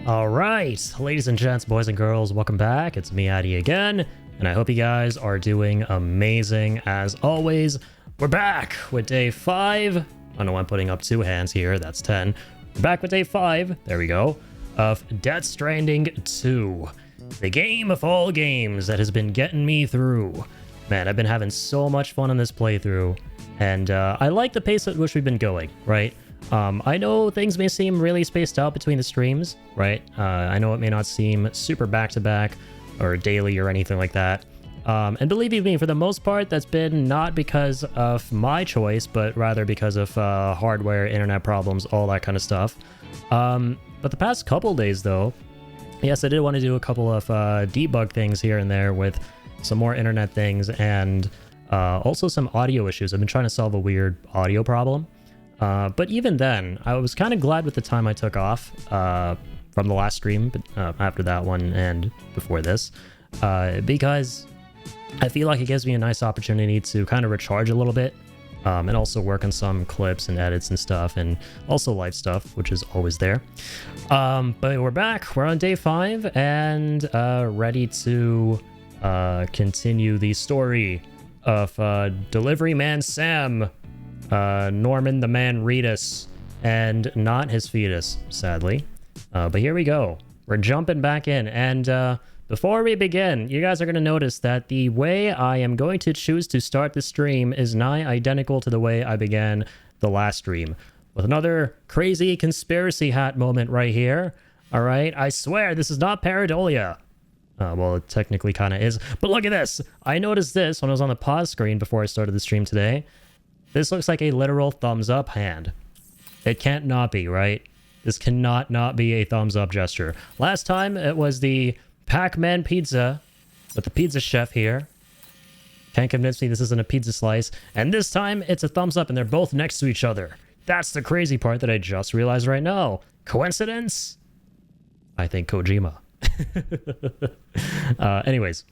All right, ladies and gents, boys and girls, welcome back. It's me, Addy, again, and I hope you guys are doing amazing as always. We're back with day 5. I know I'm putting up 2 hands here, that's 10. We're back with day 5, there we go, of Death Stranding 2. The game of all games that has been getting me through. Man, I've been having so much fun on this playthrough, and I like the pace at which we've been going, right? I know things may seem really spaced out between the streams, right? I know it may not seem super back-to-back or daily or anything like that. And believe you me, for the most part, that's been not because of my choice, but rather because of hardware, internet problems, all that kind of stuff. But the past couple days, though, yes, I did want to do a couple of debug things here and there with some more internet things and also some audio issues. I've been trying to solve a weird audio problem. But even then, I was kind of glad with the time I took off from the last stream, but after that one and before this, because I feel like it gives me a nice opportunity to kind of recharge a little bit, and also work on some clips and edits and stuff, and also live stuff, which is always there. But we're back. We're on day 5 and ready to continue the story of Delivery Man Sam, Norman the Man Reedus, and not his fetus, sadly. But here we go. We're jumping back in, and before we begin, you guys are going to notice that the way I am going to choose to start the stream is nigh identical to the way I began the last stream, with another crazy conspiracy hat moment right here. All right, I swear this is not pareidolia. Well, it technically kind of is, but look at this. I noticed this when I was on the pause screen before I started the stream today. This looks like a literal thumbs up hand. It can't not be, right? This cannot not be a thumbs up gesture. Last time it was the Pac-Man pizza with the pizza chef here. Can't convince me this isn't a pizza slice. And this time it's a thumbs up and they're both next to each other. That's the crazy part that I just realized right now. Coincidence? I think Kojima. Anyways,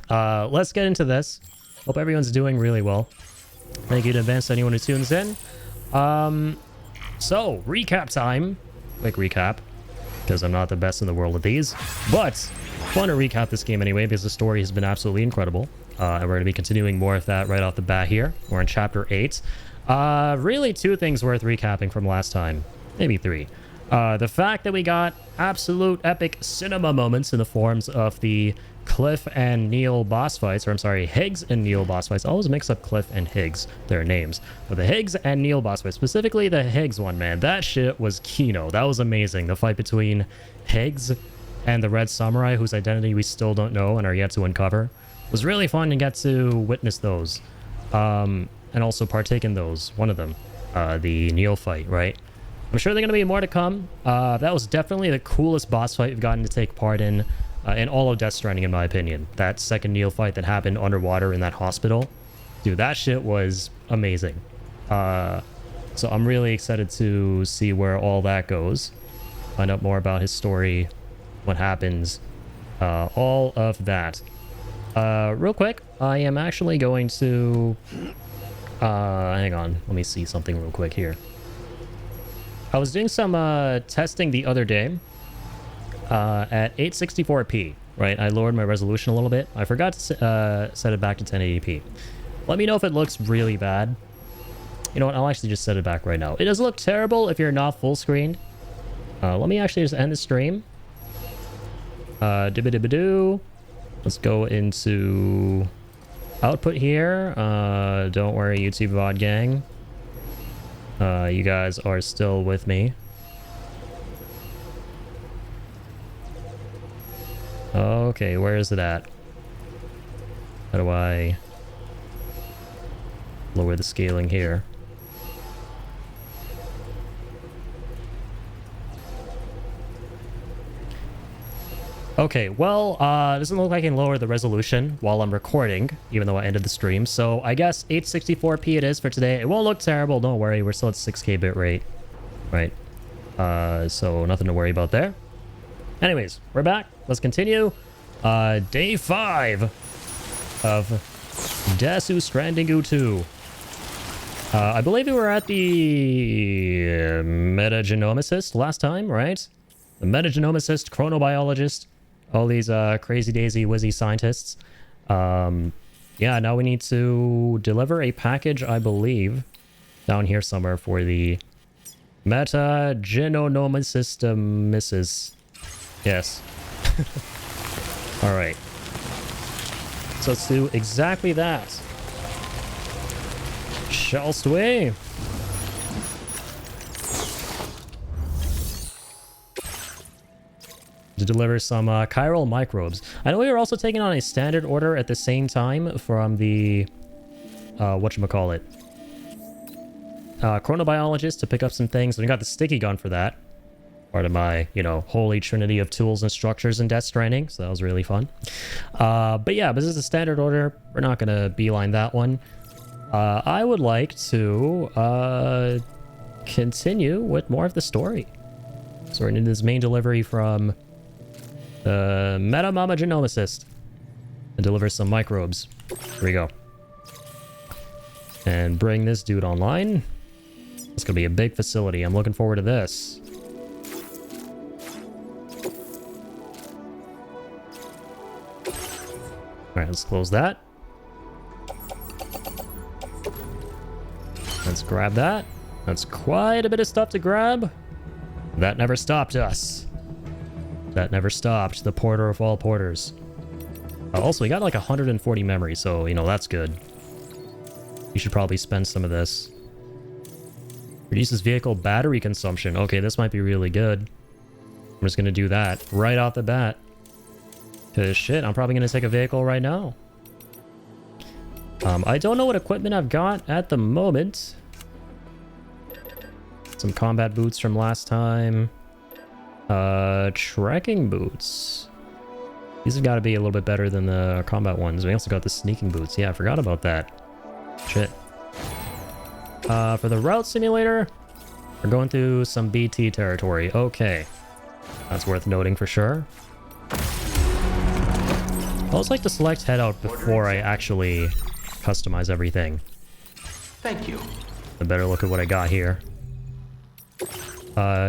let's get into this. Hope everyone's doing really well. Thank you in advance to anyone who tunes in. So, recap time. Quick recap, because I'm not the best in the world at these. But, I want to recap this game anyway, because the story has been absolutely incredible. And we're going to be continuing more of that right off the bat here. We're in Chapter 8. Really 2 things worth recapping from last time. Maybe 3. The fact that we got absolute epic cinema moments in the forms of the Cliff and Neil boss fights, or I'm sorry, Higgs and Neil boss fights. I always mix up Cliff and Higgs, their names. But the Higgs and Neil boss fights, specifically the Higgs one, man, that shit was kino. That was amazing. The fight between Higgs and the Red Samurai, whose identity we still don't know and are yet to uncover, was really fun to get to witness those. And also partake in those, one of them, the Neil fight, right? I'm sure there's going to be more to come. That was definitely the coolest boss fight we've gotten to take part in all of Death Stranding, in my opinion. That second Neil fight that happened underwater in that hospital. Dude, that shit was amazing. So I'm really excited to see where all that goes. Find out more about his story, what happens, all of that. Real quick, I am actually going to... hang on, let me see something real quick here. I was doing some testing the other day at 864p, right? I lowered my resolution a little bit. I forgot to set it back to 1080p. Let me know if it looks really bad. You know what? I'll actually just set it back right now. It does look terrible if you're not full screened. Let me actually just end the stream. Dibba-dibba-doo. Let's go into output here. Don't worry, YouTube VOD gang. You guys are still with me. Okay, where is it at? How do I lower the scaling here? Okay, well, doesn't look like I can lower the resolution while I'm recording, even though I ended the stream. So I guess 864p it is for today. It won't look terrible, don't worry. We're still at 6K bitrate, right? So nothing to worry about there. Anyways, we're back. Let's continue. Day 5 of Death Stranding 2. I believe we were at the metagenomicist last time, right? the metagenomicist, chronobiologist, all these crazy daisy whizzy scientists. Yeah, now we need to deliver a package, I believe, down here somewhere for the metagenomicist Mrs. Yes. All right. So let's do exactly that. Shallst we? To deliver some chiral microbes. I know we were also taking on a standard order at the same time from the whatchamacallit, chronobiologist to pick up some things. We got the sticky gun for that. Part of my, you know, holy trinity of tools and structures in Death Stranding, so that was really fun. But yeah, this is a standard order. We're not gonna beeline that one. I would like to continue with more of the story. So we're into this main delivery from the Mama Genomicist and deliver some microbes. Here we go. And bring this dude online. It's gonna be a big facility. I'm looking forward to this. Alright, let's close that. Let's grab that. That's quite a bit of stuff to grab. That never stopped us. That never stopped the porter of all porters. Also, we got like 140 memory, so, you know, that's good. You should probably spend some of this. Reduces vehicle battery consumption. Okay, this might be really good. I'm just going to do that right off the bat. Because shit, I'm probably going to take a vehicle right now. I don't know what equipment I've got at the moment. Some combat boots from last time. Trekking boots. These have got to be a little bit better than the combat ones. We also got the sneaking boots. Yeah, I forgot about that. Shit. For the route simulator, we're going through some BT territory. Okay. That's worth noting for sure. I always like to select head out before I actually customize everything. Thank you. A better look at what I got here.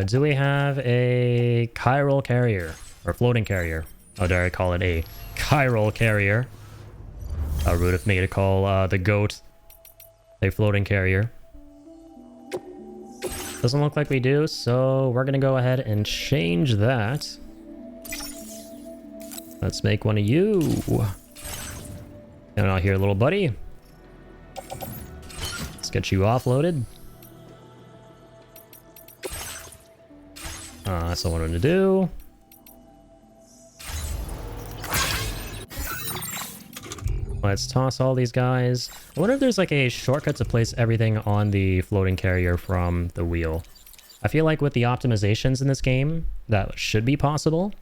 Do we have a chiral carrier? Or floating carrier? How dare I call it a chiral carrier? Rude of me to call the goat a floating carrier. Doesn't look like we do, so we're gonna go ahead and change that. Let's make one of you. Get out here, little buddy. Let's get you offloaded. That's what I wanted to do. Let's toss all these guys. I wonder if there's like a shortcut to place everything on the floating carrier from the wheel. I feel like with the optimizations in this game, that should be possible.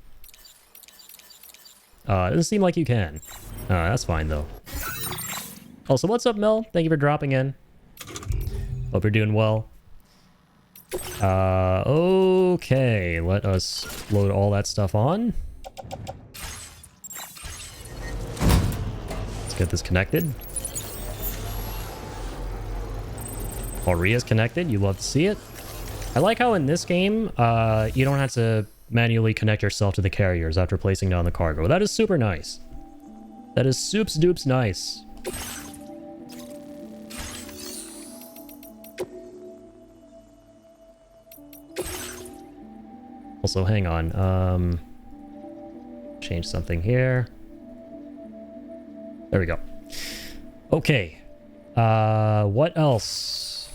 It doesn't seem like you can. That's fine though. Also, what's up, Mel? Thank you for dropping in. Hope you're doing well. Okay, let us load all that stuff on. Let's get this connected. Ria's connected. You love to see it. I like how in this game, you don't have to manually connect yourself to the carriers after placing down the cargo. That is super nice. That is soups dupes nice. Also, hang on. Change something here. There we go. Okay. What else?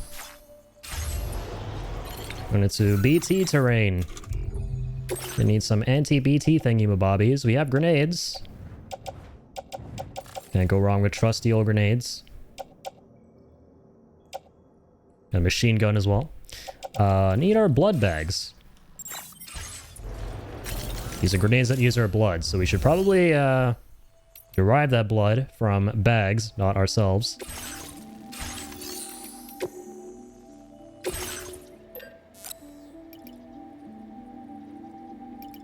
Going into BT terrain. We need some anti-BT thingy-mabobbies. We have grenades. Can't go wrong with trusty old grenades. And a machine gun as well. Need our blood bags. These are grenades that use our blood, so we should probably derive that blood from bags, not ourselves.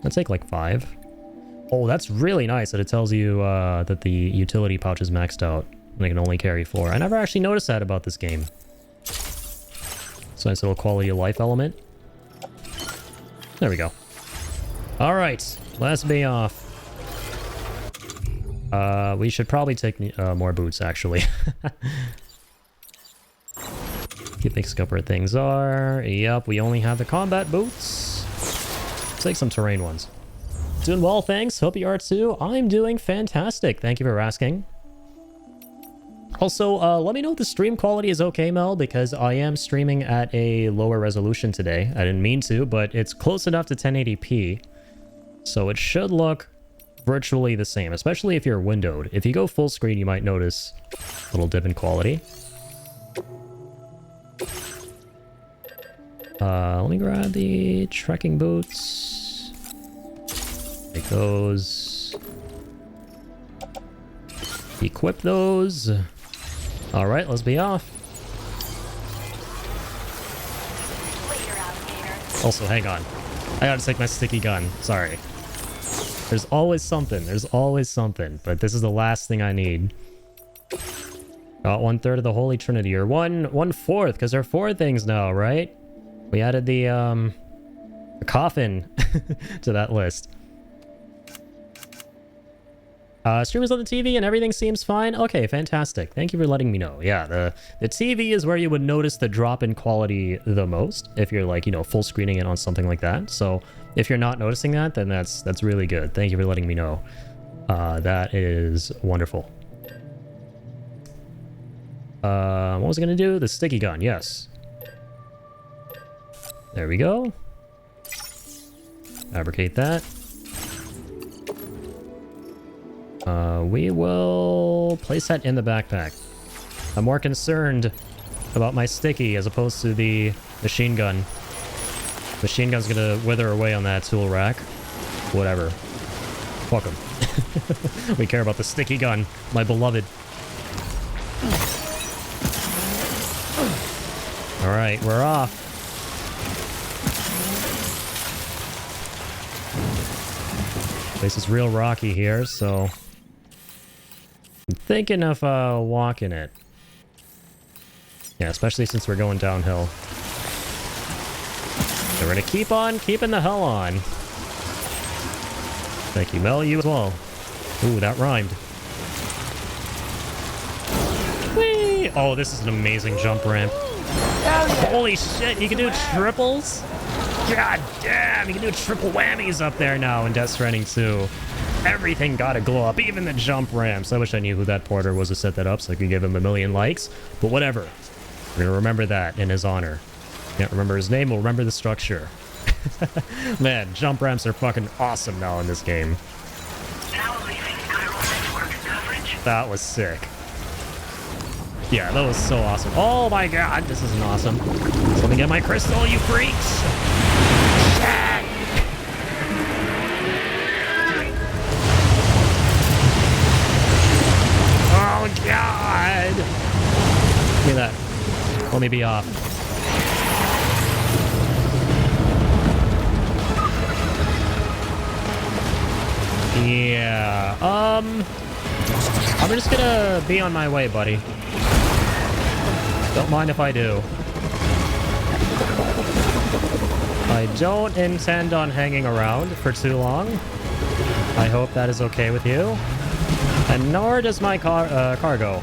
I'll take like 5. Oh, that's really nice that it tells you that the utility pouch is maxed out and they can only carry 4. I never actually noticed that about this game. It's a nice little quality of life element. There we go. All right, let's be off. We should probably take more boots, actually. You think a couple of things are. Yep, we only have the combat boots. Let's take some terrain ones. Doing well, thanks. Hope you are too. I'm doing fantastic. Thank you for asking. Also, let me know if the stream quality is okay, Mel, because I am streaming at a lower resolution today. I didn't mean to, but it's close enough to 1080p. So it should look virtually the same, especially if you're windowed. If you go full screen, you might notice a little dip in quality. Let me grab the trekking boots. Take those. Equip those. All right, let's be off. Also, hang on. I gotta take my sticky gun. Sorry. There's always something. There's always something. But this is the last thing I need. Got 1/3 of the Holy Trinity. Or 1/4, because there are 4 things now, right? We added the coffin to that list. Streamers on the TV and everything seems fine. Okay, fantastic. Thank you for letting me know. Yeah, the TV is where you would notice the drop in quality the most if you're like, you know, full screening it on something like that. So if you're not noticing that, then that's really good. Thank you for letting me know. That is wonderful. What was I gonna do? The sticky gun, yes. There we go. Fabricate that. We will place that in the backpack. I'm more concerned about my sticky as opposed to the machine gun. Machine gun's gonna wither away on that tool rack. Whatever. Fuck 'em. We care about the sticky gun, my beloved. Alright, we're off. Place is real rocky here, so I'm thinking of walking it. Yeah, especially since we're going downhill. So we're gonna keep on keeping the hell on. Thank you, Mel. You as well. Ooh, that rhymed. Whee! Oh, this is an amazing jump ramp. Holy shit, you can do triples? God damn, you can do triple whammies up there now in Death Stranding 2. Everything gotta glow up, even the jump ramps. I wish I knew who that porter was to set that up so I could give him a million likes. But whatever. We're gonna remember that in his honor. Can't remember his name, we'll remember the structure. Man, jump ramps are fucking awesome now in this game. That was sick. Yeah, that was so awesome. Oh my god, this is awesome. So let me get my crystal, you freaks! Shit! Oh god! Give me that. Let me be off. Yeah, I'm just gonna be on my way, buddy. Don't mind if I do. I don't intend on hanging around for too long. I hope that is okay with you. And nor does my cargo.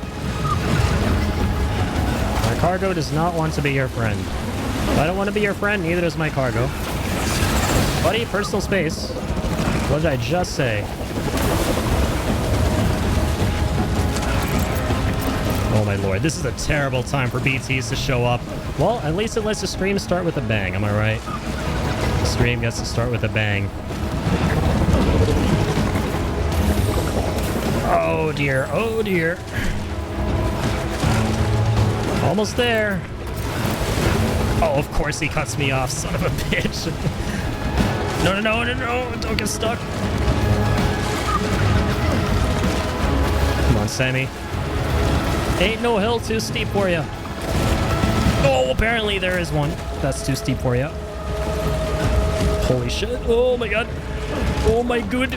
My cargo does not want to be your friend. If I don't want to be your friend, neither does my cargo. Buddy, personal space. What did I just say? Oh my lord, this is a terrible time for BTs to show up. Well, at least it lets the stream start with a bang, am I right? The stream gets to start with a bang. Oh dear, oh dear. Almost there. Oh, of course he cuts me off, son of a bitch. No, no, no, no, no, don't get stuck. Come on, Sammy. Ain't no hill too steep for you. Oh, apparently there is one. That's too steep for you. Holy shit. Oh my god. Oh my good.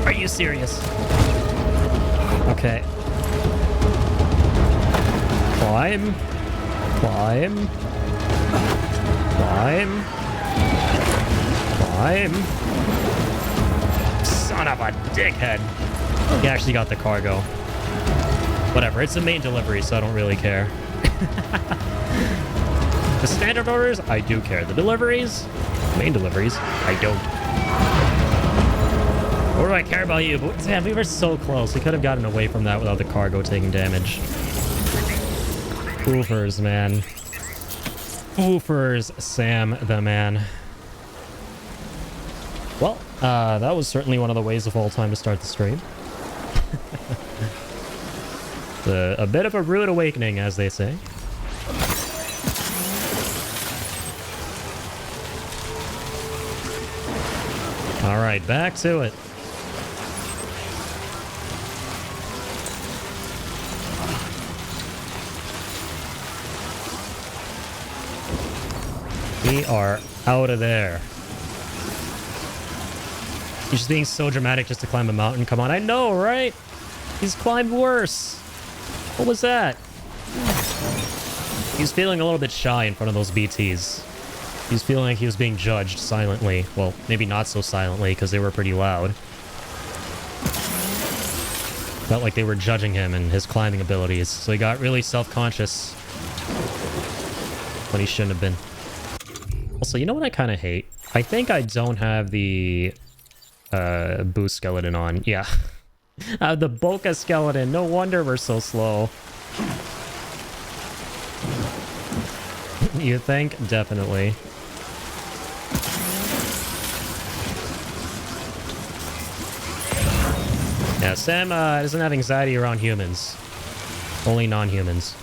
Are you serious? Okay. Climb. Climb. Climb. climb. Son of a dickhead. He actually got the cargo. Whatever, it's a main delivery, so I don't really care. The standard orders, I do care. The deliveries, main deliveries, I don't. What do I care about you? But damn, we were so close. We could have gotten away from that without the cargo taking damage. Oofers, man. Oofers, Sam the man. Well, that was certainly one of the ways of all time to start the stream. A bit of a rude awakening, as they say. All right, back to it. We are out of there. He's just being so dramatic just to climb a mountain. Come on, I know, right? He's climbed worse. What was that? He's feeling a little bit shy in front of those BTs. He's feeling like he was being judged silently. Well, maybe not so silently because they were pretty loud. Felt like they were judging him and his climbing abilities. So he got really self-conscious when he shouldn't have been. Also, you know what I kind of hate? I think I don't have the boost skeleton on. Yeah. The Boca skeleton. No wonder we're so slow. You think? Definitely. Yeah, Sam doesn't have anxiety around humans. Only non-humans.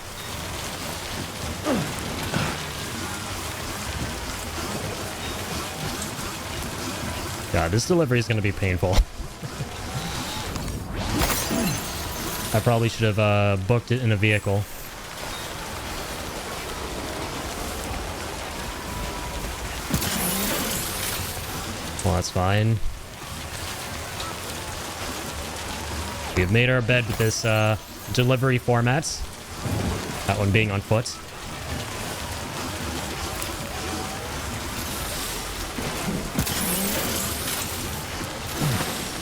God, this delivery is going to be painful. I probably should have booked it in a vehicle. Well, that's fine. We've made our bed with this delivery format. That one being on foot.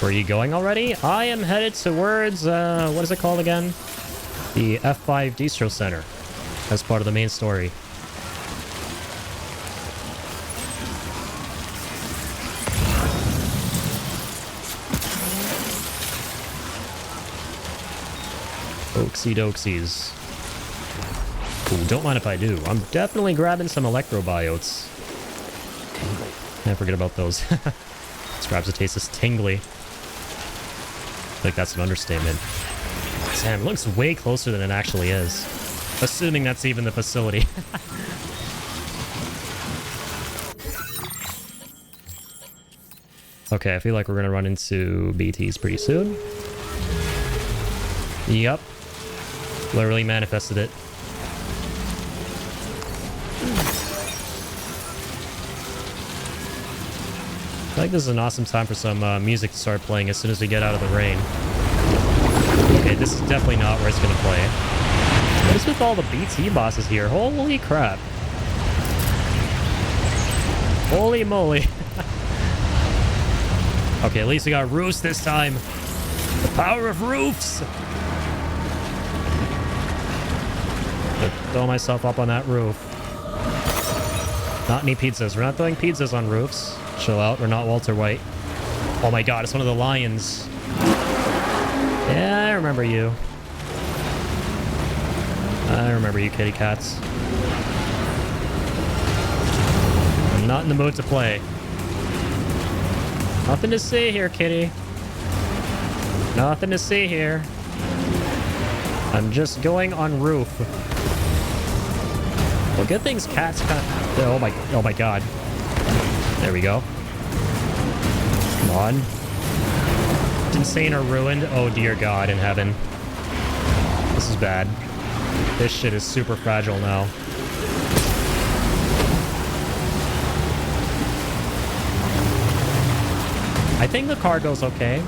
Where are you going already? I am headed towards, what is it called again? The F5 Distro Center. As part of the main story. Oaksy doksies. Ooh, don't mind if I do. I'm definitely grabbing some electrobiotes. Can't forget about those. Describes the taste as tingly. I feel like that's an understatement. Damn, it looks way closer than it actually is. Assuming that's even the facility. Okay, I feel like we're gonna run into BTs pretty soon. Yep. Literally manifested it. I feel like this is an awesome time for some music to start playing as soon as we get out of the rain. Okay, this is definitely not where it's going to play. What is with all the BT bosses here? Holy crap. Holy moly. Okay, at least we got roofs this time. The power of roofs! Throw myself up on that roof. Not any pizzas. We're not throwing pizzas on roofs. Chill out. We're not Walter White. Oh my god, it's one of the lions. Yeah, I remember you. I remember you, kitty cats. I'm not in the mood to play. Nothing to see here, kitty. Nothing to see here. I'm just going on roof. Well, good things cats kind of... Oh my god. There we go. Come on. Insane or ruined? Oh dear god in heaven. This is bad. This shit is super fragile now. I think the cargo's okay.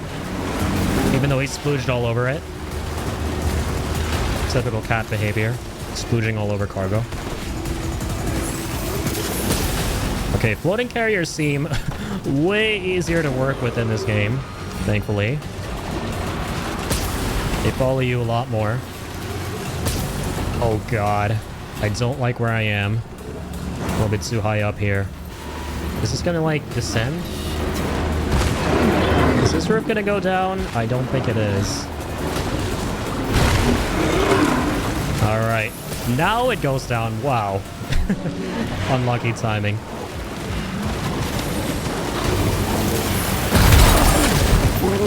Even though he splooged all over it. Typical cat behavior. Splooging all over cargo. Okay, floating carriers seem way easier to work with in this game, thankfully. They follow you a lot more. Oh god. I don't like where I am. A little bit too high up here. Is this gonna, like, descend? Is this roof gonna go down? I don't think it is. Alright. Now it goes down. Wow. Unlucky timing.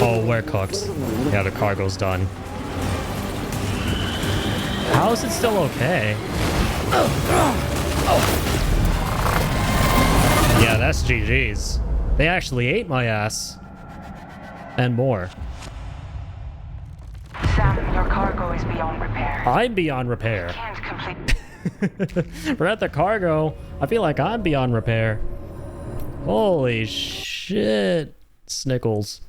Oh, we're cooked. Yeah, the cargo's done. How is it still okay? Yeah, that's GG's. They actually ate my ass. And more. Sam, your cargo is beyond repair. I'm beyond repair. Can't complete. We're at the cargo. I feel like I'm beyond repair. Holy shit. Snickles.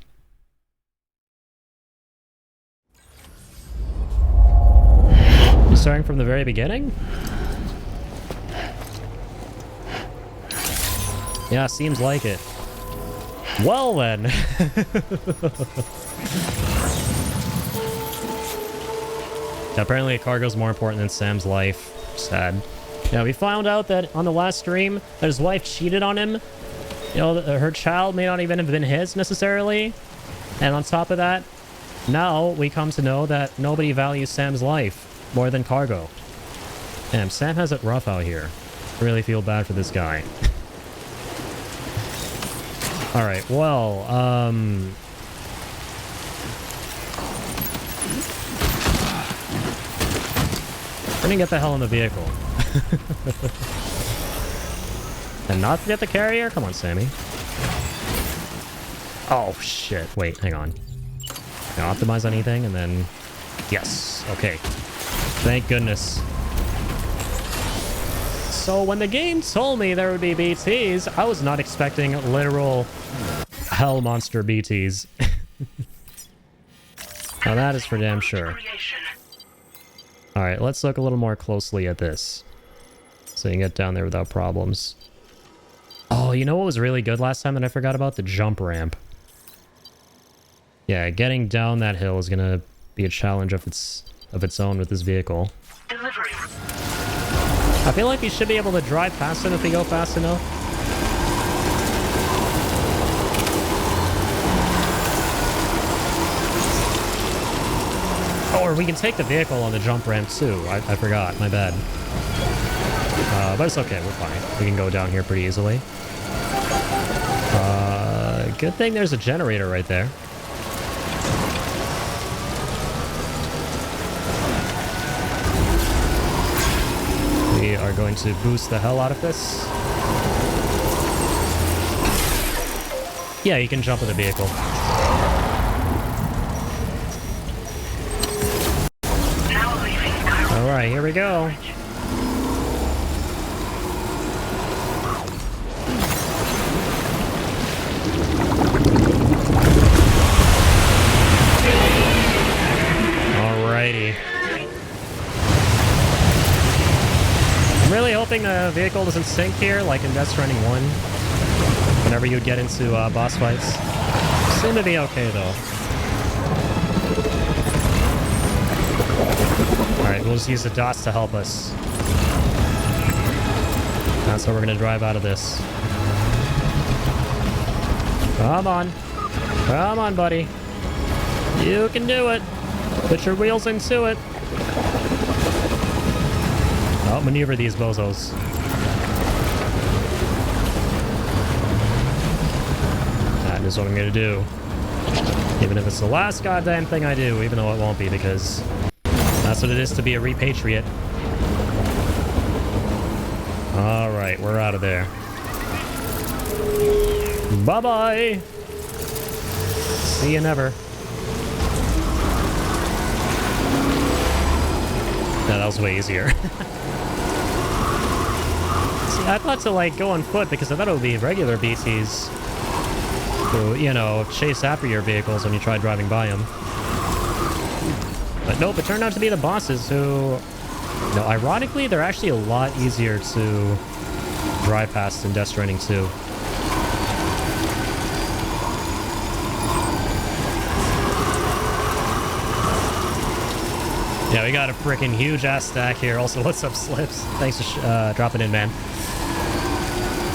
You starting from the very beginning? Yeah, seems like it. Well then. Apparently cargo's more important than Sam's life. Sad. Yeah, we found out that on the last stream that his wife cheated on him. You know, her child may not even have been his necessarily. And on top of that, now we come to know that nobody values Sam's life more than cargo. Damn, Sam has it rough out here. I really feel bad for this guy. Alright, well, we're gonna get the hell in the vehicle. And not forget the carrier? Come on, Sammy. Oh, shit. Wait, hang on. Can I optimize anything? And then... Yes. Okay. Thank goodness. So when the game told me there would be BTs, I was not expecting literal hell monster BTs. Now that is for damn sure. Alright, let's look a little more closely at this. So you can get down there without problems. Oh, you know what was really good last time that I forgot about? The jump ramp. Yeah, getting down that hill is gonna be a challenge of its own with this vehicle. Delivery. I feel like we should be able to drive past it if we go fast enough. Or we can take the vehicle on the jump ramp too. I forgot, my bad. But it's okay, we're fine. We can go down here pretty easily. Good thing there's a generator right there. We are going to boost the hell out of this. Yeah, you can jump with the vehicle. Alright, here we go. Alrighty. I'm really hoping the vehicle doesn't sink here, like in Death Stranding 1. Whenever you'd get into boss fights. Seem to be okay, though. Alright, we'll just use the dots to help us. That's how we're gonna drive out of this. Come on. Come on, buddy. You can do it. Put your wheels into it. Outmaneuver these bozos. That is what I'm gonna do. Even if it's the last goddamn thing I do, even though it won't be, because that's what it is to be a repatriate. Alright, we're out of there. Bye-bye! See you never. No, that was way easier. See, I thought to, like, go on foot because I thought it would be regular BTs who, you know, chase after your vehicles when you try driving by them. But nope, it turned out to be the bosses who... No, ironically, they're actually a lot easier to drive past in Death Stranding 2. Yeah, we got a freaking huge ass stack here. Also, what's up, Slips? Thanks for dropping in, man.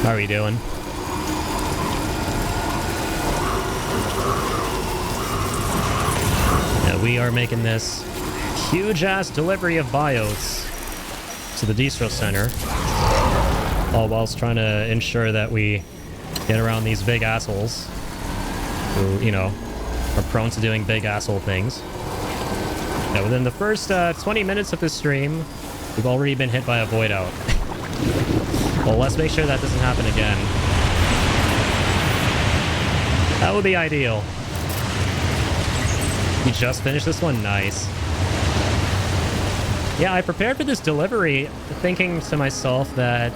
How are you doing? Yeah, we are making this huge ass delivery of biotes to the distro center, all whilst trying to ensure that we get around these big assholes who, you know, are prone to doing big asshole things. Now, within the first 20 minutes of this stream, we've already been hit by a void out. Well, let's make sure that doesn't happen again. That would be ideal. You just finished this one? Nice. Yeah, I prepared for this delivery thinking to myself that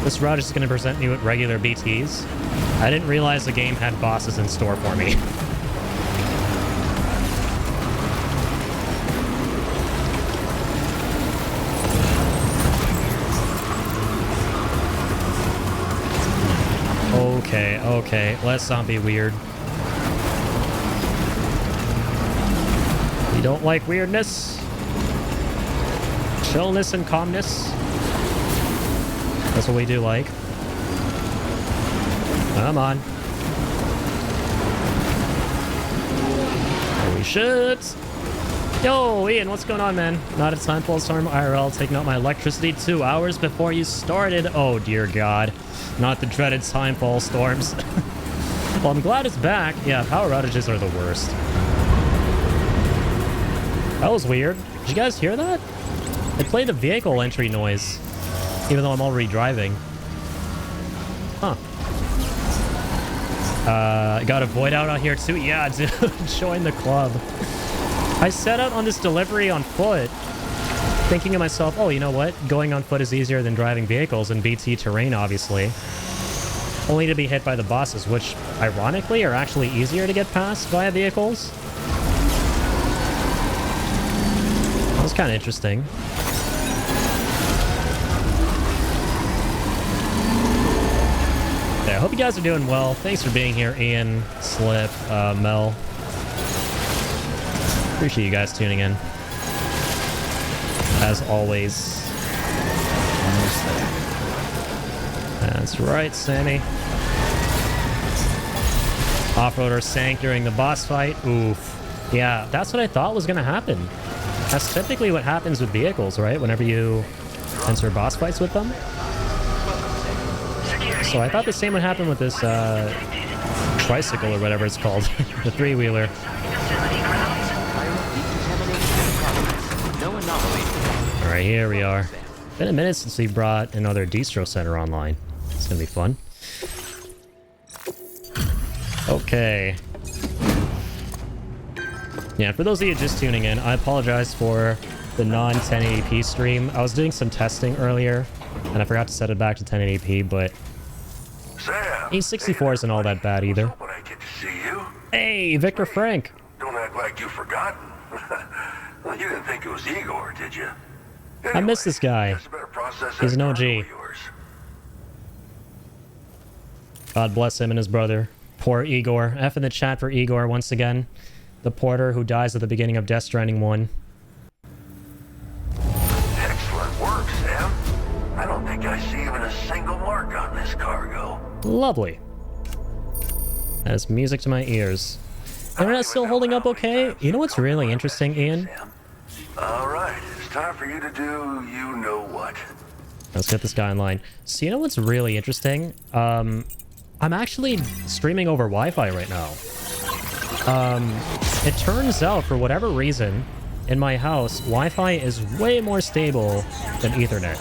this route is going to present me with regular BTs. I didn't realize the game had bosses in store for me. Okay, let's not be weird. You don't like weirdness? Chillness and calmness? That's what we do like. Come on. Holy shit! Yo, Ian, what's going on, man? Not a Timefall Storm IRL, taking out my electricity 2 hours before you started. Oh, dear God. Not the dreaded Timefall Storms. Well, I'm glad it's back. Yeah, power outages are the worst. That was weird. Did you guys hear that? It played the vehicle entry noise, even though I'm already driving. Huh. Got a void out here too? Yeah, dude, join the club. I set out on this delivery on foot, thinking to myself, oh, you know what? Going on foot is easier than driving vehicles in BT terrain, obviously. Only to be hit by the bosses, which, ironically, are actually easier to get past via vehicles. That was kind of interesting. Yeah, I hope you guys are doing well. Thanks for being here, Ian, Slip, Mel. Appreciate you guys tuning in. As always. Almost there. That's right, Sammy. Off-roader sank during the boss fight. Oof. Yeah, that's what I thought was going to happen. That's typically what happens with vehicles, right? Whenever you enter boss fights with them. So I thought the same would happen with this tricycle or whatever it's called. The three-wheeler. Alright, here we are. Been a minute since we brought another distro center online. It's gonna be fun. Okay. Yeah, for those of you just tuning in, I apologize for the non-1080p stream. I was doing some testing earlier, and I forgot to set it back to 1080p, but Sam, 864 isn't all that bad either. When I get to see you. Hey, Victor Frank. Don't act like you've forgotten. Well, you didn't think it was Igor, did you? Anyway, I miss this guy. He's an OG. God bless him and his brother. Poor Igor. F in the chat for Igor once again. The porter who dies at the beginning of Death Stranding 1. Excellent work, Sam. I don't think I see even a single mark on this cargo. Lovely. That is music to my ears. Internet's still holding up okay? You know what's really interesting, Ian? All right, it's time for you to do you know what. Let's get this guy online. So you know what's really interesting? I'm actually streaming over Wi-Fi right now. It turns out, for whatever reason, in my house, Wi-Fi is way more stable than Ethernet.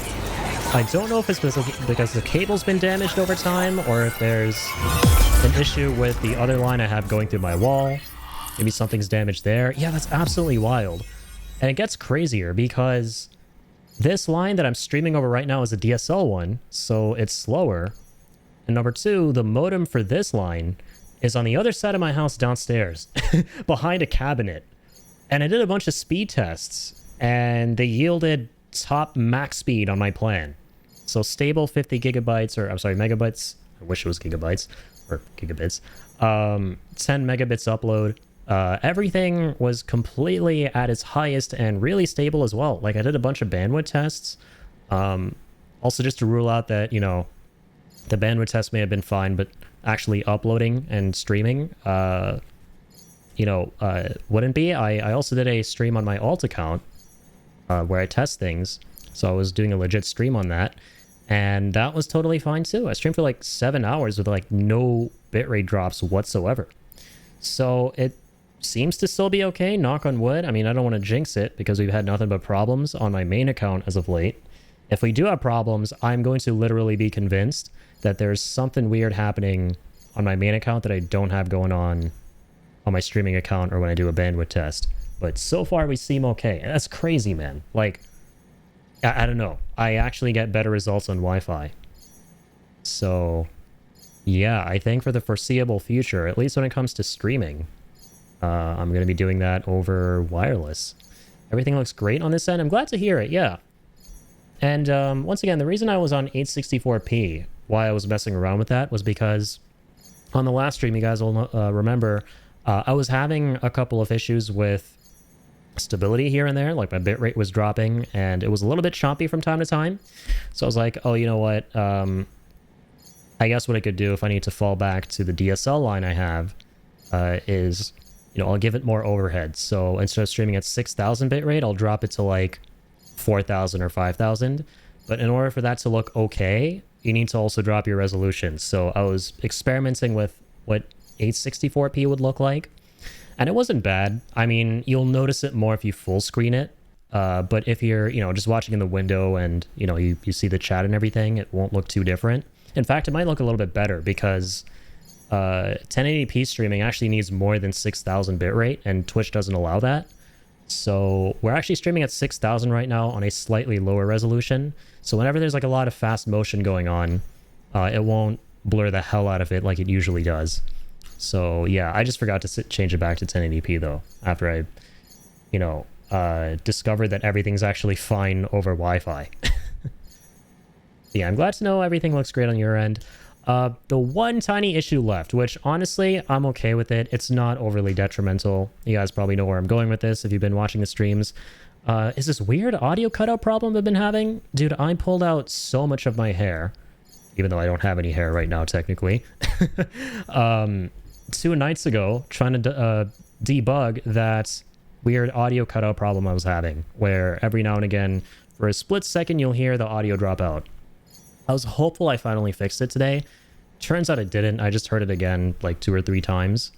I don't know if it's because the cable's been damaged over time, or if there's an issue with the other line I have going through my wall. Maybe something's damaged there. Yeah, that's absolutely wild. And it gets crazier because this line that I'm streaming over right now is a DSL one, so it's slower. And number two, the modem for this line is on the other side of my house downstairs, behind a cabinet. And I did a bunch of speed tests, and they yielded top max speed on my plan. So stable 50 gigabytes, or I'm sorry, megabytes. I wish it was gigabytes, or gigabits. 10 megabits upload, everything was completely at its highest and really stable as well. Like I did a bunch of bandwidth tests. Also just to rule out that, you know, the bandwidth test may have been fine, but actually uploading and streaming, wouldn't be. I also did a stream on my alt account where I test things. So I was doing a legit stream on that. And that was totally fine too. I streamed for like 7 hours with like no bitrate drops whatsoever. So it seems to still be okay, knock on wood. I mean, I don't want to jinx it because we've had nothing but problems on my main account as of late. If we do have problems, I'm going to literally be convinced that there's something weird happening on my main account that I don't have going on my streaming account or when I do a bandwidth test. But so far we seem okay. And that's crazy, man. Like, I don't know. I actually get better results on Wi-Fi. So, yeah, I think for the foreseeable future, at least when it comes to streaming, I'm going to be doing that over wireless. Everything looks great on this end. I'm glad to hear it, yeah. And once again, the reason I was on 864p, why I was messing around with that, was because on the last stream, you guys will remember, I was having a couple of issues with stability here and there. Like my bitrate was dropping and it was a little bit choppy from time to time. So I was like, oh, you know what? I guess what I could do if I need to fall back to the DSL line I have is, you know, I'll give it more overhead. So instead of streaming at 6,000 bitrate, I'll drop it to like 4,000 or 5,000. But in order for that to look okay, you need to also drop your resolution. So I was experimenting with what 864p would look like. And it wasn't bad. I mean, you'll notice it more if you full screen it. But if you're, you know, just watching in the window and, you know, you see the chat and everything, it won't look too different. In fact, it might look a little bit better because 1080p streaming actually needs more than 6,000 bitrate and Twitch doesn't allow that. So we're actually streaming at 6,000 right now on a slightly lower resolution. So whenever there's like a lot of fast motion going on, it won't blur the hell out of it like it usually does. So yeah, I just forgot to change it back to 1080p though, after I, you know, discovered that everything's actually fine over Wi-Fi. Yeah, I'm glad to know everything looks great on your end. The one tiny issue left, which honestly, I'm okay with it. It's not overly detrimental. You guys probably know where I'm going with this if you've been watching the streams. Is this weird audio cutout problem I've been having? Dude, I pulled out so much of my hair, even though I don't have any hair right now, technically. 2 nights ago, trying to debug that weird audio cutout problem I was having, where every now and again, for a split second, you'll hear the audio drop out. I was hopeful I finally fixed it today. Turns out I didn't. I just heard it again like 2 or 3 times.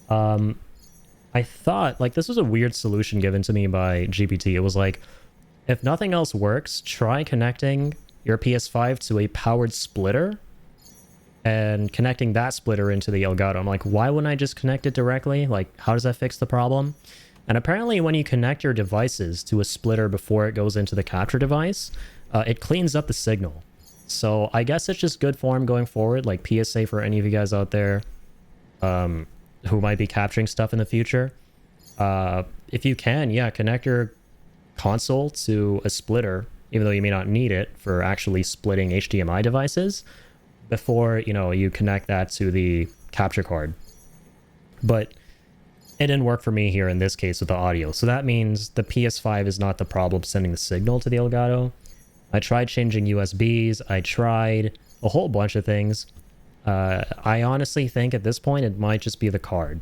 I thought, like, this was a weird solution given to me by GPT. It was like, if nothing else works, try connecting your PS5 to a powered splitter and connecting that splitter into the Elgato. I'm like, why wouldn't I just connect it directly? Like, how does that fix the problem? And apparently when you connect your devices to a splitter before it goes into the capture device, it cleans up the signal. So I guess it's just good form going forward, like PSA for any of you guys out there who might be capturing stuff in the future. If you can, yeah, connect your console to a splitter, even though you may not need it for actually splitting HDMI devices, before, you know, you connect that to the capture card. But it didn't work for me here in this case with the audio. So that means the PS5 is not the problem sending the signal to the Elgato. I tried changing USBs. I tried a whole bunch of things. I honestly think at this point it might just be the card.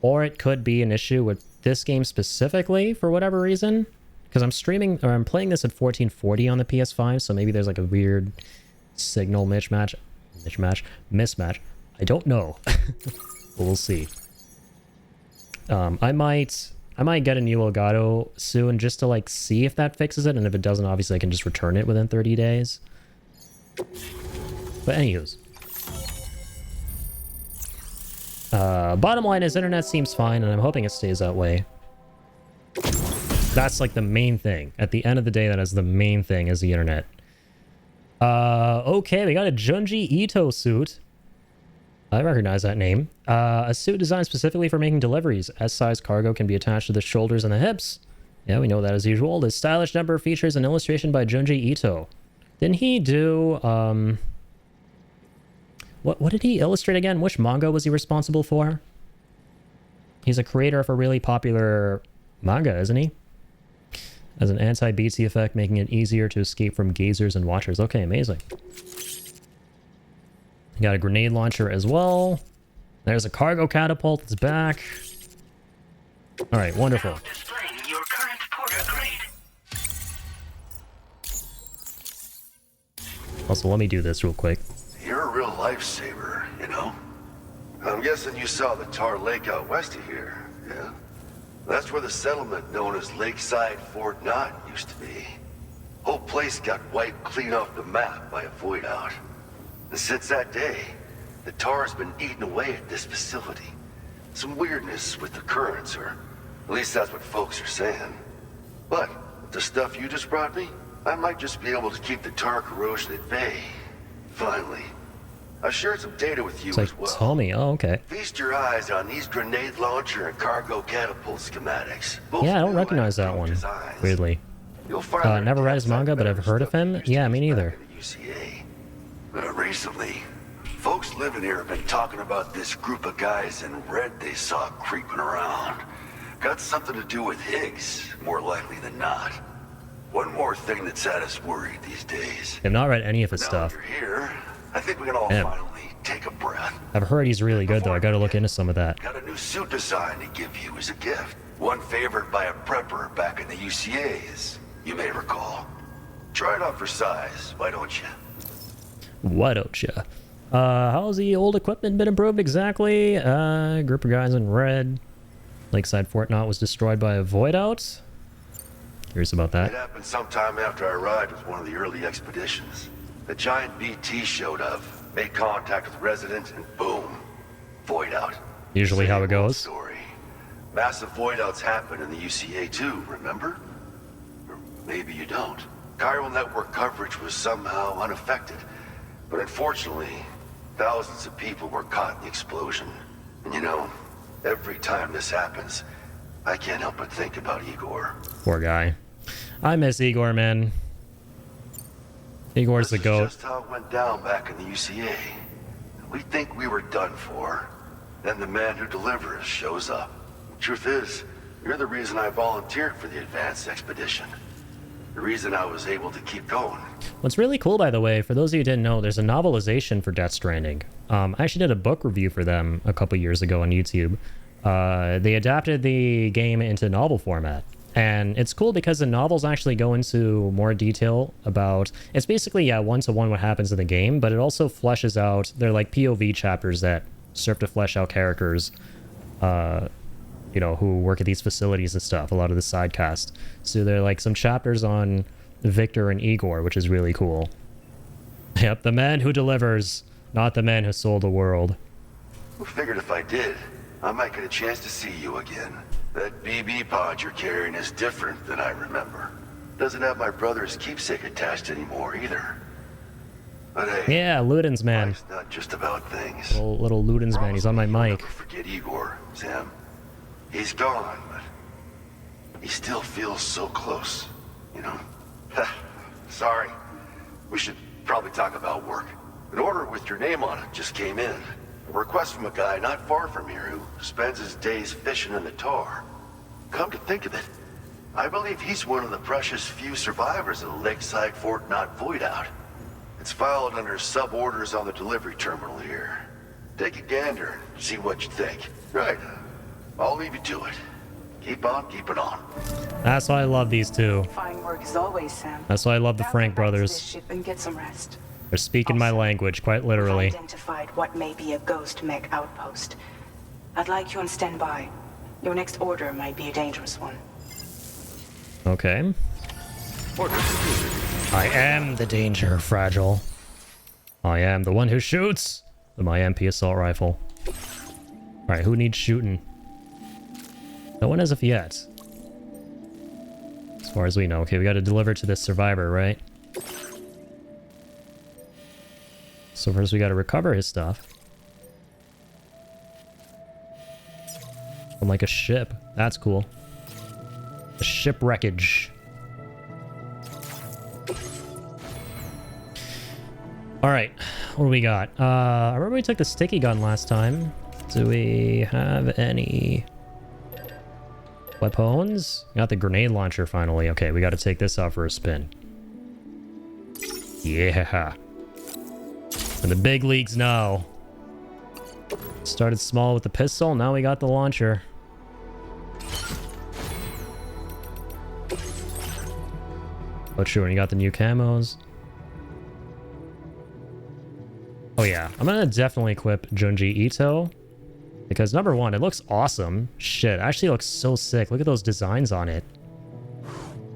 Or it could be an issue with this game specifically for whatever reason. Because I'm streaming, or I'm playing this at 1440 on the PS5, so maybe there's like a weird signal mismatch. I don't know. But we'll see. I might get a new Elgato soon just to like see if that fixes it, and if it doesn't, obviously I can just return it within 30 days. But anyways. Bottom line is internet seems fine, and I'm hoping it stays that way. That's like the main thing. At the end of the day, that is the main thing, is the internet. Okay, we got a Junji Ito suit. I recognize that name. A suit designed specifically for making deliveries. S-size cargo can be attached to the shoulders and the hips. Yeah, we know that as usual. This stylish number features an illustration by Junji Ito. Didn't he do, what did he illustrate again? Which manga was he responsible for? He's a creator of a really popular manga, isn't he? As an anti-BT effect, making it easier to escape from gazers and watchers. Okay, amazing. Got a grenade launcher as well. There's a cargo catapult that's back. Alright, wonderful. Now displaying your current porter grade. Also, let me do this real quick. You're a real lifesaver, you know? I'm guessing you saw the Tar Lake out west of here, yeah? That's where the settlement known as Lakeside Fort Knott used to be. Whole place got wiped clean off the map by a void out. And since that day, the Tar's been eating away at this facility. Some weirdness with the currents, or at least that's what folks are saying. But with the stuff you just brought me, I might just be able to keep the Tar corrosion at bay. Finally. I've shared some data with you It's like, as well. tell me. Oh, okay. Feast your eyes on these grenade launcher and cargo catapult schematics. Both Yeah, I don't new recognize and that one. designs. Weirdly. You'll find Never read his their manga, but I've heard of him. Yeah, me neither. UCA. Recently, folks living here have been talking about this group of guys in red they saw creeping around. Got something to do with Higgs, more likely than not. One more thing that's had us worried these days. I've not read any of his Now stuff. that you're here, I think we can all Damn. finally take a breath. I've heard he's really good, though. I gotta look into some of that. Got a new suit design to give you as a gift. One favored by a prepper back in the UCAs, you may recall. Try it on for size, why don't you? Why don't ya? How's the old equipment been improved exactly? Group of guys in red. Lakeside Fort Knott was destroyed by a void out. Curious about It that. happened sometime after I arrived with one of the early expeditions. A giant BT showed up, made contact with residents, and boom, void out. Usually how it Same old goes. Story. Massive void outs happen in the UCA too, remember? Or maybe you don't. Chiral network coverage was somehow unaffected, but unfortunately, thousands of people were caught in the explosion. And you know, every time this happens, I can't help but think about Igor. Poor guy. I miss Igor, man. Igor's the This is goat. just how it went down back in the UCA. We think we were done for. Then the man who delivers shows up. Truth is, you're the reason I volunteered for the advanced expedition. The reason I was able to keep going. What's really cool, by the way, for those of you who didn't know, there's a novelization for Death Stranding. I actually did a book review for them a couple years ago on YouTube. They adapted the game into novel format. And it's cool because the novels actually go into more detail about... It's basically, yeah, one-to-one what happens in the game, but it also fleshes out... They're like POV chapters that serve to flesh out characters, you know, who work at these facilities and stuff, a lot of the side cast. So there are like some chapters on Victor and Igor, which is really cool. Yep, the man who delivers, not the man who sold the world. I figured if I did, I might get a chance to see you again. That BB pod you're carrying is different than I remember. Doesn't have my brother's keepsake attached anymore either. But hey, Yeah, Ludens, man. life's not just about things. Little Ludens, man. He's on my Promise me you'll mic. never forget Igor, Sam. He's gone, but he still feels so close, you know? Sorry. We should probably talk about work. An order with your name on it just came in. A request from a guy not far from here who spends his days fishing in the tar. Come to think of it, I believe he's one of the precious few survivors of the Lakeside Fort Knott void out. It's filed under sub-orders on the delivery terminal here. Take a gander and see what you think. Right. I'll leave you to it. Keep on keeping on. That's why I love these two. Fine work as always, Sam. That's why I love the Now Frank get back to brothers. this ship and get some rest. They're speaking my Also, language, quite literally. Identified what may be a ghost mech outpost. I'd like you on standby. Your next order might be a dangerous one. Okay. I am the danger, Fragile. I am the one who shoots with my MP assault rifle. Alright, who needs shooting? No one as of yet. As far as we know. Okay, we gotta deliver to this survivor, right? So first we gotta recover his stuff. From like a ship. That's cool. A ship wreckage. Alright, what do we got? I remember we took the sticky gun last time. Do we have any Weapons? Got the grenade launcher finally. Okay, we got to take this out for a spin. Yeah. And the big leagues now. Started small with the pistol, now we got the launcher. Oh, true, and you got the new camos. Oh yeah, I'm gonna definitely equip Junji Ito. Because number one, it looks awesome. Shit, it actually looks so sick. Look at those designs on it.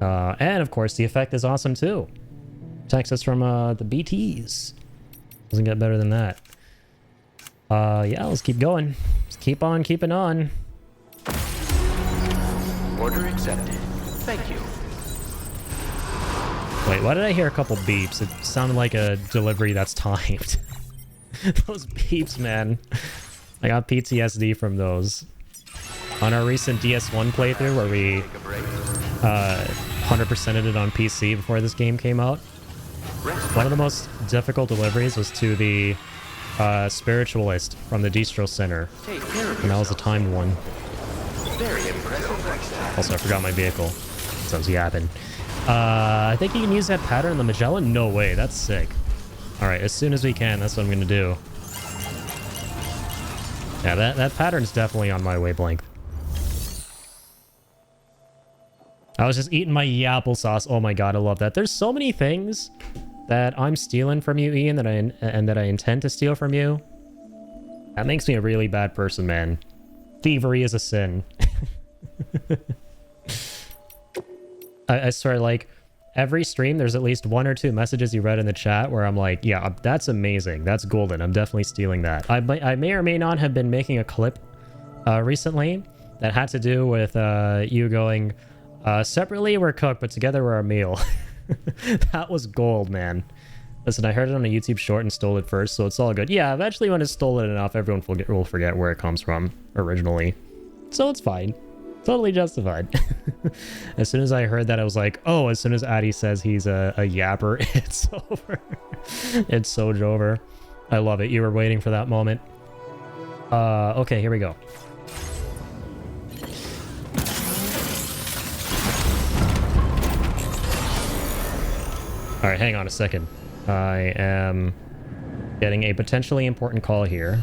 And of course, the effect is awesome too. Protects us from the BTs. Doesn't get better than that. Yeah, let's keep going. Just keep on keeping on. Order accepted. Thank you. Wait, why did I hear a couple beeps? It sounded like a delivery that's timed. Those beeps, man. I got PTSD from those. On our recent DS1 playthrough where we 100%ed it on PC before this game came out, one of the most difficult deliveries was to the spiritualist from the Distro Center. And that was a timed one. Very impressive. Also, I forgot my vehicle. So I was yapping. I think you can use that pattern in the Magellan? No way, that's sick. Alright, as soon as we can, that's what I'm gonna do. Yeah, that pattern's definitely on my wavelength. I was just eating my applesauce. Oh my god, I love that. There's so many things that I'm stealing from you, Ian, that I intend to steal from you. That makes me a really bad person, man. Thievery is a sin. I swear, like, every stream, there's at least 1 or 2 messages you read in the chat where I'm like, yeah, that's amazing. That's golden. I'm definitely stealing that. I may or may not have been making a clip recently that had to do with you going, separately we're cooked, but together we're a meal. That was gold, man. Listen, I heard it on a YouTube short and stole it first, so it's all good. Yeah, eventually when it's stolen enough, everyone will forget where it comes from originally. So it's fine. Totally justified. As soon as I heard that, I was like, oh, as soon as Addy says he's a yapper, it's over. It's so over. I love it. You were waiting for that moment. Okay, here we go. All right, hang on a second. I am getting a potentially important call here.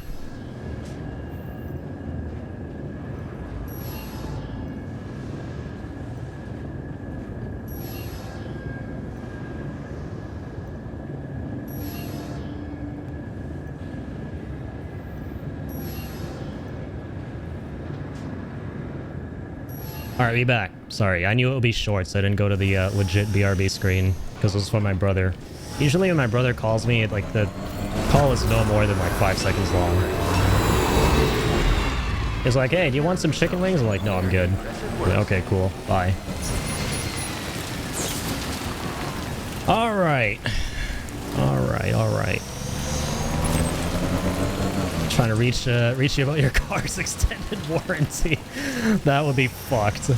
Alright, be back. Sorry, I knew it would be short, so I didn't go to the legit BRB screen, because it was for my brother. Usually when my brother calls me, like, the call is no more than like 5 seconds long. He's like, hey, do you want some chicken wings? I'm like, no, I'm good. Like, okay, cool. Bye. Alright. Alright. Trying to reach you about your car's extended warranty. That would be fucked.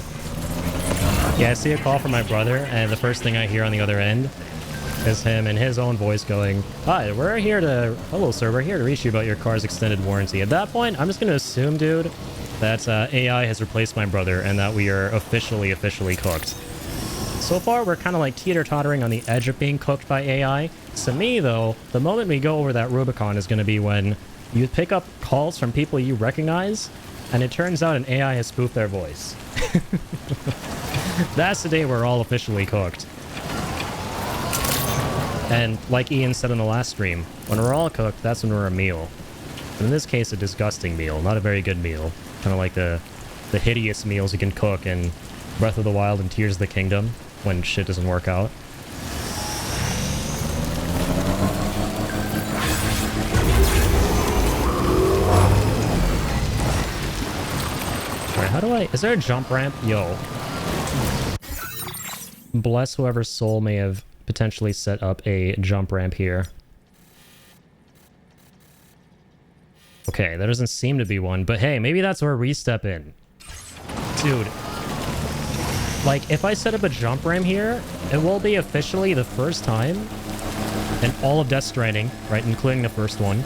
Yeah, I see a call from my brother, and the first thing I hear on the other end is him in his own voice going, hi, hello sir, we're here to reach you about your car's extended warranty. At that point, I'm just going to assume, dude, that AI has replaced my brother and that we are officially cooked. So far, we're kind of like teeter-tottering on the edge of being cooked by AI. To me, though, the moment we go over that Rubicon is going to be when you pick up calls from people you recognize, and it turns out an AI has spoofed their voice. That's the day we're all officially cooked. And like Ian said in the last stream, when we're all cooked, that's when we're a meal. And in this case, a disgusting meal, not a very good meal. Kind of like the hideous meals you can cook in Breath of the Wild and Tears of the Kingdom when shit doesn't work out. How do I... Is there a jump ramp? Yo. Bless whoever's soul may have potentially set up a jump ramp here. Okay, there doesn't seem to be one, but hey, maybe that's where we step in. Dude. Like, if I set up a jump ramp here, it will be officially the first time in all of Death Stranding, right, including the first one,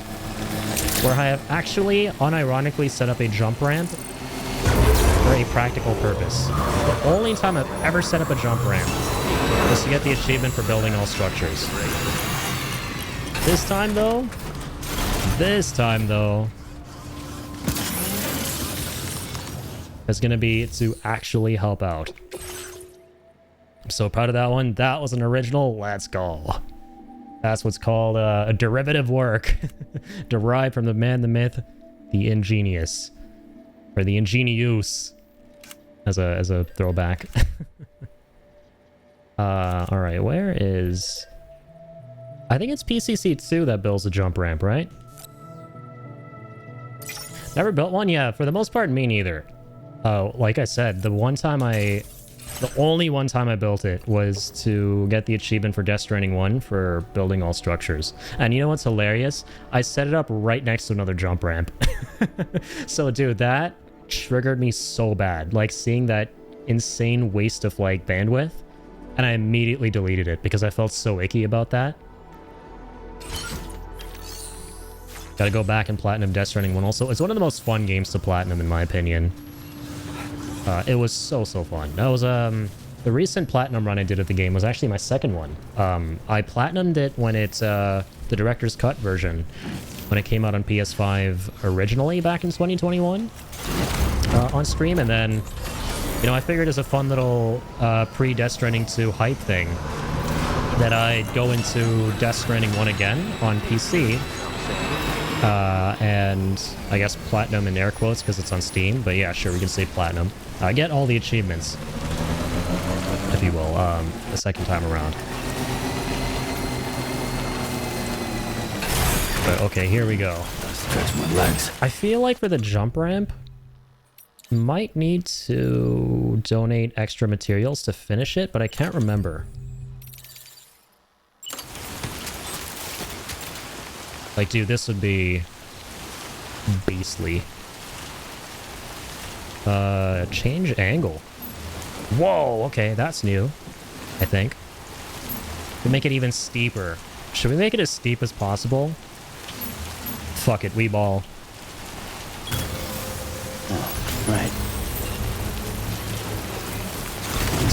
where I have actually, unironically set up a jump ramp for a practical purpose. The only time I've ever set up a jump ramp was to get the achievement for building all structures. This time though, is gonna be to actually help out. I'm so proud of that one. That was an original. Let's go. That's what's called a derivative work. Derived from the man, the myth, the ingenious. Or the ingenious. As a throwback. Alright, where is... I think it's PCC2 that builds a jump ramp, right? Never built one? Yeah, for the most part, me neither. Like I said, the only one time I built it was to get the achievement for Death Stranding 1 for building all structures. And you know what's hilarious? I set it up right next to another jump ramp. So, dude, that triggered me so bad. Like, seeing that insane waste of, like, bandwidth. And I immediately deleted it because I felt so icky about that. Gotta go back and platinum Death Stranding 1 also. It's one of the most fun games to platinum, in my opinion. It was so fun. That was, the recent platinum run I did of the game was actually my second one. I platinumed it when it's, the director's cut version, when it came out on PS5 originally back in 2021, on stream, and then, you know, I figured as a fun little, pre-Death Stranding 2 hype thing, that I'd go into Death Stranding 1 again on PC, and I guess platinum in air quotes because it's on Steam, but yeah, sure, we can say platinum. Get all the achievements, if you will, the second time around. But okay, here we go. Stretch my legs. I feel like for the jump ramp, might need to donate extra materials to finish it, but I can't remember. Like, dude, this would be beastly. Change angle. Whoa, okay, that's new, I think. We'll make it even steeper. Should we make it as steep as possible? Fuck it, we ball. Oh, right.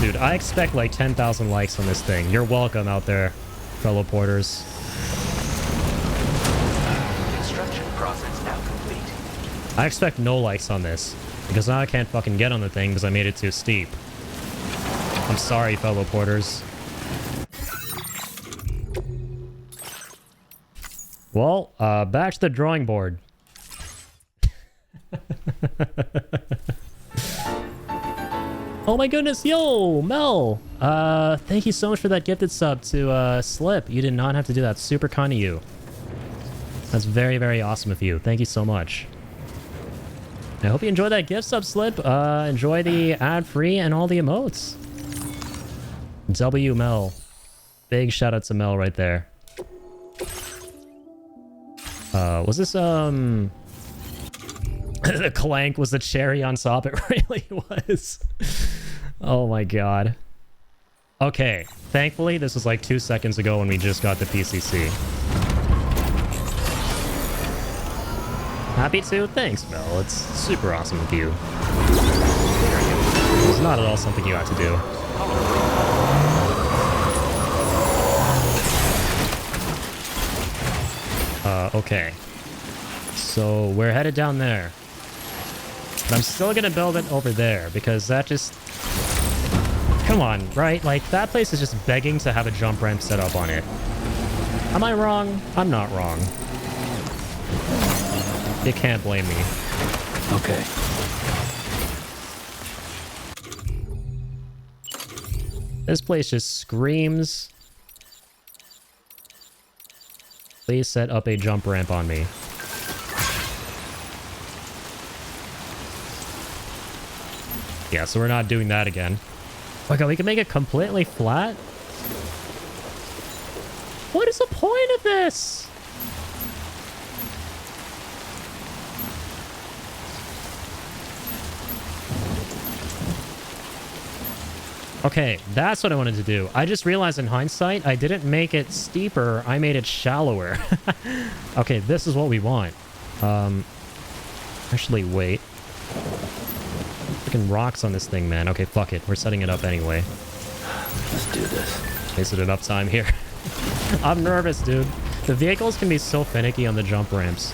Dude, I expect like 10,000 likes on this thing. You're welcome out there, fellow porters. Construction process now complete. I expect no likes on this, because now I can't fucking get on the thing because I made it too steep. I'm sorry, fellow porters. Well, back to the drawing board. Oh my goodness, yo, Mel! Thank you so much for that gifted sub to, Slip. You did not have to do that. Super kind of you. That's very, very awesome of you. Thank you so much. I hope you enjoy that gift sub, Slip. Enjoy the ad-free and all the emotes. W Mel. Big shout out to Mel right there. Was this, the clank was the cherry on top? It really was. Oh my god. Okay, thankfully this was like 2 seconds ago when we just got the PCC. Happy to? Thanks, Mel. It's super awesome of you. It's not at all something you have to do. Okay. So we're headed down there. But I'm still gonna build it over there because that just... Come on, right? Like, that place is just begging to have a jump ramp set up on it. Am I wrong? I'm not wrong. You can't blame me. Okay. This place just screams. Please set up a jump ramp on me. Yeah, so we're not doing that again. Oh god, we can make it completely flat? What is the point of this? Okay, that's what I wanted to do. I just realized in hindsight, I didn't make it steeper, I made it shallower. Okay, this is what we want. Actually, wait. Fucking rocks on this thing, man. Okay, fuck it. We're setting it up anyway. Let's do this. Wasted it up time here. I'm nervous, dude. The vehicles can be so finicky on the jump ramps.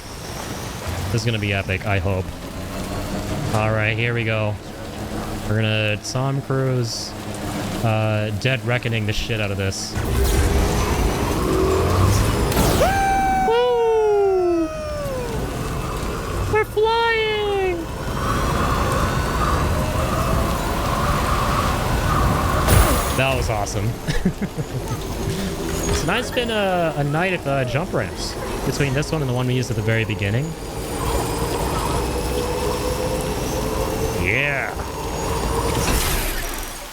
This is gonna be epic, I hope. Alright, here we go. We're gonna Tom Cruise Dead Reckoning the shit out of this. Woo! We're flying! That was awesome. Tonight's been a night of jump ramps between this one and the one we used at the very beginning. Yeah.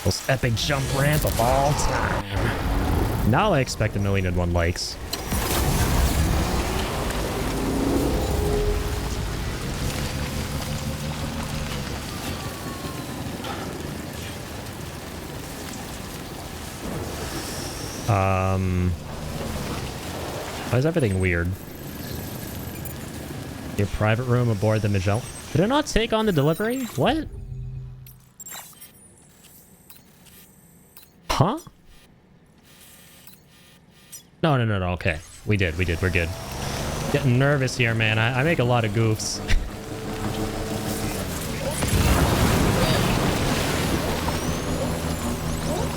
Most epic jump ramp of all time. Now I expect 1,000,001 likes. Why is everything weird? Your private room aboard the Magellan. Did it not take on the delivery? What? Huh? No. Okay. We did. We're good. Getting nervous here, man. I make a lot of goofs.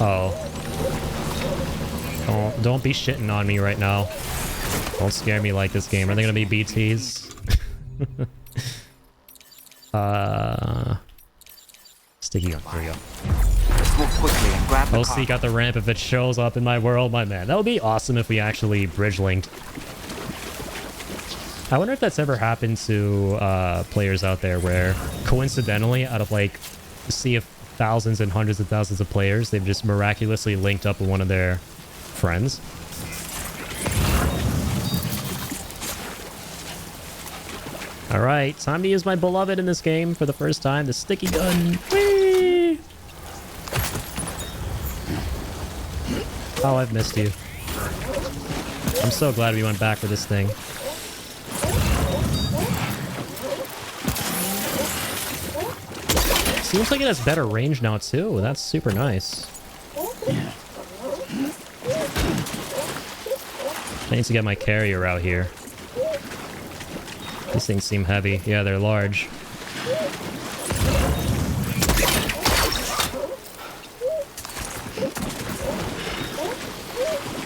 Oh. Don't be shitting on me right now. Don't scare me like this game. Are they gonna be BTs? Sticky gun. There we go. Let's move quickly and grab the I'll car. seek out the ramp if it shows up in my world, my man. That would be awesome if we actually bridge linked. I wonder if that's ever happened to players out there where coincidentally, out of like a sea of thousands and hundreds of thousands of players, they've just miraculously linked up with one of their friends. Alright, time to use my beloved in this game for the first time, the sticky gun. Whee! Oh, I've missed you. I'm so glad we went back for this thing. Seems like it has better range now too. That's super nice. I need to get my carrier out here. These things seem heavy. Yeah, they're large.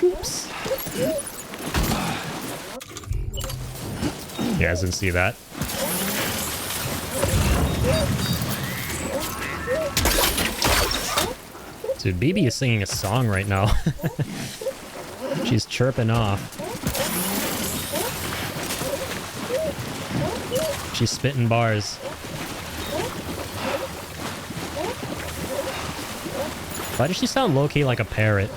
Oops. You guys didn't see that. Dude, BB is singing a song right now. She's chirping off. She's spitting bars. Why does she sound low-key like a parrot?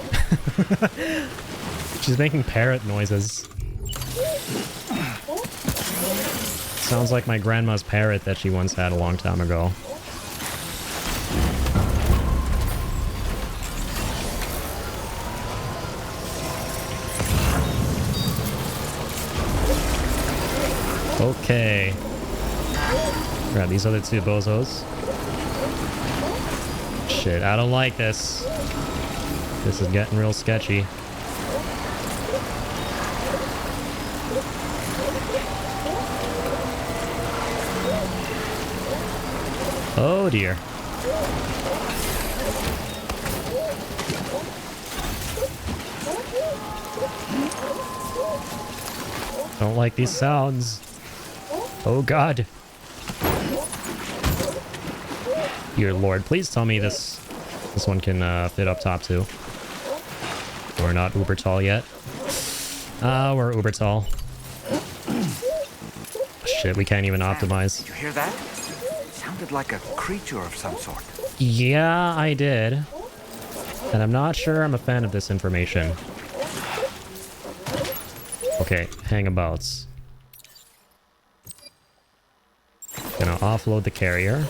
She's making parrot noises. Sounds like my grandma's parrot that she once had a long time ago. Okay. Grab these other two bozos. Shit, I don't like this. This is getting real sketchy. Oh dear. Don't like these sounds. Oh god. Dear lord, please tell me this one can fit up top too. We're not uber tall yet. We're uber tall. Shit, we can't even optimize. Did you hear that? It sounded like a creature of some sort. Yeah, I did. And I'm not sure I'm a fan of this information. Okay, hangabouts. Gonna offload the carrier.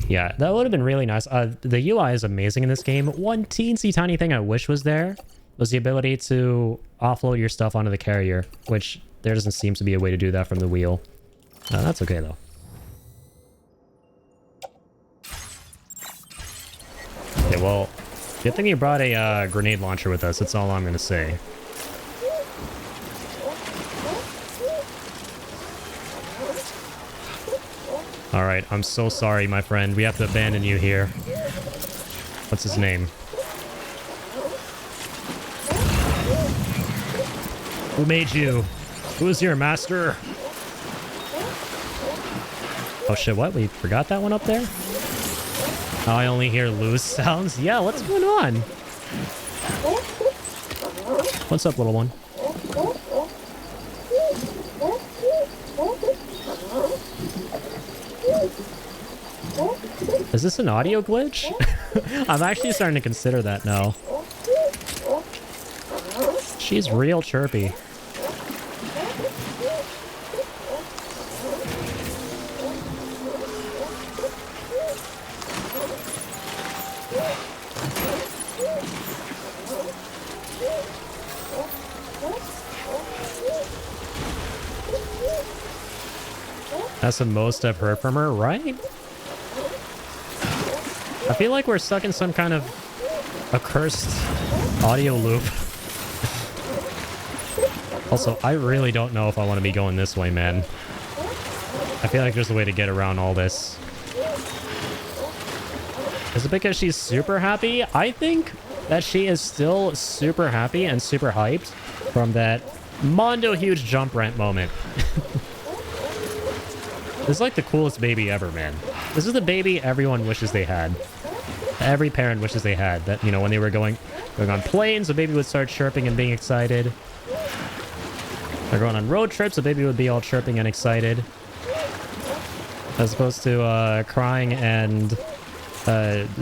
Yeah, that would have been really nice. The UI is amazing in this game. One teensy tiny thing I wish was there was the ability to offload your stuff onto the carrier, which there doesn't seem to be a way to do that from the wheel. That's okay, though. Okay, well, good thing you brought a grenade launcher with us. That's all I'm going to say. Alright, I'm so sorry, my friend. We have to abandon you here. What's his name? Who made you? Who is your master? Oh shit, what? We forgot that one up there? Oh, I only hear loose sounds. Yeah, what's going on? What's up, little one? Is this an audio glitch? I'm actually starting to consider that now. She's real chirpy. That's the most I've heard from her, right? I feel like we're stuck in some kind of accursed audio loop. Also, I really don't know if I want to be going this way, man. I feel like there's a way to get around all this. Is it because she's super happy? I think that she is still super happy and super hyped from that Mondo huge jump ramp moment. This is like the coolest baby ever, man. This is the baby everyone wishes they had. Every parent wishes they had. That, you know, when they were going on planes, the baby would start chirping and being excited. They're going on road trips, the baby would be all chirping and excited. As opposed to crying and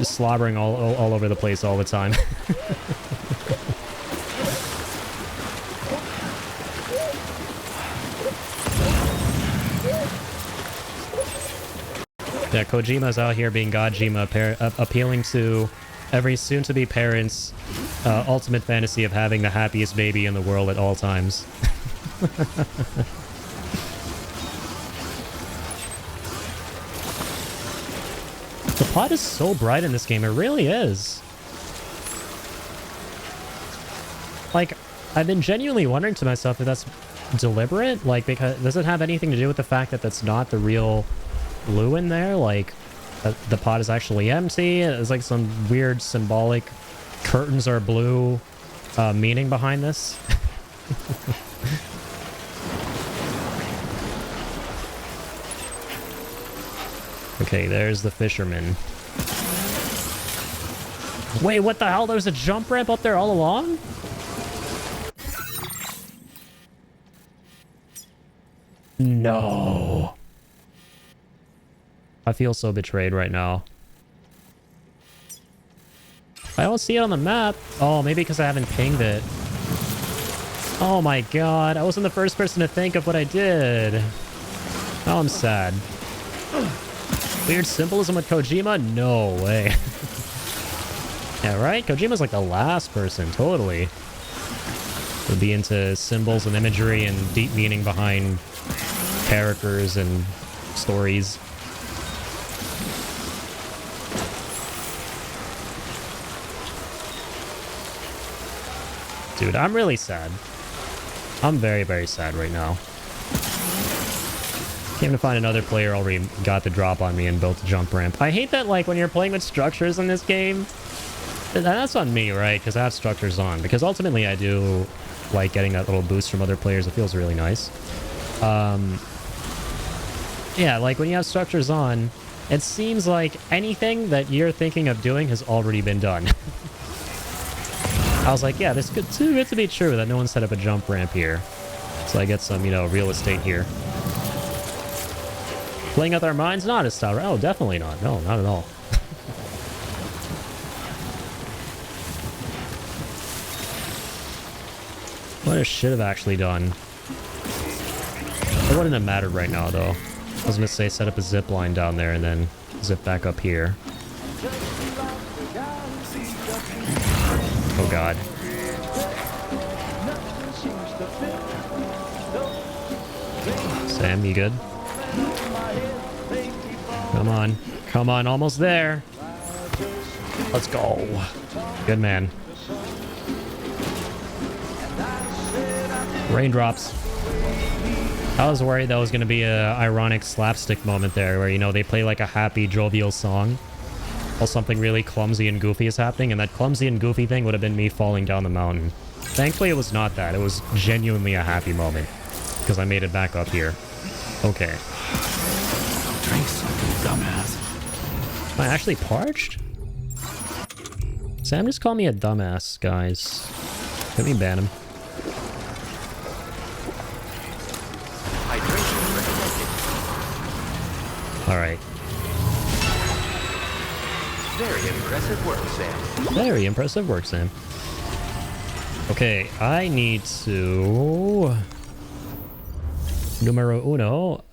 slobbering all over the place all the time. Yeah, Kojima's out here being Godjima, appealing to every soon-to-be parent's ultimate fantasy of having the happiest baby in the world at all times. The plot is so bright in this game, it really is. Like, I've been genuinely wondering to myself if that's deliberate, like, because does it have anything to do with the fact that that's not the real blue in there? Like, the pot is actually empty. There's like some weird symbolic curtains are blue meaning behind this. Okay, there's the fisherman. Wait, what the hell? There's a jump ramp up there all along? No. I feel so betrayed right now. I don't see it on the map. Oh, maybe because I haven't pinged it. Oh my god, I wasn't the first person to think of what I did. Oh, I'm sad. Weird symbolism with Kojima? No way. Yeah, right? Kojima's like the last person, totally. Would be into symbols and imagery and deep meaning behind characters and stories. Dude, I'm really sad. I'm very, very sad right now. Came to find another player already got the drop on me and built a jump ramp. I hate that, like, when you're playing with structures in this game, and that's on me, right? Because I have structures on. Because ultimately I do like getting that little boost from other players. It feels really nice. Yeah, like when you have structures on, it seems like anything that you're thinking of doing has already been done. I was like, yeah, this could too good to be true that no one set up a jump ramp here. So I get some, you know, real estate here. Playing with our minds? Not a style. Oh, definitely not. No, not at all. What I should have actually done. It wouldn't have mattered right now, though. I was going to say set up a zip line down there and then zip back up here. Oh, God. Sam, you good? Come on. Come on, almost there. Let's go. Good man. Raindrops. I was worried that was going to be a ironic slapstick moment there where, you know, they play like a happy, jovial song while something really clumsy and goofy is happening, and that clumsy and goofy thing would have been me falling down the mountain. Thankfully, it was not that. It was genuinely a happy moment because I made it back up here. Okay. Drink something, dumbass. Am I actually parched? Sam just called me a dumbass, guys. Let me ban him. Alright. Very impressive work, Sam. Very impressive work, Sam. Okay, I need to... Numero uno.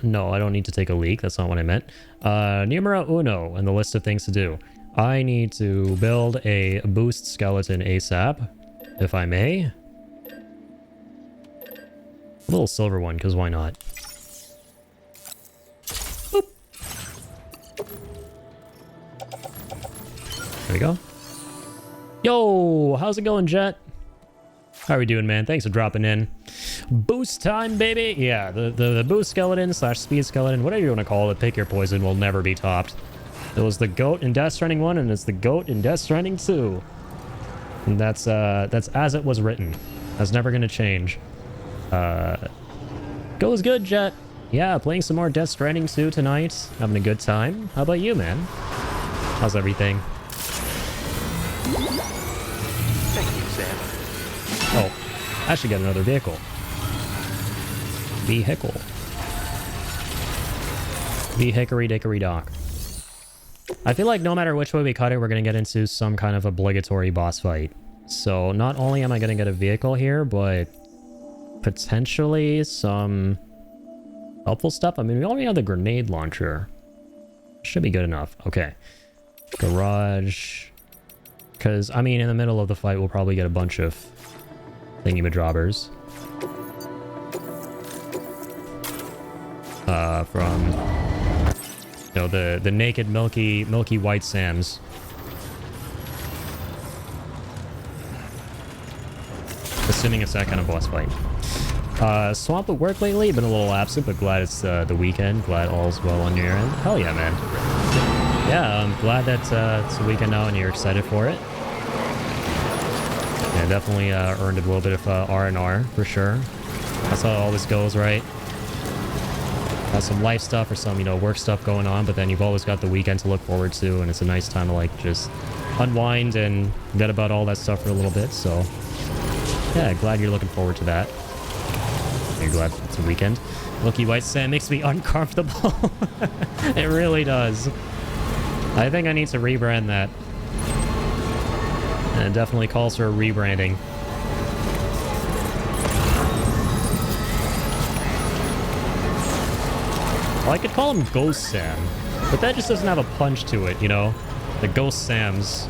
No, I don't need to take a leak. That's not what I meant. Numero uno in the list of things to do. I need to build a boost skeleton ASAP, if I may. A little silver one, because why not? Boop. There we go. Yo, how's it going, Jet? How are we doing, man? Thanks for dropping in. Boost time, baby! Yeah, the boost skeleton slash speed skeleton, whatever you want to call it, pick your poison, will never be topped. It was the GOAT in Death Stranding 1, and it's the GOAT in Death Stranding 2. And that's as it was written. That's never gonna change. Goes good, Jet. Yeah, playing some more Death Stranding 2 tonight. Having a good time. How about you, man? How's everything? Thank you, Sam. Oh, I should get another vehicle. Vehicle. Hickory dickory dock. I feel like no matter which way we cut it, we're going to get into some kind of obligatory boss fight. So not only am I going to get a vehicle here, but potentially some helpful stuff. I mean, we already have the grenade launcher. Should be good enough. Okay. Garage. Because, I mean, in the middle of the fight, we'll probably get a bunch of thingy-majobbers. From, you know, the naked, milky white Sams. Assuming it's that kind of boss fight. Swamp at work lately, been a little absent, but glad it's the weekend. Glad all's well on your end. Hell yeah, man. Yeah, I'm glad that it's the weekend now and you're excited for it. Yeah, definitely earned a little bit of R&R for sure. That's how it always goes, right? Have some life stuff or some, you know, work stuff going on, but then you've always got the weekend to look forward to, and it's a nice time to like just unwind and forget about all that stuff for a little bit. So yeah, glad you're looking forward to that. You're glad it's a weekend. Milky White Sam makes me uncomfortable. It really does. I think I need to rebrand that. And it definitely calls for a rebranding. Well, I could call him Ghost Sam, but that just doesn't have a punch to it, you know? The Ghost Sams.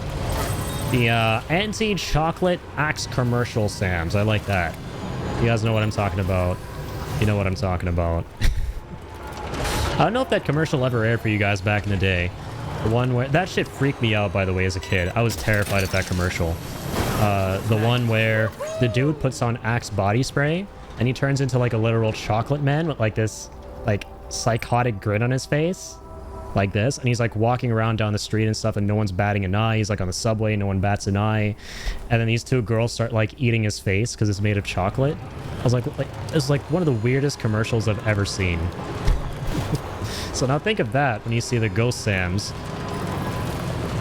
The anti-chocolate Axe commercial Sams. I like that. You guys know what I'm talking about. You know what I'm talking about. I don't know if that commercial ever aired for you guys back in the day. The one where... That shit freaked me out, by the way, as a kid. I was terrified of that commercial. The one where the dude puts on Axe body spray, and he turns into, like, a literal chocolate man with, like, this, like, psychotic grin on his face. Like this. And he's, like, walking around down the street and stuff, and no one's batting an eye. He's, like, on the subway, no one bats an eye. And then these two girls start, like, eating his face because it's made of chocolate. I was like, it's, like, one of the weirdest commercials I've ever seen. So now think of that when you see the Ghost Sams.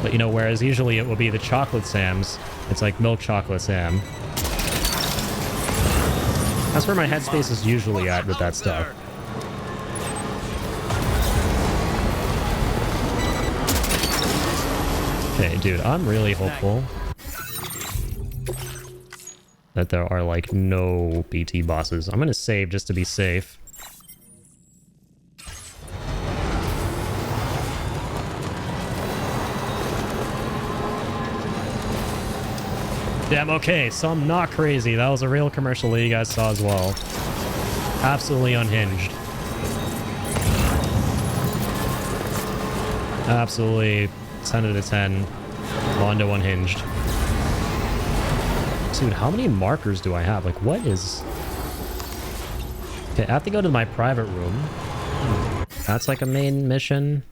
But, you know, whereas usually it will be the Chocolate Sams, it's like Milk Chocolate Sam. That's where my headspace is usually at with that stuff. Okay, dude, I'm really hopeful that there are, like, no BT bosses. I'm gonna save just to be safe. Damn, okay, so I'm not crazy. That was a real commercial that you guys saw as well. Absolutely unhinged. Absolutely 10 out of 10. Londo unhinged. Dude, how many markers do I have? Like, what is... Okay, I have to go to my private room. That's like a main mission.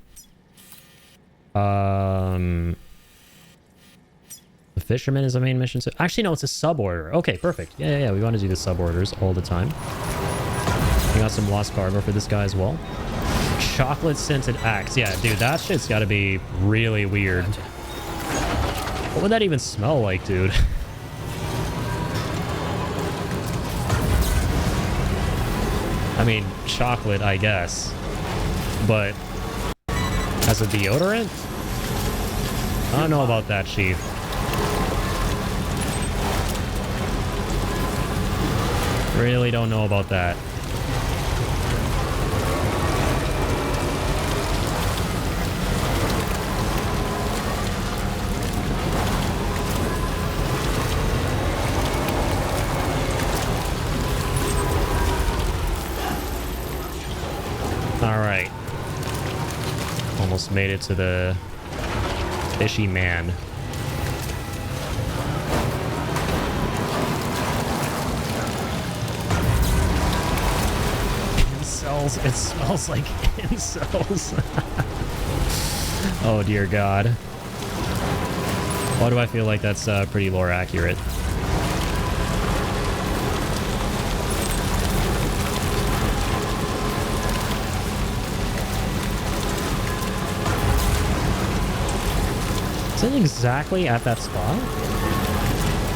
The fisherman is a main mission. So actually, no, it's a sub-order. Okay, perfect. Yeah. We want to do the sub-orders all the time. We got some lost cargo for this guy as well. Chocolate scented axe. Yeah, dude, that shit's got to be really weird. What would that even smell like, dude? I mean, chocolate, I guess. But as a deodorant? I don't know about that, Chief. Really don't know about that. Alright. Almost made it to the fishy man. Incels. It smells like incels. Oh dear God. Why do I feel like that's pretty lore accurate? Is it exactly at that spot?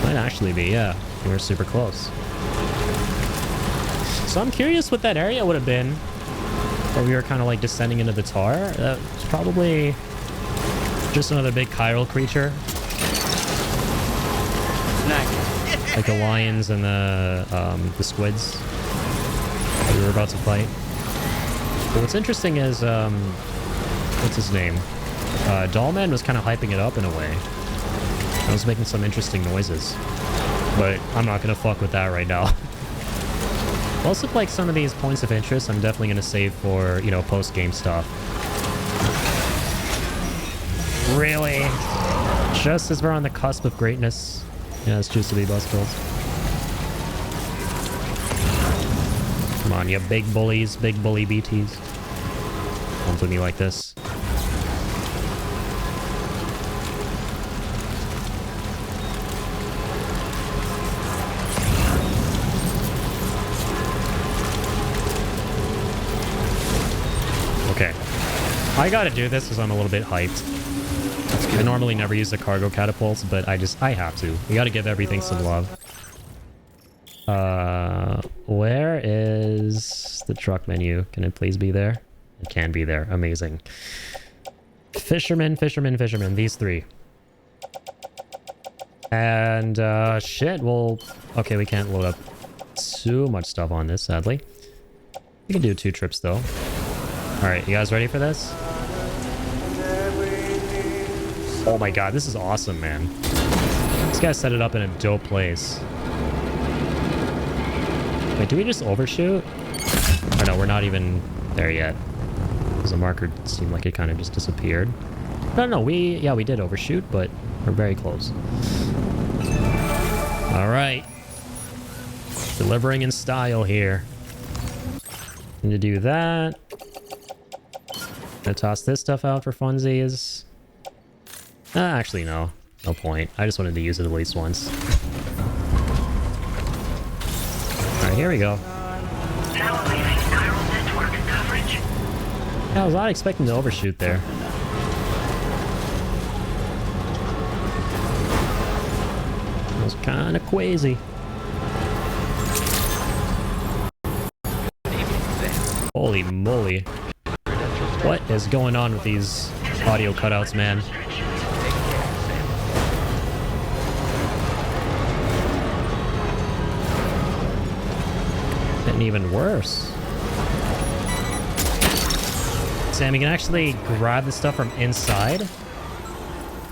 Might actually be, yeah. We were super close. So I'm curious what that area would have been where we were kind of like descending into the tar. It's probably just another big chiral creature. Like the lions and the squids that we were about to fight. But what's interesting is, what's his name? Dollman was kind of hyping it up in a way. I was making some interesting noises. But I'm not going to fuck with that right now. Also, like some of these points of interest, I'm definitely going to save for, you know, post-game stuff. Really? Just as we're on the cusp of greatness. Yeah, it's just to be Buzzkills. Come on, you big bullies, big bully BTs. Don't do me like this. Okay. I gotta do this because I'm a little bit hyped. I normally never use the cargo catapults, but I have to. We gotta give everything some love. Where is the truck menu? Can it please be there? It can be there. Amazing. Fisherman, fisherman, fisherman. These three. And, shit, well... Okay, we can't load up too much stuff on this, sadly. We can do 2 trips, though. Alright, you guys ready for this? Oh my god, this is awesome, man. This guy set it up in a dope place. Wait, do we just overshoot? Oh no, we're not even there yet. Because the marker seemed like it kind of just disappeared. No, we did overshoot, but we're very close. Alright. Delivering in style here. Need to do that. Gonna toss this stuff out for funsies. Actually, no. No point. I just wanted to use it at least once. Alright, here we go. Now leaving chiral network coverage. Yeah, I was not expecting to overshoot there. That was kind of crazy. Holy moly. What is going on with these audio cutouts, man? Getting even worse. Sam, you can actually grab the stuff from inside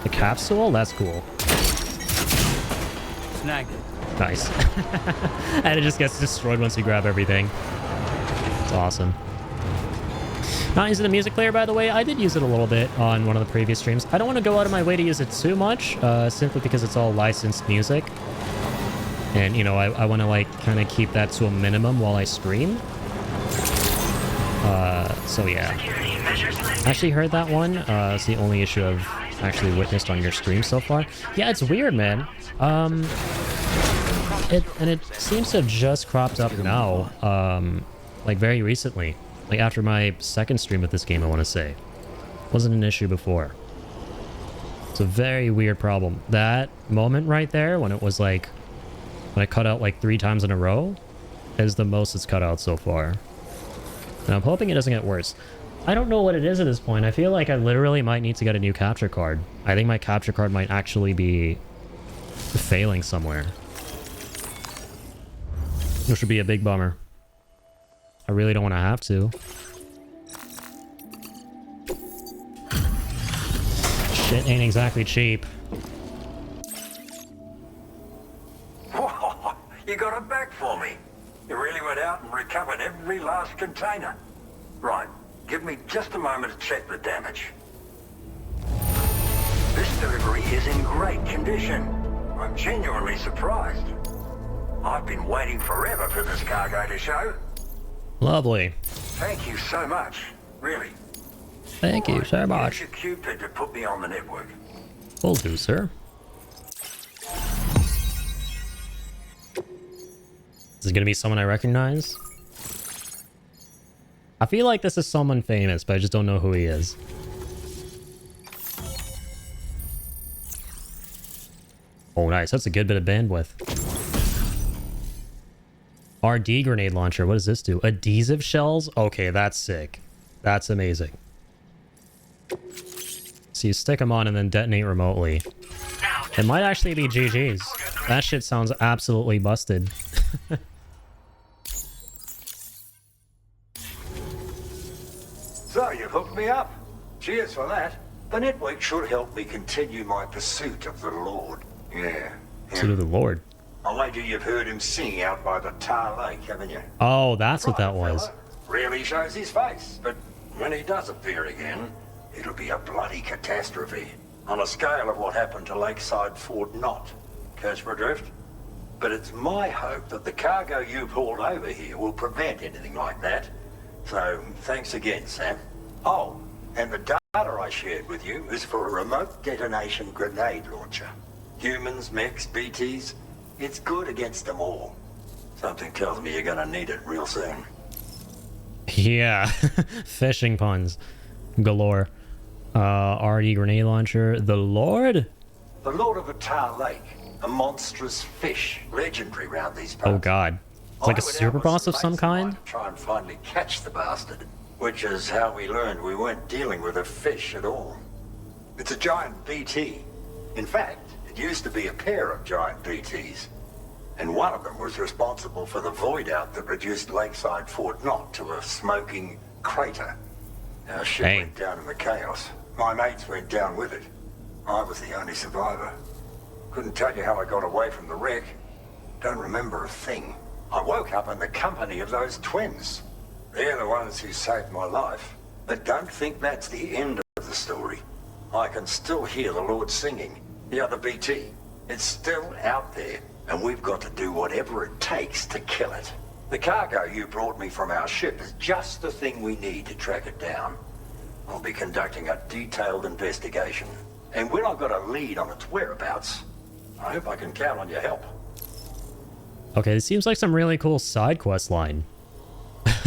the capsule? That's cool. snagged it. Nice. And it just gets destroyed once you grab everything. It's awesome. Not using the music player, by the way. I did use it a little bit on one of the previous streams. I don't want to go out of my way to use it too much, simply because it's all licensed music. And, you know, I want to, like, kind of keep that to a minimum while I stream. So, yeah. I actually heard that one. It's the only issue I've actually witnessed on your stream so far. Yeah, it's weird, man. It seems to have just cropped up now, like, very recently. Like, after my second stream with this game, I want to say. Wasn't an issue before. It's a very weird problem. That moment right there, when it was, like... when I cut out, like, 3 times in a row, is the most it's cut out so far. And I'm hoping it doesn't get worse. I don't know what it is at this point. I feel like I literally might need to get a new capture card. I think my capture card might actually be failing somewhere. Which would be a big bummer. I really don't want to have to. Shit ain't exactly cheap. Whoa, you got it back for me. You really went out and recovered every last container. Right, give me just a moment to check the damage. This delivery is in great condition. I'm genuinely surprised. I've been waiting forever for this cargo to show. Lovely. Thank you so much, really. Thank you so much. Use your Cupid to put me on the network. Will do, sir. Is it gonna be someone I recognize? I feel like this is someone famous, but I just don't know who he is. Oh, nice. That's a good bit of bandwidth. RD grenade launcher. What does this do? Adhesive shells? Okay, that's sick. That's amazing. So you stick them on and then detonate remotely. It might actually be GG's. That shit sounds absolutely busted. So you hooked me up. Cheers for that. The network should help me continue my pursuit of the Lord. Yeah. To the Lord. I wager you've heard him sing out by the Tar Lake, haven't you? Oh, that's what that was. Fella. Rarely shows his face, but when he does appear again, it'll be a bloody catastrophe. On a scale of what happened to Lakeside Fort Knott. Catch my drift? But it's my hope that the cargo you pulled over here will prevent anything like that. So, thanks again, Sam. Oh, and the data I shared with you is for a remote detonation grenade launcher. Humans, mechs, BTs, it's good against them all. Something tells me you're gonna need it real soon. Yeah, fishing puns galore. RD grenade launcher. The Lord? The Lord of the Tar Lake, a monstrous fish, legendary round these parts. Oh god. It's like a super boss of some kind? Try and finally catch the bastard, which is how we learned we weren't dealing with a fish at all. It's a giant BT. In fact, it used to be a pair of giant BTs. And one of them was responsible for the void out that reduced Lakeside Fort Knott to a smoking crater. Our ship went down in the chaos. My mates went down with it. I was the only survivor. Couldn't tell you how I got away from the wreck. Don't remember a thing. I woke up in the company of those twins. They're the ones who saved my life. But don't think that's the end of the story. I can still hear the Lord singing. The other BT. It's still out there, and we've got to do whatever it takes to kill it. The cargo you brought me from our ship is just the thing we need to track it down. I'll be conducting a detailed investigation. And when I've got a lead on its whereabouts, I hope I can count on your help. Okay, this seems like some really cool side quest line.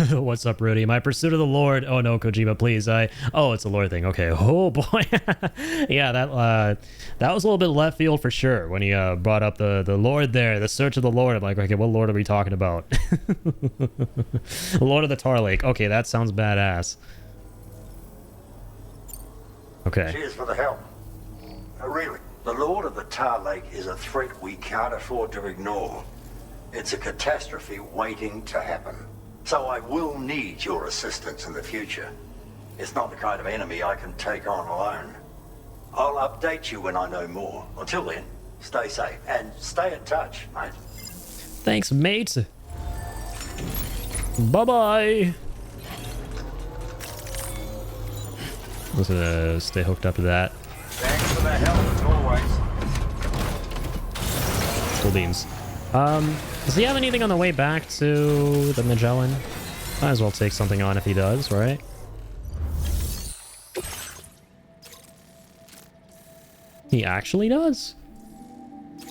What's up, Rudy? My pursuit of the Lord. Oh no, Kojima, please. Oh, it's a Lord thing. Okay. Oh boy. Yeah, that was a little bit left field for sure when he brought up the Lord there, the search of the Lord. I'm like, okay, what Lord are we talking about? Lord of the Tar Lake. Okay, that sounds badass. Okay. Cheers for the help. Really, the Lord of the Tar Lake is a threat we can't afford to ignore. It's a catastrophe waiting to happen. So I will need your assistance in the future. It's not the kind of enemy I can take on alone. I'll update you when I know more. Until then, Stay safe and stay in touch, mate. Thanks, mate. Bye-bye. I'm just gonna stay hooked up to that. Thanks for the help, as always. Cool beans. Does he have anything on the way back to the Magellan? Might as well take something on if he does, right? He actually does.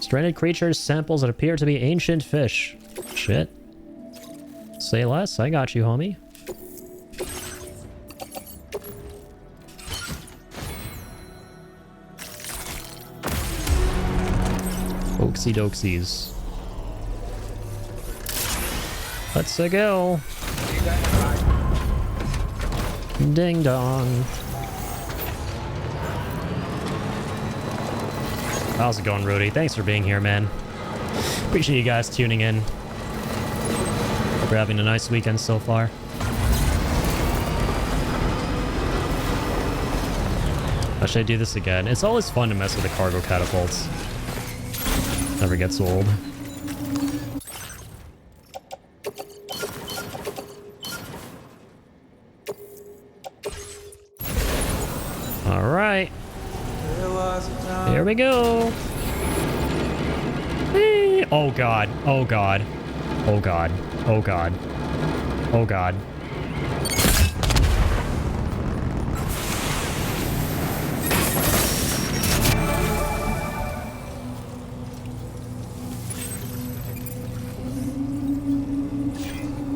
Stranded creatures, samples that appear to be ancient fish. Shit. Say less, I got you, homie. Oaksy doksies. Let's go. Ding dong. How's it going, Rudy? Thanks for being here, man. Appreciate you guys tuning in. Hope you're having a nice weekend so far. How should I do this again? It's always fun to mess with the cargo catapults. Never gets old. All right. Here we go. Whee! Oh god. Oh god. Oh god. Oh god. Oh god.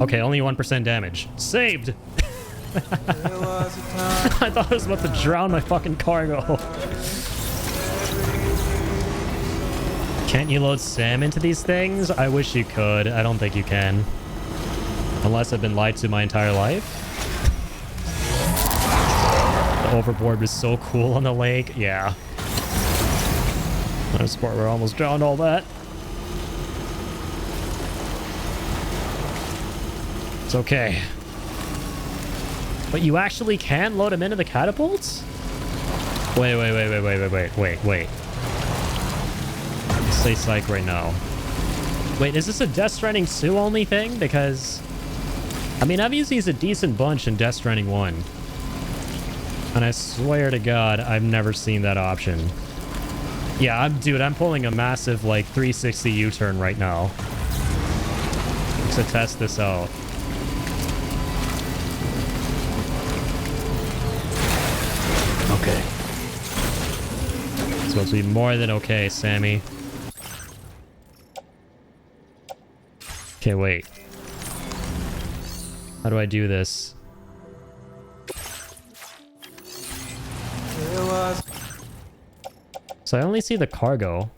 Okay, only 1% damage. Saved! I thought I was about to drown my fucking cargo. Can't you load Sam into these things? I wish you could. I don't think you can. Unless I've been lied to my entire life. The overboard was so cool on the lake. Yeah. On a sport where I almost drowned all that. It's okay. But you actually can load them into the catapults? Wait. Stay psych right now. Wait, is this a Death Stranding 2 only thing? Because, I mean, I've used these a decent bunch in Death Stranding 1. And I swear to God, I've never seen that option. Yeah, I'm pulling a massive, like, 360 U-turn right now. To test this out. Okay. It's supposed to be more than okay, Sammy. Okay, wait. How do I do this? So I only see the cargo.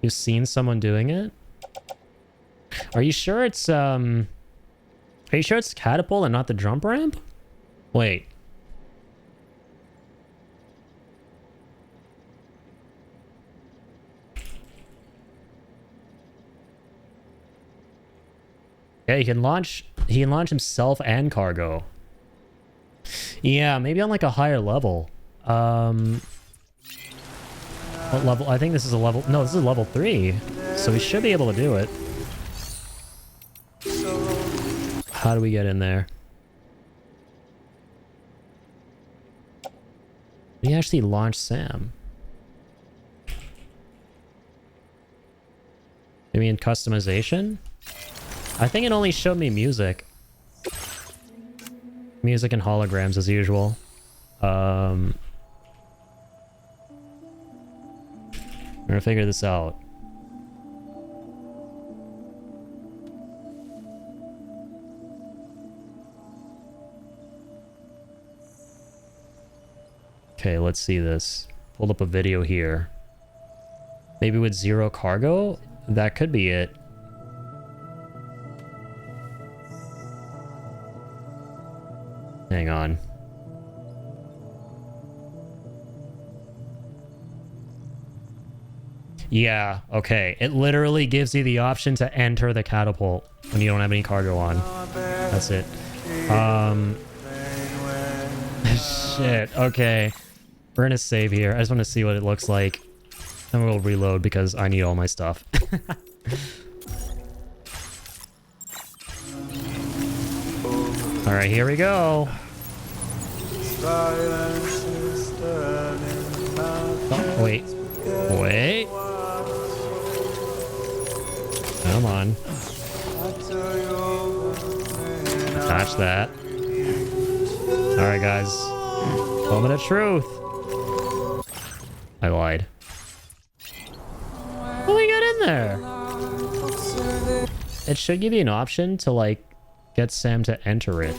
You've seen someone doing it? Are you sure it's Are you sure it's catapult and not the jump ramp? Wait. Yeah, he can launch himself and cargo. Yeah, maybe on like a higher level. What level? I think this is a level. No, this is level 3. So we should be able to do it. How do we get in there? We actually launch Sam. Maybe in customization? I think it only showed me music. Music and holograms as usual. I'm gonna figure this out. Okay, let's see this. Pulled up a video here. Maybe with 0 cargo? That could be it. Hang on. Yeah, okay. It literally gives you the option to enter the catapult when you don't have any cargo on. That's it. shit. Okay. We're gonna save here. I just want to see what it looks like. Then we'll reload because I need all my stuff. Alright, here we go. Oh, wait. Wait. Come on. Notch that. Alright, guys. Moment of truth. I lied. What do we got in there? It should give you an option to, like, get Sam to enter it.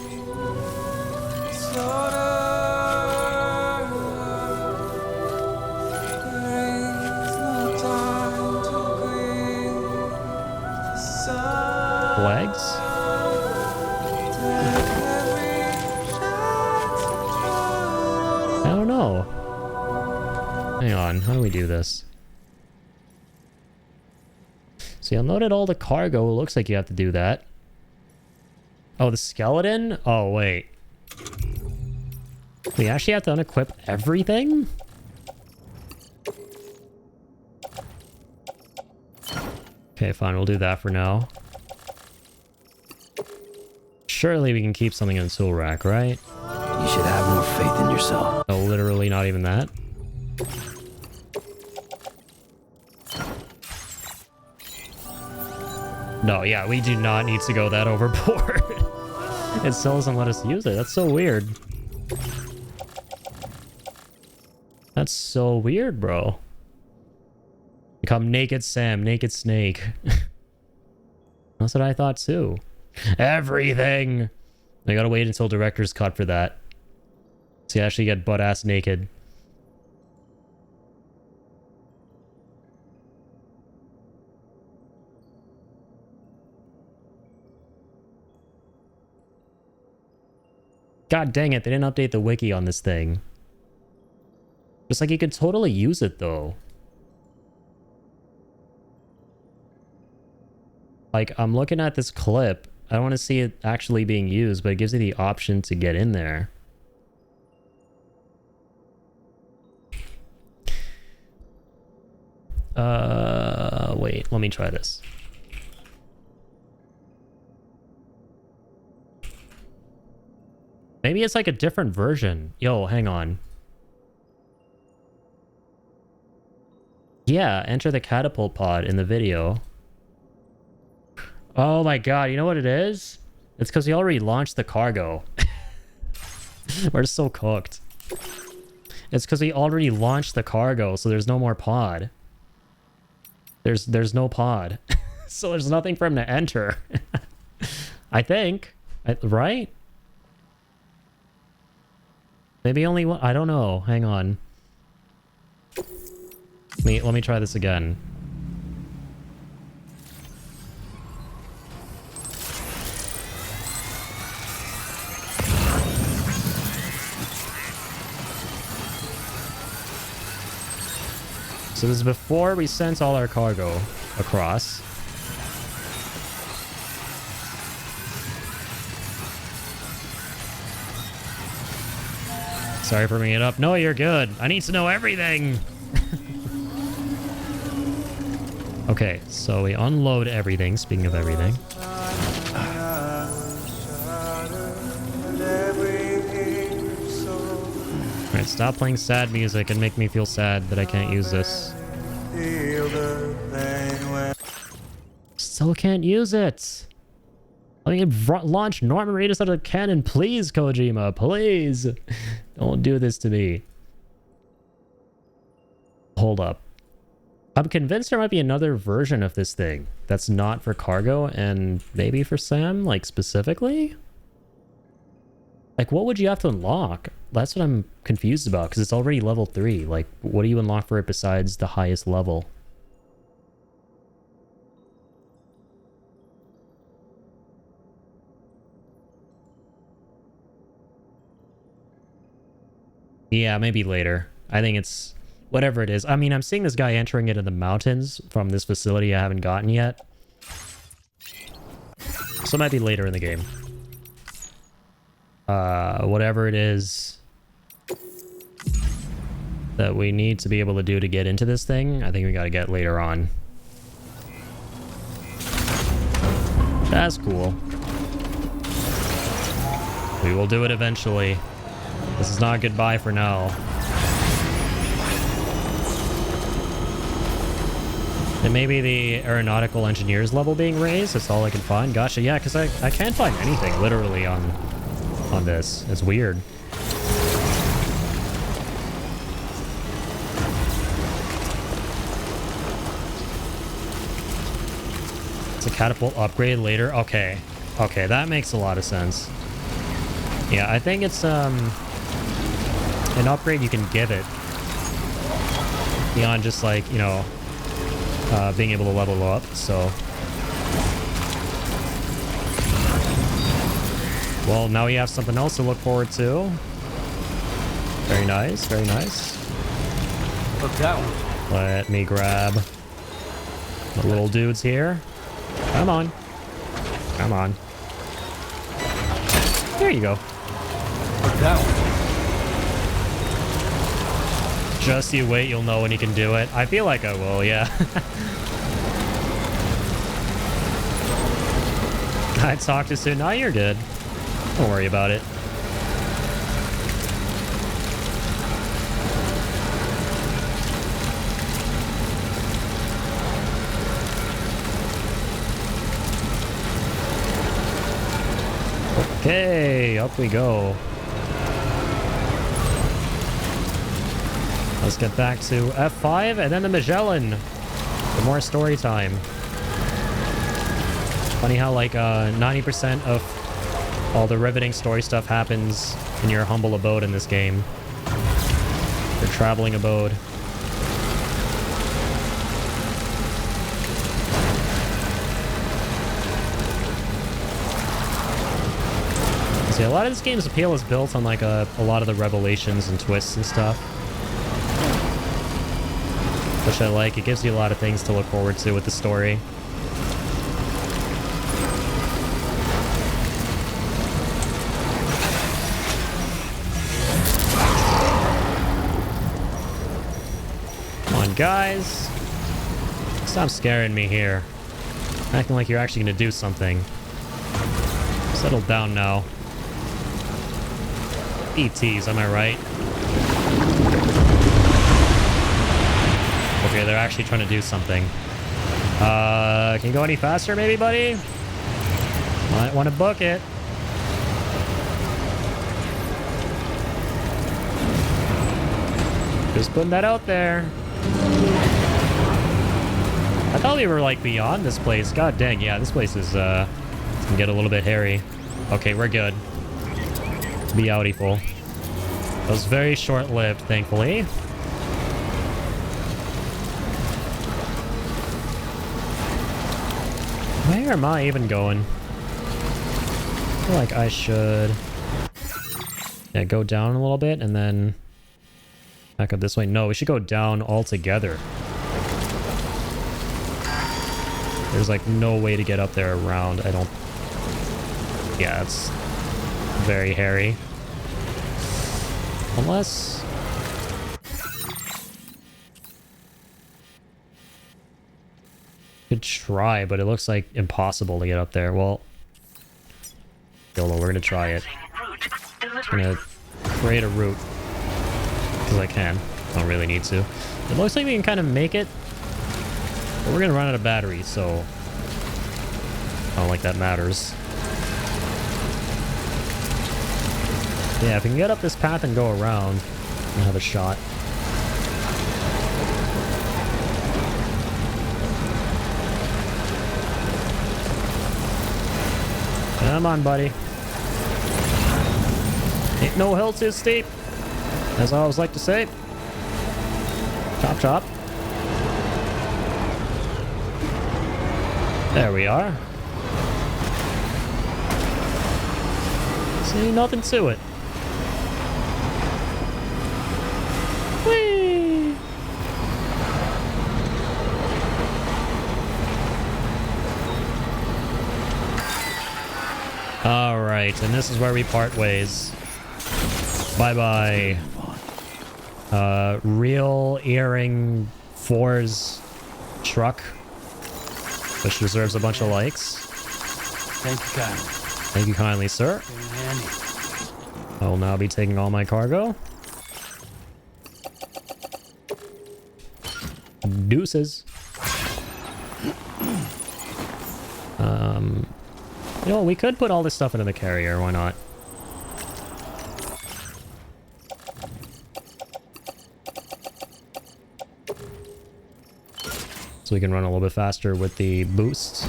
Legs? I don't know. Hang on, how do we do this? So you unloaded all the cargo. It looks like you have to do that. Oh, the skeleton? Oh, wait. We actually have to unequip everything? Okay, fine. We'll do that for now. Surely we can keep something in the tool rack, right? You should have more faith in yourself. Oh, literally not even that? No, yeah, we do not need to go that overboard. It still doesn't let us use it. That's so weird. That's so weird, bro. Become Naked Sam, Naked Snake. That's what I thought too. Everything! I gotta wait until director's cut for that. So you actually get butt-ass naked. God dang it, they didn't update the wiki on this thing. It's like you could totally use it though. Like, I'm looking at this clip. I don't want to see it actually being used, but it gives you the option to get in there. Wait, let me try this. Maybe it's like a different version. Yo, hang on. Yeah, enter the catapult pod in the video. Oh my god, you know what it is? It's because we already launched the cargo. We're so cooked. It's because we already launched the cargo, so there's no more pod. There's no pod. So there's nothing for him to enter. I think. Right? Maybe only one. I don't know. Hang on. Let me try this again. So this is before we sent all our cargo across. Sorry for bringing it up. No, you're good. I need to know everything. Okay, so we unload everything. Speaking of everything. Alright, stop playing sad music and make me feel sad that I can't use this. Still can't use it. Let me launch Norman Reedus out of the cannon, please, Kojima. Please. Don't do this to me. Hold up. I'm convinced there might be another version of this thing that's not for cargo and maybe for Sam, like specifically? Like, what would you have to unlock? That's what I'm confused about, because it's already level 3. Like, what do you unlock for it besides the highest level? Yeah, maybe later. I think it's whatever it is. I mean, I'm seeing this guy entering it in the mountains from this facility I haven't gotten yet. So it might be later in the game. Whatever it is, that we need to be able to do to get into this thing, I think we gotta get later on. That's cool. We will do it eventually. This is not goodbye for now. And maybe the aeronautical engineers level being raised. That's all I can find. Gotcha. Yeah, because I can't find anything literally on this. It's weird. It's a catapult upgrade later. Okay. Okay, that makes a lot of sense. Yeah, I think it's an upgrade you can give it beyond just like, you know, being able to level up, so. Well, now we have something else to look forward to. Very nice, very nice. Look that one. Let me grab the little dudes here. Come on. Come on. There you go. Look that one. Just you wait, you'll know when you can do it. I feel like I will, yeah. I talked too soon. No, you're good. Don't worry about it. Okay, up we go. Let's get back to F5 and then the Magellan for more story time. Funny how like 90% of all the riveting story stuff happens in your humble abode in this game. Your traveling abode. See, a lot of this game's appeal is built on like a lot of the revelations and twists and stuff. Which I like. It gives you a lot of things to look forward to with the story. Come on, guys. Stop scaring me here. Acting like you're actually gonna do something. Settle down now. ETs, am I right? Okay, they're actually trying to do something. Can you go any faster maybe, buddy? Might want to book it. Just putting that out there. I thought we were like beyond this place. God dang, yeah, this place is can get a little bit hairy. Okay, we're good. Beautiful. It was very short-lived, thankfully. Where am I even going? I feel like I should... Yeah, go down a little bit and then... back up this way. No, we should go down altogether. There's like no way to get up there around, I don't... Yeah, it's very hairy. Unless... could try, but it looks like impossible to get up there. Well, YOLO, we're gonna try it. I'm gonna create a route because I can. I don't really need to. It looks like we can kind of make it, but we're gonna run out of battery, so I don't like that matters. Yeah, if we can get up this path and go around, we'll have a shot. Come on, buddy. Ain't no hill too steep, as I always like to say. Chop, chop. There we are. See, nothing to it. Whee! Alright, and this is where we part ways. Bye-bye. Real earring 4's truck, which deserves a bunch of likes. Thank you, kindly. Thank you kindly, sir. Very handy. I will now be taking all my cargo. Deuces. You know, we could put all this stuff into the carrier, why not? So we can run a little bit faster with the boosts.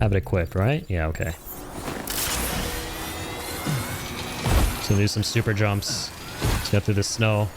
Have it equipped, right? Yeah, okay. So do some super jumps to get through the snow.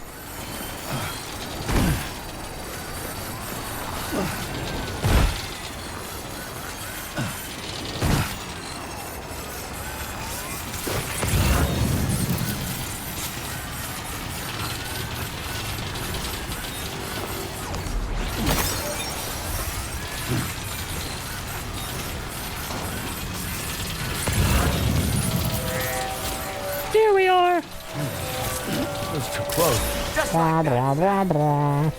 Here we are. That was too close. Blah, blah, blah, blah.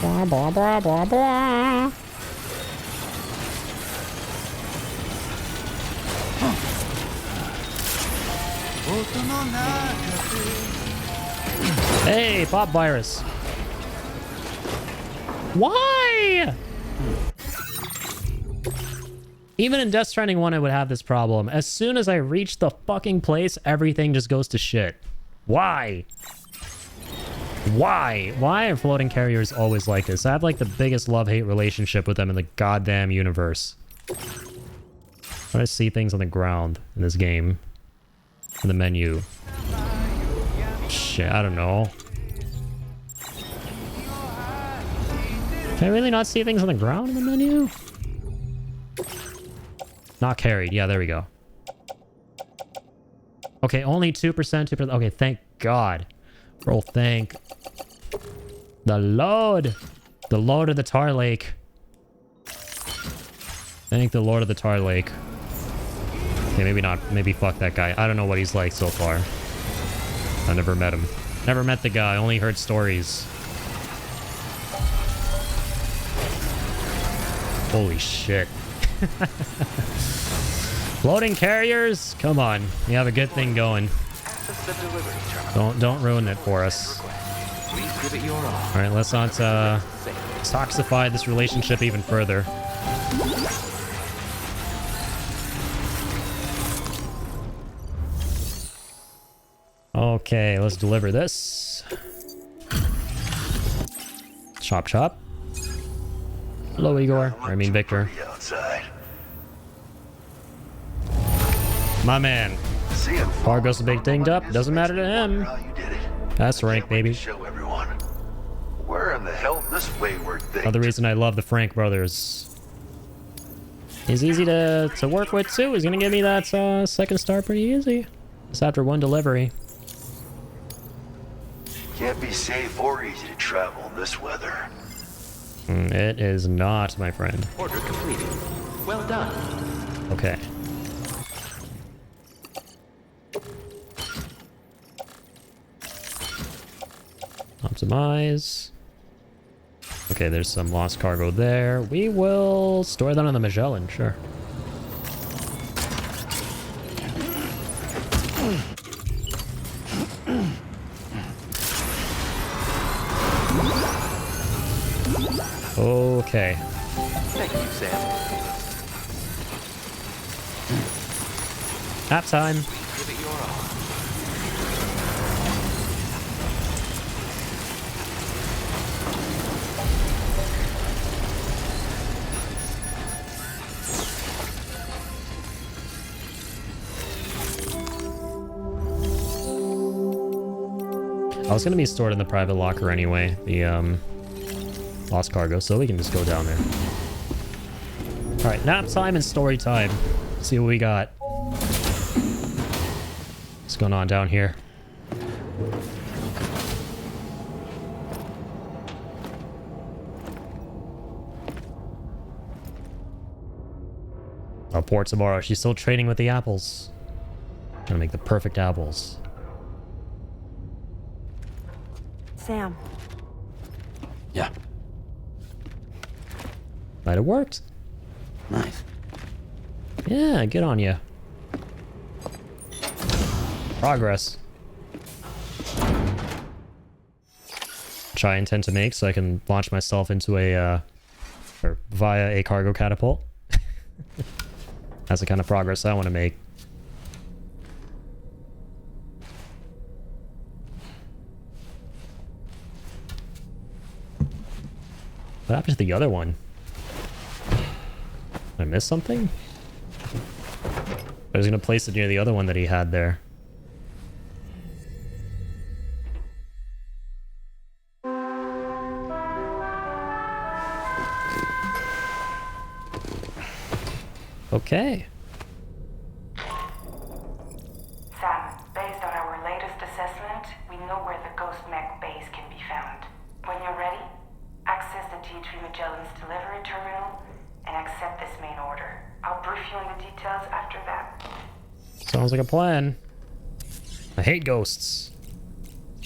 Blah, blah, blah, blah, blah. Hey, pop virus. Why? Even in Death Stranding 1, I would have this problem. As soon as I reach the fucking place, everything just goes to shit. Why? Why? Why are floating carriers always like this? I have like the biggest love-hate relationship with them in the goddamn universe. I want to see things on the ground in this game. In the menu. Shit, I don't know. Can I really not see things on the ground in the menu? Not carried. Yeah, there we go. Okay, only 2%, 2%. Okay, thank God. Bro, thank the Lord. The Lord of the Tar Lake. Thank the Lord of the Tar Lake. Okay, maybe not. Maybe fuck that guy. I don't know what he's like so far. I never met him. Never met the guy. Only heard stories. Holy shit. Floating carriers? Come on. You have a good thing going. Don't ruin it for us. Alright, let's not toxify this relationship even further. Okay, let's deliver this. Chop chop. Hello, Igor. I mean, Victor. My man. Cargo's a big dinged up. Doesn't matter to him. That's rank, baby. Where in the hell this wayward thing? Another reason I love the Frank brothers. He's easy to work with, too. He's gonna give me that second star pretty easy. Just after one delivery. Can't be safe or easy to travel in this weather. It is not, my friend. Order completed. Well done. Okay. Optimize. Okay, there's some lost cargo there. We will store that on the Magellan, sure. Okay. Thank you, Sam. Nap time. Give it your all. I was gonna be stored in the private locker anyway, the lost cargo, so we can just go down there. Alright, nap time and story time. Let's see what we got. What's going on down here? Poor tomorrow. She's still training with the apples. Gonna make the perfect apples. Sam. Yeah. Might have worked. Nice. Yeah, good on you. Progress. Which I intend to make so I can launch myself into a, or via a cargo catapult. That's the kind of progress I want to make. What happened to the other one? Did I miss something? I was gonna place it near the other one that he had there. Okay. Sam, based on our latest assessment, we know where the Ghost Mech base can be found. When you're ready, access the T3 Magellan's delivery terminal and accept this main order. I'll brief you on the details after that. Sounds like a plan. I hate ghosts.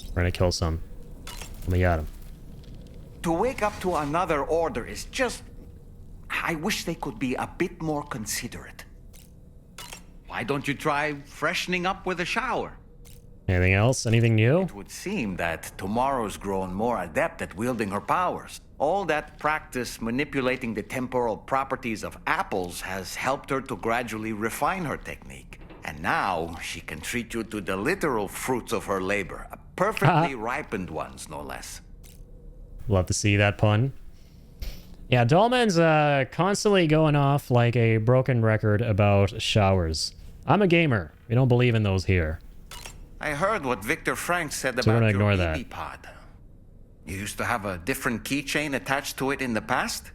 We're gonna kill some. Let me at him. To wake up to another order is just... I wish they could be a bit more considerate. Why don't you try freshening up with a shower? Anything else? Anything new? It would seem that Tomorrow's grown more adept at wielding her powers. All that practice manipulating the temporal properties of apples has helped her to gradually refine her technique. And now she can treat you to the literal fruits of her labor. Perfectly ripened ones, no less. Love to see that pun. Yeah, Dollman's constantly going off like a broken record about showers. I'm a gamer. We don't believe in those here. I heard what Victor Frank said So we're about gonna your ignore that. EV pod. You used to have a different keychain attached to it in the past?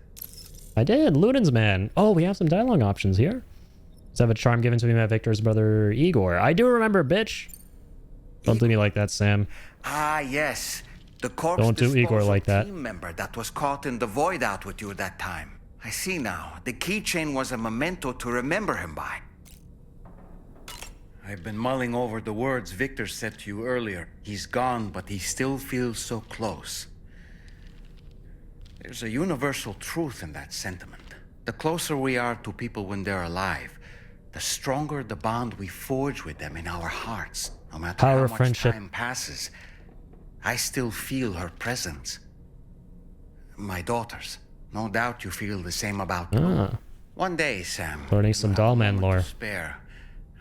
I did. Ludens man. Oh, we have some dialogue options here. Does have a charm given to me by Victor's brother Igor. I do remember, bitch. Don't do me like that, Sam. Ah, yes. The corpse Don't do Igor disposal like that. team member that was caught in the void out with you that time. I see now. The keychain was a memento to remember him by. I've been mulling over the words Victor said to you earlier. He's gone, but he still feels so close. There's a universal truth in that sentiment. The closer we are to people when they're alive, the stronger the bond we forge with them in our hearts. No matter Power how of much friendship. time passes, I still feel her presence. My daughters. No doubt you feel the same about them. Ah, One day, Sam. learning some you have a Dollman moment to lore. spare.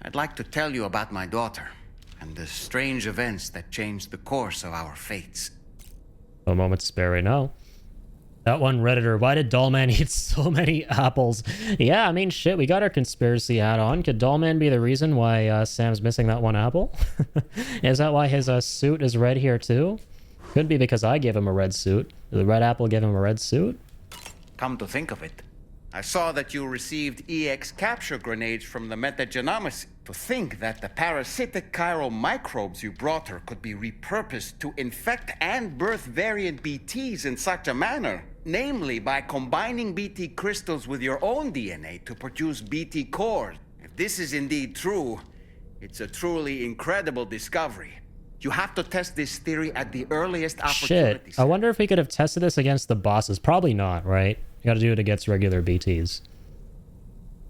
I'd like to tell you about my daughter and the strange events that changed the course of our fates. a moment to spare right now. That one Redditor, why did Dollman eat so many apples? Yeah, I mean, shit, we got our conspiracy hat on. Could Dollman be the reason why Sam's missing that one apple? Is that why his suit is red here too? Could be because I gave him a red suit. Did the red apple give him a red suit? Come to think of it, I saw that you received EX capture grenades from the metagenomics. To think that the parasitic chiral microbes you brought her could be repurposed to infect and birth variant BTs in such a manner, namely by combining BT crystals with your own DNA to produce BT cores. If this is indeed true, it's a truly incredible discovery. You have to test this theory at the earliest opportunity. Shit, I wonder if we could have tested this against the bosses. Probably not, right? You gotta do it against regular BTs.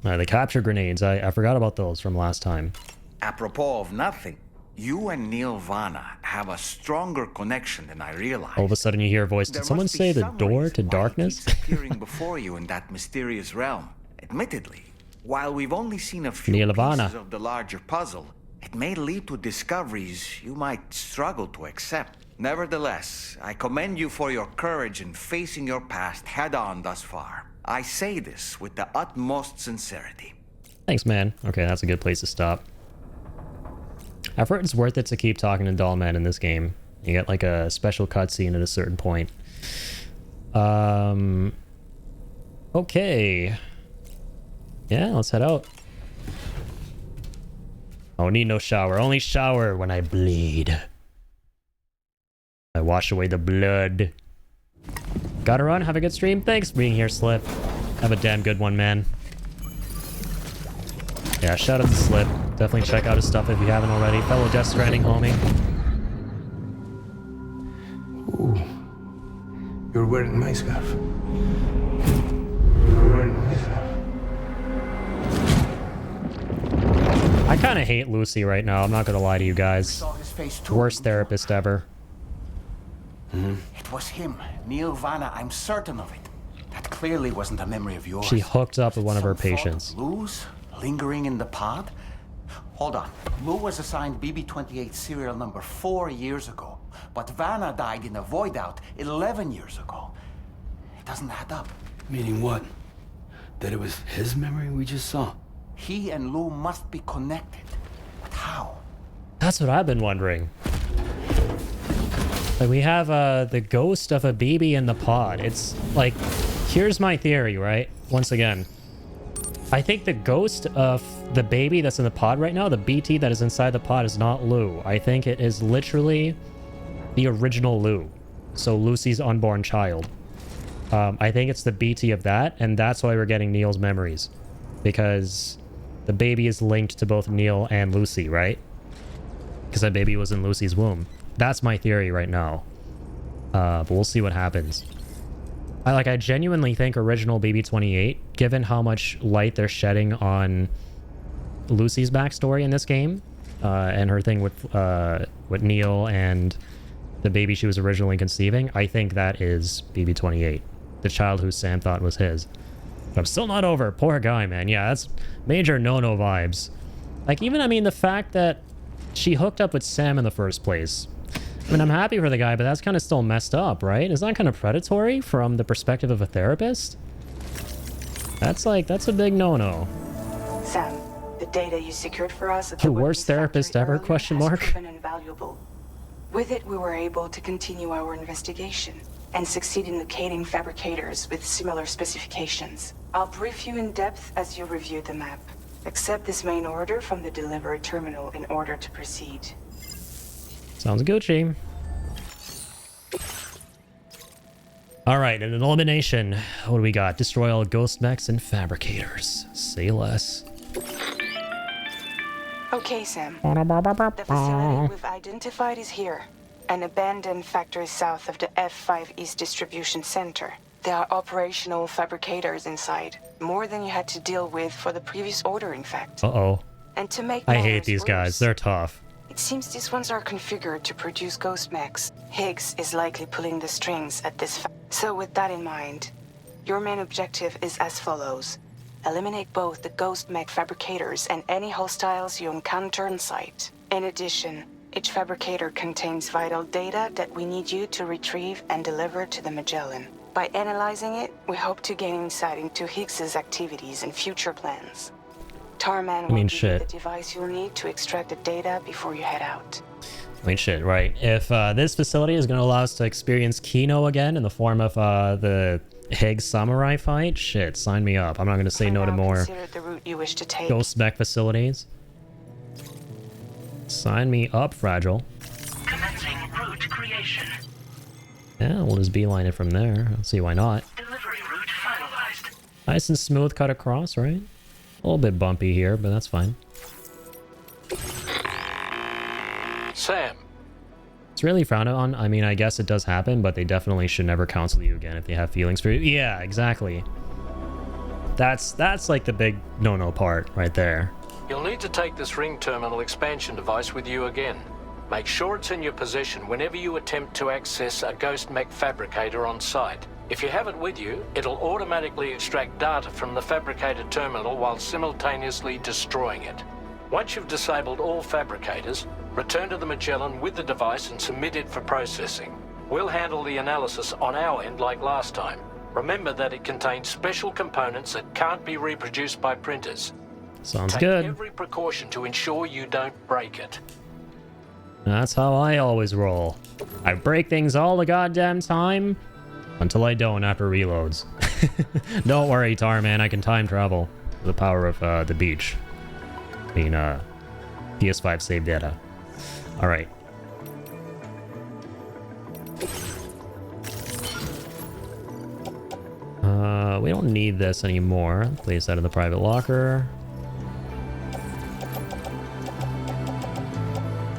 The capture grenades, I forgot about those from last time. Apropos of nothing, you and Neil Vana have a stronger connection than I realized. All of a sudden you hear a voice. There Did someone must be say the some door reason to why he darkness? keeps appearing before you in that mysterious realm. Admittedly, while we've only seen a few Neil Vana. pieces of the larger puzzle, it may lead to discoveries you might struggle to accept. Nevertheless, I commend you for your courage in facing your past head-on thus far. I say this with the utmost sincerity. Thanks, man. Okay, that's a good place to stop. I've heard it's worth it to keep talking to Dollman in this game. You get like a special cutscene at a certain point. Okay. Yeah, let's head out. I don't need no shower. Only shower when I bleed. I wash away the blood. Gotta run. Have a good stream. Thanks for being here, Slip. Have a damn good one, man. Yeah, shout out to Slip. Definitely check out his stuff if you haven't already. Fellow Death Stranding homie. Ooh. You're wearing my scarf. You're wearing my scarf. I kind of hate Lucy right now. I'm not going to lie to you guys. Worst therapist ever. It was him, Neil Vanna. I'm certain of it. That clearly wasn't a memory of yours. She hooked up with one of her patients. Lou's lingering in the pod? Hold on. Lou was assigned BB-28 serial number 4 years ago, but Vanna died in a void out 11 years ago. It doesn't add up. Meaning what? That it was his memory we just saw? He and Lou must be connected. But how? That's what I've been wondering. Like, we have the ghost of a baby in the pod. It's like, here's my theory, right? Once again, I think the ghost of the baby that's in the pod right now, the BT that is inside the pod, is not Lou. I think it is literally the original Lou. So Lucy's unborn child. I think it's the BT of that, and that's why we're getting Neil's memories. Because the baby is linked to both Neil and Lucy, right? Because that baby was in Lucy's womb. That's my theory right now. But we'll see what happens. I genuinely think original BB-28, given how much light they're shedding on Lucy's backstory in this game, and her thing with Neil and the baby she was originally conceiving, I think that is BB-28, the child who Sam thought was his. But I'm still not over. Poor guy, man. Yeah, that's major no-no vibes. Like, even, I mean, the fact that she hooked up with Sam in the first place. I mean, I'm happy for the guy, but that's kind of still messed up, right? Isn't that kind of predatory from the perspective of a therapist? That's a big no-no. Sam, the data you secured for us at The worst therapist ever, question mark? has proven invaluable. With it, we were able to continue our investigation and succeed in locating fabricators with similar specifications. I'll brief you in depth as you review the map. Accept this main order from the delivery terminal in order to proceed. Sounds Gucci. Alright, an elimination. What do we got? Destroy all ghost mechs and fabricators. Say less. Okay, Sam. The facility we've identified is here. An abandoned factory south of the F5 East Distribution Center. There are operational fabricators inside. More than you had to deal with for the previous order, in fact. Uh-oh. And to make I hate matters these guys. worse, They're tough. it seems these ones are configured to produce ghost mechs. Higgs is likely pulling the strings at this So with that in mind, your main objective is as follows. Eliminate both the ghost mech fabricators and any hostiles you encounter on site. In addition, each fabricator contains vital data that we need you to retrieve and deliver to the Magellan. By analyzing it, we hope to gain insight into Higgs's activities and future plans. Tarman will give you the device you'll need to extract the data before you head out. I mean, shit, right. If this facility is going to allow us to experience Kino again in the form of the Higgs samurai fight, shit, sign me up. I'm not going to say no to more the route you wish to take. ghost mech facilities. Sign me up, Fragile. Commencing route creation. Yeah, we'll just beeline it from there. I'll see why not. Delivery route finalized. Nice and smooth cut across, right? A little bit bumpy here, but that's fine. Sam. It's really frowned on. I mean, I guess it does happen, but they definitely should never counsel you again if they have feelings for you. Yeah, exactly. That's like the big no-no part right there. You'll need to take this ring terminal expansion device with you again. Make sure it's in your possession whenever you attempt to access a ghost mech fabricator on site. If you have it with you, it'll automatically extract data from the fabricator terminal while simultaneously destroying it. Once you've disabled all fabricators, return to the Magellan with the device and submit it for processing. We'll handle the analysis on our end like last time. Remember that it contains special components that can't be reproduced by printers. Sounds Take good. every precaution to ensure you don't break it. That's how I always roll. I break things all the goddamn time until I don't after reloads. Don't worry, Tarman, I can time travel. The power of the beach. I mean, PS5 save data. Alright. We don't need this anymore. Place that in the private locker.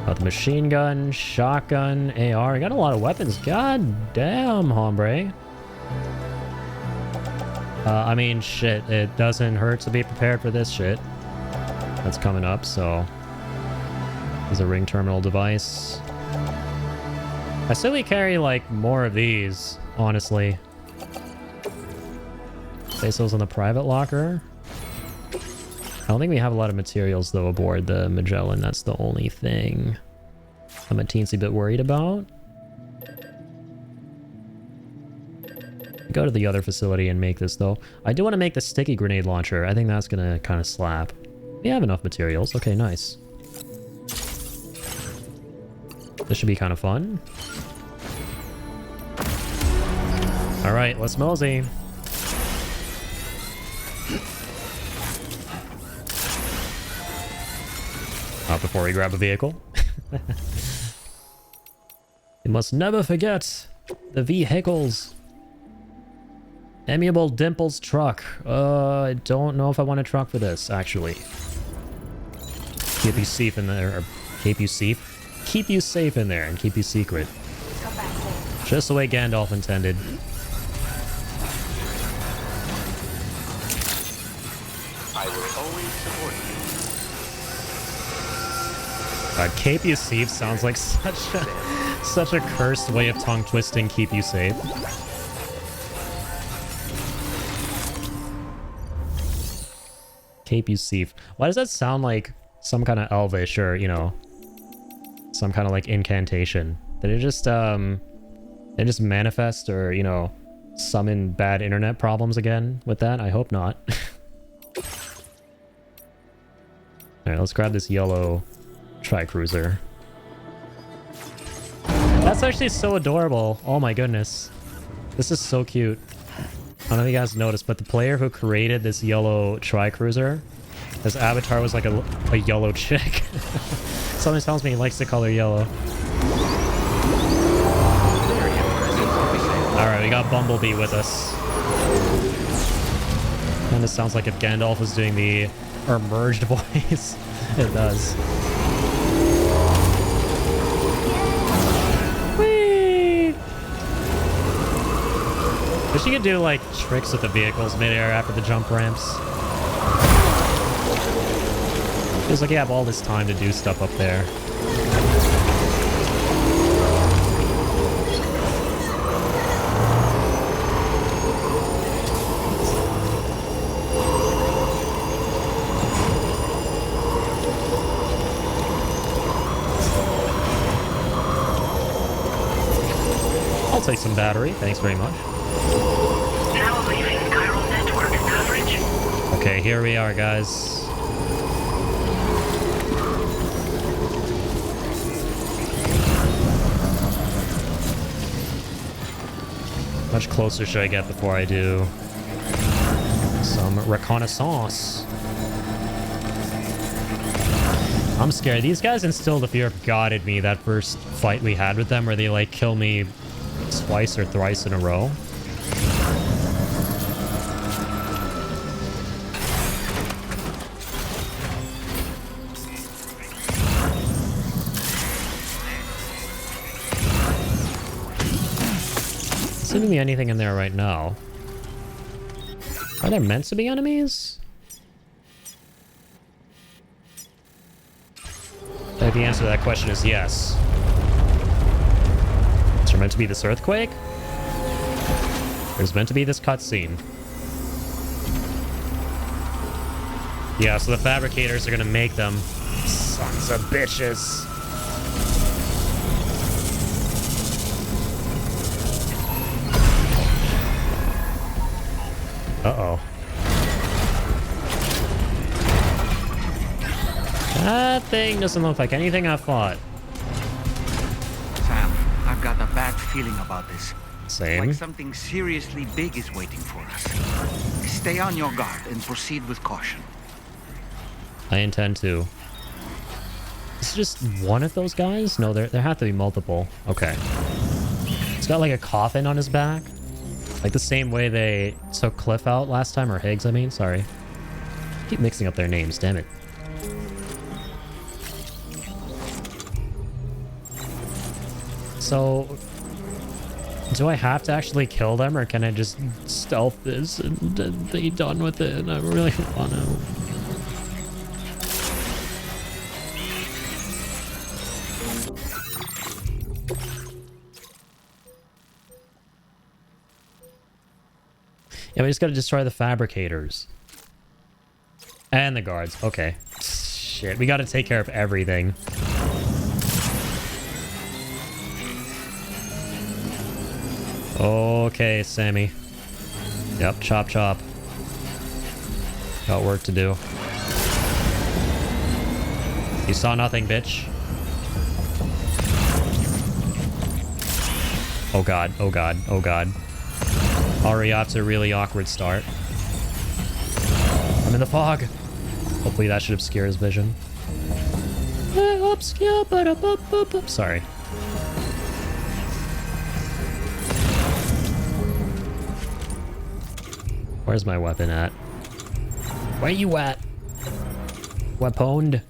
Got the machine gun, shotgun, AR. I got a lot of weapons. God damn, hombre. I mean, shit. It doesn't hurt to be prepared for this shit that's coming up, so... There's a ring terminal device. I say we carry, like, more of these, honestly. Pesos in the private locker. I don't think we have a lot of materials, though, aboard the Magellan. That's the only thing I'm a teensy bit worried about. Go to the other facility and make this, though. I do want to make the sticky grenade launcher. I think that's going to kind of slap. We have enough materials. Okay, nice. This should be kind of fun. Alright, let's mosey. Not before we grab a vehicle. You must never forget the vehicles. Amiable Dimples truck. I don't know if I want a truck for this, actually. Keep you safe in there, or keep you safe. Keep you safe in there and keep you secret. Just the way Gandalf intended. I will always support you. Keep you safe sounds like such a cursed way of tongue twisting. Keep you safe. Keep you safe. Why does that sound like some kind of elvish or, you know, some kind of like incantation? Did it just manifest or, you know, summon bad internet problems again with that? I hope not. Alright, let's grab this yellow tri-cruiser. That's actually so adorable. Oh my goodness. This is so cute. I don't know if you guys noticed, but the player who created this yellow tri-cruiser, his avatar was like a yellow chick. Something tells me he likes the color yellow. Alright, we got Bumblebee with us. And this sounds like if Gandalf was doing the emerged voice. It does. Whee! Wish you could do like tricks with the vehicles midair after the jump ramps. Feels like you have all this time to do stuff up there. I'll take some battery, thanks very much. Now leaving chiral network coverage. Okay, here we are, guys. How much closer should I get before I do some reconnaissance? I'm scared. These guys instilled a fear of God in me that first fight we had with them where they like kill me twice or thrice in a row. Doesn't seem to be anything in there right now. Are there meant to be enemies? I think the answer to that question is yes. Is there meant to be this earthquake? There's meant to be this cutscene. Yeah, so the fabricators are gonna make them. Sons of bitches. Uh-oh. That thing doesn't look like anything I fought. Sam, I've got a bad feeling about this. Same. Like something seriously big is waiting for us. Stay on your guard and proceed with caution. I intend to. Is it just one of those guys? No, there have to be multiple. Okay. He's got like a coffin on his back. Like the same way they took Cliff out last time, or Higgs, I mean, sorry. I keep mixing up their names, damn it. so do I have to actually kill them, or can I just stealth this and be done with it? I really want to. Yeah, we just gotta destroy the fabricators. And the guards. Okay. Shit, we gotta take care of everything. Okay, Sammy. Yep, chop chop. Got work to do. You saw nothing, bitch. Oh god, oh god, oh god. Already off to a really awkward start. I'm in the fog. Hopefully that should obscure his vision. Sorry. Where's my weapon at? Where you at? Weaponed.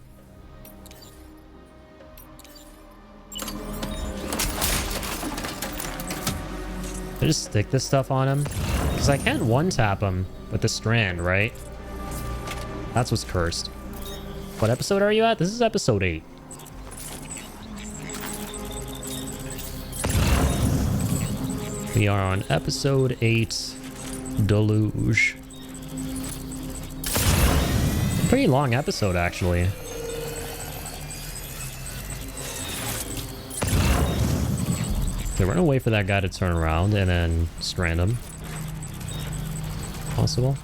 I just stick this stuff on him? Because I can one-tap him with the strand, right? That's what's cursed. What episode are you at? This is episode 8. We are on episode 8, Deluge. Pretty long episode, actually. Okay, we're gonna wait for that guy to turn around and then strand him. Possible.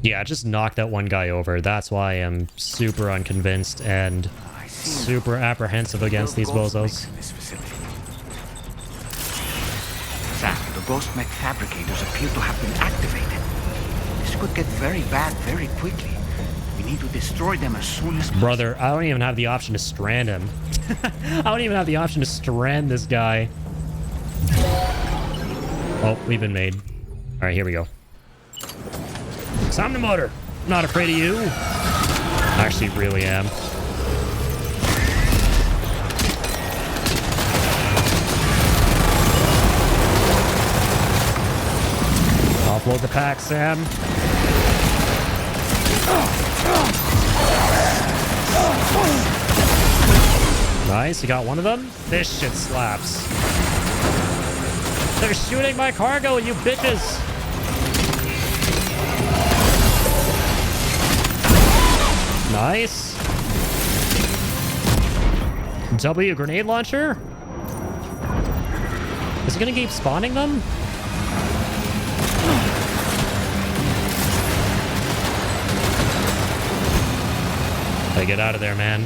Yeah, just knock that one guy over. That's why I'm super unconvinced and super apprehensive against these bozos. Sam, the ghost mech fabricators appear to have been activated. This could get very bad very quickly. We need to destroy them as soon as possible. Brother, I don't even have the option to strand him. I don't even have the option to strand this guy. Oh, we've been made. All right, here we go. I'm the motor. I'm not afraid of you. I actually really am. Offload the pack, Sam. Nice, you got one of them? This shit slaps. They're shooting my cargo, you bitches! Nice. W grenade launcher? Is it gonna keep spawning them? Hey, get out of there, man.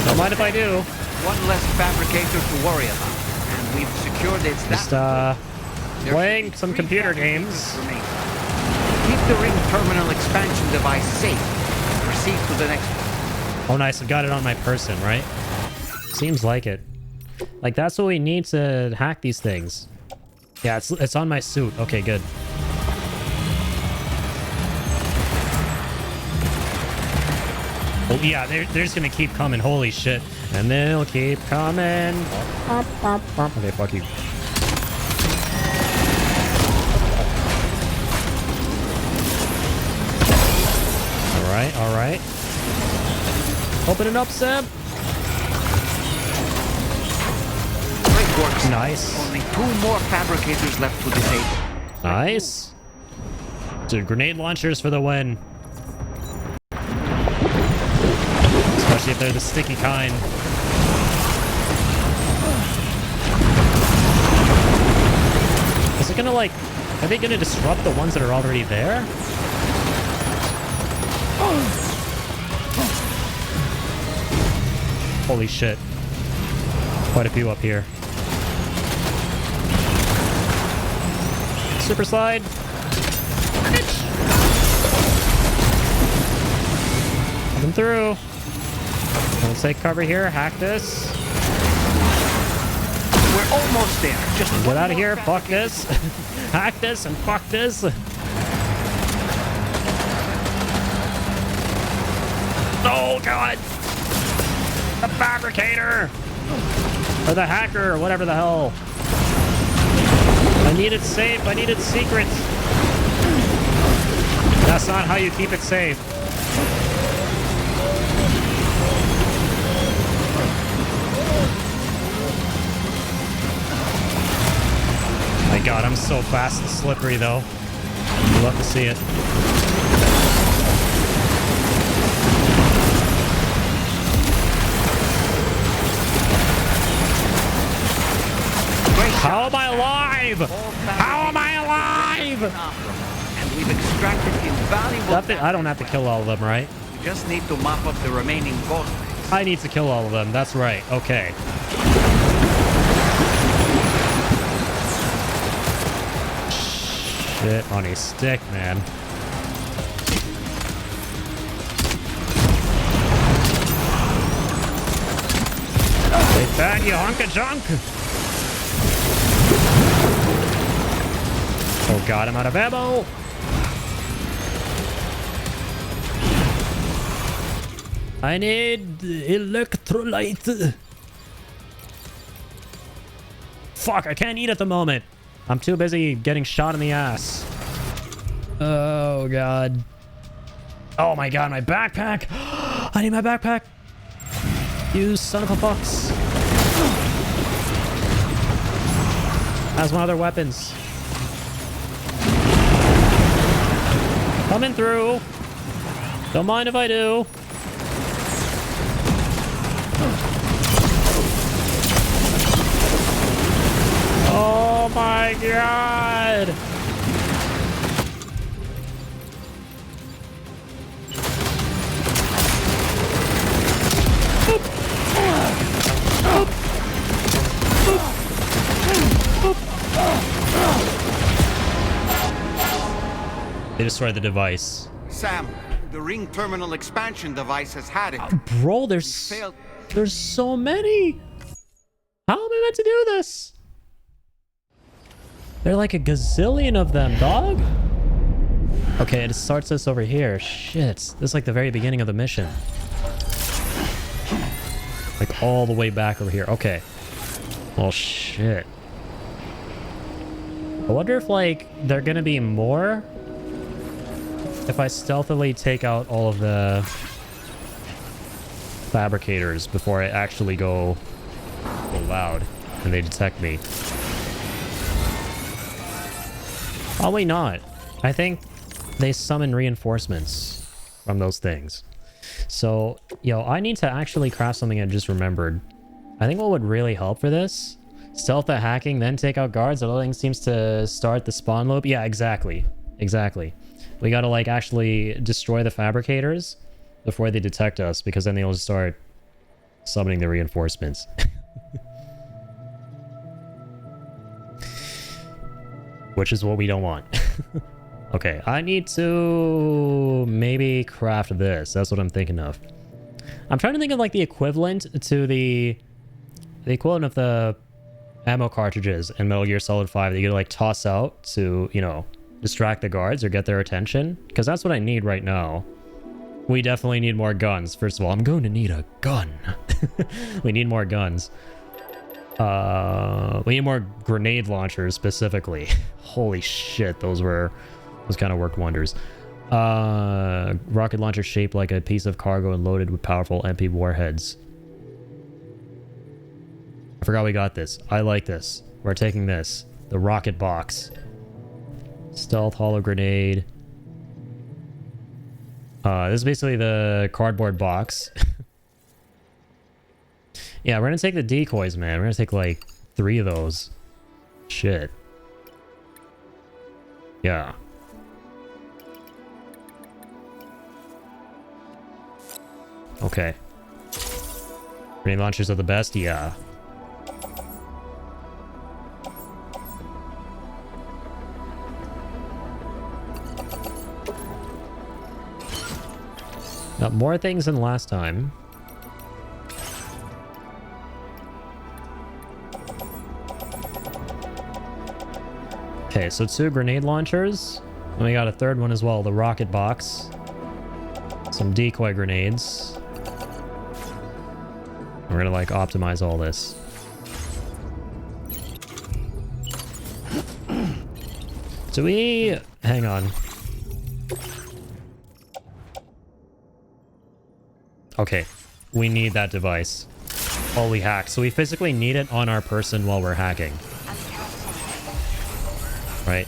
Don't mind if I do. One less fabricator to worry about. And we've secured its Just, playing some computer games. Keep the ring terminal expansion device safe. Proceed to the next one. Oh, nice. I've got it on my person, right? Seems like it. Like, that's what we need to hack these things. Yeah, it's on my suit. Okay, good. Oh, yeah, they're just gonna keep coming. Holy shit. And they'll keep coming. Okay, fuck you. All right. Open it up, Sam. Great work. Nice. Only 2 more fabricators left to disable. Nice. Dude, grenade launchers for the win. Especially if they're the sticky kind. Is it gonna, like... Are they gonna disrupt the ones that are already there? Holy shit. Quite a few up here. Super slide. Coming through. Let's take cover here. Hack this. We're Almost there. Just Get out of here. Fuck this. Hack this and fuck this. Oh, God. The fabricator. Or the hacker, or whatever the hell. I need it safe. I need it secret. That's not how you keep it safe. My God, I'm so fast and slippery, though. I'd love to see it. How am I alive? How am I alive? And we've extracted invaluable... I don't have to kill all of them, right? We just need to mop up the remaining ghost. I need to kill all of them. That's right. Okay. Shit on a stick, man. Take that, you hunk of junk! Oh God, I'm out of ammo! I need electrolyte. Fuck, I can't eat at the moment. I'm too busy getting shot in the ass. Oh, God. Oh, my God, my backpack. I need my backpack. You son of a fox. Has my other weapons. Coming through. Don't mind if I do. Oh my God! They destroyed the device. Sam, the ring terminal expansion device has had it. Bro, there's so many. How am I meant to do this? There are like a gazillion of them, dog. Okay, it starts this over here. Shit. This is like the very beginning of the mission. Like all the way back over here. Okay. Well, shit. I wonder if like they're gonna be more if I stealthily take out all of the fabricators before I actually go loud and they detect me. Probably not. I think they summon reinforcements from those things. So, yo, I need to actually craft something I just remembered. I think what would really help for this, stealth the hacking, then take out guards. Other thing seems to start the spawn loop. Yeah, exactly. Exactly. We gotta, like, actually destroy the fabricators before they detect us, because then they'll just start summoning the reinforcements. Which is what we don't want. Okay, I need to maybe craft this. That's what I'm thinking of. I'm trying to think of like the equivalent to the equivalent of the ammo cartridges in Metal Gear Solid 5 that you like toss out to, you know, distract the guards or get their attention. Because that's what I need right now. We definitely need more guns. First of all, I'm going to need a gun. We need more guns. We need more grenade launchers specifically. Holy shit, those kind of worked wonders. Rocket launcher shaped like a piece of cargo and loaded with powerful MP warheads. I forgot we got this. I like this. We're taking this. The rocket box. Stealth hollow grenade. This is basically the cardboard box. Yeah, we're gonna take the decoys, man. We're gonna take like 3 of those. Shit. Yeah. Okay. Grenade launchers are the best? Yeah. Got more things than last time. Okay, so 2 grenade launchers. And we got a third one as well, the rocket box. Some decoy grenades. We're gonna like optimize all this. Do we... Hang on. Okay, we need that device while we hack. So we physically need it on our person while we're hacking. Right.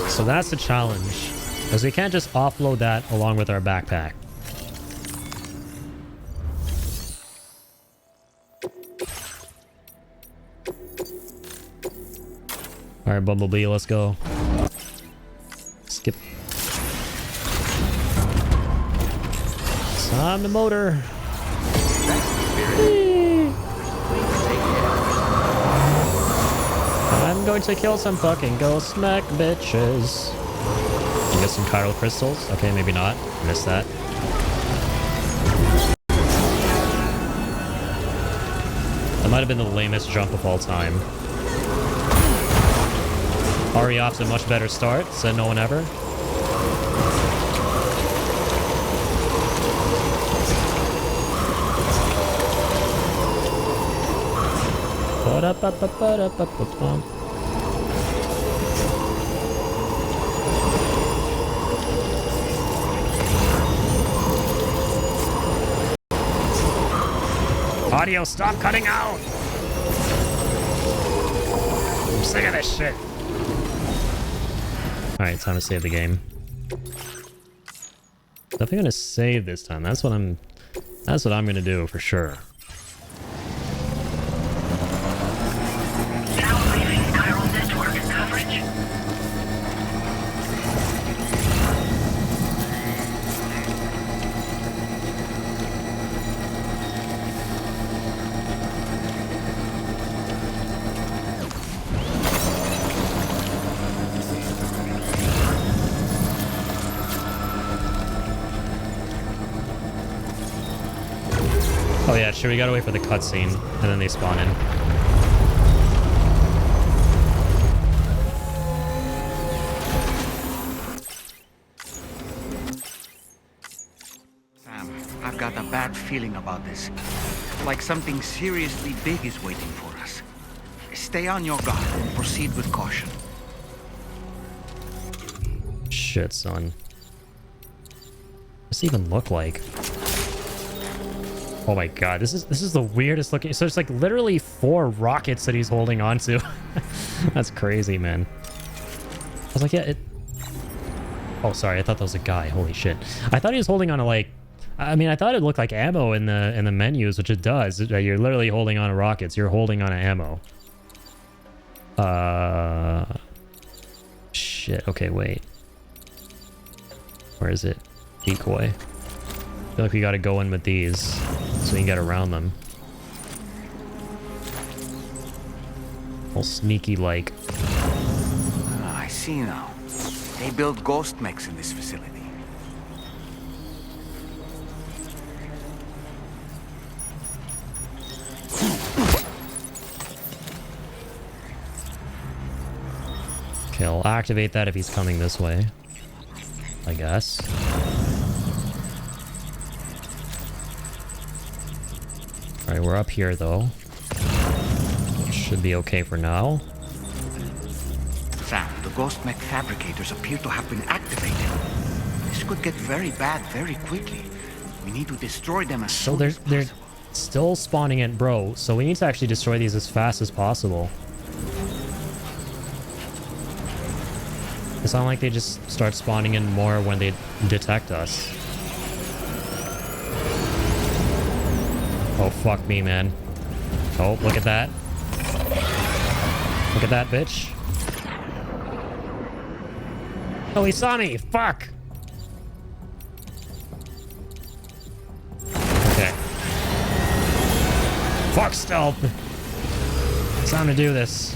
So that's the challenge, because we can't just offload that along with our backpack. Alright, Bumblebee, let's go. Skip. Time to motor. I'm going to kill some fucking ghost mech bitches. And get some chiral crystals. Okay, maybe not. Missed that. That might have been the lamest jump of all time. Already off to a much better start, said no one ever. Audio, stop cutting out! I'm sick of this shit. Alright, time to save the game. Definitely gonna save this time. That's what I'm gonna do for sure. Now leaving chiral network coverage. Oh yeah, sure, we gotta wait for the cutscene, and then they spawn in. Sam, I've got a bad feeling about this. Like something seriously big is waiting for us. Stay on your guard and proceed with caution. Shit, son. What's this even look like? Oh my god, this is the weirdest looking. So it's like literally 4 rockets that he's holding on to. That's crazy, man. I was like, yeah, it... Oh, sorry, I thought that was a guy. Holy shit. I thought he was holding on to like... I mean, I thought it looked like ammo in the menus, which it does. You're literally holding on to rockets. You're holding on to ammo. Shit. Okay, wait. Where is it? Decoy. I feel like we gotta go in with these so we can get around them. All sneaky like. Ah, I see now. They build ghost mechs in this facility. Okay, I'll activate that if he's coming this way, I guess. Alright, we're up here though. Should be okay for now. Sam, the ghost mech fabricators appear to have been activated. This could get very bad very quickly. We need to destroy them as soon as possible. They're still spawning in, bro. So we need to actually destroy these as fast as possible. It's not like they just start spawning in more when they detect us. Oh, fuck me, man. Oh, look at that. Look at that, bitch. Oh, he saw me. Fuck. Okay. Fuck stealth. It's time to do this.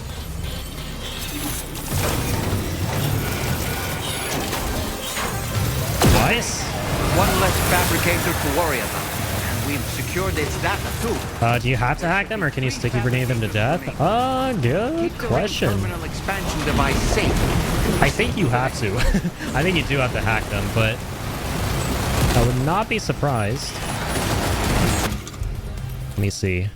One less fabricator to worry about. And we've secured its data too. Do you have to hack them, or can you sticky grenade them to death? Good question. Terminal expansion device safe. I think you have to. I think you do have to hack them, but I would not be surprised. Let me see.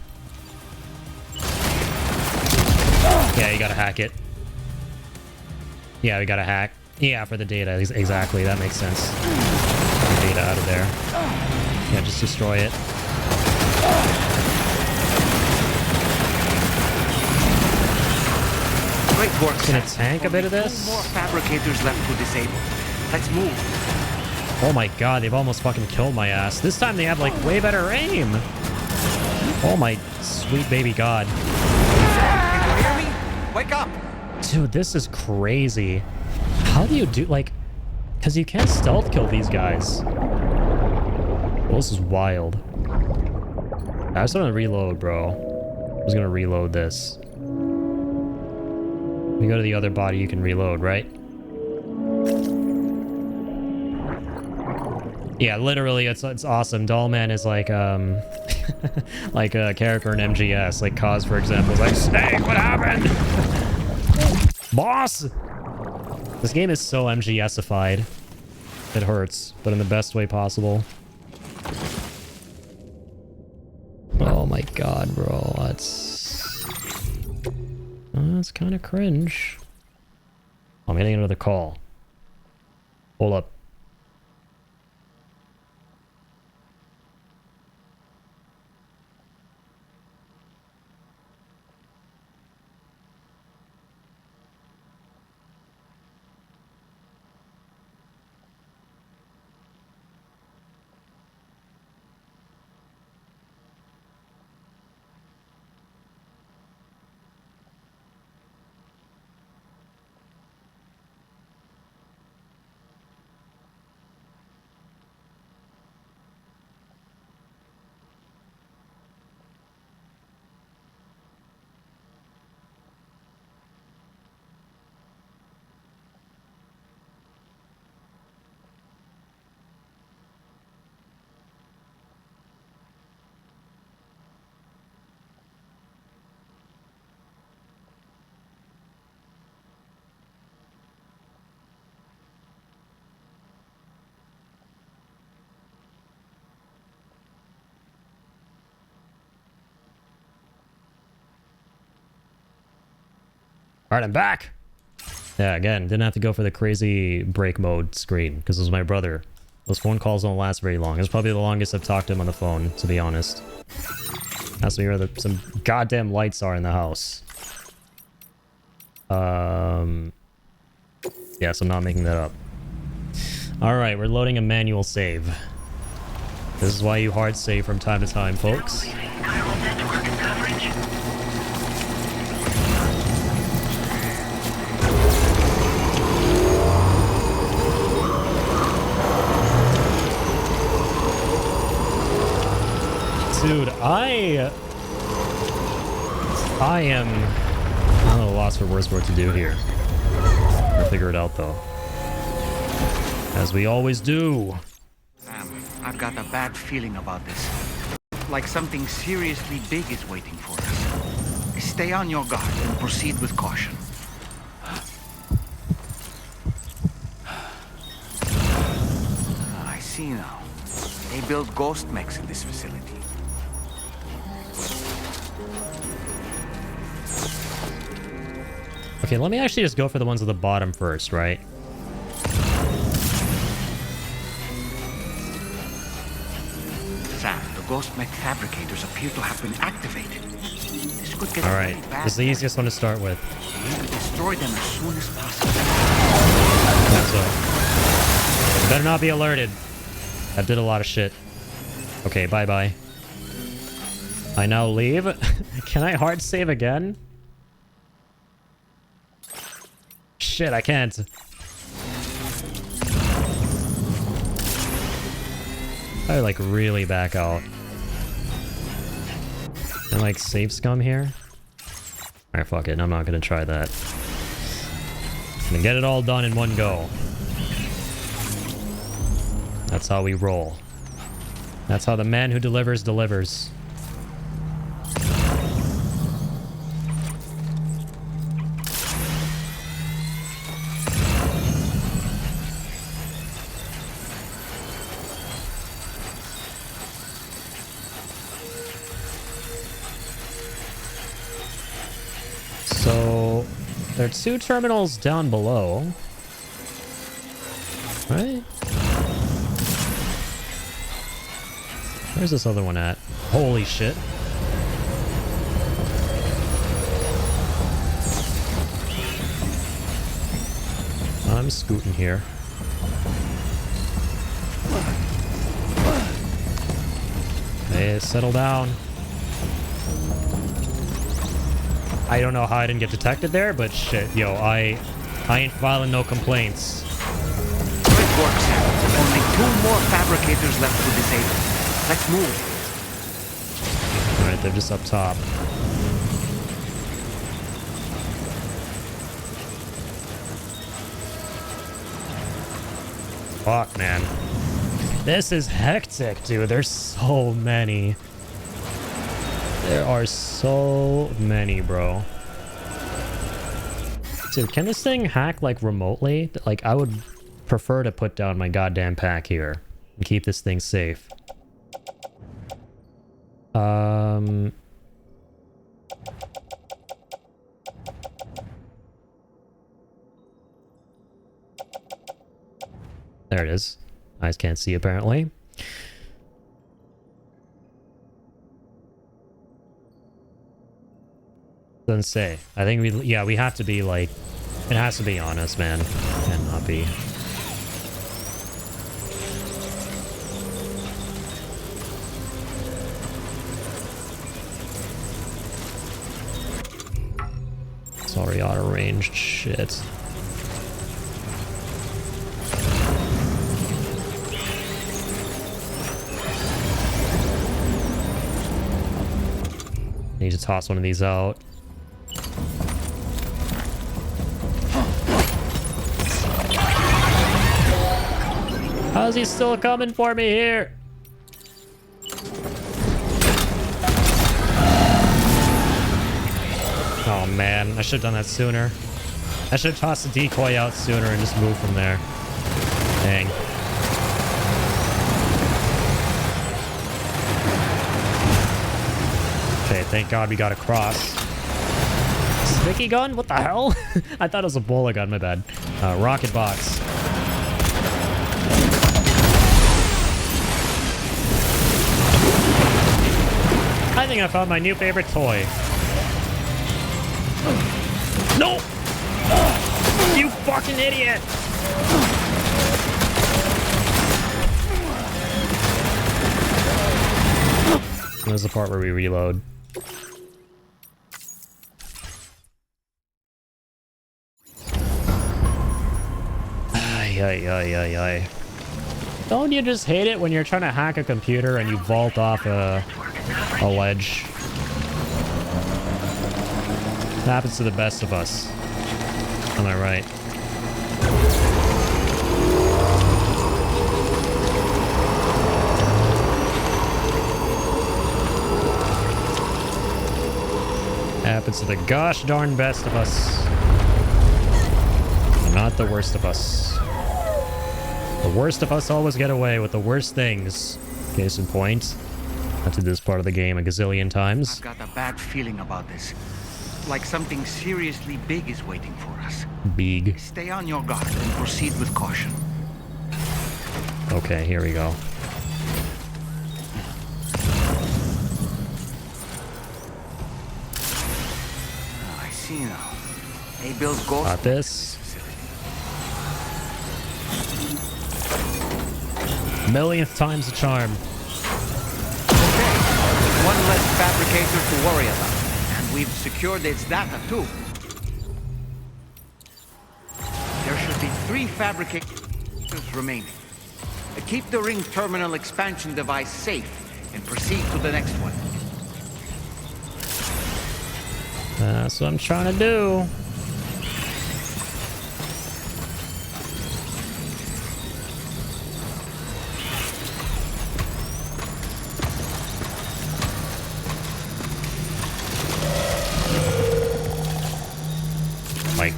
Yeah, you gotta hack it. Yeah, we gotta hack. Yeah, for the data. Exactly, that makes sense. Get the data out of there. Yeah, just destroy it. Great work. Can it tank a bit of this? 2 more fabricators left to disable. Let's move. Oh my god, they've almost fucking killed my ass. This time they have like way better aim. Oh my sweet baby god. Can you hear me? Wake up! Dude, this is crazy. How do you do, like... Because you can't stealth kill these guys. Well, this is wild. I just want to reload, bro. I was gonna reload this. When you go to the other body, you can reload, right? Yeah, literally, it's awesome. Dollman is like, like a character in MGS. Like, Cause, for example, is like, Snake, what happened? Boss! This game is so MGS-ified. It hurts, but in the best way possible. Oh my god, bro. That's kind of cringe. I'm getting another call. Hold up. Alright, I'm back! Yeah, again, didn't have to go for the crazy break mode screen, because it was my brother. Those phone calls don't last very long. It's probably the longest I've talked to him on the phone, to be honest. That's where some goddamn lights are in the house. Yes, I'm not making that up. Alright, we're loading a manual save. This is why you hard save from time to time, folks. Dude, I am... I don't know, lost for words what to do here. I'll figure it out, though. As we always do. Sam, I've got a bad feeling about this. Like something seriously big is waiting for us. Stay on your guard and proceed with caution. I see now. They build ghost mechs in this facility. Okay, let me actually just go for the ones at the bottom first, right? Sam, the ghost mech fabricators appear to have been activated. This could get Alright, this is the easiest one to start with. We need to destroy them as soon as possible. That's all. Better not be alerted. That did a lot of shit. Okay, bye-bye. I now leave. Can I hard save again? Shit, I can't. I like really back out. And like save scum here. Alright, fuck it. I'm not gonna try that. I'm gonna get it all done in one go. That's That's how we roll. That's how the man who delivers delivers. So, there are 2 terminals down below. Right? Where's this other one at? Holy shit. I'm scooting here. Hey, settle down. I don't know how I didn't get detected there, but shit, yo, I ain't filing no complaints. Good work, Sam. Only 2 more fabricators left to disable. Let's move. Alright, they're just up top. Fuck, man. This is hectic, dude. There's so many. There are so many, bro. Dude, can this thing hack, like, remotely? Like, I would prefer to put down my goddamn pack here and keep this thing safe. There it is. Eyes can't see, apparently. Doesn't say. I think we have to be like, it has to be honest, man. Cannot be. Sorry, auto-ranged shit. Need to toss one of these out. How's he still coming for me here? Oh man, I should have done that sooner. I should have tossed the decoy out sooner and just moved from there. Dang. Okay, thank God we got across. Sticky gun? What the hell? I thought it was a bullet gun, my bad. Rocket box. I think I found my new favorite toy. No! You fucking idiot! There's the part where we reload. Ay. Don't you just hate it when you're trying to hack a computer and you vault off a ledge? It happens to the best of us. Am I right? Happens to the gosh darn best of us. Not the worst of us. The worst of us always get away with the worst things. Case in point. I've to this part of the game a gazillion times. I've got a bad feeling about this. Like something seriously big is waiting for us. Big. Stay on your guard and proceed with caution. Okay, here we go. Oh, I see now. Hey, Bill's ghost. Got this. Millionth time's the charm. Okay, one less fabricator to worry about. And we've secured its data, too. There should be 3 fabricators remaining. Keep the ring terminal expansion device safe and proceed to the next one. That's what I'm trying to do.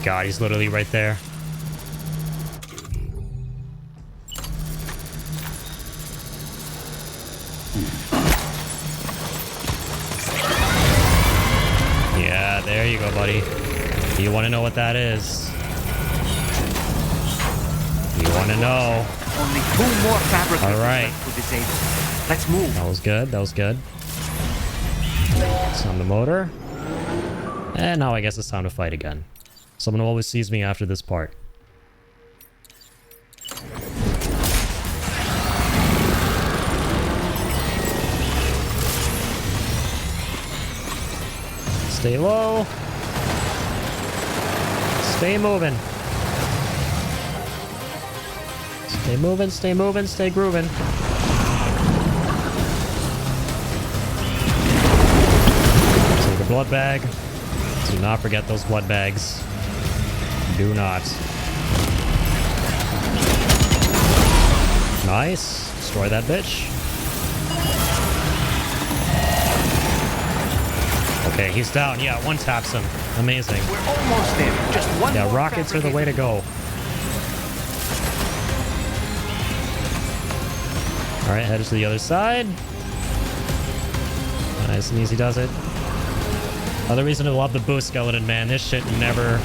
god, he's literally right there. Yeah, there you go, buddy. You want to know what that is? You want to know? Only 2 more fabricators All right. left to disable. Let's move. That was good. That was good. It's on the motor. And now I guess it's time to fight again. Someone always sees me after this part. Stay low. Stay moving. Stay moving, stay moving, stay grooving. Take a blood bag. Do not forget those blood bags. Do not. Nice. Destroy that bitch. Okay, he's down. Yeah, one taps him. Amazing. We're almost there. Just one Yeah, more rockets are the way to go. Alright, head to the other side. Nice and easy does it. Another reason to love the boost skeleton, man. This shit never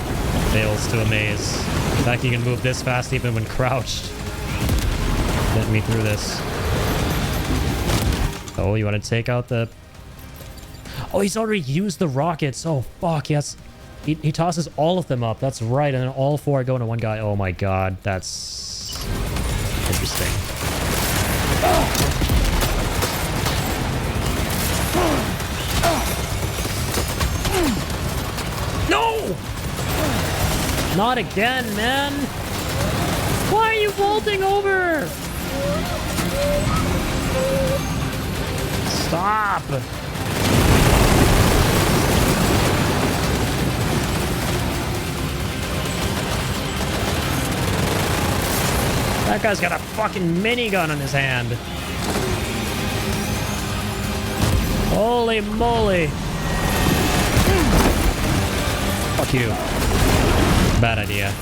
fails to amaze. The fact you can move this fast even when crouched. Getting me through this. Oh, you want to take out the... Oh, he's already used the rockets. Oh, fuck, yes. He tosses all of them up. That's right. And then all 4 go into one guy. Oh my god. That's... interesting. No! Not again, man. Why are you vaulting over? Stop. That guy's got a fucking minigun in his hand. Holy moly. Fuck you. Bad idea.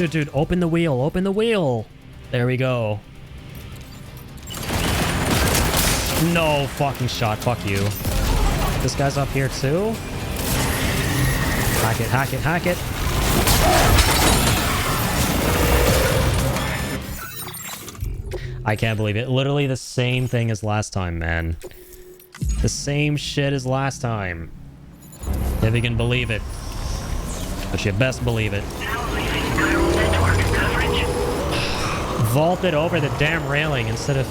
Dude. Open the wheel. Open the wheel. There we go. No fucking shot. Fuck you. This guy's up here too. Hack it, hack it, hack it. I can't believe it. Literally the same thing as last time, man. The same shit as last time. If you can believe it. But you best believe it. Vaulted over the damn railing instead of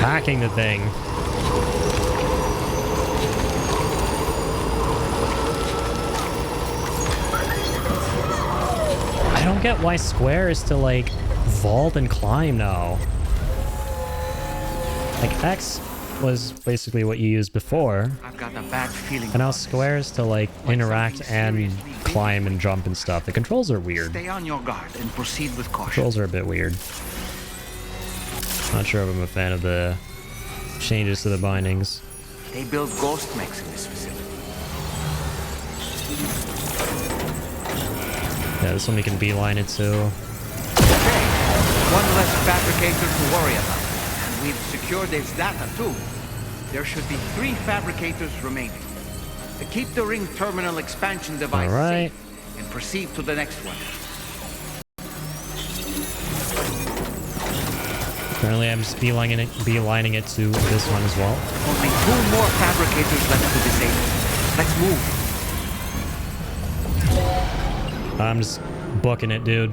hacking the thing. I don't get why square is to like vault and climb now. Like X was basically what you used before. I've got a bad feeling. And now square is to like interact and climb and jump and stuff. The controls are weird. Stay on your guard and proceed with caution. Controls are a bit weird. Not sure if I'm a fan of the changes to the bindings. They build ghost mechs in this facility. Yeah, this one we can beeline it to. Okay, one less fabricator to worry about. And we've secured its data too. There should be 3 fabricators remaining. To keep the ring terminal expansion device safe and proceed to the next one. Apparently I'm just beelining it to this one as well. Only 2 more fabricators left to disable. Let's move. I'm just booking it, dude.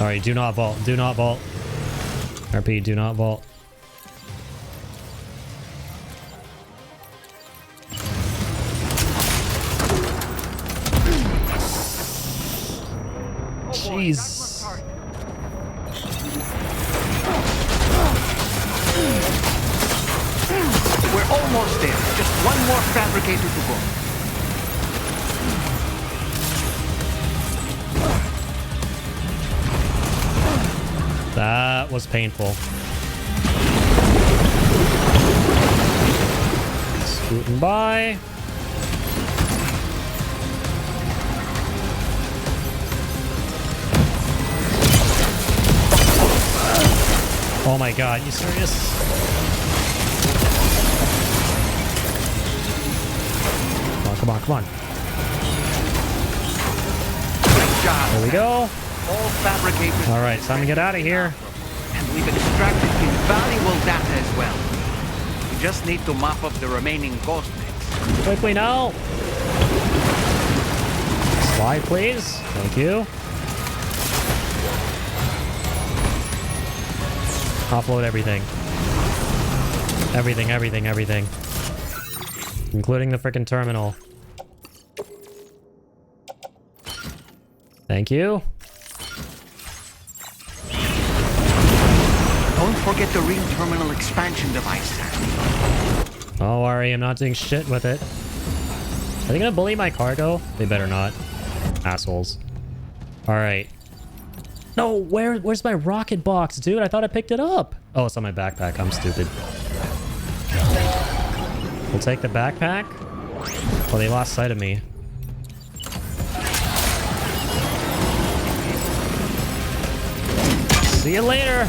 Alright, do not vault. Do not vault. RP, do not vault. Jeez. We're almost there. Just one more fabricator to go. That was painful. Scooting by. Oh my god, you serious? Come on, come on. There we go. Alright, time to get out of here. And we've extracted invaluable data as well. We just need to mop up the remaining ghost bits. Quickly now. Slide, please. Thank you. Offload everything. Everything. Including the frickin' terminal. Thank you. Don't forget the ring terminal expansion device. Don't worry, I'm not doing shit with it. Are they gonna bully my cargo? They better not. Assholes. Alright. No, where's my rocket box, dude? I thought I picked it up. Oh, it's on my backpack. I'm stupid. We'll take the backpack. Oh, they lost sight of me. See you later.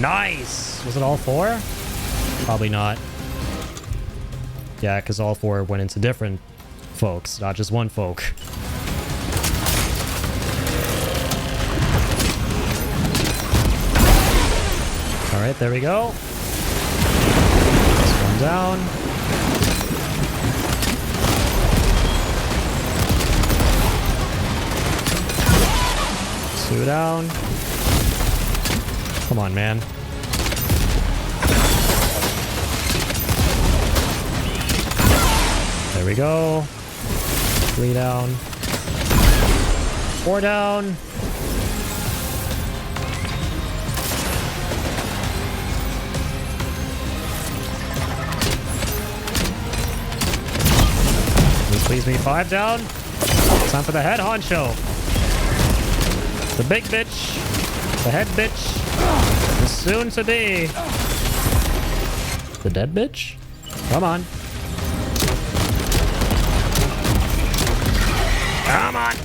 Nice. Was it all four? Probably not. Yeah, because all four went into different folks, not just one folk. All right, there we go. This one down. Two down. Come on, man. There we go. 3 down. 4 down. This leaves me 5 down. Time for the head honcho. The big bitch. The head bitch. The soon to be. The dead bitch? Come on. Come on.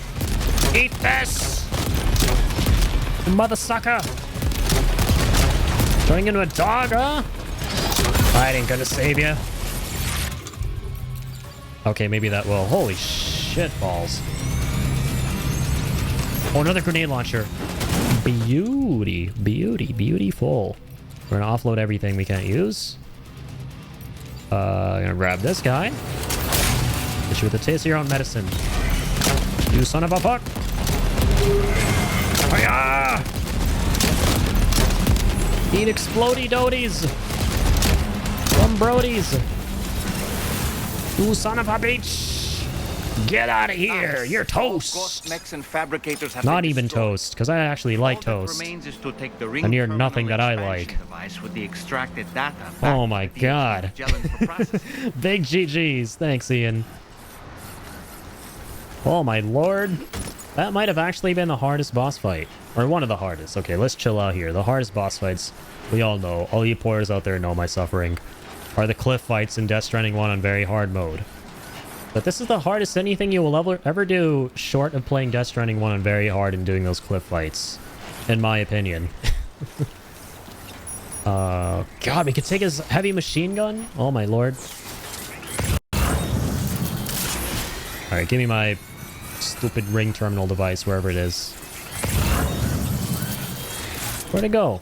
Eat this. Mother sucker. Turning into a dog, huh? I ain't gonna save you. Okay, maybe that will. Holy shit balls. Oh, another grenade launcher. Beautiful. We're gonna offload everything we can't use. Gonna grab this guy. Hit you with a taste of your own medicine. You son of a fuck. Hiya! Eat explodey doties. Some brodies. You son of a bitch. Get out of here! You're toast! Not even toast, because I actually like toast. And you're nothing that I like. Oh my god. Big GG's. Thanks, Ian. Oh my lord. That might have actually been the hardest boss fight. Or one of the hardest. Okay, let's chill out here. The hardest boss fights, we all know. All you players out there know my suffering. Are the cliff fights in Death Stranding 1 on very hard mode. But this is the hardest anything you will ever do short of playing Death Stranding 1 on very hard and doing those cliff fights. In my opinion. God, we could take his heavy machine gun? Oh my lord. Alright, give me my stupid ring terminal device, wherever it is. Where'd it go?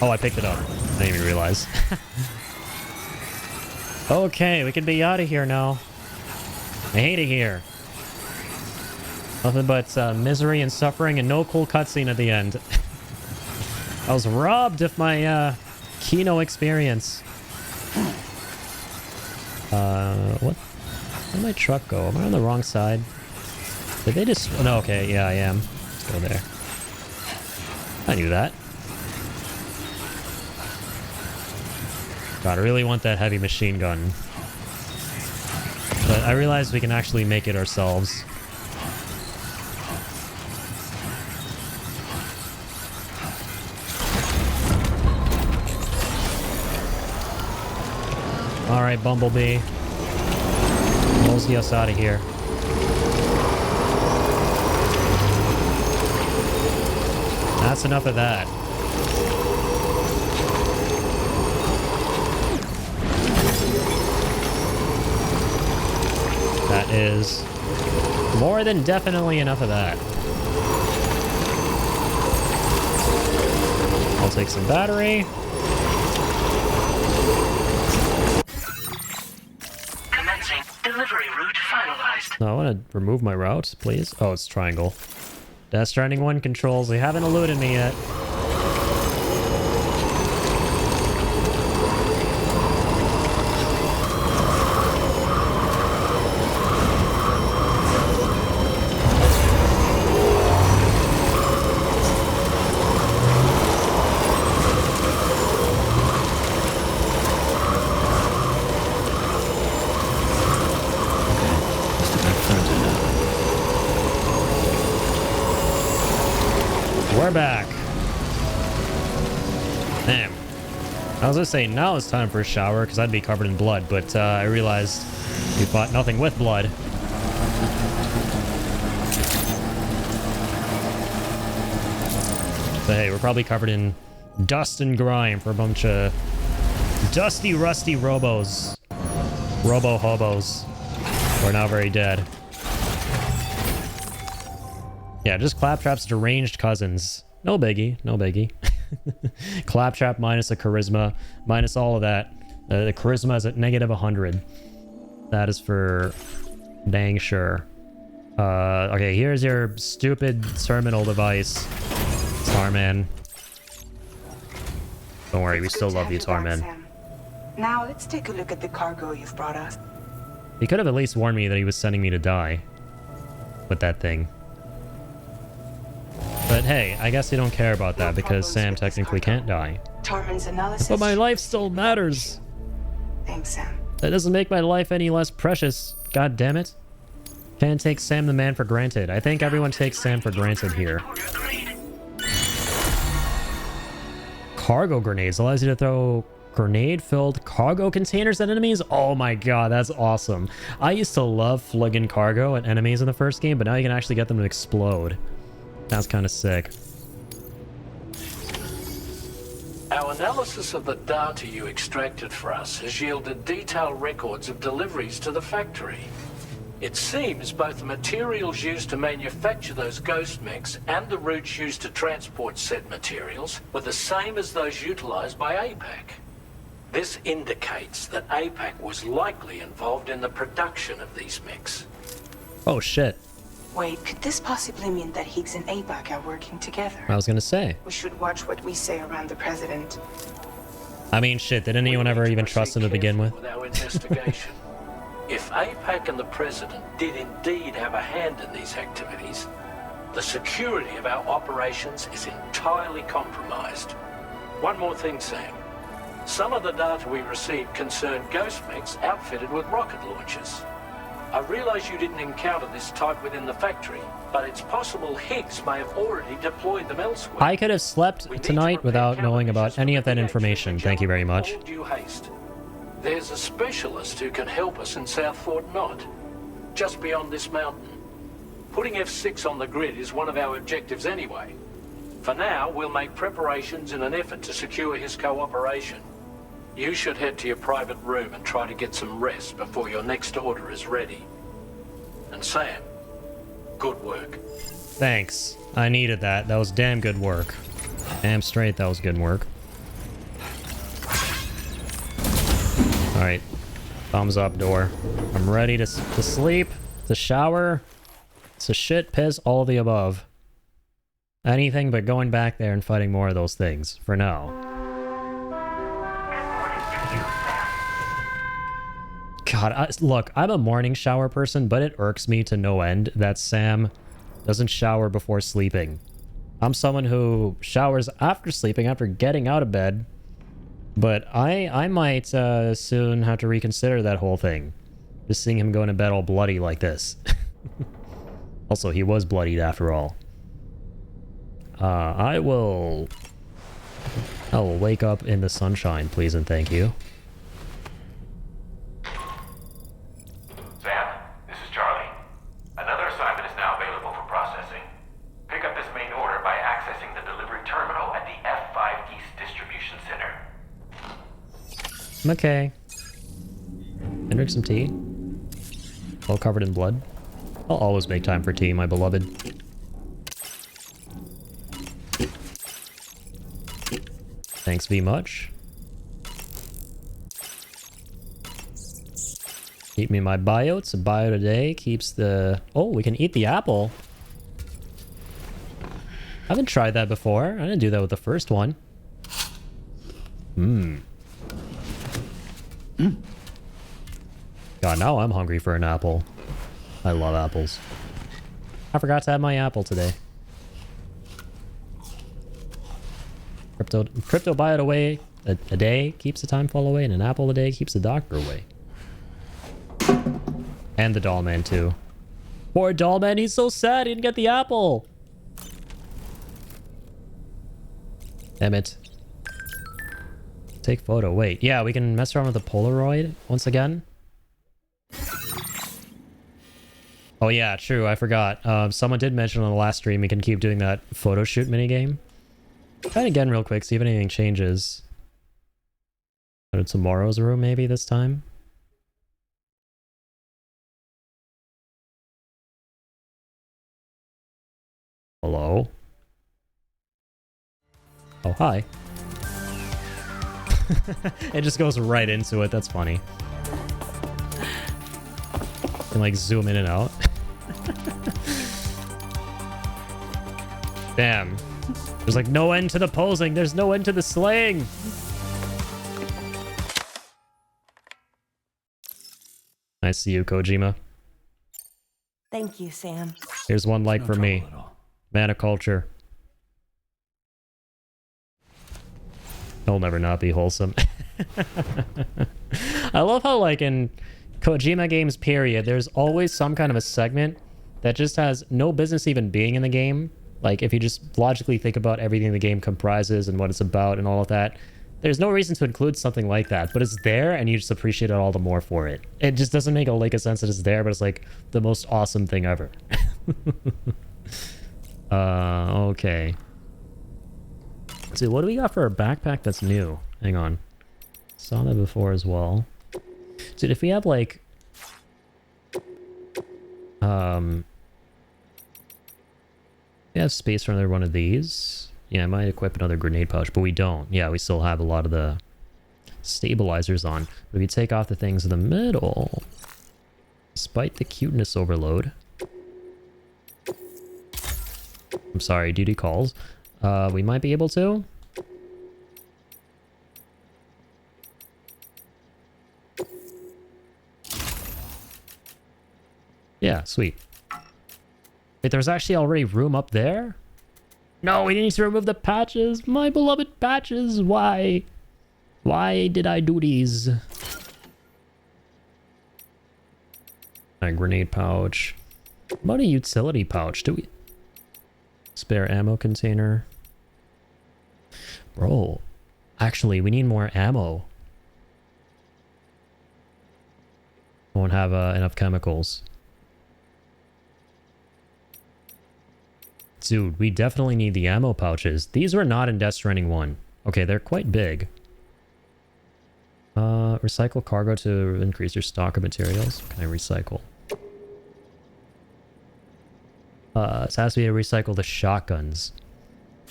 Oh, I picked it up. I didn't even realize. Okay, we can be out of here now. I hate it here. Nothing but misery and suffering and no cool cutscene at the end. I was robbed of my Kino experience. What? Where'd my truck go? Am I on the wrong side? Did they just... No, okay, yeah, I am. Let's go there. I knew that. God, I really want that heavy machine gun. But I realize we can actually make it ourselves. Alright, Bumblebee. Mosey us out of here. That's enough of that. That is more than definitely enough of that. I'll take some battery. Commencing delivery route finalized. No, I want to remove my route, please. Oh, it's triangle. Death Stranding 1 controls. They haven't eluded me yet. We're back. Damn. I was gonna say now it's time for a shower because I'd be covered in blood, but I realized we fought nothing with blood. So hey, we're probably covered in dust and grime for a bunch of dusty, rusty robos. Robo-hobos. We're now very dead. Yeah, just Claptrap's deranged cousins. No biggie, no biggie. Claptrap minus a charisma, minus all of that. The charisma is at negative 100. That is for dang sure. Okay, here's your stupid terminal device, Tarman. Don't worry, we still love you, Tarman. Now let's take a look at the cargo you've brought us. He could have at least warned me that he was sending me to die with that thing. But hey, I guess you don't care about that because Sam technically can't die. Tarman's analysis. But my life still matters. Thanks, Sam. That doesn't make my life any less precious. God damn it. Can't take Sam the man for granted. I think everyone takes Sam for granted here. Cargo grenades allows you to throw grenade-filled cargo containers at enemies? Oh my god, that's awesome. I used to love flinging cargo at enemies in the first game, but now you can actually get them to explode. That's kind of sick. Our analysis of the data you extracted for us has yielded detailed records of deliveries to the factory. It seems both the materials used to manufacture those ghost mechs and the routes used to transport said materials were the same as those utilized by APAC. This indicates that APAC was likely involved in the production of these mechs. Oh shit. Wait, could this possibly mean that Higgs and APAC are working together? I was gonna say. We should watch what we say around the president. I mean, shit, did anyone ever even trust him to begin with? Our investigation. If APAC and the president did indeed have a hand in these activities, the security of our operations is entirely compromised. One more thing, Sam. Some of the data we received concerned ghost mechs outfitted with rocket launchers. I realize you didn't encounter this type within the factory, but it's possible Higgs may have already deployed them elsewhere. I could have slept tonight without knowing about any of that information. Thank you very much. Due haste. There's a specialist who can help us in South Fort Knott, just beyond this mountain. Putting F6 on the grid is one of our objectives anyway. For now, we'll make preparations in an effort to secure his cooperation. You should head to your private room and try to get some rest before your next order is ready. And Sam, good work. Thanks. I needed that. That was damn good work. Damn straight, that was good work. Alright. Thumbs up, door. I'm ready to sleep, to shower, to shit, piss, all of the above. Anything but going back there and fighting more of those things, for now. God, look, I'm a morning shower person, but it irks me to no end that Sam doesn't shower before sleeping. I'm someone who showers after sleeping, after getting out of bed, but I might soon have to reconsider that whole thing. Just seeing him going to bed all bloody like this. Also, he was bloodied after all. I will wake up in the sunshine, please and thank you. I'm okay. Can drink some tea. All covered in blood. I'll always make time for tea, my beloved. Thanks very much. Keep me my bio. It's a bio today. Keeps the... Oh, we can eat the apple. I haven't tried that before. I didn't do that with the first one. God, now I'm hungry for an apple. I love apples. I forgot to have my apple today. Crypto buy it away a day keeps the time fall away, and an apple a day keeps the doctor away. And the doll man too. Poor doll man, he's so sad he didn't get the apple. Damn it. Take photo. Wait, yeah, we can mess around with the Polaroid once again. Oh yeah, true, I forgot. Someone did mention on the last stream we can keep doing that photo shoot minigame. Try it again real quick, see if anything changes. Go to tomorrow's room maybe this time. Hello? Oh, hi. It just goes right into it, that's funny. And like zoom in and out. Damn. There's like no end to the posing. There's no end to the slaying. Nice to see you, Kojima. Thank you, Sam. Here's one like for me. Man of culture. He'll never not be wholesome. I love how like in Kojima games period, there's always some kind of a segment that just has no business even being in the game. Like if you just logically think about everything the game comprises and what it's about and all of that, there's no reason to include something like that, but it's there and you just appreciate it all the more for it. It just doesn't make a lick of sense that it's there, but it's like the most awesome thing ever. Okay. Let's see, what do we got for our backpack that's new? Hang on. Saw that before as well. Dude, if we have like... we have space for another one of these. Yeah, I might equip another grenade pouch, but we don't. Yeah, we still have a lot of the stabilizers on. But if you take off the things in the middle, despite the cuteness overload... I'm sorry, duty calls. We might be able to. Yeah, sweet. Wait, there's actually already room up there? No, we need to remove the patches. My beloved patches. Why? Why did I do these? A grenade pouch. What about a utility pouch? Do we... Spare ammo container. Bro, actually, we need more ammo. Won't have enough chemicals. Dude, we definitely need the ammo pouches. These were not in Death Stranding 1. Okay, they're quite big. Recycle cargo to increase your stock of materials. Can I recycle? It has to be to recycle the shotguns.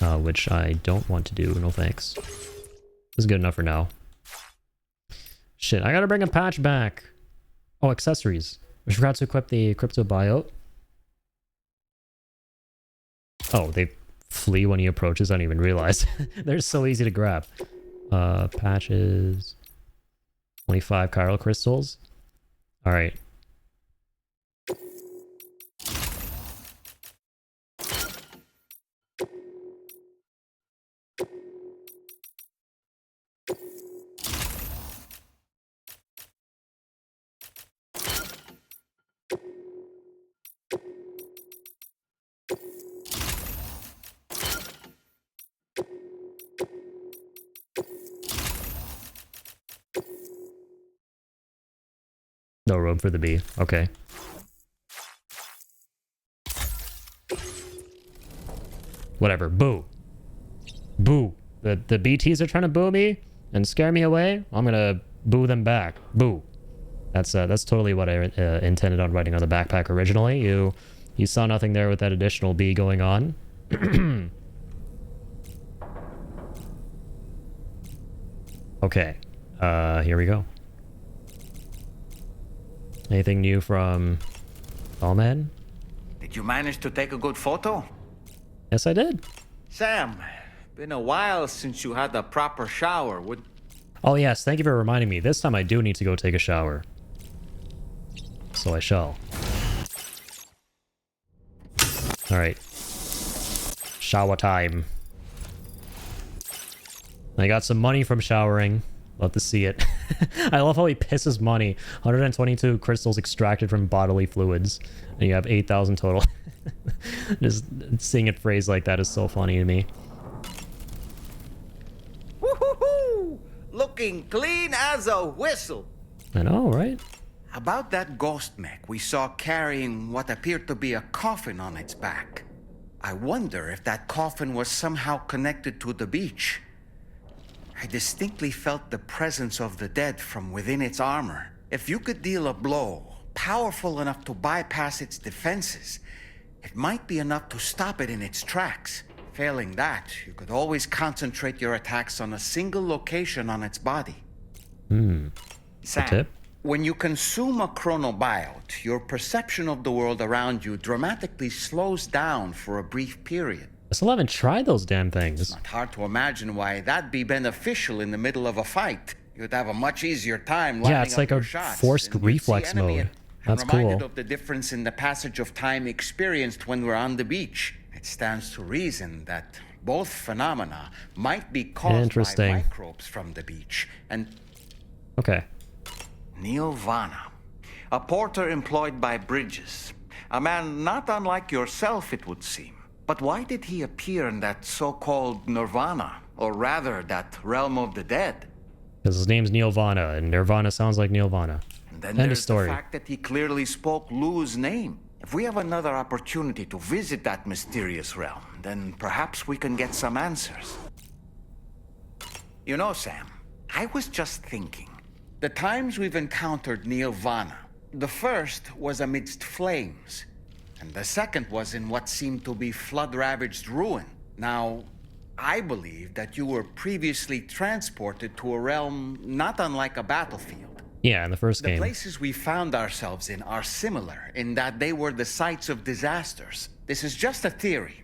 Which I don't want to do. No thanks. This is good enough for now. Shit, I gotta bring a patch back. Oh, accessories. We forgot to equip the crypto biote. Oh, they flee when he approaches. I don't even realize. They're so easy to grab. Patches. 25 chiral crystals. Alright. No room for the bee. Okay. Whatever. Boo. Boo. The BTs are trying to boo me and scare me away. I'm gonna boo them back. Boo. That's totally what I intended on writing on the backpack originally. You saw nothing there with that additional B going on. Okay. Here we go. Anything new from Allman? Did you manage to take a good photo? Yes, I did. Sam, been a while since you had a proper shower. Oh yes, thank you for reminding me. This time I do need to go take a shower. So I shall. Alright. Shower time. I got some money from showering. Love to see it. I love how he pisses money. 122 crystals extracted from bodily fluids. And you have 8,000 total. Just seeing it phrased like that is so funny to me. Woohoo! Looking clean as a whistle. I know, right? About that ghost mech we saw carrying what appeared to be a coffin on its back. I wonder if that coffin was somehow connected to the beach. I distinctly felt the presence of the dead from within its armor. If you could deal a blow powerful enough to bypass its defenses, it might be enough to stop it in its tracks. Failing that, you could always concentrate your attacks on a single location on its body. Sam, when you consume a chronobiote, your perception of the world around you dramatically slows down for a brief period. I still haven't tried those damn things. It's not hard to imagine why that'd be beneficial in the middle of a fight. You'd have a much easier time lining it's like up a your shots, forced reflex mode. That's reminded cool. of the difference in the passage of time experienced when we're on the beach. It stands to reason that both phenomena might be caused by microbes from the beach. And okay. Neil Vanna, a porter employed by Bridges. A man not unlike yourself, it would seem. But why did he appear in that so-called Nirvana? Or rather, that realm of the dead? Because his name's Neil Vanna, and Nirvana sounds like Neil Vanna. And then there's the fact that he clearly spoke Lou's name. If we have another opportunity to visit that mysterious realm, then perhaps we can get some answers. You know, Sam, I was just thinking. The times we've encountered Neil Vanna, the first was amidst flames, and the second was in what seemed to be flood-ravaged ruin. Now, I believe that you were previously transported to a realm not unlike a battlefield. Yeah, in the first game. The places we found ourselves in are similar in that they were the sites of disasters. This is just a theory,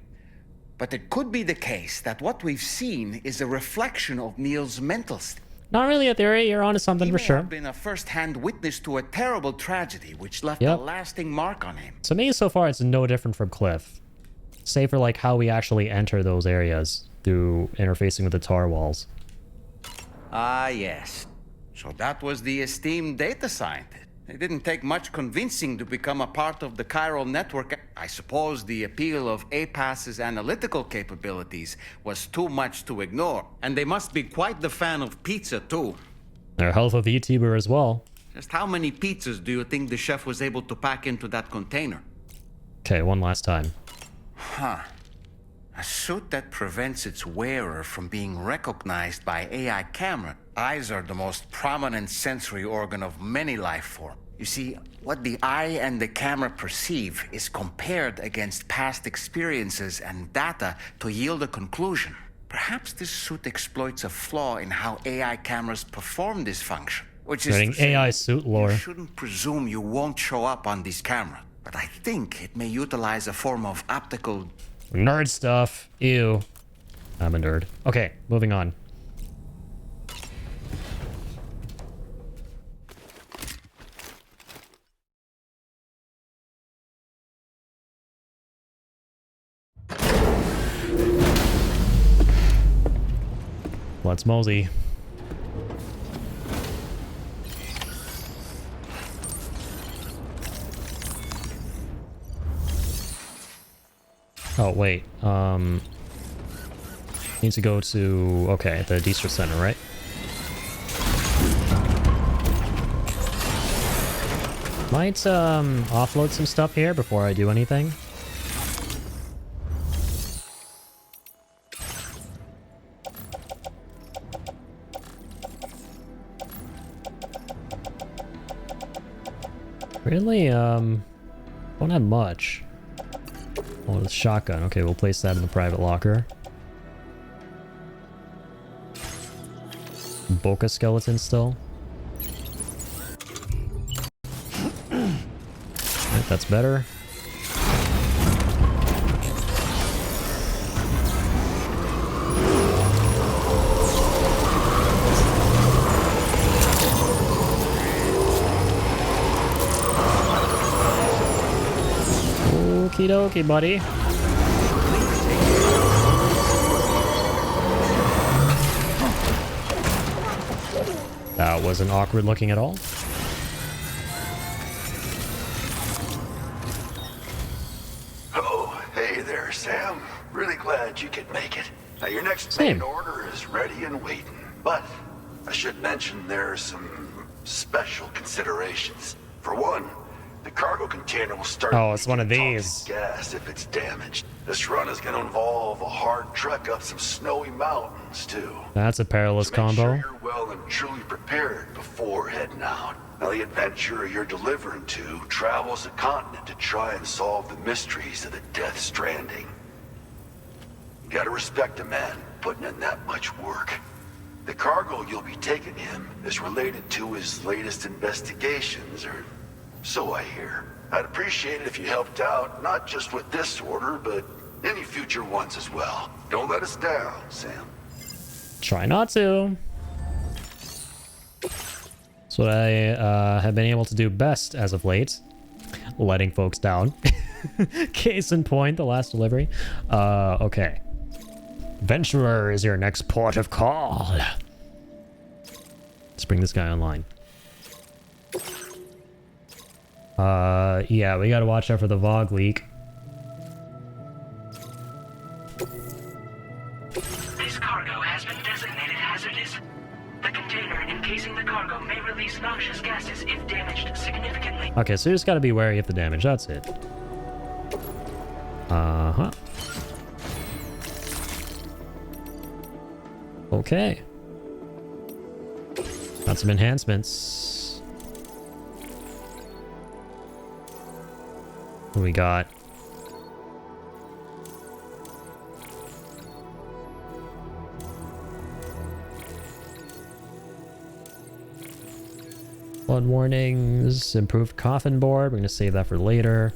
but it could be the case that what we've seen is a reflection of Neil's mental state. Not really a theory, you're onto something for sure. He may have been a first-hand witness to a terrible tragedy which left a lasting mark on him. To me, so far, it's no different from Cliff. Save for like how we actually enter those areas through interfacing with the tar walls. Ah, yes. So that was the esteemed data scientist. It didn't take much convincing to become a part of the chiral network. I suppose the appeal of APAS's analytical capabilities was too much to ignore. And they must be quite the fan of pizza, too. They're a hell of a VTuber as well. Just how many pizzas do you think the chef was able to pack into that container? Okay, one last time. Huh. A suit that prevents its wearer from being recognized by AI camera. Eyes are the most prominent sensory organ of many life forms. You see, what the eye and the camera perceive is compared against past experiences and data to yield a conclusion. Perhaps this suit exploits a flaw in how AI cameras perform this function. Which is to say, AI suit lore. You shouldn't presume you won't show up on this camera. But I think it may utilize a form of optical... Nerd stuff. Ew. I'm a nerd. Okay, moving on. Let's mosey. Oh, wait. Need to go to... Okay, the District Center, right? Might, offload some stuff here before I do anything. Really, don't have much. Oh, the shotgun. Okay, we'll place that in the private locker. Boca skeleton still. Alright, that's better. Okie dokie, buddy. That wasn't awkward looking at all. Oh, hey there, Sam. Really glad you could make it. Now, your next main order is ready and waiting. But I should mention there are some special considerations. For one, the cargo container will start. Oh, it's one of these. Gas if it's damaged. This run is going to involve a hard trek up some snowy mountains too. That's a perilous combo. Make sure you're well and truly prepared before heading out. Now, the adventurer you're delivering to travels a continent to try and solve the mysteries of the Death Stranding. You gotta respect a man putting in that much work. The cargo you'll be taking him is related to his latest investigations, or so I hear. I'd appreciate it if you helped out, not just with this order, but any future ones as well. Don't let us down, Sam. Try not to. That's what I have been able to do best as of late. Letting folks down. Case in point, the last delivery. Okay. Venturer is your next port of call. Let's bring this guy online. Yeah, we gotta watch out for the VOG leak. This cargo has been designated hazardous. The container encasing the cargo may release noxious gases if damaged significantly. Okay, so you just gotta be wary of the damage, that's it. Uh-huh. Okay. Got some enhancements. What do we got? Flood warnings, improved coffin board. We're gonna save that for later.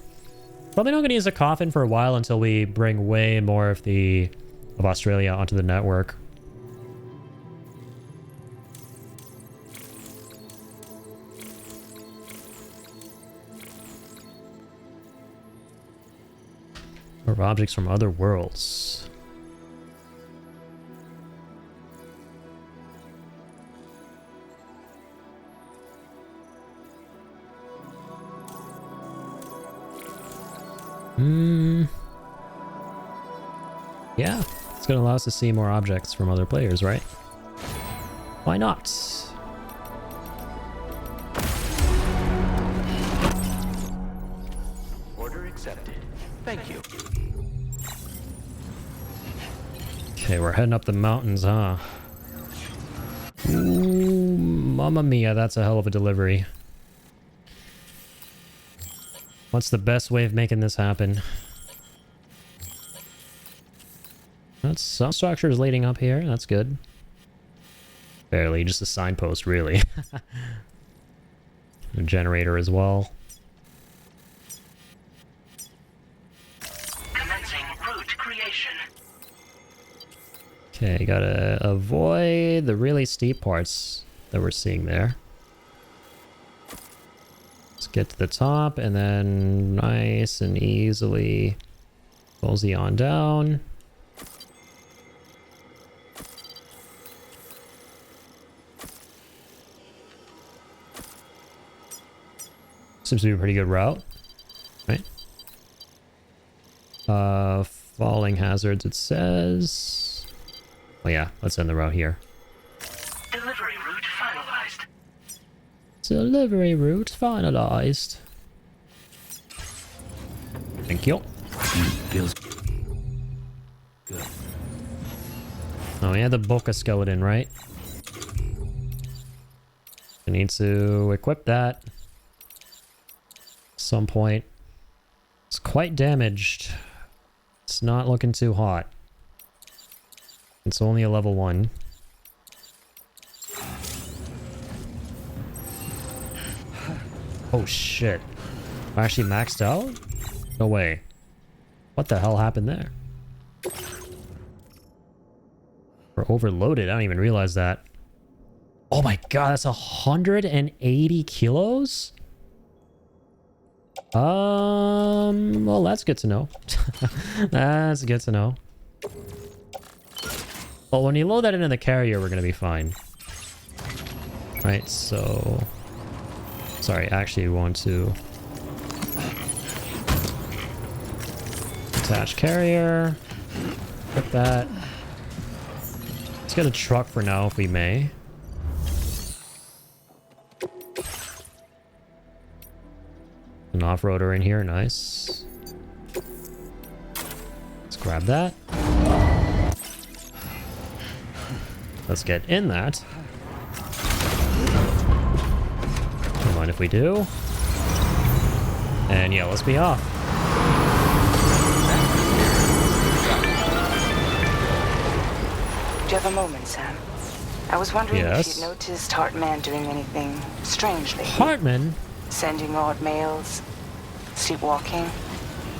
Probably not gonna use a coffin for a while until we bring way more of Australia onto the network. Or objects from other worlds. Yeah, it's gonna allow us to see more objects from other players, right? Why not? Order accepted. Thank you. Okay, we're heading up the mountains, huh? Ooh, mamma mia, that's a hell of a delivery. What's the best way of making this happen? That's some structures leading up here. That's good. Barely, just a signpost, really. A generator as well. Commencing route creation. Okay, gotta avoid the really steep parts that we're seeing there. Let's get to the top and then nice and easily mosey on down. Seems to be a pretty good route, right? Falling hazards, it says. Oh yeah, let's end the route here. Delivery route finalized. Delivery route finalized. Thank you. Feels good. Oh, we had the Boca skeleton, right? I need to equip that. some point. It's quite damaged. It's not looking too hot. It's only a level 1. Oh shit. I actually maxed out? No way. What the hell happened there? We're overloaded. I don't even realize that. Oh my god, that's 180 kilos? Well, that's good to know. That's good to know. Well, when you load that into the carrier, we're gonna be fine. Right, so... Sorry, I actually want to... Attach carrier. Put that. Let's get a truck for now, if we may. An off-roader in here, nice. Let's grab that. Let's get in that. Don't mind if we do. And yeah, let's be off. Do you have a moment, Sam? I was wondering Yes. if you'd noticed Hartman doing anything strange lately. Hartman? Sending odd mails, sleepwalking.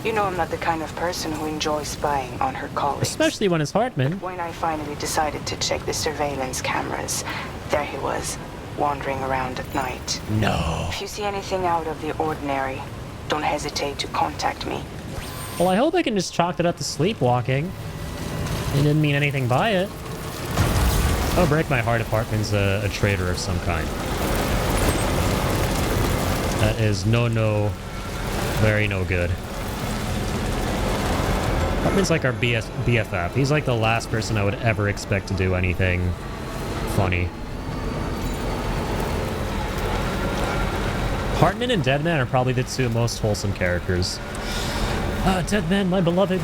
You know I'm not the kind of person who enjoys spying on her colleagues. Especially when it's Hartman. When I finally decided to check the surveillance cameras, there he was, wandering around at night. No. If you see anything out of the ordinary, don't hesitate to contact me. Well, I hope I can just chalk it up to sleepwalking. I didn't mean anything by it. Oh, break my heart if Hartman's a traitor of some kind. That is very no good. Hartman's like our BFF. He's like the last person I would ever expect to do anything funny. Hartman and Deadman are probably the two most wholesome characters. Deadman, my beloved.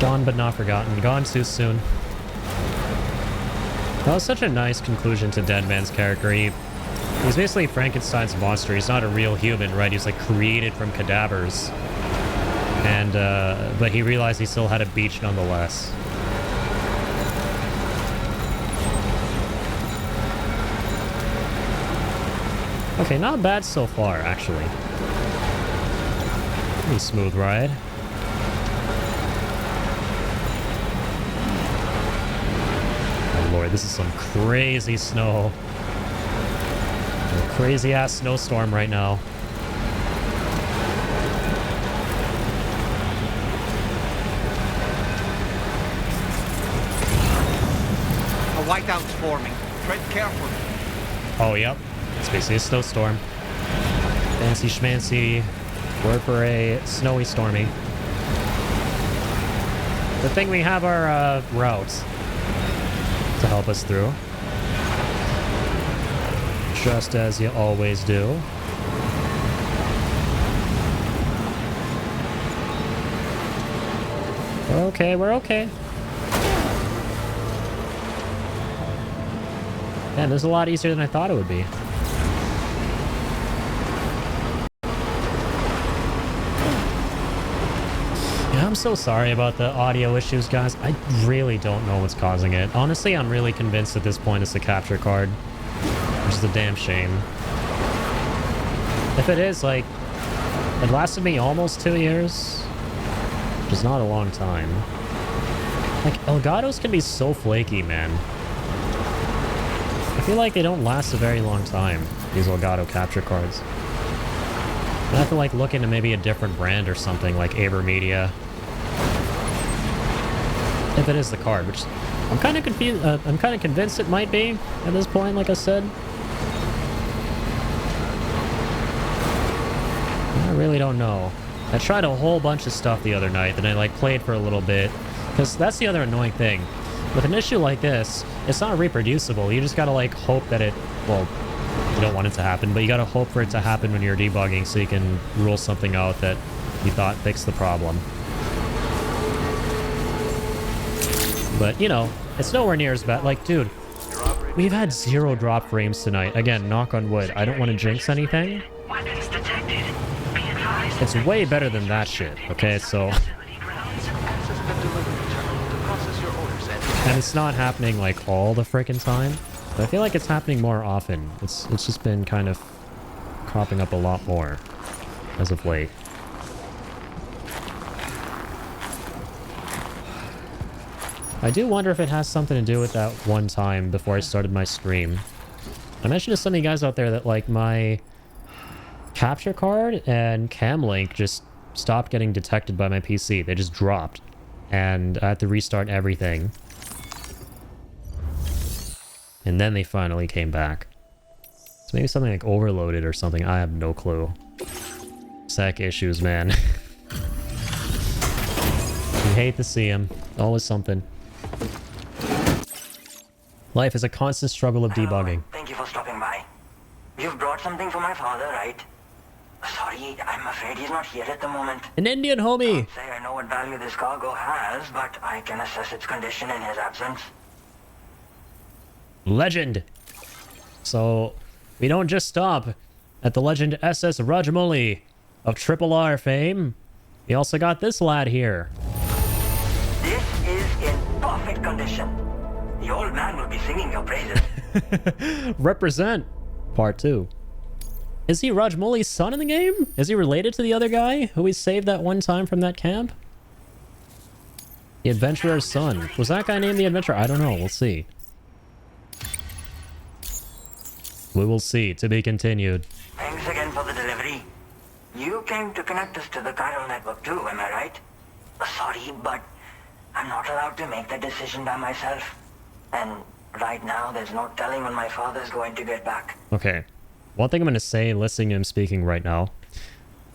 Gone but not forgotten. Gone too soon. That was such a nice conclusion to Deadman's character. He's basically Frankenstein's monster. He's not a real human, right? He's like created from cadavers. And, but he realized he still had a beach nonetheless. Okay, not bad so far, actually. Pretty smooth ride. Oh lord, this is some crazy snow. A crazy ass snowstorm right now. A whiteout's forming. Tread carefully. Oh, yep. It's basically a snowstorm. Fancy schmancy. Word for a snowy stormy. Good thing we have our routes to help us through. Just as you always do. We're okay, we're okay. Man, this is a lot easier than I thought it would be. Yeah, I'm so sorry about the audio issues, guys. I really don't know what's causing it. Honestly, I'm really convinced at this point it's the capture card. Which is a damn shame. If it is, like, it lasted me almost 2 years. Which is not a long time. Like, Elgatos can be so flaky, man. I feel like they don't last a very long time, these Elgato capture cards. I have to like look into maybe a different brand or something like Aber Media. If it is the card, which I'm kind of confused. I'm kind of convinced it might be at this point, like I said. I really don't know. I tried a whole bunch of stuff the other night, then I like played for a little bit. Because that's the other annoying thing. With an issue like this, it's not reproducible. You just gotta like hope that it, well, you don't want it to happen, but you gotta hope for it to happen when you're debugging so you can rule something out that you thought fixed the problem. But, you know, it's nowhere near as bad. Like, dude, we've had 0 drop frames tonight. Again, knock on wood. I don't want to jinx anything. Weapons detected. Be advised. It's way better than that shit, okay? So... And it's not happening, like, all the frickin' time. But I feel like it's happening more often. It's just been kind of cropping up a lot more as of late. I do wonder if it has something to do with that one time before I started my stream. I mentioned to some of you guys out there that, like, my capture card and cam link just stopped getting detected by my PC. They just dropped. And I had to restart everything. And then they finally came back. So maybe something like overloaded or something. I have no clue. Sec issues, man. You hate to see them. Always something. Life is a constant struggle of debugging. Thank you for stopping by. You've brought something for my father, right? Sorry, I'm afraid he's not here at the moment. An Indian homie! Can't say I know what value this cargo has, but I can assess its condition in his absence. Legend! So, we don't just stop at the legend SS Rajamouli of Triple R fame. We also got this lad here. This is in perfect condition. The old man will be singing your praises. Represent. Part 2. Is he Rajmouli's son in the game? Is he related to the other guy who we saved that one time from that camp? The Adventurer's son. Was that guy named the Adventurer? I don't know. We'll see. We will see. To be continued. Thanks again for the delivery. You came to connect us to the chiral network too, am I right? Sorry, but I'm not allowed to make that decision by myself. And right now, there's no telling when my father's going to get back. Okay. One thing I'm going to say, listening to him speaking right now,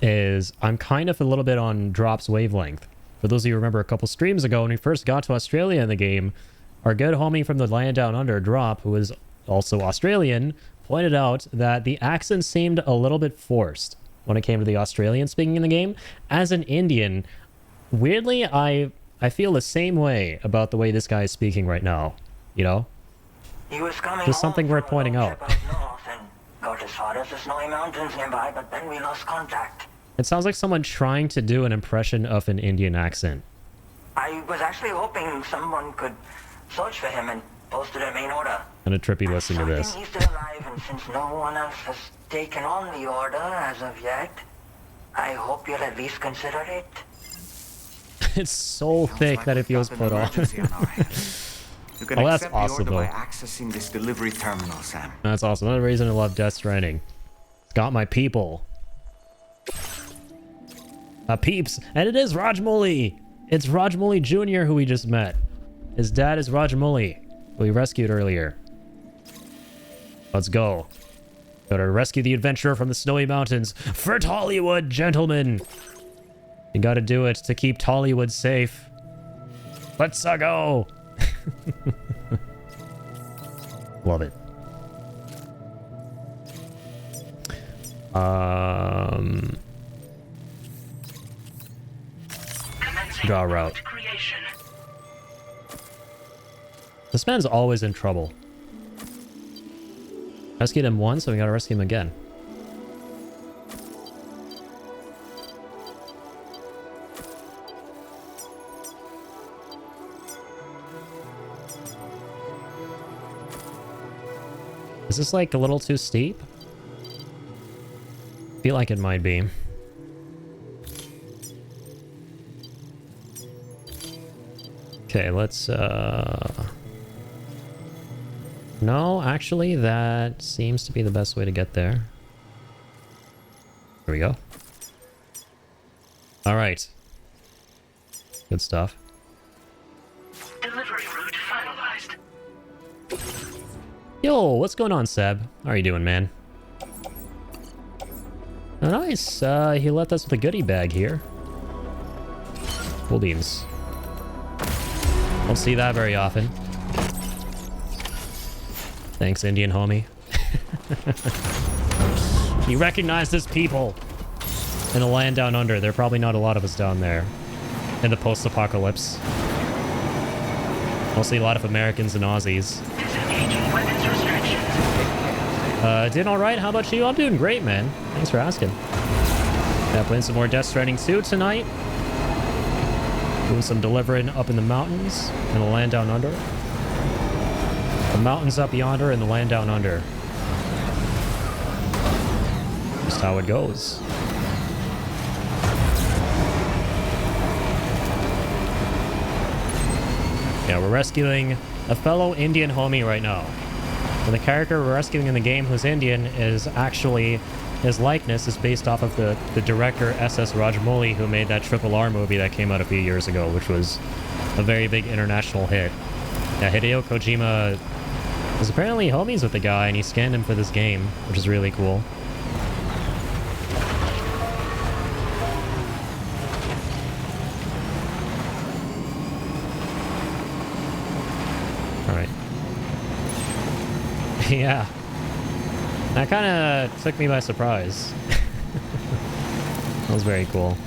is I'm kind of a little bit on Drop's wavelength. For those of you who remember a couple streams ago, when we first got to Australia in the game, our good homie from the land down under, Drop, who is also Australian, pointed out that the accent seemed a little bit forced when it came to the Australian speaking in the game. As an Indian, weirdly, I feel the same way about the way this guy is speaking right now. You know? He was coming Just something worth pointing out. Got as far as the snowy mountains nearby, but then we lost contact. It sounds like someone trying to do an impression of an Indian accent. I was actually hoping someone could search for him and post it in main order. And a trippy listening to this. He's still alive, and since no one else has taken on the order as of yet, I hope you'll at least consider it. It's so thick that it feels put on. You can that's accept awesome, the order though. by accessing this delivery terminal, Sam. That's awesome. Another reason I love Death Stranding. It's got my people. Peeps. And it is Rajmouli. It's Rajmouli Jr. who we just met. His dad is Rajmouli, who we rescued earlier. Let's go. Gotta rescue the adventurer from the snowy mountains. For Tollywood, gentlemen. You gotta do it to keep Tollywood safe. Let's go. Love it. Draw route. This man's always in trouble. Rescued him once, so we gotta rescue him again. Is this like a little too steep? I feel like it might be. Okay, let's no, actually that seems to be the best way to get there. There we go. All right. Good stuff. Delivery route finalized. Yo, what's going on, Seb? How are you doing, man? Oh, nice. He left us with a goodie bag here. Cool beans. Don't see that very often. Thanks, Indian homie. You recognize this people in the land down under. There are probably not a lot of us down there in the post-apocalypse. Mostly a lot of Americans and Aussies. Doing all right. How about you? I'm doing great, man. Thanks for asking. Yeah, playing some more Death Stranding 2 tonight. Doing some delivering up in the mountains and the land down under. The mountains up yonder and the land down under. Just how it goes. Yeah, we're rescuing a fellow Indian homie right now. And the character we're rescuing in the game who's Indian is actually... His likeness is based off of the director S.S. Rajamouli, who made that RRR movie that came out a few years ago, which was a very big international hit. Yeah, Hideo Kojima was apparently homies with the guy, and he scanned him for this game, which is really cool. Alright. Yeah. That kind of took me by surprise. That was very cool.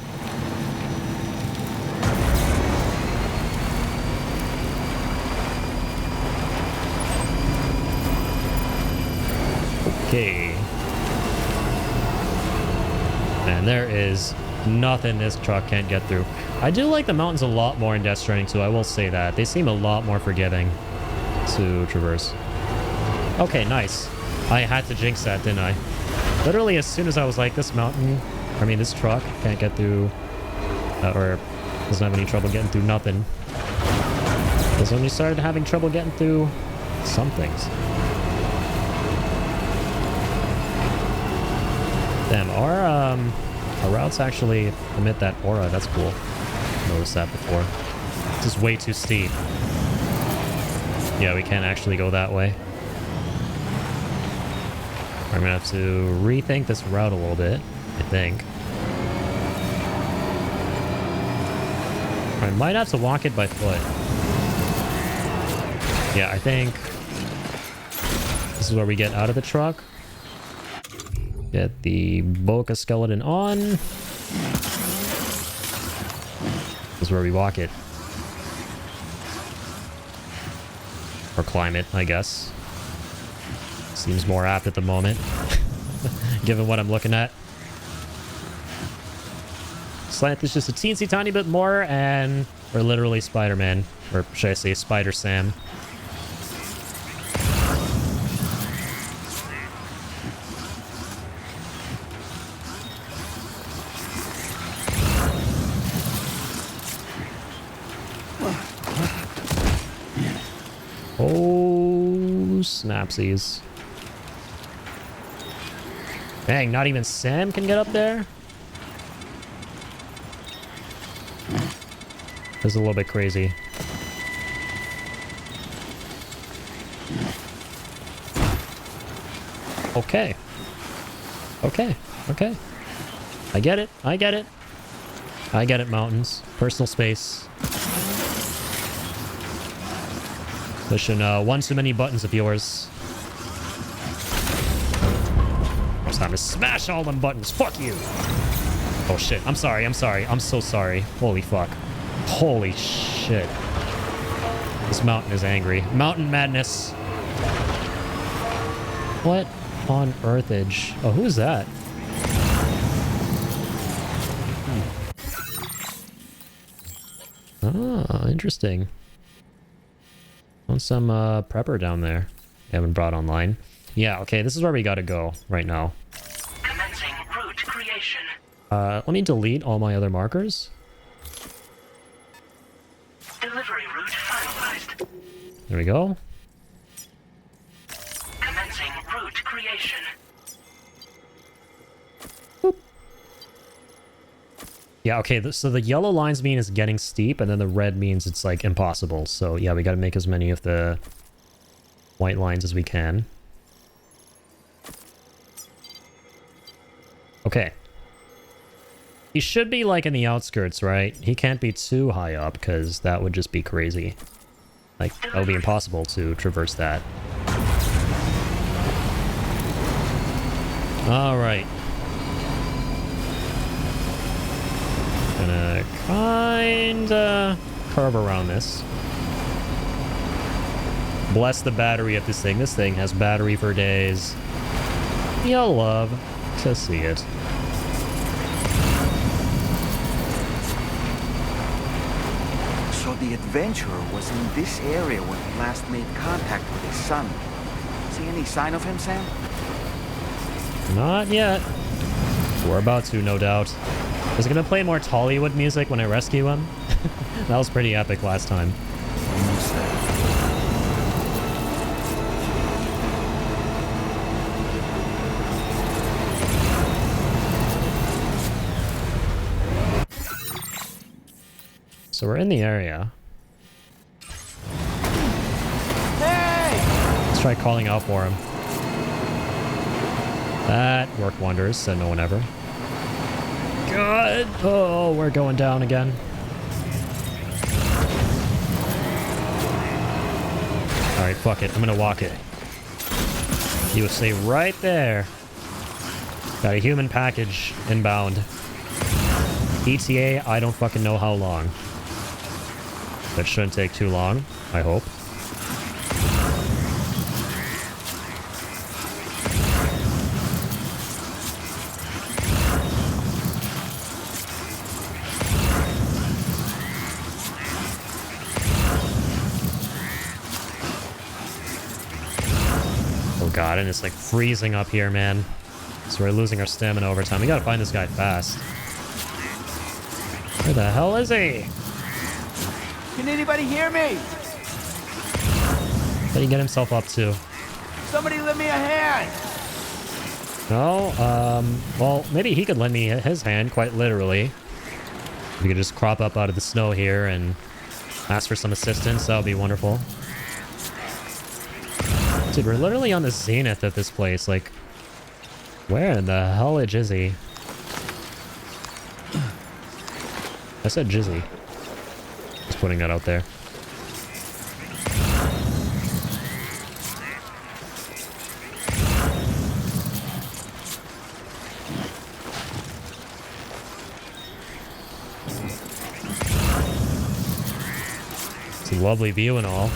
Okay. Man, there is nothing this truck can't get through. I do like the mountains a lot more in Death Stranding 2, I will say that. They seem a lot more forgiving to traverse. Okay, nice. I had to jinx that, didn't I? Literally, as soon as I was like, this truck can't get through, or doesn't have any trouble getting through nothing. Because when you started having trouble getting through some things. Damn, our routes actually emit that aura. That's cool. Noticed that before. This is way too steep. Yeah, we can't actually go that way. I'm gonna have to rethink this route a little bit, I think. I might have to walk it by foot. Yeah, I think this is where we get out of the truck. Get the Boca skeleton on. This is where we walk it. Or climb it, I guess. Seems more apt at the moment, given what I'm looking at. Slant is just a teensy tiny bit more, and we're literally Spider-Man. Or should I say Spider-Sam. Oh, snapsies. Dang, not even Sam can get up there? This is a little bit crazy. Okay. Okay. Okay. I get it. I get it. I get it, mountains. Personal space. Pushing one too many buttons of yours. It's time to smash all them buttons. Fuck you. Oh shit. I'm sorry. I'm sorry. I'm so sorry. Holy fuck. Holy shit. This mountain is angry. Mountain madness. What on earthage? Oh, who is that? Oh, interesting. Want some prepper down there. Haven't brought online. Yeah, okay, this is where we gotta go right now. Commencing route creation. Let me delete all my other markers. Delivery route finalized. There we go. Commencing route creation. Boop. Yeah, okay, so the yellow lines mean it's getting steep, and then the red means it's, like, impossible. So, yeah, we gotta make as many of the white lines as we can. Okay. He should be, like, in the outskirts, right? He can't be too high up, because that would just be crazy. Like, that would be impossible to traverse that. Alright. Gonna kinda curve around this. Bless the battery of this thing. This thing has battery for days. You'll love to see it. the adventurer was in this area when he last made contact with his son. See any sign of him, Sam? Not yet. We're about to, no doubt. Is it gonna play more Tollywood music when I rescue him? That was pretty epic last time. Almost there. So we're in the area. Hey! Let's try calling out for him. That worked wonders, said no one ever. God! Oh, we're going down again. Alright, fuck it. I'm gonna walk it. You will stay right there. Got a human package inbound. ETA, I don't fucking know how long. That shouldn't take too long, I hope. Oh god, and it's like freezing up here, man. So we're losing our stamina over time. We gotta find this guy fast. Where the hell is he? Can anybody hear me? What did he get himself up to? Somebody lend me a hand! No, well, maybe he could lend me his hand, quite literally. We could just crop up out of the snow here and ask for some assistance. That would be wonderful. Dude, we're literally on the zenith of this place. Like, where in the hell is Jizzy? I said Jizzy. Just putting that out there. It's a lovely view and all.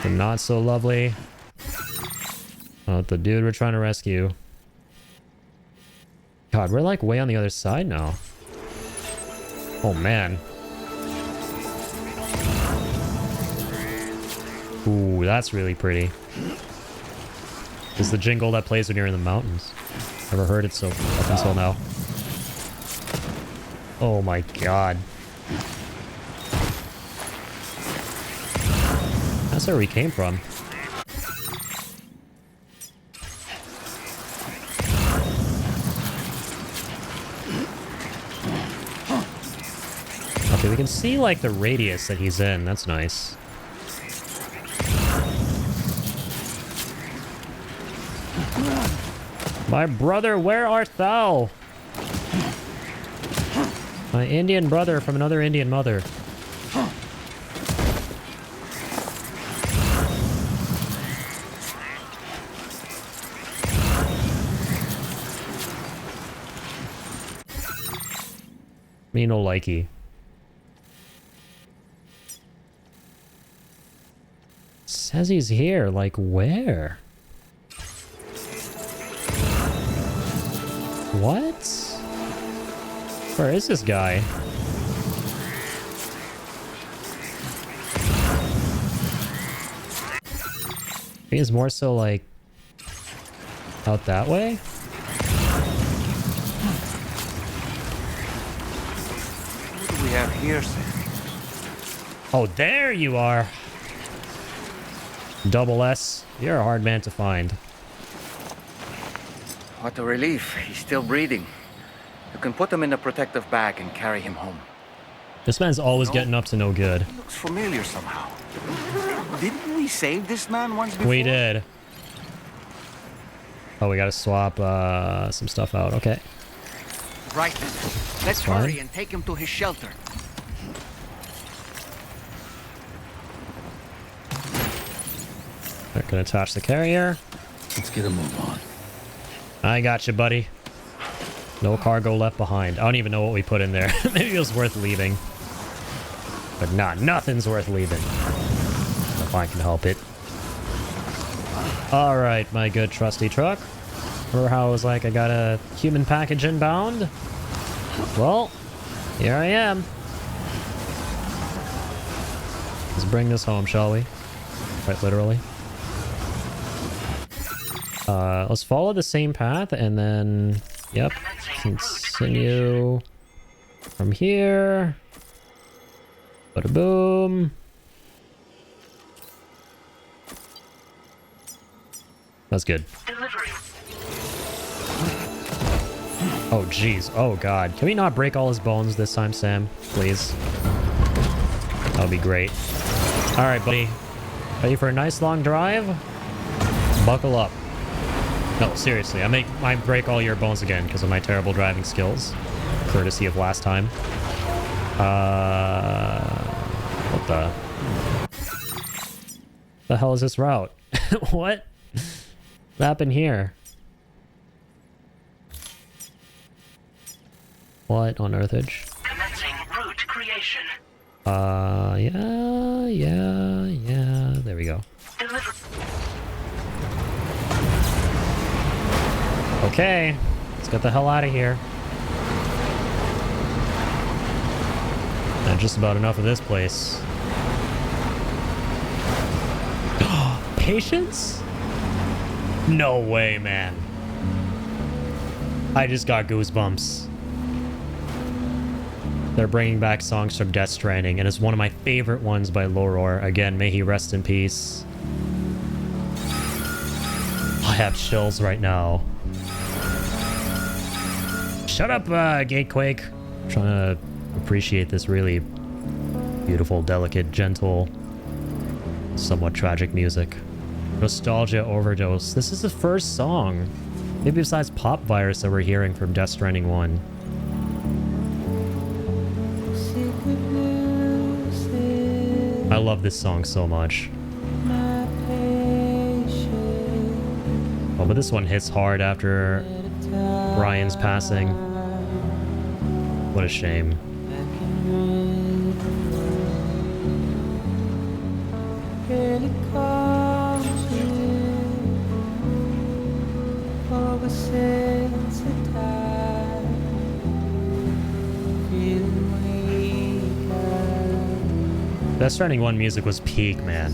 But not so lovely. Oh, the dude we're trying to rescue. God, we're like way on the other side now. Oh man. Ooh, that's really pretty. This is the jingle that plays when you're in the mountains. Never heard it so up until now. Oh my god. That's where we came from. Okay, we can see like the radius that he's in. That's nice. My brother, where art thou? My Indian brother from another Indian mother. Me no likey. Says he's here, like where? What? Where is this guy? He's more so like out that way? What do we have here, Sam? Oh, there you are. Double S. You're a hard man to find. What a relief. He's still breathing. You can put him in a protective bag and carry him home. This man's always getting up to no good. He looks familiar somehow. Didn't we save this man once before? We did. Oh, we gotta swap some stuff out. Okay. Right. Let's hurry and take him to his shelter. I can attach the carrier. Let's get a move on. I got you, buddy. No cargo left behind. I don't even know what we put in there. Maybe it was worth leaving. But nothing's worth leaving. If I can help it. Alright, my good trusty truck. Remember how I was like, I got a human package inbound? Well, here I am. bring this home, shall we? Quite literally. Let's follow the same path and then, yep, continue from here. Bada boom. That's good. Oh, jeez. Oh, God. Can we not break all his bones this time, Sam? Please. That would be great. All right, buddy. Ready for a nice long drive? Buckle up. No, seriously. I break all your bones again because of my terrible driving skills. Courtesy of last time. What the hell is this route? What happened here? What on earthage? Commencing route creation. Yeah. There we go. Okay, let's get the hell out of here. And just about enough of this place. Patience? No way, man. I just got goosebumps. They're bringing back songs from Death Stranding, and it's one of my favorite ones by Loror. Again, may he rest in peace. I have chills right now. Shut up, Gatequake. I'm trying to appreciate this really beautiful, delicate, gentle, somewhat tragic music. Nostalgia Overdose. This is the first song, maybe besides Pop Virus, that we're hearing from Death Stranding 1. I love this song so much. Oh, but this one hits hard after Ryan's passing. What a shame. Death Stranding 1 music was peak, man.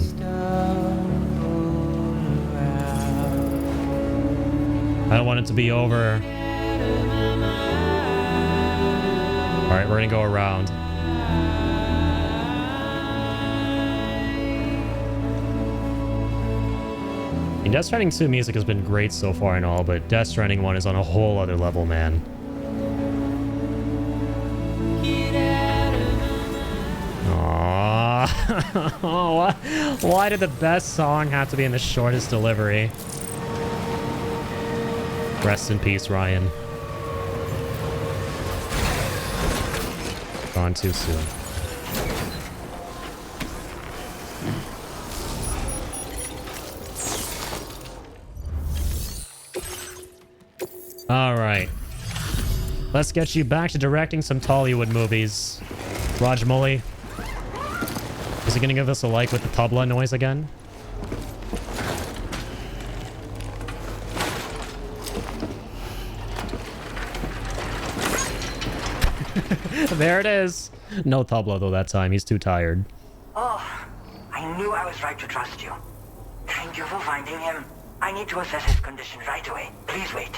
I don't want it to be over. Alright, we're gonna go around. Death Stranding 2 music has been great so far and all, but Death Stranding 1 is on a whole other level, man. Aww. Why did the best song have to be in the shortest delivery? Rest in peace, Ryan. Gone too soon. Alright. Let's get you back to directing some Tollywood movies. Rajmouli. Is he gonna give us a like with the tabla noise again? There it is. No tabla though that time. He's too tired. Oh, I knew I was right to trust you. Thank you for finding him. I need to assess his condition right away. Please wait.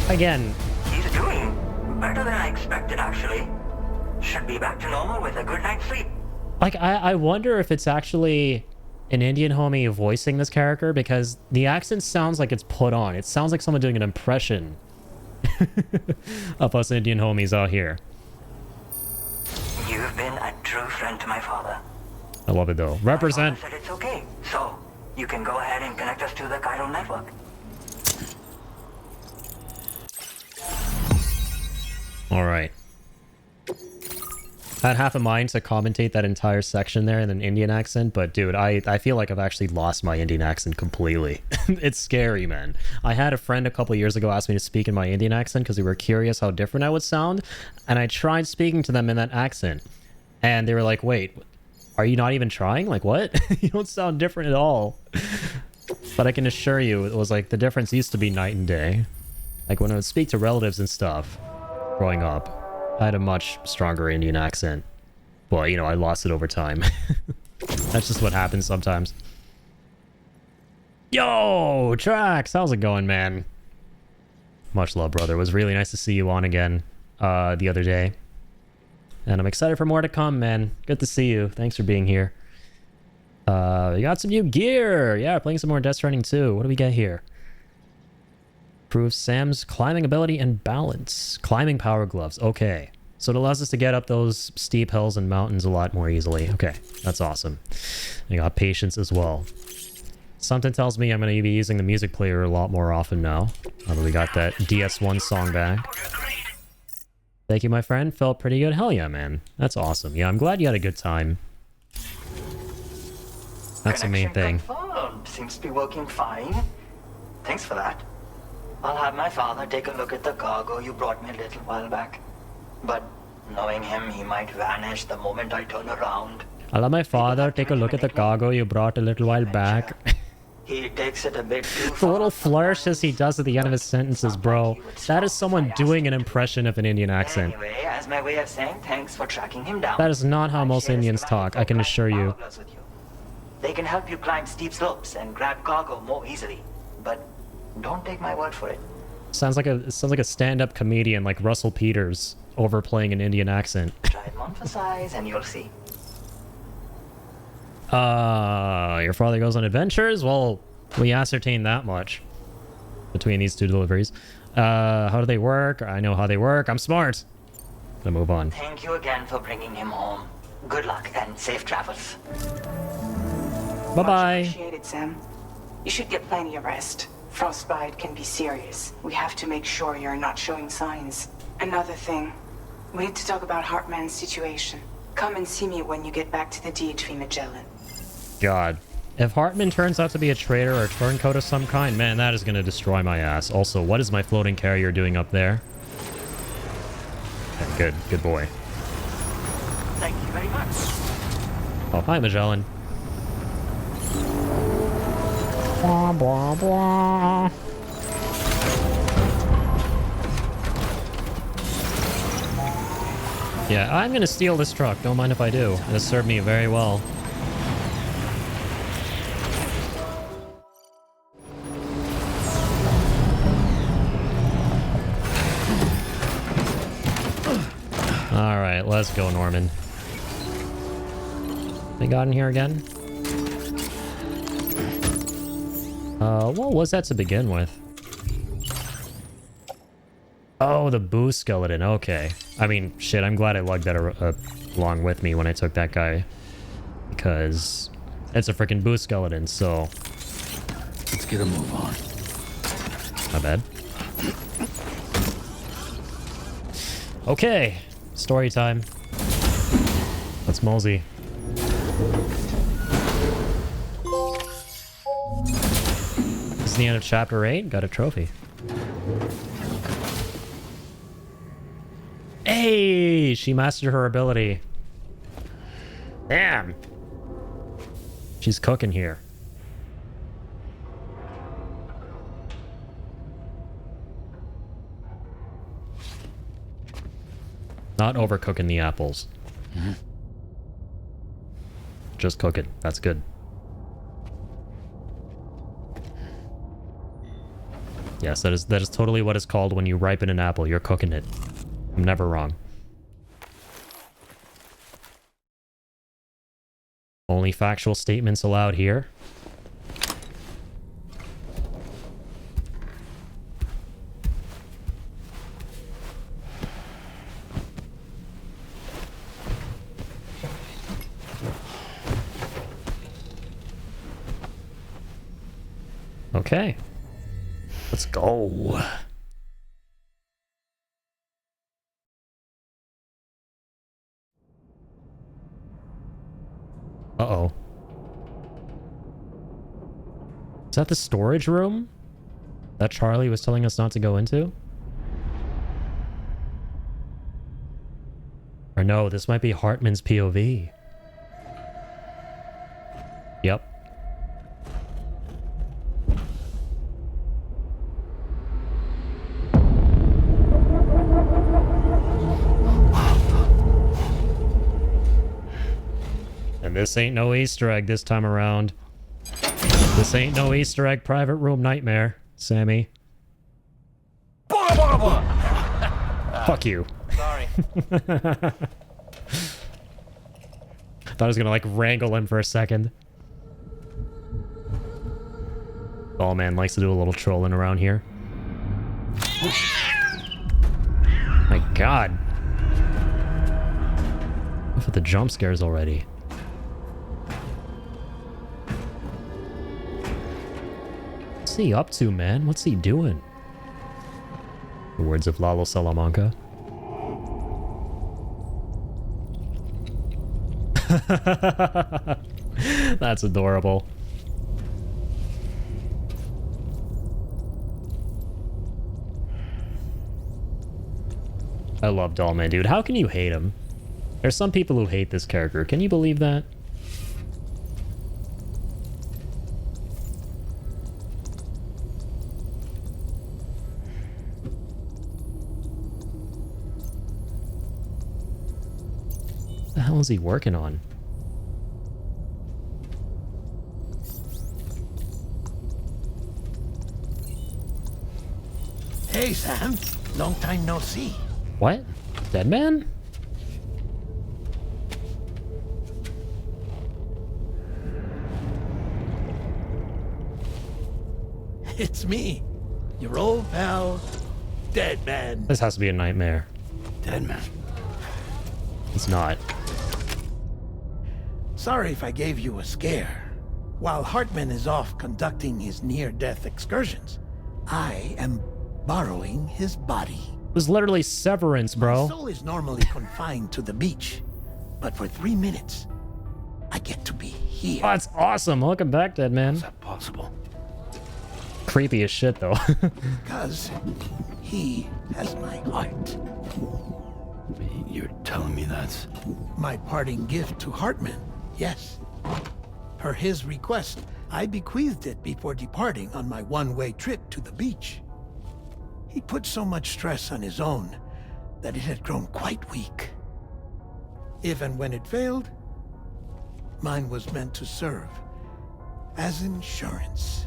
Again. He's doing better than I expected, actually. Should be back to normal with a good night's sleep. Like, I wonder if it's actually an Indian homie voicing this character, because the accent sounds like it's put on. It sounds like someone doing an impression of us Indian homies out here. You've been a true friend to my father. I love it though. Represent. My father said it's okay, so you can go ahead and connect us to the chiral network. All right. I had half a mind to commentate that entire section there in an Indian accent, but dude, I feel like I've actually lost my Indian accent completely. It's scary, man. I had a friend a couple years ago ask me to speak in my Indian accent because they were curious how different I would sound, and I tried speaking to them in that accent, and they were like, wait, are you not even trying? Like, what? You don't sound different at all. But I can assure you, it was like the difference used to be night and day. Like when I would speak to relatives and stuff growing up, I had a much stronger Indian accent. Well, you know, I lost it over time. That's just what happens sometimes. Yo, Trax, how's it going, man? Much love, brother. It was really nice to see you on again the other day. And I'm excited for more to come, man. Good to see you. Thanks for being here. We got some new gear. Yeah, playing some more Death Stranding 2. What do we get here? Improves Sam's climbing ability and balance. Climbing power gloves. Okay. So it allows us to get up those steep hills and mountains a lot more easily. Okay, that's awesome. I got patience as well. Something tells me I'm going to be using the music player a lot more often now. Now that we got that DS1 song back. Thank you, my friend. Felt pretty good. Hell yeah, man. That's awesome. Yeah, I'm glad you had a good time. That's the main thing. Confirmed. Seems to be working fine. Thanks for that. I'll have my father take a look at the cargo you brought me a little while back. But knowing him, he might vanish the moment I turn around. I'll have my father take a look at the cargo you brought a little while back. He takes it a bit too The little flourishes he does at the end of his sentences, bro. That is someone doing an impression of an Indian accent. Anyway, as my way of saying thanks for tracking him down. That is not how most Indians talk, I can assure you. They can help you climb steep slopes and grab cargo more easily. But don't take my word for it. Sounds like a stand-up comedian like Russell Peters overplaying an Indian accent. Try it on for size and you'll see. Your father goes on adventures? Well, we ascertained that much between these two deliveries. How do they work? I know how they work. I'm smart. Gonna move on. Thank you again for bringing him home. Good luck and safe travels. Bye-bye. Appreciate it, Sam. You should get plenty of rest. Frostbite can be serious. We have to make sure you're not showing signs. Another thing, we need to talk about Hartman's situation. Come and see me when you get back to the DHV Magellan. God. If Hartman turns out to be a traitor or a turncoat of some kind, man, that is going to destroy my ass. Also, what is my floating carrier doing up there? Okay, good. Good boy. Thank you very much. Oh, hi, Magellan. Blah, blah, blah. Yeah, I'm gonna steal this truck. Don't mind if I do. It'll serve me very well. Alright, let's go, Norman. They got in here again? What was that to begin with? Oh, the boo skeleton. Okay. I mean, shit, I'm glad I lugged that along with me when I took that guy. Because it's a freaking boo skeleton, so... Let's get a move on. Not bad. Okay. Story time. Let's mosey. This is the end of chapter 8. Got a trophy. Hey! She mastered her ability. Damn! She's cooking here. Not overcooking the apples. Mm-hmm. Just cook it. That's good. Yes, that is totally what it's called when you ripen an apple. You're cooking it. I'm never wrong. Only factual statements allowed here. Okay. Let's go. Uh-oh. Is that the storage room that Charlie was telling us not to go into? Or no, this might be Hartman's POV. Yep. this ain't no Easter egg this time around. This ain't no Easter egg private room nightmare, Sammy. Fuck you. Sorry. Thought I was gonna like wrangle him for a second. Oh man, likes to do a little trolling around here. My god. Enough with the jump scares already. What's he up to, man? What's he doing? The words of Lalo Salamanca. That's adorable. I love Dollman, dude. How can you hate him? There's some people who hate this character. Can you believe that? What the hell is he working on? Hey, Sam. Long time no see. What? Dead man? It's me, your old pal, Dead Man. This has to be a nightmare. Dead Man. It's not. Sorry if I gave you a scare. While Hartman is off conducting his near-death excursions, I am borrowing his body. It was literally severance, bro. My soul is normally confined to the beach, but for 3 minutes, I get to be here. Oh, that's awesome. Welcome back, Dead Man. Is that possible? Creepy as shit, though. Because he has my heart. You're telling me that's... My parting gift to Hartman, yes. Per his request, I bequeathed it before departing on my one-way trip to the beach. He put so much stress on his own that it had grown quite weak. If and when it failed, mine was meant to serve as insurance.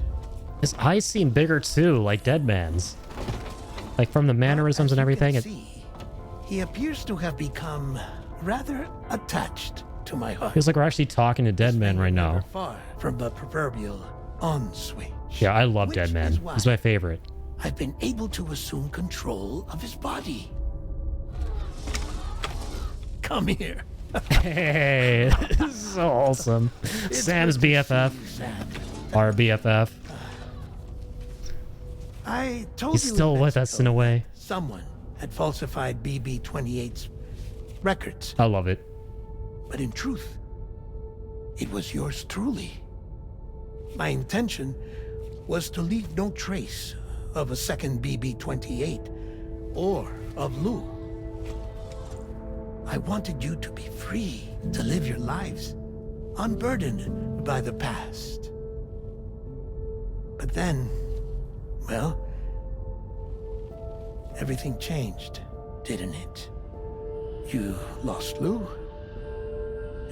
His eyes seem bigger too, like Dead Man's. Like from the mannerisms and everything. He appears to have become rather attached to my heart. Feels like we're actually talking to Dead Man right now. Far from the proverbial on switch. Yeah, I love Dead Man. He's my favorite. I've been able to assume control of his body. Come here. Hey, this is so awesome. Sam's BFF. Our BFF. I told He's you still with us in a way. Someone had falsified BB-28's records. I love it. But in truth, it was yours truly. My intention was to leave no trace of a second BB-28 or of Lou. I wanted you to be free to live your lives, unburdened by the past. But then, well, everything changed, didn't it? You lost Lou,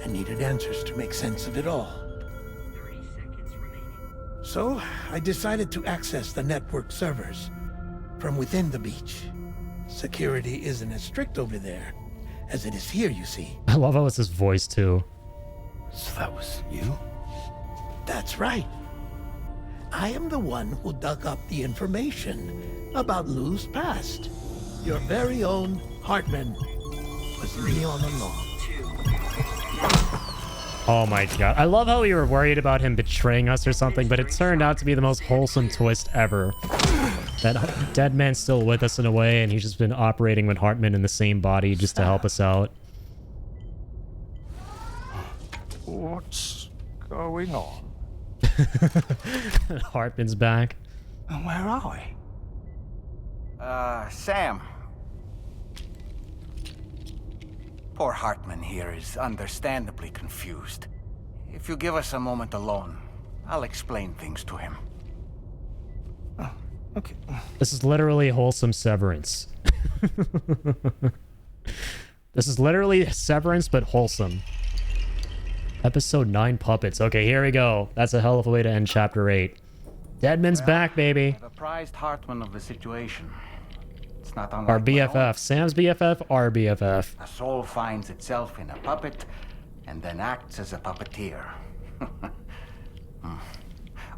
and needed answers to make sense of it all. 30 seconds remaining. So, I decided to access the network servers from within the beach. Security isn't as strict over there as it is here, you see. I love how it's his voice too. So that was you? That's right. I am the one who dug up the information about Lou's past. Your very own Hartman was me all along. Oh my god. I love how we were worried about him betraying us or something, but it turned out to be the most wholesome twist ever. That Dead Man's still with us in a way, and he's just been operating with Hartman in the same body just to help us out. What's going on? Hartman's back. Where are we? Sam. Poor Hartman here is understandably confused. If you give us a moment alone, I'll explain things to him. Oh, okay. This is literally wholesome severance. This is literally severance, but wholesome. Episode 9 puppets. Okay, here we go. That's a hell of a way to end chapter 8. Deadman's back, baby. I've apprised Hartman of the situation. It's not unlike Our my own. BFF. Sam's BFF, our BFF. A soul finds itself in a puppet and then acts as a puppeteer.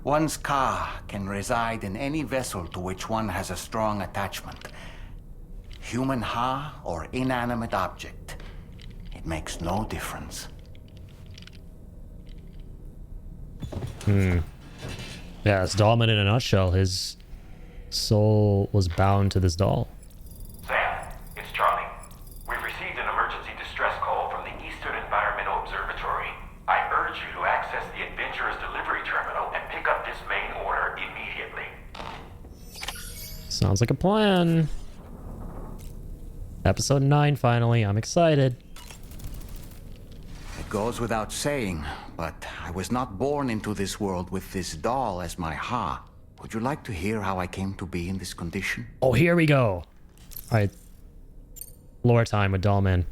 One's ka can reside in any vessel to which one has a strong attachment. Human ha or inanimate object. It makes no difference. Yeah, it's Dollman in a nutshell. His soul was bound to this doll. Sam, it's Charlie. We've received an emergency distress call from the Eastern Environmental Observatory. I urge you to access the Adventurer's delivery terminal and pick up this main order immediately. Sounds like a plan. Episode 9, finally. I'm excited. It goes without saying, but I was not born into this world with this doll as my ha. Would you like to hear how I came to be in this condition? Oh, here we go. Alright. Lore time with Dollman.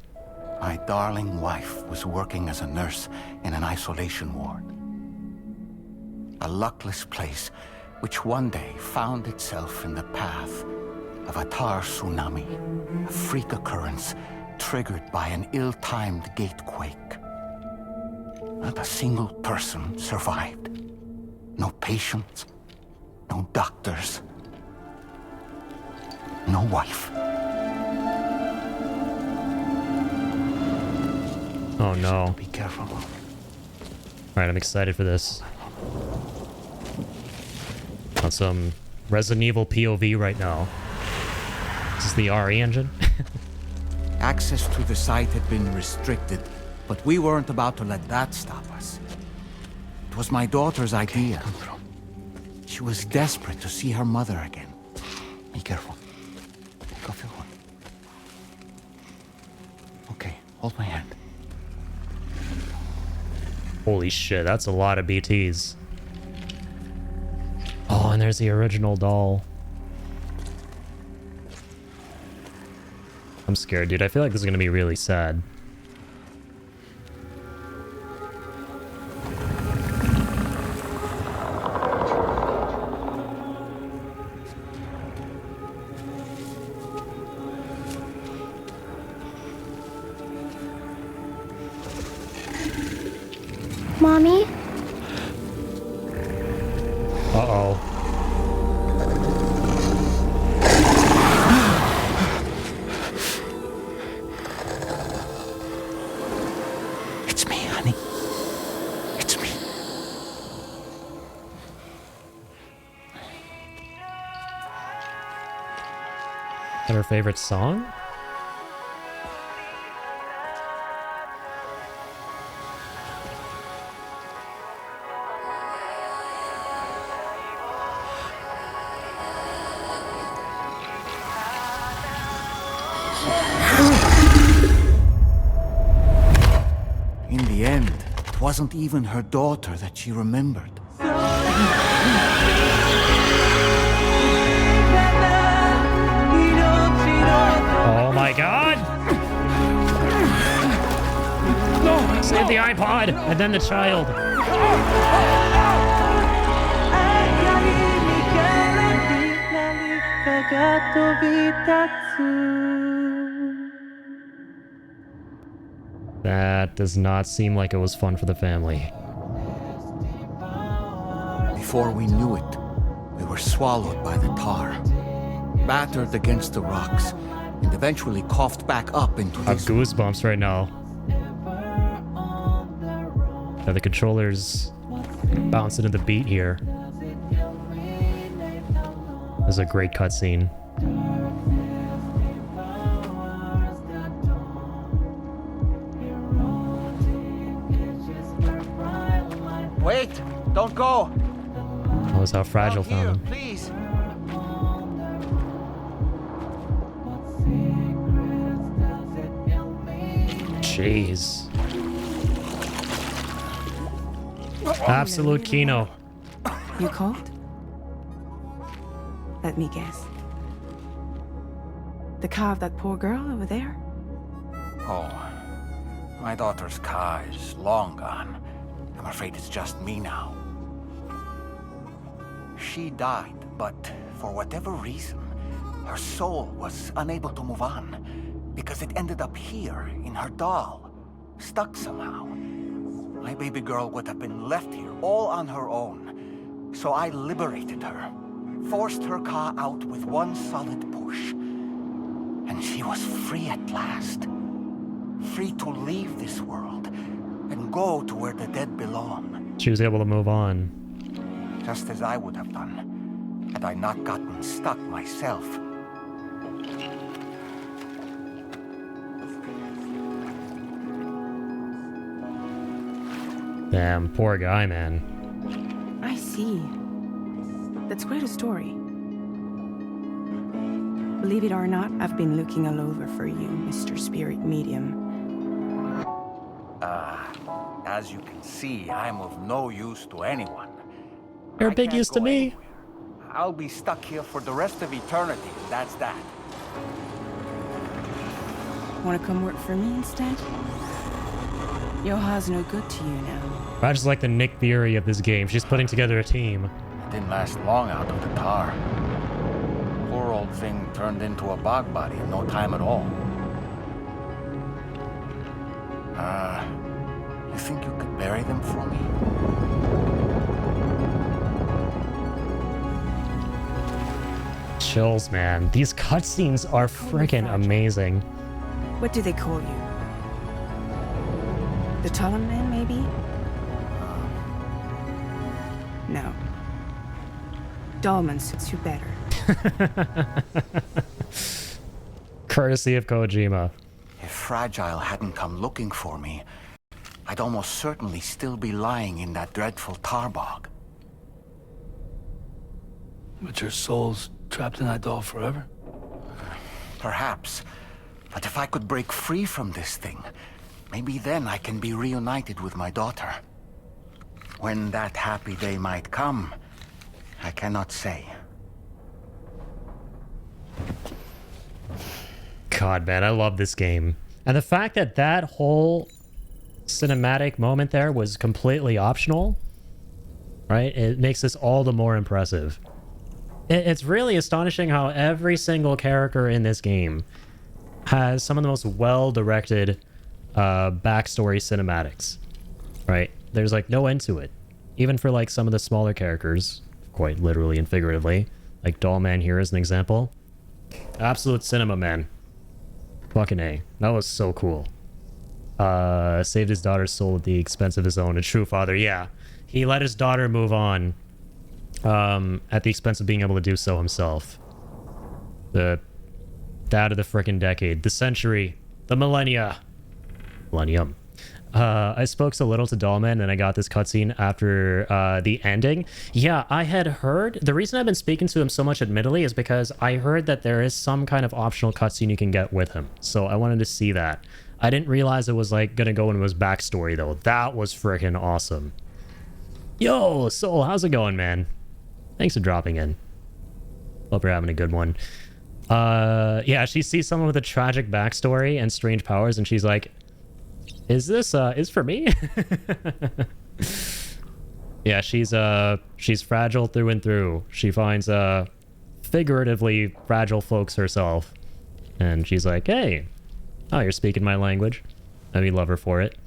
My darling wife was working as a nurse in an isolation ward. A luckless place which one day found itself in the path of a tar tsunami, a freak occurrence triggered by an ill-timed gatequake. Not a single person survived. No patients, no doctors, no wife. Oh no. Be careful. Alright, I'm excited for this. On some Resident Evil POV right now. Is this the RE engine? Access to the site had been restricted, but we weren't about to let that stop us. It was my daughter's idea. She was desperate to see her mother again. Be careful. Take off your hood. Okay, hold my hand. Holy shit, that's a lot of BTs. Oh, and there's the original doll. I'm scared, dude. I feel like this is gonna be really sad. Mommy? Uh-oh. It's me, honey. It's me. Is that her favorite song? In the end, it wasn't even her daughter that she remembered. Oh my god! No! Save the iPod! And then the child. That does not seem like it was fun for the family. Before we knew it, we were swallowed by the tar, battered against the rocks, and eventually coughed back up into I have this. goosebumps right now. Yeah, the controller's bouncing to the beat here. This is a great cutscene. Wait! Don't go! That was how Fragile Down here, found him. please! Jeez. Absolute Kino. You cold? Let me guess. The car of that poor girl over there? Oh, My daughter's car is long gone. I'm afraid it's just me now. She died, but for whatever reason, her soul was unable to move on because it ended up here in her doll, stuck somehow. My baby girl would have been left here all on her own. So I liberated her, forced her car out with one solid push. And she was free at last. Free to leave this world and go to where the dead belong. She was able to move on. Just as I would have done, had I not gotten stuck myself. Damn, poor guy, man. I see. That's quite a story. Believe it or not, I've been looking all over for you, Mr. Spirit Medium. As you can see, I'm of no use to anyone. You're a big use to me. Anywhere. I'll be stuck here for the rest of eternity, that's that. Want to come work for me instead? Yoha's no good to you now. I just like the Nick Fury of this game. She's putting together a team. It didn't last long out of the tar. Poor old thing turned into a bog body in no time at all. You think you could bury them for me? Chills, man. These cutscenes are freaking amazing. What do they call you? The Talon Man, maybe? No. Dahlman suits you better. Courtesy of Kojima. If Fragile hadn't come looking for me, I'd almost certainly still be lying in that dreadful tar bog. But your soul's trapped in that doll forever? Perhaps. But if I could break free from this thing, maybe then I can be reunited with my daughter. When that happy day might come, I cannot say. God, man, I love this game. And the fact that that whole cinematic moment there was completely optional, right? It makes this all the more impressive. It's really astonishing how every single character in this game has some of the most well-directed backstory cinematics, right? There's like no end to it. Even for like some of the smaller characters, quite literally and figuratively, like Dollman here as an example. Absolute cinema, man. Fucking A. That was so cool. Saved his daughter's soul at the expense of his own. A true father, yeah. He let his daughter move on at the expense of being able to do so himself. The dad of the frickin' decade. The century. The millennium. I spoke so little to Dollman and I got this cutscene after the ending. Yeah, I had heard... The reason I've been speaking to him so much, admittedly, is because I heard that there is some kind of optional cutscene you can get with him. So I wanted to see that. I didn't realize it was, like, gonna go into his backstory, though. That was freaking awesome. Yo, Soul, how's it going, man? Thanks for dropping in. Hope you're having a good one. Yeah, she sees someone with a tragic backstory and strange powers, and she's like... Is this, is for me? Yeah, she's fragile through and through. She finds, figuratively fragile folks herself. And she's like, hey, oh, you're speaking my language. And we love her for it.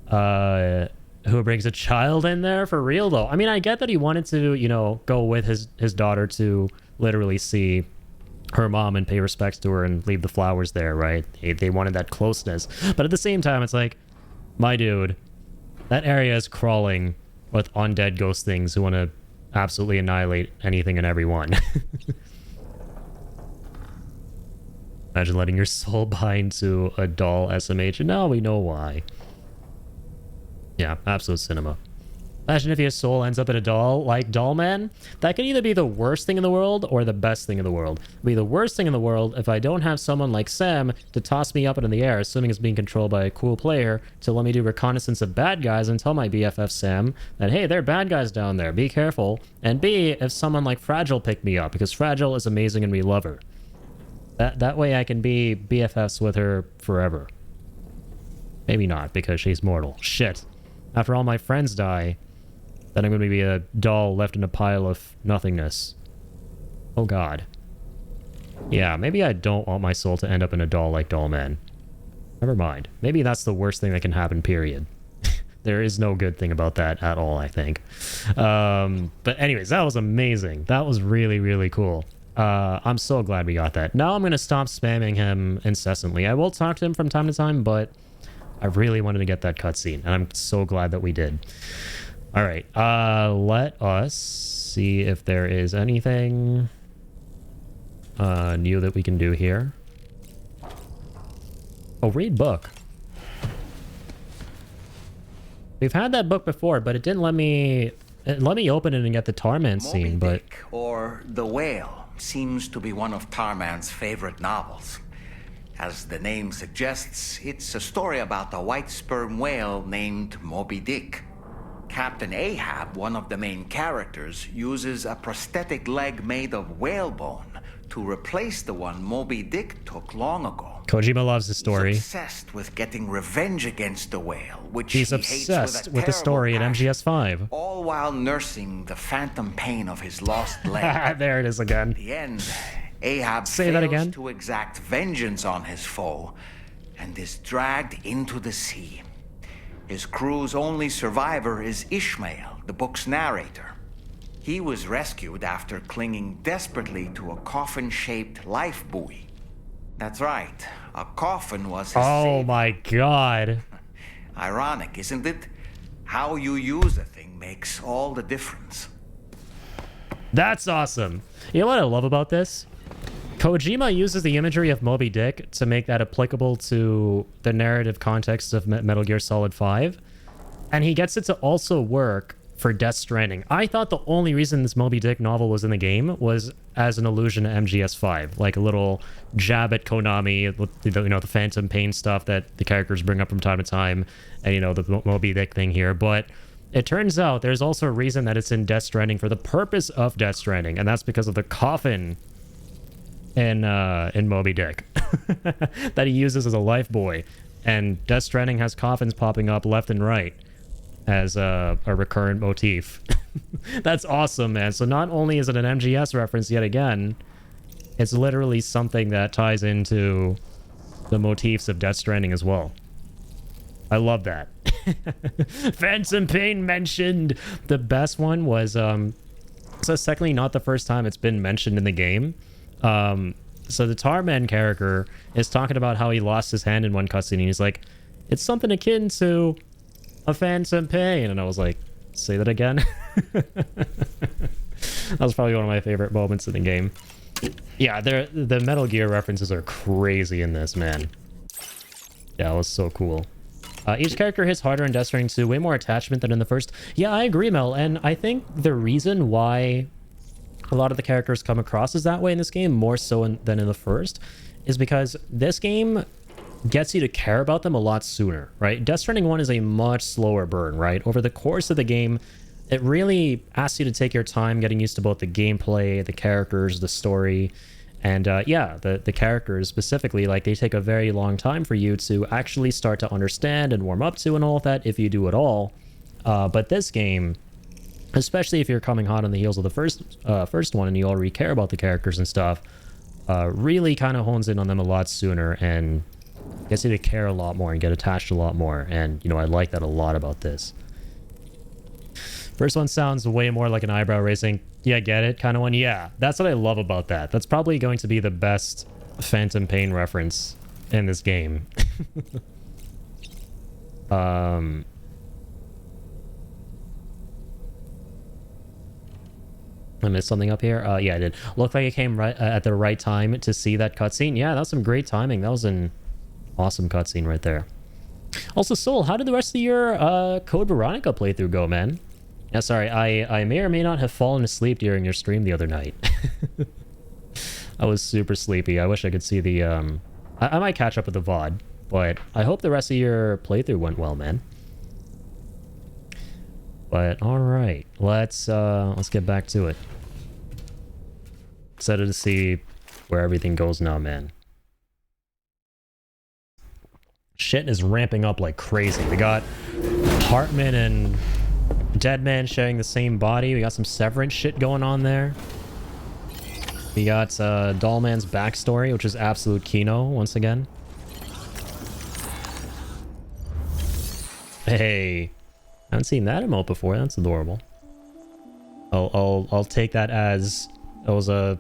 Who brings a child in there for real, though? I mean, I get that he wanted to, you know, go with his daughter to literally see her mom and pay respects to her and leave the flowers there, right? They wanted that closeness. But at the same time, it's like, my dude, that area is crawling with undead ghost things who want to absolutely annihilate anything and everyone. Imagine letting your soul bind to a doll SMH, and now we know why. Yeah, absolute cinema. Imagine if your soul ends up in a doll like Dollman. That could either be the worst thing in the world or the best thing in the world. It'd be the worst thing in the world if I don't have someone like Sam to toss me up into the air, assuming it's being controlled by a cool player, to let me do reconnaissance of bad guys and tell my BFF Sam that, hey, there are bad guys down there, be careful. And B, if someone like Fragile picked me up, because Fragile is amazing and we love her. That way I can be BFFs with her forever. Maybe not, because she's mortal. Shit. After all my friends die, then I'm going to be a doll left in a pile of nothingness. Oh god. Yeah, maybe I don't want my soul to end up in a doll like Doll Man. Never mind. Maybe that's the worst thing that can happen, period. There is no good thing about that at all, I think. But anyways, that was amazing. That was really, really cool. I'm so glad we got that. Now I'm going to stop spamming him incessantly. I will talk to him from time to time, but I really wanted to get that cutscene, and I'm so glad that we did. All right, let us see if there is anything new that we can do here. Oh, read book. We've had that book before, but it didn't let me... It let me open it and get the Tarman scene, but... Dick, or The Whale, seems to be one of Tarman's favorite novels. As the name suggests, it's a story about a white sperm whale named Moby Dick. Captain Ahab, one of the main characters, uses a prosthetic leg made of whalebone to replace the one Moby Dick took long ago. Kojima loves the story. He's obsessed with getting revenge against the whale, which he's he obsessed hates with the story in MGS5. All while nursing the phantom pain of his lost leg. There it is again. At the end, Ahab Say that again. to exact vengeance on his foe and is dragged into the sea. His crew's only survivor is Ishmael, the book's narrator. He was rescued after clinging desperately to a coffin-shaped life buoy. That's right, a coffin was his savior. My god. Ironic, isn't it? How you use a thing makes all the difference. That's awesome. You know what I love about this? Kojima uses the imagery of Moby Dick to make that applicable to the narrative context of Metal Gear Solid 5. And he gets it to also work for Death Stranding. I thought the only reason this Moby Dick novel was in the game was as an allusion to MGS5, like a little jab at Konami, the Phantom Pain stuff that the characters bring up from time to time, and the Moby Dick thing here. But it turns out there's also a reason that it's in Death Stranding for the purpose of Death Stranding, and that's because of the coffin in Moby Dick that he uses as a life buoy. And Death Stranding has coffins popping up left and right as a recurrent motif. That's awesome, man. So not only is it an MGS reference yet again, it's literally something that ties into the motifs of Death Stranding as well. I love that. Phantom Pain mentioned. The best one was, so secondly, not the first time it's been mentioned in the game. So the Tarman character is talking about how he lost his hand in one cutscene, and he's like, it's something akin to a phantom pain. And I was like, say that again? That was probably one of my favorite moments in the game. Yeah, the Metal Gear references are crazy in this, man. Yeah, it was so cool. Each character hits harder in Death Stranding 2, way more attachment than in the first. Yeah, I agree, Mel, and I think the reason why a lot of the characters come across as that way in this game, more so than in the first, is because this game gets you to care about them a lot sooner, right? Death Stranding 1 is a much slower burn, right? Over the course of the game, it really asks you to take your time getting used to both the gameplay, the characters, the story, and yeah, the characters specifically, like, they take a very long time for you to actually start to understand and warm up to and all of that, if you do at all. But this game, especially if you're coming hot on the heels of the first one and you already care about the characters and stuff, really kind of hones in on them a lot sooner and gets you to care a lot more and get attached a lot more. And, I like that a lot about this. First one sounds way more like an eyebrow raising, yeah, get it kind of one. Yeah, that's what I love about that. That's probably going to be the best Phantom Pain reference in this game. I missed something up here. Yeah, I did. Looked like it came right at the right time to see that cutscene. Yeah, that was some great timing. That was an awesome cutscene right there. Also, Soul, how did the rest of your Code Veronica playthrough go, man? Yeah, sorry, I may or may not have fallen asleep during your stream the other night. I was super sleepy. I wish I could see the I might catch up with the VOD, but I hope the rest of your playthrough went well, man. But all right, let's get back to it. Excited to see where everything goes now, man. Shit is ramping up like crazy. We got Hartman and Deadman sharing the same body. We got some Severance shit going on there. We got Dollman's backstory, which is absolute Kino once again. Hey, I haven't seen that emote before. That's adorable. I'll take that as it was a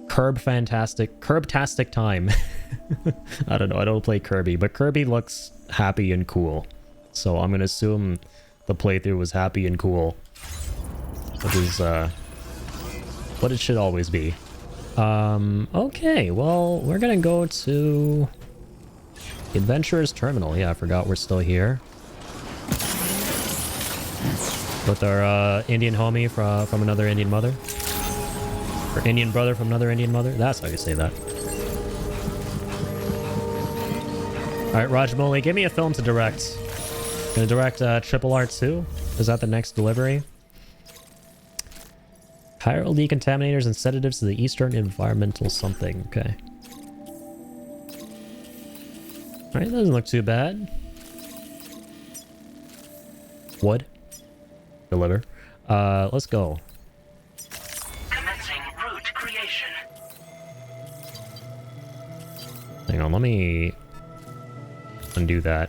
Kirby-tastic time. I don't know. I don't play Kirby, but Kirby looks happy and cool. So I'm gonna assume the playthrough was happy and cool, which is what it should always be. Okay, well, we're gonna go to the Adventurer's Terminal. Yeah, I forgot we're still here with our Indian homie from another Indian mother, or Indian brother from another Indian mother. That's how you say that. All right, Rajmouli, give me a film to direct. Gonna direct Triple R2. Is that the next delivery? Chiral decontaminators and sedatives to the Eastern Environmental something. Okay. Alright, doesn't look too bad. Wood. Deliver. Let's go. Commencing route creation. Hang on, let me undo that.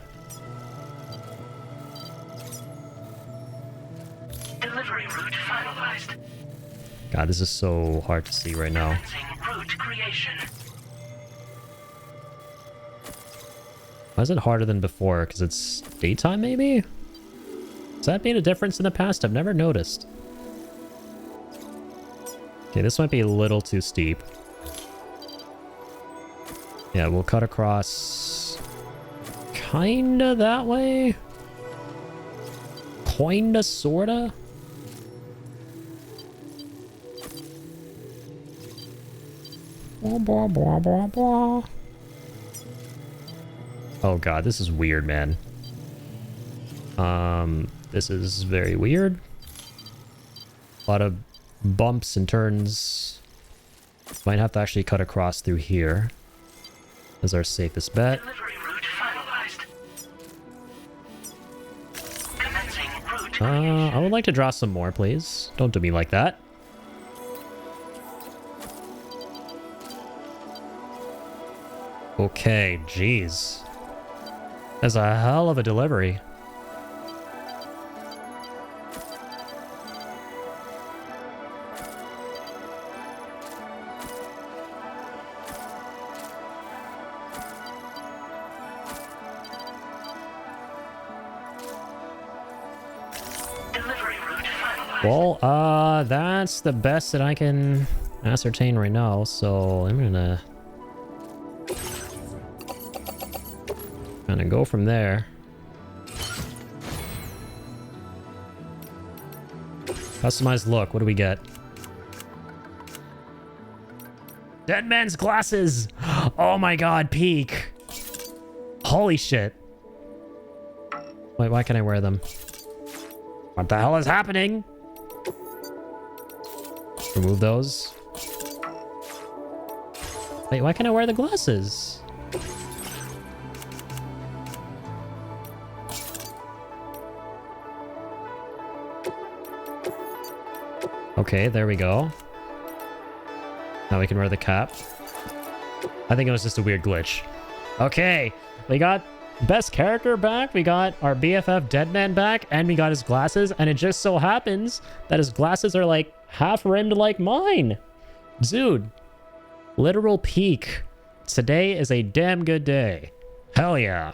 Delivery route finalized. God, this is so hard to see right now. Route creation. Why is it harder than before? Because it's daytime, maybe? Has that made a difference in the past? I've never noticed. Okay, this might be a little too steep. Yeah, we'll cut across... kinda that way? Kinda, sorta? Blah, blah, blah, blah, blah. Oh god, this is weird, man. This is very weird. A lot of bumps and turns. Might have to actually cut across through here as our safest bet. Delivery route finalized. Commencing route I would like to draw some more, please. Don't do me like that. Okay, jeez. That's a hell of a delivery. Delivery route finalized. Well, that's the best that I can ascertain right now, so I'm gonna kind of go from there. Customized look, what do we get? Dead man's glasses! Oh my god, peak! Holy shit. Wait, why can't I wear them? What the hell is happening? Remove those. Wait, why can't I wear the glasses? Okay, there we go. Now we can wear the cap. I think it was just a weird glitch. Okay, we got best character back, we got our BFF Deadman back, and we got his glasses, and it just so happens that his glasses are like half-rimmed like mine. Dude, literal peak. Today is a damn good day. Hell yeah.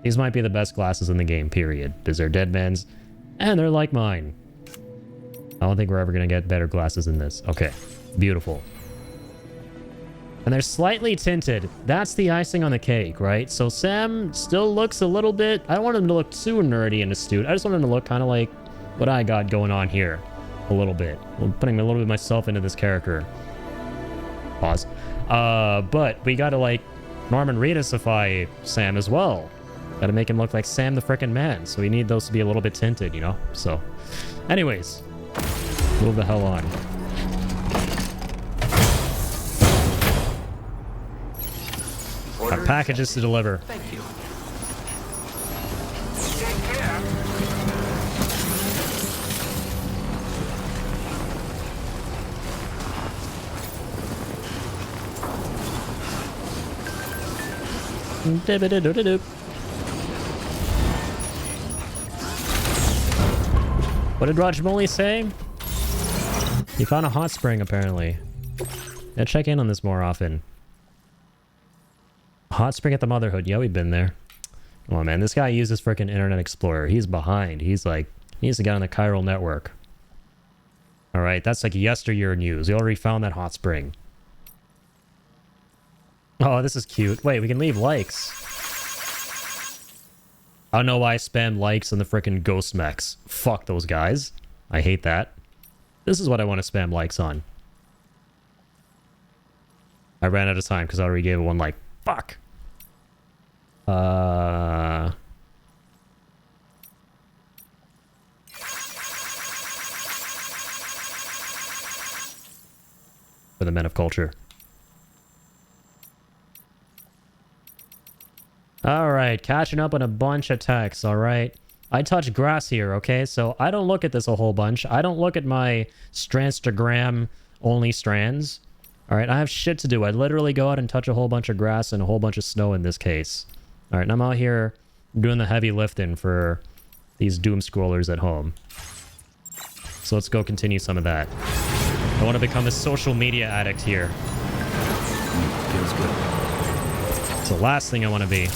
These might be the best glasses in the game, period. Because they're Deadman's, and they're like mine. I don't think we're ever going to get better glasses than this. Okay, beautiful. And they're slightly tinted. That's the icing on the cake, right? So Sam still looks a little bit... I don't want him to look too nerdy and astute. I just want him to look kind of like what I got going on here. A little bit. I'm putting a little bit of myself into this character. Pause. But we got to, like, Norman Reedusify Sam as well. Got to make him look like Sam the frickin' man. So we need those to be a little bit tinted, you know? So, anyways. Move the hell on. My packages to deliver. Thank you. What did Rajmouli say? He found a hot spring, apparently. Yeah, check in on this more often. Hot spring at the Motherhood. Yeah, we've been there. Come on, man. This guy uses freaking Internet Explorer. He's behind. He's like, he needs to get on the chiral network. Alright, that's like yesteryear news. We already found that hot spring. Oh, this is cute. Wait, we can leave likes. I don't know why I spam likes on the freaking ghost mechs. Fuck those guys. I hate that. This is what I want to spam likes on. I ran out of time because I already gave it one like. Fuck. For the men of culture. Alright, catching up on a bunch of texts, alright? I touch grass here, okay? So I don't look at this a whole bunch. I don't look at my Strandstagram only strands. Alright, I have shit to do. I literally go out and touch a whole bunch of grass and a whole bunch of snow in this case. Alright, and I'm out here doing the heavy lifting for these doom scrollers at home. So let's go continue some of that. I want to become a social media addict here. Feels good. It's the last thing I want to be.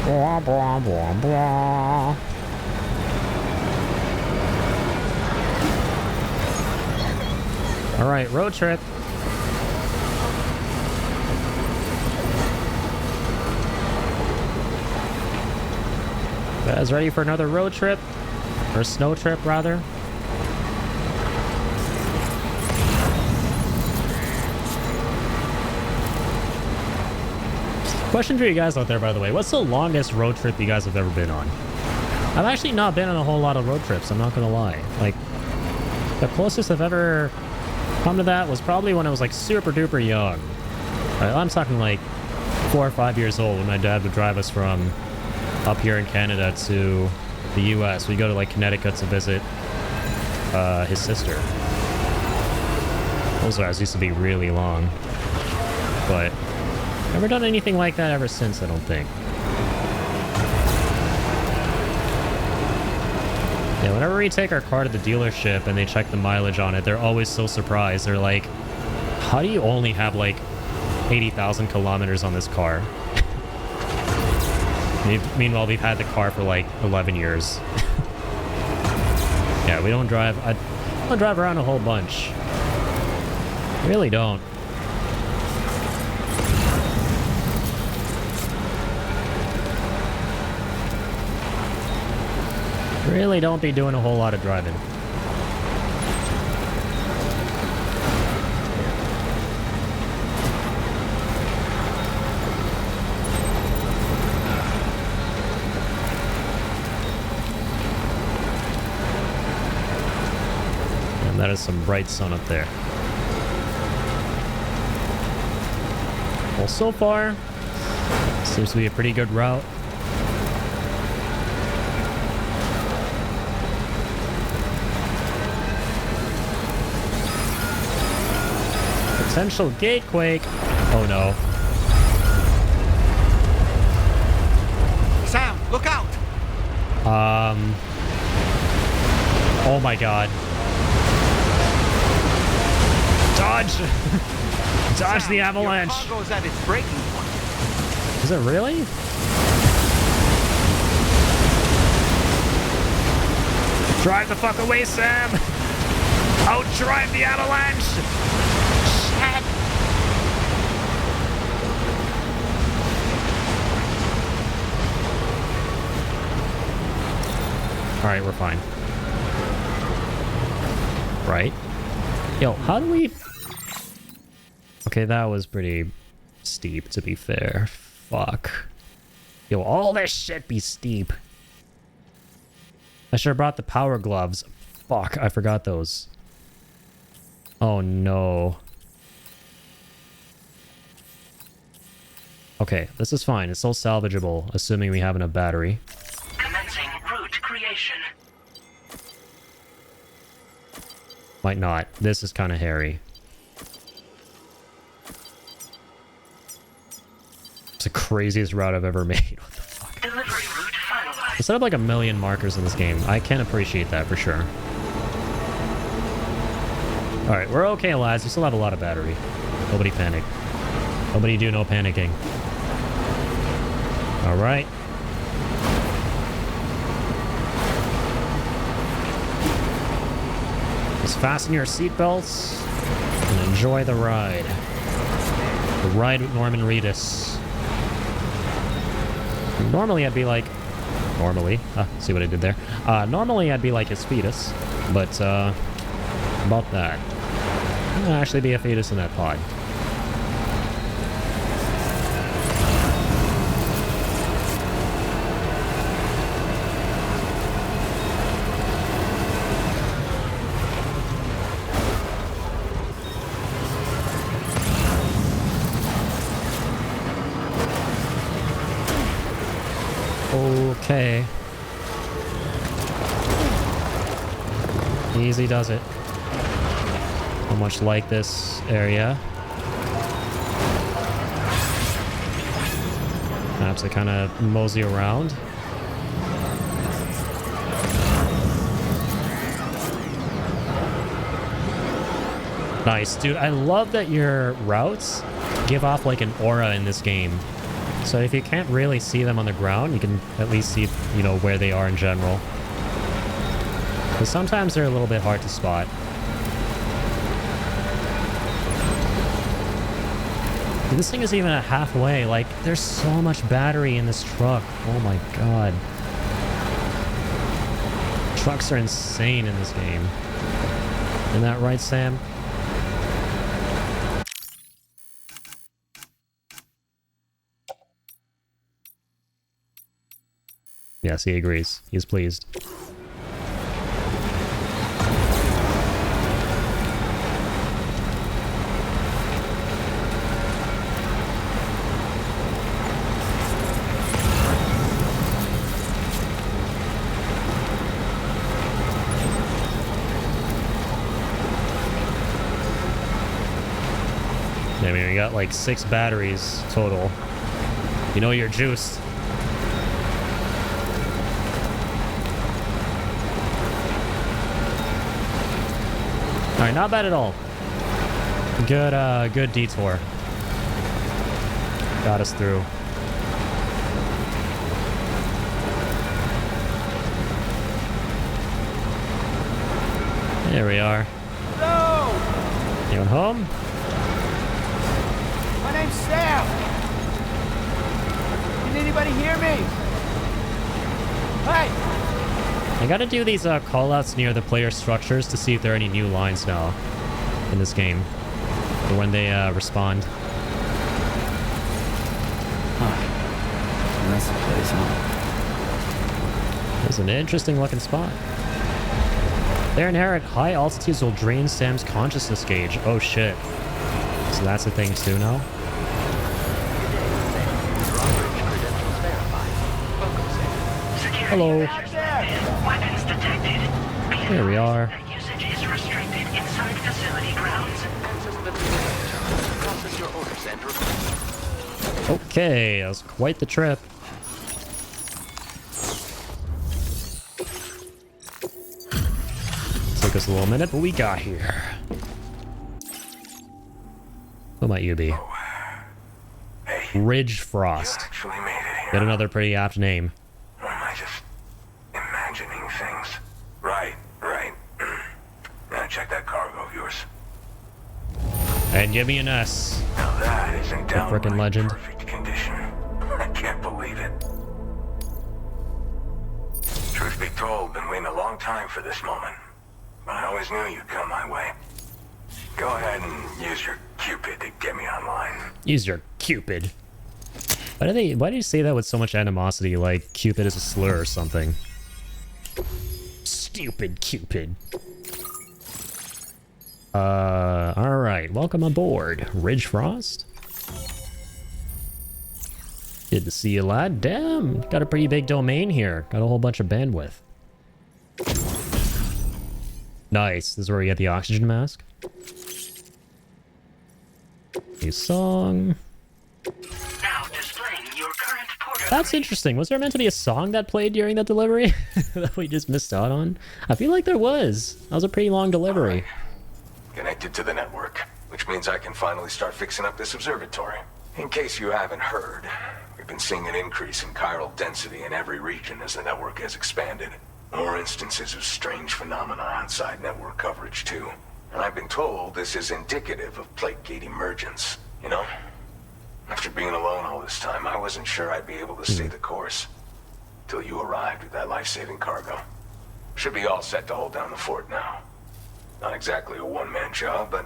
Blah, blah, blah, blah. All right, road trip. Guys, ready for another road trip? Or snow trip, rather? Question for you guys out there, by the way. What's the longest road trip you guys have ever been on? I've actually not been on a whole lot of road trips, I'm not gonna lie. Like, the closest I've ever come to that was probably when I was like super duper young. I'm talking like 4 or 5 years old when my dad would drive us from up here in Canada to the US. We go to like Connecticut to visit his sister. Those drives used to be really long. But never done anything like that ever since, I don't think. Yeah, whenever we take our car to the dealership and they check the mileage on it, they're always so surprised. They're like, how do you only have like 80,000 kilometers on this car? Meanwhile, we've had the car for like 11 years. Yeah, we don't drive. I don't drive around a whole bunch. Really don't. Really don't be doing a whole lot of driving. And that is some bright sun up there. Well, so far, seems to be a pretty good route. Potential gatequake. Oh no. Sam, look out! Oh my god. Dodge! Dodge Sam, the avalanche! Your cargo's at its breaking point. Is it really? Drive the fuck away, Sam! Outdrive the avalanche! Shit! Alright, we're fine. Right? Yo, how do we... Okay, that was pretty steep, to be fair. fuck. Yo, all this shit be steep. I should have brought the power gloves. Fuck, I forgot those. Oh no. Okay, this is fine. It's still salvageable, assuming we have enough battery. Commencing route creation. Might not. This is kind of hairy. It's the craziest route I've ever made. What the fuck? Delivery route finalized. They set up like a million markers in this game. I can appreciate that for sure. Alright, we're okay, lads. We still have a lot of battery. Nobody panic. Nobody do no panicking. Alright. Just fasten your seatbelts and enjoy the ride. The ride with Norman Reedus. Normally I'd be like... Normally? See what I did there? Normally I'd be like his fetus. But, about that. I'm gonna actually be a fetus in that pod. Okay. Easy does it. How much like this area. Perhaps I kind of mosey around. Nice, dude. I love that your routes give off like an aura in this game. So if you can't really see them on the ground, you can at least see, you know, where they are in general. Because sometimes they're a little bit hard to spot. Dude, this thing is even at halfway. Like, there's so much battery in this truck. Oh my god. Trucks are insane in this game. Isn't that right, Sam? Yes, he agrees. He's pleased. I mean, we got like 6 batteries total. You know you're juiced. Alright, not bad at all. Good detour. Got us through. There we are. Hello! Anyone home? My name's Sam. Can anybody hear me? Hey! I gotta do these callouts near the player structures to see if there are any new lines now in this game. Or when they respond. That's the place, huh? This is an interesting looking spot. Their inherent high altitudes will drain Sam's consciousness gauge. Oh shit. So that's the thing too now? Hello. Weapons detected. Here we are. Usage is restricted inside facility grounds. Process your orders and Okay, that was quite the trip. Took us a little minute, but we got here. Who might you be? Ridge Frost. Actually made it here. Got another pretty apt name. Or am I just imagining things? Right. Now check that cargo of yours. And give me an S. Now that is in downright Frickin' legend. perfect condition. I can't believe it. Truth be told, been waiting a long time for this moment. But I always knew you'd come my way. Go ahead and use your Cupid to get me online. Use your Cupid. Why do you say that with so much animosity, like Cupid is a slur or something? Stupid Cupid. Alright, welcome aboard, Ridge Frost. Good to see you, lad. Damn, got a pretty big domain here. Got a whole bunch of bandwidth. Nice, this is where we get the oxygen mask. New song. Now displaying your current port. That's interesting. Was there meant to be a song that played during that delivery that we just missed out on? I feel like there was. That was a pretty long delivery. Connected to the network, which means I can finally start fixing up this observatory. In case you haven't heard, we've been seeing an increase in chiral density in every region as the network has expanded. More instances of strange phenomena outside network coverage, too. And I've been told this is indicative of plate gate emergence, you know? After being alone all this time, I wasn't sure I'd be able to stay the course. Till you arrived with that life-saving cargo. Should be all set to hold down the fort now. Not exactly a one-man job, but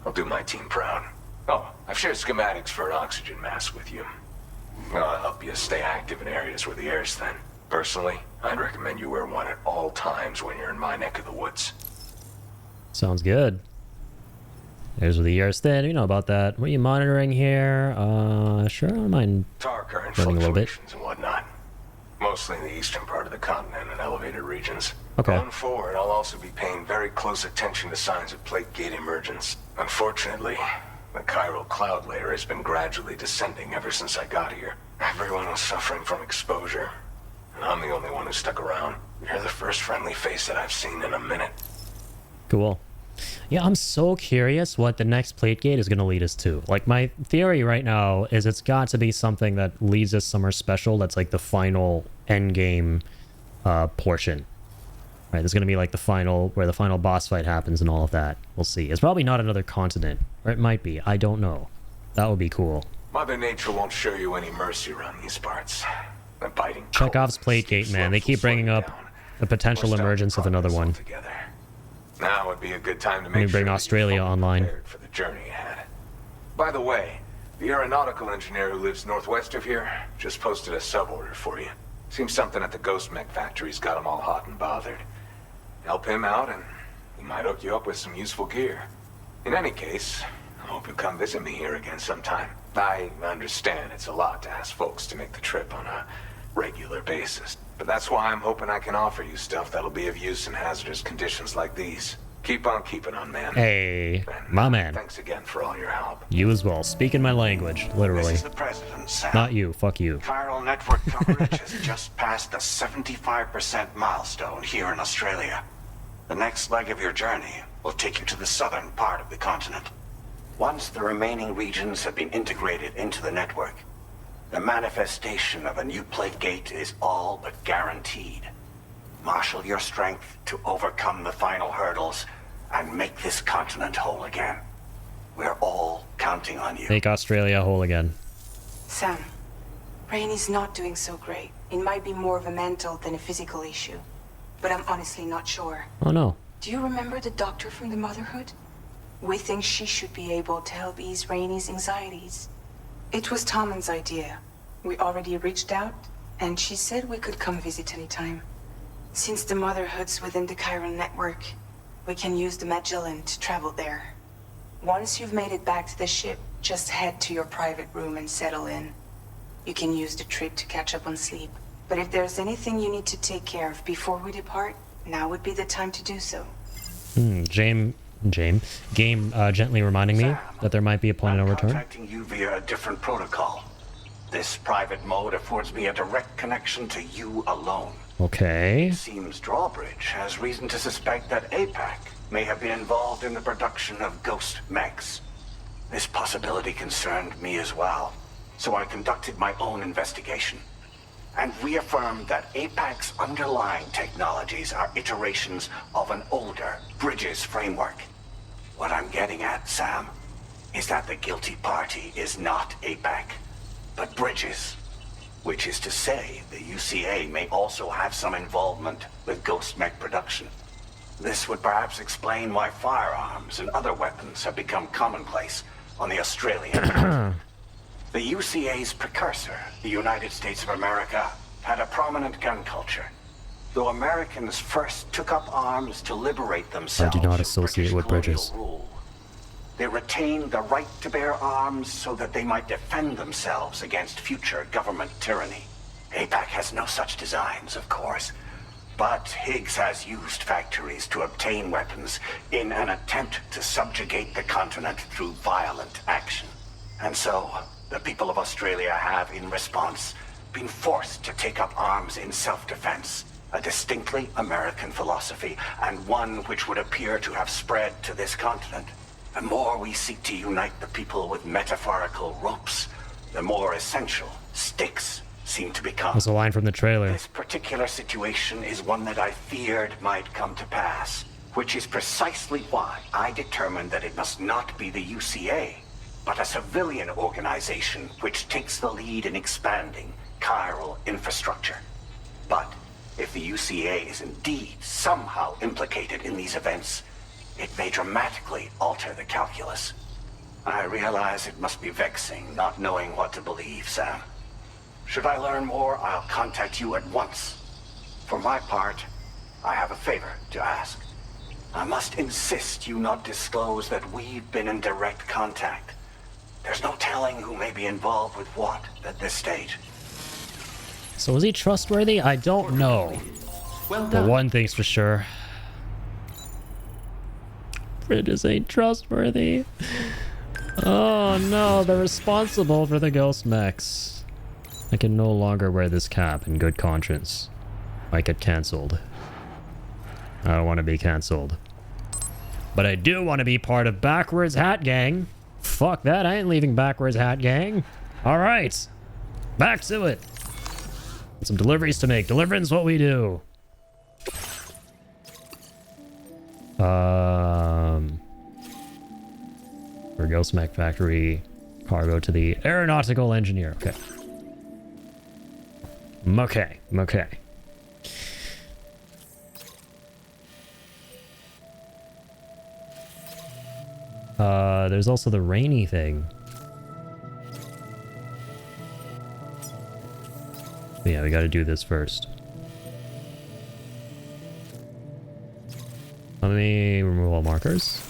I'll do my team proud. Oh, I've shared schematics for an oxygen mask with you. I'll help you stay active in areas where the air's thin. Personally, I'd recommend you wear one at all times when you're in my neck of the woods. Sounds good. There's where the air's thin. You know about that. What are you monitoring here? Sure, I don't mind Tar current running a little bit. fluctuations and whatnot. Mostly in the eastern part of the continent and elevated regions. Okay. Going forward, I'll also be paying very close attention to signs of plate gate emergence. Unfortunately, the chiral cloud layer has been gradually descending ever since I got here. Everyone was suffering from exposure, and I'm the only one who stuck around. You're the first friendly face that I've seen in a minute. Cool. Yeah, I'm so curious what the next plate gate is going to lead us to. Like, my theory right now is it's got to be something that leads us somewhere special that's like the final end game portion. Right, there's going to be like the final, where the final boss fight happens and all of that. We'll see. It's probably not another continent. Or it might be. I don't know. That would be cool. Mother Nature won't show you any mercy around these parts. The biting Chekhov's plate gate, man. They keep bringing up the potential emergence of another one. Now would be a good time to Let me make bring sure Australia online. for the journey ahead. By the way, the aeronautical engineer who lives northwest of here just posted a sub-order for you. Seems something at the Ghost Mech factory's got him all hot and bothered. Help him out and he might hook you up with some useful gear. In any case, I hope you come visit me here again sometime. I understand it's a lot to ask folks to make the trip on a regular basis. But that's why I'm hoping I can offer you stuff that'll be of use in hazardous conditions like these. Keep on keeping on, man. Hey, my man. Thanks again for all your help. You as well. Speaking my language, literally. This is the President, Sam. Not you. Fuck you. Chiral network coverage has just passed the 75% milestone here in Australia. The next leg of your journey will take you to the southern part of the continent. Once the remaining regions have been integrated into the network, the manifestation of a new plate gate is all but guaranteed. Marshal your strength to overcome the final hurdles and make this continent whole again. We're all counting on you. Make Australia whole again. Sam, Rainy's not doing so great. It might be more of a mental than a physical issue. But I'm honestly not sure. Oh no. Do you remember the doctor from the Motherhood? We think she should be able to help ease Rainy's anxieties. It was Tommen's idea. We already reached out, and she said we could come visit anytime. Since the Motherhood's within the Chiron network, we can use the Magellan to travel there. Once you've made it back to the ship, just head to your private room and settle in. You can use the trip to catch up on sleep. But if there's anything you need to take care of before we depart, now would be the time to do so. Game gently reminding me that there might be a point of no return. Contacting you via a different protocol. This private mode affords me a direct connection to you alone. Okay. It seems Drawbridge has reason to suspect that APAC may have been involved in the production of ghost mechs. This possibility concerned me as well, so I conducted my own investigation and reaffirmed that APAC's underlying technologies are iterations of an older Bridges framework. What I'm getting at, Sam, is that the guilty party is not APAC, but Bridges. Which is to say, the UCA may also have some involvement with ghost mech production. This would perhaps explain why firearms and other weapons have become commonplace on the Australian continent. The UCA's precursor, the United States of America, had a prominent gun culture. Though Americans first took up arms to liberate I themselves do not associate with bridges. rule, they retained the right to bear arms so that they might defend themselves against future government tyranny. APAC has no such designs, of course, but Higgs has used factories to obtain weapons in an attempt to subjugate the continent through violent action. And so, the people of Australia have, in response, been forced to take up arms in self-defense, a distinctly American philosophy, and one which would appear to have spread to this continent. The more we seek to unite the people with metaphorical ropes, the more essential sticks seem to become. That's a line from the trailer. This particular situation is one that I feared might come to pass, which is precisely why I determined that it must not be the UCA, but a civilian organization which takes the lead in expanding chiral infrastructure. But if the UCA is indeed somehow implicated in these events, it may dramatically alter the calculus. I realize it must be vexing not knowing what to believe, Sam. Should I learn more, I'll contact you at once. For my part, I have a favor to ask. I must insist you not disclose that we've been in direct contact. There's no telling who may be involved with what at this stage. So is he trustworthy? I don't know. Well But done. one thing's for sure. Bridges ain't trustworthy. Oh no, they're responsible for the ghost mechs. I can no longer wear this cap in good conscience. I get cancelled. I don't want to be cancelled. But I do want to be part of Backwards Hat Gang. Fuck that, I ain't leaving Backwards Hat Gang. Alright. Back to it. Some deliveries to make. Delivering's what we do. For Ghost Mech Factory cargo to the aeronautical engineer. Okay. Okay. Okay. There's also the rainy thing. But yeah, we gotta do this first. Let me remove all markers.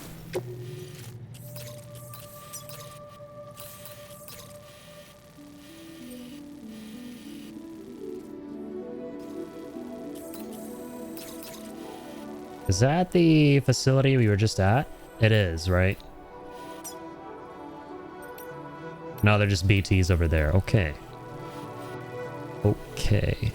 Is that the facility we were just at? It is, right? No, they're just BTs over there. Okay. Okay.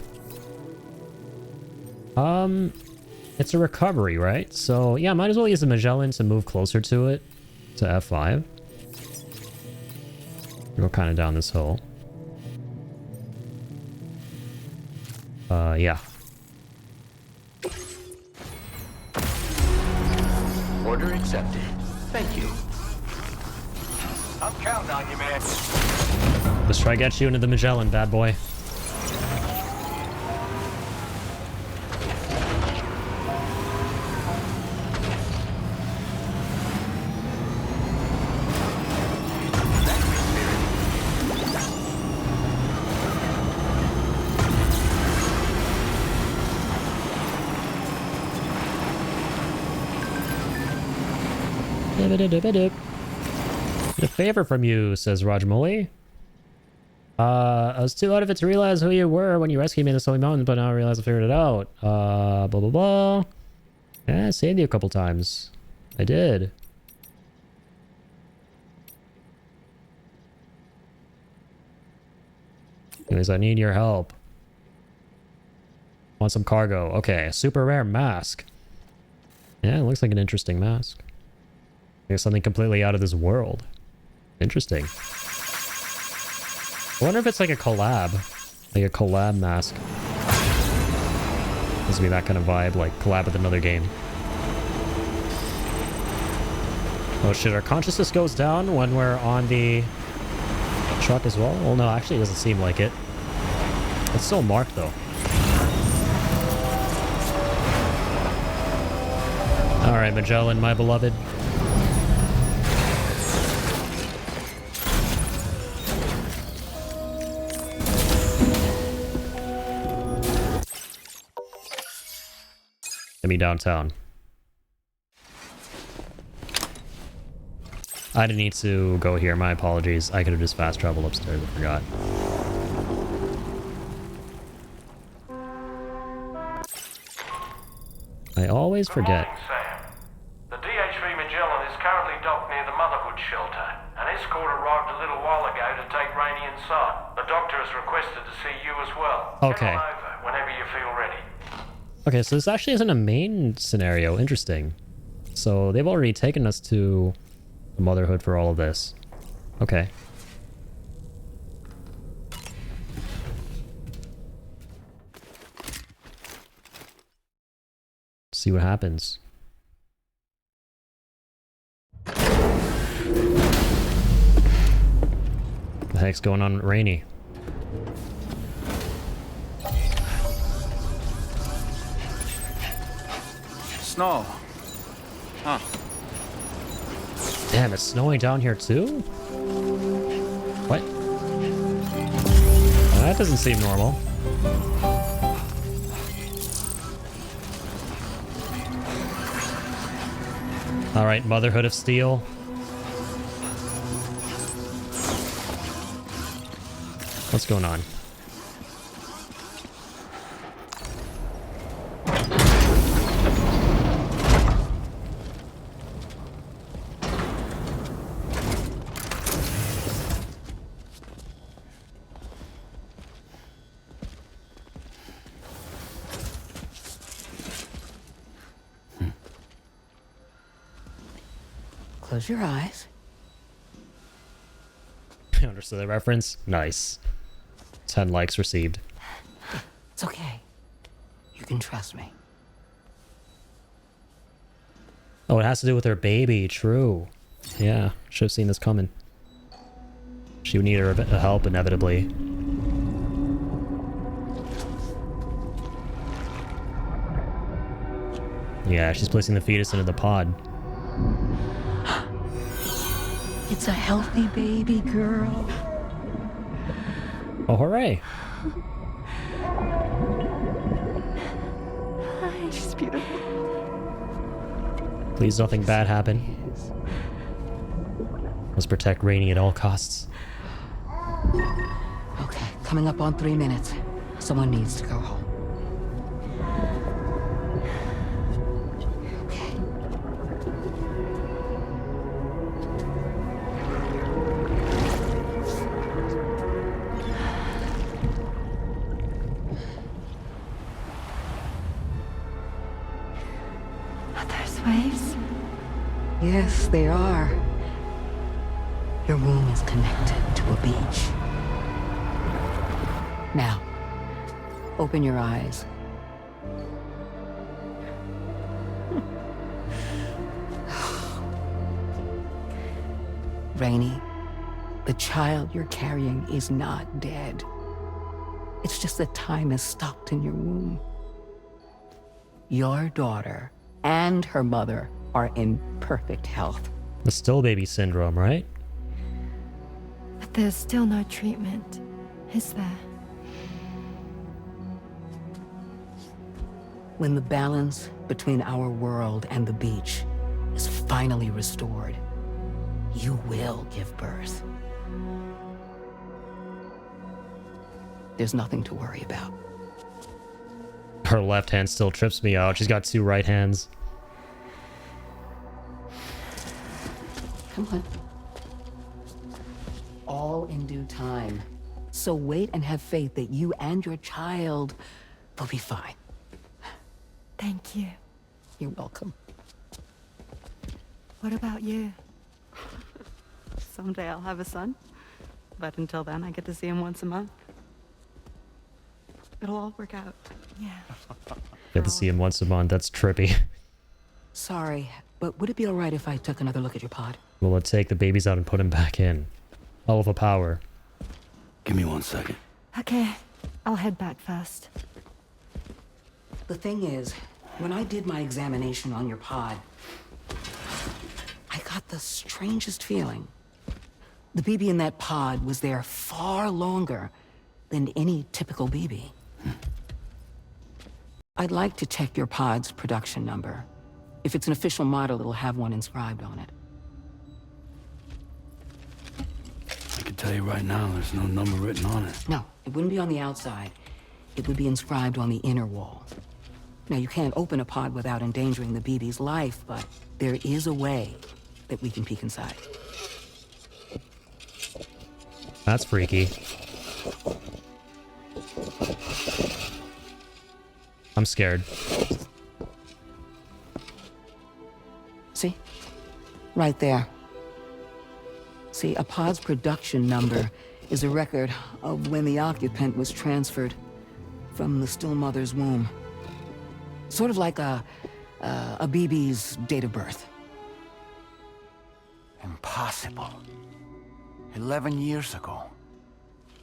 It's a recovery, right? So, yeah, might as well use the Magellan to move closer to it. To F5. Go kind of down this hole. Yeah. Order accepted. Thank you. I'm counting on you, man. Let's try get you into the Magellan, bad boy. A favor from you, says Rajmoli. I was too out of it to realize who you were when you rescued me in the Snowy Mountains, but now I realize I figured it out. Blah, blah, blah. Yeah, I saved you a couple times. I did. Anyways, I need your help. Want some cargo. Okay, a super rare mask. Yeah, it looks like an interesting mask. There's something completely out of this world. Interesting. I wonder if it's like a collab. Like a collab mask. This would be that kind of vibe, like collab with another game. Oh shit, our consciousness goes down when we're on the truck as well? Well, no, actually it doesn't seem like it. It's still marked though. Alright, Magellan, my beloved. Get me downtown. I didn't need to go here. My apologies. I could have just fast traveled upstairs. I forgot. I always forget. Good morning, Sam. The DHV Magellan is currently docked near the Motherhood shelter. An escort arrived a little while ago to take Rainey inside. The doctor has requested to see you as well. Okay. Come on over whenever you feel ready. Okay, so this actually isn't a main scenario. Interesting. So they've already taken us to the Motherhood for all of this. Okay. See what happens. What the heck's going on with Rainey? Snow. Huh. Damn, it's snowing down here too? What? That doesn't seem normal. Alright, Motherhood of Steel. What's going on? Close your eyes. Understood the reference? Nice. 10 likes received. It's okay. You can trust me. Oh, it has to do with her baby. True. Yeah, should have seen this coming. She would need her help, inevitably. Yeah, she's placing the fetus into the pod. It's a healthy baby girl. Oh, hooray. She's beautiful. Please, nothing bad happen. Let's protect Rainey at all costs. Okay, coming up on 3 minutes. Someone needs to go home. Waves? Yes, they are. Your womb is connected to a beach. Now, open your eyes. Rainey, the child you're carrying is not dead. It's just that time has stopped in your womb. Your daughter and her mother are in perfect health. The still baby syndrome, right? But there's still no treatment, is there? When the balance between our world and the beach is finally restored, you will give birth. There's nothing to worry about. Her left hand still trips me out. She's got 2 right hands. Come on. All in due time. So wait and have faith that you and your child will be fine. Thank you. You're welcome. What about you? Someday I'll have a son, but until then I get to see him once a month. It'll all work out. Yeah. Get to see him once a month. That's trippy. Sorry, but would it be all right if I took another look at your pod? Well, let's take the babies out and put him back in. All of a power. Give me 1 second. Okay, I'll head back first. The thing is, when I did my examination on your pod, I got the strangest feeling. The baby in that pod was there far longer than any typical baby. I'd like to check your pod's production number. If it's an official model, it'll have one inscribed on it. I can tell you right now, there's no number written on it. No, it wouldn't be on the outside. It would be inscribed on the inner wall. Now, you can't open a pod without endangering the BB's life, but there is a way that we can peek inside. That's freaky. I'm scared. See? Right there. See, a pod's production number is a record of when the occupant was transferred from the still mother's womb. Sort of like a BB's date of birth. Impossible. 11 years ago.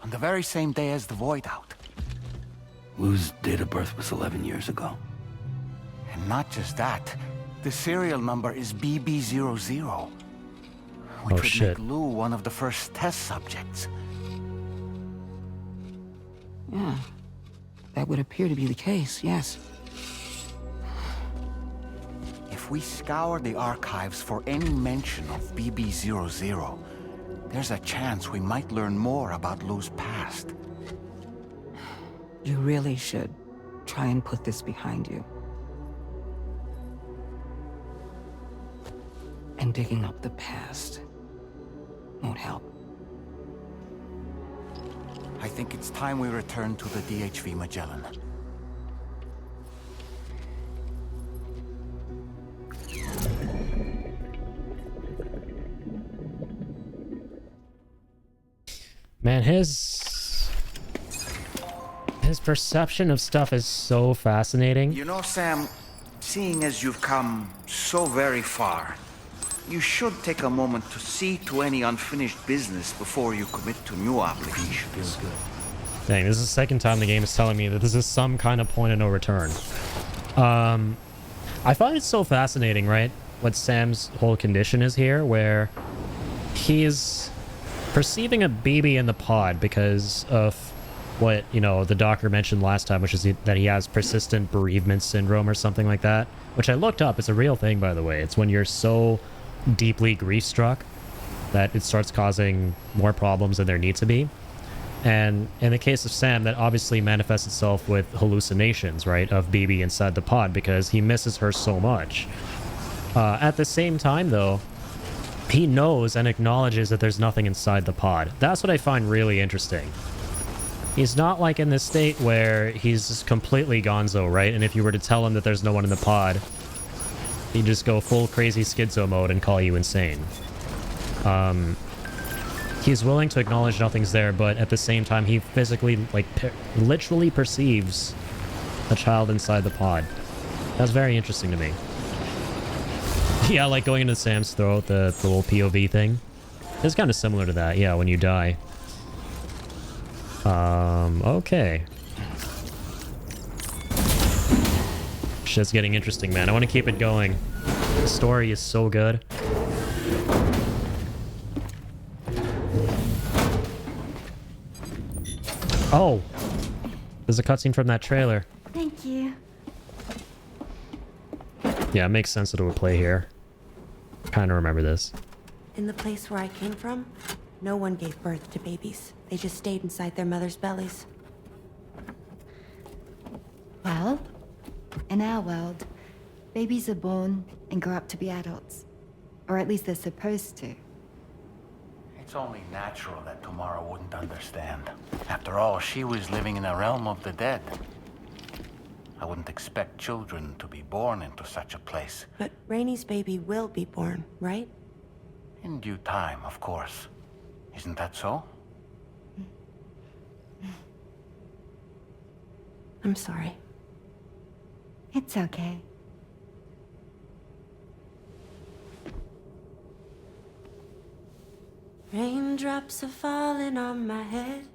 On the very same day as the Void Out. Lou's date of birth was 11 years ago. And not just that, the serial number is BB00. Which would shit. make Lou one of the first test subjects. Yeah. That would appear to be the case, yes. If we scour the archives for any mention of BB00, there's a chance we might learn more about Lou's past. You really should try and put this behind you. And digging up the past won't help. I think it's time we return to the DHV Magellan. Man, his perception of stuff is so fascinating. You know, Sam, seeing as you've come so very far, you should take a moment to see to any unfinished business before you commit to new obligations. Dang, this is the second time the game is telling me that this is some kind of point of no return. I find it so fascinating, right? What Sam's whole condition is here, where he's perceiving a baby in the pod because of what, you know, the doctor mentioned last time, which is that he has persistent bereavement syndrome or something like that, which I looked up. It's a real thing, by the way. It's when you're so deeply grief-struck that it starts causing more problems than there need to be. And in the case of Sam, that obviously manifests itself with hallucinations, right, of BB inside the pod because he misses her so much. At the same time, though, he knows and acknowledges that there's nothing inside the pod. That's what I find really interesting. He's not like in this state where he's just completely gonzo, right? And if you were to tell him that there's no one in the pod, he'd just go full crazy schizo mode and call you insane. He's willing to acknowledge nothing's there, but at the same time, he physically, like, literally perceives a child inside the pod. That's very interesting to me. Yeah, like going into Sam's throat, the little POV thing. It's kind of similar to that, yeah, when you die. Okay. Shit's getting interesting, man. I want to keep it going. The story is so good. Oh! There's a cutscene from that trailer. Thank you. Yeah, it makes sense that it would play here. Kind of remember this. In the place where I came from, no one gave birth to babies. They just stayed inside their mother's bellies. Well, in our world, babies are born and grow up to be adults. Or at least they're supposed to. It's only natural that Tamara wouldn't understand. After all, she was living in a realm of the dead. I wouldn't expect children to be born into such a place. But Rainey's baby will be born, right? In due time, of course. Isn't that so? I'm sorry. It's okay. Raindrops are falling on my head.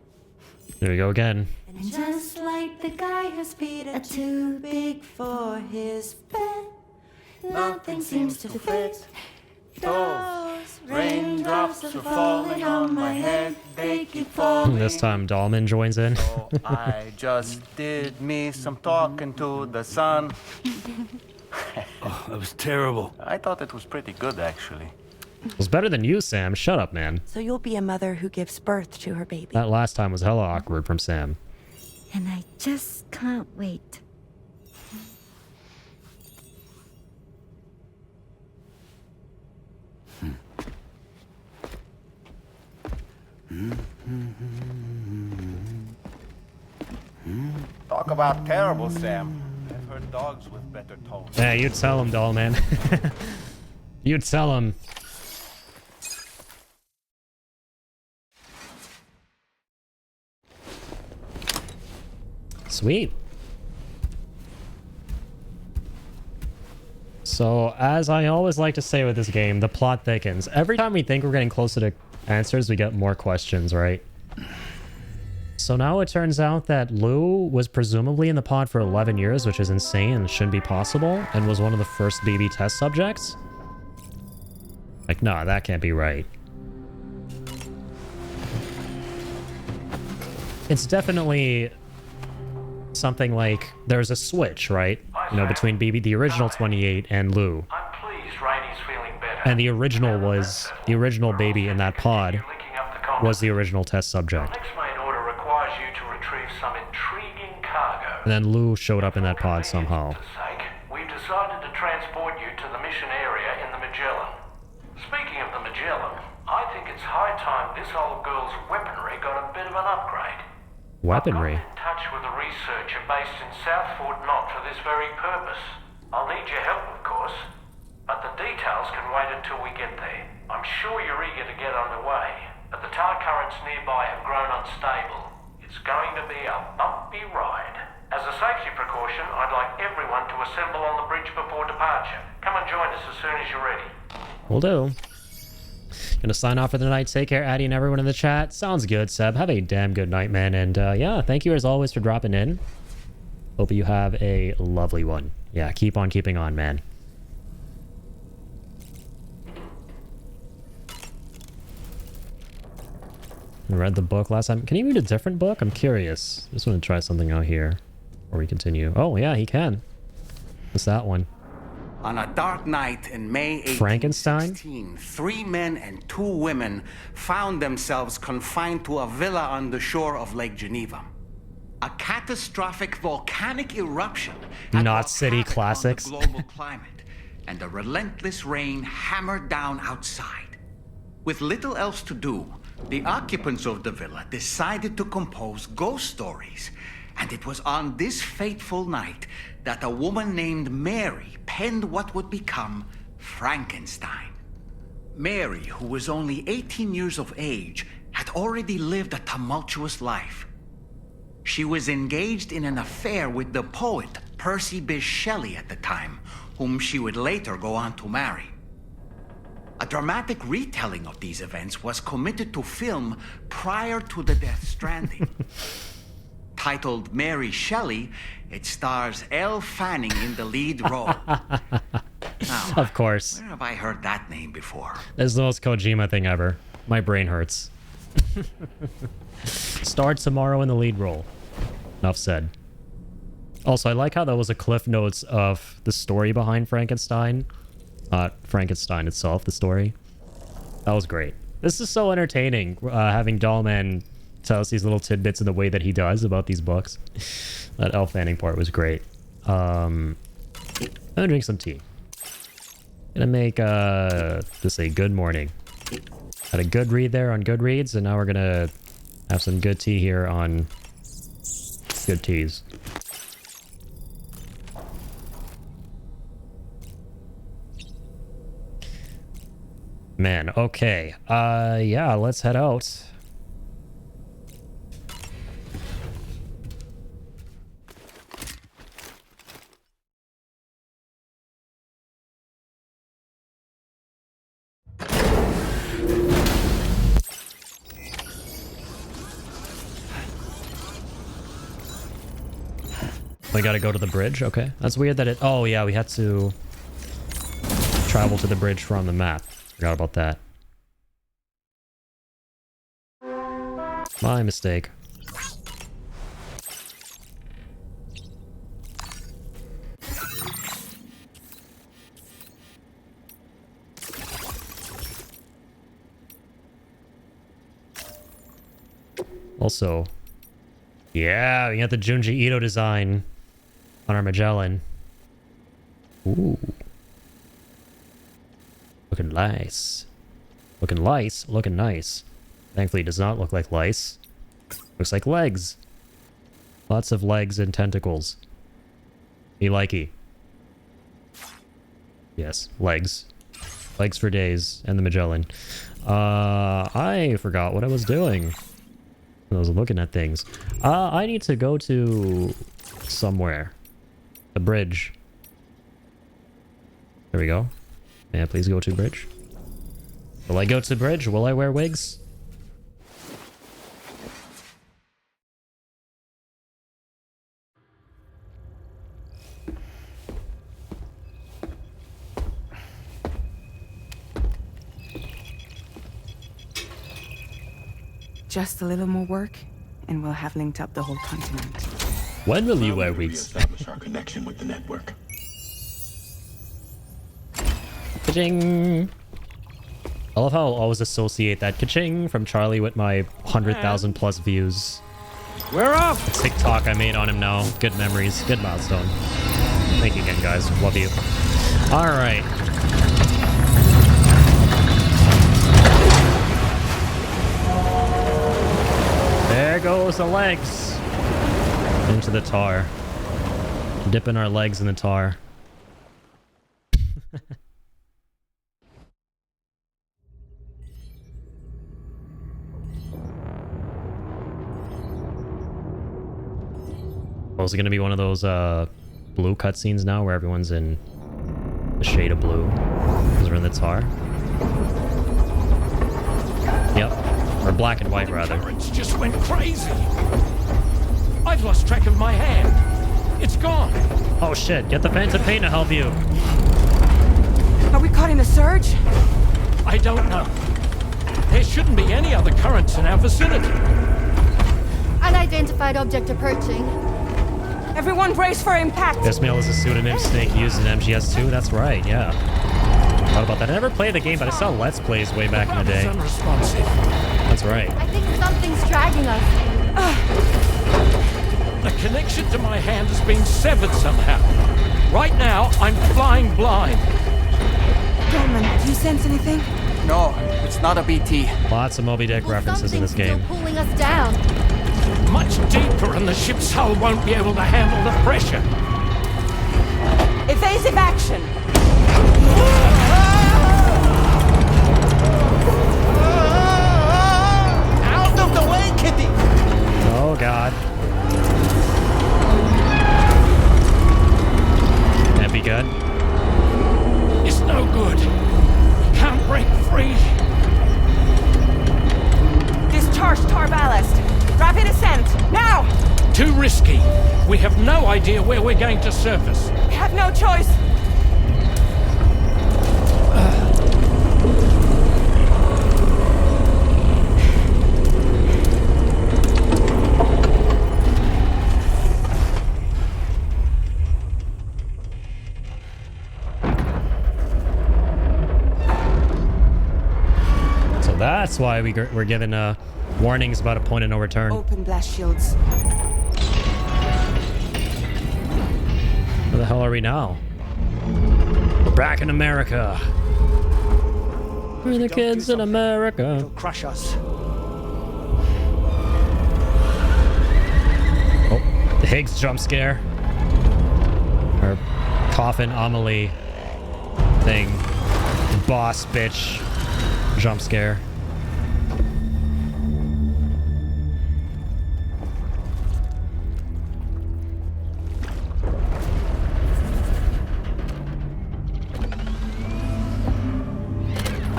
There we go again. And just like the guy whose feet are too big for his bed, nothing seems to fit those Raindrops are falling on my head, they keep falling. This time Dahlman joins in. So I just did me some talking to the sun. Oh, that was terrible. I thought it was pretty good, actually. It was better than you, Sam. Shut up, man. So you'll be a mother who gives birth to her baby. That last time was hella awkward from Sam. And I just can't wait. Talk about terrible, Sam. I've heard dogs with better tones. Yeah, you tell him, doll man. You tell him. Sweet. So, as I always like to say with this game, the plot thickens. Every time we think we're getting closer to answers, we get more questions, right? So now it turns out that Lou was presumably in the pod for 11 years, which is insane and shouldn't be possible, and was one of the first BB test subjects? Like, nah, that can't be right. It's definitely something like there's a switch, right? You know, between BB, the original 28, and Lou. I'm pleased Rainey's feeling better. And the original was, the original baby in that pod was the original test subject. Next main order requires you to retrieve some intriguing cargo. And then Lou showed up in that pod somehow. We've decided to transport you to the mission area in the Magellan. Speaking of the Magellan, I think it's high time this old girl's weaponry got a bit of an upgrade. Weaponry? In touch with a researcher based in South Fort Knott for this very purpose. I'll need your help, of course, but the details can wait until we get there. I'm sure you're eager to get underway, but the tar currents nearby have grown unstable. It's going to be a bumpy ride. As a safety precaution, I'd like everyone to assemble on the bridge before departure. Come and join us as soon as you're ready. Will do. Gonna sign off for the night. Take care, Addy, and everyone in the chat. Sounds good, Seb. Have a damn good night, man. And yeah, thank you as always for dropping in. Hope you have a lovely one. Yeah, keep on keeping on, man. I read the book last time. Can you read a different book? I'm curious. Just want to try something out here. Or we continue. Oh, yeah, he can. What's that one? On a dark night in May 1816, Frankenstein? 3 men and 2 women found themselves confined to a villa on the shore of Lake Geneva. A catastrophic volcanic eruption had Not wrought City havoc Classics. on the global climate, and the relentless rain hammered down outside. With little else to do, the occupants of the villa decided to compose ghost stories. And it was on this fateful night that a woman named Mary penned what would become Frankenstein. Mary, who was only 18 years of age, had already lived a tumultuous life. She was engaged in an affair with the poet Percy Bysshe Shelley at the time, whom she would later go on to marry. A dramatic retelling of these events was committed to film prior to the Death Stranding. Titled Mary Shelley, it stars Elle Fanning in the lead role. Now, of course. Where have I heard that name before? This is the most Kojima thing ever. My brain hurts. Start tomorrow in the lead role. Enough said. Also, I like how that was a cliff notes of the story behind Frankenstein. Not Frankenstein itself, the story. That was great. This is so entertaining, having Dollman tell us these little tidbits in the way that he does about these books. That Elle Fanning part was great. I'm gonna drink some tea. Gonna make this a good morning. Had a good read there on Goodreads, and now we're gonna have some good tea here on Good Teas. Man, okay. Yeah, let's head out. We gotta go to the bridge? Okay. That's weird that it... Oh, yeah, we had to travel to the bridge from the map. Forgot about that. My mistake. Also, yeah, we got the Junji Ito design on our Magellan. Ooh. Looking nice. Looking nice. Looking nice. Thankfully, it does not look like lice. Looks like legs. Lots of legs and tentacles. Me likey. Yes, legs. Legs for days, and the Magellan. I forgot what I was doing. I was looking at things. I need to go to somewhere. The bridge. There we go. May I please go to bridge? Will I go to bridge? Will I wear wigs? Just a little more work, and we'll have linked up the whole continent. When will you wear wigs? Establish our connection with the network. Ka-ching! I love how I'll always associate that ka-ching from Charlie with my 100,000 plus views. We're off! The TikTok I made on him now. Good memories. Good milestone. Thank you again, guys. Love you. Alright. There goes the legs. Into the tar. Dipping our legs in the tar. Oh, is it gonna be one of those blue cutscenes now where everyone's in a shade of blue? Because we're in the tar? Yep. Or black and white, rather. Currents just went crazy. I've lost track of my hand. It's gone. Oh shit, get the Phantom Pain to help you. Are we caught in a surge? I don't know. There shouldn't be any other currents in our vicinity. Unidentified object approaching. Everyone brace for impact. Ismail is a pseudonym Snake used in MGS2. That's right, yeah. Thought about that. I never played the game, but I saw Let's Plays way back in the day. Unresponsive. That's right. I think something's dragging us. The connection to my hand has been severed somehow. Right now, I'm flying blind. Dolman, do you sense anything? No, it's not a BT. Lots of Moby Dick references in this game. Still pulling us down. Much deeper, and the ship's hull won't be able to handle the pressure. Evasive action. Out of the way, Kitty! Oh god. Can't be good. It's no good. Can't break free. Discharge tar ballast. Rapid ascent, now! Too risky. We have no idea where we're going to surface. We have no choice. So that's why we're given warnings about a point of no return. Open blast shields. Where the hell are we now? We're back in America. We're the kids in America. It'll crush us. Oh, the Higgs jump scare. Or coffin Amelie thing. Boss bitch jump scare.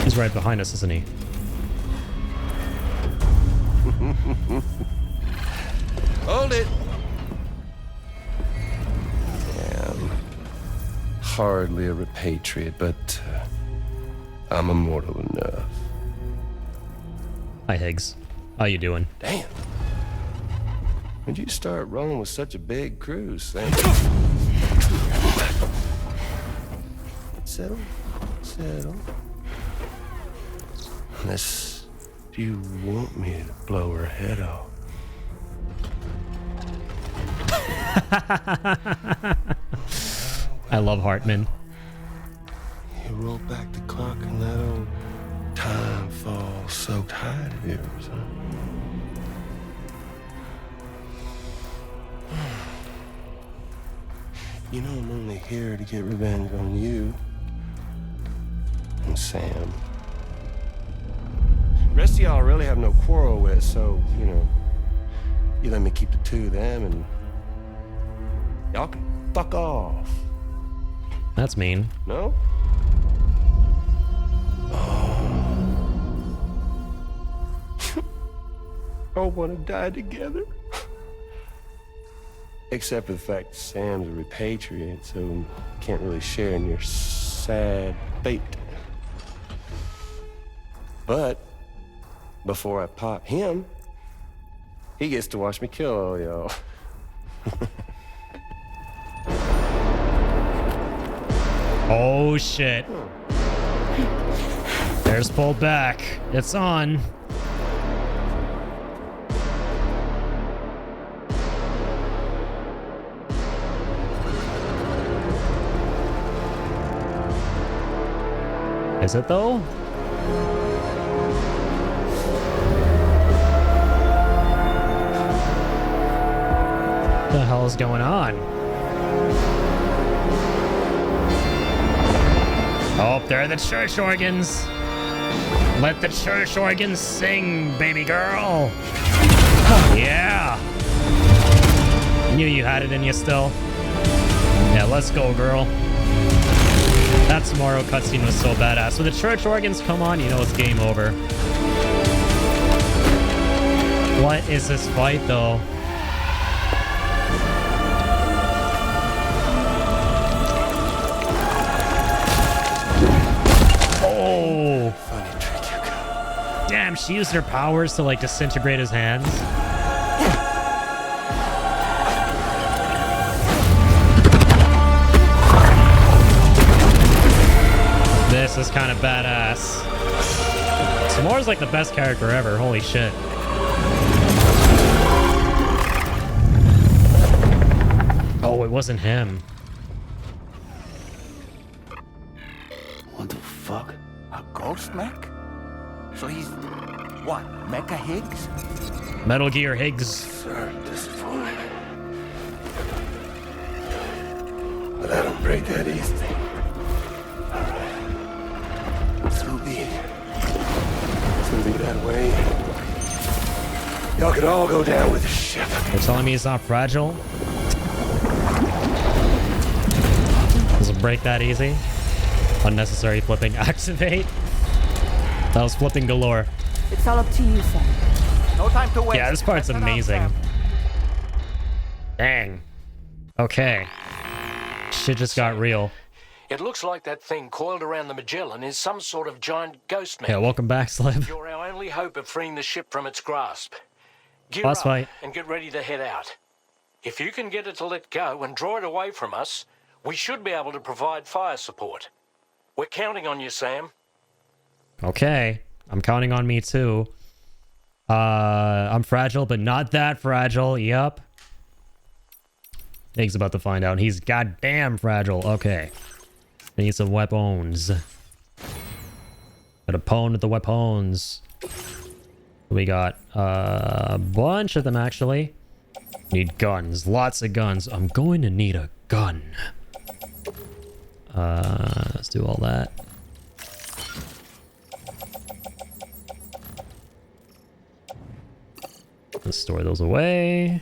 He's right behind us, isn't he? Hold it! Hardly a repatriate, but I'm immortal enough. Hi, Higgs. How you doing? Damn. When'd you start rolling with such a big crew, Sam? Settle. Unless you want me to blow her head off. I love Hartman. You roll back the clock and let old time fall soaked hide of yours, huh? You know I'm only here to get revenge on you and Sam. Rest of y'all really have no quarrel with, so, you know, you let me keep the two of them and y'all can fuck off. That's mean. No? All want to die together. Except for the fact Sam's a repatriate, so can't really share in your sad fate. But before I pop him, he gets to watch me kill all y'all. Oh shit. There's pulled back. It's on. Is it though? What the hell is going on? Oh, there are the church organs. Let the church organs sing, baby girl. Yeah. Knew you had it in you still. Yeah, let's go, girl. That tomorrow cutscene was so badass. When the church organs come on, you know it's game over. What is this fight, though? Oh! Funny trick you got. Damn, she used her powers to, like, disintegrate his hands. This is kind of badass. Samora's like the best character ever. Holy shit. Oh, it wasn't him. What the fuck? A ghost mech? So he's what? Mecha Higgs? Metal Gear Higgs. Sorry to disappoint. But I don't break that easy. So be it. So be that way. Y'all could all go down with the ship. You're telling me it's not fragile? Does it break that easy? Unnecessary flipping. Activate. That was flipping galore. It's all up to you, Sam. No time to waste. Yeah, this part's amazing. Dang. Okay. Shit just got real. It looks like that thing coiled around the Magellan is some sort of giant ghost mech. Yeah, welcome back, Slib. You're our only hope of freeing the ship from its grasp. Gear Boss up fight. and get ready to head out. If you can get it to let go and draw it away from us, we should be able to provide fire support. We're counting on you, Sam. Okay. I'm counting on me too. I'm fragile, but not that fragile. Yup. Higgs about to find out. He's goddamn fragile. Okay. I need some weapons. Gotta pwn with the weapons. We got a bunch of them, actually. Need guns. Lots of guns. I'm going to need a gun. Let's do all that. Let's store those away.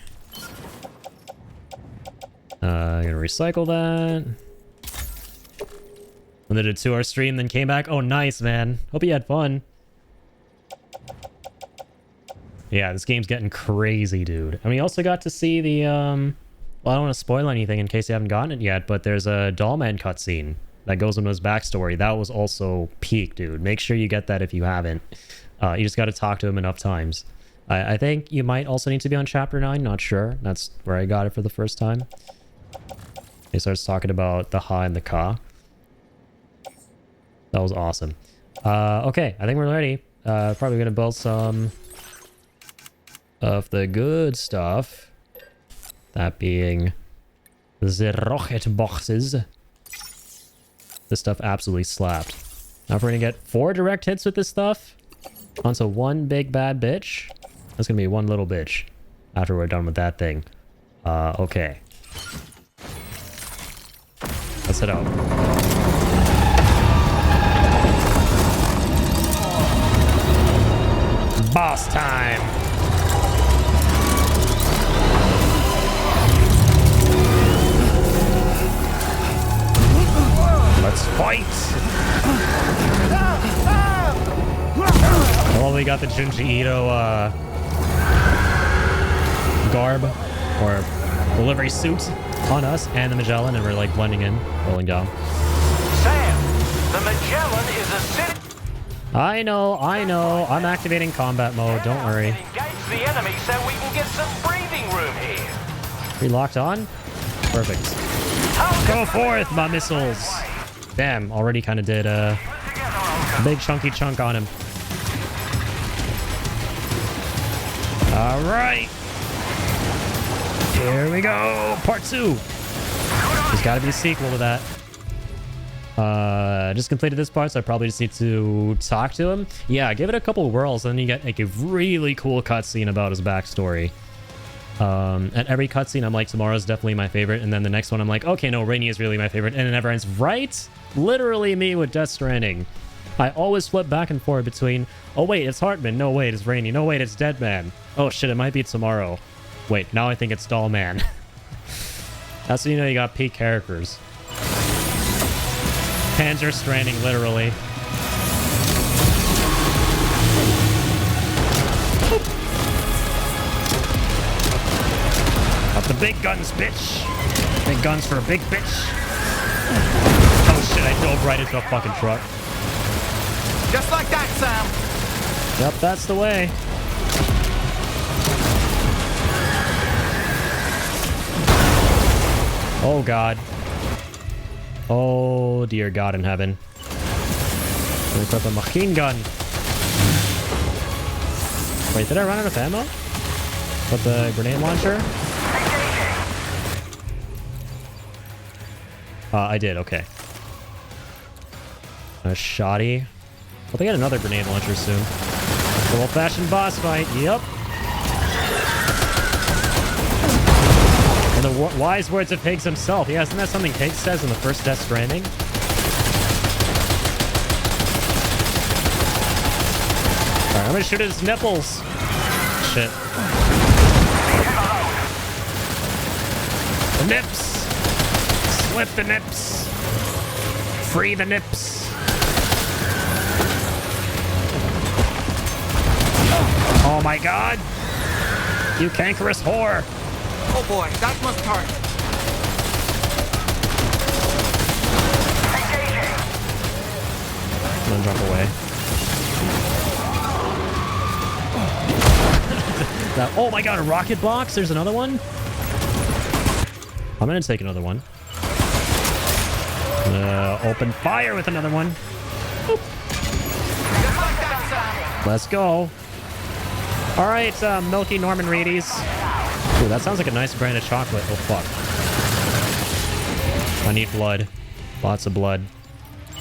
I'm gonna recycle that. When they did a 2-hour stream, then came back. Oh, nice, man. Hope you had fun. Yeah, this game's getting crazy, dude. And we also got to see the, well, I don't want to spoil anything in case you haven't gotten it yet, but there's a Dollman cutscene that goes into his backstory. That was also peak, dude. Make sure you get that if you haven't. You just got to talk to him enough times. I think you might also need to be on chapter 9. Not sure. That's where I got it for the first time. He starts talking about the ha and the ka. That was awesome. Okay, I think we're ready. Probably gonna build some of the good stuff. That being the rocket boxes. This stuff absolutely slapped. Now if we're gonna get 4 direct hits with this stuff onto one big bad bitch, that's gonna be one little bitch after we're done with that thing. Okay. Let's head out. Boss time! Let's fight! Well, we got the Junji Ito garb or delivery suit on us and the Magellan, and we're like blending in, rolling down. Sam, the Magellan is a city. I know. I'm activating combat mode. Don't worry. Engage the enemy so we can get some breathing room here. We locked on? Perfect. Go forth, my missiles! Damn, already kind of did a big chunky chunk on him. Alright! Here we go! Part 2! There's gotta be a sequel to that. Just completed this part, so I probably just need to talk to him. Yeah, give it a couple whirls, and then you get like a really cool cutscene about his backstory. At every cutscene, I'm like, tomorrow's definitely my favorite, and then the next one, I'm like, okay, no, Rainy is really my favorite, and it never ends. Right? Literally me with Death Stranding. I always flip back and forth between, oh wait, it's Hartman. No, wait, it's Rainy. No, wait, it's Deadman. Oh shit, it might be Tomorrow. Wait, now I think it's Dollman. That's when you know you got peak characters. Panzer Stranding, literally. Got the big guns, bitch. Big guns for a big bitch. Oh shit, I dove right into a fucking truck. Just like that, Sam. Yep, that's the way. Oh god. Oh dear God in heaven. We'll equip a machine gun. Wait, did I run out of ammo? With the grenade launcher? I did, okay. A shoddy. I'll get another grenade launcher soon. Old-fashioned boss fight, yep. And the wise words of Higgs himself. Yeah, isn't that something Higgs says in the first Death Stranding? Alright, I'm gonna shoot at his nipples. Shit. The nips! Slip the nips! Free the nips! Oh my god! You cankerous whore! Oh boy, that must hurt. I'm gonna jump away. Oh my god, a rocket box? There's another one? I'm gonna take another one. Open fire with another one. Boop. Let's go. Alright, Milky Norman Reedy's. Ooh, that sounds like a nice brand of chocolate. Oh, fuck. I need blood. Lots of blood.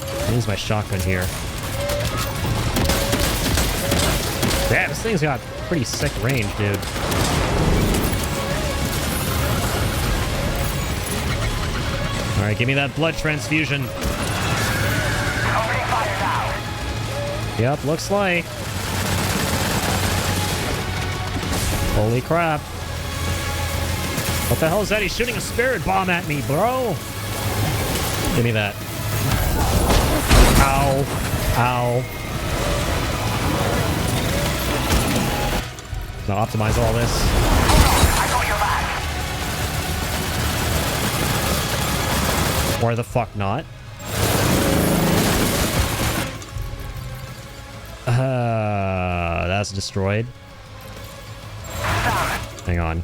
I'll use my shotgun here. Damn, this thing's got pretty sick range, dude. Alright, give me that blood transfusion. Yep, looks like. Holy crap. What the hell is that? He's shooting a spirit bomb at me, bro. Give me that. Ow. Ow. Now optimize all this. Or the fuck not. That's destroyed. Hang on.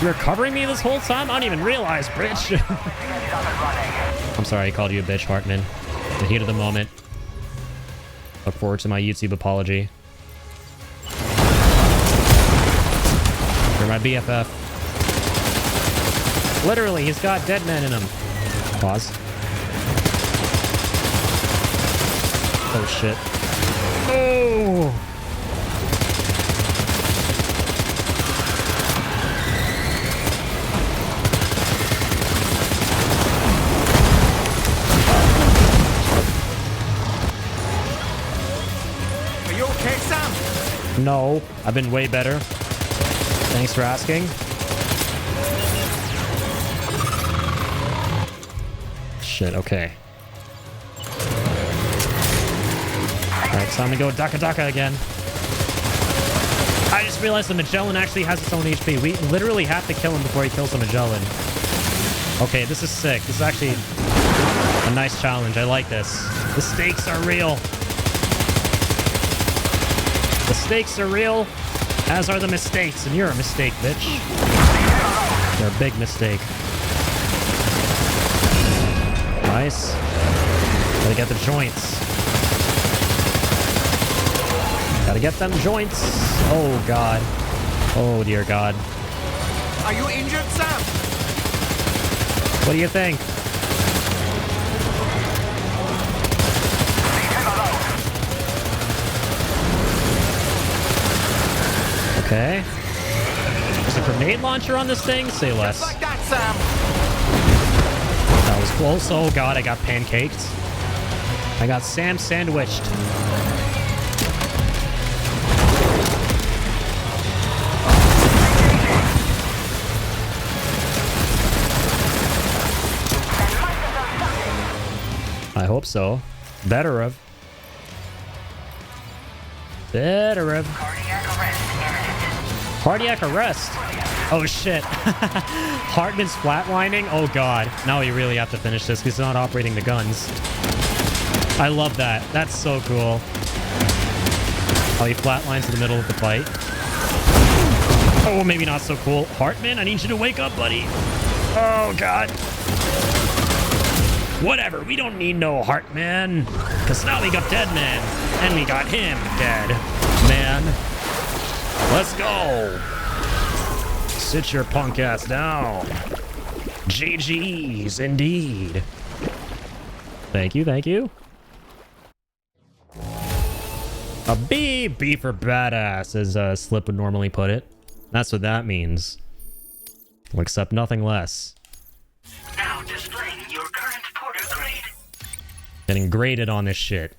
You're covering me this whole time? I don't even realize, bitch. I'm sorry I called you a bitch, Hartman. The heat of the moment. Look forward to my YouTube apology. You're my BFF. Literally, he's got dead men in him. Pause. Oh, shit. Oh! Are you okay, Sam? No, I've been way better. Thanks for asking. Shit, okay. Alright, time to go Daka Daka again. I just realized the Magellan actually has its own HP. We literally have to kill him before he kills the Magellan. Okay, this is sick. This is actually a nice challenge. I like this. The stakes are real. The stakes are real, as are the mistakes. And you're a mistake, bitch. You're a big mistake. Nice. Gotta get the joints. Gotta get them joints. Oh, God. Oh, dear God. Are you injured, Sam? What do you think? Okay. There's a grenade launcher on this thing? Say less. Just like that, Sam. That was close. Oh, God, I got pancaked. I got Sam sandwiched. I hope so. Better of. Better of. Cardiac arrest. Oh shit. Hartman's flatlining. Oh god. Now we really have to finish this because he's not operating the guns. I love that. That's so cool. How he flatlines in the middle of the fight. Oh, maybe not so cool. Hartman, I need you to wake up, buddy. Oh god. Whatever, we don't need no Hartman. Because now we got dead man. And we got him dead. Man. Let's go. Sit your punk ass down. GG's indeed. Thank you, thank you. A B for badass, as Slip would normally put it. That's what that means. Except nothing less. Now displaying your current porter grade. Getting graded on this shit.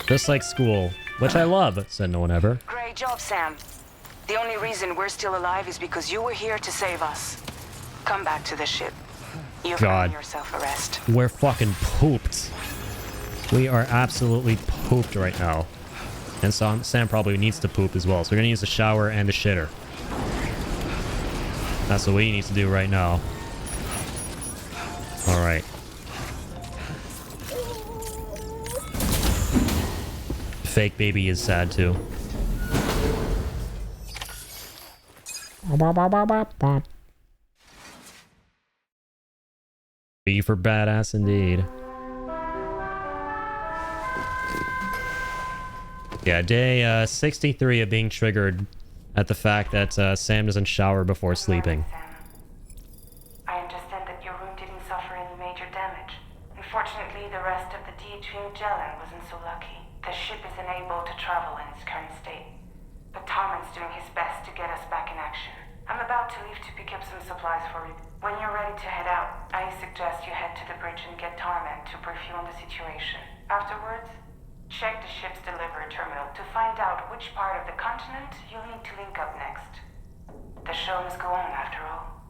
Just like school, which I love, said no one ever. Great job, Sam. The only reason we're still alive is because you were here to save us. Come back to the ship. You've earned yourself a rest. We're fucking pooped. We are absolutely pooped right now. And so Sam probably needs to poop as well. So we're gonna use the shower and the shitter. That's what we need to do right now. Alright. Fake baby is sad too. B for badass indeed. Yeah, day 63 of being triggered at the fact that Sam doesn't shower before sleeping. I understand that your room didn't suffer any major damage. Unfortunately, the rest of the DH Magellan wasn't so lucky. The ship is unable to travel in its current state. But Tarman's doing his best to get us back in action. I'm about to leave to pick up some supplies for you. When you're ready to head out, I suggest you head to the bridge and get Tarman to brief you on the situation. Afterwards, check the ship's delivery terminal to find out which part of the continent you'll need to link up next. The show must go on after all.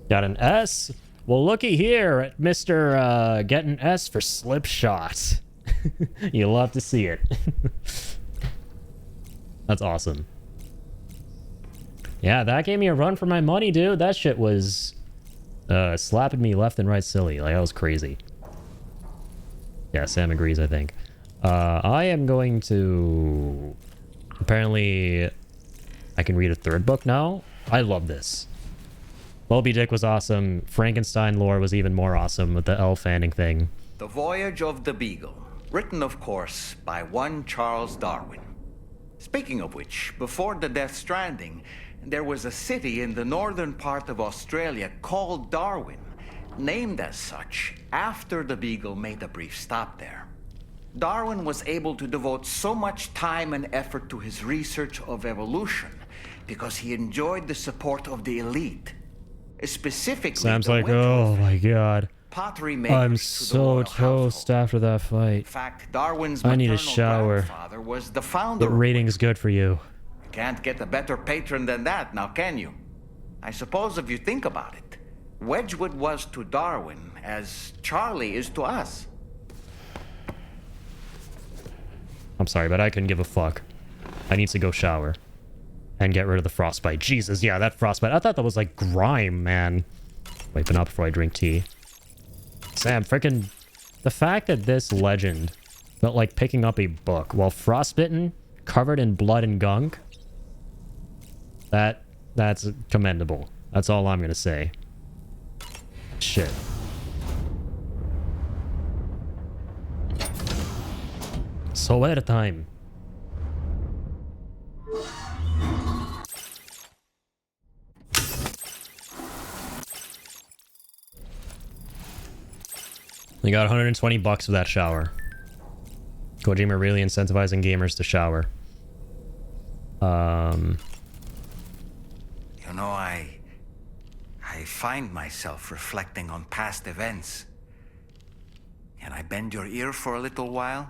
Got an S? Well, looky here at Mr. Get an S for slip shot. You'll love to see it. That's awesome. Yeah, that gave me a run for my money, dude. That shit was slapping me left and right silly. Like, that was crazy. Yeah, Sam agrees, I think. I am going to... Apparently, I can read a third book now. I love this. Moby Dick was awesome. Frankenstein lore was even more awesome with the elf fanning thing. The Voyage of the Beagle. Written, of course, by one Charles Darwin. Speaking of which, before the Death Stranding, there was a city in the northern part of Australia called Darwin, named as such after the Beagle made a brief stop there. Darwin was able to devote so much time and effort to his research of evolution because he enjoyed the support of the elite. Specifically, Sam's like, oh my god. pottery I'm makers so toast after that fight. In fact, Darwin's I need a maternal shower. grandfather was the founder. The rating's good for you. You can't get a better patron than that, now can you? I suppose if you think about it, Wedgwood was to Darwin as Charlie is to us. I'm sorry, but I couldn't give a fuck. I need to go shower. And get rid of the frostbite. Jesus, yeah, that frostbite. I thought that was like grime, man. Wiping up before I drink tea. Sam, freaking... The fact that this legend felt like picking up a book while frostbitten, covered in blood and gunk, that's commendable. That's all I'm gonna say. Shit. So at a time. We got 120 bucks for that shower. Kojima really incentivizing gamers to shower. You know, I find myself reflecting on past events. Can I bend your ear for a little while?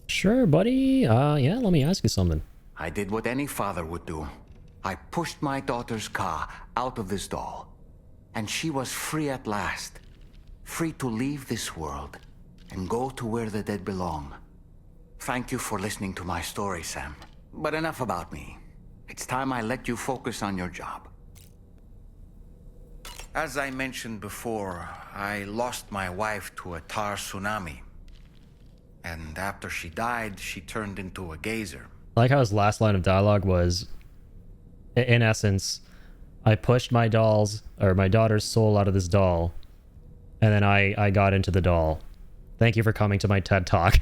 Sure, buddy. Yeah, let me ask you something. I did what any father would do. I pushed my daughter's car out of this doll. And she was free at last. Free to leave this world and go to where the dead belong. Thank you for listening to my story, Sam. But enough about me. It's time I let you focus on your job. As I mentioned before, I lost my wife to a tar tsunami. And after she died, she turned into a geyser. I like how his last line of dialogue was, in essence, I pushed my daughter's soul out of this doll, and then I got into the doll. Thank you for coming to my TED Talk.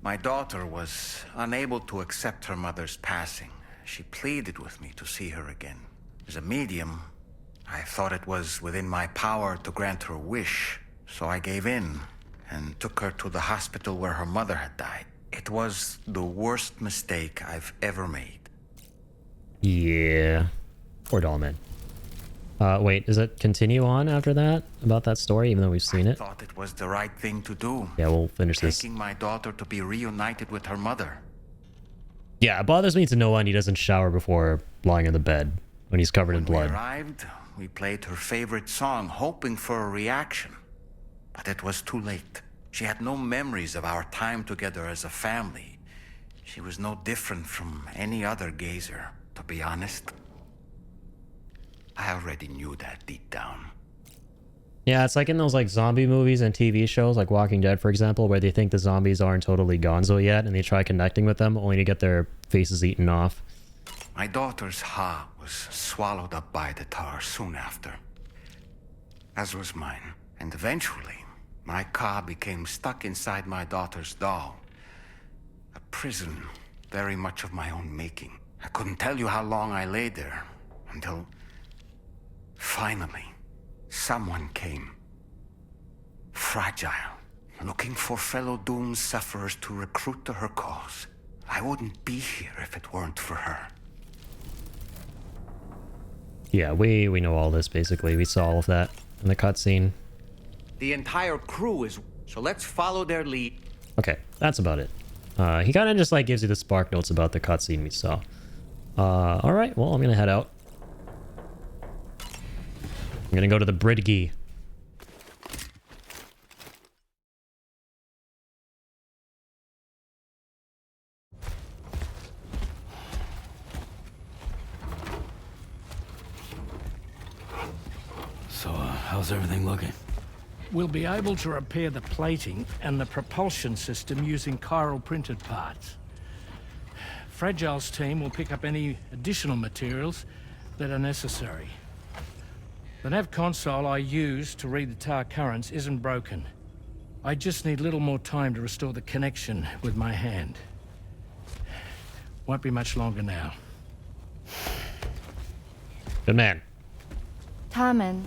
My daughter was unable to accept her mother's passing. She pleaded with me to see her again. As a medium, I thought it was within my power to grant her wish, so I gave in and took her to the hospital where her mother had died. It was the worst mistake I've ever made. Yeah. Poor doll man. Wait, does it continue on after that? About that story, even though we've seen it? I thought it was the right thing to do. Yeah, we'll finish this. Taking my daughter to be reunited with her mother. Yeah, it bothers me to no end he doesn't shower before lying in the bed when he's covered in blood. When we arrived, we played her favorite song, hoping for a reaction. But it was too late. She had no memories of our time together as a family. She was no different from any other gazer, to be honest. I already knew that deep down. Yeah, it's like in those like zombie movies and TV shows, like Walking Dead, for example, where they think the zombies aren't totally gonzo yet, and they try connecting with them, only to get their faces eaten off. My daughter's heart was swallowed up by the tar soon after, as was mine. And eventually, my car became stuck inside my daughter's doll. A prison very much of my own making. I couldn't tell you how long I lay there, until finally, someone came. Fragile, looking for fellow doomed sufferers to recruit to her cause. I wouldn't be here if it weren't for her. Yeah, we know all this, basically. We saw all of that in the cutscene. The entire crew is... So let's follow their lead. Okay, that's about it. He kind of just like gives you the spark notes about the cutscene we saw. Alright, well, I'm gonna head out. I'm gonna go to the Bridgie. So, how's everything looking? We'll be able to repair the plating and the propulsion system using chiral printed parts. Fragile's team will pick up any additional materials that are necessary. The nav console I use to read the tar currents isn't broken. I just need a little more time to restore the connection with my hand. Won't be much longer now. Good man. Tarman,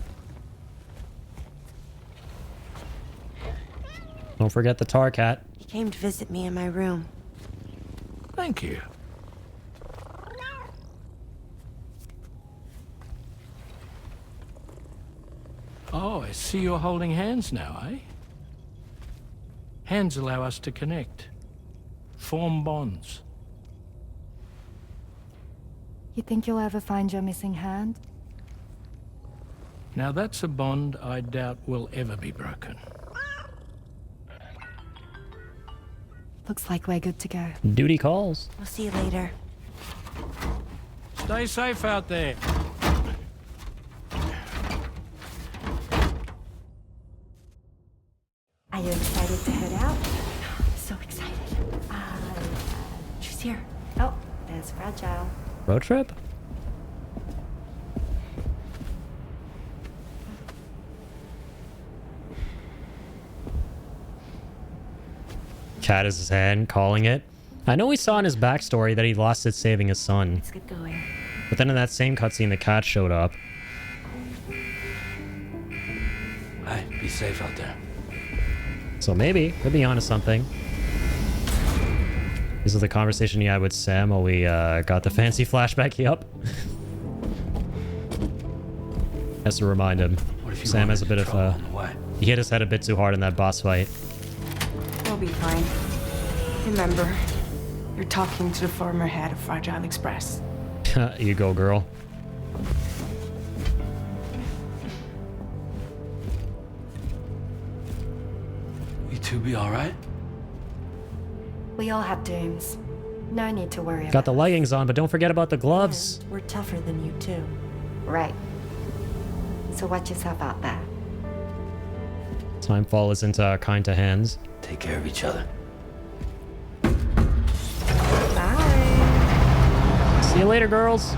Don't forget the tar cat. He came to visit me in my room. Thank you. Oh, I see you're holding hands now, eh? Hands allow us to connect. Form bonds. you think you'll ever find your missing hand? Now that's a bond I doubt will ever be broken. Looks like we're good to go. Duty calls. We'll see you later. Stay safe out there. Are you excited to head out? So excited. She's here. Oh, there's Fragile. Road trip? Cat is his hand, calling it. I know we saw in his backstory that he lost it saving his son. Let's get going. But then in that same cutscene, the cat showed up. Hey, be safe out there. So maybe, could be onto something. This is the conversation he had with Sam while we got the fancy flashback. Yup. Has to remind him. Sam has a bit of he hit his head a bit too hard in that boss fight. We'll be fine. Remember, you're talking to the former head of Fragile Express. You go, girl. You two be alright? We all have dooms. No need to worry Got about the leggings on, but don't forget about the gloves. Yeah, we're tougher than you too. Right. So watch yourself out there. Timefall isn't kind to hands. Take care of each other. Bye. See you later, girls.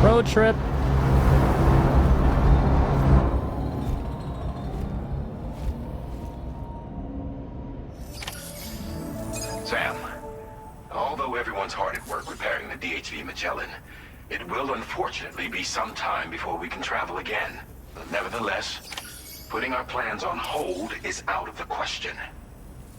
Road trip. Sam, although everyone's hard at work repairing the DHV Magellan, it will unfortunately be some time before we can travel again. But nevertheless, putting our plans on hold is out of the question.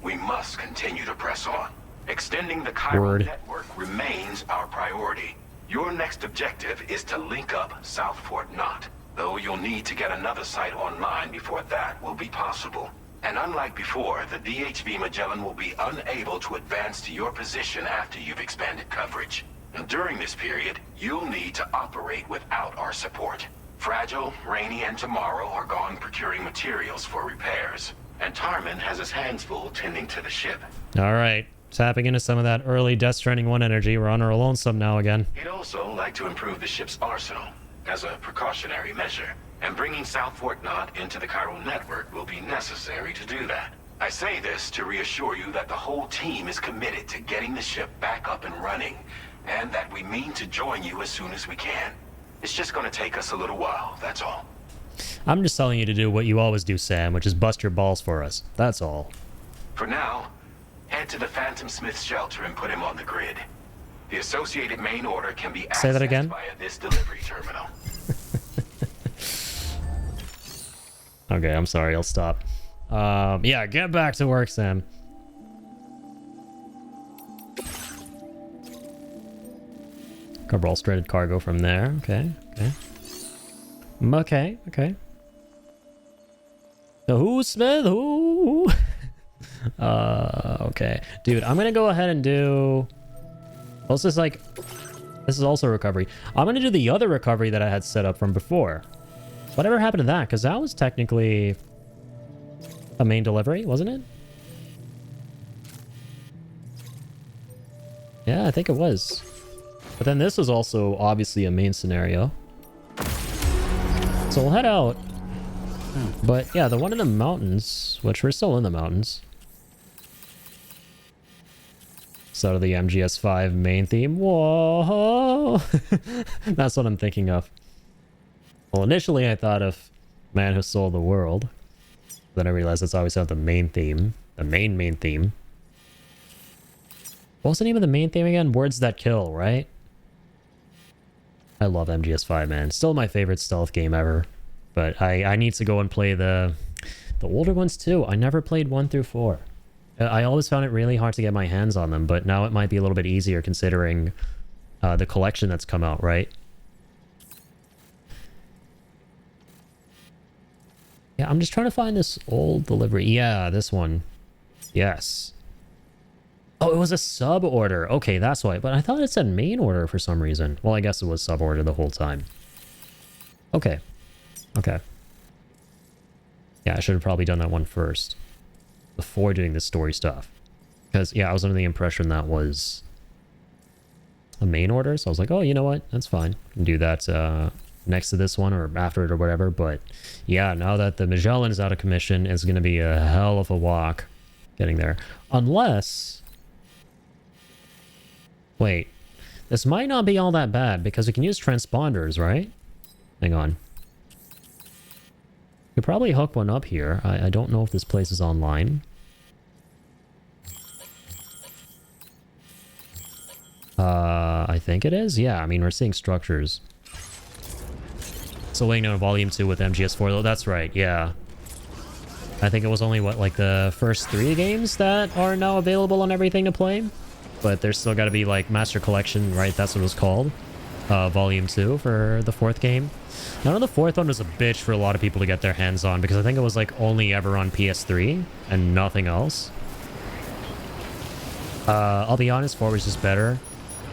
We must continue to press on. Extending the Chiral network remains our priority. Your next objective is to link up South Fort Knot, though you'll need to get another site online before that will be possible. And unlike before, the DHV Magellan will be unable to advance to your position after you've expanded coverage. And during this period, you'll need to operate without our support. Fragile, Rainy, and Tomorrow are gone procuring materials for repairs, and Tarman has his hands full tending to the ship. All right. Tapping into some of that early Death Stranding 1 energy. We're on our lonesome now again. He'd also like to improve the ship's arsenal as a precautionary measure, and bringing South Fort Knot into the Chiral network will be necessary to do that. I say this to reassure you that the whole team is committed to getting the ship back up and running, and that we mean to join you as soon as we can. It's just going to take us a little while, that's all. I'm just telling you to do what you always do, Sam, which is bust your balls for us. That's all. For now, head to the Phantom Smith shelter and put him on the grid. The associated main order can be Say that again? accessed via this delivery terminal. Okay, I'm sorry. I'll stop. Yeah, get back to work, Sam. Cover all stranded cargo from there. Okay, okay. Okay. So who, Smith? Who? Okay. Dude, I'm gonna go ahead and do... Well, this is also recovery. I'm gonna do the other recovery that I had set up from before. Whatever happened to that? Because that was technically a main delivery, wasn't it? Yeah, I think it was. But then this was also obviously a main scenario. So we'll head out But yeah, the one in the mountains, which we're still in the mountains. So the MGS5 main theme. Whoa! That's what I'm thinking of. Well, initially I thought of Man Who Stole the World. Then I realized it's always not the main theme. The main theme. What was the name of the main theme again? Words That Kill, right? I love MGS5, man. Still my favorite stealth game ever. But I need to go and play the older ones too. I never played 1 through 4. I always found it really hard to get my hands on them, but now it might be a little bit easier considering the collection that's come out, right? Yeah, I'm just trying to find this old delivery. Yeah, this one. Yes. Oh, it was a sub order. Okay, that's why. But I thought it said main order for some reason. Well, I guess it was sub order the whole time. Okay. Okay. Yeah, I should have probably done that one first before doing the story stuff. Because, yeah, I was under the impression that was a main order. So I was like, oh, you know what? That's fine. I can do that next to this one or after it or whatever. But, yeah, now that the Magellan is out of commission, it's going to be a hell of a walk getting there. Unless... Wait. This might not be all that bad because we can use transponders, right? Hang on. Could probably hook one up here. I don't know if this place is online. I think it is. Yeah, I mean, we're seeing structures. So waiting on Volume 2 with MGS4, though. That's right, yeah. I think it was only, what, like the first 3 games that are now available on everything to play? But there's still got to be, like, Master Collection, right? That's what it was called. Volume 2 for the 4th game. Now, the 4th one was a bitch for a lot of people to get their hands on because I think it was, like, only ever on PS3 and nothing else. I'll be honest, 4 was just better.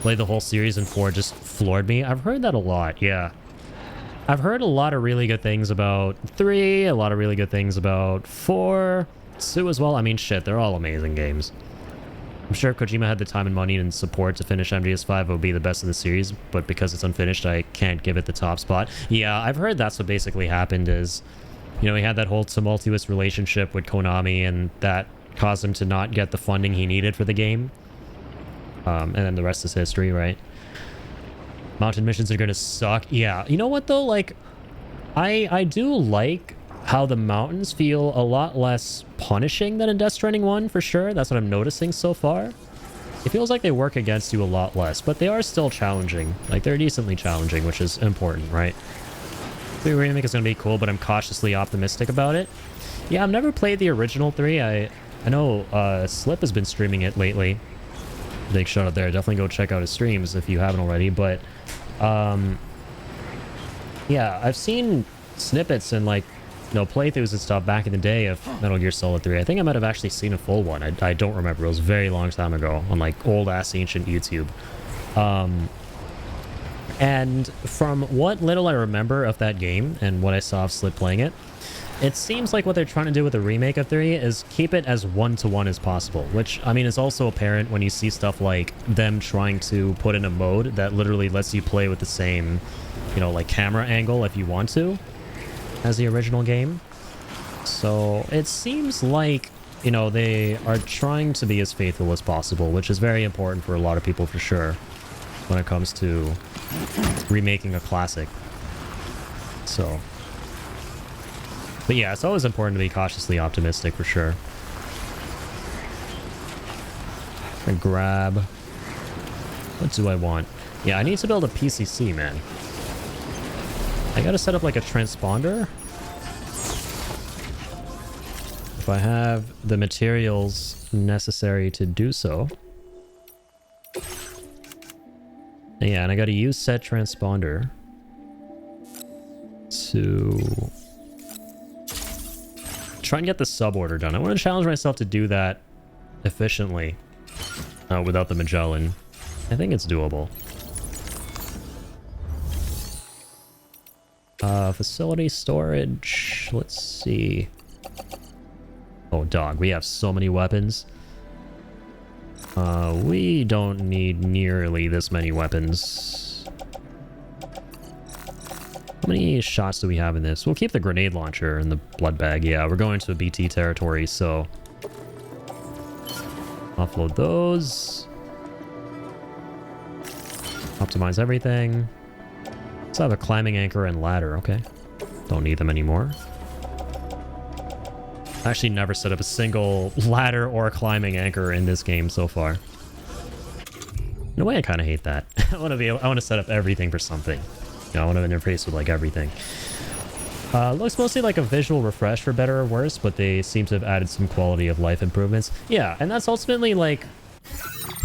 Played the whole series and 4 just floored me. I've heard that a lot, yeah. I've heard a lot of really good things about 3, a lot of really good things about 4, 2 as well. I mean, shit, they're all amazing games. I'm sure if Kojima had the time and money and support to finish MGS5, it would be the best of the series, but because it's unfinished, I can't give it the top spot. Yeah, I've heard that's what basically happened is, you know, he had that whole tumultuous relationship with Konami, and that caused him to not get the funding he needed for the game. And then the rest is history, right? Mountain missions are gonna suck. Yeah, you know what though? Like, I do like how the mountains feel a lot less punishing than in Death Stranding 1, for sure. That's what I'm noticing so far. It feels like they work against you a lot less, but they are still challenging. Like, they're decently challenging, which is important, right? The remake is going to be cool, but I'm cautiously optimistic about it. Yeah, I've never played the original 3. I know Slip has been streaming it lately. Big shout out there. Definitely go check out his streams if you haven't already, but... yeah, I've seen snippets and, like, you know, playthroughs and stuff back in the day of Metal Gear Solid 3. I think I might have actually seen a full one. I don't remember. It was a very long time ago on, like, old-ass ancient YouTube. And from what little I remember of that game and what I saw of Slip playing it, it seems like what they're trying to do with the remake of 3 is keep it as one-to-one as possible, which, I mean, is also apparent when you see stuff like them trying to put in a mode that literally lets you play with the same, you know, like, camera angle if you want to as the original game. So it seems like, you know, they are trying to be as faithful as possible, which is very important for a lot of people for sure when it comes to remaking a classic. So, but yeah, it's always important to be cautiously optimistic for sure. And grab, what do I want? Yeah, I need to build a PCC, man. I gotta set up like a transponder. If I have the materials necessary to do so. Yeah, and I gotta use said transponder to try and get the sub order done. I want to challenge myself to do that efficiently without the Magellan. I think it's doable. Facility storage. Let's see. Oh, dog. We have so many weapons. We don't need nearly this many weapons. How many shots do we have in this? We'll keep the grenade launcher and the blood bag. Yeah, we're going to a BT territory, so... offload those. Optimize everything. Let's have a climbing anchor and ladder. Okay. Don't need them anymore. I actually never set up a single ladder or climbing anchor in this game so far. In a way, I kind of hate that. I want to set up everything for something. You know, I want to interface with like everything. Looks mostly like a visual refresh for better or worse, but they seem to have added some quality of life improvements. Yeah, and that's ultimately like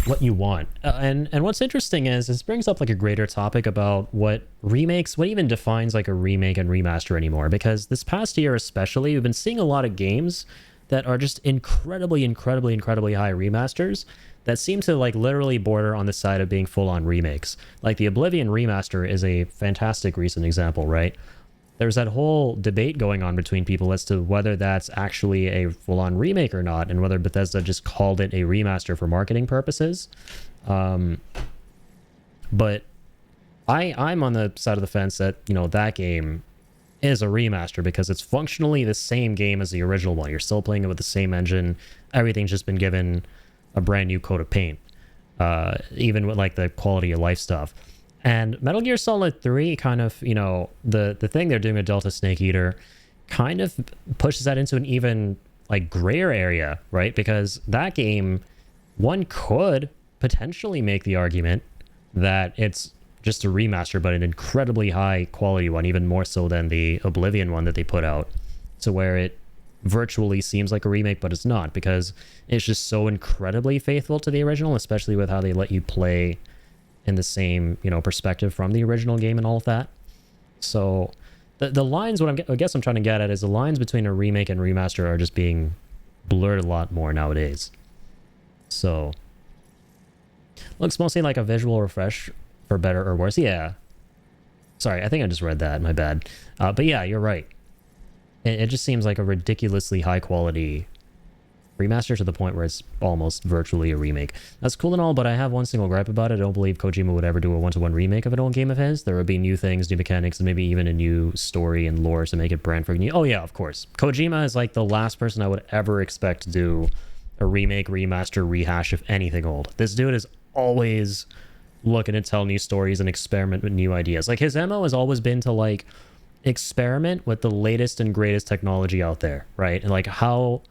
what you want. And what's interesting is this brings up like a greater topic about what even defines like a remake and remaster anymore. Because this past year especially, we've been seeing a lot of games that are just incredibly high remasters that seem to like literally border on the side of being full-on remakes. Like the Oblivion remaster is a fantastic recent example, right? There's that whole debate going on between people as to whether that's actually a full-on remake or not, and whether Bethesda just called it a remaster for marketing purposes. But I'm on the side of the fence that, you know, that game is a remaster because it's functionally the same game as the original one. You're still playing it with the same engine. Everything's just been given a brand new coat of paint, even with like the quality of life stuff. And Metal Gear Solid 3 kind of, you know, the thing they're doing with Delta Snake Eater kind of pushes that into an even like grayer area, right? Because that game, one could potentially make the argument that it's just a remaster, but an incredibly high quality one, even more so than the Oblivion one that they put out, to where it virtually seems like a remake, but it's not, because it's just so incredibly faithful to the original, especially with how they let you play in the same, you know, perspective from the original game and all of that. So the lines, I guess I'm trying to get at is the lines between a remake and remaster are just being blurred a lot more nowadays. So looks mostly like a visual refresh for better or worse. Yeah. Sorry, I think I just read that. My bad. But yeah, you're right. It just seems like a ridiculously high quality remaster to the point where it's almost virtually a remake. That's cool and all, but I have one single gripe about it. I don't believe Kojima would ever do a one-to-one remake of an old game of his. There would be new things, new mechanics, and maybe even a new story and lore to make it brand freaking new. Oh yeah, of course. Kojima is like the last person I would ever expect to do a remake, remaster, rehash of anything old. This dude is always looking to tell new stories and experiment with new ideas. Like his MO has always been to like experiment with the latest and greatest technology out there, right? And like how,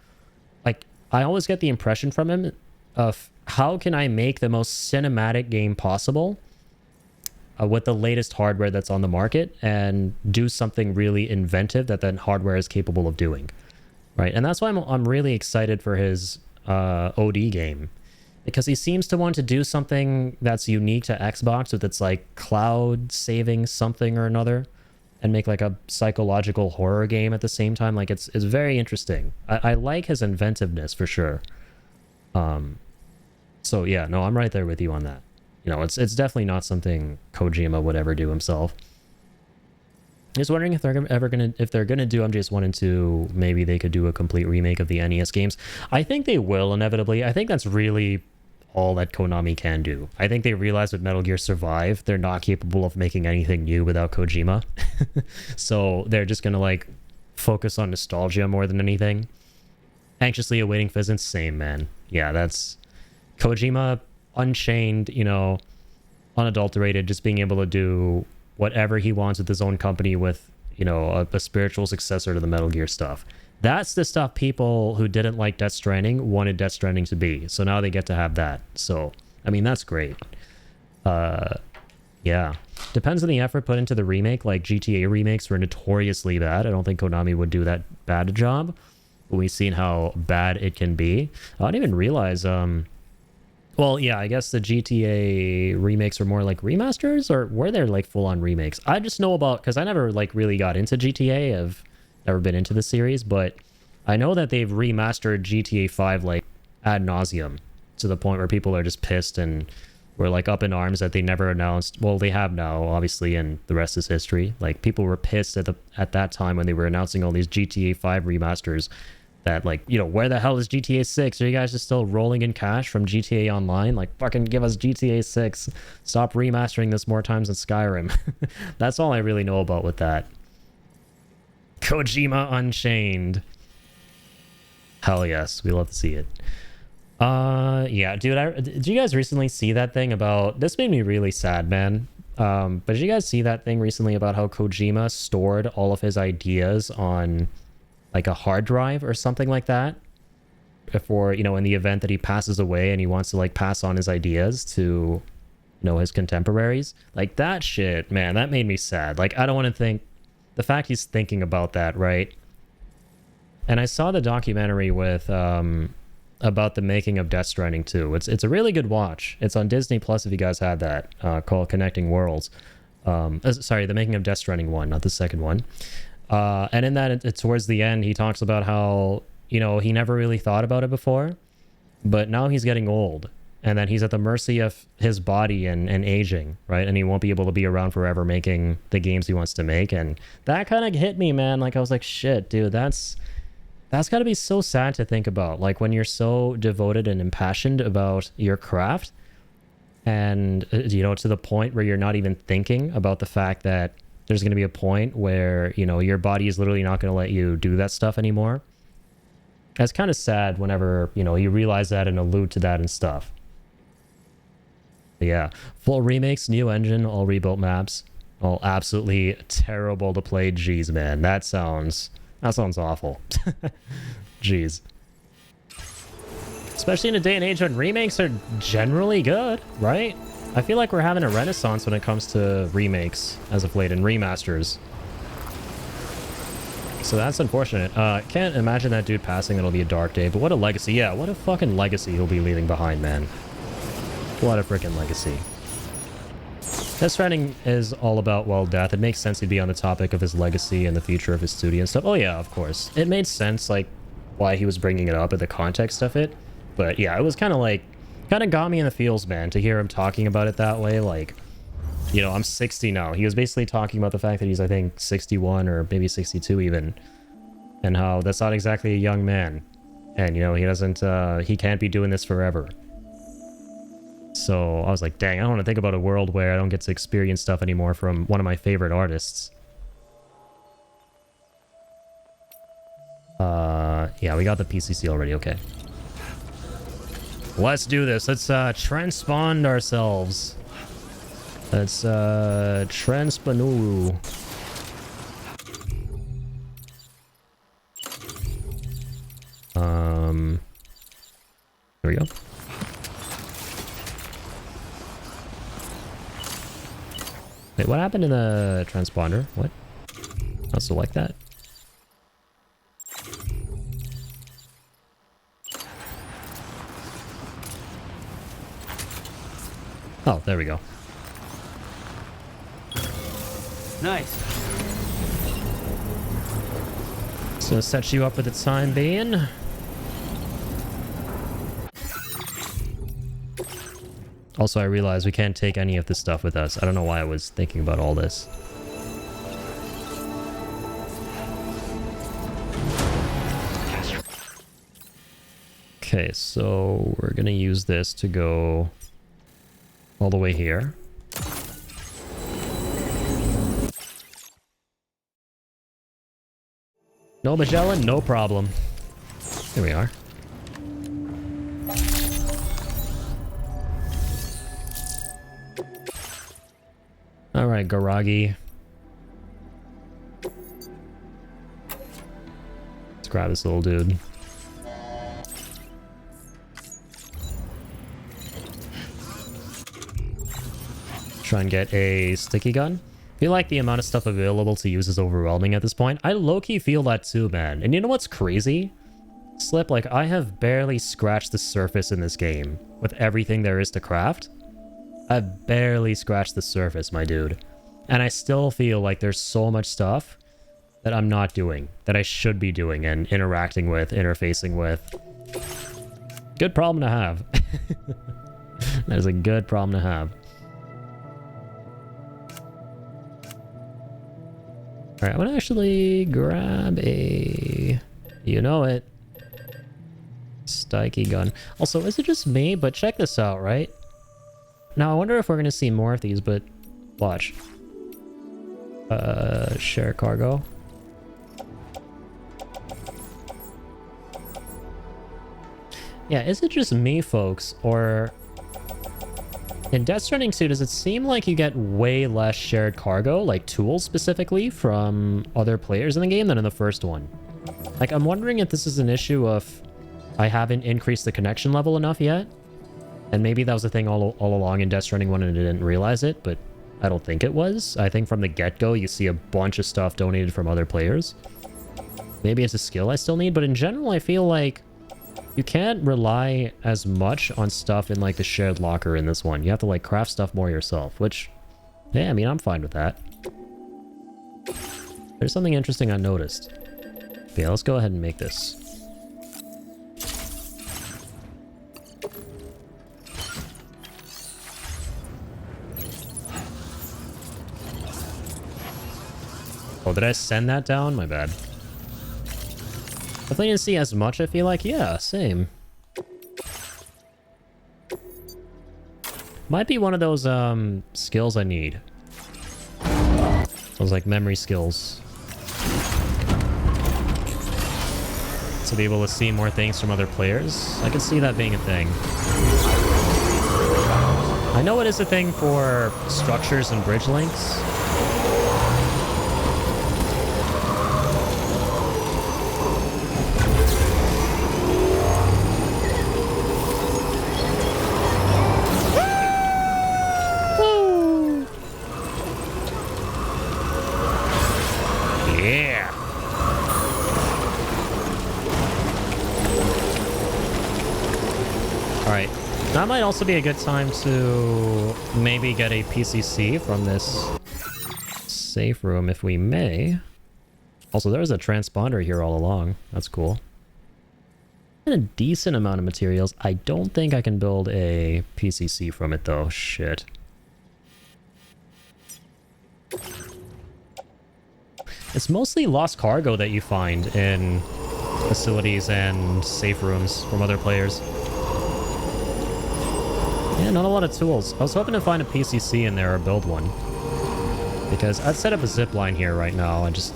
like I always get the impression from him of how can I make the most cinematic game possible with the latest hardware that's on the market and do something really inventive that then hardware is capable of doing, right? And that's why I'm really excited for his OD game, because he seems to want to do something that's unique to Xbox with its like cloud saving something or another, and make like a psychological horror game at the same time. Like it's very interesting. I like his inventiveness for sure. So yeah, no, I'm right there with you on that. You know, it's definitely not something Kojima would ever do himself. Just wondering if they're gonna do MGS1 and 2, maybe they could do a complete remake of the NES games. I think they will inevitably. I think that's really all that Konami can do. I think they realize with Metal Gear Survive, they're not capable of making anything new without Kojima. So they're just gonna like focus on nostalgia more than anything. Anxiously awaiting Pheasants, same man. Yeah, that's Kojima unchained, you know, unadulterated, just being able to do whatever he wants with his own company with, you know, a spiritual successor to the Metal Gear stuff. That's the stuff people who didn't like Death Stranding wanted Death Stranding to be. So now they get to have that. So, I mean, that's great. Yeah. Depends on the effort put into the remake. Like GTA remakes were notoriously bad. I don't think Konami would do that bad a job. But we've seen how bad it can be. I didn't even realize, well, yeah, I guess the GTA remakes were more like remasters, or were there like full-on remakes? I just know about, because I never like really got into GTA. I've never been into the series, but I know that they've remastered GTA 5 like ad nauseum to the point where people are just pissed and were like up in arms that they never announced. Well, they have now, obviously, and the rest is history. Like people were pissed at that time when they were announcing all these GTA 5 remasters That, like, you know, where the hell is GTA 6? Are you guys just still rolling in cash from GTA Online? Like, fucking give us GTA 6. Stop remastering this more times than Skyrim. That's all I really know about with that. Kojima Unchained. Hell yes, we love to see it. Yeah, dude, did you guys recently see that thing about... This made me really sad, man. But did you guys see that thing recently about how Kojima stored all of his ideas on... like a hard drive or something like that, for, you know, in the event that he passes away and he wants to like pass on his ideas to, you know, his contemporaries. Like that shit, man, that made me sad. Like, I don't want to think, the fact he's thinking about that, right? And I saw the documentary with about the making of Death Stranding 2. It's a really good watch. It's on Disney Plus if you guys had that, called Connecting Worlds. Sorry, the making of Death Stranding 1, not the second one. And in that, towards the end, he talks about how, you know, he never really thought about it before, but now he's getting old, and that he's at the mercy of his body and aging, right? And he won't be able to be around forever making the games he wants to make. And that kind of hit me, man. Like, I was like, shit, dude, that's got to be so sad to think about. Like, when you're so devoted and impassioned about your craft, and, you know, to the point where you're not even thinking about the fact that there's going to be a point where, you know, your body is literally not going to let you do that stuff anymore. It's kind of sad whenever, you know, you realize that and allude to that and stuff. But yeah, full remakes, new engine, all rebuilt maps, all absolutely terrible to play. Jeez, man, that sounds awful. Jeez. Especially in a day and age when remakes are generally good, right? I feel like we're having a renaissance when it comes to remakes as of late, and remasters. So that's unfortunate. Can't imagine that dude passing. It'll be a dark day, but what a legacy. Yeah, what a fucking legacy he'll be leaving behind, man. What a freaking legacy. Death Stranding is all about, well, death. It makes sense he'd be on the topic of his legacy and the future of his studio and stuff. Oh yeah, of course. It made sense, like, why he was bringing it up in the context of it. But yeah, it was kind of like, kind of got me in the feels, man, to hear him talking about it that way. Like, you know, I'm 60 now. He was basically talking about the fact that he's, I think, 61 or maybe 62 even, and how that's not exactly a young man, and, you know, he doesn't he can't be doing this forever. So I was like, dang, I don't want to think about a world where I don't get to experience stuff anymore from one of my favorite artists. Yeah, we got the PCC already. Okay, let's do this. Let's transpond ourselves. Let's transpanuru. Here we go. Wait, what happened in the transponder? What? I'll select that. Oh, there we go. Nice. So set you up for the time being. Also, I realize we can't take any of this stuff with us. I don't know why I was thinking about all this. Okay, so we're gonna use this to go all the way here. No Magellan, no problem. Here we are. All right, Garagi. Let's grab this little dude. Try and get a sticky gun. I feel like the amount of stuff available to use is overwhelming at this point. I low-key feel that too, man. And you know what's crazy? Slip, like, I have barely scratched the surface in this game with everything there is to craft. I've barely scratched the surface, my dude. And I still feel like there's so much stuff that I'm not doing, that I should be doing and interacting with, interfacing with. Good problem to have. That is a good problem to have. Alright, I'm gonna actually grab a... You know it. Daiki gun. Also, is it just me? But check this out, right? Now, I wonder if we're going to see more of these, but watch. Share cargo. Yeah, is it just me, folks, or... In Death Stranding 2, does it seem like you get way less shared cargo, like tools specifically, from other players in the game than in the first one? Like, I'm wondering if this is an issue of I haven't increased the connection level enough yet? And maybe that was the thing all along in Death Stranding 1 and I didn't realize it, but I don't think it was. I think from the get-go, you see a bunch of stuff donated from other players. Maybe it's a skill I still need, but in general, I feel like you can't rely as much on stuff in, like, the shared locker in this one. You have to, like, craft stuff more yourself, which, yeah, I mean, I'm fine with that. There's something interesting I noticed. Yeah, let's go ahead and make this. Oh, did I send that down? My bad. Definitely didn't see as much, I feel like. Yeah, same. Might be one of those, skills I need. Those, like, memory skills. To be able to see more things from other players. I can see that being a thing. I know it is a thing for structures and bridge links. That might also be a good time to maybe get a PCC from this safe room if we may. Also, there's a transponder here all along. That's cool. And a decent amount of materials. I don't think I can build a PCC from it though. Shit. It's mostly lost cargo that you find in facilities and safe rooms from other players. Yeah, not a lot of tools. I was hoping to find a PCC in there or build one. Because I'd set up a zip line here right now. I just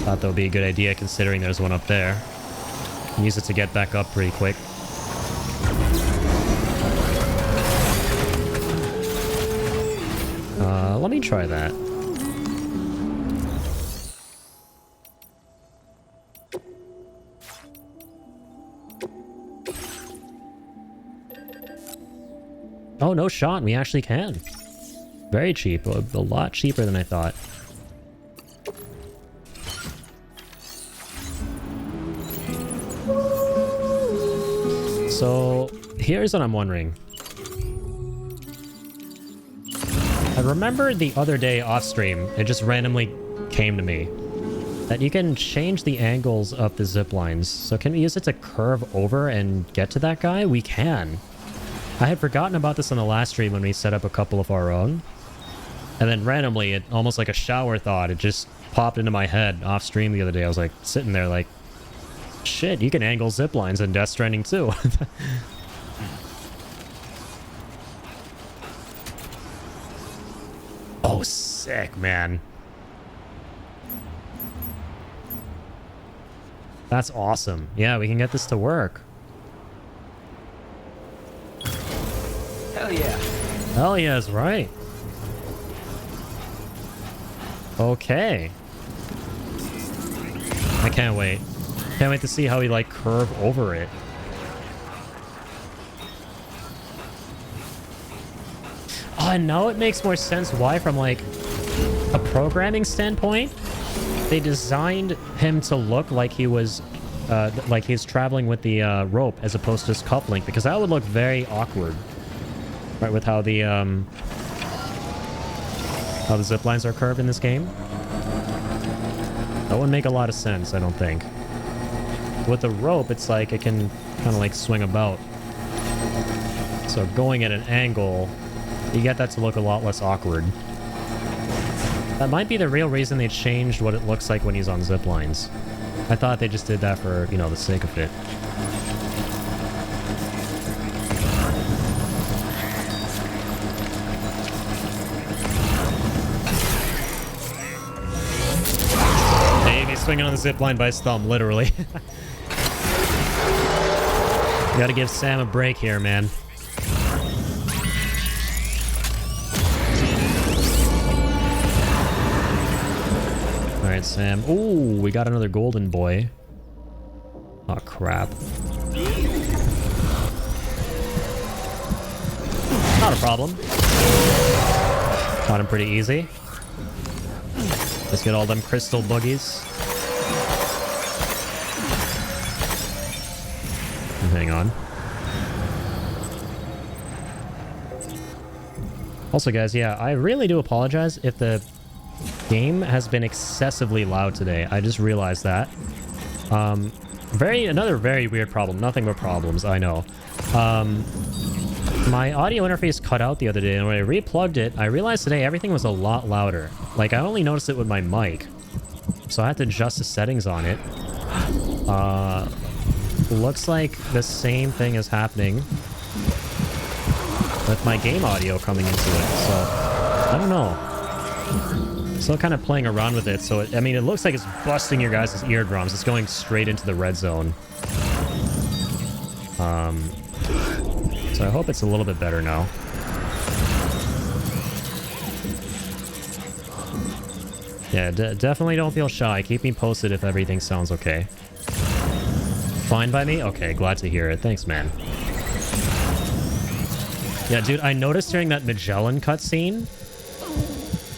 thought that would be a good idea considering there's one up there. Use it to get back up pretty quick. Let me try that. Oh, no shot. We actually can. Very cheap. A lot cheaper than I thought. So, here's what I'm wondering. I remember the other day off stream, it just randomly came to me that you can change the angles of the zip lines. So can we use it to curve over and get to that guy? We can. I had forgotten about this on the last stream when we set up a couple of our own. And then randomly, it almost like a shower thought, it just popped into my head off stream the other day. I was like sitting there like, shit, you can angle zip lines in Death Stranding too. Oh, sick, man. That's awesome. Yeah, we can get this to work. Hell yeah. Hell yeah is right. Okay. I can't wait. Can't wait to see how we, like, curve over it. Oh, and now it makes more sense why, from, like, a programming standpoint, they designed him to look like he was, like he's traveling with the rope as opposed to his cuff link, because that would look very awkward. Right, with how the zip lines are curved in this game. That wouldn't make a lot of sense, I don't think. With the rope, it's like it can kind of like swing about. So going at an angle, you get that to look a lot less awkward. That might be the real reason they changed what it looks like when he's on zip lines. I thought they just did that for, you know, the sake of it. swinging on the zip line by his thumb, literally. Gotta give Sam a break here, man. Alright, Sam. Ooh, we got another golden boy. Oh, crap. Not a problem. Caught him pretty easy. Let's get all them crystal boogies. Hang on. Also, guys, yeah, I really do apologize if the game has been excessively loud today. I just realized that. Another very weird problem. Nothing but problems, I know. My audio interface cut out the other day, and when I replugged it, I realized today everything was a lot louder. Like, I only noticed it with my mic. So I had to adjust the settings on it. Looks like the same thing is happening with my game audio coming into it. So, I don't know. Still kind of playing around with it. So, I mean, it looks like it's busting your guys' eardrums. It's going straight into the red zone. So I hope it's a little bit better now. Yeah, definitely don't feel shy. Keep me posted if everything sounds okay. Fine by me? Okay, glad to hear it. Thanks, man. Yeah, dude, I noticed during that Magellan cutscene,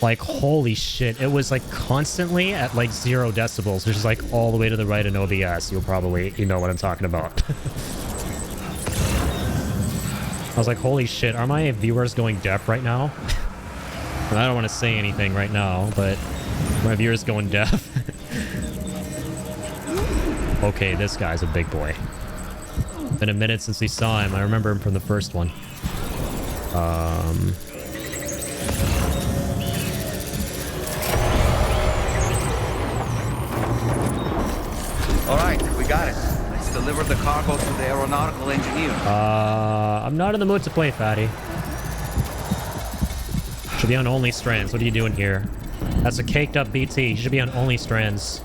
like, holy shit, it was, like, constantly at, like, 0 decibels, which is, like, all the way to the right in OBS. You know what I'm talking about. I was like, holy shit, are my viewers going deaf right now? I don't want to say anything right now, but my viewers going deaf. Okay, this guy's a big boy. Been a minute since we saw him. I remember him from the first one. Alright, we got it. Let's deliver the cargo to the aeronautical engineer. I'm not in the mood to play, fatty. Should be on only strands. What are you doing here? That's a caked up BT. You should be on only strands.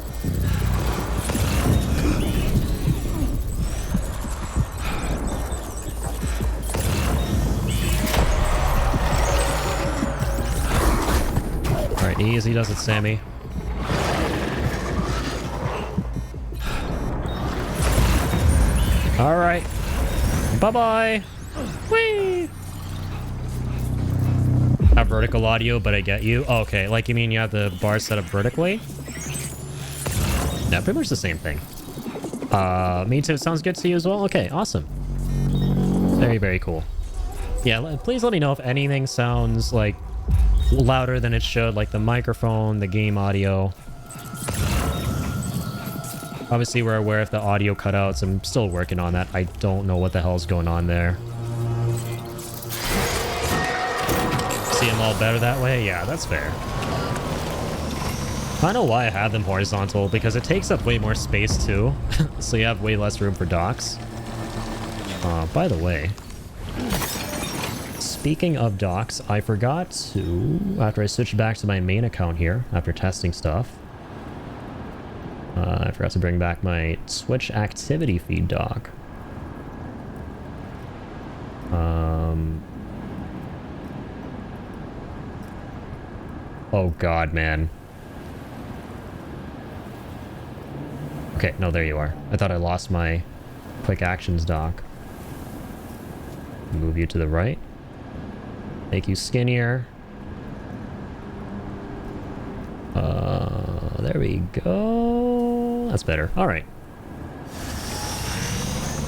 Alright, easy does it, Sammy. Alright. Bye-bye. Whee! Have vertical audio, but I get you. Oh, okay, like you mean you have the bar set up vertically? Yeah, pretty much the same thing. Me too. Sounds good to you as well? Okay, awesome. Very, very cool. Yeah, please let me know if anything sounds, like, louder than it should, like the microphone, the game audio. Obviously, we're aware if the audio cutouts. I'm still working on that. I don't know what the hell's going on there. See them all better that way? Yeah, that's fair. I know why I have them horizontal, because it takes up way more space too. So you have way less room for docks. By the way, speaking of docks, I forgot to, after I switched back to my main account here, after testing stuff, I forgot to bring back my Twitch activity feed dock. Oh god, man. Okay, no, there you are. I thought I lost my quick actions dock. Move you to the right. Make you skinnier. There we go. That's better. All right.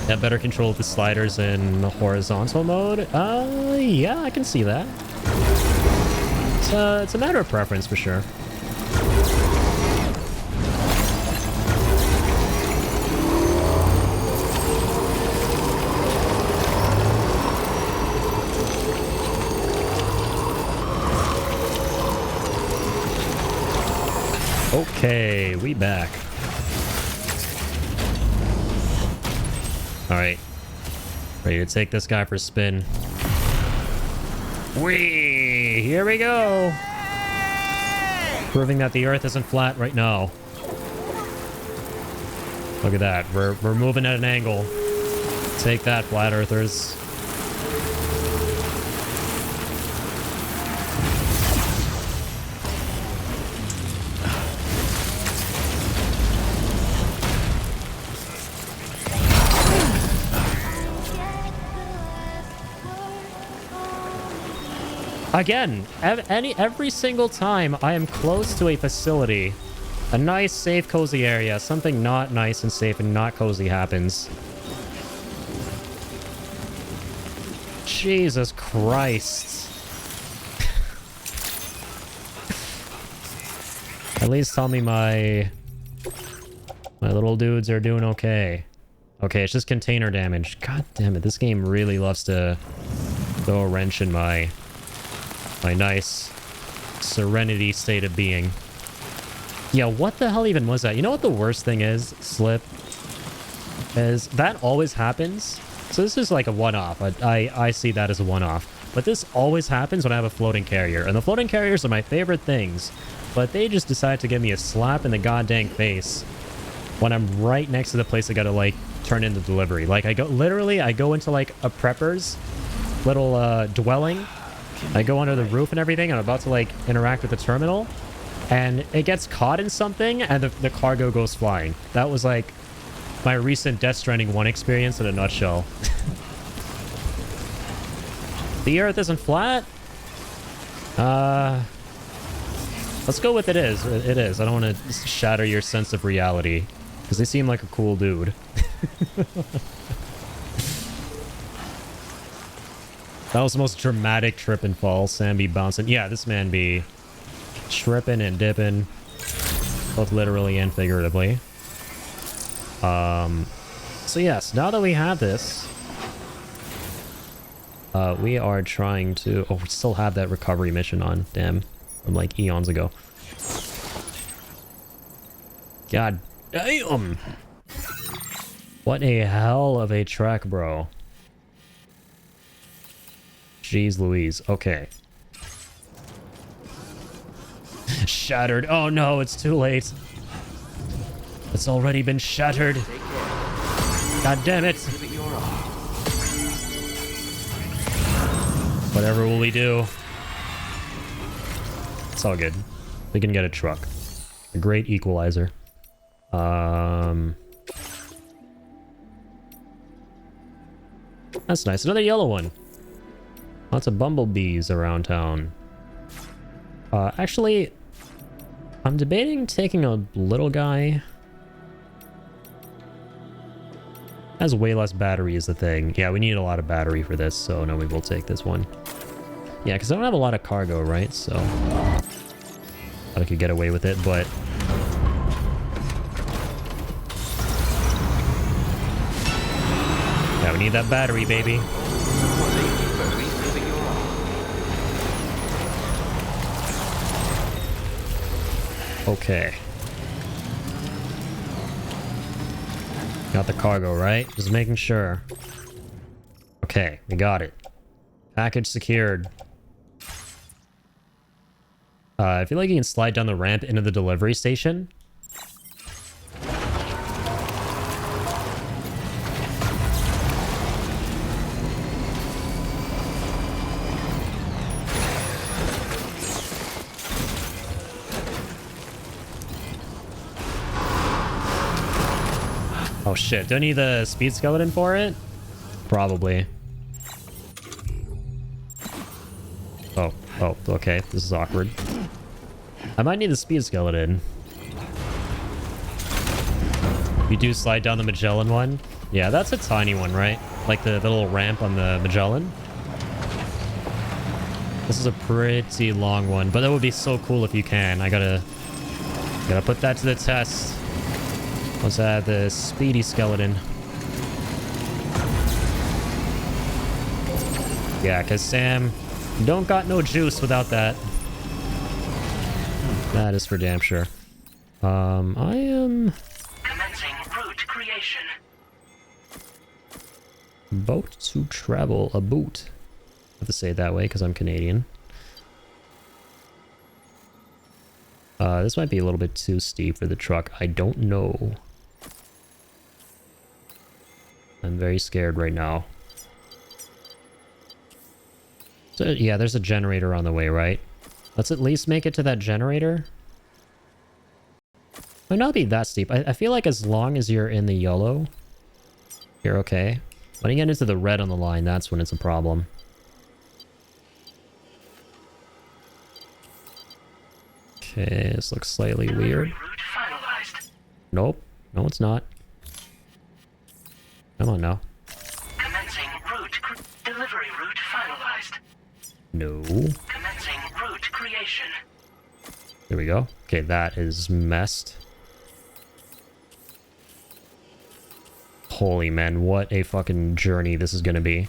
Have better control of the sliders in horizontal mode. Yeah, I can see that. It's a matter of preference for sure. Okay, we back. Alright. Ready to take this guy for a spin. Whee! Here we go! Proving that the Earth isn't flat right now. Look at that. We're moving at an angle. Take that, flat earthers. Again, every single time I am close to a facility, a nice, safe, cozy area, something not nice and safe and not cozy happens. Jesus Christ. At least tell me my little dudes are doing okay. Okay, it's just container damage. God damn it, this game really loves to throw a wrench in my nice serenity state of being. Yeah, what the hell even was that? You know what the worst thing is, Slip? Is that always happens? So this is like a one-off. I see that as a one-off. But this always happens when I have a floating carrier. And the floating carriers are my favorite things. But they just decide to give me a slap in the goddamn face when I'm right next to the place I gotta, like, turn in the delivery. Like, I go into, like, a prepper's little, dwelling. I go under the roof and everything. I'm about to, like, interact with the terminal. And it gets caught in something, and the cargo goes flying. That was, like, my recent Death Stranding 1 experience in a nutshell. The Earth isn't flat? Let's go with it is. It is. I don't want to shatter your sense of reality. Because they seem like a cool dude. That was the most dramatic trip and fall. Sam be bouncing. Yeah, this man be tripping and dipping. Both literally and figuratively. So yes, now that we have this, we are trying to... Oh, we still have that recovery mission on. Damn. From like eons ago. God damn! What a hell of a trek, bro. Jeez Louise. Okay. Shattered. Oh no, it's too late. It's already been shattered. God damn it. Whatever will we do? It's all good. We can get a truck. A great equalizer. That's nice. Another yellow one. Lots of bumblebees around town. Actually, I'm debating taking a little guy. Has way less battery is the thing. Yeah, we need a lot of battery for this, so no, we will take this one. Yeah, because I don't have a lot of cargo, right? So I could get away with it, but yeah, we need that battery, baby. Okay. Got the cargo, right? Just making sure. Okay, we got it. Package secured. I feel like you can slide down the ramp into the delivery station. Oh shit, do I need the speed skeleton for it? Probably. Oh, okay. This is awkward. I might need the speed skeleton. You do slide down the Magellan one? Yeah, that's a tiny one, right? Like the little ramp on the Magellan. This is a pretty long one, but that would be so cool if you can. I gotta put that to the test. Let's add the speedy skeleton. Yeah, because Sam don't got no juice without that. That is for damn sure. I am... Commencing route creation. Boat to travel. A boot. I have to say it that way because I'm Canadian. This might be a little bit too steep for the truck. I don't know. I'm very scared right now. So, yeah, there's a generator on the way, right? Let's at least make it to that generator. Might not be that steep. I feel like as long as you're in the yellow, you're okay. When you get into the red on the line, that's when it's a problem. Okay, this looks slightly weird. Nope. No, it's not. Come on now. Commencing delivery route finalized. No. Commencing route creation. There we go. Okay, that is messed. Holy man, what a fucking journey this is gonna be.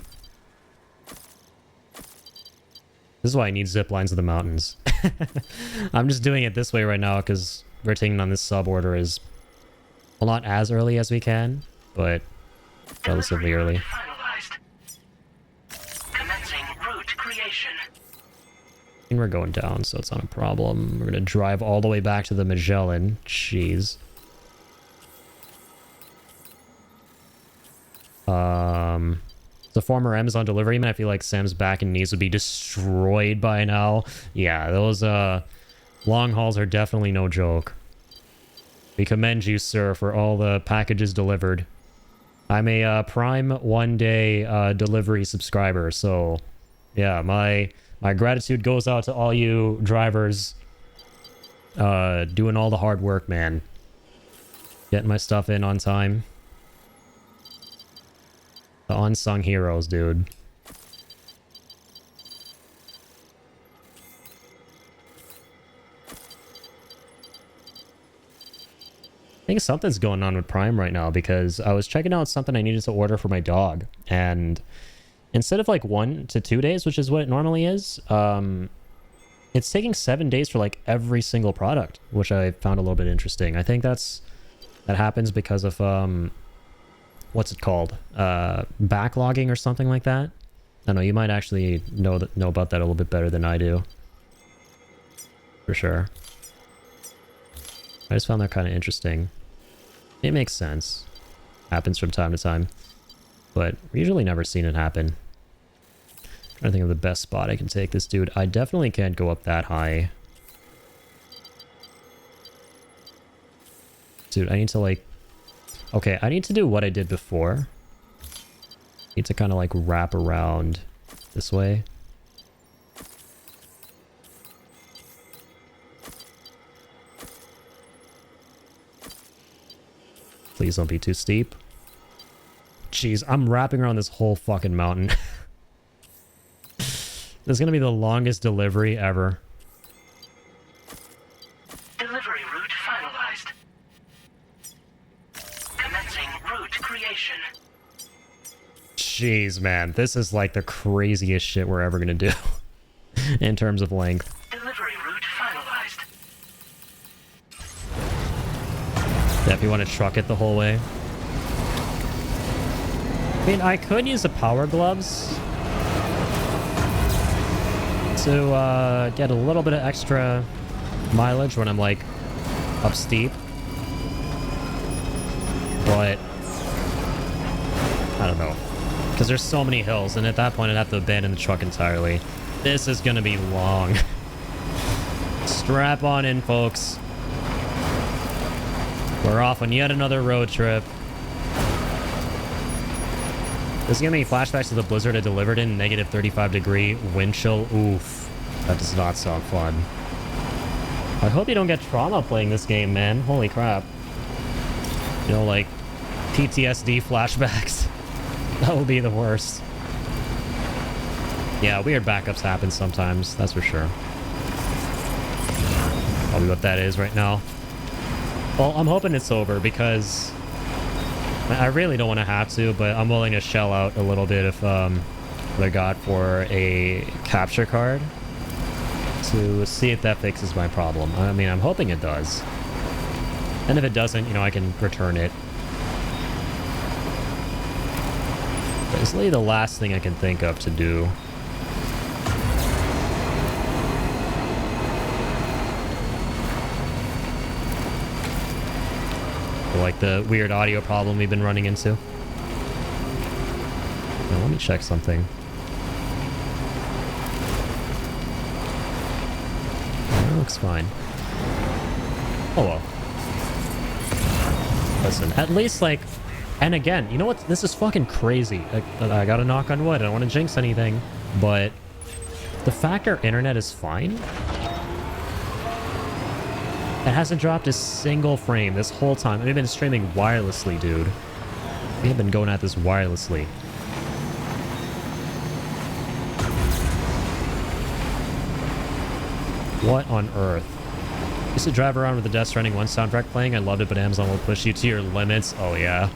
This is why I need zip lines to the mountains. I'm just doing it this way right now because we're taking on this sub order is well, not as early as we can, but relatively early. Finalized. Commencing route creation. And we're going down, so it's not a problem. We're gonna drive all the way back to the Magellan. Jeez. The former Amazon delivery man, I feel like Sam's back and knees would be destroyed by now. Yeah, those long hauls are definitely no joke. We commend you, sir, for all the packages delivered. I'm a Prime one-day delivery subscriber, so yeah, my gratitude goes out to all you drivers doing all the hard work, man. Getting my stuff in on time. The unsung heroes, dude. I think something's going on with Prime right now because I was checking out something I needed to order for my dog, and instead of like 1 to 2 days, which is what it normally is, it's taking 7 days for like every single product, which I found a little bit interesting. I think that happens because of what's it called? Backlogging or something like that. I don't know, you might actually know about that a little bit better than I do. For sure. I just found that kind of interesting. It makes sense. Happens from time to time. But usually never seen it happen. Trying to think of the best spot I can take this dude. I definitely can't go up that high. Dude, I need to like... Okay, I need to do what I did before. Need to kind of like wrap around this way. Please don't be too steep. Jeez, I'm wrapping around this whole fucking mountain. This is gonna be the longest delivery ever. Delivery route finalized. Commencing route creation. Jeez, man, this is like the craziest shit we're ever gonna do in terms of length. Delivery route finalized. Yeah, if you want to truck it the whole way. I mean, I could use the power gloves to get a little bit of extra mileage when I'm like up steep. But I don't know. Because there's so many hills, and at that point I'd have to abandon the truck entirely. This is gonna be long. Strap on in, folks. We're off on yet another road trip. This is giving me flashbacks to the blizzard I delivered in, negative 35-degree wind chill. Oof. That does not sound fun. I hope you don't get trauma playing this game, man. Holy crap. You know, like, PTSD flashbacks. That will be the worst. Yeah, weird backups happen sometimes, that's for sure. Probably what that is right now. Well, I'm hoping it's over because I really don't want to have to, but I'm willing to shell out a little bit if what I got for a capture card to see if that fixes my problem. I mean, I'm hoping it does. And if it doesn't, you know, I can return it. It's literally the last thing I can think of to do. Like the weird audio problem we've been running into. Now, let me check something. That looks fine. Oh well. Listen, at least like... And again, you know what? This is fucking crazy. I gotta knock on wood. I don't want to jinx anything. But the fact our internet is fine... It hasn't dropped a single frame this whole time. We've been streaming wirelessly, dude. We have been going at this wirelessly. What on earth? I used to drive around with the Death Stranding 1 soundtrack playing. I loved it, but Amazon will push you to your limits. Oh, yeah.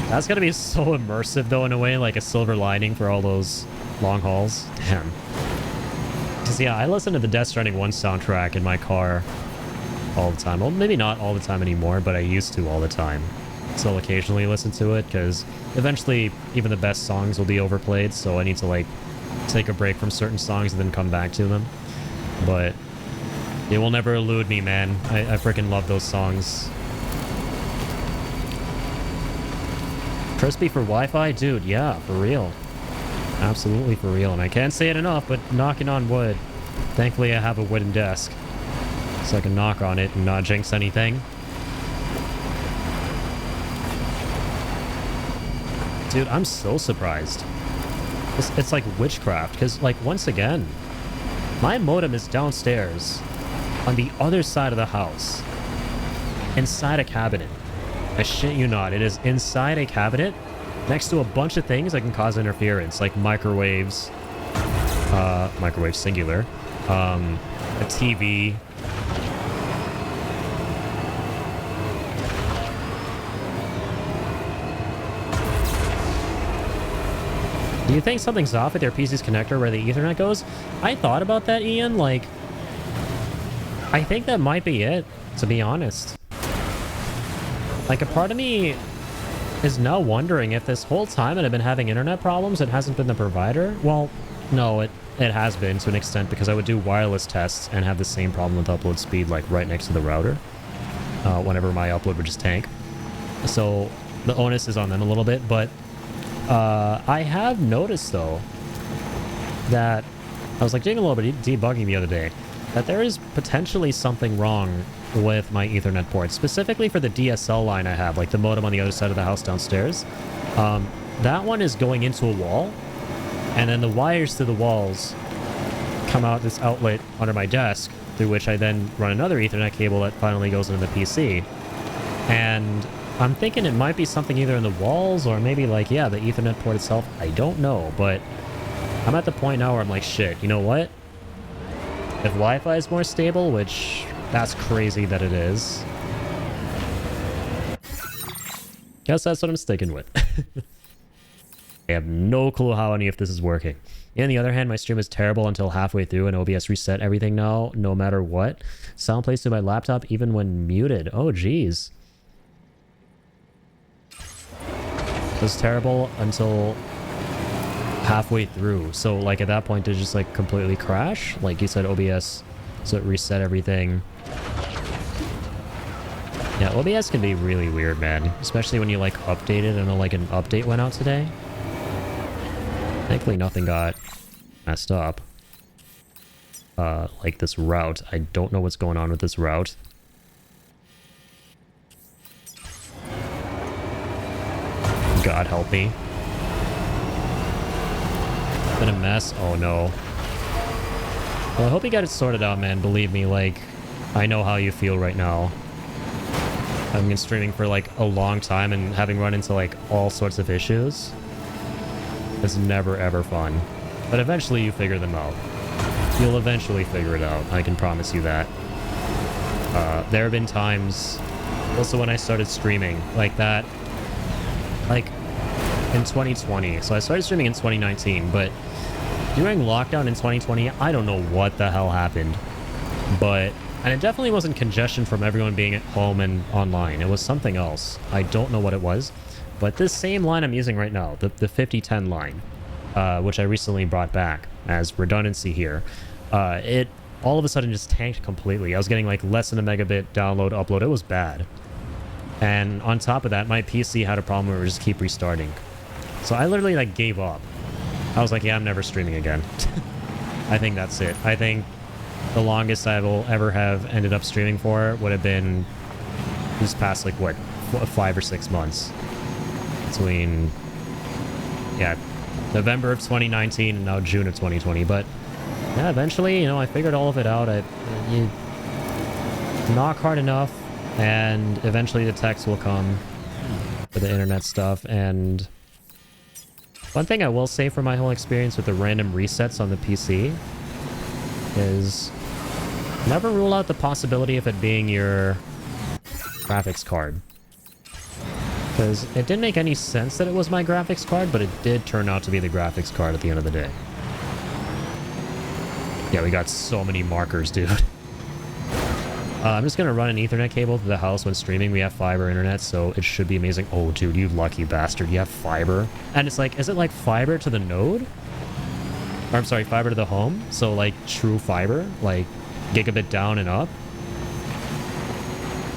That's gonna be so immersive, though, in a way. Like a silver lining for all those long hauls. Damn. Because, yeah, I listen to the Death Stranding 1 soundtrack in my car all the time. Well, maybe not all the time anymore, but I used to all the time. Still occasionally listen to it, because eventually even the best songs will be overplayed, so I need to, like, take a break from certain songs and then come back to them. But it will never elude me, man. I freaking love those songs. Crispy for Wi-Fi? Dude, yeah, for real. Absolutely for real. And I can't say it enough, but knocking on wood. Thankfully, I have a wooden desk, so I can knock on it and not jinx anything. Dude, I'm so surprised. It's like witchcraft, because, like, once again, my modem is downstairs on the other side of the house, inside a cabinet. I shit you not, it is inside a cabinet next to a bunch of things that can cause interference, like microwaves, microwave singular, a TV. Do you think something's off with your PC's connector where the Ethernet goes? I thought about that, Ian. Like, I think that might be it, to be honest. Like, a part of me is now wondering if this whole time that I've been having internet problems, it hasn't been the provider. Well, no, it has been to an extent, because I would do wireless tests and have the same problem with upload speed, like, right next to the router. Whenever my upload would just tank. So, the onus is on them a little bit, but... I have noticed, though, that I was like doing a little bit of debugging the other day, that there is potentially something wrong with my Ethernet port, specifically for the DSL line I have, like the modem on the other side of the house downstairs. That one is going into a wall, and then the wires to the walls come out this outlet under my desk, through which I then run another Ethernet cable that finally goes into the PC. And I'm thinking it might be something either in the walls or maybe, like, yeah, the Ethernet port itself. I don't know, but I'm at the point now where I'm like, shit, you know what? If Wi-Fi is more stable, which that's crazy that it is, guess that's what I'm sticking with. I have no clue how any of this is working. On the other hand, my stream is terrible until halfway through and OBS reset everything now, no matter what. Sound plays through my laptop even when muted. Oh, geez. Was terrible until halfway through. So, like, at that point, did it just, like, completely crash? Like you said, OBS, so it reset everything. Yeah, OBS can be really weird, man. Especially when you, like, update it. I know, like, an update went out today. Thankfully, nothing got messed up. Like this route. I don't know what's going on with this route. God help me. Been a mess. Oh no. Well, I hope you got it sorted out, man. Believe me, like, I know how you feel right now. I've been streaming for like a long time and having run into like all sorts of issues. It's never ever fun. But eventually you figure them out. You'll eventually figure it out. I can promise you that. There have been times, also when I started streaming, like that, like in 2020. So I started streaming in 2019, but during lockdown in 2020, I don't know what the hell happened. And it definitely wasn't congestion from everyone being at home and online. It was something else. I don't know what it was. But this same line I'm using right now, the 5010 line, which I recently brought back as redundancy here, it all of a sudden just tanked completely. I was getting like less than a megabit download, upload. It was bad. And on top of that, my PC had a problem where it would just keep restarting. So I literally like gave up. I was like, yeah, I'm never streaming again. I think that's it. I think the longest I will ever have ended up streaming for would have been this past, like, what, 5 or 6 months. Between, yeah, November of 2019 and now June of 2020. But, yeah, eventually, you know, I figured all of it out. You knock hard enough, and eventually the text will come for the internet stuff. And one thing I will say for my whole experience with the random resets on the PC is never rule out the possibility of it being your graphics card. Because it didn't make any sense that it was my graphics card, but it did turn out to be the graphics card at the end of the day. Yeah, we got so many markers, dude. I'm just going to run an Ethernet cable to the house when streaming. We have fiber internet, so it should be amazing. Oh, dude, you lucky bastard. You have fiber. And it's like, is it like fiber to the node? Or, I'm sorry, fiber to the home? So, like, true fiber? Like, gigabit down and up?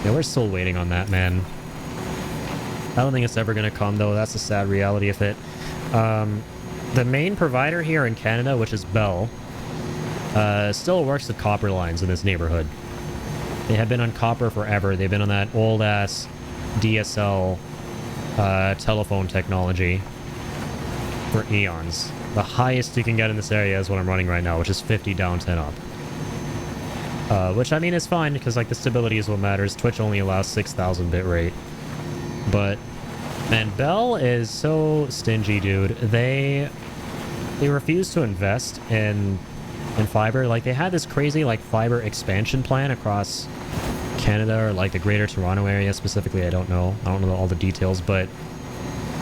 Yeah, we're still waiting on that, man. I don't think it's ever going to come, though. That's the sad reality of it. The main provider here in Canada, which is Bell, still works with copper lines in this neighborhood. They have been on copper forever. They've been on that old-ass DSL telephone technology for eons. The highest you can get in this area is what I'm running right now, which is 50 down, 10 up. Which, I mean, is fine, because, like, the stability is what matters. Twitch only allows 6,000 bitrate. But, man, Bell is so stingy, dude. They refuse to invest in fiber. Like, they had this crazy, like, fiber expansion plan across Canada, or, like, the greater Toronto area specifically. I don't know all the details, but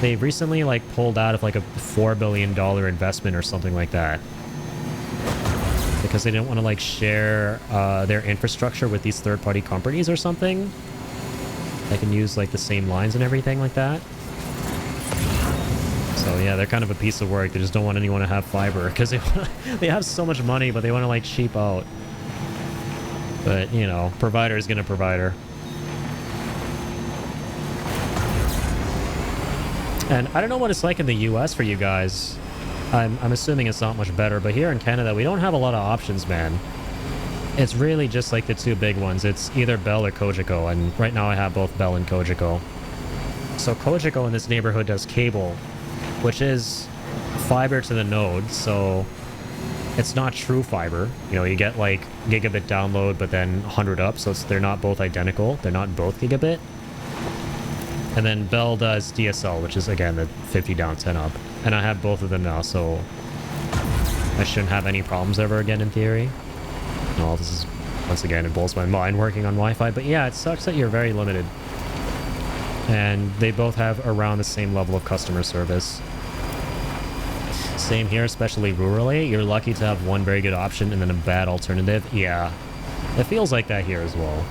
they recently, like, pulled out of, like, a $4 billion investment or something like that. Because they didn't want to, like, share their infrastructure with these third-party companies or something. They can use, like, the same lines and everything like that. So, yeah, they're kind of a piece of work. They just don't want anyone to have fiber, because they have so much money, but they want to, like, cheap out. But, you know, provider is going to provider. And I don't know what it's like in the US for you guys. I'm assuming it's not much better, but here in Canada, we don't have a lot of options, man. It's really just like the two big ones. It's either Bell or Cogeco, and right now I have both Bell and Cogeco. So Cogeco in this neighborhood does cable, which is fiber to the node, so it's not true fiber. You know, you get like gigabit download, but then 100 up, so they're not both identical. They're not both gigabit. And then Bell does DSL, which is, again, the 50 down, 10 up. And I have both of them now, so I shouldn't have any problems ever again in theory. No, this is, once again, it blows my mind working on Wi-Fi. But yeah, it sucks that you're very limited. And they both have around the same level of customer service. Same here, especially rurally. You're lucky to have one very good option and then a bad alternative. Yeah, it feels like that here as well.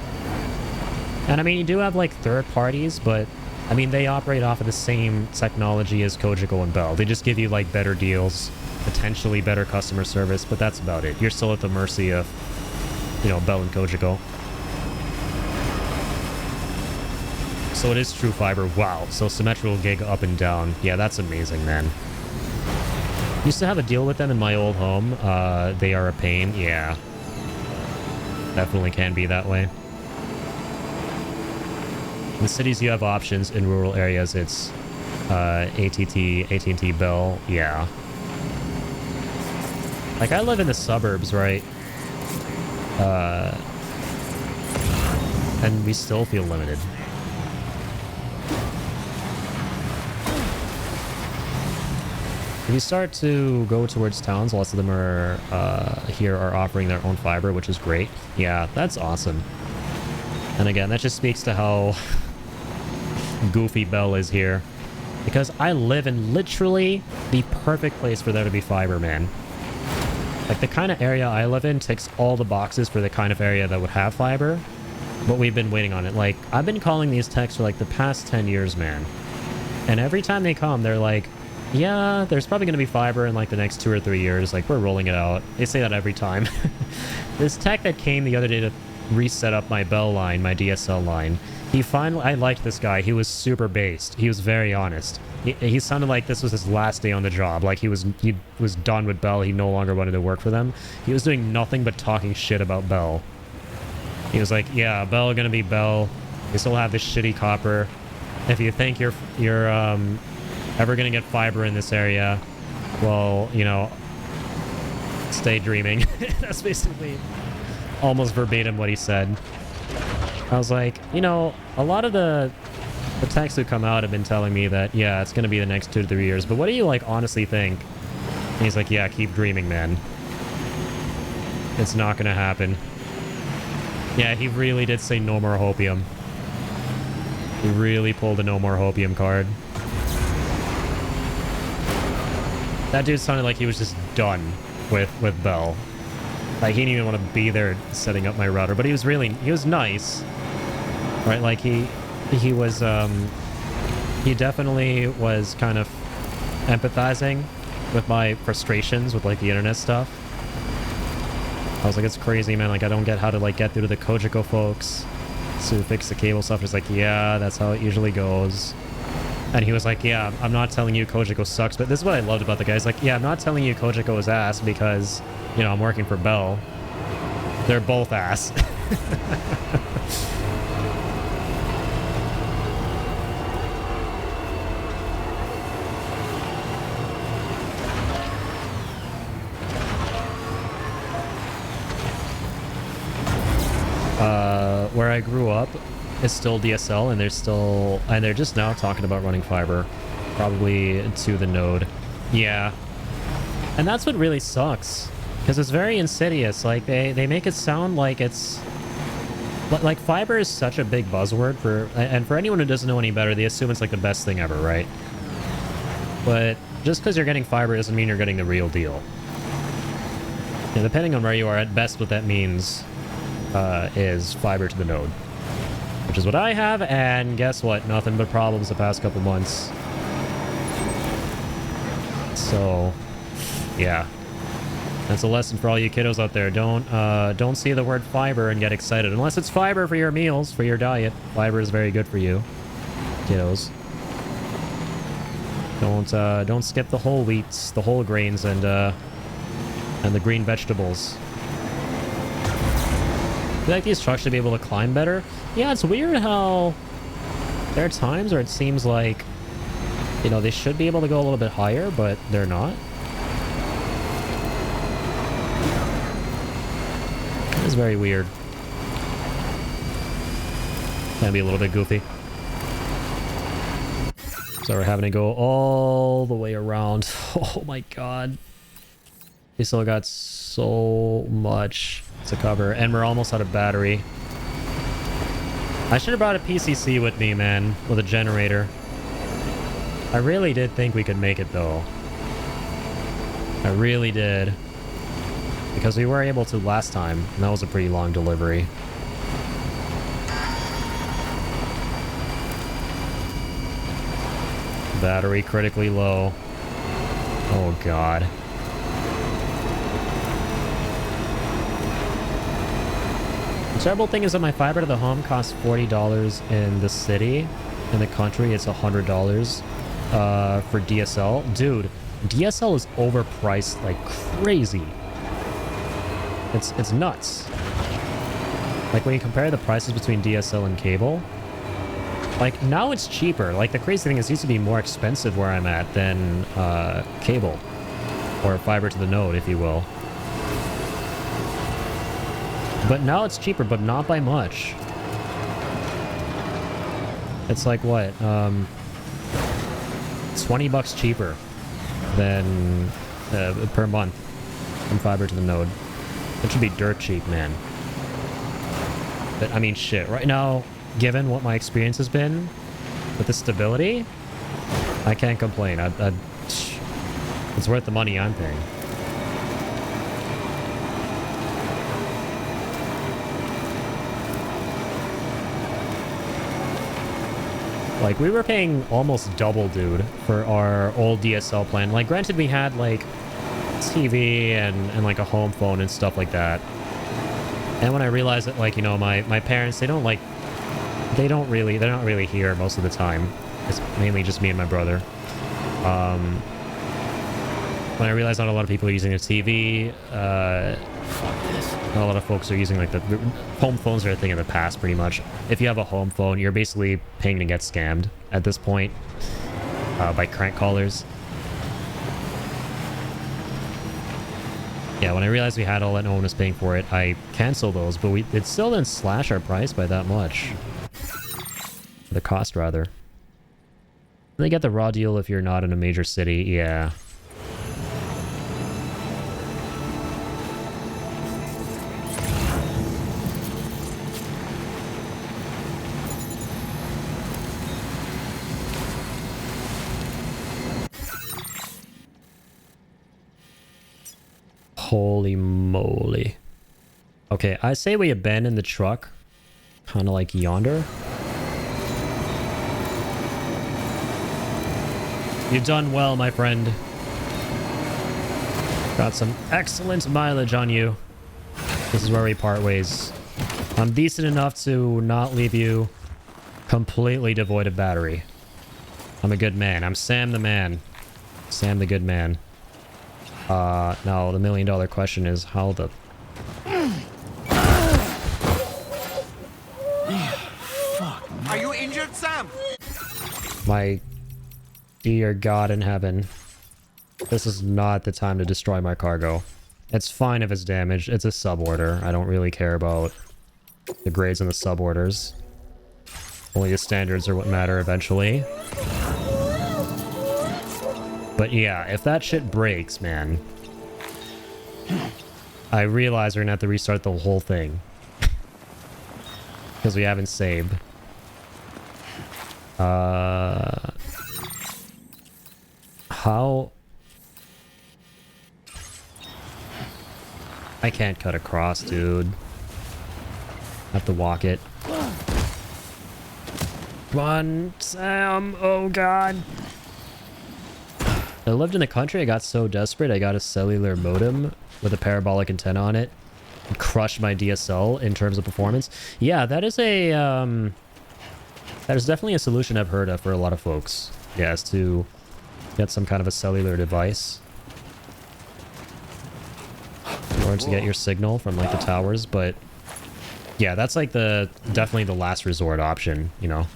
And I mean, you do have like third parties, but I mean, they operate off of the same technology as Cogeco and Bell. They just give you like better deals, potentially better customer service, but that's about it. You're still at the mercy of, you know, Bell and Cogeco. So it is true fiber. Wow. So symmetrical gig up and down. Yeah, that's amazing, man. Used to have a deal with them in my old home. They are a pain. Yeah. Definitely can be that way. In the cities, you have options. In rural areas, it's AT&T, Bell. Yeah. Like, I live in the suburbs, right? And we still feel limited. If you start to go towards towns, lots of them are here are offering their own fiber, which is great. Yeah, that's awesome. And again, that just speaks to how goofy Bell is here. Because I live in literally the perfect place for there to be fiber, man. Like, the kind of area I live in ticks all the boxes for the kind of area that would have fiber. But we've been waiting on it. Like, I've been calling these techs for like the past 10 years, man. And every time they come, they're like, yeah, there's probably going to be fiber in like the next 2 or 3 years. Like, we're rolling it out. They say that every time. This tech that came the other day to reset up my Bell line, my DSL line, I liked this guy. He was super based. He was very honest. He sounded like this was his last day on the job. Like he was done with Bell. He no longer wanted to work for them. He was doing nothing but talking shit about Bell. He was like, yeah, Bell gonna be Bell. We still have this shitty copper. If you think you're ever gonna get fiber in this area, well, you know, stay dreaming. That's basically almost verbatim what he said. I was like, you know, a lot of the techs who come out have been telling me that, yeah, it's going to be the next 2 to 3 years. But what do you, like, honestly think? And he's like, yeah, keep dreaming, man. It's not going to happen. Yeah, he really did say no more hopium. He really pulled a no more hopium card. That dude sounded like he was just done with Bell. Like, he didn't even want to be there setting up my router. But he was nice. Right, like he definitely was kind of empathizing with my frustrations with like the internet stuff. I was like, it's crazy, man. Like, I don't get how to like get through to the Kojiko folks to fix the cable stuff. He's like, yeah, that's how it usually goes. And he was like, yeah, I'm not telling you Kojiko sucks, but this is what I loved about the guy. He's like, yeah, I'm not telling you Kojiko is ass because, you know, I'm working for Bell. They're both ass. Where I grew up is still DSL, and they're just now talking about running fiber, probably to the node. Yeah, and that's what really sucks, because it's very insidious. Like they make it sound like it's like fiber is such a big buzzword for anyone who doesn't know any better, they assume it's like the best thing ever, right? But just because you're getting fiber doesn't mean you're getting the real deal. And depending on where you are, at best what that means is fiber to the node, which is what I have, and guess what? Nothing but problems the past couple months. So, yeah, that's a lesson for all you kiddos out there. Don't see the word fiber and get excited unless it's fiber for your meals, for your diet. Fiber is very good for you, kiddos. Don't skip the whole wheats, the whole grains, and the green vegetables. I feel like these trucks should be able to climb better. Yeah, it's weird how there are times where it seems like, you know, they should be able to go a little bit higher, but they're not. It's very weird. Can be a little bit goofy. So we're having to go all the way around. Oh my god. We still got so much to cover, and we're almost out of battery. I should have brought a PCC with me, man, with a generator. I really did think we could make it, though. I really did. Because we were able to last time, and that was a pretty long delivery. Battery critically low. Oh, God. The terrible thing is that my fiber to the home costs $40 in the city. In the country, it's $100 for DSL. Dude, DSL is overpriced like crazy. It's nuts. Like, when you compare the prices between DSL and cable, like, now it's cheaper. Like, the crazy thing is, it used to be more expensive where I'm at than cable. Or fiber to the node, if you will. But now it's cheaper, but not by much. It's like, what? 20 bucks cheaper than per month from fiber to the node. It should be dirt cheap, man. But, I mean, shit. Right now, given what my experience has been with the stability, I can't complain. It's worth the money I'm paying. Like, we were paying almost double, dude, for our old DSL plan. Like, granted, we had, like, TV and like, a home phone and stuff like that. And when I realized that, like, you know, my parents, they don't, like, they're not really here most of the time. It's mainly just me and my brother. When I realized not a lot of people are using a TV, not a lot of folks are using like the home phones are a thing in the past pretty much. If you have a home phone, you're basically paying to get scammed at this point by crank callers. Yeah, when I realized we had all that, no one was paying for it, I canceled those, but it still didn't slash our price by that much. The cost, rather. They get the raw deal if you're not in a major city, yeah. Holy moly. Okay, I say we abandon the truck. Kind of like yonder. You've done well, my friend. Got some excellent mileage on you. This is where we part ways. I'm decent enough to not leave you completely devoid of battery. I'm a good man. I'm Sam the man. Sam the good man. Now the million-dollar question is how the... Fuck. Are you injured, Sam? My dear God in heaven. This is not the time to destroy my cargo. It's fine if it's damaged. It's a sub-order. I don't really care about the grades in the sub-orders. Only the standards are what matter eventually. But yeah, if that shit breaks, man, I realize we're gonna have to restart the whole thing. Because we haven't saved. How... I can't cut across, dude. I have to walk it. Come on, Sam. Oh, God. I lived in a country, I got so desperate, I got a cellular modem with a parabolic antenna on it. And crushed my DSL in terms of performance. Yeah, that is a, that is definitely a solution I've heard of for a lot of folks. Yeah, is to get some kind of a cellular device. In order to get your signal from, like, the towers, but... Yeah, that's, like, definitely the last resort option, you know?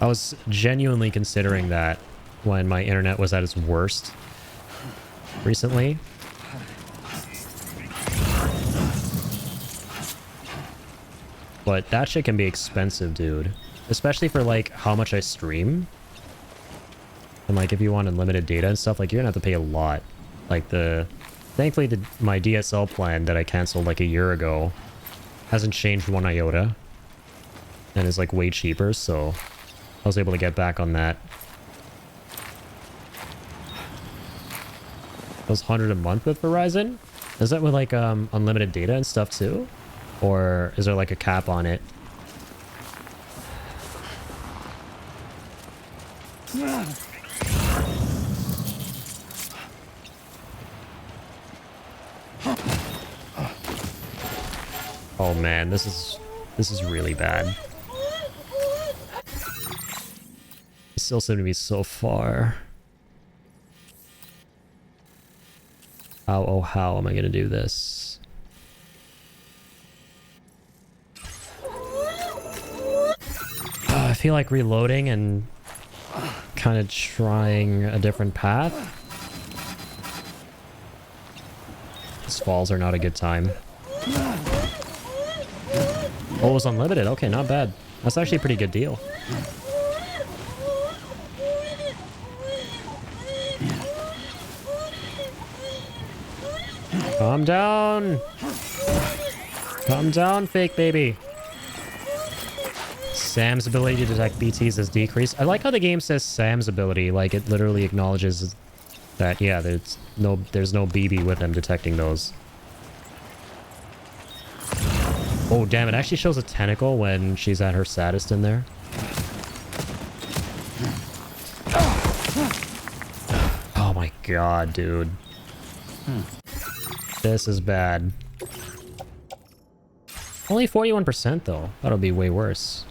I was genuinely considering that when my internet was at its worst recently. But that shit can be expensive, dude. Especially for, like, how much I stream. And, like, if you want unlimited data and stuff, like, you're gonna have to pay a lot. Like, thankfully, my DSL plan that I canceled, like, a year ago hasn't changed one iota. And is, like, way cheaper, so... I was able to get back on that. Those 100 a month with Verizon? Is that with like unlimited data and stuff too? Or is there like a cap on it? Oh man, this is really bad. Still seem to be so far. How, oh how am I gonna do this? I feel like reloading and kind of trying a different path. These falls are not a good time. Oh, it was unlimited. Okay, not bad. That's actually a pretty good deal. Calm down. Calm down, fake baby. Sam's ability to detect BTs has decreased. I like how the game says Sam's ability, like it literally acknowledges that, yeah, there's no BB with him detecting those. Oh, damn, it actually shows a tentacle when she's at her saddest in there. Oh my god, dude. This is bad. Only 41% though. That'll be way worse.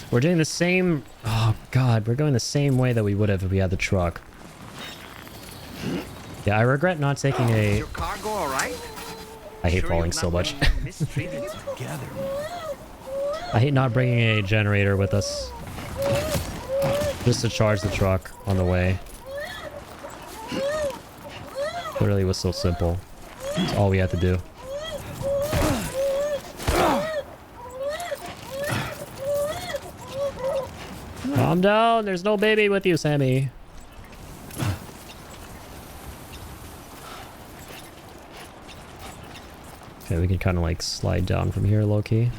We're doing the same... Oh god, we're going the same way that we would have if we had the truck. Yeah, I regret not taking a... Your cargo all right? I hate falling so much. Mistreated together. I hate not bringing a generator with us. Just to charge the truck on the way. Literally was so simple. That's all we had to do. Calm down, there's no baby with you, Sammy. Okay, we can kind of like slide down from here, low-key.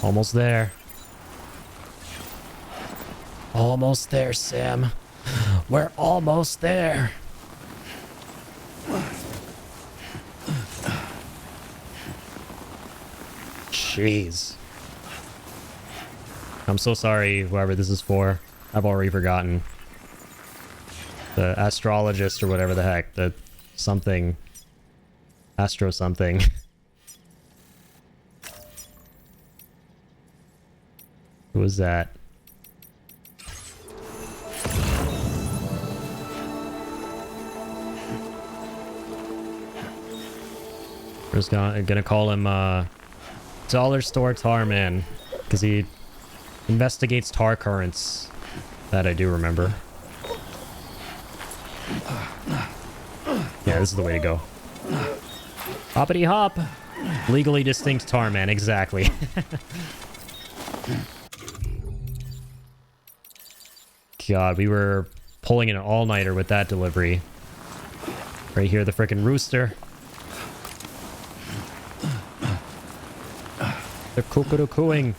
Almost there. Almost there, Sam. We're almost there. Jeez. I'm so sorry, whoever this is for. I've already forgotten. The astrologist or whatever the heck. The something. Astro something. Who was that? We're just gonna call him Dollar Store Tar Man, because he investigates tar currents. That I do remember. Yeah, this is the way to go. Hoppity hop. Legally distinct tar man, exactly. God, we were pulling an all-nighter with that delivery. Right here, the frickin' rooster. They're cuckoo-cooing.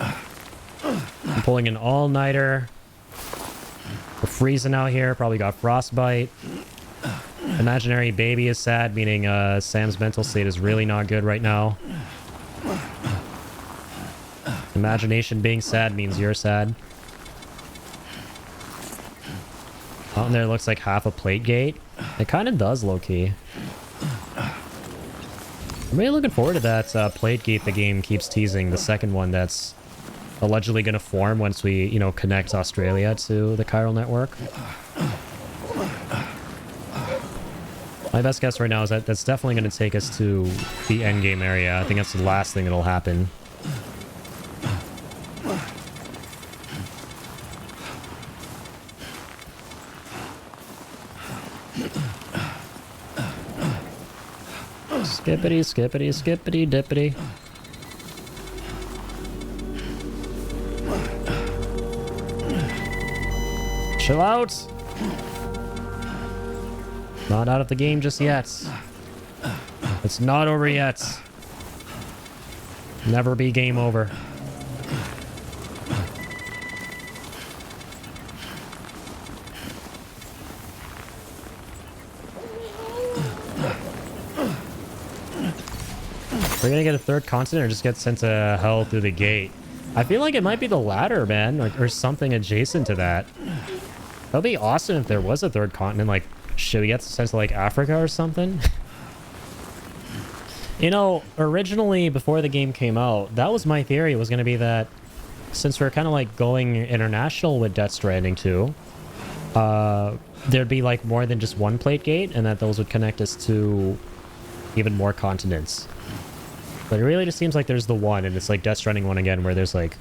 I'm pulling an all-nighter. We're freezing out here. Probably got frostbite. Imaginary baby is sad, meaning Sam's mental state is really not good right now. Imagination being sad means you're sad. Out in there looks like half a plate gate. It kind of does, low-key. I'm really looking forward to that plate gate the game keeps teasing. The second one that's allegedly going to form once we, you know, connect Australia to the chiral network. My best guess right now is that that's definitely going to take us to the endgame area. I think that's the last thing that'll happen. Skippity, skippity, skippity, dippity. Chill out. Not out of the game just yet. It's not over yet. Never be game over. We're gonna get a third continent or just get sent to hell through the gate. I feel like it might be the latter, man, or something adjacent to that. That'd be awesome if there was a third continent. Like, should we get sent to like Africa or something? You know, originally before the game came out, that was my theory. It was gonna be that since we're kind of like going international with Death Stranding 2, there'd be like more than just one plate gate, and that those would connect us to even more continents. But it really just seems like there's the one, and it's like Death Stranding 1 again, where there's like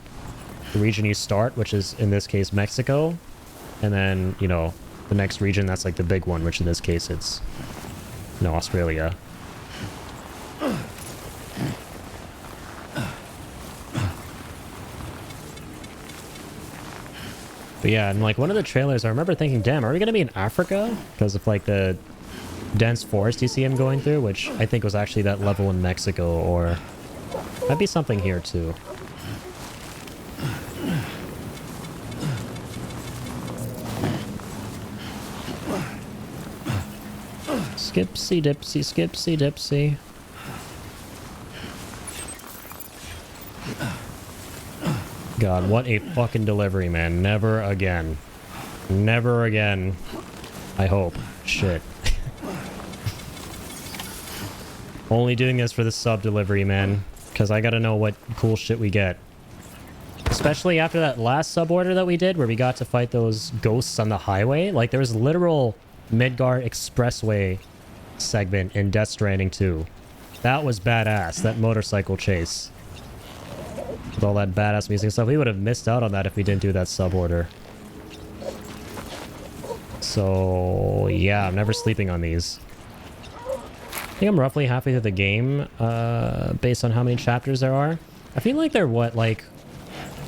the region you start, which is in this case Mexico, and then, you know, the next region that's like the big one, which in this case it's, you know, Australia. But yeah, and like one of the trailers, I remember thinking, damn, are we gonna be in Africa? Because of like the dense forest you see him going through, which I think was actually that level in Mexico, or might be something here too. Skipsy dipsy, skipsy dipsy. God, what a fucking delivery, man. Never again. Never again. I hope. Shit. Only doing this for the sub delivery, man. Because I gotta know what cool shit we get. Especially after that last sub order that we did, where we got to fight those ghosts on the highway. Like, there was literal Midgard Expressway segment in Death Stranding 2. That was badass, that motorcycle chase. With all that badass music and stuff. We would have missed out on that if we didn't do that sub order. So, yeah, I'm never sleeping on these. I think I'm roughly halfway through the game, based on how many chapters there are. I feel like they're, what, like,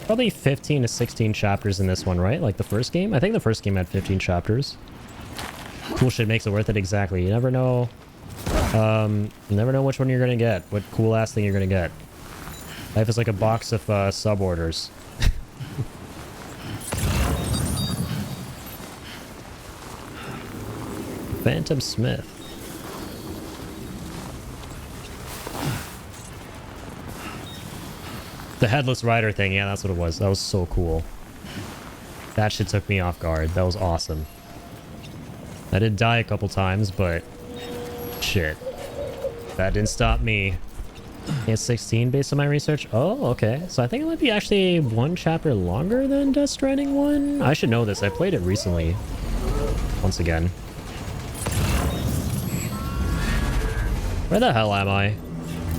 probably 15 to 16 chapters in this one, right? Like the first game? I think the first game had 15 chapters. Cool shit makes it worth it, exactly. You never know. You never know which one you're gonna get. What cool ass thing you're gonna get. Life is like a box of sub orders. Phantom Smith. The headless rider thing, yeah, that's what it was. That was so cool. That shit took me off guard. That was awesome. I did die a couple times, but shit. That didn't stop me. It's 16 based on my research. Oh, okay. So I think it might be actually one chapter longer than Death Stranding 1. I should know this. I played it recently. Once again. Where the hell am I?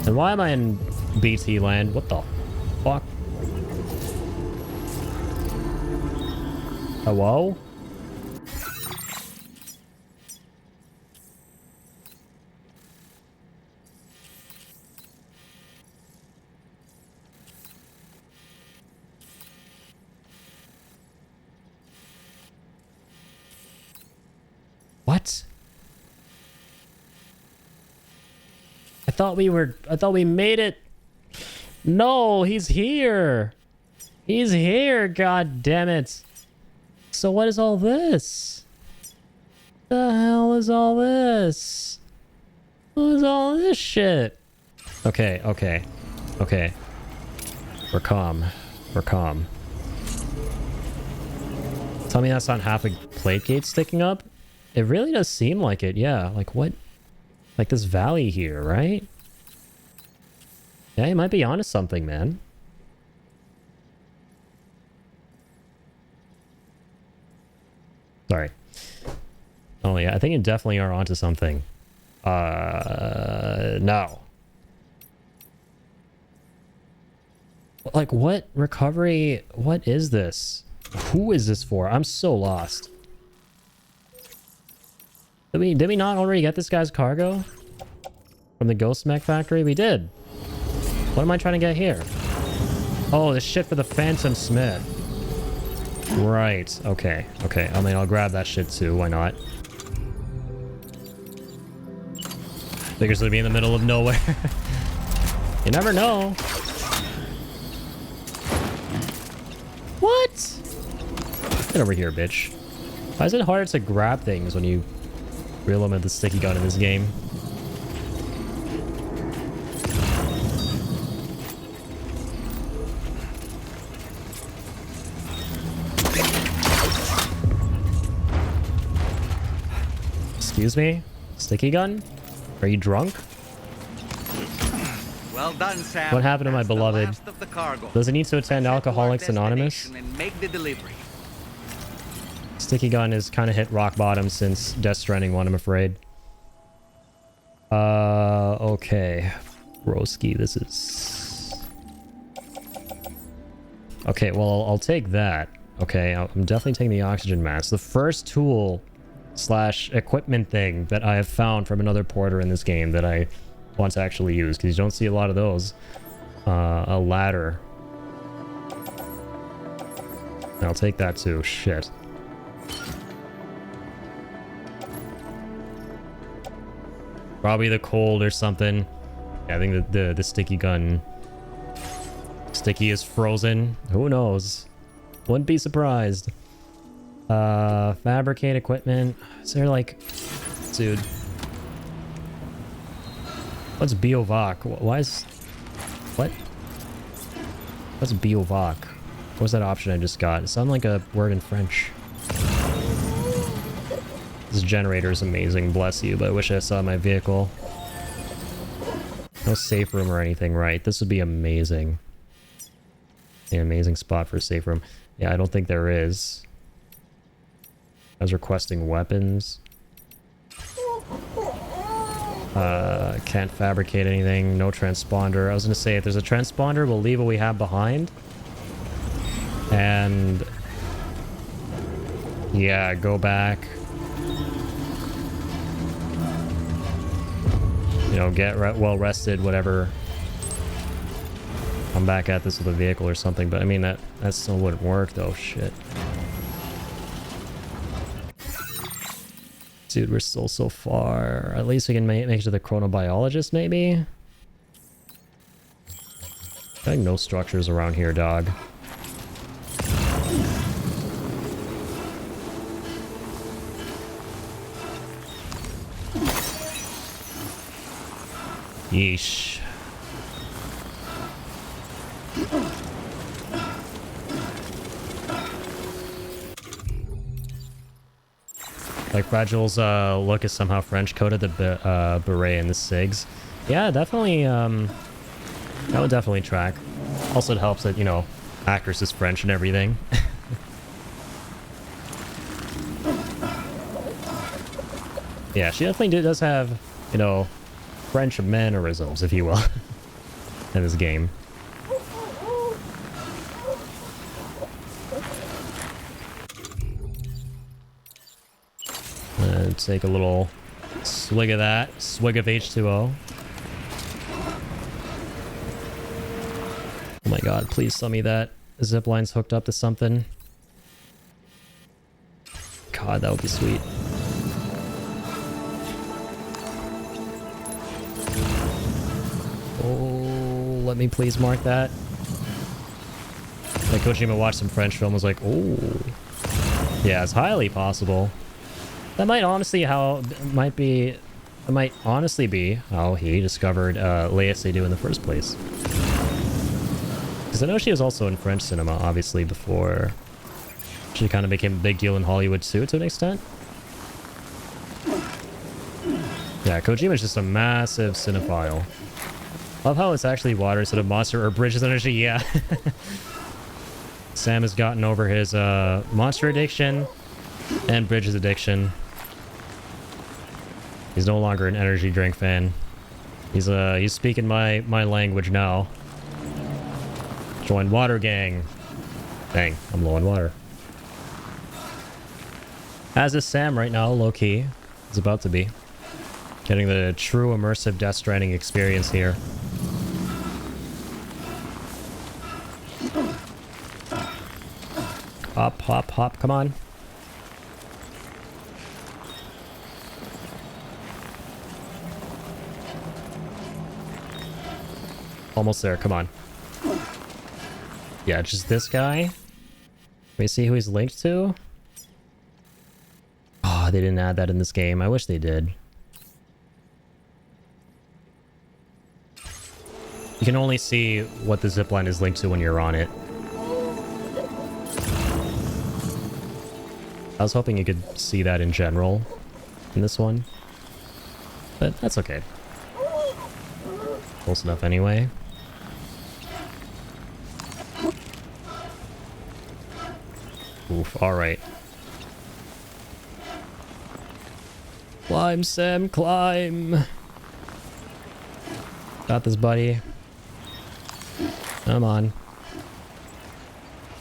And why am I in BT land? What the fuck? Hello? What? I thought we made it. No, he's here. He's here, god damn it. So what is all this? The hell is all this? What is all this shit? Okay, okay. Okay. We're calm. We're calm. Tell me that's not half a plate gate sticking up? It really does seem like it, yeah. Like what? Like this valley here, right? Yeah, you might be onto something, man. Sorry. Oh yeah, I think you definitely are onto something. No. Like what recovery? What is this? Who is this for? I'm so lost. Did we not already get this guy's cargo? From the Ghost Mech factory? We did. What am I trying to get here? Oh, this shit for the Phantom Smith. Right. Okay. Okay. I mean, I'll grab that shit too. Why not? Figures it'll be in the middle of nowhere. You never know. What? Get over here, bitch. Why is it harder to grab things when you reel them with the sticky gun in this game? Excuse me? Sticky gun? Are you drunk? Well done, Sam. What happened to my beloved? Does it need to attend Alcoholics Anonymous? And make the delivery. Sticky gun has kind of hit rock bottom since Death Stranding 1, I'm afraid. Okay. Broski, this is... Okay, well, I'll take that. Okay, I'm definitely taking the oxygen mask. The first tool slash equipment thing that I have found from another porter in this game that I want to actually use, because you don't see a lot of those. A ladder. I'll take that too. Shit. Probably the cold or something. Yeah, I think the sticky gun... Sticky is frozen. Who knows? Wouldn't be surprised. Fabricate equipment. Is there like... Dude. What's Biovac? Why is... What? What's Biovac? What was that option I just got? It sounded like a word in French. This generator is amazing, bless you, but I wish I saw my vehicle. No safe room or anything, right? This would be amazing. An amazing spot for a safe room. Yeah, I don't think there is. I was requesting weapons. Can't fabricate anything. No transponder. I was gonna say, if there's a transponder, we'll leave what we have behind. And... yeah, go back. You know, get well rested, whatever. Come back at this with a vehicle or something, but I mean, that still wouldn't work though, shit. Dude, we're still so far. At least we can make it to the chronobiologist, maybe? I think no structures around here, dog. Yeesh. Like, Fragile's look is somehow French-coded, the beret and the SIGs. Yeah, definitely, that would definitely track. Also, it helps that, you know, actress is French and everything. Yeah, she definitely does have, you know, French mannerisms, if you will, in this game. Take a little swig of that. Swig of H2O. Oh my god, please tell me that zipline's hooked up to something. God, that would be sweet. Oh, let me please mark that. Like Kojima watched some French film, was like, oh. Yeah, it's highly possible. That might honestly might honestly be how he discovered Lea Seydoux in the first place. Because I know she was also in French cinema, obviously, before she kind of became a big deal in Hollywood too, to an extent. Yeah, Kojima's just a massive cinephile. Love how it's actually water instead of monster or Bridges energy, yeah. Sam has gotten over his monster addiction and Bridges addiction. He's no longer an energy drink fan. He's speaking my language now. Join Water Gang. Dang, I'm low on water. As is Sam right now, low key. He's about to be. Getting the true immersive Death Stranding experience here. Hop, hop, hop, come on. Almost there, come on. Yeah, just this guy. Let me see who he's linked to. Oh, they didn't add that in this game. I wish they did. You can only see what the zipline is linked to when you're on it. I was hoping you could see that in general in this one. But that's okay. Close enough anyway. Oof, alright. Climb, Sam, climb! Got this, buddy. Come on.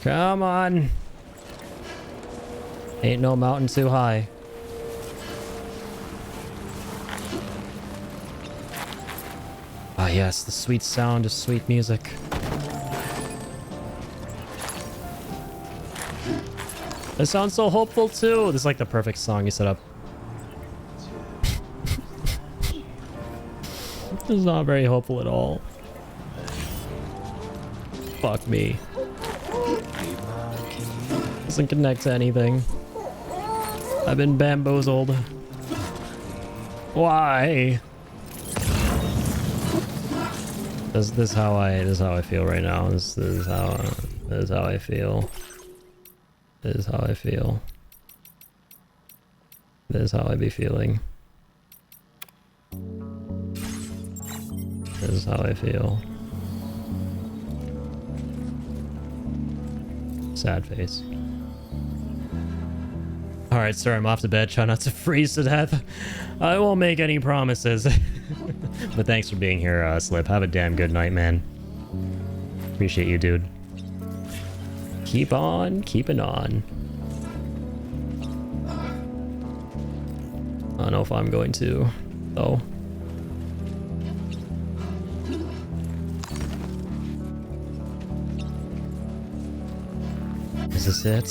Come on! Ain't no mountain too high. Ah yes, the sweet sound of sweet music. It sounds so hopeful too. This is like the perfect song you set up. This is not very hopeful at all. Fuck me. Doesn't connect to anything. I've been bamboozled. Why? This is how I feel right now. This is how I feel. This is how I feel. This is how I be feeling. This is how I feel. Sad face. Alright, sir, I'm off to bed. Try not to freeze to death. I won't make any promises. But thanks for being here, Slip. Have a damn good night, man. Appreciate you, dude. Keep on keeping on. I don't know if I'm going to, though. Is this it?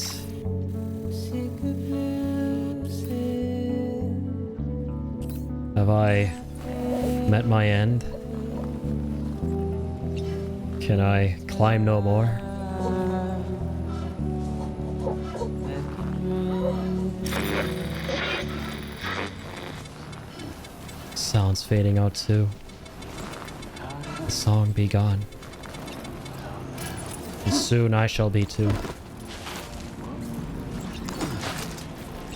Have I met my end? Can I climb no more? Sounds fading out too. The song be gone. And soon I shall be too.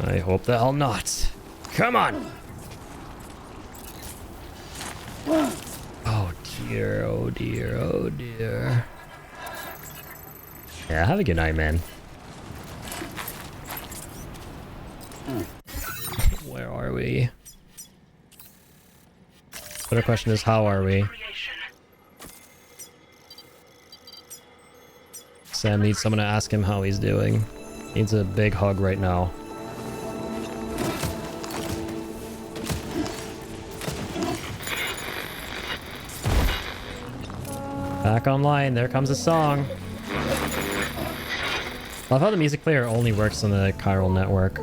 I hope the hell not. Come on! Oh dear, oh dear, oh dear. Yeah, have a good night, man. Where are we? Better question is, how are we? Sam needs someone to ask him how he's doing. Needs a big hug right now. Back online, there comes a song. Love how the music player only works on the chiral network.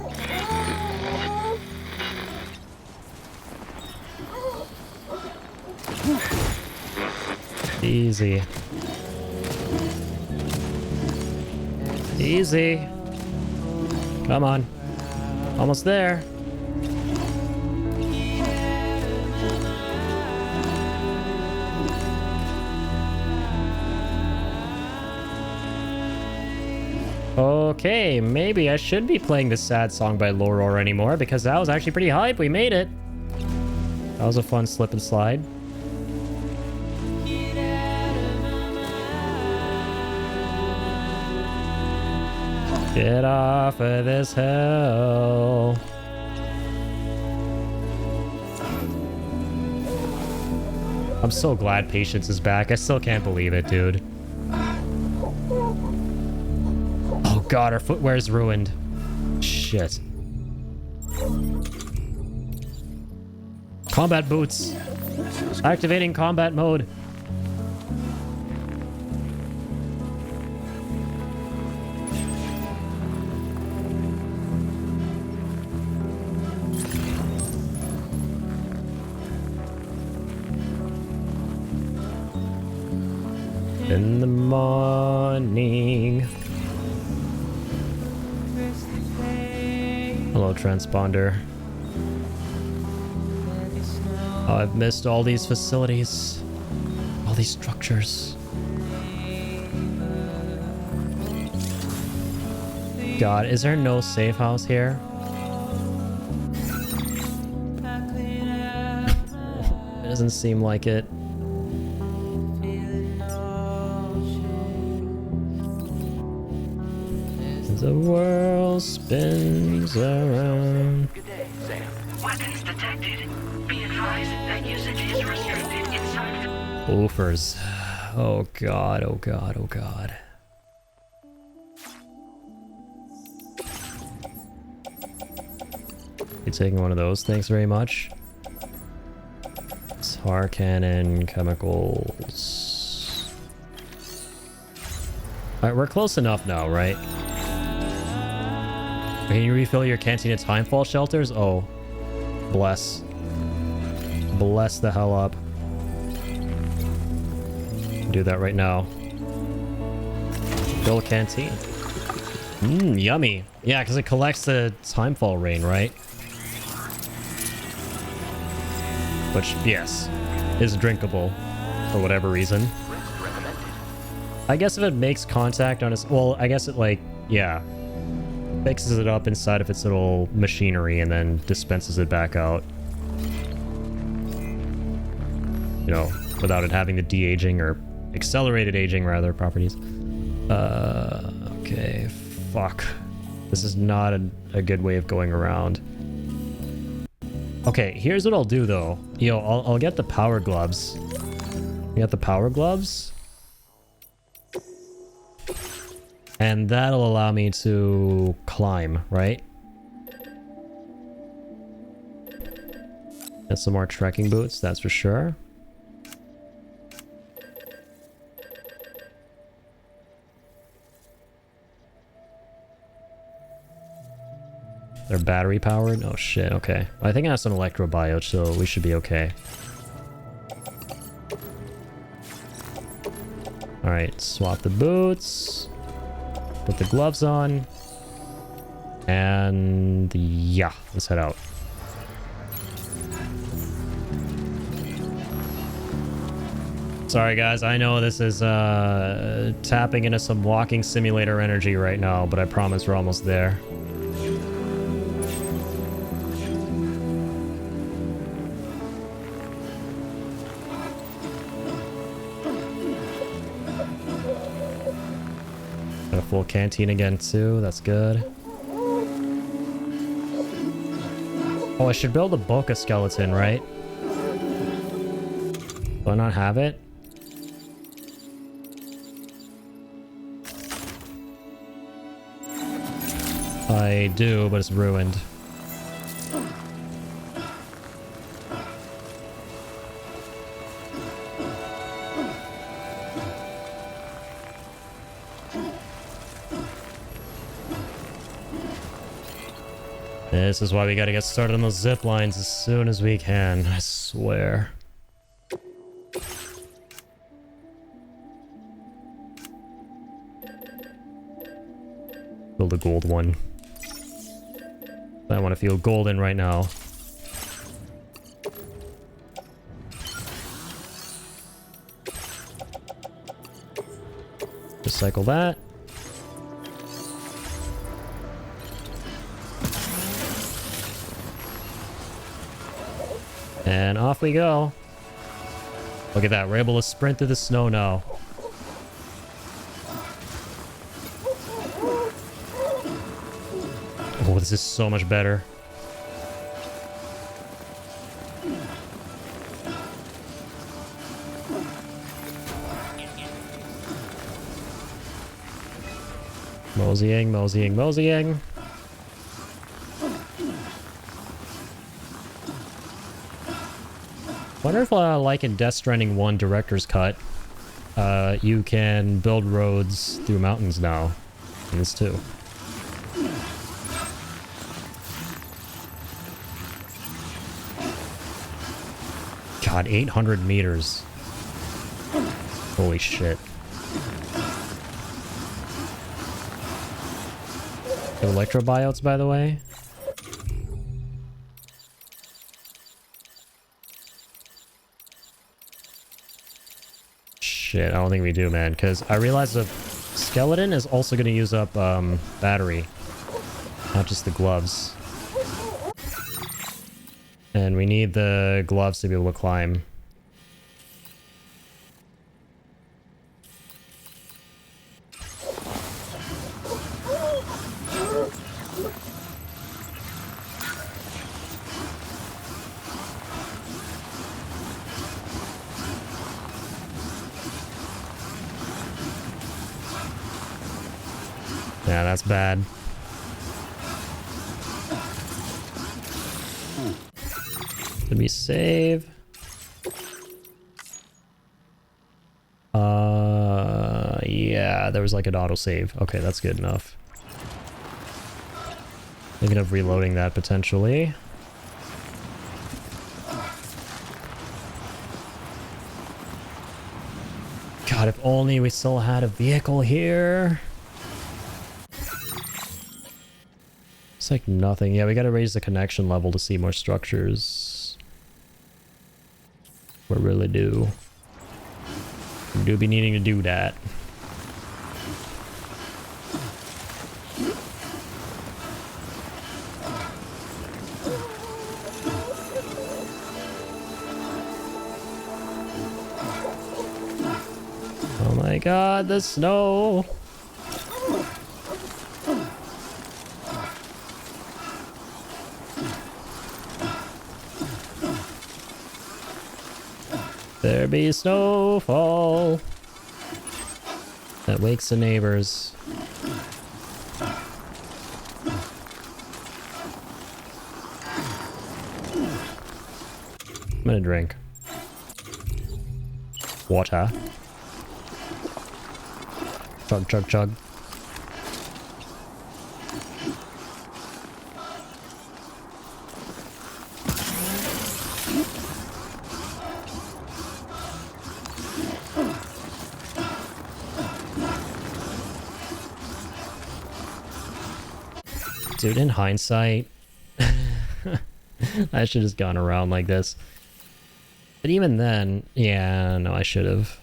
Easy. Easy. Come on. Almost there. Okay, maybe I shouldn't be playing this sad song by Loror anymore because that was actually pretty hype. We made it. That was a fun slip and slide. Get off of this hell. I'm so glad Patience is back. I still can't believe it, dude. Oh god, our footwear's ruined. Shit. Combat boots. Activating combat mode. In the morning. Hello, transponder. Oh, I've missed all these facilities. All these structures. God, is there no safe house here? It doesn't seem like it. The world spins around. Good day, Sam. Weapons detected. Be advised that usage is restricted inside. Oofers. Oh god, oh god, oh god. You taking one of those? Thanks very much. Tar cannon, chemicals. Alright, we're close enough now, right? Can you refill your Cantina Timefall shelters? Oh. Bless. Bless the hell up. Do that right now. Fill canteen. Mmm, yummy. Yeah, because it collects the Timefall rain, right? Which, yes, is drinkable for whatever reason. I guess if it makes contact on its... Well, I guess it, like, yeah. fixes it up inside of its little machinery and then dispenses it back out. You know, without it having the de-aging or accelerated aging rather properties. Okay, fuck. This is not a good way of going around. Okay, here's what I'll do though. Yo, I'll get the power gloves. Get the power gloves. And that'll allow me to climb, right? And some more trekking boots, that's for sure. They're battery powered? Oh shit, okay. I think I have some electro bio, so we should be okay. Alright, swap the boots. Put the gloves on. And yeah, let's head out. Sorry guys, I know this is tapping into some walking simulator energy right now, but I promise we're almost there. Got a full canteen again too, that's good. Oh, I should build a Boca skeleton, right? Do I not have it? I do, but it's ruined. This is why we gotta get started on those zip lines as soon as we can, I swear. Build a gold one. I want to feel golden right now. Recycle that. And off we go. Look at that, we're able to sprint through the snow now. Oh, this is so much better. Moseying, moseying, moseying. Wonder if, like in Death Stranding 1 Director's Cut, you can build roads through mountains now. In this too. God, 800 meters. Holy shit. Electrobiotes, by the way. Shit, I don't think we do, man, because I realized the skeleton is also going to use up battery, not just the gloves. And we need the gloves to be able to climb. Yeah, that's bad. Did we save? Yeah, there was like an autosave. Okay, that's good enough. Thinking of reloading that potentially. God, if only we still had a vehicle here. It's like nothing. Yeah, we gotta raise the connection level to see more structures. We really do. We do be needing to do that. my god, the snow! There be snowfall that wakes the neighbors. I'm gonna drink water. Chug, chug, chug. Dude, in hindsight, I should have just gone around like this. But even then, yeah, no, I should have.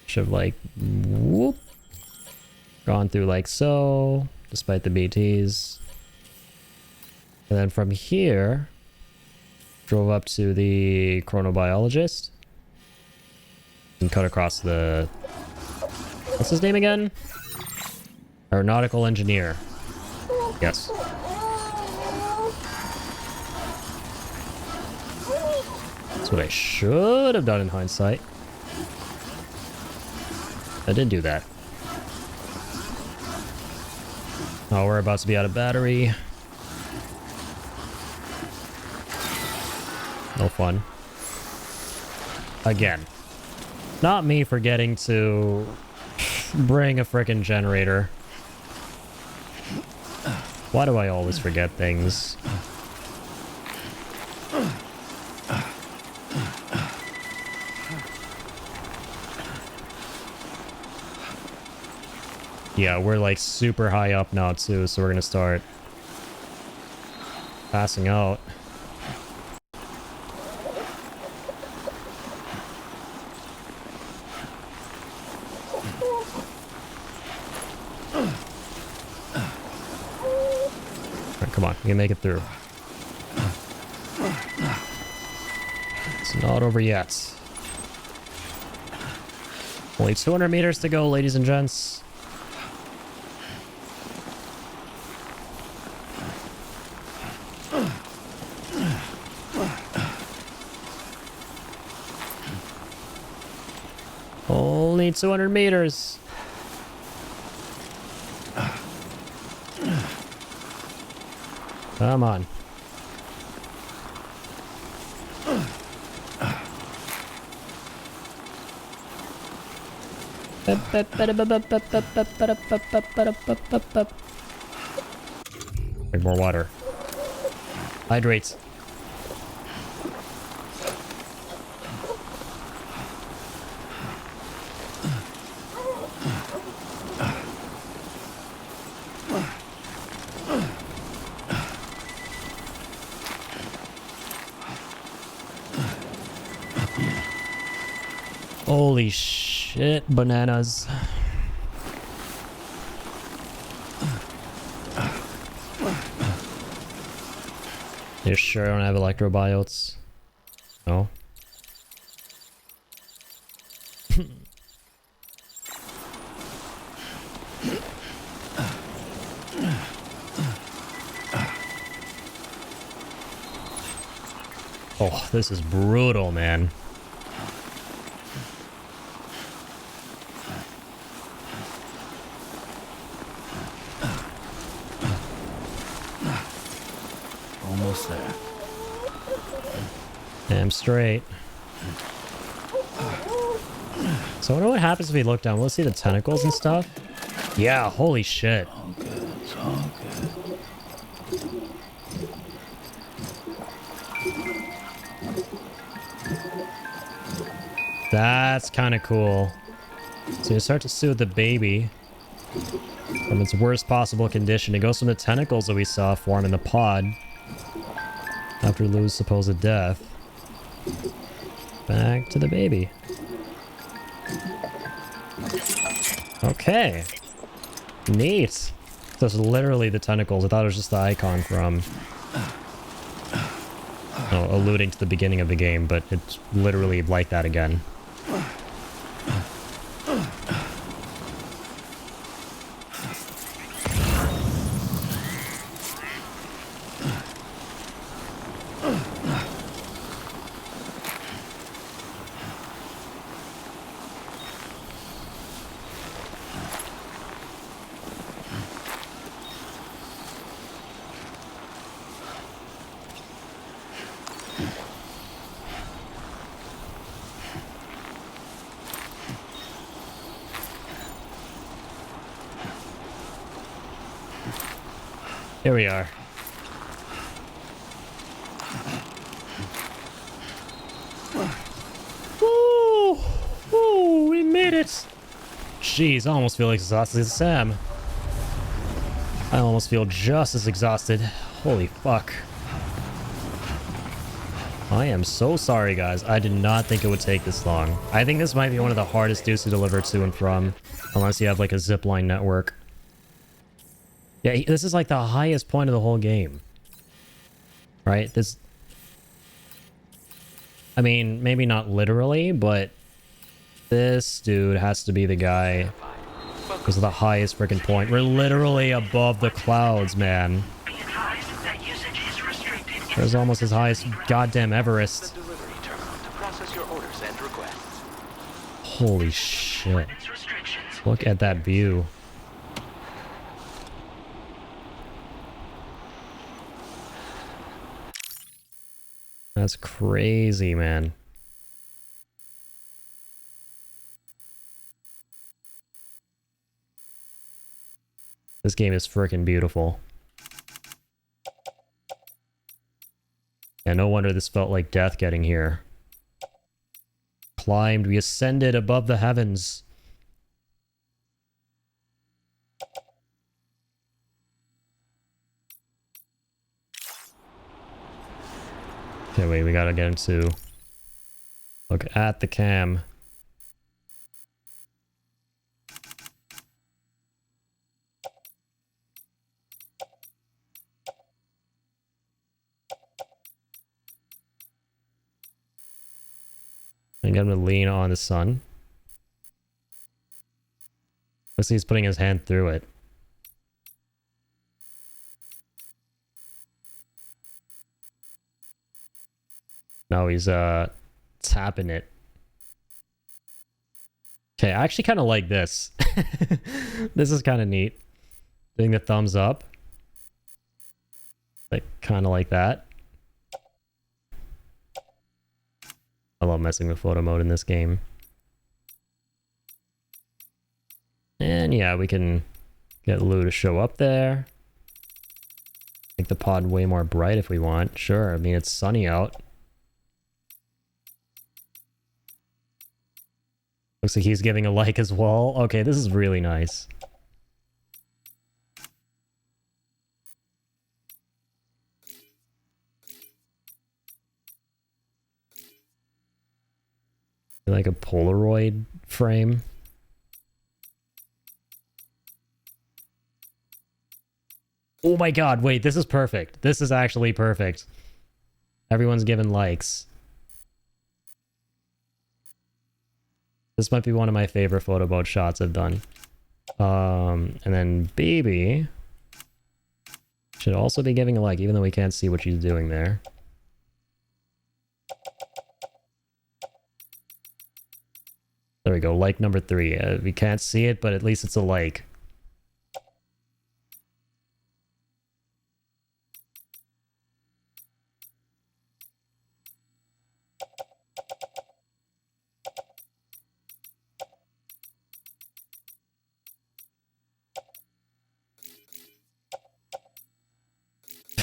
Should have, like, whoop. Gone through like so, despite the BTs. And then from here, drove up to the chronobiologist. And cut across the... What's his name again? Aeronautical engineer. Yes. That's what I should have done in hindsight. I did do that. Oh, we're about to be out of battery. No fun. Again. Not me forgetting to bring a frickin' generator. Why do I always forget things? Yeah, we're like super high up now too, so we're gonna start passing out. Alright, come on, we can make it through. It's not over yet. Only 200 meters to go, ladies and gents. Only 200 meters. Come on. Drink more water. Hydrate. Holy shit, bananas. You sure I don't have electrobiotes? No? Oh, this is brutal, man. Almost there. Damn straight. So I wonder what happens if we look down. We'll see the tentacles and stuff. Yeah, holy shit. All good. It's all good. That's kind of cool. So you start to soothe the baby from its worst possible condition. It goes from the tentacles that we saw form in the pod after Lou's supposed death back to the baby. Okay. Neat. So it's literally the tentacles. I thought it was just the icon from... Oh, alluding to the beginning of the game, but it's literally like that again. Here we are. Woo! Woo! We made it! Jeez, I almost feel exhausted as Sam. I almost feel just as exhausted. Holy fuck. I am so sorry, guys. I did not think it would take this long. I think this might be one of the hardest dudes to deliver to and from, unless you have like a zipline network. Yeah, this is like the highest point of the whole game. Right? This... I mean, maybe not literally, but this dude has to be the guy because of the highest freaking point. We're literally above the clouds, man. There's almost as high as goddamn Everest. Holy shit. Look at that view. That's crazy, man. This game is freaking beautiful. And no wonder this felt like death getting here. Climbed, we ascended above the heavens. Okay, wait, we gotta get into... Look at the cam. And get him to lean on the sun. Looks like he's putting his hand through it. No, he's tapping it. Okay, I actually kind of like this. This is kind of neat. Doing the thumbs up. Like, kind of like that. I love messing with photo mode in this game. And yeah, we can get Lou to show up there. Make the pod way more bright if we want. Sure, I mean, it's sunny out. Looks like he's giving a like as well. Okay, this is really nice. Like a Polaroid frame. Oh my god, wait, this is perfect. This is actually perfect. Everyone's giving likes. This might be one of my favorite photo mode shots I've done. And then Baby should also be giving a like, even though we can't see what she's doing there. There we go, like number 3. We can't see it, but at least it's a like.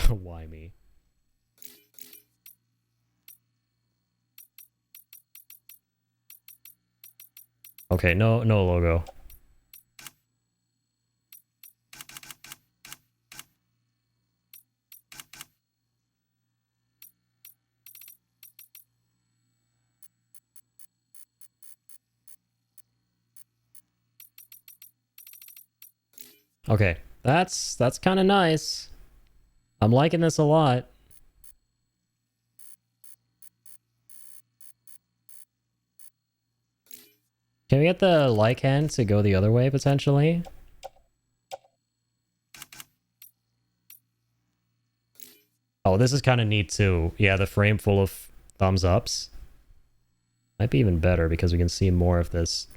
Why me? Okay, no logo. Okay, that's kind of nice. I'm liking this a lot. Can we get the like hand to go the other way, potentially? Oh, this is kind of neat, too. Yeah, the frame full of thumbs ups. Might be even better, because we can see more of this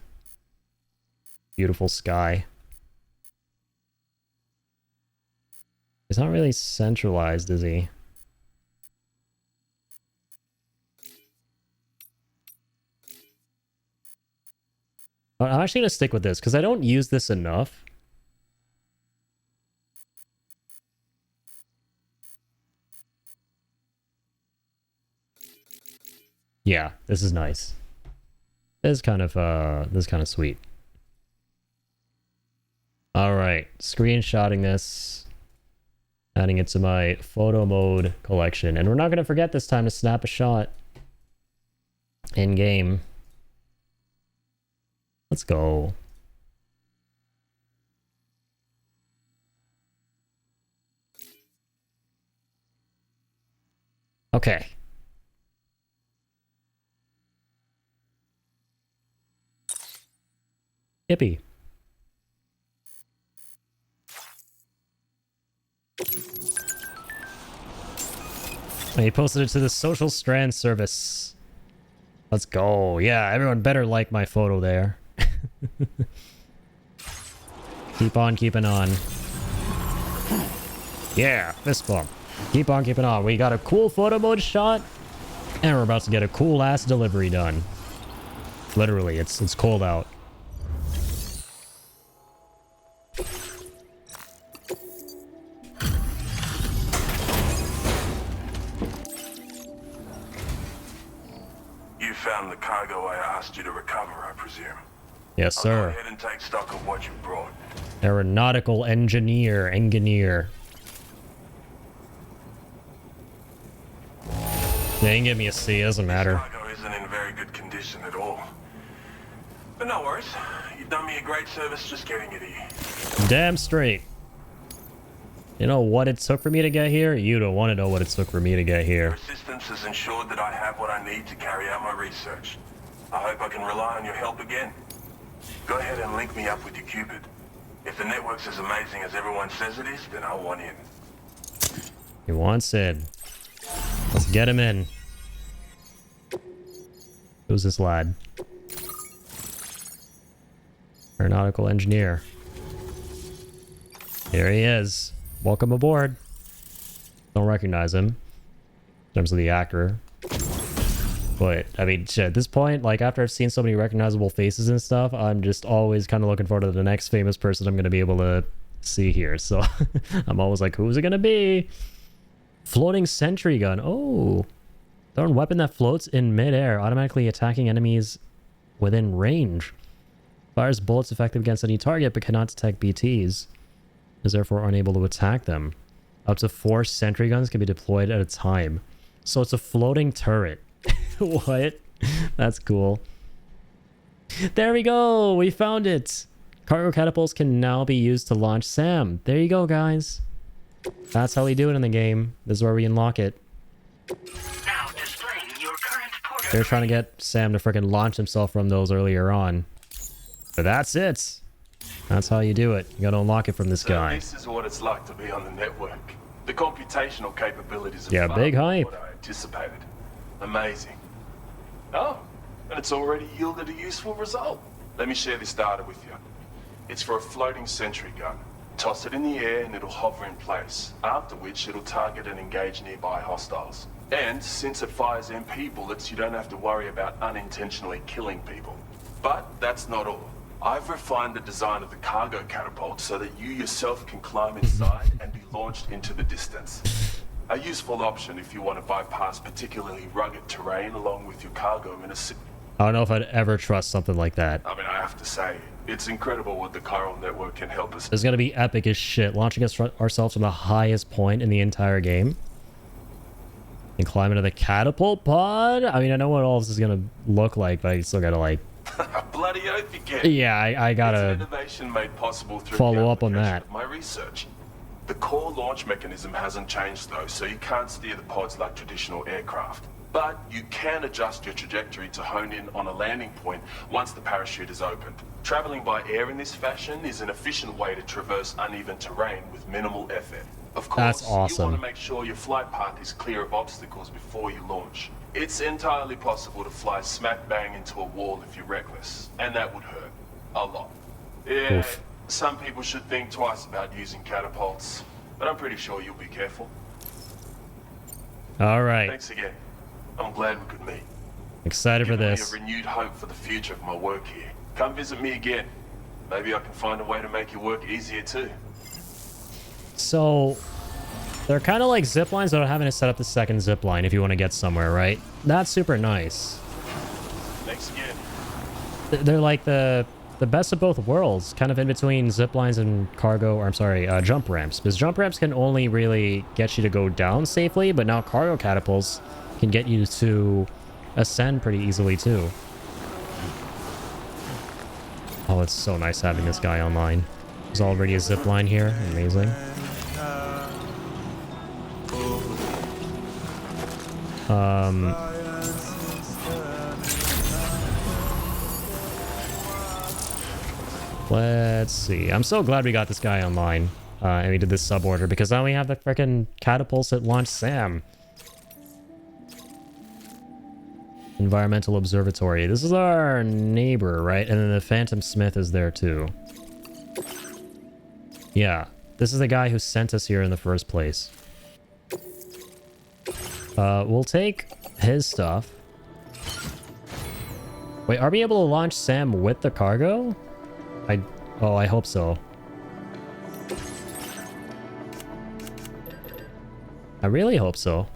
beautiful sky. He's not really centralized, is he? I'm actually going to stick with this because I don't use this enough. Yeah, this is nice. This is kind of sweet. All right, screenshotting this, adding it to my photo mode collection, and we're not going to forget this time to snap a shot in game. Let's go. Okay. Yippee. And he posted it to the social strand service. Let's go. Yeah, everyone better like my photo there. Keep on keeping on. Yeah, fist bump. Keep on keeping on. We got a cool photo mode shot, and we're about to get a cool ass delivery done. Literally, it's cold out. You found the cargo I asked you to recover, I presume. Yes, I'll sir. go ahead and take stock of what you brought. Aeronautical engineer. They didn't give me a C, doesn't matter. Cargo isn't in very good condition at all. But no worries. You've done me a great service just getting it here. Damn straight. You know what it took for me to get here? You don't want to know what it took for me to get here. Your assistance has ensured that I have what I need to carry out my research. I hope I can rely on your help again. Go ahead and link me up with your Cupid. If the network's as amazing as everyone says it is, then I want in. He wants in. Let's get him in. Who's this lad? Aeronautical engineer. Here he is. Welcome aboard. Don't recognize him in terms of the actor. But, I mean, shit, at this point, like, after I've seen so many recognizable faces and stuff, I'm just always kind of looking forward to the next famous person I'm going to be able to see here. So, I'm always like, who's it going to be? Floating sentry gun. Oh. Thrown weapon that floats in midair, automatically attacking enemies within range. Fires bullets effective against any target, but cannot detect BTs. Is therefore unable to attack them. Up to 4 sentry guns can be deployed at a time. So it's a floating turret. What? That's cool. There we go! We found it! Cargo catapults can now be used to launch SAM. There you go, guys. That's how we do it in the game. This is where we unlock it. Now displaying your current port. They're trying to get Sam to freaking launch himself from those earlier on. But that's it. That's how you do it. You gotta unlock it from this guy. This is what it's like to be on the network. The computational capabilities are Yeah, far big beyond hype. what I anticipated. Amazing. Oh, and it's already yielded a useful result. Let me share this data with you. It's for a floating sentry gun. Toss it in the air and it'll hover in place, after which it'll target and engage nearby hostiles. And since it fires MP bullets, you don't have to worry about unintentionally killing people. But that's not all. I've refined the design of the cargo catapult so that you yourself can climb inside and be launched into the distance. A useful option if you want to bypass particularly rugged terrain along with your cargo in a I don't know if I'd ever trust something like that. I mean, I have to say, it's incredible what the chiral network can help us. It's gonna be epic as shit, launching us ourselves from the highest point in the entire game. And climb into the catapult pod? I mean, I know what all this is gonna look like, but I still gotta, like... Bloody oath you get. Yeah, I gotta It's an innovation made possible through follow the up on that. application of my research. The core launch mechanism hasn't changed though, so you can't steer the pods like traditional aircraft. But you can adjust your trajectory to hone in on a landing point once the parachute is opened. Traveling by air in this fashion is an efficient way to traverse uneven terrain with minimal effort. Of course, That's awesome. you want to make sure your flight path is clear of obstacles before you launch. It's entirely possible to fly smack bang into a wall if you're reckless, and that would hurt. A lot. Yeah, Oof. some people should think twice about using catapults, but I'm pretty sure you'll be careful. Alright. Thanks again. I'm glad we could meet. Excited for Giving me this. a renewed hope for the future of my work here. Come visit me again. Maybe I can find a way to make your work easier too. So they're kind of like zip lines without having to set up the second zip line if you want to get somewhere, right? That's super nice. Thanks again. They're like the best of both worlds, kind of in between zip lines and cargo, or I'm sorry, jump ramps. Because jump ramps can only really get you to go down safely, but now cargo catapults can get you to ascend pretty easily too. Oh, it's so nice having this guy online. There's already a zip line here. Amazing. Let's see. I'm so glad we got this guy online. And we did this sub order because now we have the freaking catapults that launch Sam. Environmental Observatory. This is our neighbor, right? And then the Phantom Smith is there too. Yeah. This is the guy who sent us here in the first place. We'll take his stuff. Wait, are we able to launch Sam with the cargo? Oh, I hope so. I really hope so.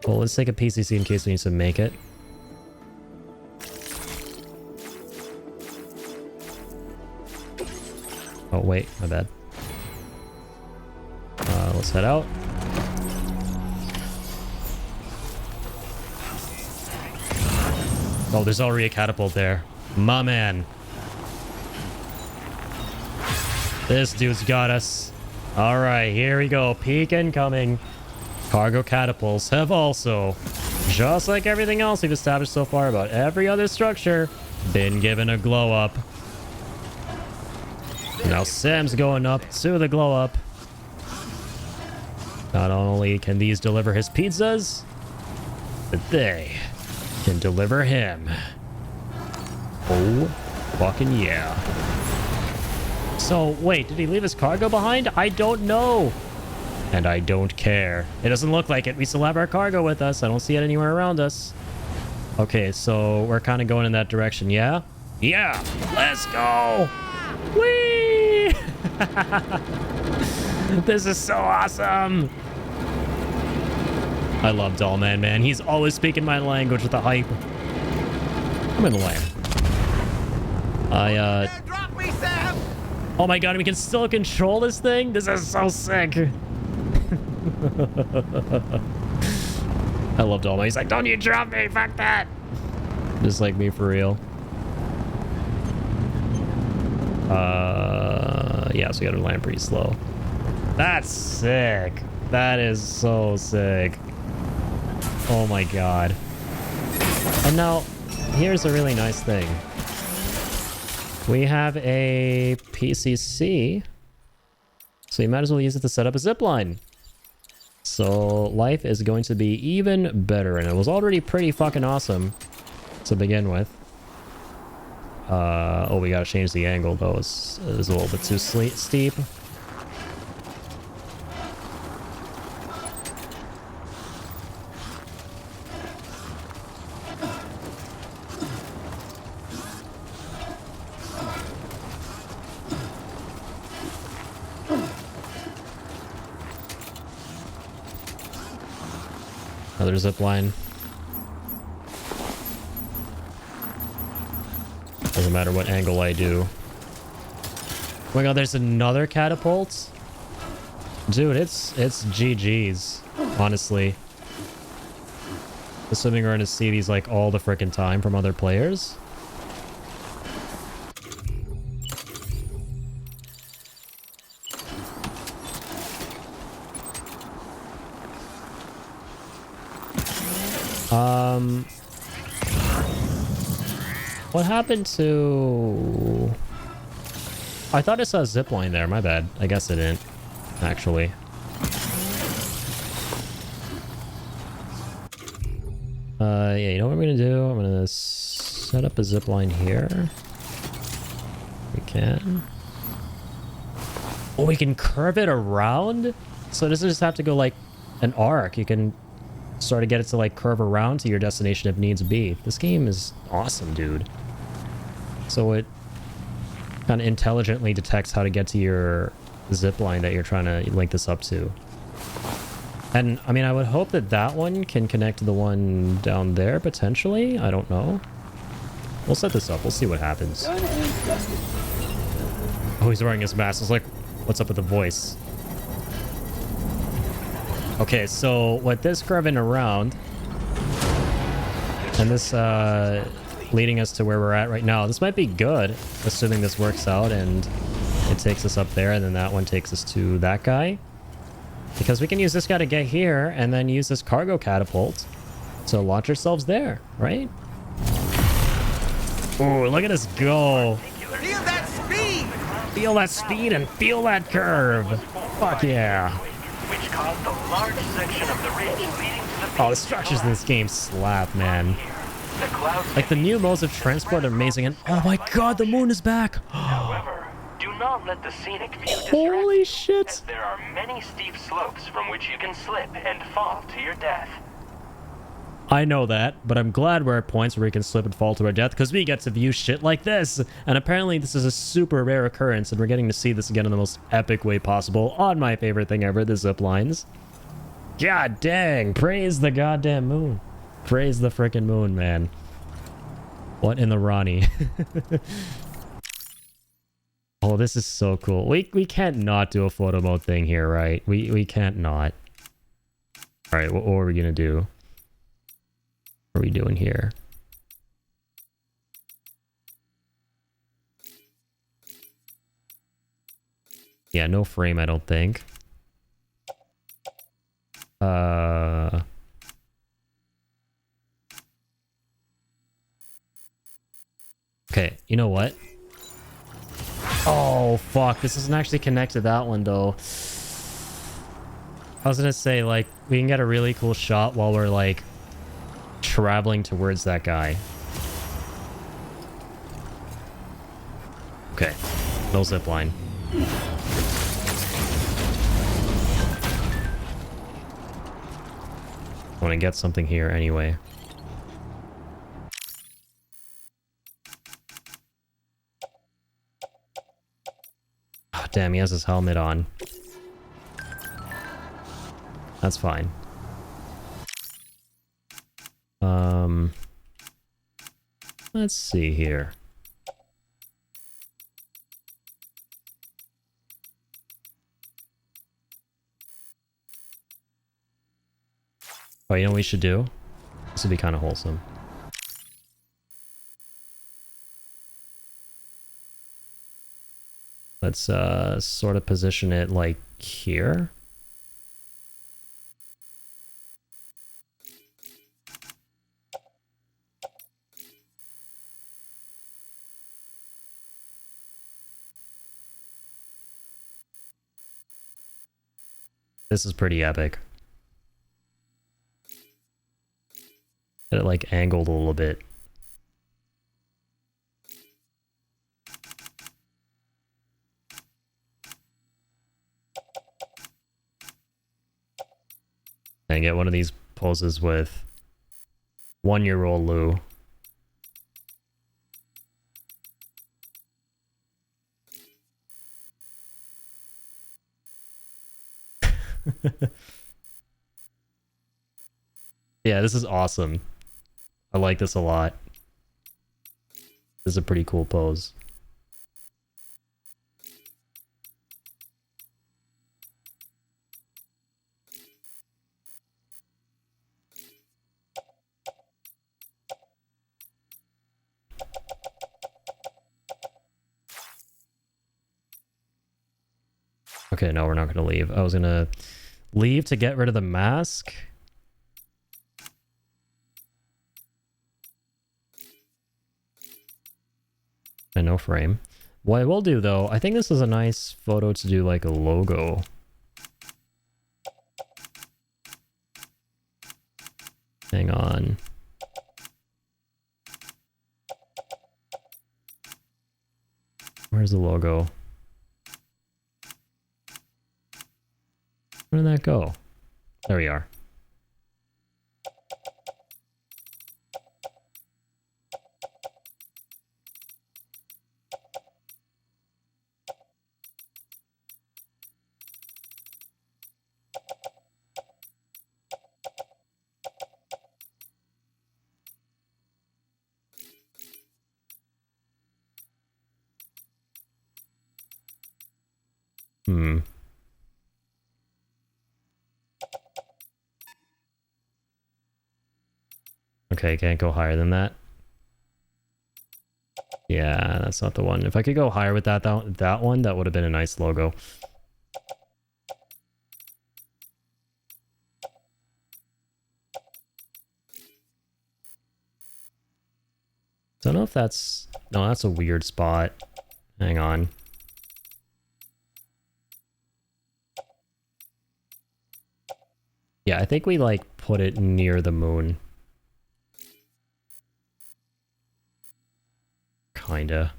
Well, let's take a PCC in case we need to make it. Oh, wait, my bad. Let's head out. Oh, there's already a catapult there. My man. This dude's got us. Alright, here we go. Peak incoming. Cargo catapults have also, just like everything else we've established so far about every other structure, been given a glow up. Now Sam's going up to the glow up. Not only can these deliver his pizzas, but they can deliver him. Oh, fucking yeah. So, wait, did he leave his cargo behind? I don't know. And I don't care. It doesn't look like it. We still have our cargo with us. I don't see it anywhere around us. Okay, so we're kind of going in that direction, yeah? Yeah, let's go. Whee! This is so awesome. I love Dollman, man. He's always speaking my language with the hype. I'm in the lane. Drop me, Sam! Oh my god, we can still control this thing? This is so sick. I love Dollman. He's like, don't you drop me, fuck that. Just like me for real. Yeah, so we gotta land pretty slow. That's sick. That is so sick. Oh my god. And now, here's a really nice thing. We have a PCC, so you might as well use it to set up a zipline. So life is going to be even better, and it was already pretty fucking awesome to begin with. Oh, we gotta change the angle though. It's a little bit too steep. Another zip line. Doesn't matter what angle I do. Oh my god, there's another catapult? Dude, it's GG's, honestly. Assuming we're gonna see these like all the frickin' time from other players. What happened to... I thought I saw a zipline there. My bad. I guess I didn't, actually. Yeah, you know what I'm gonna do? I'm gonna set up a zipline here. We can. Oh, we can curve it around? So it doesn't just have to go like an arc. You can start to get it to like curve around to your destination if needs be. This game is awesome, dude. So it kind of intelligently detects how to get to your zip line that you're trying to link this up to. And I mean, I would hope that that one can connect to the one down there potentially. I don't know. We'll set this up. We'll see what happens. Oh, he's wearing his mask. I was like, what's up with the voice? Okay, so with this curving around and this leading us to where we're at right now, this might be good, assuming this works out and it takes us up there, and then that one takes us to that guy. Because we can use this guy to get here and then use this cargo catapult to launch ourselves there, right? Oh, look at us go. Feel that speed! Feel that speed and feel that curve. Fuck yeah. Which caused a large section of the ridge leading to the Oh, the structures in this game slap, man. The clouds. Like the new modes of transport are amazing, and oh my god, the moon is back. However, do not let the scenic view distract Holy you, shit. as there are many steep slopes from which you can slip and fall to your death. I know that, but I'm glad we're at points where we can slip and fall to our death because we get to view shit like this. And apparently this is a super rare occurrence, and we're getting to see this again in the most epic way possible on my favorite thing ever, the zip lines. God dang, praise the goddamn moon. Praise the frickin' moon, man. What in the Ronnie? Oh, this is so cool. We can't not do a photo mode thing here, right? We can't not. All right, what are we gonna do? What are we doing here? Yeah, no frame, I don't think. Okay, you know what? Oh, fuck. This doesn't actually connect to that one, though. I was gonna say, like, we can get a really cool shot while we're, like, traveling towards that guy. Okay. No zipline. I want to get something here anyway. Oh, damn, he has his helmet on. That's fine. Let's see here. Oh, you know what we should do? This would be kind of wholesome. Let's sort of position it like here. This is pretty epic. Get it like angled a little bit. And get one of these poses with 1-year-old Lou. Yeah, this is awesome. I like this a lot. This is a pretty cool pose. Okay, no, we're not going to leave. I was going to leave to get rid of the mask. And no frame. What I will do, though, I think this is a nice photo to do like a logo. Hang on. Where's the logo? Where did that go? There we are. Hmm. Okay, can't go higher than that. Yeah, that's not the one. If I could go higher with that one, that would have been a nice logo. Don't know if that's... No, that's a weird spot. Hang on. Yeah, I think we, like, put it near the moon. Kinda.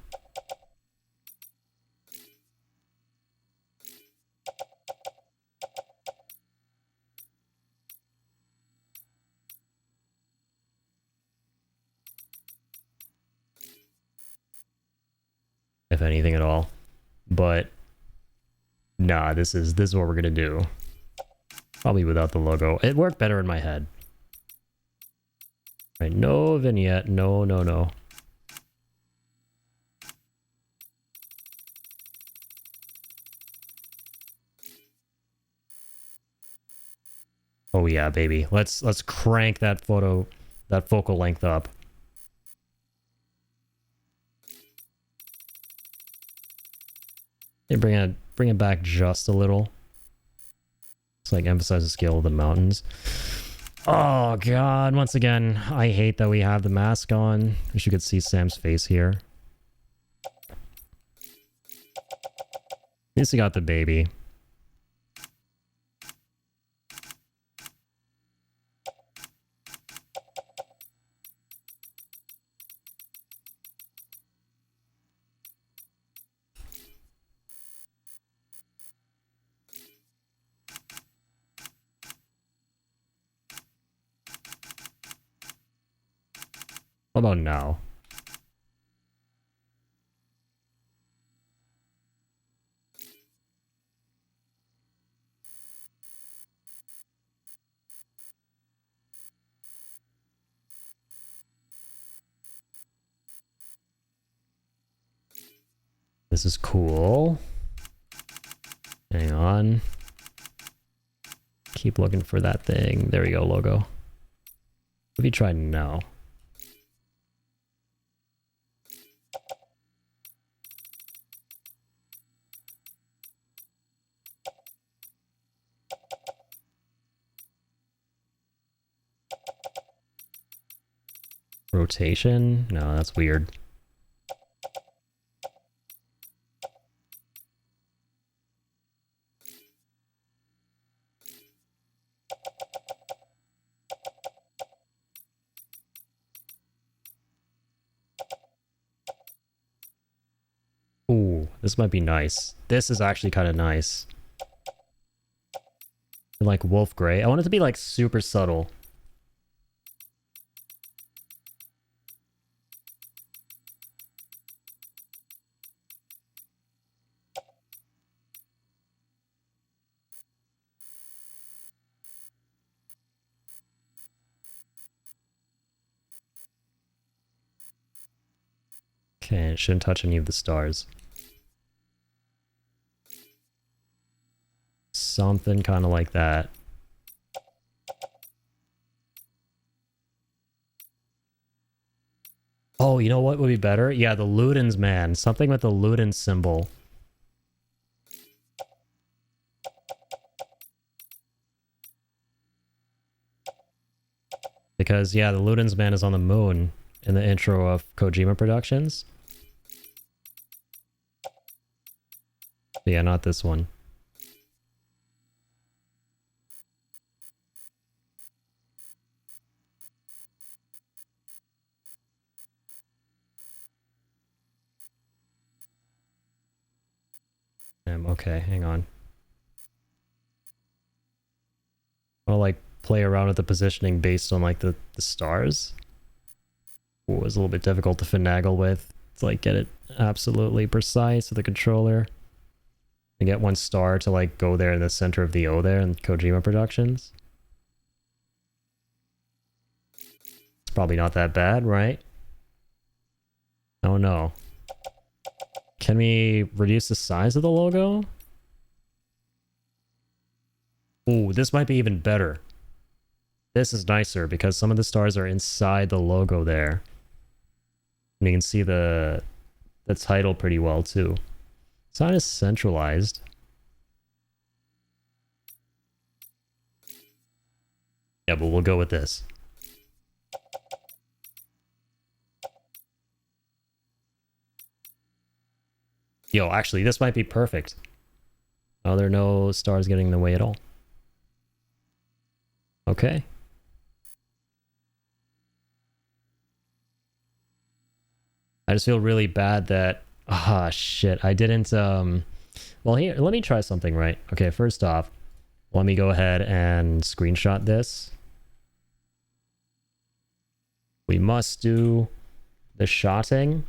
If anything at all. But... Nah, this is what we're gonna do. Probably without the logo. It worked better in my head. Right, no vignette. No, no, no. Oh yeah, baby. Let's crank that focal length up. Hey, bring it back just a little. It's like emphasize the scale of the mountains. Oh god, once again, I hate that we have the mask on. Wish you could see Sam's face here. At least we got the baby. What about now? This is cool. Hang on. Keep looking for that thing. There we go, logo. What if you try now? Rotation? No, that's weird. Ooh, this might be nice. This is actually kind of nice. Like wolf gray. I want it to be like super subtle. Okay, it shouldn't touch any of the stars. Something kind of like that. Oh, you know what would be better? Yeah, the Ludens, man. Something with the Ludens symbol. Because, yeah, the Ludens man is on the moon in the intro of Kojima Productions. But yeah, not this one. Okay, hang on. I'll like play around with the positioning based on like the stars. Ooh, it was a little bit difficult to finagle with. It's like get it absolutely precise with the controller. And get one star to like go there in the center of the O there in Kojima Productions. It's probably not that bad, right? Oh no. Can we reduce the size of the logo? Ooh, this might be even better. This is nicer because some of the stars are inside the logo there. And you can see the title pretty well too. It's not as centralized. Yeah, but we'll go with this. Yo, actually, this might be perfect. Oh, there are no stars getting in the way at all. Okay. I just feel really bad that... Ah, shit. I didn't, Well, here, let me try something, right? Okay, first off, let me go ahead and screenshot this. We must do the shotting.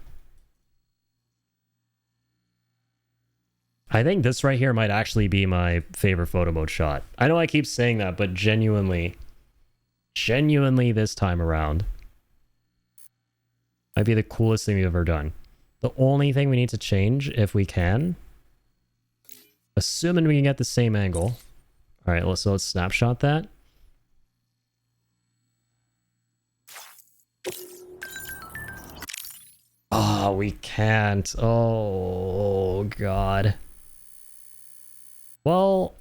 I think this right here might actually be my favorite photo mode shot. I know I keep saying that, but genuinely this time around, might be the coolest thing we've ever done. The only thing we need to change, if we can, assuming we can get the same angle. All right, so let's snapshot that. Oh, we can't. Oh, God. Well,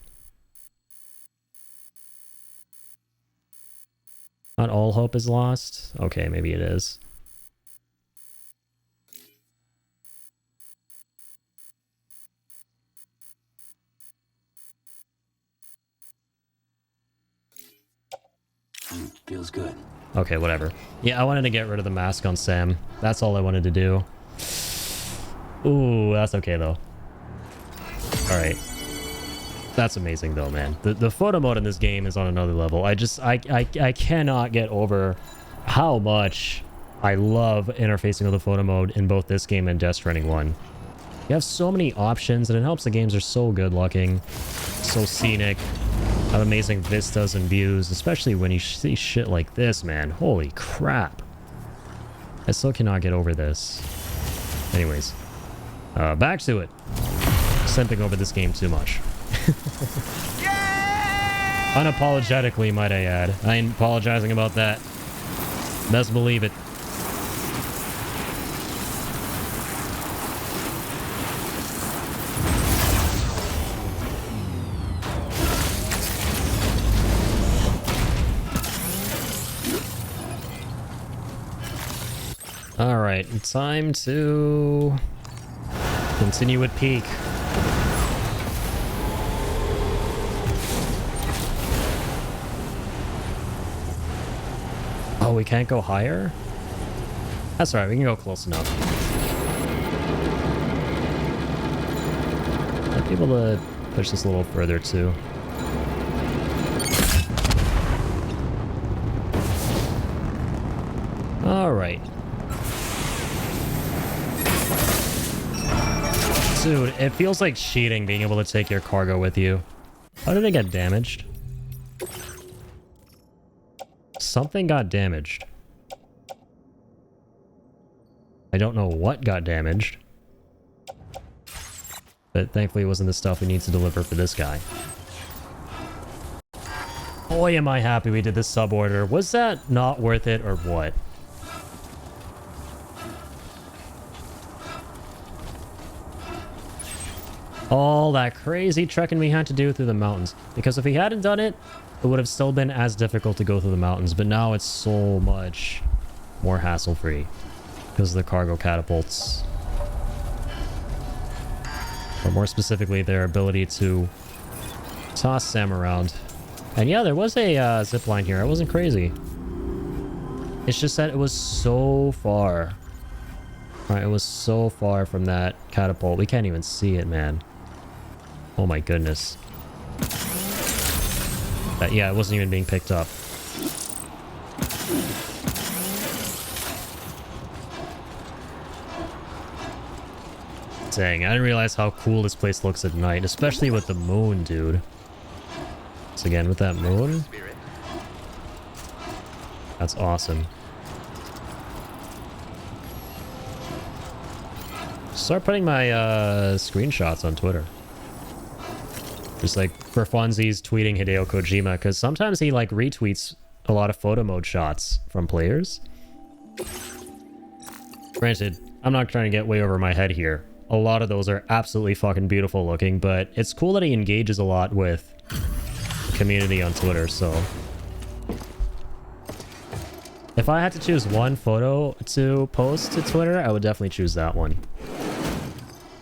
not all hope is lost. Okay, maybe it is. Feels good. Okay, whatever. Yeah, I wanted to get rid of the mask on Sam. That's all I wanted to do. Ooh, that's okay though. All right. That's amazing though, man. The photo mode in this game is on another level. I cannot get over how much I love interfacing with the photo mode in both this game and Death Stranding 1. You have so many options and it helps the games are so good looking, so scenic, have amazing vistas and views, especially when you see shit like this, man. Holy crap. I still cannot get over this. Anyways, back to it. Simping over this game too much. Unapologetically, might I add. I ain't apologizing about that. Best believe it. Alright, time to continue at peak. Oh, we can't go higher? That's alright, we can go close enough. Might be able to push this a little further too. Alright. Dude, it feels like cheating being able to take your cargo with you. How did it get damaged? Something got damaged. I don't know what got damaged. But thankfully it wasn't the stuff we need to deliver for this guy. Boy, am I happy we did this sub-order. Was that not worth it or what? All that crazy trekking we had to do through the mountains. Because if we hadn't done it, it would have still been as difficult to go through the mountains. But now it's so much more hassle-free. Because of the cargo catapults. Or more specifically, their ability to toss Sam around. And yeah, there was a zipline here. I wasn't crazy. It's just that it was so far. Alright, it was so far from that catapult. We can't even see it, man. Oh my goodness. Yeah, it wasn't even being picked up. Dang, I didn't realize how cool this place looks at night, especially with the moon, dude. So again, with that moon, that's awesome. Start putting my screenshots on Twitter. Just like for funsies tweeting Hideo Kojima, because sometimes he like retweets a lot of photo mode shots from players. Granted, I'm not trying to get way over my head here. A lot of those are absolutely fucking beautiful looking, but it's cool that he engages a lot with the community on Twitter, so... If I had to choose one photo to post to Twitter, I would definitely choose that one.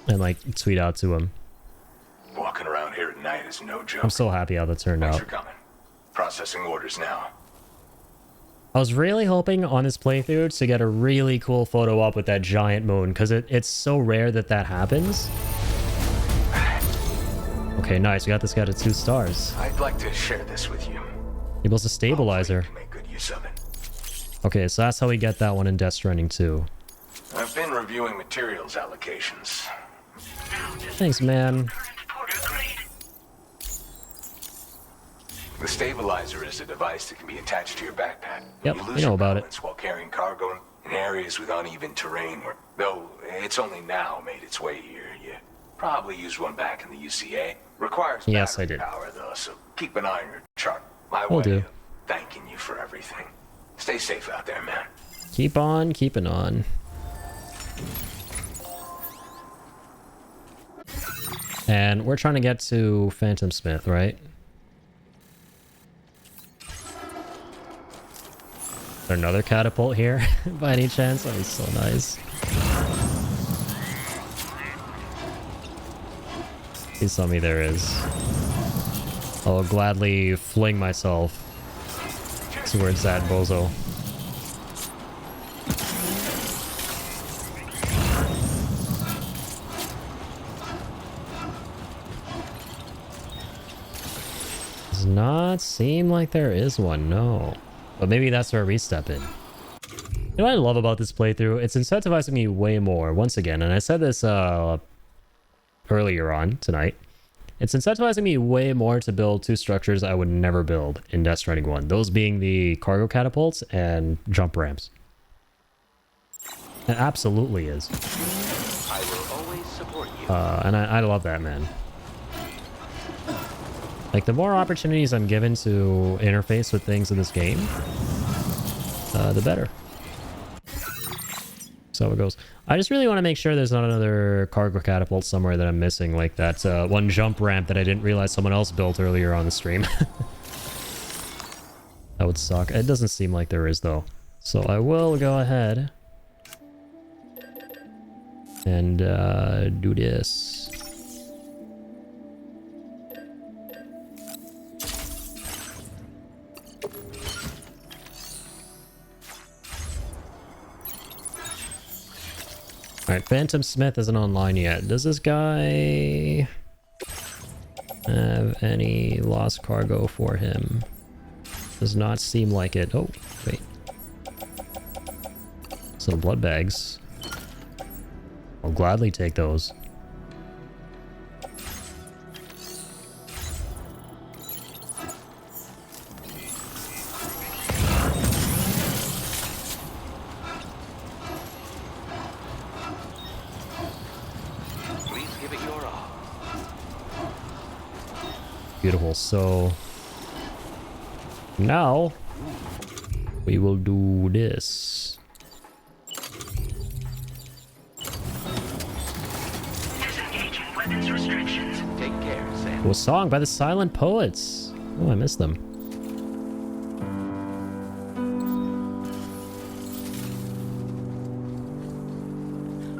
And like, tweet out to him. Walking around here at night is no joke. I'm so happy how that turned Thanks out. for coming. Processing orders now. I was really hoping on this playthrough to get a really cool photo up with that giant moon, because it's so rare that that happens. Okay, nice. We got this guy to 2 stars. I'd like to share this with you. He builds a stabilizer. Make good use of it. Okay, so that's how we get that one in Death Stranding 2. I've been reviewing materials allocations. Thanks, man. The stabilizer is a device that can be attached to your backpack. Yep, you we lose know your about it. balance while carrying cargo in areas with uneven terrain where, though it's only now made its way here, you probably used one back in the UCA. Requires Yes, I battery did. power though, so keep an eye on your chart. My Will way do. of thanking you for everything. Stay safe out there, man. Keep on keeping on. And we're trying to get to Phantom Smith, right? Is there another catapult here by any chance? That was so nice. Please tell me there is. I'll gladly fling myself towards that bozo. Does not seem like there is one, no. But maybe that's where we step in. You know what I love about this playthrough? It's incentivizing me way more, once again, and I said this earlier on tonight. It's incentivizing me way more to build 2 structures I would never build in Death Stranding 1. Those being the cargo catapults and jump ramps. It absolutely is. I will always support you. And I love that, man. Like, the more opportunities I'm given to interface with things in this game, the better. So it goes. I just really want to make sure there's not another cargo catapult somewhere that I'm missing, like that one jump ramp that I didn't realize someone else built earlier on the stream. That would suck. It doesn't seem like there is, though. So I will go ahead and do this. Alright, Phantom Smith isn't online yet. Does this guy have any lost cargo for him? Does not seem like it. Oh, wait. Some blood bags. I'll gladly take those. Please give it your all. Beautiful. So now we will do this. Disengaging weapons restrictions. Take care, Sam. Oh, a song by the Silent Poets. Oh, I missed them.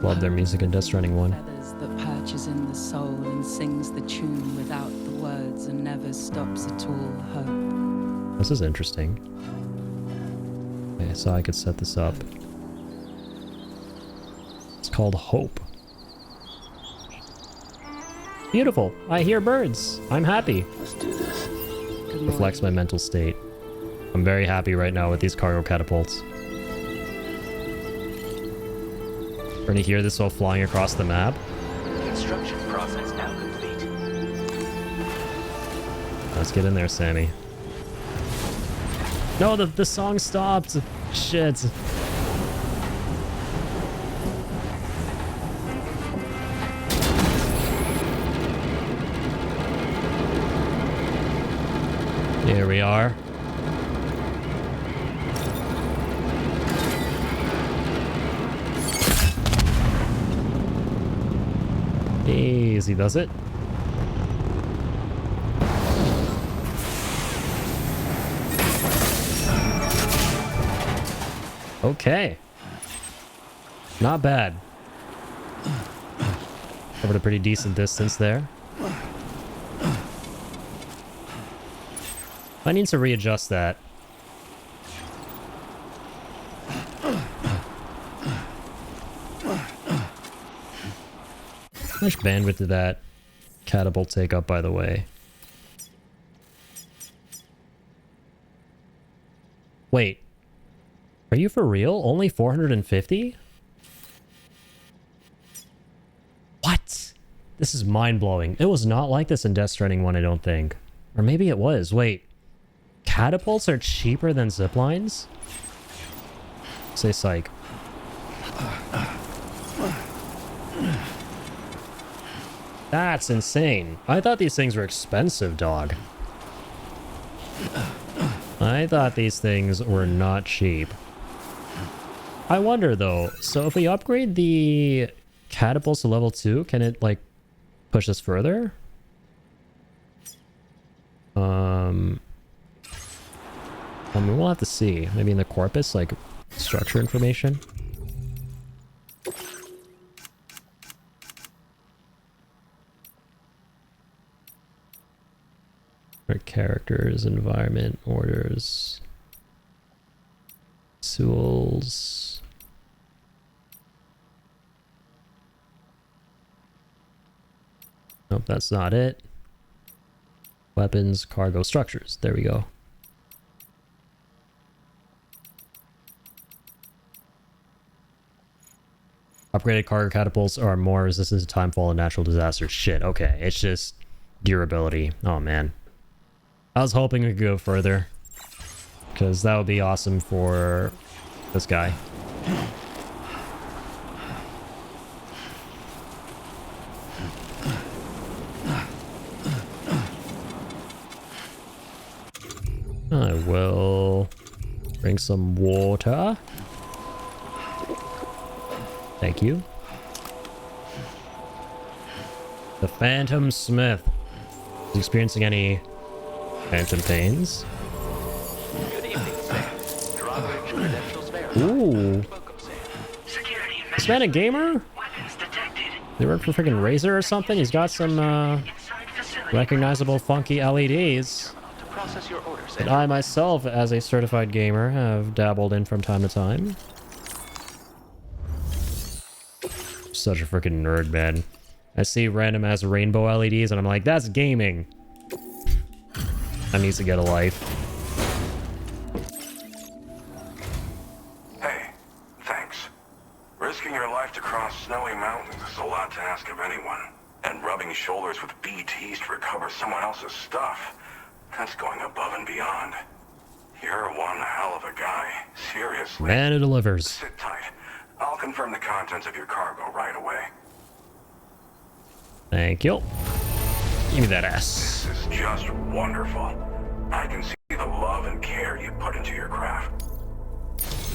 Love their music in Death Stranding 1. Feathers that perches in the soul and sings the tune without the words and never stops at all. Hope. This is interesting. Okay, so I could set this up. It's called Hope. Beautiful. I hear birds. I'm happy. Let's do this. Reflects my mental state. I'm very happy right now with these cargo catapults. We're gonna hear this while flying across the map. Construction process now complete. Let's get in there, Sammy. No, the song stopped. Shit. Here we are. Easy does it. Okay. Not bad. Covered a pretty decent distance there. I need to readjust that. How much bandwidth did that catapult take up, by the way? Wait. Are you for real? Only 450? What? This is mind-blowing. It was not like this in Death Stranding 1, I don't think. Or maybe it was. Wait. Catapults are cheaper than ziplines? Say psych. That's insane. I thought these things were expensive, dog. I thought these things were not cheap. I wonder though, so if we upgrade the catapults to level 2, can it like push us further? I mean, we'll have to see. Maybe in the corpus, like structure information. Our characters, environment, orders, tools. Nope, that's not it. Weapons, cargo, structures. There we go. Upgraded cargo catapults are more resistant to timefall and natural disasters. Shit, okay. It's just durability. Oh, man. I was hoping we could go further. Because that would be awesome for this guy. I will bring some water. Thank you. The Phantom Smith. Is he experiencing any phantom pains? Good evening, Sam. Drawbridge credentials verified. Ooh. Is man a gamer? They work for freaking Razer or something? He's got some recognizable funky LEDs that I myself, as a certified gamer, have dabbled in from time to time. Such a freaking nerd, man. I see random ass rainbow LEDs and I'm like, that's gaming. I need to get a life. Hey, thanks. Risking your life to cross snowy mountains is a lot to ask of anyone. And rubbing shoulders with BTs to recover someone else's stuff, that's going above and beyond. You're one hell of a guy. Seriously. Man, it delivers. Sit tight. I'll confirm the contents of your cargo right away. Thank you. Give me that ass. This is just wonderful. I can see the love and care you put into your craft.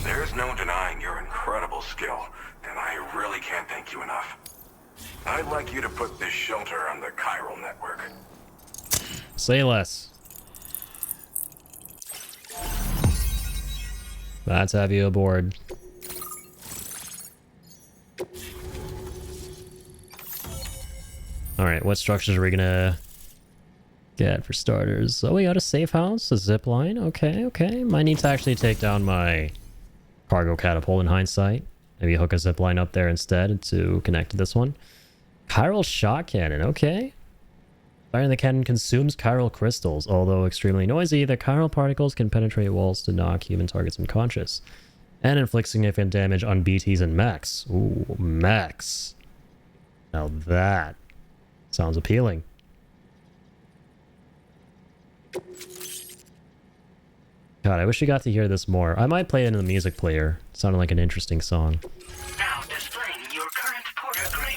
There's no denying your incredible skill, and I really can't thank you enough. I'd like you to put this shelter on the chiral network. Say less. Let's have you aboard. Alright, what structures are we gonna get for starters? Oh, we got a safe house, a zip line. Okay, okay. Might need to actually take down my cargo catapult in hindsight. Maybe hook a zip line up there instead to connect to this one. Chiral shot cannon, okay. Firing the cannon consumes chiral crystals. Although extremely noisy, the chiral particles can penetrate walls to knock human targets unconscious and inflict significant damage on BTs and mechs. Ooh, mechs. Now that sounds appealing. God, I wish you got to hear this more. I might play it in the music player. It sounded like an interesting song. Now displaying your current porter grade.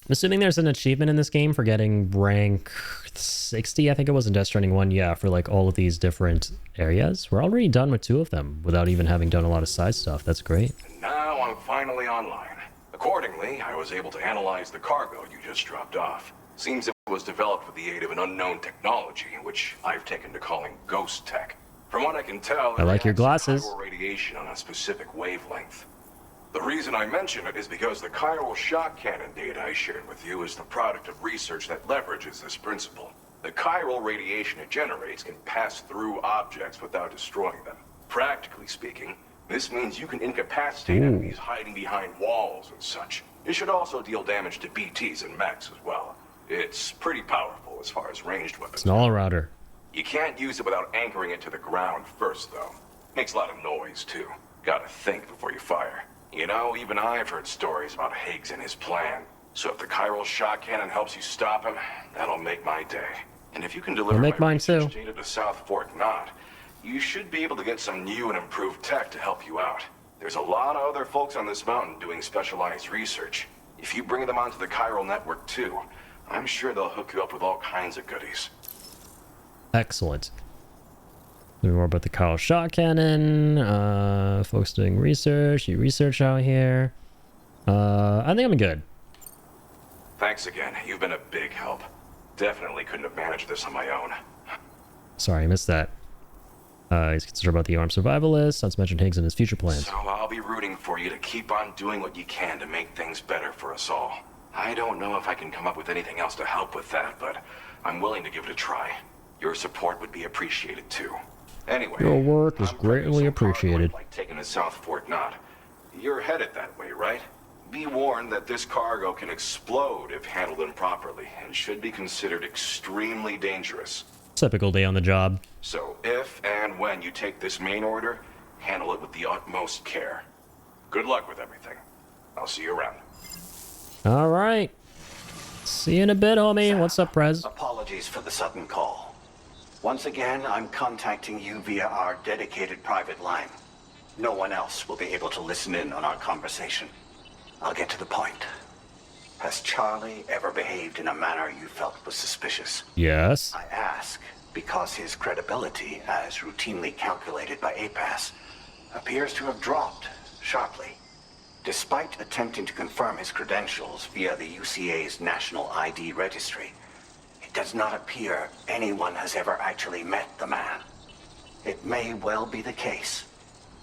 I'm assuming there's an achievement in this game for getting rank 60, I think it was in Death Stranding 1, yeah, for like all of these different areas. We're already done with 2 of them without even having done a lot of side stuff. That's great. Now I'm finally online. Accordingly, I was able to analyze the cargo you just dropped off. Seems it was developed with the aid of an unknown technology, which I've taken to calling ghost tech. From what I can tell, I like your glasses. Chiral radiation on a specific wavelength. The reason I mention it is because the chiral shock cannon data I shared with you is the product of research that leverages this principle. The chiral radiation it generates can pass through objects without destroying them. Practically speaking, this means you can incapacitate enemies hiding behind walls and such. It should also deal damage to BTs and mechs as well. It's pretty powerful as far as ranged weapons. It's an all-router. You can't use it without anchoring it to the ground first, though. Makes a lot of noise, too. Gotta think before you fire. You know, even I've heard stories about Higgs and his plan. So if the chiral shock cannon helps you stop him, that'll make my day. And if you can deliver make mine too. Data to South Fork Knot, you should be able to get some new and improved tech to help you out. There's a lot of other folks on this mountain doing specialized research. If you bring them onto the chiral network too, I'm sure they'll hook you up with all kinds of goodies. Excellent. Learn more about the chiral shock cannon. Folks doing research. You research out here. I think I'm good. Thanks again. You've been a big help. Definitely couldn't have managed this on my own. Sorry, I missed that. He's concerned about the armed survivalists. Not to mention Higgs and his future plans. So I'll be rooting for you to keep on doing what you can to make things better for us all. I don't know if I can come up with anything else to help with that, but I'm willing to give it a try. Your support would be appreciated too. Anyway, Your work is greatly appreciated. like taking the South Fork Knot. You're headed that way, right? Be warned that this cargo can explode if handled improperly, and should be considered extremely dangerous. Typical day on the job. So if and when you take this main order, handle it with the utmost care. Good luck with everything. I'll see you around. All right. See you in a bit, homie. What's up, Prez? Apologies for the sudden call. Once again, I'm contacting you via our dedicated private line. No one else will be able to listen in on our conversation. I'll get to the point. Has Charlie ever behaved in a manner you felt was suspicious? Yes. I ask because his credibility, as routinely calculated by APAS, appears to have dropped sharply. Despite attempting to confirm his credentials via the UCA's National ID Registry, it does not appear anyone has ever actually met the man. It may well be the case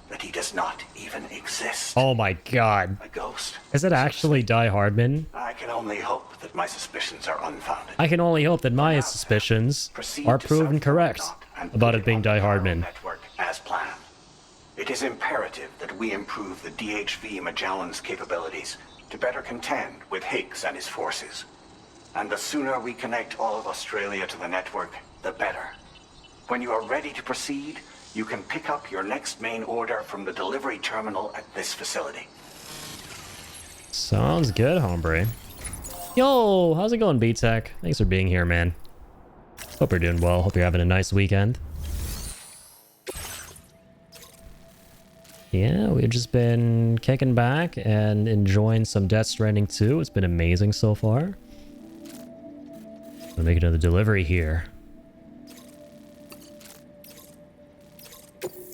that he does not even exist. Oh my god. A ghost? Is it actually Die Hardman? I can only hope that my suspicions are unfounded. I can only hope that my suspicions are proven correct about it being Die Hardman. Network as planned. It is imperative that we improve the DHV Magellan's capabilities to better contend with Higgs and his forces. And the sooner we connect all of Australia to the network, the better. When you are ready to proceed, you can pick up your next main order from the delivery terminal at this facility. Sounds good, hombre. Yo, how's it going, B-Tech? Thanks for being here, man. Hope you're doing well. Hope you're having a nice weekend. Yeah, we've just been kicking back and enjoying some Death Stranding 2. It's been amazing so far. I'll make another delivery here.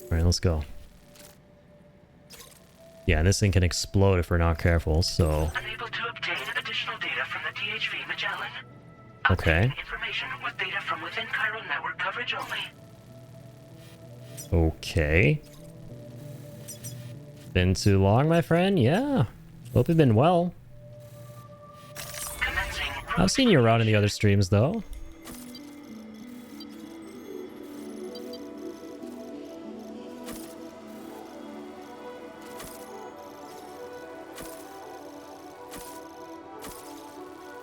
Alright, let's go. Yeah, this thing can explode if we're not careful, so... Unable to obtain additional data from the DHV Magellan. Okay. Information with data from within chiral network coverage only. Okay. Been too long, my friend? Yeah. Hope you've been well. I've seen you around in the other streams, though.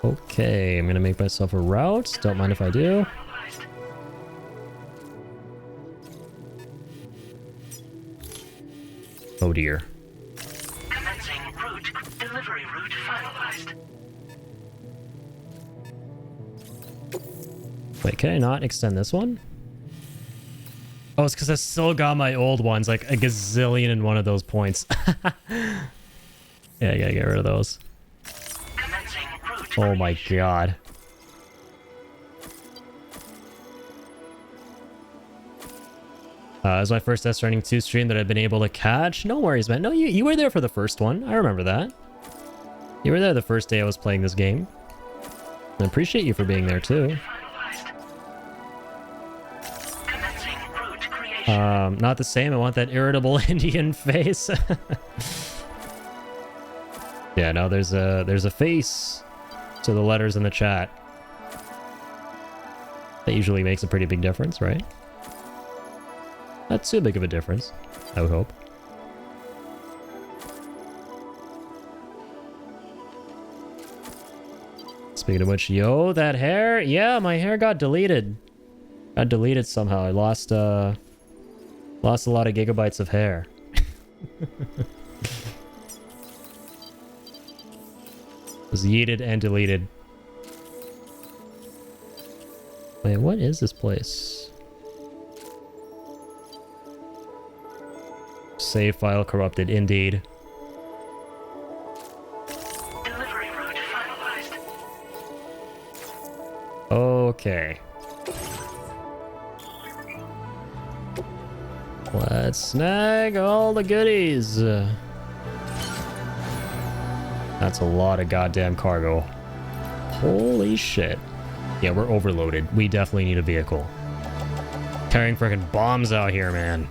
Okay, I'm gonna make myself a route. Don't mind if I do. Oh dear. Commencing route. Delivery route finalized. Wait, can I not extend this one? Oh, it's because I still got my old ones, like a gazillion in one of those points. Yeah, I gotta get rid of those. Commencing route. Oh my god. It was my first Death Stranding 2 stream that I've been able to catch. No worries, man. No, you were there for the first one. I remember that. You were there the first day I was playing this game. I appreciate you for being there too. Not the same. I want that irritable Indian face. Yeah, no, there's a face to the letters in the chat. That usually makes a pretty big difference, right? Not too big of a difference, I would hope. Speaking of which, yo, that hair? Yeah, my hair got deleted. Got deleted somehow. I lost a lot of gigabytes of hair. Was yeeted and deleted. Wait, what is this place? Save file corrupted, indeed. Delivery route finalized. Okay. Let's snag all the goodies. That's a lot of goddamn cargo. Holy shit. Yeah, we're overloaded. We definitely need a vehicle. Carrying freaking bombs out here, man.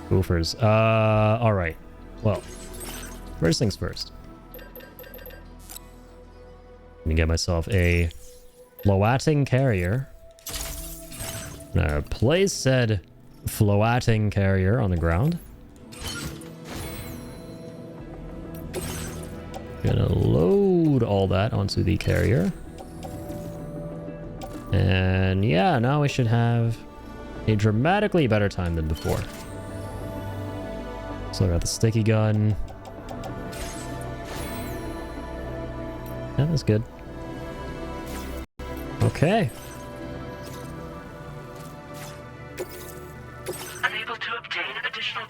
Goofers. Alright. Well, first things first. Let me get myself a floating carrier. Place said floating carrier on the ground. Gonna load all that onto the carrier. And yeah, now we should have a dramatically better time than before. So I got the sticky gun. Yeah, that's good. Okay. Unable to obtain additional.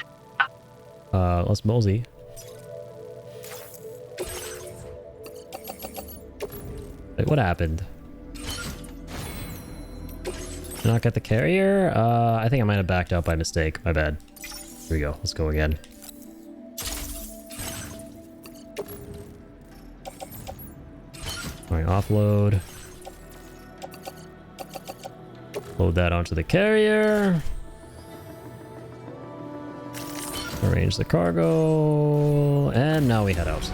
Let's mosey. Wait, what happened? Did I not get the carrier? I think I might have backed out by mistake. My bad. Here we go. Let's go again. Alright, offload. Load that onto the carrier. Arrange the cargo. And now we head out.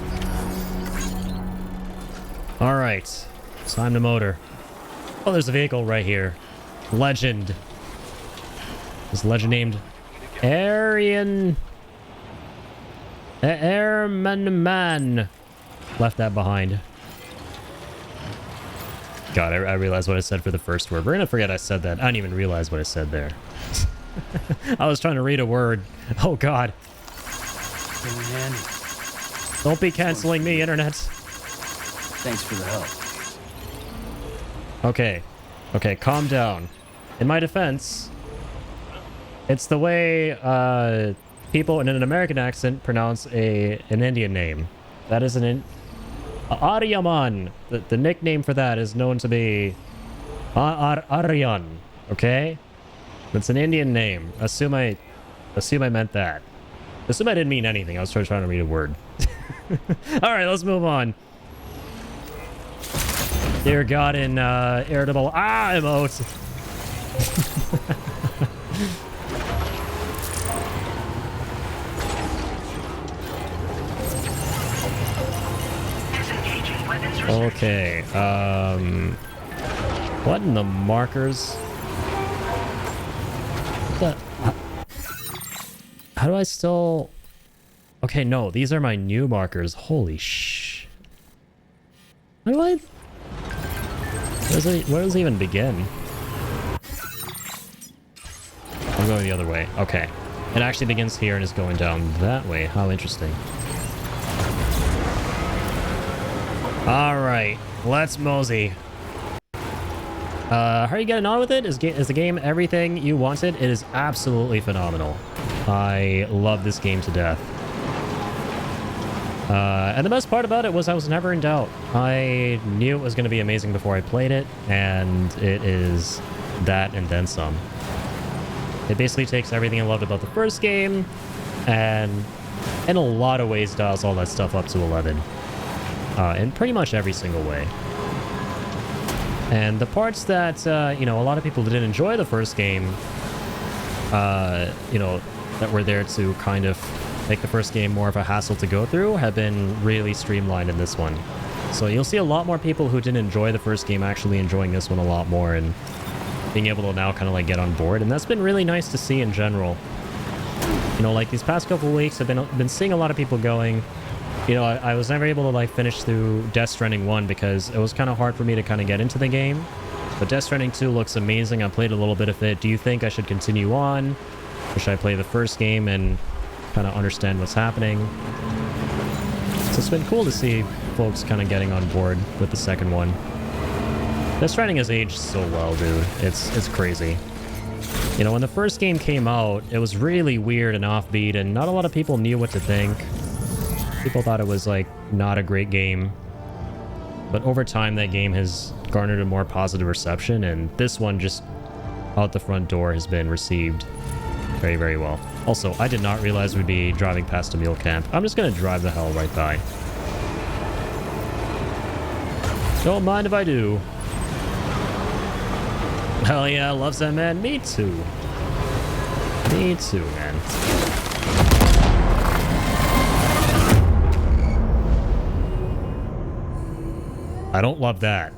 Alright. Time to motor. Oh, there's a vehicle right here. Legend. This legend named Airman Man. Left that behind. God, I realized what I said for the first word. We're gonna forget I said that. I didn't even realize what I said there. I was trying to read a word. Oh God. Don't be canceling me, internet. Thanks for the help. Okay. Okay, calm down. In my defense, it's the way people in an American accent pronounce an Indian name. That is Aryaman. The nickname for that is known to be Aryan. Okay? That's an Indian name. Assume I meant that. Assume I didn't mean anything. I was trying to read a word. Alright, let's move on. Dear God in irritable emotes. Okay, what in the markers? What the... How do I still... Okay, no, these are my new markers. Holy sh... How do I... Where does it even begin? I'm going the other way. Okay. It actually begins here and is going down that way. How interesting. Alright. Let's mosey. How are you getting on with it? Is the game everything you wanted? It is absolutely phenomenal. I love this game to death. And the best part about it was I was never in doubt. I knew it was going to be amazing before I played it, and it is that and then some. It basically takes everything I loved about the first game, and in a lot of ways dials all that stuff up to 11. In pretty much every single way. And the parts that, you know, a lot of people didn't enjoy the first game, you know, that were there to kind of make the first game more of a hassle to go through have been really streamlined in this one. So you'll see a lot more people who didn't enjoy the first game actually enjoying this one a lot more and being able to now kind of like get on board. And that's been really nice to see in general. You know, like these past couple of weeks, I've been seeing a lot of people going, you know, I was never able to like finish through Death Stranding 1 because it was kind of hard for me to kind of get into the game. But Death Stranding 2 looks amazing. I played a little bit of it. Do you think I should continue on? Or should I play the first game and kind of understand what's happening? So it's been cool to see folks kind of getting on board with the second one. Death Stranding has aged so well, dude. It's crazy. You know, when the first game came out, it was really weird and offbeat, and not a lot of people knew what to think. People thought it was, like, not a great game. But over time, that game has garnered a more positive reception, and this one just out the front door has been received very, very well. Also, I did not realize we'd be driving past a mule camp. I'm just gonna drive the hell right by. Don't mind if I do. Hell yeah, loves that man. Me too. Me too, man. I don't love that.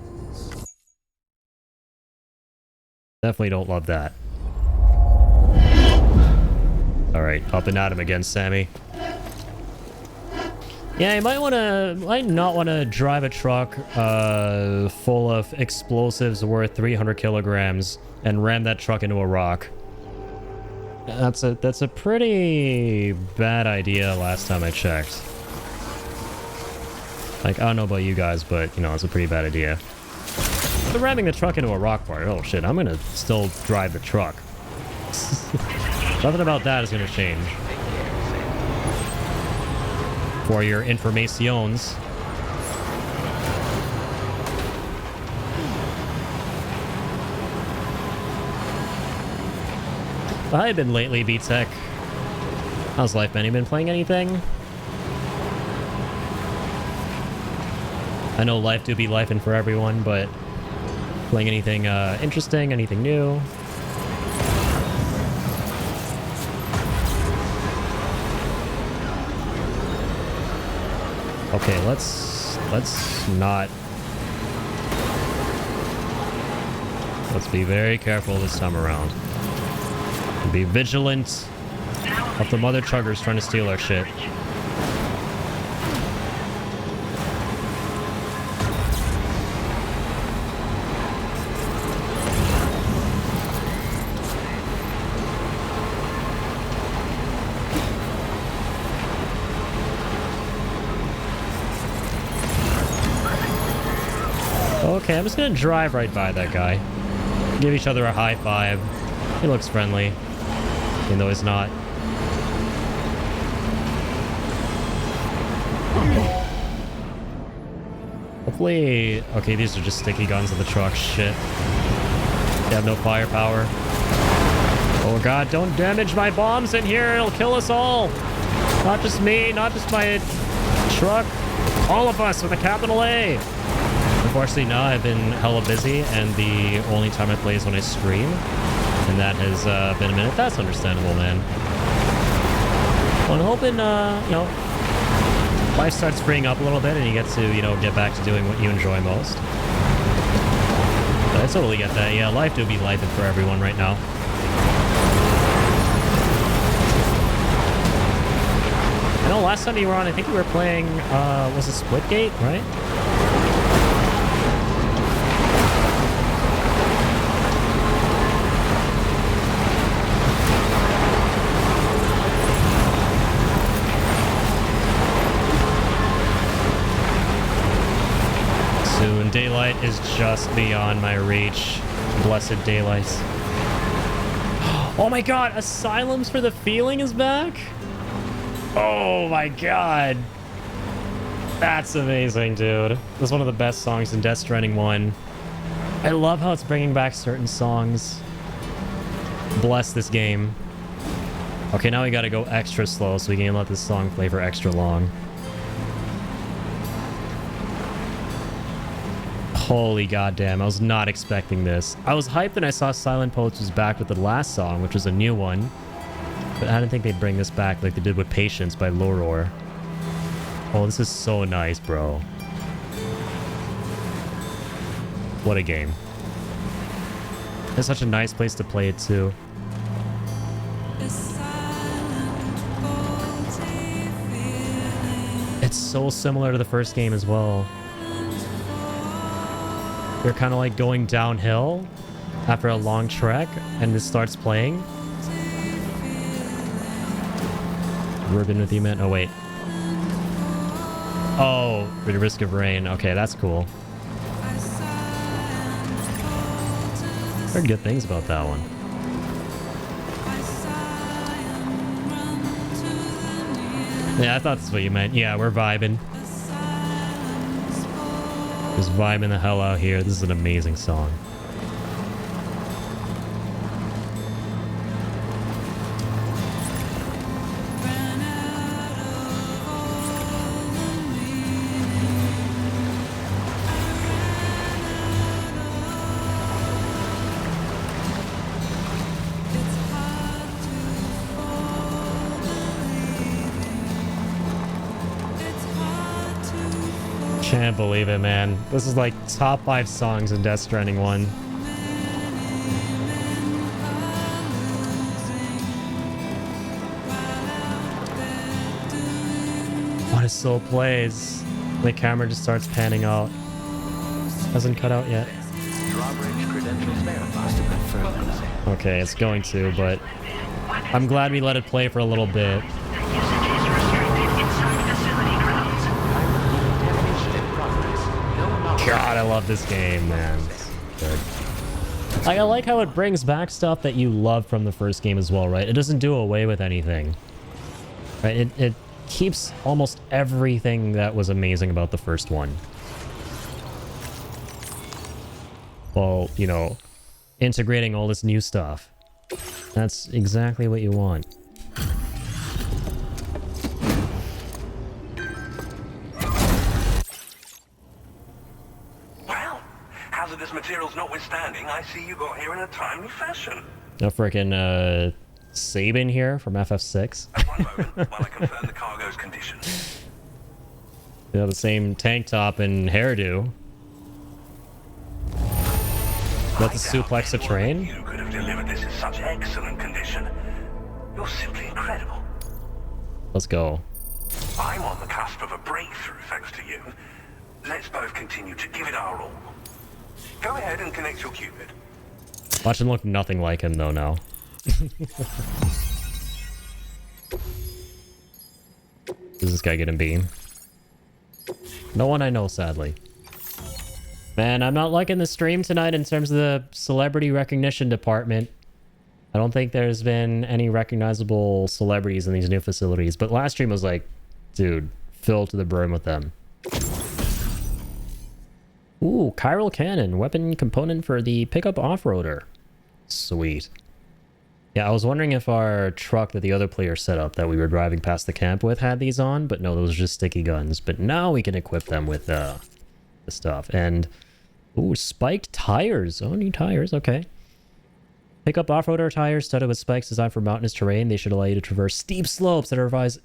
Definitely don't love that. Alright, up and at him again, Sammy. Yeah, you might not want to drive a truck full of explosives worth 300 kilograms and ram that truck into a rock. That's a pretty bad idea last time I checked. Like, I don't know about you guys, but, you know, it's a pretty bad idea. The ramming the truck into a rock part, oh shit, I'm gonna still drive the truck. Nothing about that is gonna change. For your informations. How have you been lately, B-Tech? How's life been? You been playing anything? I know life do be lifing for everyone, but playing anything interesting, anything new? Okay, let's be very careful this time around. Be vigilant of the mother chuggers trying to steal our shit. Okay, I'm just gonna drive right by that guy. Give each other a high five. He looks friendly, even though he's not. Hopefully... Okay, these are just sticky guns in the truck. Shit. They have no firepower. Oh god, don't damage my bombs in here. It'll kill us all. Not just me, not just my truck. All of us with a capital A. Unfortunately, now I've been hella busy, and the only time I play is when I stream. And that has been a minute. That's understandable, man. Well, I'm hoping, you know, life starts freeing up a little bit and you get to, you know, get back to doing what you enjoy most. But I totally get that. Yeah, life do be lifing for everyone right now. I know last time you were on, I think you were playing, was it Splitgate, right? Daylight is just beyond my reach. Blessed daylight. Oh my god, Asylums for the Feeling is back? Oh my god. That's amazing, dude. That's one of the best songs in Death Stranding 1. I love how it's bringing back certain songs. Bless this game. Okay, now we gotta go extra slow so we can let this song play for extra long. Holy goddamn, I was not expecting this. I was hyped when I saw Silent Poets was back with the last song, which was a new one. But I didn't think they'd bring this back like they did with Patience by Loror. Oh, this is so nice, bro. What a game. It's such a nice place to play it too. It's so similar to the first game as well. You're kind of like going downhill after a long trek and this starts playing. Ribbon with you, man. Oh, wait. Oh, the risk of rain. Okay, that's cool. Heard good things about that one. Yeah, I thought that's what you meant. Yeah, we're vibing. Just vibing the hell out here. This is an amazing song. Can't believe it, man. This is like top 5 songs in Death Stranding 1. What it so plays. The camera just starts panning out. Hasn't cut out yet. Okay, it's going to, but I'm glad we let it play for a little bit. God, I love this game, man. Good. I like how it brings back stuff that you love from the first game as well, right? It doesn't do away with anything. Right? It keeps almost everything that was amazing about the first one. While, you know, integrating all this new stuff. That's exactly what you want. Hazardous materials notwithstanding, I see you got here in a timely fashion. No frickin' Sabin here from FF6. At one moment, while I confirm the cargo's condition. You know, the same tank top and hairdo. About to suplex a train? You could have delivered this in such excellent condition. You're simply incredible. Let's go. I'm on the cusp of a breakthrough thanks to you. Let's both continue to give it our all. Go ahead and connect your Cupid. Watch him look nothing like him though now. Does this guy get him beam? No one I know, sadly. Man, I'm not liking the stream tonight in terms of the celebrity recognition department. I don't think there's been any recognizable celebrities in these new facilities, but last stream was like, dude, filled to the brim with them. Ooh, chiral cannon, weapon component for the pickup off-roader. Sweet. Yeah, I was wondering if our truck that the other player set up that we were driving past the camp with had these on, but no, those are just sticky guns. But now we can equip them with the stuff. And, ooh, spiked tires. Oh, new tires, okay. Pick up off-roader tires studded with spikes designed for mountainous terrain. They should allow you to traverse steep slopes that are otherwise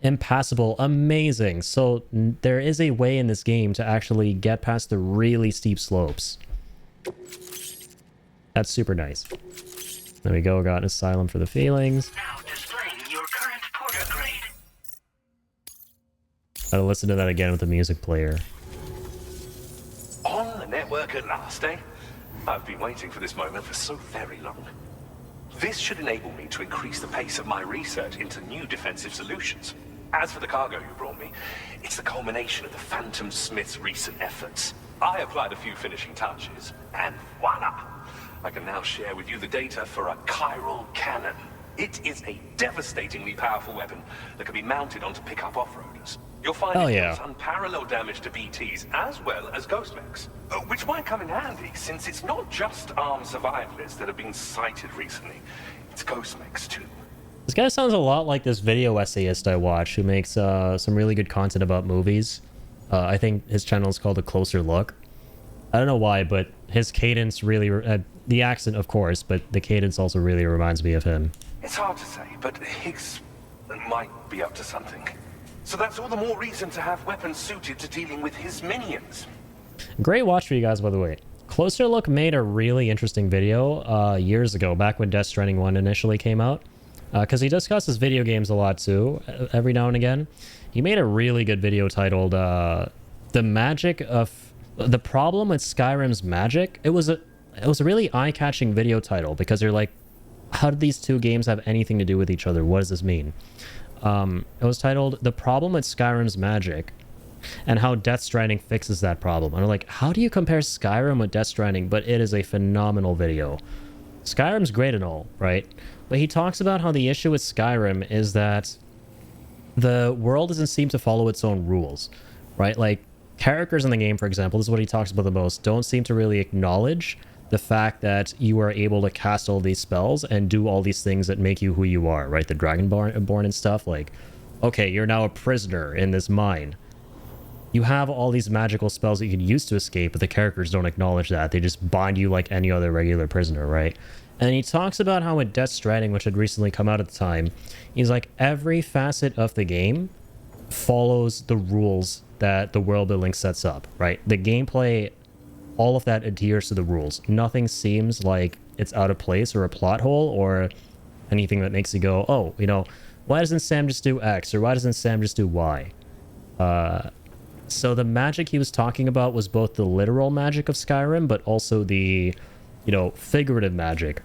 impassable. Amazing. So there is a way in this game to actually get past the really steep slopes. That's super nice. There we go. Got an asylum for the feelings. Now displaying your current porter grade. I'll listen to that again with the music player. On the network at last, eh? I've been waiting for this moment for so very long. This should enable me to increase the pace of my research into new defensive solutions. As for the cargo you brought me, it's the culmination of the Phantom Smith's recent efforts. I applied a few finishing touches, and voila! I can now share with you the data for a chiral cannon. It is a devastatingly powerful weapon that can be mounted onto pickup off-roaders. You'll find Oh, it yeah. does unparalleled damage to BTs as well as ghost mechs, which might come in handy since it's not just armed survivalists that have been sighted recently. It's ghost mechs too. This guy sounds a lot like this video essayist I watch who makes some really good content about movies. I think his channel is called A Closer Look. I don't know why, but his cadence really... the accent, of course, but the cadence also really reminds me of him. It's hard to say, but Higgs might be up to something. So that's all the more reason to have weapons suited to dealing with his minions. Great watch for you guys, by the way. Closer Look made a really interesting video years ago, back when Death Stranding 1 initially came out. Because he discusses video games a lot too, every now and again. He made a really good video titled The Magic of... The Problem with Skyrim's Magic. It was a really eye-catching video title, because you're like, how did these two games have anything to do with each other? What does this mean? It was titled The Problem with Skyrim's Magic, and how Death Stranding fixes that problem. And I'm like, how do you compare Skyrim with Death Stranding? But it is a phenomenal video. Skyrim's great and all, right? But he talks about how the issue with Skyrim is that the world doesn't seem to follow its own rules, right? Like, characters in the game, for example, this is what he talks about the most, don't seem to really acknowledge the fact that you are able to cast all these spells and do all these things that make you who you are, right? The Dragonborn and stuff, like, okay, you're now a prisoner in this mine. You have all these magical spells that you can use to escape, but the characters don't acknowledge that. They just bind you like any other regular prisoner, right? And he talks about how in Death Stranding, which had recently come out at the time, he's like, every facet of the game follows the rules that the world building sets up, right? The gameplay, all of that adheres to the rules. Nothing seems like it's out of place or a plot hole or anything that makes you go, oh, you know, why doesn't Sam just do X or why doesn't Sam just do Y? So the magic he was talking about was both the literal magic of Skyrim, but also the, you know, figurative magic.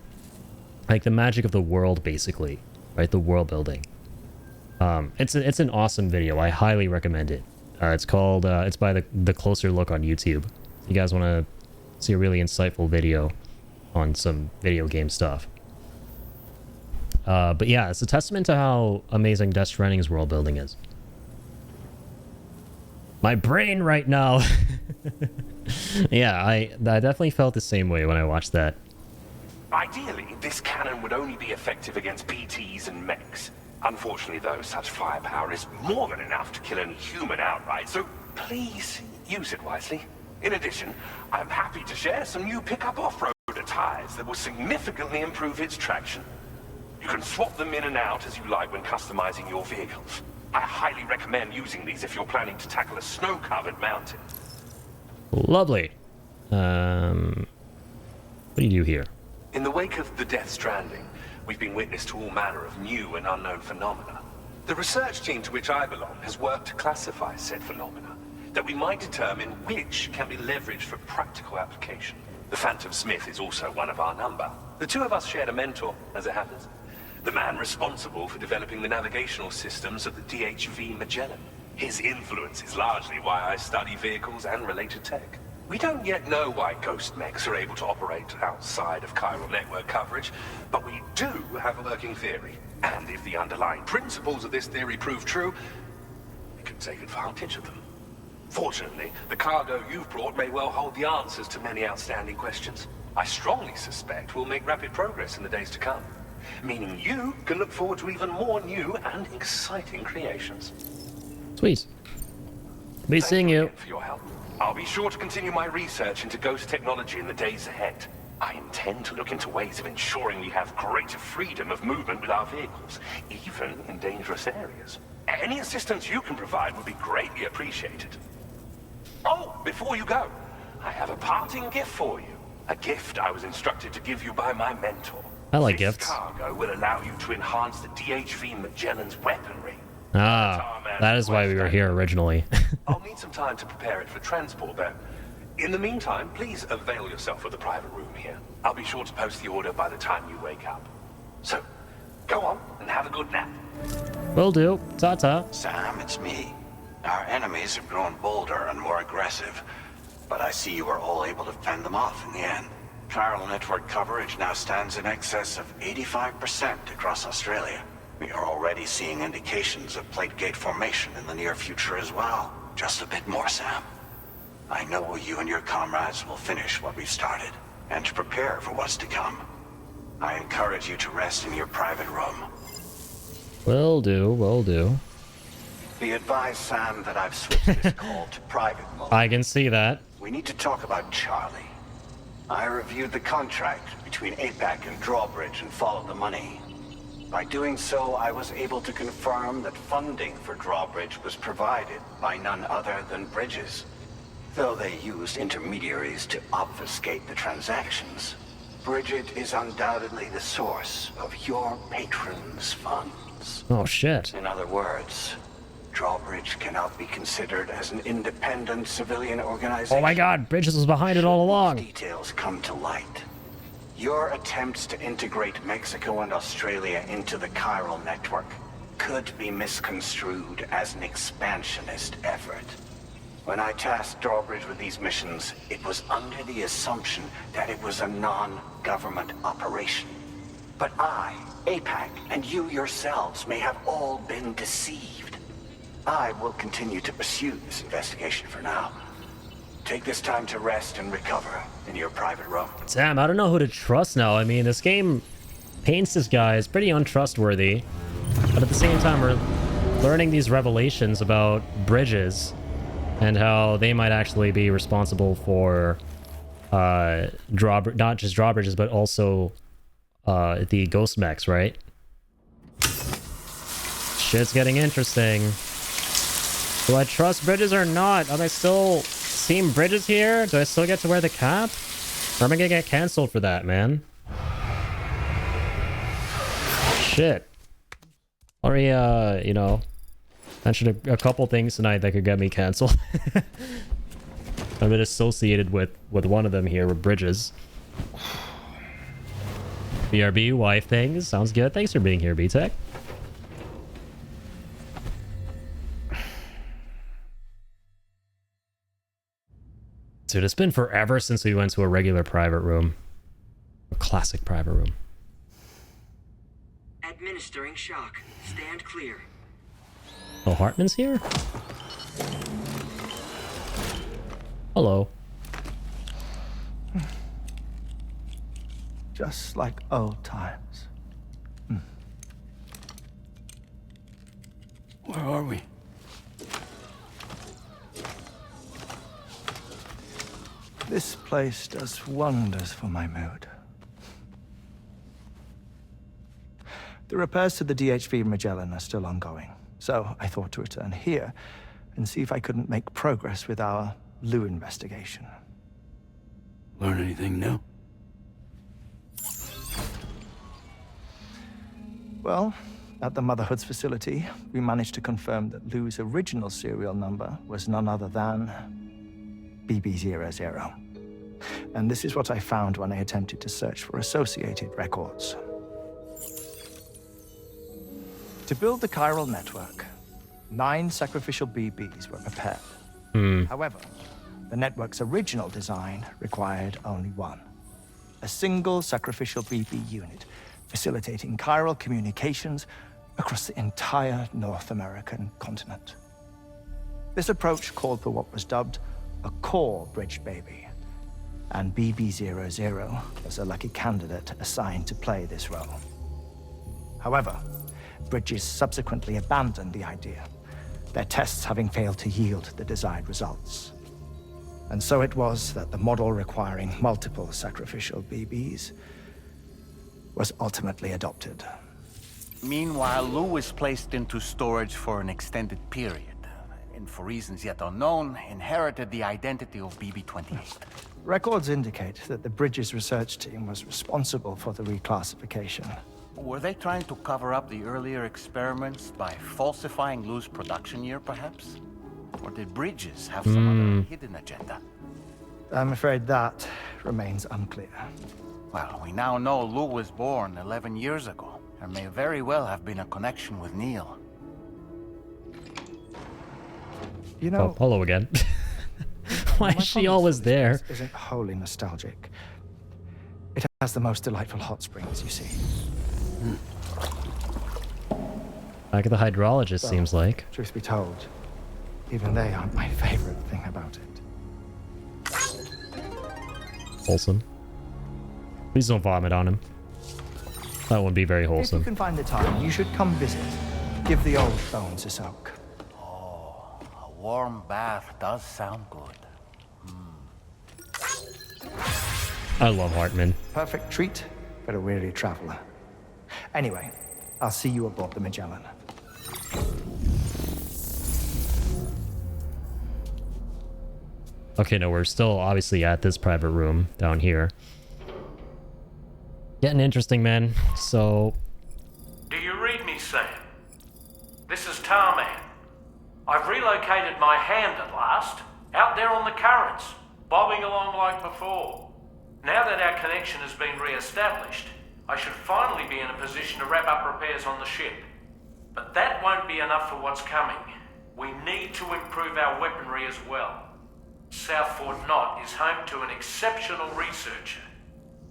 Like the magic of the world, basically, right? The world building. It's an awesome video. I highly recommend it. It's called, it's by the Closer Look on YouTube. If you guys want to see a really insightful video on some video game stuff. But yeah, it's a testament to how amazing Death Stranding's world building is. My brain right now. Yeah, I definitely felt the same way when I watched that. Ideally, this cannon would only be effective against BTs and mechs. Unfortunately, though, such firepower is more than enough to kill any human outright, so please use it wisely. In addition, I'm happy to share some new pickup off-road tires that will significantly improve its traction. You can swap them in and out as you like when customizing your vehicles. I highly recommend using these if you're planning to tackle a snow-covered mountain. Lovely. What do you do here? In the wake of the Death Stranding, we've been witness to all manner of new and unknown phenomena. The research team to which I belong has worked to classify said phenomena, that we might determine which can be leveraged for practical application. The Phantom Smith is also one of our number. The two of us shared a mentor, as it happens. The man responsible for developing the navigational systems of the DHV Magellan. His influence is largely why I study vehicles and related tech. We don't yet know why ghost mechs are able to operate outside of chiral network coverage, but we do have a working theory. And if the underlying principles of this theory prove true, we can take advantage of them. Fortunately, the cargo you've brought may well hold the answers to many outstanding questions. I strongly suspect we'll make rapid progress in the days to come, meaning you can look forward to even more new and exciting creations. Sweet. Be seeing you. For your help. I'll be sure to continue my research into ghost technology in the days ahead. I intend to look into ways of ensuring we have greater freedom of movement with our vehicles, even in dangerous areas. Any assistance you can provide would be greatly appreciated. Oh, before you go, I have a parting gift for you. A gift I was instructed to give you by my mentor. I like This gifts. cargo will allow you to enhance the DHV Magellan's weaponry. Ah, that is why we were here originally. I'll need some time to prepare it for transport, though. In the meantime, please avail yourself of the private room here. I'll be sure to post the order by the time you wake up. So, go on and have a good nap. Will do. Ta-ta. Sam, it's me. Our enemies have grown bolder and more aggressive, but I see you were all able to fend them off in the end. Chiral network coverage now stands in excess of 85% across Australia. We are already seeing indications of plate gate formation in the near future as well. Just a bit more, Sam. I know you and your comrades will finish what we've started, and to prepare for what's to come. I encourage you to rest in your private room. Will do, will do. Be advised, Sam, that I've switched this call to private mode. I can see that. We need to talk about Charlie. I reviewed the contract between APAC and Drawbridge and followed the money. By doing so, I was able to confirm that funding for Drawbridge was provided by none other than Bridges. Though they used intermediaries to obfuscate the transactions, Bridget is undoubtedly the source of your patrons' funds. Oh, shit. In other words, Drawbridge cannot be considered as an independent civilian organization. Oh my god, Bridges was behind it all along. Details come to light. Your attempts to integrate Mexico and Australia into the chiral network could be misconstrued as an expansionist effort. When I tasked Drawbridge with these missions, it was under the assumption that it was a non-government operation. But I, APAC, and you yourselves may have all been deceived. I will continue to pursue this investigation for now. Take this time to rest and recover in your private room. Damn, I don't know who to trust now. I mean, this game paints this guy as pretty untrustworthy. But at the same time, we're learning these revelations about Bridges and how they might actually be responsible for not just drawbridges, but also the ghost mechs, right? Shit's getting interesting. Do I trust Bridges or not? Am I still Team Bridges here? Do I still get to wear the cap? Or am I gonna get cancelled for that, man? Shit. Already, you know, mentioned a couple things tonight that could get me cancelled. I've been associated with one of them here, with Bridges. BRB, wife things. Sounds good. Thanks for being here, B-Tech. Dude, it's been forever since we went to a regular private room. A classic private room. Administering shock. Stand clear. Oh, Hartman's here? Hello. Just like old times. Where are we? This place does wonders for my mood. The repairs to the DHV Magellan are still ongoing, so I thought to return here and see if I couldn't make progress with our Lou investigation. Learn anything new? Well, at the Motherhood's facility, we managed to confirm that Lou's original serial number was none other than BB00. And this is what I found when I attempted to search for associated records. To build the chiral network, 9 sacrificial BBs were prepared. However, the network's original design required only 1. A single sacrificial BB unit, facilitating chiral communications across the entire North American continent. This approach called for what was dubbed a core bridge baby, and BB00 was a lucky candidate assigned to play this role. However, Bridges subsequently abandoned the idea, their tests having failed to yield the desired results. And so it was that the model requiring multiple sacrificial BBs was ultimately adopted. Meanwhile, Lou was placed into storage for an extended period, and for reasons yet unknown, inherited the identity of BB-28. Records indicate that the Bridges research team was responsible for the reclassification. Were they trying to cover up the earlier experiments by falsifying Lou's production year, perhaps? Or did Bridges have some other hidden agenda? I'm afraid that remains unclear. Well, we now know Lou was born 11 years ago. There may very well have been a connection with Neil. You know, oh, hello again. Why is she always there? Isn't wholly nostalgic. It has the most delightful hot springs, you see. Back at the hydrologist, Well, seems like. Truth be told, even they aren't my favorite thing about it. Wholesome. Please don't vomit on him. That wouldn't be very If you wholesome. can find the time, you should come visit. Give the old bones a soak. A warm bath does sound good. I love Hartman. Perfect treat for a weary traveler. Anyway, I'll see you aboard the Magellan. Okay, no, we're still obviously at this private room down here. Getting interesting, man. So... Do you read me, Sam? This is Tarman. I've relocated my hand at last, out there on the currents, bobbing along like before. Now that our connection has been re-established, I should finally be in a position to wrap up repairs on the ship. But that won't be enough for what's coming. We need to improve our weaponry as well. South Fort Knott is home to an exceptional researcher.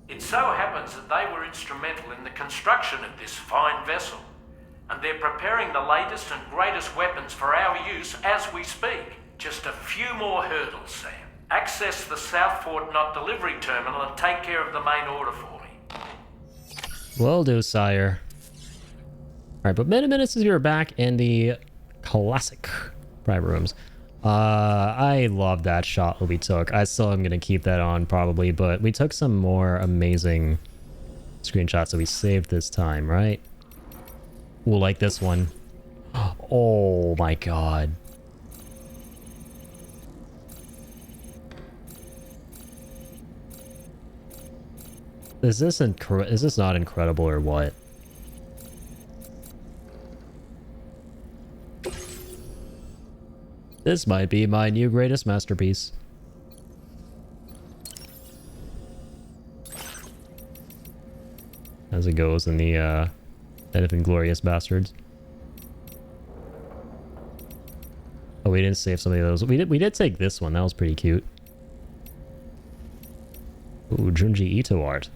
It so happens that they were instrumental in the construction of this fine vessel, and they're preparing the latest and greatest weapons for our use as we speak. Just a few more hurdles, Sam. Access the South Fort Knott delivery terminal and take care of the main order for me. Will do, sire. Alright, but minutes as you're back in the classic private rooms. I love that shot we took. I still am going to keep that on probably, but we took some more amazing screenshots that we saved this time, right? Ooh, like this one. Oh my god. Is this not incredible or what? This might be my new greatest masterpiece. As it goes in the Dead of Inglorious Bastards. Oh, we didn't save some of those. We did take this one. That was pretty cute. Ooh, Junji Ito art.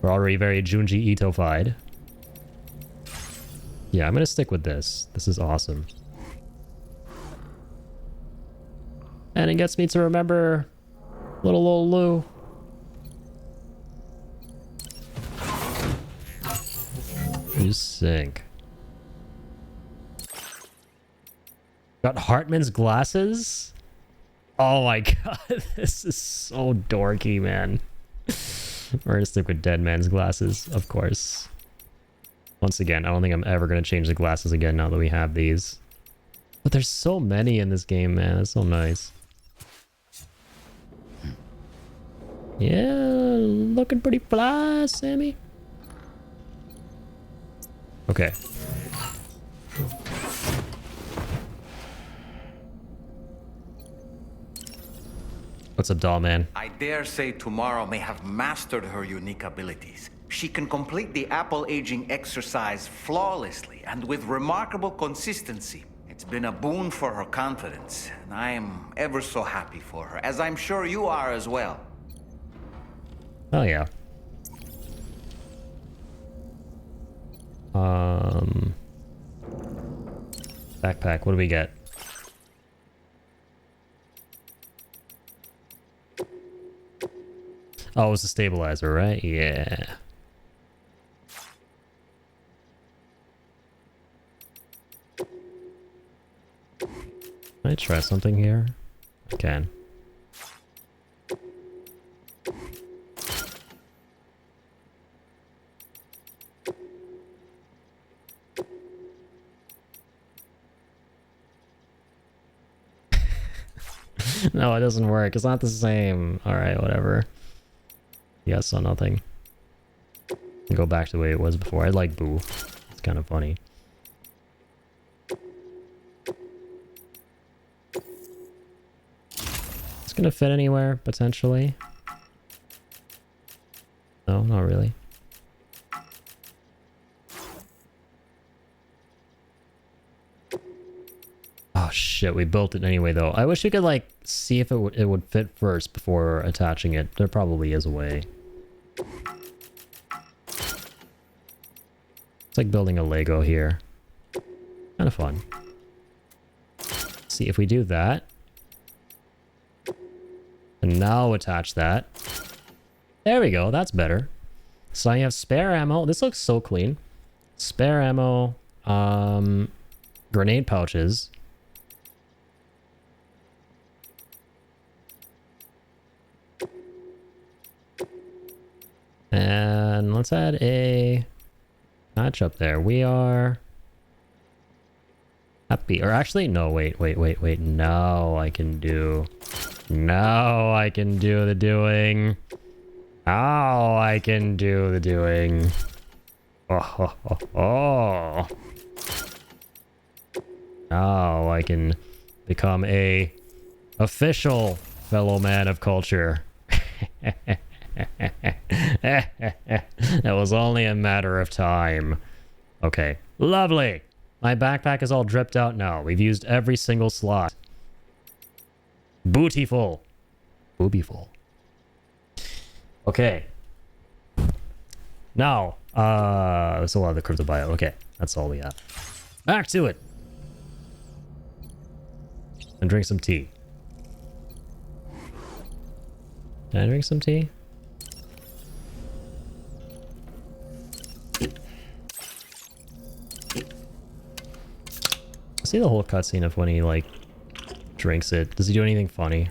We're already very Junji Ito-fied. Yeah, I'm gonna stick with this. This is awesome. And it gets me to remember little old Lou. You sink. Got Hartman's glasses? Oh my god, this is so dorky, man. We're gonna stick with Dead Man's glasses, of course. Once again, I don't think I'm ever gonna change the glasses again now that we have these. But there's so many in this game, man. That's so nice. Yeah, looking pretty fly, Sammy. Okay. What's up, doll man? I dare say tomorrow may have mastered her unique abilities. She can complete the apple aging exercise flawlessly and with remarkable consistency. It's been a boon for her confidence, and I am ever so happy for her, as I'm sure you are as well. Oh yeah. Backpack, what do we get? Oh, it's a stabilizer, right? Yeah. Can I try something here? I can. No, it doesn't work. It's not the same. Alright, whatever. Yeah, so nothing. Go back to the way it was before. I like Boo. It's kind of funny. It's gonna fit anywhere, potentially. No, not really. Oh shit, we built it anyway though. I wish we could like see if it would fit first before attaching it. There probably is a way. It's like building a Lego here. Kind of fun. See if we do that. And now attach that. There we go. That's better. So you have spare ammo. This looks so clean. Spare ammo. Grenade pouches. And let's add a match up there. We are happy. Or actually, no, wait. Now I can do the doing. Now I can do the doing. Oh. Now I can become a official fellow man of culture. It was only a matter of time. Okay, lovely. My backpack is all dripped out now. We've used every single slot. Bootyful. Boobyful. Okay. Now, there's a lot of the crypto bio. Okay, that's all we have. Back to it. And drink some tea. Can I drink some tea? See the whole cutscene of when he, like, drinks it. Does he do anything funny?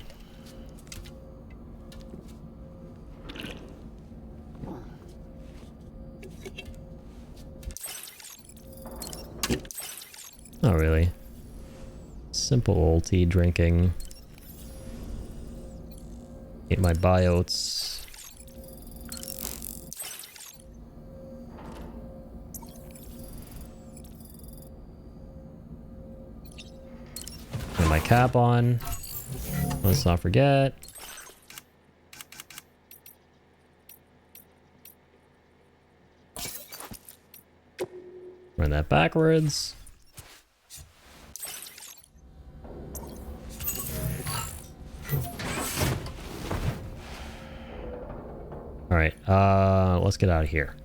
Not really. Simple old tea drinking. Ate my biotes. Put my cap on. Let's not forget. Run that backwards. All right, let's get out of here.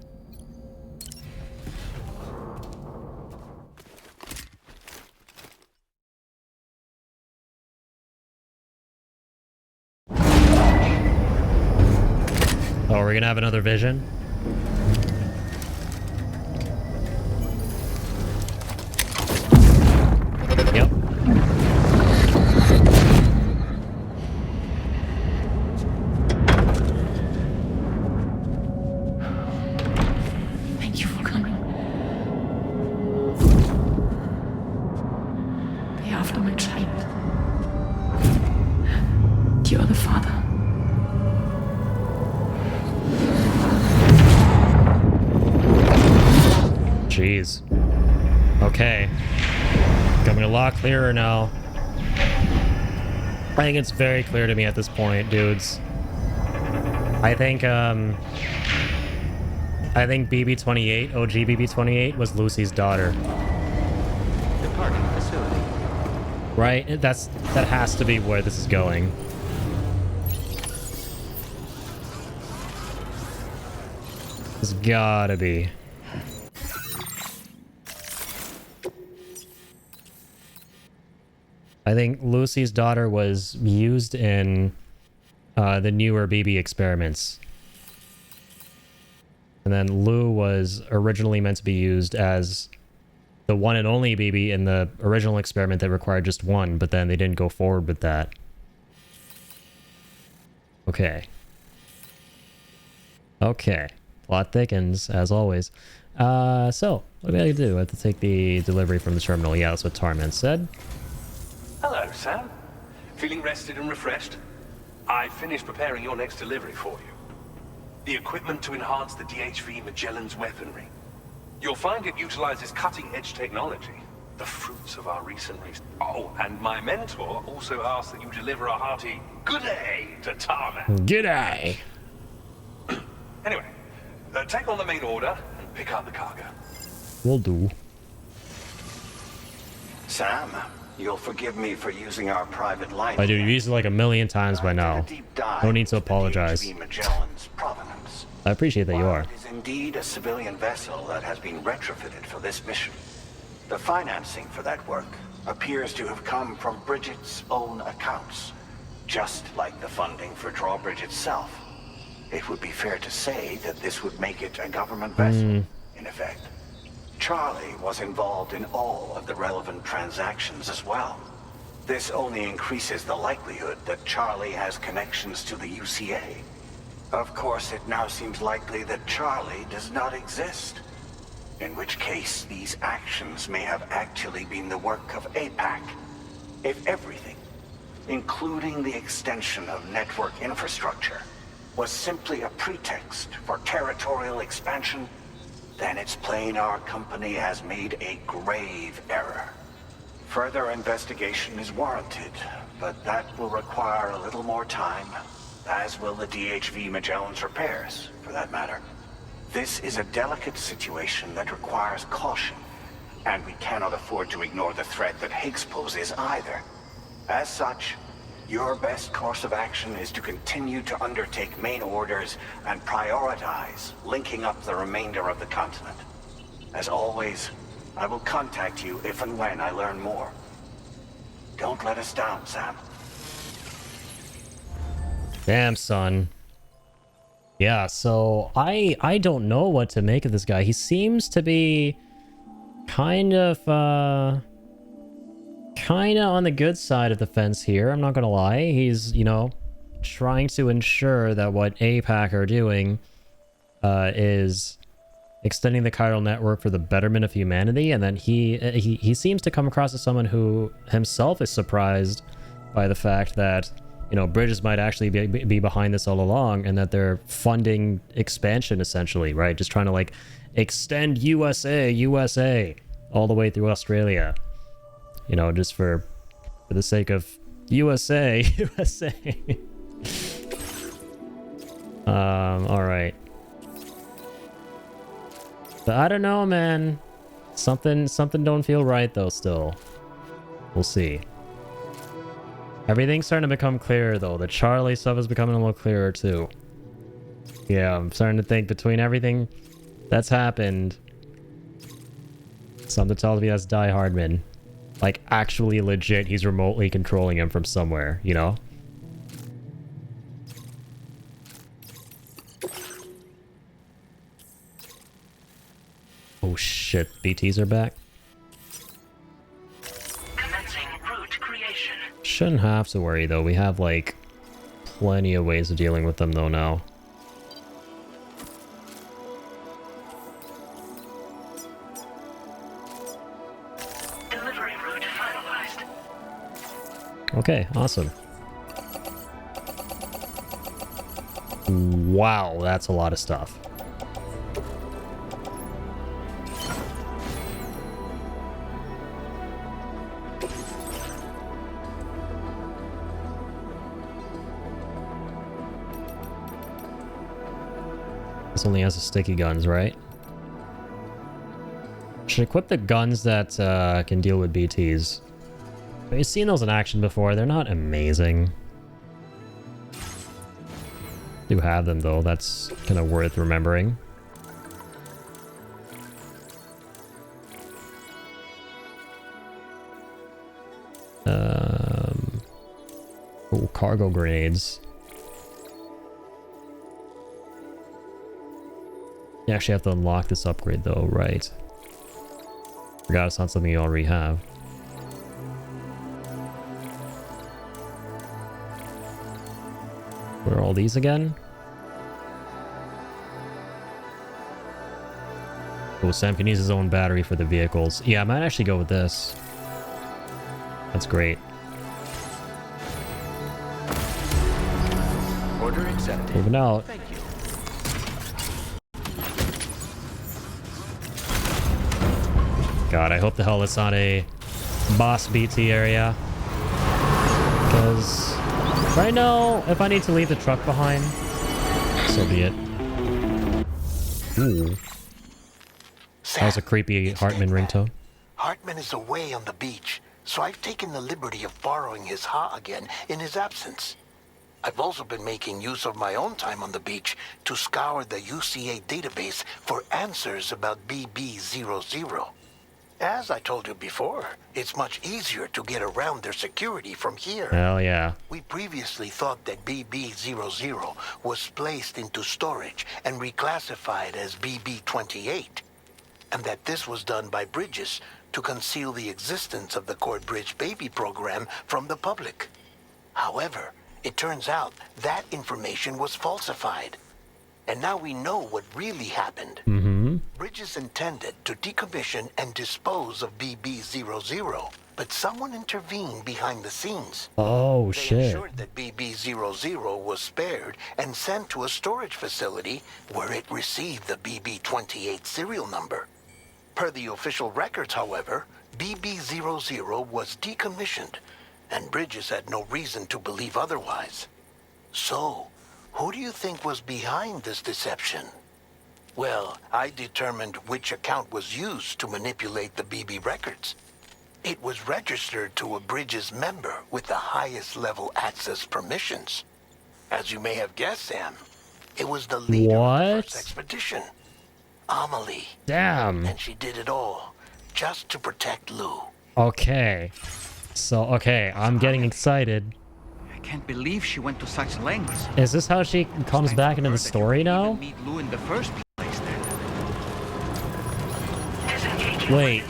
Oh, we're gonna have another vision? Yep. Thank you for coming. Pay after my child. You are the father. Jeez. Okay. Becoming a lot clearer now. I think it's very clear to me at this point, dudes. I think BB-28, OG BB-28, was Lucy's daughter. Departing facility. Right? That has to be where this is going. It's gotta be. I think Lucy's daughter was used in the newer BB experiments. And then Lou was originally meant to be used as the one and only BB in the original experiment that required just one, but then they didn't go forward with that. Okay. Okay. Plot thickens, as always. So, what do I do? I have to take the delivery from the terminal. Yeah, that's what Tarman said. Hello, Sam. Feeling rested and refreshed? I finished preparing your next delivery for you. The equipment to enhance the DHV Magellan's weaponry. You'll find it utilizes cutting-edge technology, the fruits of our recent research. Oh, and my mentor also asked that you deliver a hearty good day to Tarman. Good day. Anyway, take on the main order and pick up the cargo. Will do. Sam, you'll forgive me for using our private line. I do. You've used it like a million times by now. No need to apologize. Magellan's provenance. I appreciate that you are. It is indeed a civilian vessel that has been retrofitted for this mission. The financing for that work appears to have come from Bridget's own accounts, just like the funding for Drawbridge itself. It would be fair to say that this would make it a government vessel, in effect. Charlie was involved in all of the relevant transactions as well. This only increases the likelihood that Charlie has connections to the UCA. Of course, it now seems likely that Charlie does not exist. In which case, these actions may have actually been the work of APAC. If everything, including the extension of network infrastructure, was simply a pretext for territorial expansion, then it's plain our company has made a grave error. Further investigation is warranted, but that will require a little more time, as will the DHV Magellan's repairs, for that matter. This is a delicate situation that requires caution, and we cannot afford to ignore the threat that Higgs poses either. As such, your best course of action is to continue to undertake main orders and prioritize linking up the remainder of the continent. As always, I will contact you if and when I learn more. Don't let us down, Sam. Damn, son. Yeah, so I don't know what to make of this guy. He seems to be kind of on the good side of the fence here, I'm not gonna lie. He's, you know, trying to ensure that what APAC are doing is extending the chiral network for the betterment of humanity, and then he seems to come across as someone who himself is surprised by the fact that, you know, Bridges might actually be behind this all along, and that they're funding expansion essentially, right? Just trying to like extend USA all the way through Australia, you know, just for the sake of USA. All right. But I don't know, man. Something don't feel right though still. We'll see. Everything's starting to become clearer though. The Charlie stuff is becoming a little clearer too. Yeah, I'm starting to think between everything that's happened, something tells me that's Die Hardman. Like, actually legit, he's remotely controlling him from somewhere, you know? Oh shit, BTs are back. Commencing route creation. Shouldn't have to worry though, we have like plenty of ways of dealing with them though now. Delivery route finalized. Okay, awesome. Wow, that's a lot of stuff. This only has the sticky guns, right? Should equip the guns that can deal with BTs. You've seen those in action before. They're not amazing. Do have them though. That's kind of worth remembering. Oh, cargo grenades. You actually have to unlock this upgrade though, right? Forgot it's not something you already have. What are all these again? Oh, Sam can use his own battery for the vehicles. Yeah, I might actually go with this. That's great. Order accepted. Moving out. Thank you. God, I hope the hell it's not a boss BT area. Because right now, if I need to leave the truck behind, so be it. Ooh. That was a creepy Hartman ringtone. Hartman is away on the beach, so I've taken the liberty of borrowing his Ha again in his absence. I've also been making use of my own time on the beach to scour the UCA database for answers about BB00. As I told you before, it's much easier to get around their security from here. Hell yeah. We previously thought that BB-00 was placed into storage and reclassified as BB-28, and that this was done by Bridges to conceal the existence of the Cord Bridge baby program from the public. However, it turns out that information was falsified. And now we know what really happened. Bridges intended to decommission and dispose of BB-00, but someone intervened behind the scenes. Oh, They shit. ensured that BB-00 was spared and sent to a storage facility where it received the BB-28 serial number. Per the official records, however, BB-00 was decommissioned, and Bridges had no reason to believe otherwise. So, who do you think was behind this deception? Well, I determined which account was used to manipulate the BB records. It was registered to a Bridges member with the highest level access permissions. As you may have guessed, Sam, it was the leader of the first expedition, Amelie. Damn. And she did it all just to protect Lou. Okay. So, okay, I'm getting excited. I can't believe she went to such lengths. Is this how she comes back into the story now? Meet Lou in the first place then. Wait,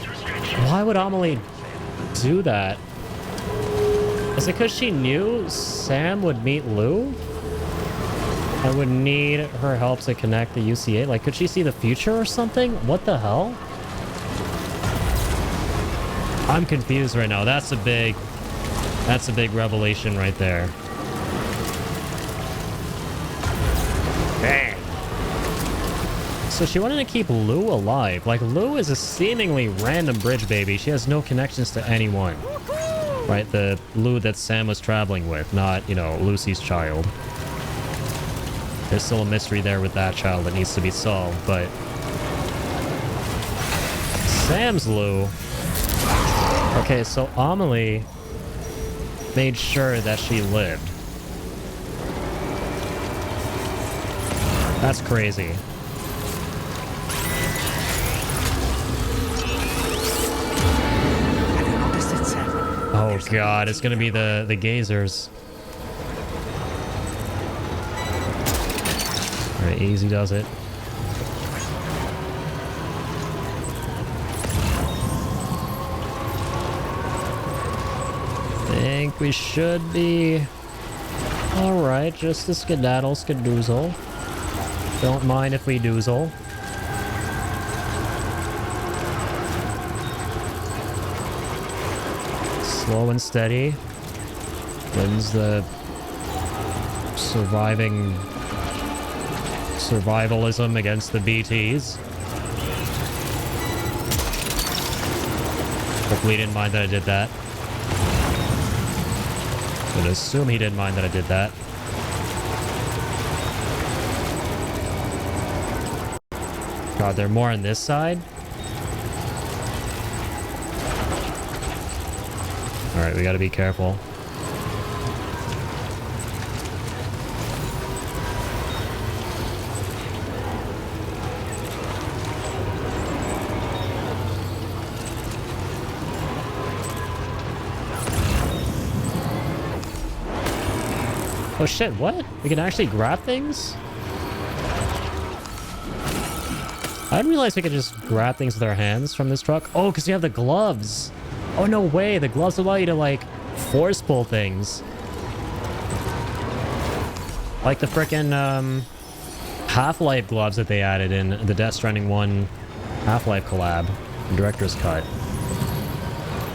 why would Amelie do that? Is it because she knew Sam would meet Lou? And would need her help to connect the UCA? Like, could she see the future or something? What the hell? I'm confused right now. That's a big revelation right there. Bang. So she wanted to keep Lou alive. Like, Lou is a seemingly random bridge baby. She has no connections to anyone. Right? The Lou that Sam was traveling with, not, you know, Lucy's child. There's still a mystery there with that child that needs to be solved, but Sam's Lou. Okay, so Amelie made sure that she lived. That's crazy. Oh god, it's gonna be the gazers. Alright, easy does it. Think we should be alright, just a skedaddle skadoozle. Don't mind if we doozle. Slow and steady wins the survivalism against the BTs. Hopefully he didn't mind that I did that. I'm gonna assume he didn't mind that I did that. God, there are more on this side? Alright, we gotta be careful. Oh shit, what? We can actually grab things? I didn't realize we could just grab things with our hands from this truck. Oh, because you have the gloves. Oh, no way. The gloves allow you to, like, force pull things. Like the frickin' Half-Life gloves that they added in the Death Stranding 1 Half-Life collab, the director's cut.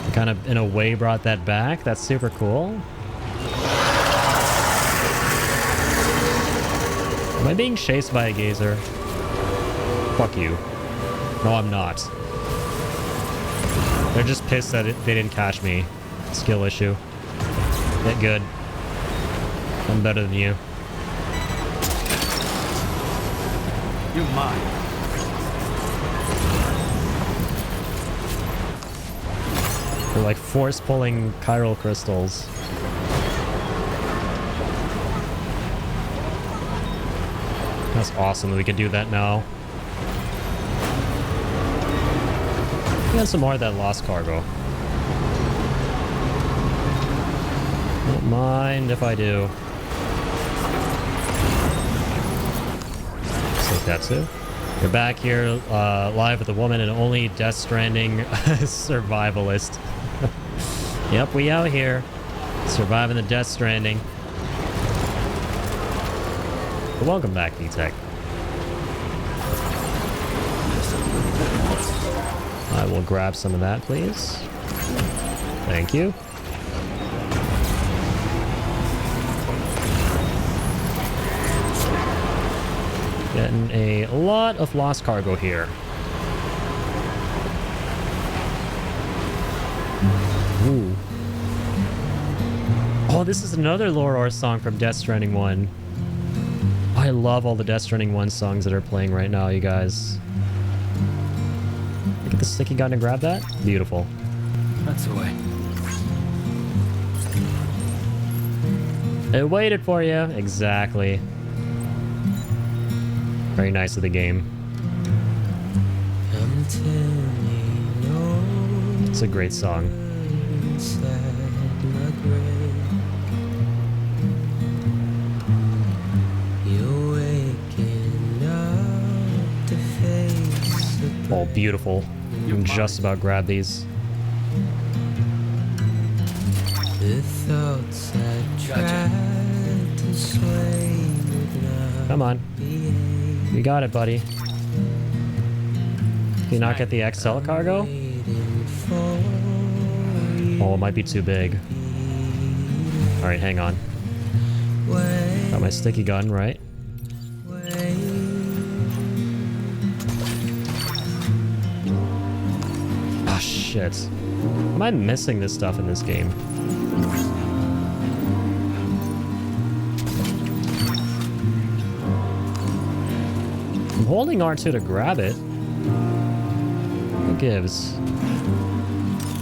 They kind of, in a way, brought that back. That's super cool. Am I being chased by a gazer? Fuck you. No, I'm not. They're just pissed that they didn't catch me. Skill issue. Get good. I'm better than you. You're mine. They're like force pulling chiral crystals. That's awesome that we can do that now. We got some more of that lost cargo. Don't mind if I do. Let's take that too. We're back here live with the woman and only Death Stranding survivalist. Yep, we out here surviving the Death Stranding. But welcome back, V-Tech. I will grab some of that, please. Thank you. Getting a lot of lost cargo here. Ooh. Oh, this is another Loror song from Death Stranding 1. I love all the Death Stranding 1 songs that are playing right now, you guys. Get the sticky gun to grab that? Beautiful. That's the way. It waited for you. Exactly. Very nice of the game. It's a great song. Oh, beautiful. You can just about grab these. Come on. You got it, buddy. Can you not get the XL cargo? Oh, it might be too big. Alright, hang on. Got my sticky gun, right? Oh, shit. Am I missing this stuff in this game? I'm holding R2 to grab it. Who gives?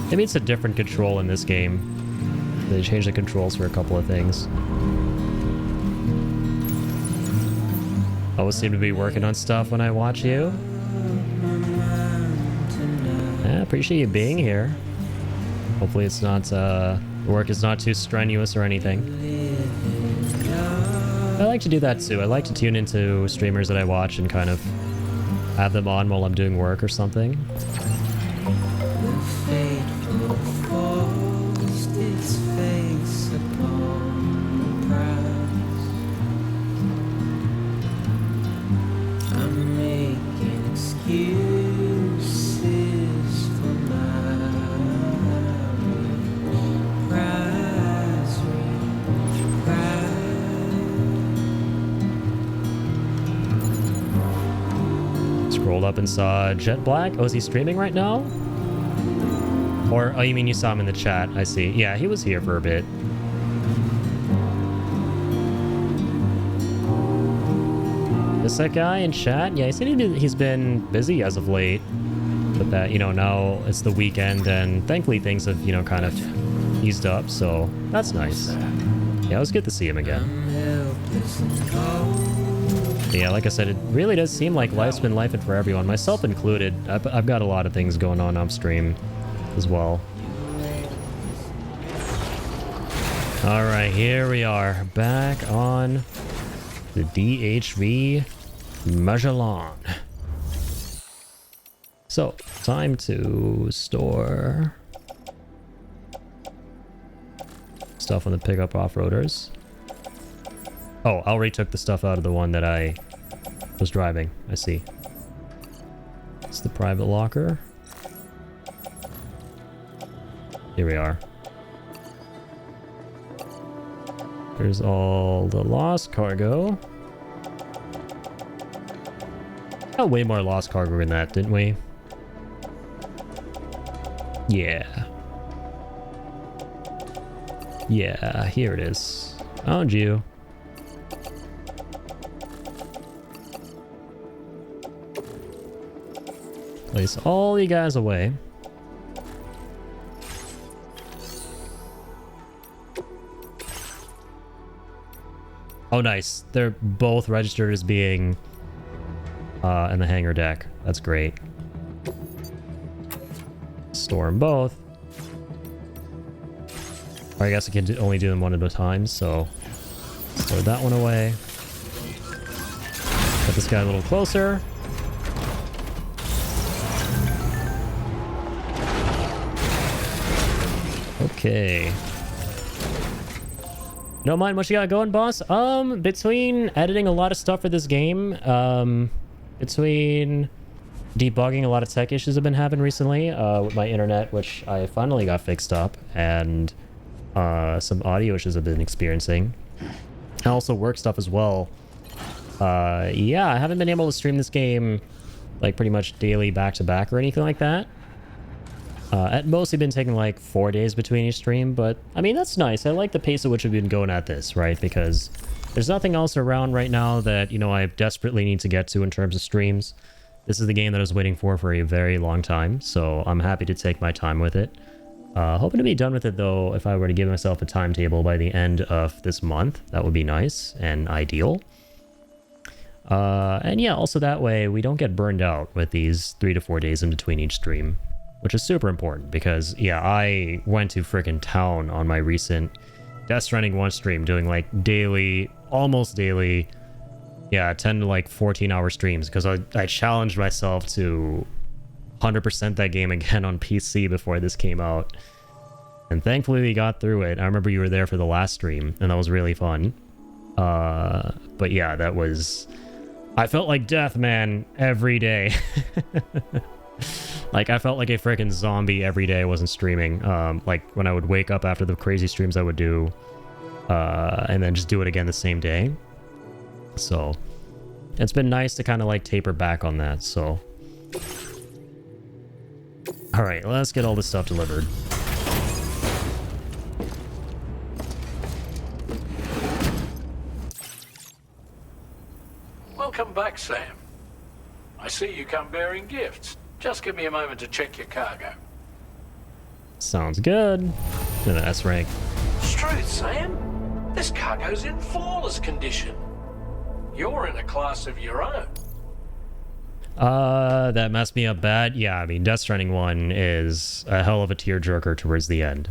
Maybe it's a different control in this game. They changed the controls for a couple of things. Always seem to be working on stuff when I watch you. Yeah, appreciate you being here. Hopefully it's not, work is not too strenuous or anything. I like to do that too. I like to tune into streamers that I watch and kind of have them on while I'm doing work or something. Scrolled up and saw Jet Black. Oh, is he streaming right now? Or, oh, you mean you saw him in the chat? I see. Yeah, he was here for a bit. Is that guy in chat? Yeah, he said he's been busy as of late. But that, you know, now it's the weekend and thankfully things have, you know, kind of eased up. So that's nice. Yeah, it was good to see him again. Yeah, like I said, it really does seem like life's been lifing for everyone, myself included. I've got a lot of things going on off stream as well. All right, here we are, back on the DHV Magellan. So, time to store stuff on the pickup off-roaders. Oh, I already took the stuff out of the one that I was driving. I see. It's the private locker. Here we are. There's all the lost cargo. Got way more lost cargo in that, didn't we? Yeah. Yeah, here it is. Found you. Place all you guys away. Oh, nice. They're both registered as being in the hangar deck. That's great. store them both. Or I guess I can only do them one at a time, so store that one away. Put this guy a little closer. Okay. Don't mind what you got going, boss. Between editing a lot of stuff for this game, between debugging a lot of tech issues I've been having recently, with my internet, which I finally got fixed up, and some audio issues I've been experiencing, and also work stuff as well. Yeah, I haven't been able to stream this game like pretty much daily back to back or anything like that. I've mostly been taking like 4 days between each stream, but I mean, that's nice. I like the pace at which we've been going at this, right? Because there's nothing else around right now that, you know, I desperately need to get to in terms of streams. This is the game that I was waiting for a very long time, so I'm happy to take my time with it. Hoping to be done with it, though, if I were to give myself a timetable by the end of this month. That would be nice and ideal. And yeah, also that way we don't get burned out with these 3 to 4 days in between each stream, which is super important because, yeah, I went to freaking town on my recent Death Stranding 1 stream, doing like daily, almost daily, yeah, 10 to like 14-hour streams because I challenged myself to 100% that game again on PC before this came out. And thankfully we got through it. I remember you were there for the last stream, and that was really fun. But yeah, that was... I felt like death, man, every day. Like, I felt like a freaking zombie every day I wasn't streaming. Like, when I would wake up after the crazy streams I would do, and then just do it again the same day. So, it's been nice to kind of, like, taper back on that, so... Alright, let's get all this stuff delivered. Welcome back, Sam. I see you come bearing gifts. Just give me a moment to check your cargo. Sounds good. An S rank. Struth, Sam. This cargo's in flawless condition. You're in a class of your own. That messed me up bad. Yeah, I mean, Death Stranding 1 is a hell of a tearjerker towards the end.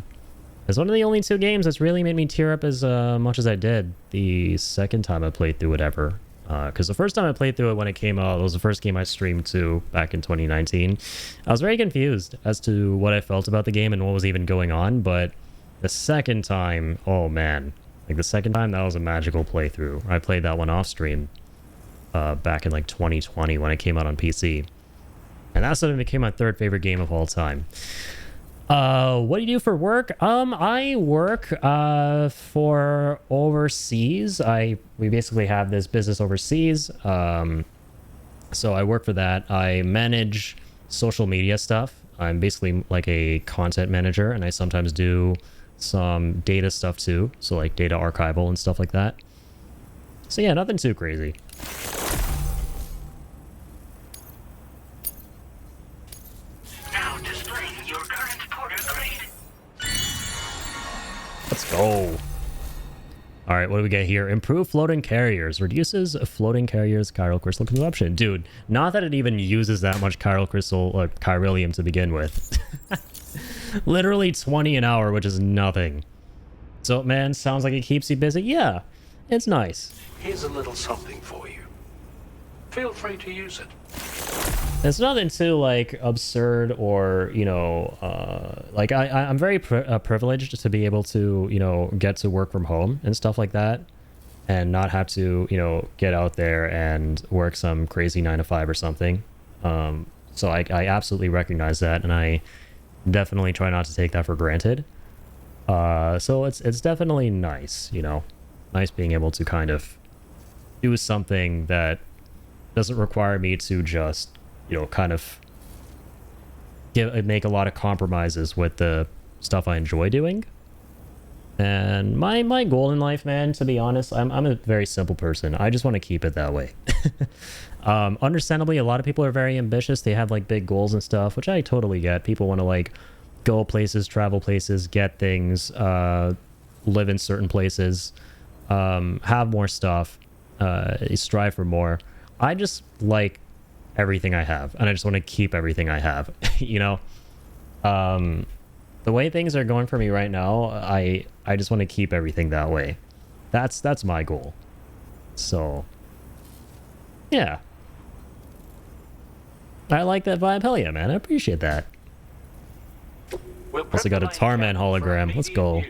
It's one of the only 2 games that's really made me tear up as much as I did the second time I played through it ever. Because the first time I played through it when it came out, it was the first game I streamed to back in 2019. I was very confused as to what I felt about the game and what was even going on, but the second time, oh man. Like the second time, that was a magical playthrough. I played that one off stream back in like 2020 when it came out on PC. And that suddenly became my 3rd favorite game of all time. What do you do for work? I work for overseas. We basically have this business overseas. So I work for that. I manage social media stuff. I'm basically like a content manager, and I sometimes do some data stuff too. So like data archival and stuff like that. So yeah, nothing too crazy. Now displaying your current porter grade. Let's go. All right, what do we get here? Improve floating carriers. Reduces floating carriers chiral crystal consumption. Dude, not that it even uses that much chiral crystal or chiralium to begin with. Literally 20 an hour, which is nothing. So, man, sounds like it keeps you busy. Yeah, it's nice. Here's a little something for you. Feel free to use it. It's nothing too, like, absurd or, you know, like, I'm very privileged to be able to, you know, get to work from home and stuff like that. And not have to, you know, get out there and work some crazy 9 to 5 or something. So I absolutely recognize that, and I definitely try not to take that for granted. So it's definitely nice, you know, nice being able to kind of do something that doesn't require me to just, you know, kind of make a lot of compromises with the stuff I enjoy doing. And my goal in life, man, to be honest, I'm a very simple person. I just want to keep it that way. Understandably, a lot of people are very ambitious. They have like big goals and stuff, which I totally get. People want to like go places, travel places, get things, live in certain places, have more stuff, strive for more. I just like everything I have, and I just want to keep everything I have, you know? The way things are going for me right now, I just want to keep everything that way. That's my goal. So, yeah. I like that vibe. Hell yeah, man. I appreciate that. We'll Also got a Tarman hologram. Let's go.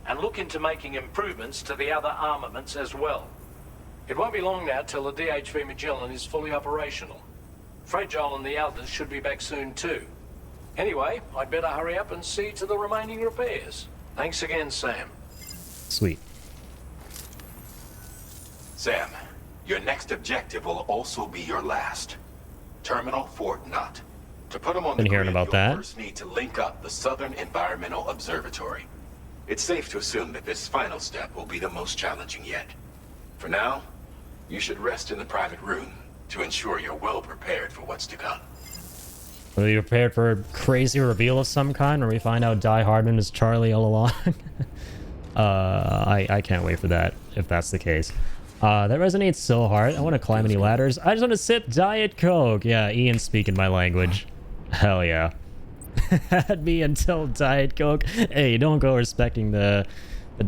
And look into making improvements to the other armaments as well. It won't be long now till the DHV Magellan is fully operational. Fragile and the others should be back soon too. Anyway, I'd better hurry up and see to the remaining repairs. Thanks again, Sam. Sweet. Sam, your next objective will also be your last. Terminal Fort Knott. To put them on Been the hearing grid, about you'll that. first need to link up the Southern Environmental Observatory. It's safe to assume that this final step will be the most challenging yet. For now, you should rest in the private room to ensure you're well prepared for what's to come. Are you prepared for a crazy reveal of some kind where we find out Die Hardman is Charlie all along? I can't wait for that, if that's the case. That resonates so hard. I want to climb any ladders. I just want to sip Diet Coke. Yeah, Ian's speaking my language. Hell yeah. Had me until Diet Coke. Hey, don't go respecting the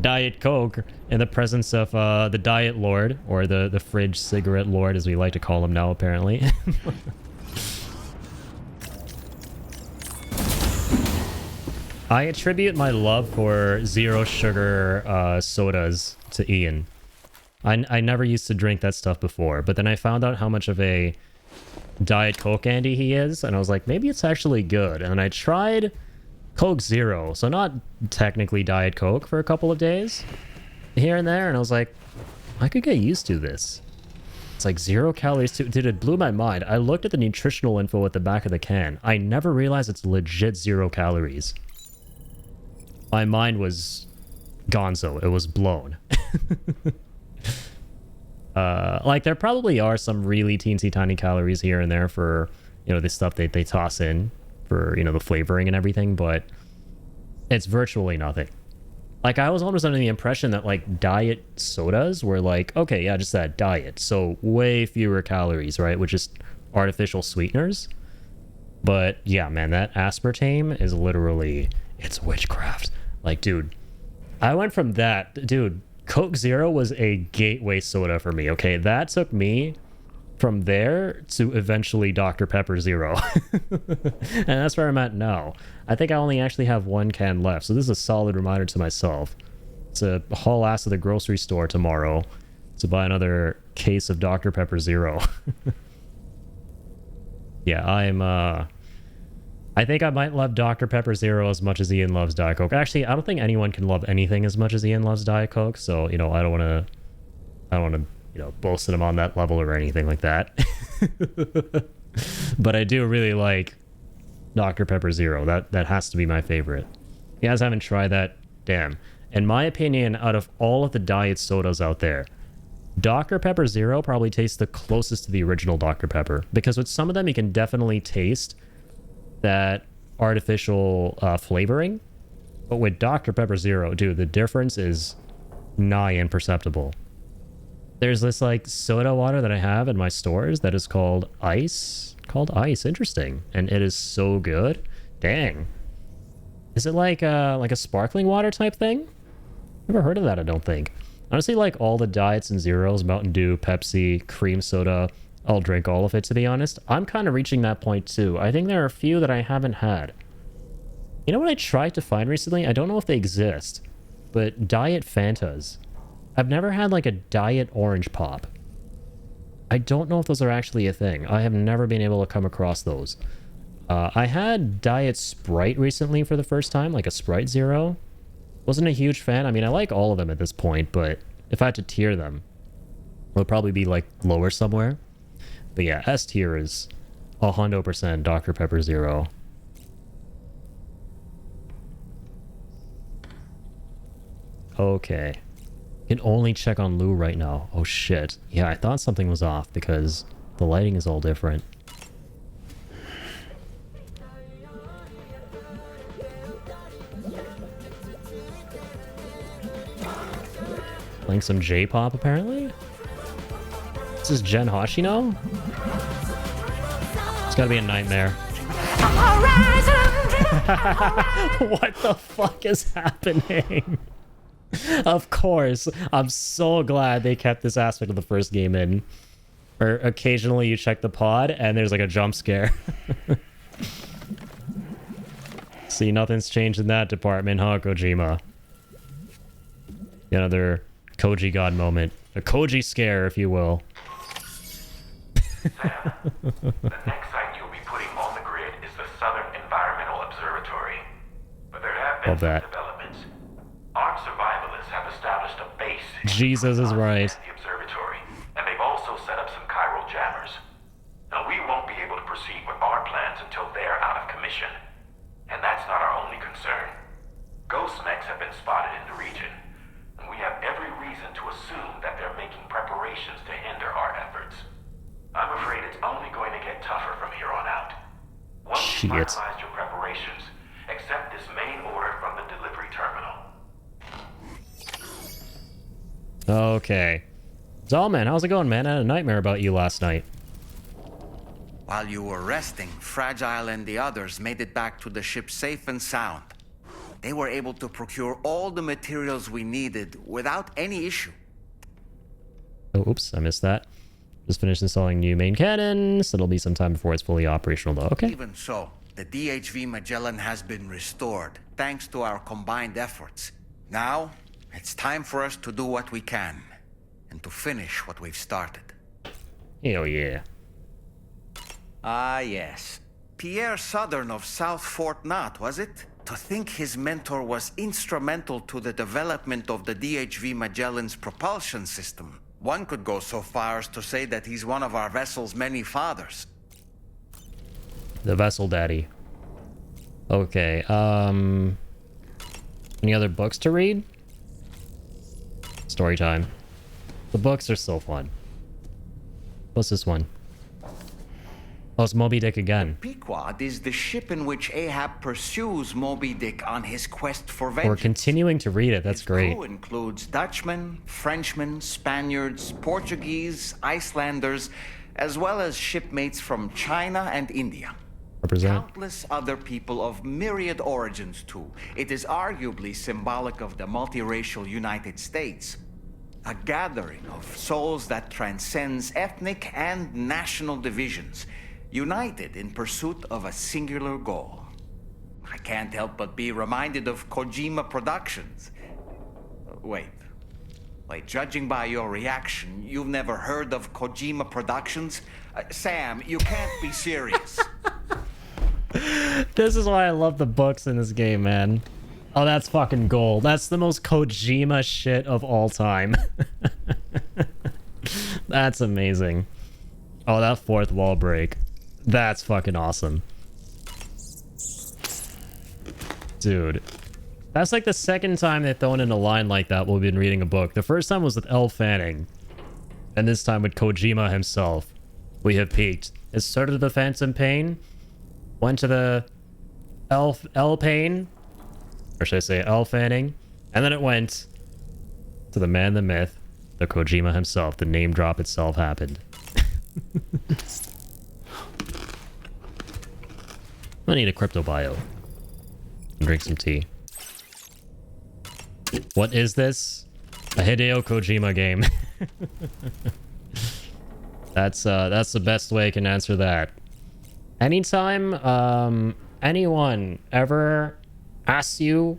Diet Coke in the presence of the Diet Lord, or the Fridge Cigarette Lord, as we like to call him now, apparently. I attribute my love for zero sugar sodas to Ian. I never used to drink that stuff before, but then I found out how much of a Diet Coke Andy he is, and I was like, maybe it's actually good. And then I tried Coke Zero, so not technically Diet Coke, for a couple of days here and there, and I was like, I could get used to this. It's like 0 calories too. Dude, it blew my mind. I looked at the nutritional info at the back of the can. I never realized it's legit 0 calories. My mind was gonzo. It was blown. Like, there probably are some really teensy tiny calories here and there for, you know, the stuff they toss in for, you know, the flavoring and everything, but it's virtually nothing. Like, I was almost under the impression that, like, diet sodas were like, okay, yeah, just that diet, so way fewer calories, right, with just artificial sweeteners. But yeah, man, that aspartame is literally, it's witchcraft. Like, dude, I went from that, dude, Coke Zero was a gateway soda for me, okay? That took me from there to eventually Dr. Pepper Zero. And that's where I'm at now. I think I only actually have 1 can left, so this is a solid reminder to myself to haul ass to the grocery store tomorrow to buy another case of Dr. Pepper Zero. Yeah, I think I might love Dr. Pepper Zero as much as Ian loves Diet Coke. Actually, I don't think anyone can love anything as much as Ian loves Diet Coke, so, you know, I don't want to, you know, boast him on that level or anything like that. But I do really like Dr. Pepper Zero. That has to be my favorite. If you guys haven't tried that, damn. In my opinion, out of all of the diet sodas out there, Dr. Pepper Zero probably tastes the closest to the original Dr. Pepper, because with some of them you can definitely taste that artificial flavoring, but with Dr. Pepper Zero, dude, the difference is nigh imperceptible. There's this like soda water that I have in my stores that is called Ice. Interesting. And it is so good. Dang. Is it like a sparkling water type thing? Never heard of that, I don't think. Honestly, like all the diets and zeros, Mountain Dew, Pepsi, cream soda, I'll drink all of it, to be honest. I'm kind of reaching that point too. I think there are a few that I haven't had. You know what I tried to find recently? I don't know if they exist, but diet Fantas. I've never had like a diet orange pop. I don't know if those are actually a thing. I have never been able to come across those. I had diet Sprite recently for the first time, like a Sprite Zero. Wasn't a huge fan. I mean, I like all of them at this point, but if I had to tier them, it would probably be like lower somewhere. But yeah, S tier is 100% Dr. Pepper Zero. Okay. Can only check on Lou right now. Oh shit. Yeah, I thought something was off because the lighting is all different. Playing some J-pop apparently? This is Jen Hoshino? It's gotta be a nightmare. What the fuck is happening? Of course. I'm so glad they kept this aspect of the first game in. Or occasionally you check the pod and there's like a jump scare. See, nothing's changed in that department, huh, Kojima? Another Koji God moment. A Koji scare, if you will. Sam, the next site you'll be putting on the grid is the Southern Environmental Observatory. But there have been some developments. Armed survivalists have established a base. Jesus is right. At the observatory, and they've also set up some chiral jammers. Now we won't be able to proceed with our plans until they're out of commission. And that's not our only concern. Ghost mechs have been spotted in the region, and we have every reason to assume that they're making preparations to hinder our efforts. I'm afraid it's only going to get tougher from here on out. Once you've finalized your preparations, accept this main order from the delivery terminal. Okay. Zalman, how's it going, man? I had a nightmare about you last night. While you were resting, Fragile and the others made it back to the ship safe and sound. They were able to procure all the materials we needed without any issue. Oh, oops, I missed that. Just finished installing new main cannon, so it'll be some time before it's fully operational though. Okay. Even so, the DHV Magellan has been restored, thanks to our combined efforts. Now, it's time for us to do what we can, and to finish what we've started. Hell yeah. Ah, yes. Pierre Southern of South Fort Knott, was it? To think his mentor was instrumental to the development of the DHV Magellan's propulsion system. One could go so far as to say that he's one of our vessel's many fathers. The vessel daddy. Okay, any other books to read? Story time. The books are so fun. What's this one? Oh, it's Moby Dick again. Pequod is the ship in which Ahab pursues Moby Dick on his quest for vengeance. We're continuing to read it. That's great. His crew includes Dutchmen, Frenchmen, Spaniards, Portuguese, Icelanders, as well as shipmates from China and India. Represent. Countless other people of myriad origins, too. It is arguably symbolic of the multiracial United States. A gathering of souls that transcends ethnic and national divisions, united in pursuit of a singular goal. I can't help but be reminded of Kojima Productions. Wait, judging by your reaction, you've never heard of Kojima Productions? Sam, you can't be serious. This is why I love the books in this game, man. Oh, that's fucking gold. That's the most Kojima shit of all time. That's amazing. Oh, that fourth wall break. That's fucking awesome. Dude. That's like the second time they've thrown in a line like that while we've been reading a book. The first time was with Elle Fanning. And this time with Kojima himself. We have peaked. It started with the Phantom Pain. Went to the Elle Pain. Or should I say Elle Fanning? And then it went to the man, the myth, the Kojima himself. The name drop itself happened. I need a crypto bio. And drink some tea. What is this? A Hideo Kojima game. That's the best way I can answer that. Anytime anyone ever asks you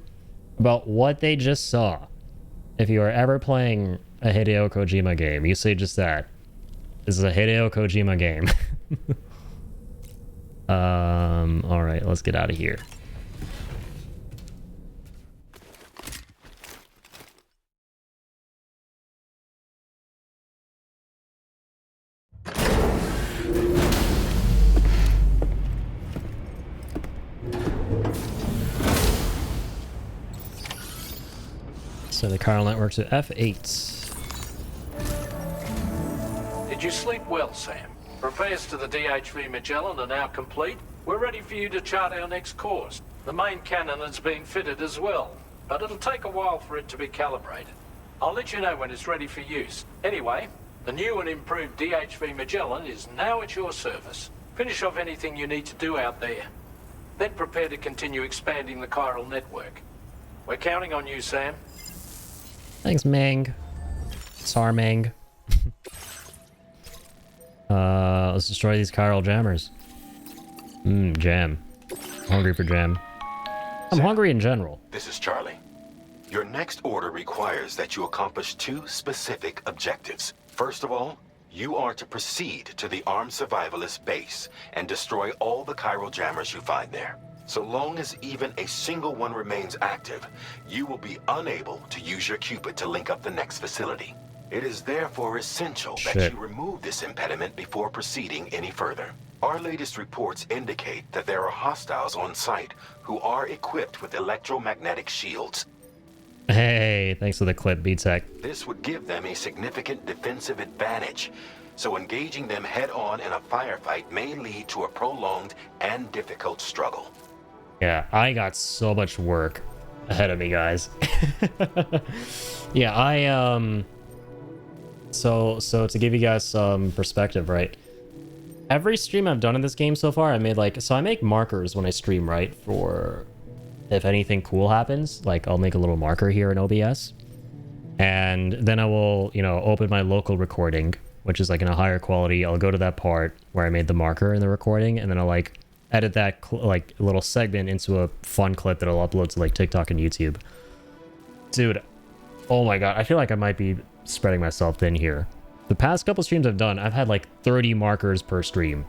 about what they just saw, if you are ever playing a Hideo Kojima game, you say just that. This is a Hideo Kojima game. Alright, let's get out of here. So the chiral networks at F8. Did you sleep well, Sam? Repairs to the DHV Magellan are now complete. We're ready for you to chart our next course. The main cannon is being fitted as well, but it'll take a while for it to be calibrated. I'll let you know when it's ready for use. Anyway, the new and improved DHV Magellan is now at your service. Finish off anything you need to do out there. Then prepare to continue expanding the chiral network. We're counting on you, Sam. Thanks, Mang. Sarmang. Let's destroy these chiral jammers. Jam. Hungry for jam. I'm hungry in general. This is Charlie. Your next order requires that you accomplish 2 specific objectives. First of all, you are to proceed to the armed survivalist base and destroy all the chiral jammers you find there. So long as even a single one remains active, you will be unable to use your Cupid to link up the next facility. It is therefore essential that you remove this impediment before proceeding any further. Our latest reports indicate that there are hostiles on site who are equipped with electromagnetic shields. Hey, thanks for the clip, B-Tech. This would give them a significant defensive advantage, so engaging them head-on in a firefight may lead to a prolonged and difficult struggle. Yeah, I got so much work ahead of me, guys. Yeah, So to give you guys some perspective, right? Every stream I've done in this game so far, I made so I make markers when I stream, right? For if anything cool happens, I'll make a little marker here in OBS. And then I will, open my local recording, which is in a higher quality. I'll go to that part where I made the marker in the recording, and then I'll edit that little segment into a fun clip that I'll upload to TikTok and YouTube. Dude, oh my god, I feel like I might be spreading myself thin here. The past couple streams I've done, I've had 30 markers per stream,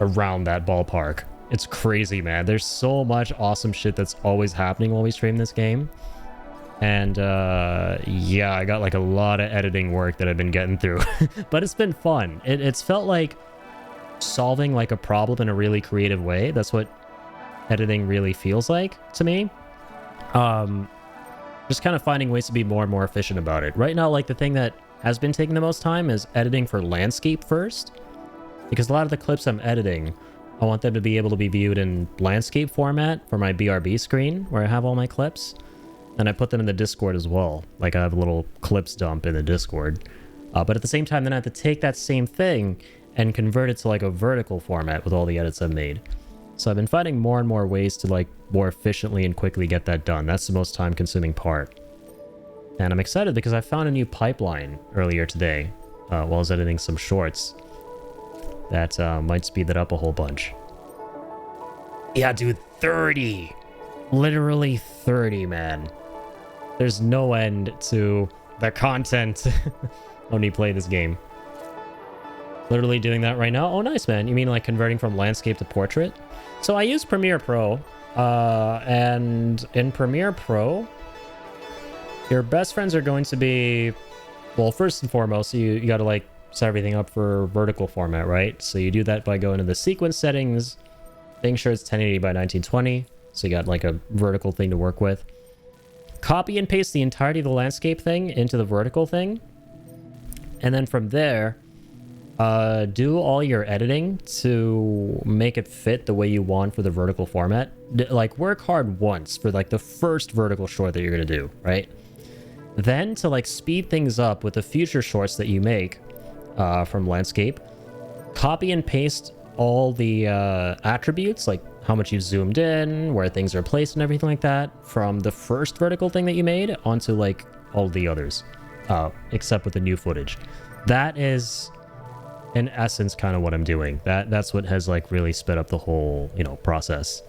around that ballpark. It's crazy, man. There's so much awesome shit that's always happening while we stream this game. And yeah, I got a lot of editing work that I've been getting through. But it's been fun. It's felt like solving a problem in a really creative way. That's what editing really feels like to me. Just kind of finding ways to be more and more efficient about it. Right now, the thing that has been taking the most time is editing for landscape first. Because a lot of the clips I'm editing, I want them to be able to be viewed in landscape format for my BRB screen, where I have all my clips. And I put them in the Discord as well. I have a little clips dump in the Discord. But at the same time, then I have to take that same thing and convert it to a vertical format with all the edits I've made. So I've been finding more and more ways to more efficiently and quickly get that done. That's the most time consuming part. And I'm excited because I found a new pipeline earlier today while I was editing some shorts that might speed that up a whole bunch. Yeah, dude, 30! Literally 30, man. There's no end to the content when you play this game. Literally doing that right now. Oh, nice, man. You mean converting from landscape to portrait? So I use Premiere Pro, and in Premiere Pro, your best friends are going to be, well, first and foremost, you got to set everything up for vertical format, right? So you do that by going to the sequence settings, making sure it's 1080 by 1920. So you got a vertical thing to work with. Copy and paste the entirety of the landscape thing into the vertical thing. And then from there, do all your editing to make it fit the way you want for the vertical format. Work hard once for the first vertical short that you're going to do, right? Then to speed things up with the future shorts that you make from landscape, copy and paste all the attributes, how much you've zoomed in, where things are placed and everything like that, from the first vertical thing that you made onto all the others, except with the new footage. That is, in essence, kind of what I'm doing. That's what has really sped up the whole, process.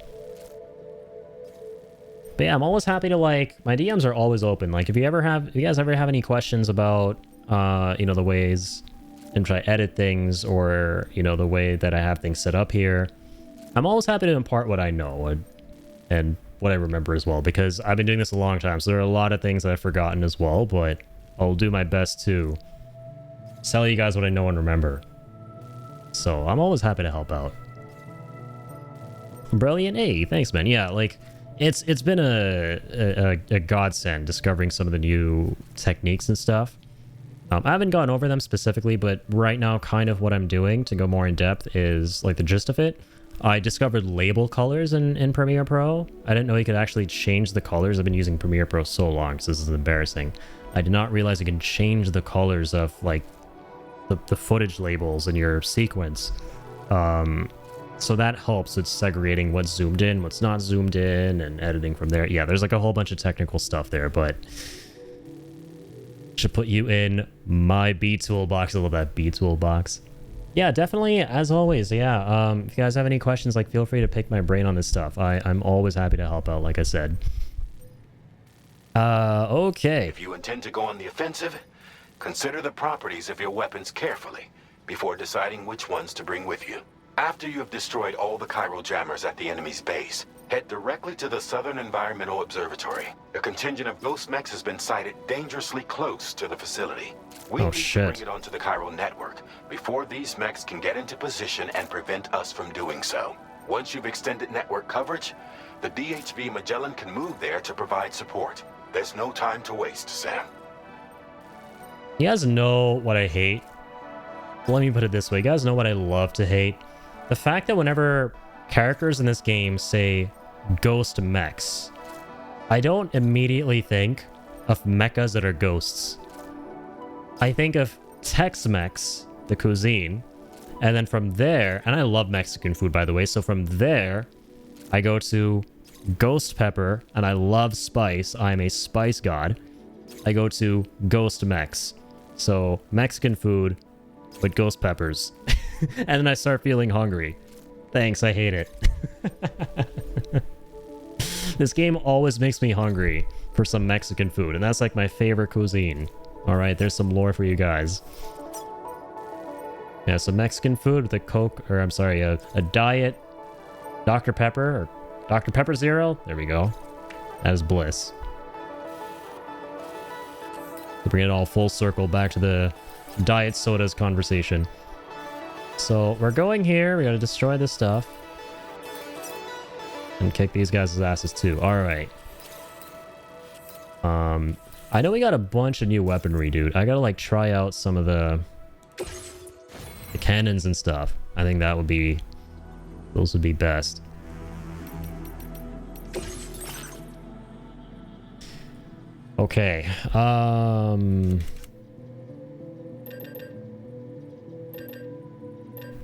But yeah, I'm always happy to my DMs are always open. If you guys ever have any questions about the ways in which I edit things, or the way that I have things set up here, I'm always happy to impart what I know and what I remember as well, because I've been doing this a long time, so there are a lot of things that I've forgotten as well, but I'll do my best to tell you guys what I know and remember. So I'm always happy to help out. Brilliant. Hey, thanks, man. Yeah, it's been a godsend discovering some of the new techniques and stuff. I haven't gone over them specifically, but right now kind of what I'm doing to go more in depth is the gist of it. I discovered label colors in Premiere Pro. I didn't know you could actually change the colors. I've been using Premiere Pro so long, so this is embarrassing. I did not realize you can change the colors of the footage labels in your sequence. So that helps with segregating what's zoomed in, what's not zoomed in, and editing from there. Yeah, there's like a whole bunch of technical stuff there, but should put you in my B toolbox. I love that B toolbox. Yeah, definitely, as always, yeah. If you guys have any questions, like, feel free to pick my brain on this stuff. I'm always happy to help out, like I said. Okay. If you intend to go on the offensive, consider the properties of your weapons carefully before deciding which ones to bring with you. After you have destroyed all the chiral jammers at the enemy's base, head directly to the Southern Environmental Observatory. A contingent of ghost mechs has been sighted dangerously close to the facility. We need to bring it onto the chiral network before these mechs can get into position and prevent us from doing so. Once you've extended network coverage, the DHV Magellan can move there to provide support. There's no time to waste, Sam. You guys know what I hate? Let me put it this way. You guys know what I love to hate? The fact that whenever characters in this game say ghost mechs, I don't immediately think of mechas that are ghosts. I think of Tex-Mex, the cuisine, and then from there, and I love Mexican food, by the way, so from there, I go to ghost pepper, and I love spice. I'm a spice god. I go to ghost mechs. So, Mexican food with ghost peppers. And then I start feeling hungry. Thanks, I hate it. This game always makes me hungry for some Mexican food, and that's like my favorite cuisine. Alright, there's some lore for you guys. Yeah, so Mexican food with a Coke, or I'm sorry, a diet Dr. Pepper, or Dr. Pepper Zero. There we go. That is bliss. To bring it all full circle back to the diet sodas conversation. So we're going here. We gotta destroy this stuff. And kick these guys' asses too. Alright. I know we got a bunch of new weaponry, dude. I gotta like try out some of the cannons and stuff. I think that would be... those would be best. Okay.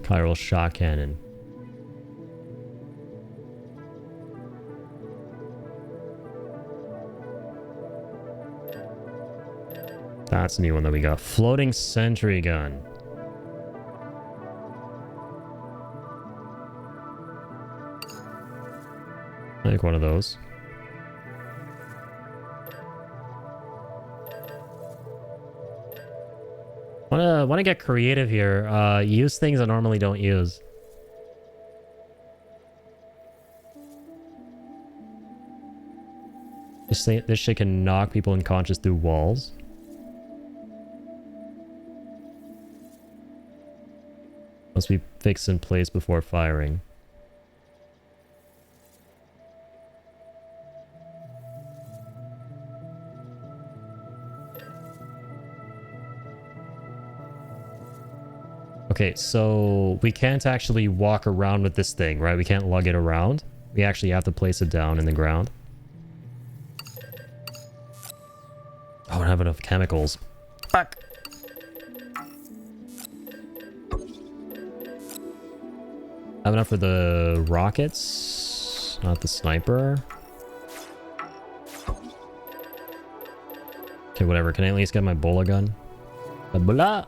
Chiral shot cannon. That's a new one that we got. Floating sentry gun. I like one of those. Wanna get creative here. Use things I normally don't use. This shit can knock people unconscious through walls. Must be fixed in place before firing. Okay, so we can't actually walk around with this thing, right? We can't lug it around. We actually have to place it down in the ground. I don't have enough chemicals. Fuck! I have enough for the rockets, not the sniper. Okay, whatever. Can I at least get my bola gun? A bola!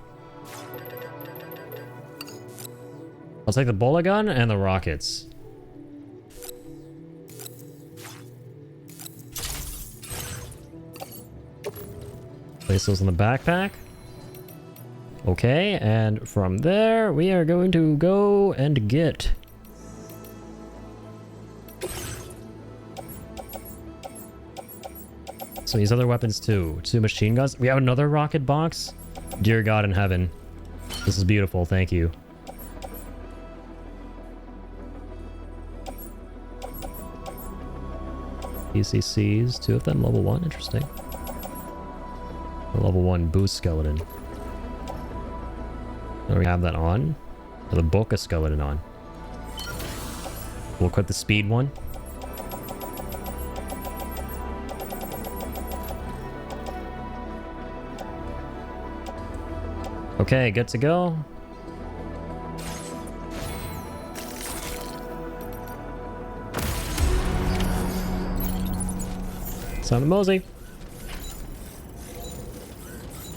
I'll take the bola gun and the rockets. Place those in the backpack. Okay, and from there, we are going to go and get... so these other weapons too. 2 machine guns. We have another rocket box? Dear God in heaven. This is beautiful, thank you. PCCs, 2 of them, level 1, interesting. A level 1 boost skeleton. Do we have that on? Or the Boca skeleton on? We'll equip the speed one. Okay, good to go. Sound of Mosey.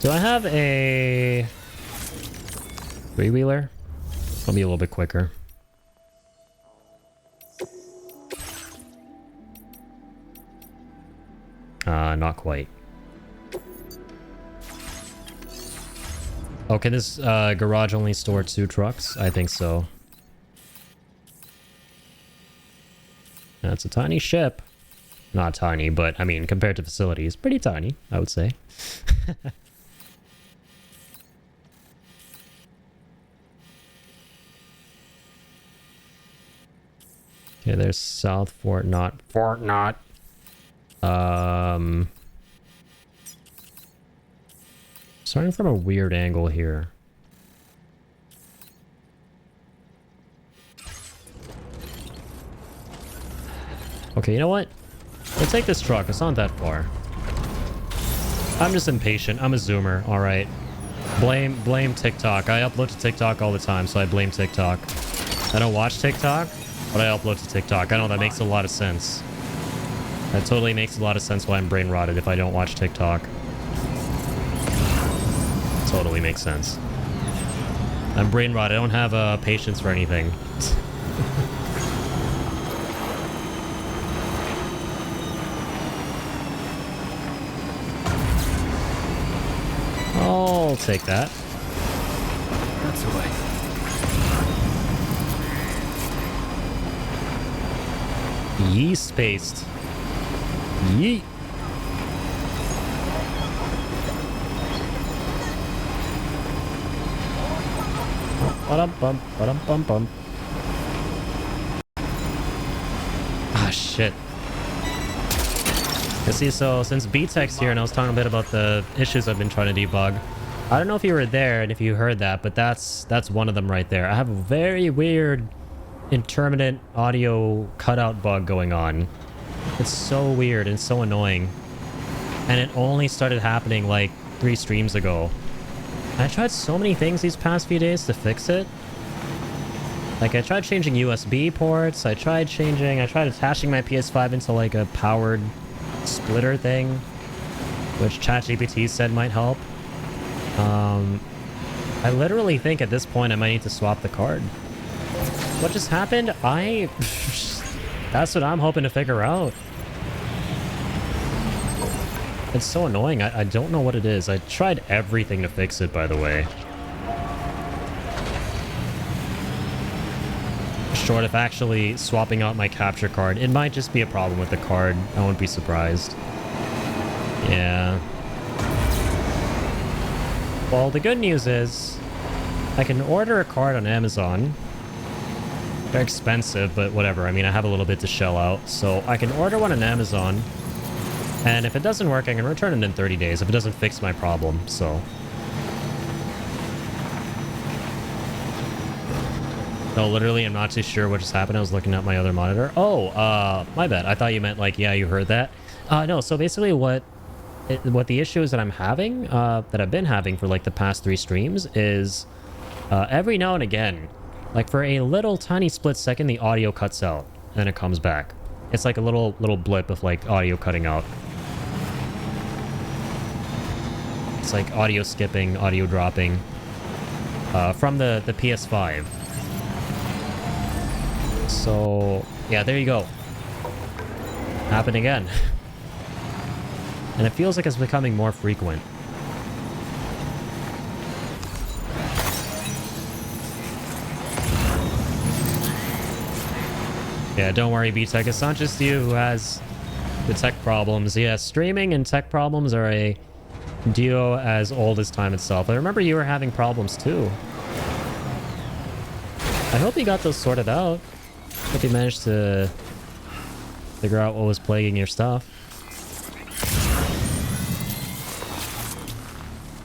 Do I have a three-wheeler? I'll be a little bit quicker. Not quite. Oh, can this garage only store 2 trucks? I think so. That's a tiny ship. Not tiny, but I mean, compared to facilities, pretty tiny, I would say. Okay, there's South Fort Knott. Fort Knott. Starting from a weird angle here. Okay, you know what? We'll take this truck. It's not that far. I'm just impatient. I'm a zoomer. All right. Blame TikTok. I upload to TikTok all the time, so I blame TikTok. I don't watch TikTok, but I upload to TikTok. I know that makes a lot of sense. That totally makes a lot of sense why I'm brain rotted if I don't watch TikTok. Totally makes sense. I'm brain rotted. I don't have patience for anything. I'll take that. That's the way. Yeast paste. Yeet. Ba-dum-bum, ba-dum-bum-bum. Ah, shit. You see, so since B-Tech's here and I was talking a bit about the issues I've been trying to debug, I don't know if you were there and if you heard that, but that's one of them right there. I have a very weird intermittent audio cutout bug going on. It's so weird and so annoying. And it only started happening like 3 streams ago. I tried so many things these past few days to fix it. Like, I tried changing USB ports, I tried attaching my PS5 into like a powered splitter thing, which ChatGPT said might help. I literally think at this point I might need to swap the card. What just happened? That's what I'm hoping to figure out. It's so annoying. I don't know what it is. I tried everything to fix it, by the way. Short of actually swapping out my capture card. It might just be a problem with the card. I won't be surprised. Yeah. Well, the good news is I can order a card on Amazon. They're expensive, but whatever. I mean, I have a little bit to shell out. So I can order one on Amazon. And if it doesn't work, I can return it in 30 days if it doesn't fix my problem, so. No, literally, I'm not too sure what just happened. I was looking at my other monitor. Oh, my bad. I thought you meant like, yeah, you heard that. No, so basically what the issue is that I'm having, that I've been having for like the past 3 streams is every now and again, like for a little tiny split second, the audio cuts out and it comes back. It's like a little blip of like audio cutting out. It's like audio skipping, audio dropping from the PS5. So yeah, there you go. Happened again. And it feels like it's becoming more frequent. Yeah, don't worry, B-Tech. It's not just you who has the tech problems. Yeah, streaming and tech problems are a duo as old as time itself. I remember you were having problems too. I hope you got those sorted out. Hope you managed to figure out what was plaguing your stuff.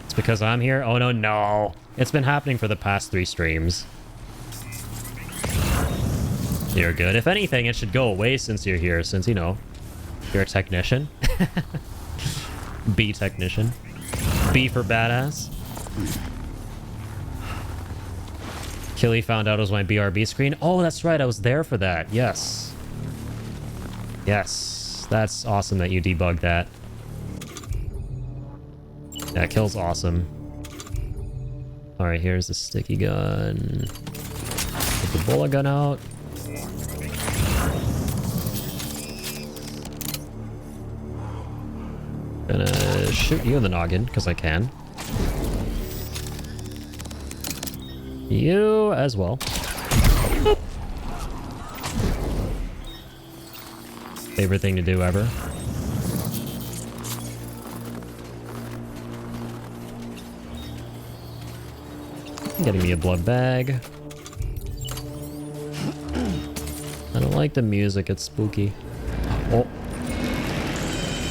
It's because I'm here? Oh no. It's been happening for the past 3 streams. You're good. If anything, it should go away since you're here, since, you know, you're a technician. B technician. B for badass. Killy found out it was my BRB screen. Oh, that's right. I was there for that. Yes. Yes. Nice. That's awesome that you debugged that. That kill's awesome. Alright, here's the sticky gun. Get the bullet gun out. Gonna shoot you in the noggin, because I can. You as well. Boop. Favorite thing to do ever. Getting me a blood bag. I don't like the music, it's spooky. Oh.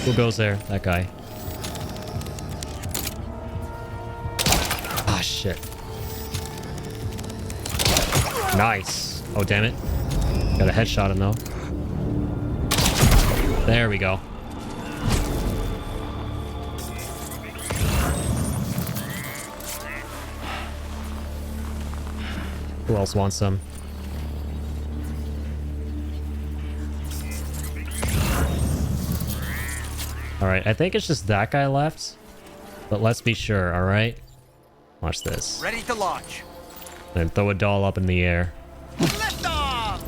Who goes there? That guy. Ah, shit. Nice. Oh, damn it. Got a headshot him, though. There we go. Who else wants some? Alright, I think it's just that guy left. But let's be sure, alright? Watch this. Ready to launch. Then throw a doll up in the air. Lift off!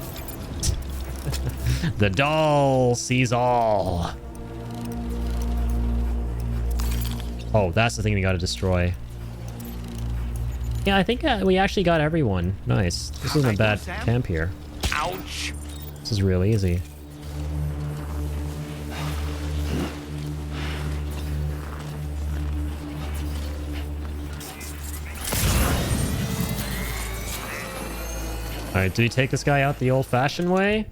The doll sees all. Oh, that's the thing we gotta destroy. Yeah, I think we actually got everyone. Nice. This isn't a bad camp here. Ouch! This is real easy. Alright, do we take this guy out the old-fashioned way?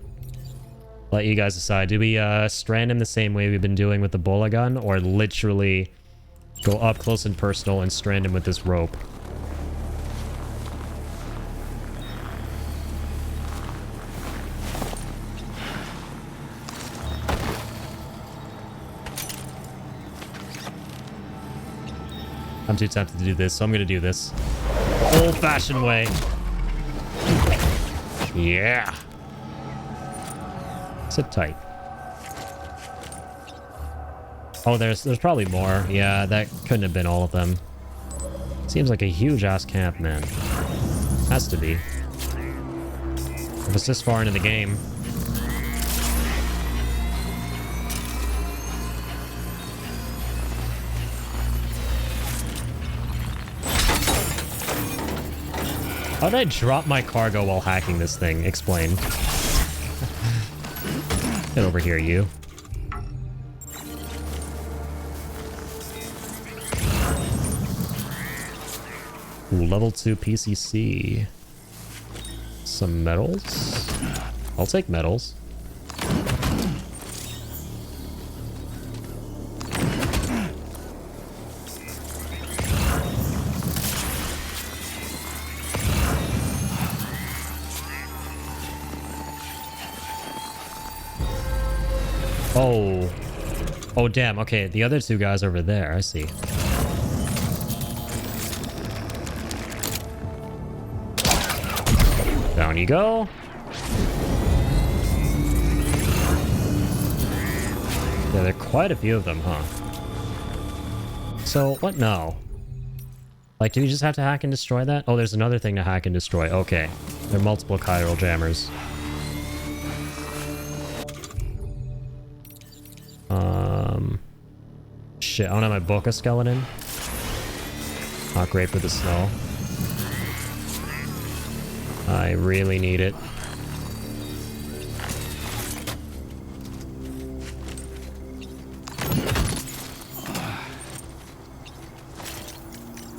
Let you guys decide. Do we strand him the same way we've been doing with the bola gun, or literally go up close and personal and strand him with this rope? I'm too tempted to do this, so I'm gonna do this. Old-fashioned way. Yeah. Sit tight. Oh, there's probably more. Yeah, that couldn't have been all of them. Seems like a huge-ass camp, man. Has to be. If it's this far into the game. How did I drop my cargo while hacking this thing? Explain. Get over here, you. Ooh, level 2 PCC. Some metals? I'll take metals. Oh. Oh, damn. Okay, the other two guys over there. I see. Down you go. Yeah, there are quite a few of them, huh? So, what now? Like, do we just have to hack and destroy that? Oh, there's another thing to hack and destroy. Okay. There are multiple chiral jammers. Shit, I don't have my Boca skeleton. Not great for the snow. I really need it.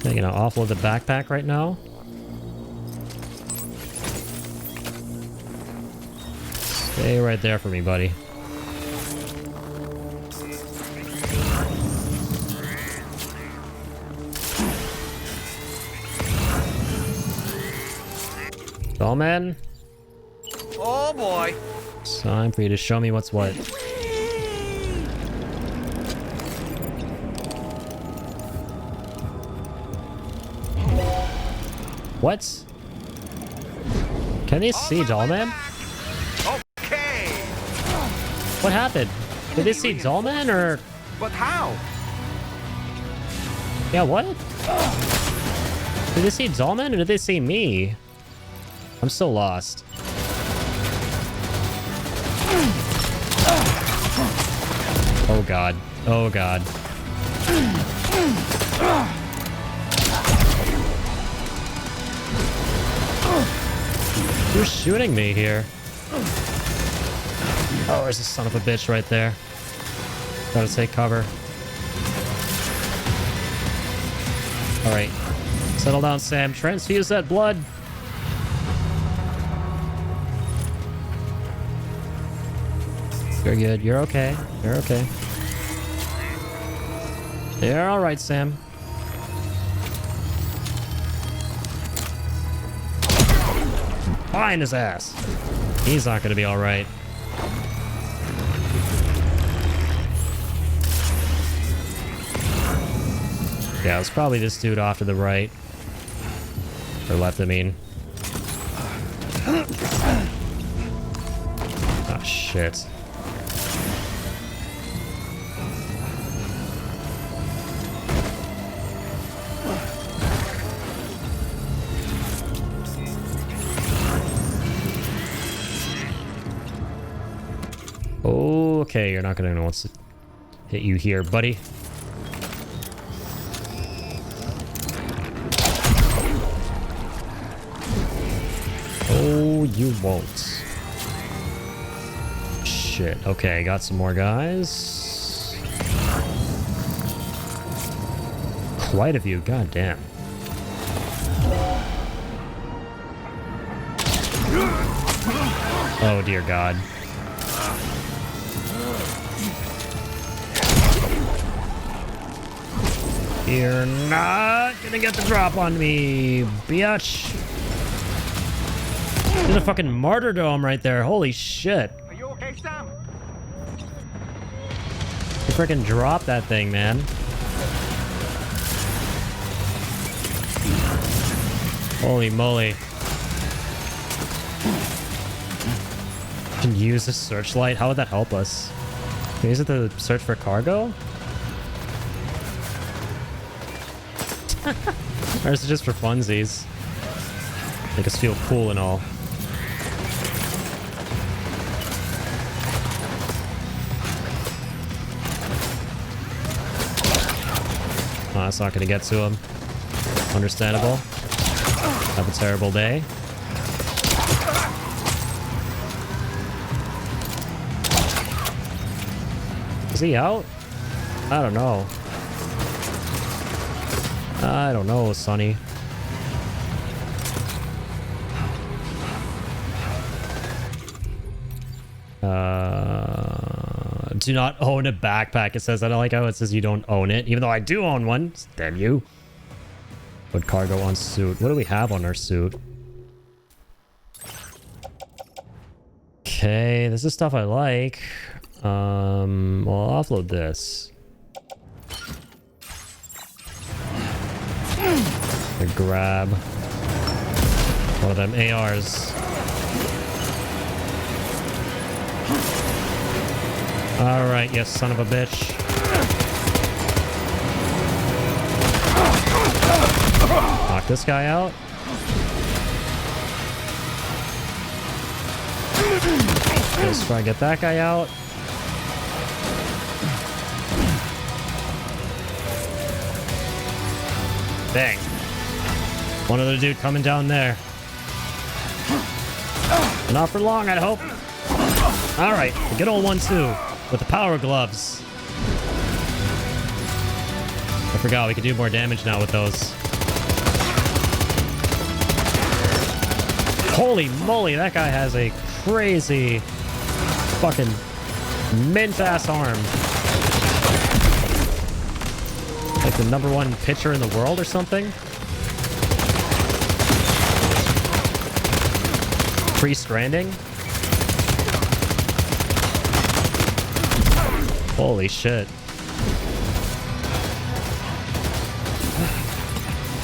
I'm gonna offload the backpack right now. Stay right there for me, buddy. Dollman. Oh boy. It's time for you to show me what's what. What? Can they see Dollman? Okay. What happened? Did they see Dollman or? But how? Yeah, what? Did they see Dollman or did they see me? I'm still lost. Oh god. Oh god. Who's shooting me here? Oh, there's this son of a bitch right there. Gotta take cover. Alright. Settle down, Sam. Transfuse that blood. You're good. You're okay. You're okay. You're alright, Sam. Behind his ass. He's not gonna be alright. Yeah, it was probably this dude off to the right. Or left, I mean. Oh, shit. Okay, you're not gonna know what's to hit you here, buddy. Oh, you won't. Shit. Okay, got some more guys. Quite a few. God damn. Oh, dear God. You're not gonna get the drop on me, bitch. There's a fucking martyrdom right there. Holy shit. Are you okay, Sam? You freaking dropped that thing, man. Holy moly. Can use a searchlight? How would that help us? Can we use it to search for cargo? Or is it just for funsies? Make us feel cool and all. Oh, that's not gonna get to him. Understandable. Have a terrible day. Is he out? I don't know. I don't know, Sonny. Do not own a backpack. It says, I don't like how it says you don't own it, even though I do own one. Damn you. Put cargo on suit. What do we have on our suit? Okay, this is stuff I like. Well, I'll offload this. I grab one of them ARs. Alright, you son of a bitch. Knock this guy out. Let's try and get that guy out. Bang. One other dude coming down there. Not for long, I hope. Alright, the good old 1-2 with the power gloves. I forgot we could do more damage now with those. Holy moly, that guy has a crazy fucking mint-ass arm. Like the #1 pitcher in the world or something? Stranding? Holy shit.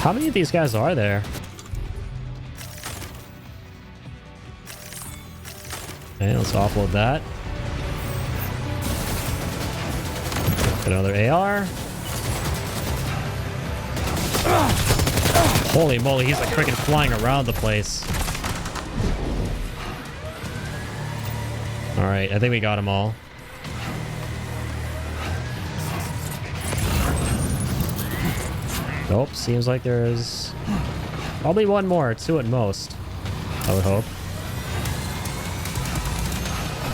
How many of these guys are there? Okay, let's offload that. Another AR. Holy moly, he's like freaking flying around the place. Alright, I think we got them all. Nope, seems like there's probably one more, two at most, I would hope.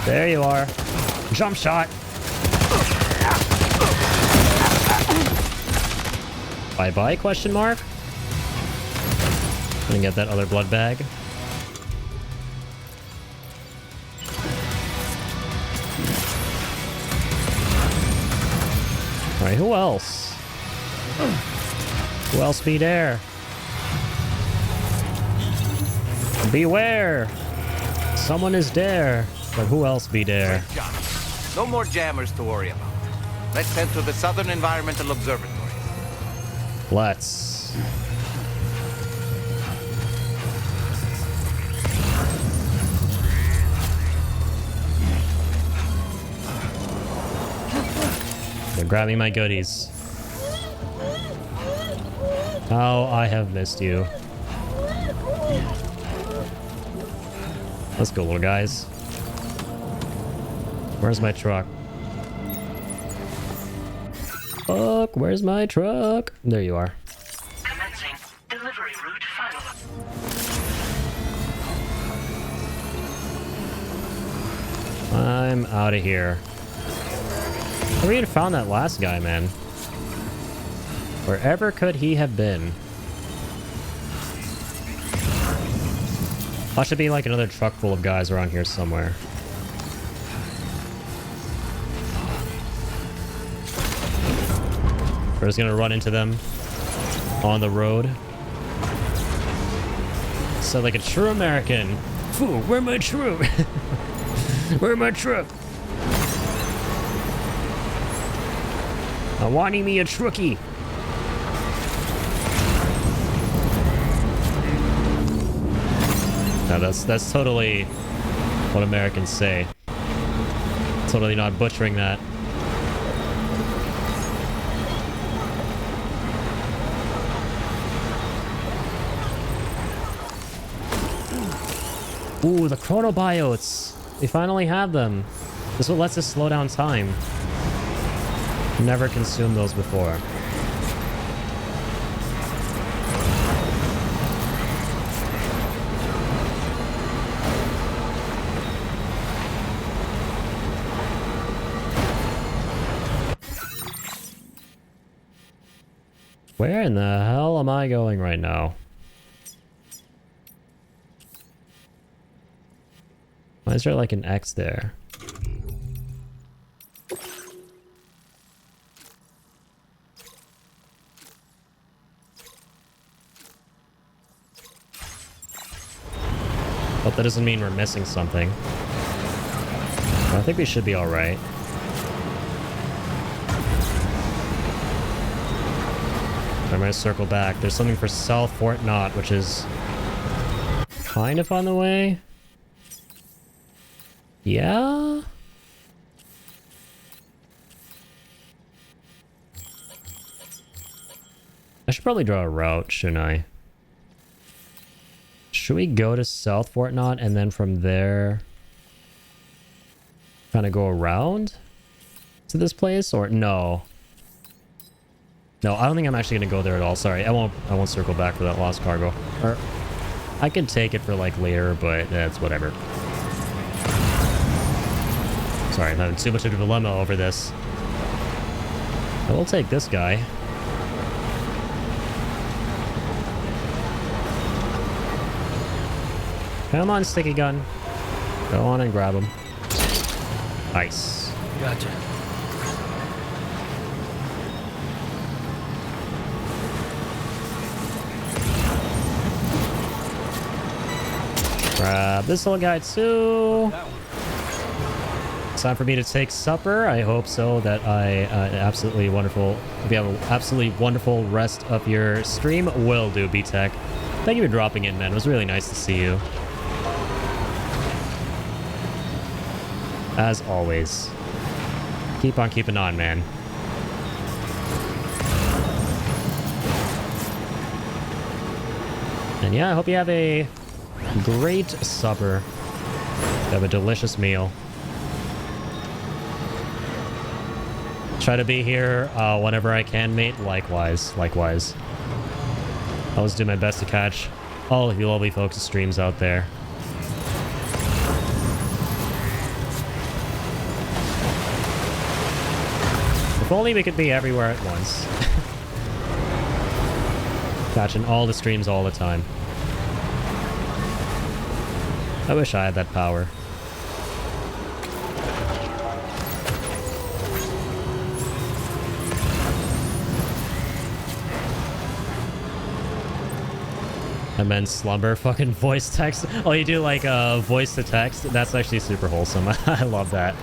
There you are. Jump shot. Bye-bye, question mark? Gonna get that other blood bag. Alright, who else? Who else be there? Beware! Someone is there. But who else be there? No more jammers to worry about. Let's head to the Southern Environmental Observatory. Let's. They're grabbing my goodies. How I have missed you. Let's go, little guys. Where's my truck? Fuck, where's my truck? There you are. Commencing delivery route final. I'm out of here. Where even found that last guy, man? Wherever could he have been? That should be like another truck full of guys around here somewhere. We're just gonna run into them on the road. So like a true American. Fool, where my truck? Where my truck? I wanting me a truckie. No, that's totally what Americans say. Totally not butchering that. Ooh, the chronobiotes! We finally have them. This is what lets us slow down time. Never consumed those before. Where in the hell am I going right now? Why is there like an X there? But that doesn't mean we're missing something. I think we should be alright. I'm gonna circle back. There's something for South Fort Knott, which is kind of on the way. Yeah? I should probably draw a route, shouldn't I? Should we go to South Fort Knott and then from there kind of go around to this place, or no? No, I don't think I'm actually gonna go there at all. Sorry, I won't circle back for that lost cargo. Or I could take it for like later, but that's whatever. Sorry, I'm having too much of a dilemma over this. I will take this guy. Come on, sticky gun. Go on and grab him. Nice. Gotcha. Grab this little guy too. Time for me to take supper. I hope so that I absolutely wonderful. Hope you have an absolutely wonderful rest of your stream. Will do, B-Tech. Thank you for dropping in, man. It was really nice to see you. As always. Keep on keeping on, man. And yeah, I hope you have a great supper. You have a delicious meal. Try to be here whenever I can, mate. Likewise. Likewise. I always do my best to catch all of you lovely folks' streams out there. If only we could be everywhere at once. Catching all the streams all the time. I wish I had that power. And then slumber fucking voice text. Oh, you do like voice to text? That's actually super wholesome. I love that.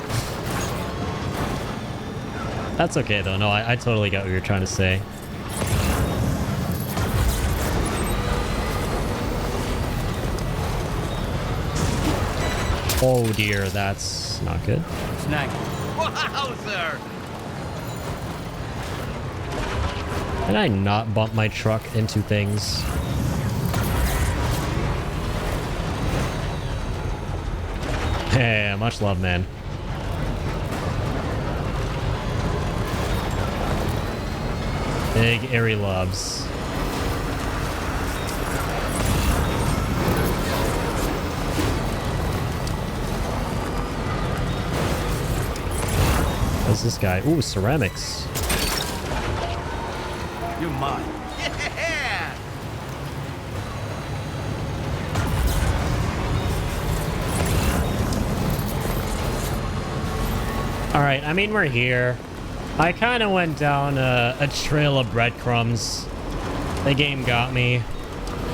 That's okay though. No, I totally get what you're trying to say. Oh dear, that's not good. Snag. Wowzer! Can I not bump my truck into things? Hey, much love, man. Big airy loves. What's this guy? Ooh, ceramics. You're mine. Yeah! Alright, I mean, we're here. I kind of went down a trail of breadcrumbs. The game got me.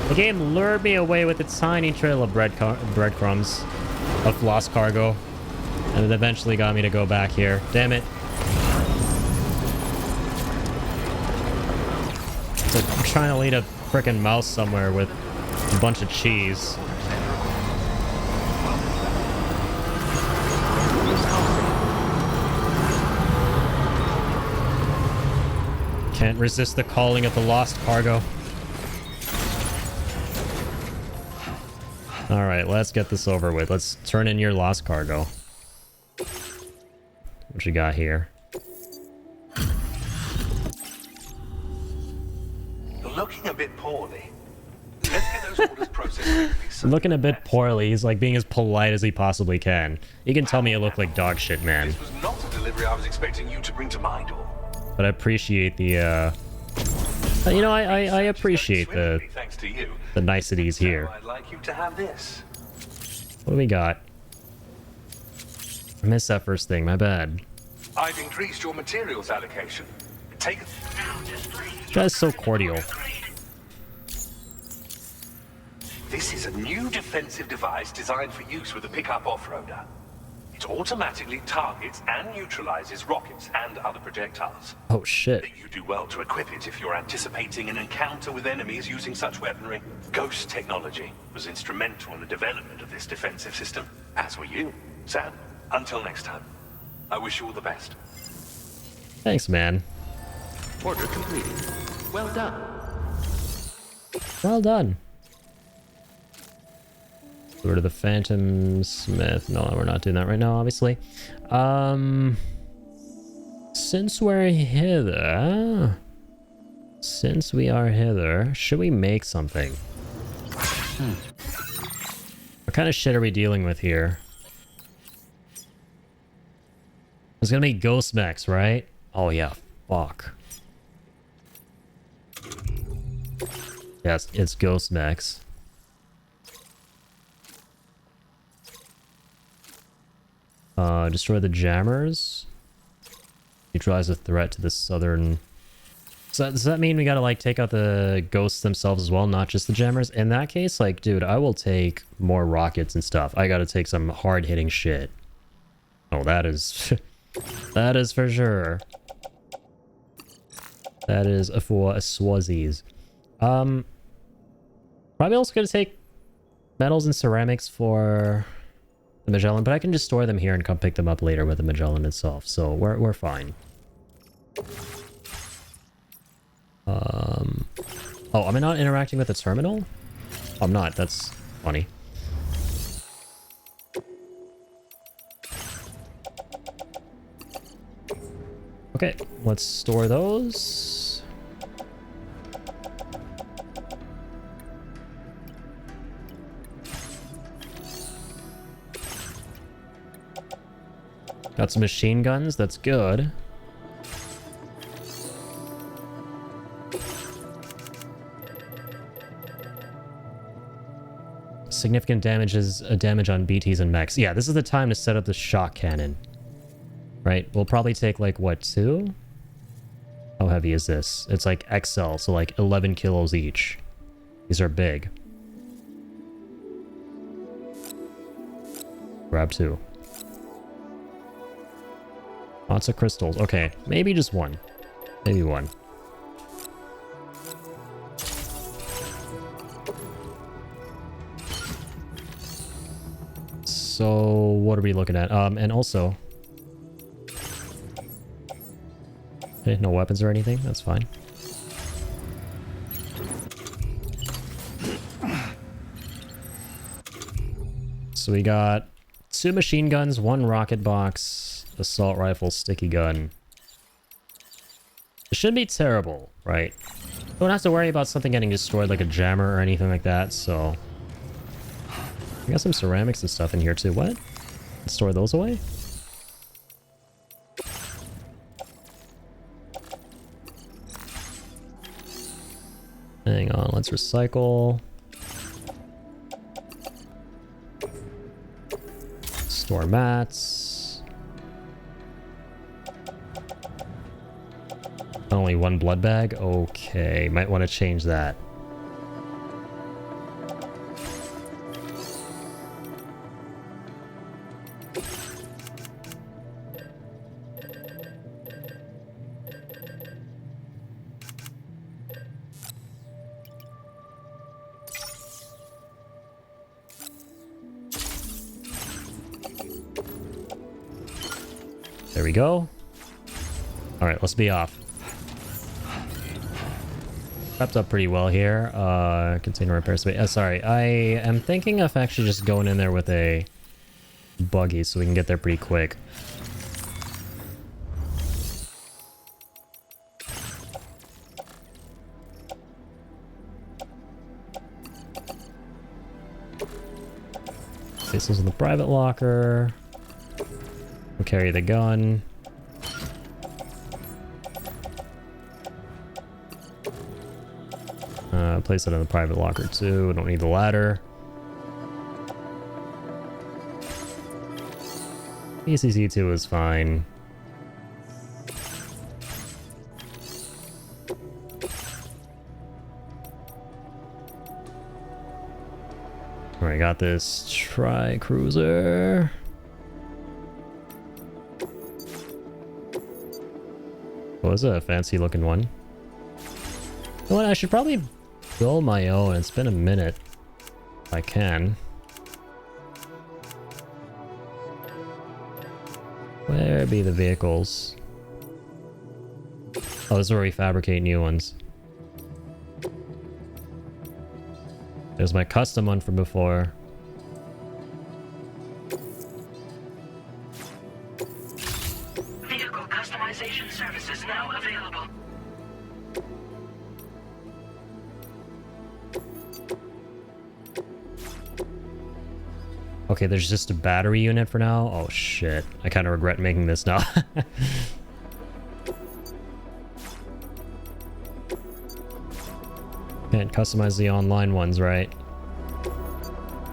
The game lured me away with a tiny trail of breadcrumbs of lost cargo. And it eventually got me to go back here. Damn it. It's like I'm trying to lead a frickin' mouse somewhere with a bunch of cheese. Can't resist the calling of the lost cargo. Alright, let's get this over with. Let's turn in your lost cargo. What you got here? You're looking a bit poorly. Let's get those orders processed. I'm looking a bit poorly. He's like being as polite as he possibly can. You can tell me you look like dog shit, man. This was not a delivery I was expecting you to bring to my door. But I appreciate the, you know, I appreciate the niceties here. I'd like you to have this. What do we got? I missed that first thing, my bad. I've increased your materials allocation. Take it. This guy's so cordial. This is a new defensive device designed for use with a pickup off-roader. It automatically targets and neutralizes rockets and other projectiles. Oh shit. You do well to equip it if you're anticipating an encounter with enemies using such weaponry. Ghost technology was instrumental in the development of this defensive system, as were you, Sam. Until next time, I wish you all the best. Thanks, man. Order completed. Well done. Well done. Go to the Phantom Smith. No, we're not doing that right now, obviously. Since we're hither... Since we are hither, should we make something? What kind of shit are we dealing with here? It's gonna be ghost mechs, right? Oh yeah, fuck. Yes, it's ghost mechs. Destroy the jammers. Neutralize the threat to the southern... So does that mean we gotta, like, take out the ghosts themselves as well, not just the jammers? In that case, like, dude, I will take more rockets and stuff. I gotta take some hard-hitting shit. Oh, that is... that is for sure. That is for Swazies. Probably also gonna take metals and ceramics for the Magellan, but I can just store them here and come pick them up later with the Magellan itself, so we're fine. Oh, am I not interacting with the terminal? I'm not. That's funny. Okay, let's store those. Got some machine guns, that's good. Significant damage on BTs and mechs. Yeah, this is the time to set up the shock cannon. Right, we'll probably take like, what, 2? How heavy is this? It's like XL, so like 11 kilos each. These are big. Grab 2. Lots of crystals. Okay, maybe just 1. Maybe 1. So, what are we looking at? And also... Okay, no weapons or anything? That's fine. So we got 2 machine guns, 1 rocket box, assault rifle, sticky gun. It shouldn't be terrible, right? Don't have to worry about something getting destroyed like a jammer or anything like that, so... We got some ceramics and stuff in here too. What? Let's store those away? Hang on, let's recycle. Store mats. Only 1 blood bag? Okay, might want to change that. There we go. Alright, let's be off. Wrapped up pretty well here. Container repair space. Sorry, I am thinking of actually just going in there with a buggy so we can get there pretty quick. Place those in the private locker. We'll carry the gun. Place it in the private locker too. We don't need the ladder. ECC2 is fine. Alright, got this tri-cruiser. What was a fancy looking one? You know what, I should probably build my own. It's been a minute. If I can. Where be the vehicles? Oh, this is where we fabricate new ones. There's my custom one from before. Vehicle customization services now available. Okay, there's just a battery unit for now. Oh shit. I kind of regret making this now. Can't customize the online ones, right?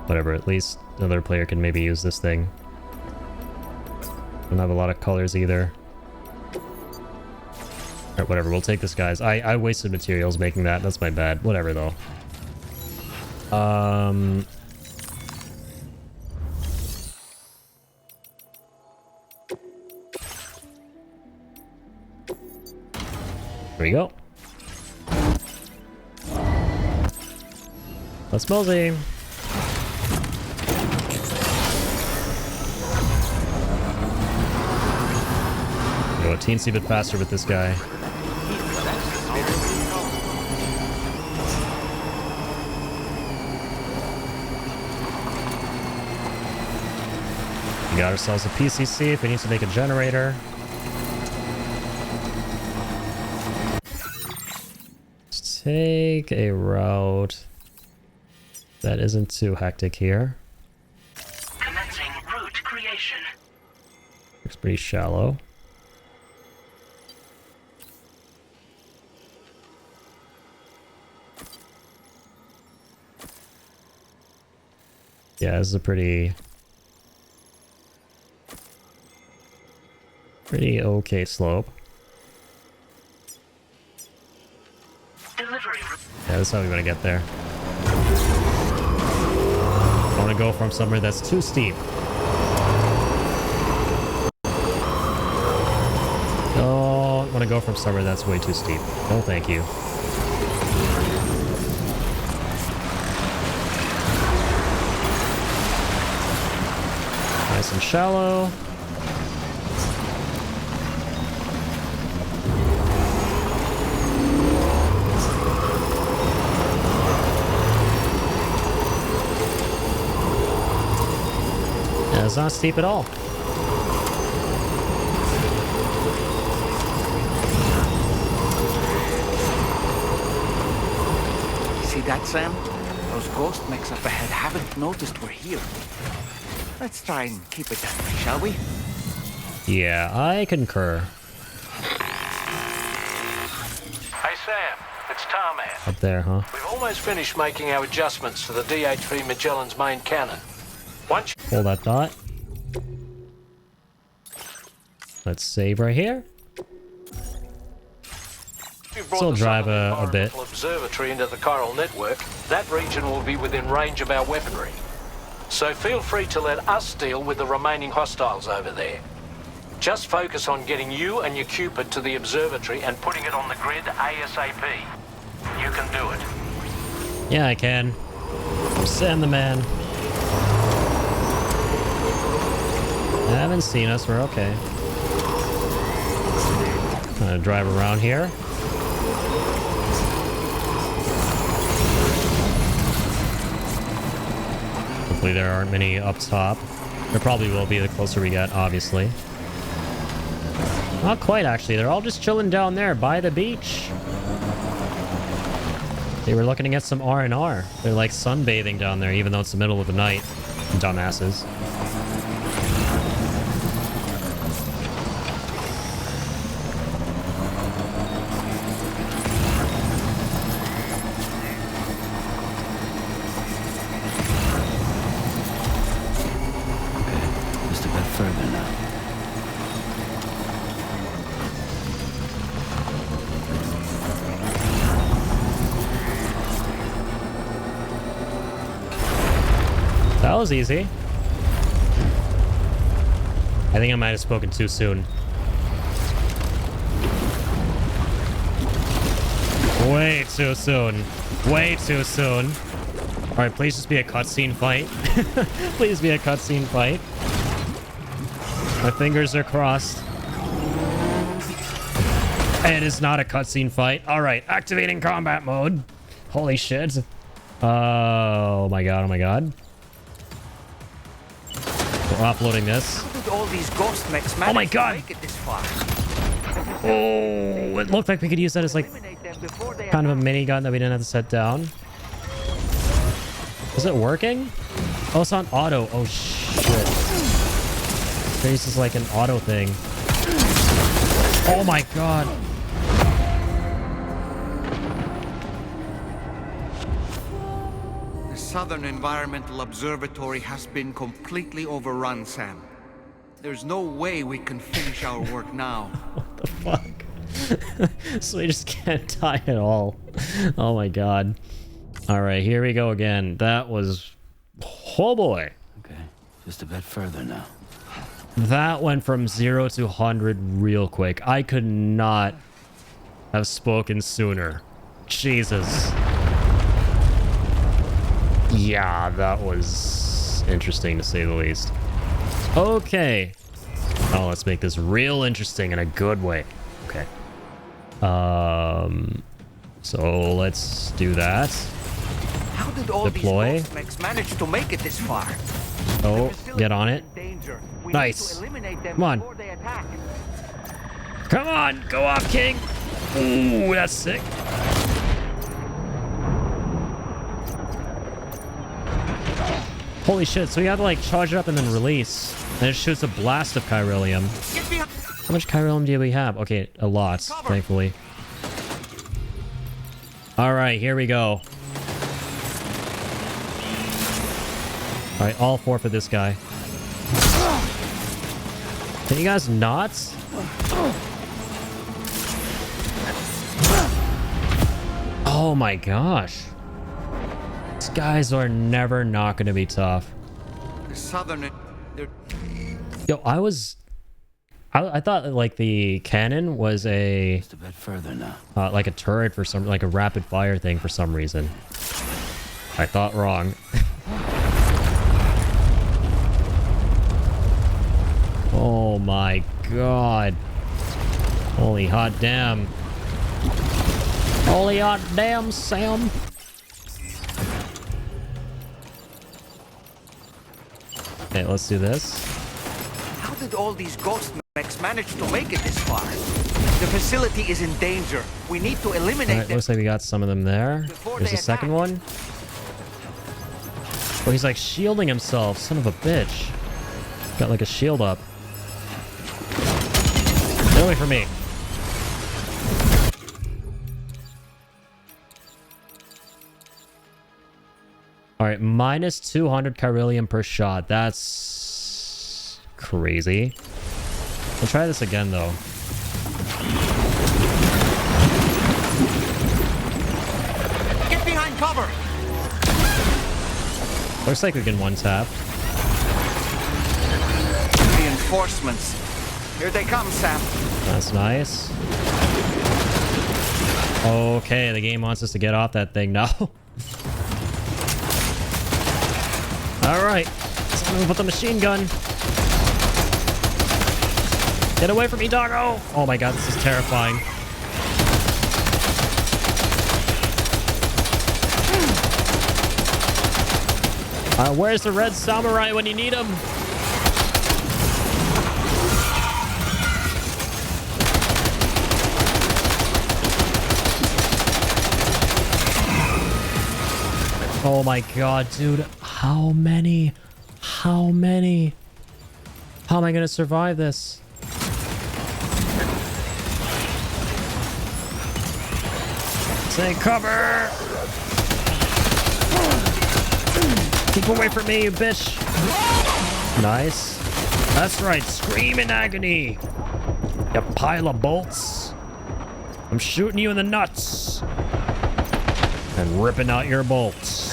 Whatever, at least another player can maybe use this thing. Don't have a lot of colors either. Alright, whatever, we'll take this, guys. I wasted materials making that. That's my bad. Whatever, though. There we go. Let's mosey. Go a teensy bit faster with this guy. got ourselves a PCC if we need to make a generator. Let's take a route that isn't too hectic here. Commencing route creation. Looks pretty shallow. Yeah, this is a pretty okay slope. Delivery. Yeah, this is how we want to get there. I want to go from somewhere that's too steep. Don't want to go from somewhere that's way too steep. No, thank you. Nice and shallow. Yeah, it's not steep at all. See that, Sam? Those ghost mechs up ahead haven't noticed we're here. Let's try and keep it that way, shall we? Yeah, I concur. Hey Sam, it's Tarman. Up there, huh? We've almost finished making our adjustments to the DHV Magellan's main cannon. Once Hold that thought. Let's save right here. Still drive a bit. Observatory into the chiral network, that region will be within range of our weaponry. So feel free to let us deal with the remaining hostiles over there. Just focus on getting you and your Cupid to the observatory and putting it on the grid ASAP. You can do it. Yeah, I can. Send the man. They haven't seen us, we're okay. Gonna drive around here. Hopefully there aren't many up top. There probably will be the closer we get, obviously. Not quite, actually. They're all just chilling down there by the beach. They were looking to get some R&R. They're like sunbathing down there, even though it's the middle of the night. Dumbasses. Just a bit further now. That was easy. I think I might have spoken too soon. Way too soon. Way too soon. Alright, please just be a cutscene fight. Please be a cutscene fight. My fingers are crossed. It is not a cutscene fight. Alright, activating combat mode. Holy shit. Oh my god, oh my god. We're offloading this. How did all these ghost mechs Oh my manage to god! make it this far? Oh, it looked like we could use that as like kind of a minigun that we didn't have to set down. Is it working? Oh, it's on auto. Oh shit. This is like an auto thing. Oh my god. The Southern Environmental Observatory has been completely overrun, Sam. There's no way we can finish our work now. What the fuck? So we just can't die at all. Oh my god. Alright, here we go again. That was... Oh boy. Okay, just a bit further now. That went from 0 to 100 real quick. I could not have spoken sooner. Jesus. Yeah, that was interesting to say the least. Okay. Oh, let's make this real interesting in a good way. Okay. So let's do that. How did all Deploy. these ghost mechs manage to make it this far? Oh, get on it. Nice. Come on. Come on. Go off, King. Ooh, that's sick. Holy shit. So you have to like charge it up and then release. And it shoots a blast of chiralium. How much chiralium do we have? Okay, a lot, thankfully. Alright, here we go. Alright, all 4 for this guy. Can you guys not? Oh my gosh. These guys are never not going to be tough. The southern... Yo, I thought like the cannon was Just a bit further now. like a turret for some, like a rapid fire thing for some reason. I thought wrong. Oh my god. Holy hot damn. Holy hot damn, Sam. Okay, let's do this. How did all these ghost mechs manage to make it this far? The facility is in danger. We need to eliminate Alright, them. looks like we got some of them there. There's a second one. Oh, he's like shielding himself. Son of a bitch. Got like a shield up. Get away from me. Alright, minus 200 chiralium per shot. That's crazy. We'll try this again, though. Get behind cover! Looks like we can one-tap. Reinforcements. Here they come, Sam. That's nice. Okay, the game wants us to get off that thing now. Alright. Someone put the machine gun. Get away from me, doggo! Oh my god, this is terrifying. Where's the red samurai when you need him? Oh my god, dude. How many? How many? How am I gonna survive this? Take cover! Keep away from me, you bitch! Nice. That's right, scream in agony! You pile of bolts! I'm shooting you in the nuts! And ripping out your bolts.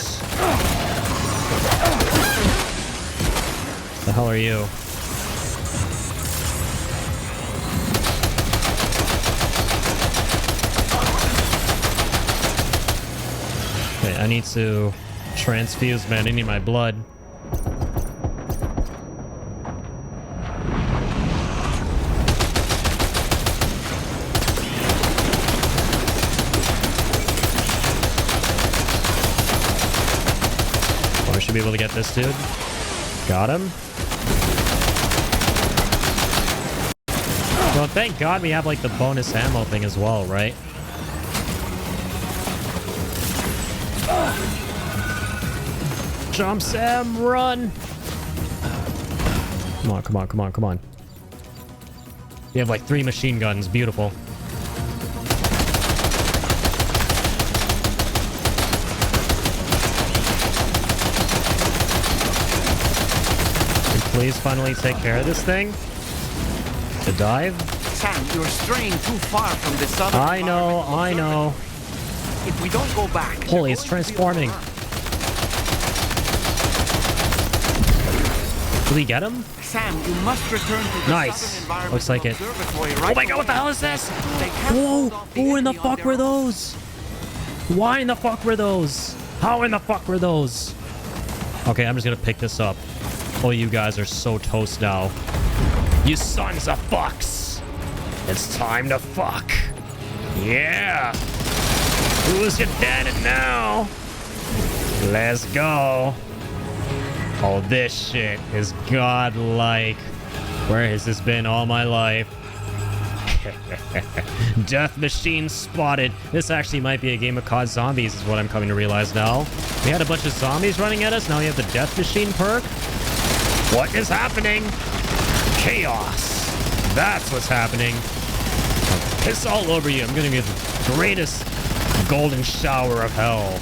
The hell are you? Okay, I need to transfuse, man. I need my blood. I should be able to get this dude. Got him. Well, thank God we have like the bonus ammo thing as well, right? Jump, Sam, run! Come on, come on, come on, come on. You have like 3 machine guns. Beautiful. Please finally take care of this thing. To dive. Sam, you're straying too far from the southern. I know, I know. If we don't go back. Holy, it's transforming. Did we get him? Sam, you must return to the nice. Looks like it. Right, oh my god, what the hell is this? Whoa, who in the fuck were those? Why in the fuck were those? How in the fuck were those? Okay, I'm just gonna pick this up. Oh, you guys are so toast now. You sons of fucks. It's time to fuck. Yeah. Who's your daddy now? Let's go. Oh, this shit is godlike. Where has this been all my life? Death machine spotted. This actually might be a game of COD Zombies is what I'm coming to realize now. We had a bunch of zombies running at us. Now we have the death machine perk. What is happening? Chaos. That's what's happening. I'll piss all over you. I'm going to get the greatest golden shower of hell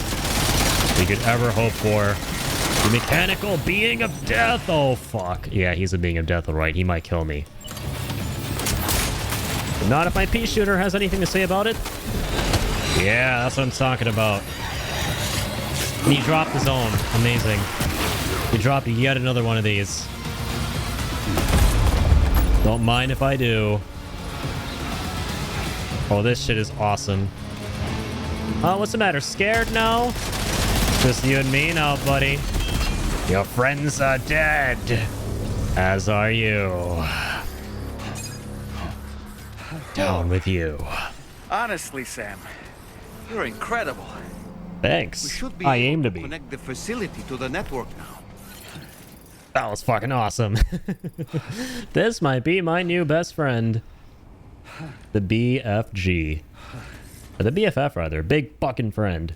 we could ever hope for. The mechanical being of death. Oh, fuck. Yeah, he's a being of death, all right. He might kill me. Not if my pea shooter has anything to say about it. Yeah, that's what I'm talking about. And he dropped his own. Amazing. He dropped yet another one of these. Don't mind if I do. Oh, this shit is awesome. Oh, what's the matter? Scared now? Just you and me now, buddy. Your friends are dead. As are you. Down with you. Honestly, Sam, you're incredible. Thanks. We should be I aim to be. Connect the facility to the network now. That was fucking awesome. This might be my new best friend. The BFG. Or the BFF, rather. Big fucking friend.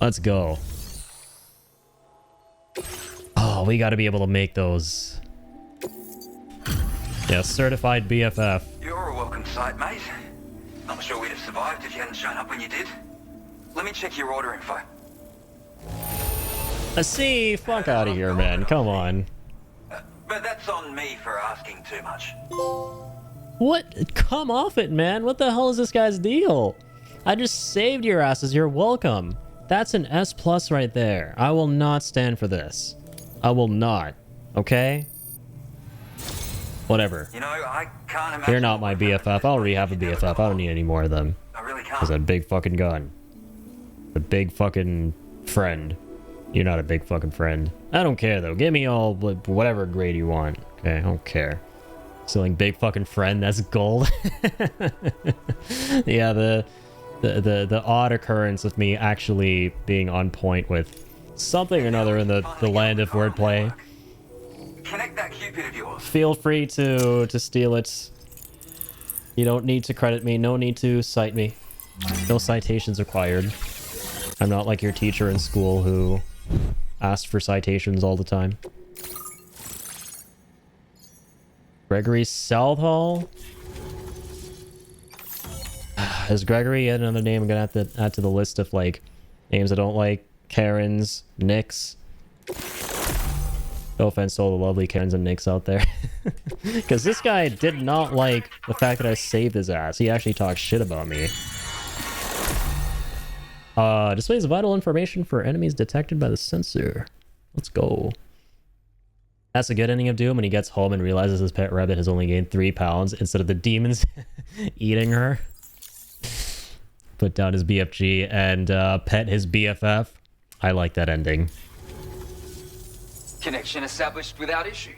Let's go. Oh, we gotta be able to make those. Yeah, certified BFF. You're a welcome sight, mate. I'm sure we'd have survived if you hadn't shown up when you did. Let me check your order info. See, fuck out of here, man. Come on. But that's on me for asking too much. What? Come off it, man. What the hell is this guy's deal? I just saved your asses. You're welcome. That's an S+ right there. I will not stand for this. I will not. Okay? Whatever. You know, I can't imagine. You're not my BFF. I'll already have a BFF. I don't need any more of them. I really can't. Because that big fucking gun. The big fucking friend. You're not a big fucking friend. I don't care though. Give me all whatever grade you want. Okay, I don't care. Selling big fucking friend, that's gold. Yeah, the odd occurrence of me actually being on point with something or another in the land of wordplay. Connect that Cupid of yours. Feel free to steal it. You don't need to credit me. No need to cite me. No citations required. I'm not like your teacher in school who asked for citations all the time. Gregory Southall? Is Gregory yet another name I'm gonna have to add to the list of like names I don't like? Karens, Nicks. No offense to all the lovely Karens and Nicks out there. Because this guy did not like the fact that I saved his ass. He actually talked shit about me. Displays vital information for enemies detected by the sensor. Let's go. That's a good ending of Doom when he gets home and realizes his pet rabbit has only gained 3 pounds instead of the demons eating her. Put down his BFG and pet his BFF. I like that ending. Connection established without issue.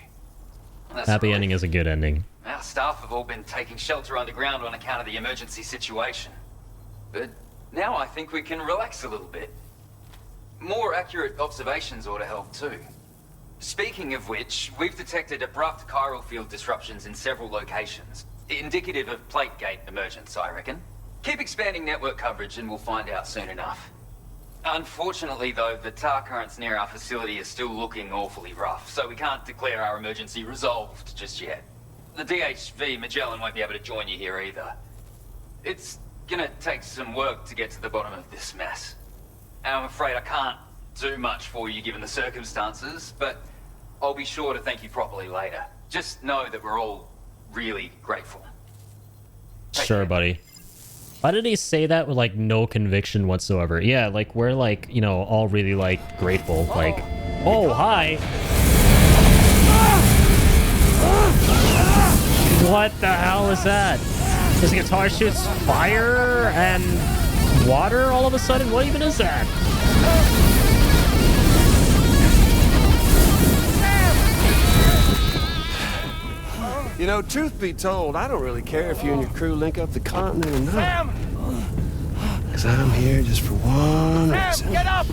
That's Happy right. ending is a good ending. Our staff have all been taking shelter underground on account of the emergency situation. But now I think we can relax a little bit. More accurate observations ought to help too. Speaking of which, we've detected abrupt chiral field disruptions in several locations. Indicative of plate gate emergence, I reckon. Keep expanding network coverage and we'll find out soon enough. Unfortunately though, the tar currents near our facility are still looking awfully rough, so we can't declare our emergency resolved just yet. The DHV Magellan won't be able to join you here either. It's gonna take some work to get to the bottom of this mess. And I'm afraid I can't do much for you given the circumstances, but I'll be sure to thank you properly later. Just know that we're all really grateful. Sure, buddy. Why did he say that with like no conviction whatsoever? Yeah, like we're like, you know, all really like grateful. Like, oh, hi. What the hell is that? His guitar shoots fire and water all of a sudden? What even is that? You know, truth be told, I don't really care if you and your crew link up the continent or not. Because I'm here just for one reason. Get up!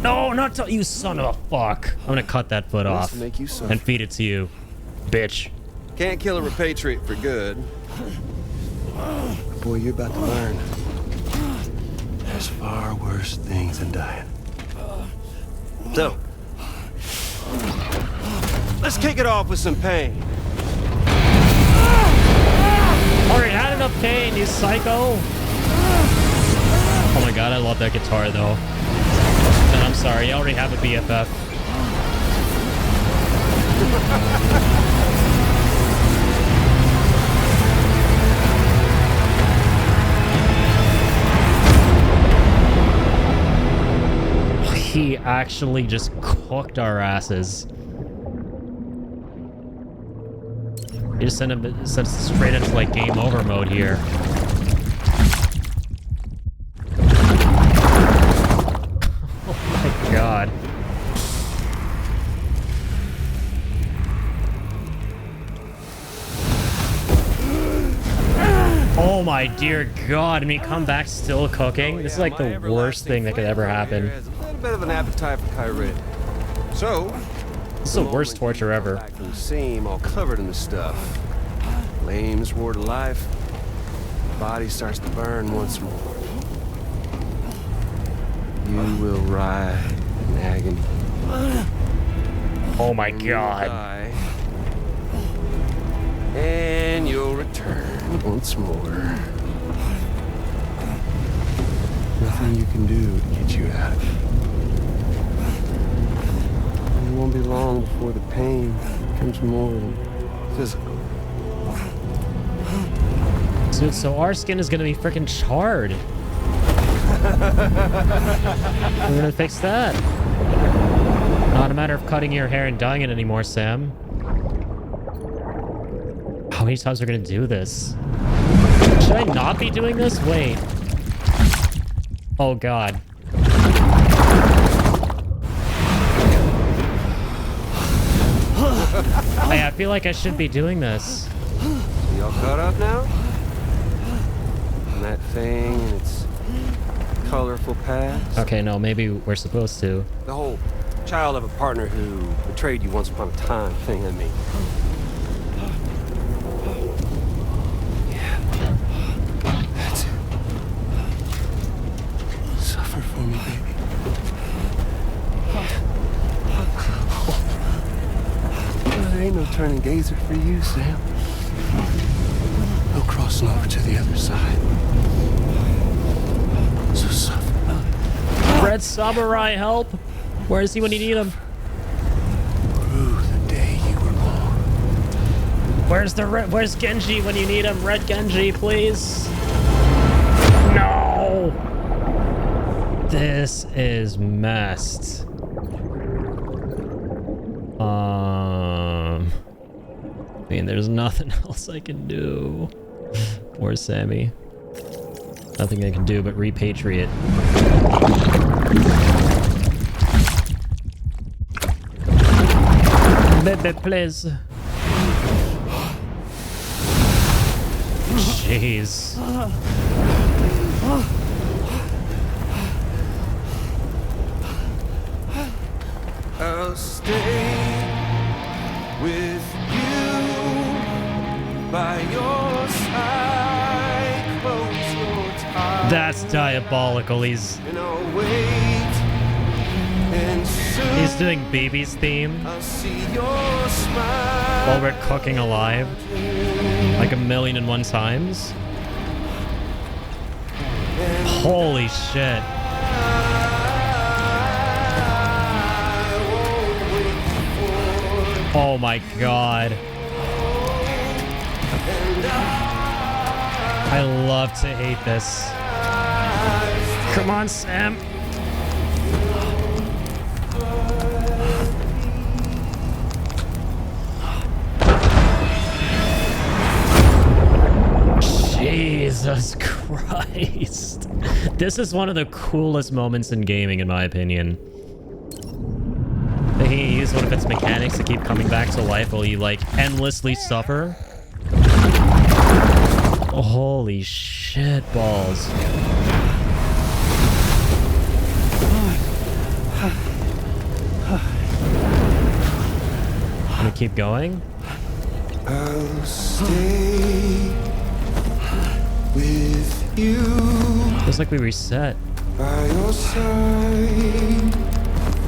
No, not to you, son of a fuck. I'm gonna cut that foot off to make you suffer. and feed it to you. Bitch. Can't kill a repatriate for good. Boy, you're about to learn. There's far worse things than dying. So, let's kick it off with some pain. Already had enough pain, you psycho. Oh my god, I love that guitar though. And I'm sorry, I already have a BFF. He actually just cooked our asses. He just sent us straight into like game over mode here. Oh my god. Oh my dear god, I mean, come back still cooking? This is like the worst thing that could ever happen. A little bit of an appetite for Kyrie. So, this is the worst torture ever. Back from the seam, all covered in the stuff. Flames roar to life. Body starts to burn once more. You will writhe in agony. Oh my god. And you'll return once more. Nothing you can do to get you out of it. And it won't be long before the pain becomes more than physical. Dude, so our skin is gonna be freaking charred. We're gonna fix that. Not a matter of cutting your hair and dyeing it anymore, Sam. How many times are we gonna do this? Should I not be doing this? Wait. Oh god. Hey, I feel like I should be doing this. You all caught up now? And that thing and its colorful past? Okay, no, maybe we're supposed to. The whole child of a partner who betrayed you once upon a time thing, I mean. Yeah. That's it. Suffer for me, baby. There ain't no turning gazer for you, Sam. No crossing over to the other side. So suffer. Red Samurai, help! Where is he when you need him? Through the day you were born. Where's Genji when you need him? Red Genji, please. No! This is messed. I mean, there's nothing else I can do. Where's Sammy? Nothing I can do but repatriate. Baby, please. Jeez. I'll stay with you by your side. Close your eyes. That's diabolical. He's And I'll wait. And soon he's doing Baby's theme I'll see your smile. while we're cooking alive like 1,000,001 times. Holy shit. Oh my god. I love to hate this. Come on, Sam. Jesus Christ. This is one of the coolest moments in gaming, in my opinion. They can use one of its mechanics to keep coming back to life while you, like, endlessly suffer. Holy shit balls. I'm gonna keep going. I'll stay with you. Feels like we reset. By your side,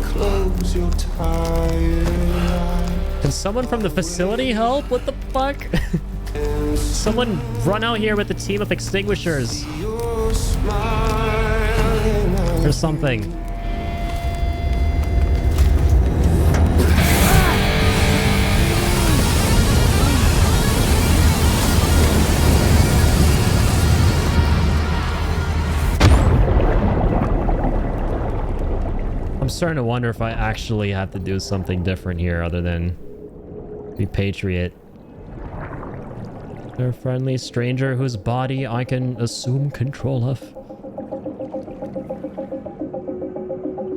close your tired eyes. Can someone from the facility help? What the fuck? Someone run out here with a team of extinguishers. Or something. I'm starting to wonder if I actually have to do something different here other than be Patriot. They're a friendly stranger whose body I can assume control of.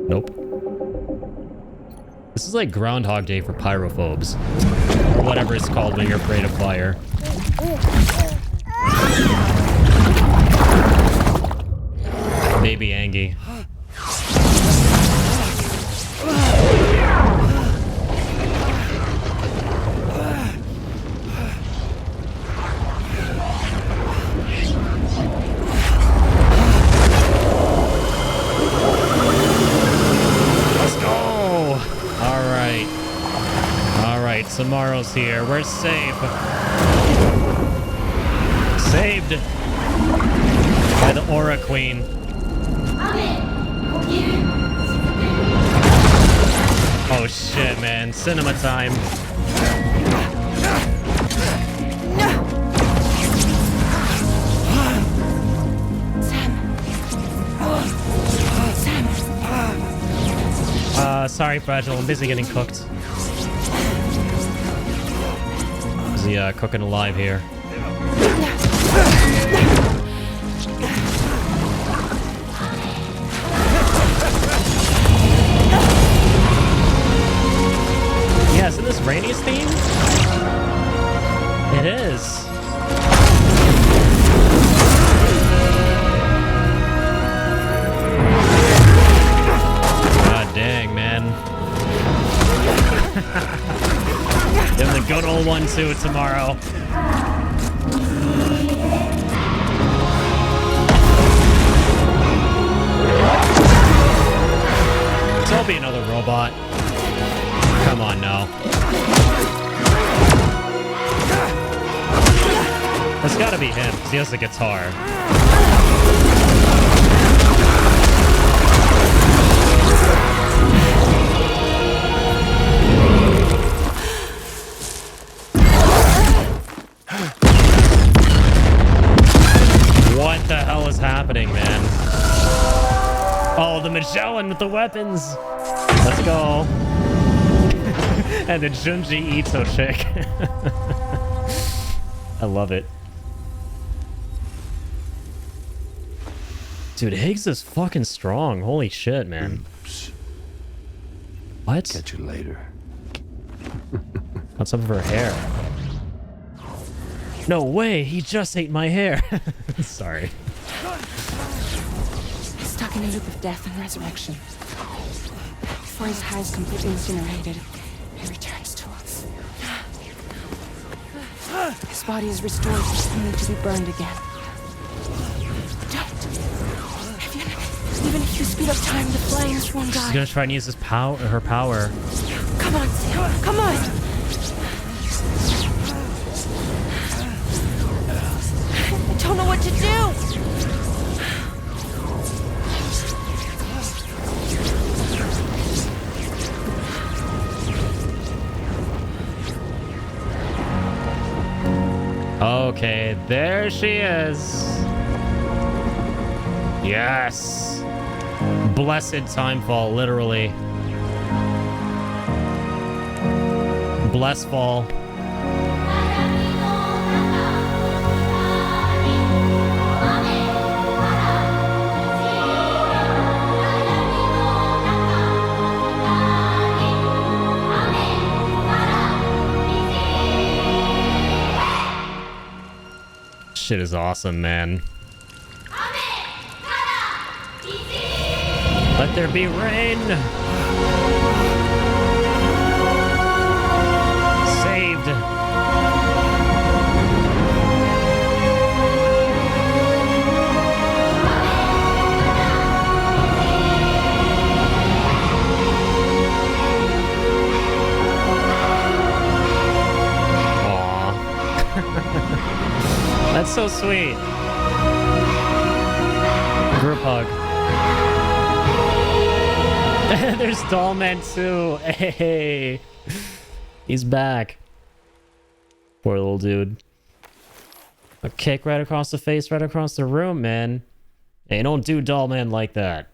Nope. This is like Groundhog Day for pyrophobes. Or whatever it's called when you're afraid of fire. Baby Angie. Tomorrow's here. We're safe. Saved by the Aura Queen. Oh shit, man. Cinema time. Sorry, Fragile. I'm busy getting cooked. Busy cooking alive here. Yeah, isn't this Rainey's theme? It is. God dang, man. Give him the good old 1-2 tomorrow. Don't be another robot. Come on now. It's gotta be him, because he has the guitar. What the hell is happening, man? Oh, the Magellan with the weapons. Let's go. And the Junji Ito chick. I love it. Dude, Higgs is fucking strong. Holy shit, man. Oops. What? Catch you later. What's up with her hair? No way, he just ate my hair. Sorry. Stuck in a loop of death and resurrection. Before his high is completely incinerated, he returns to us. His body is restored, only to be burned again. Don't. Even if you speed up time, the flames won't die. She's gonna try and use his power, her power. Come on, Sam. Come on. I don't know what to do. Okay, there she is. Yes. Blessed timefall, literally. Bless fall. Shit is awesome, man. Let there be rain. Saved. That's so sweet. Group hug. There's Dollman too. Hey, he's back. Poor little dude. A kick right across the face, right across the room, man. Hey, don't do Dollman like that.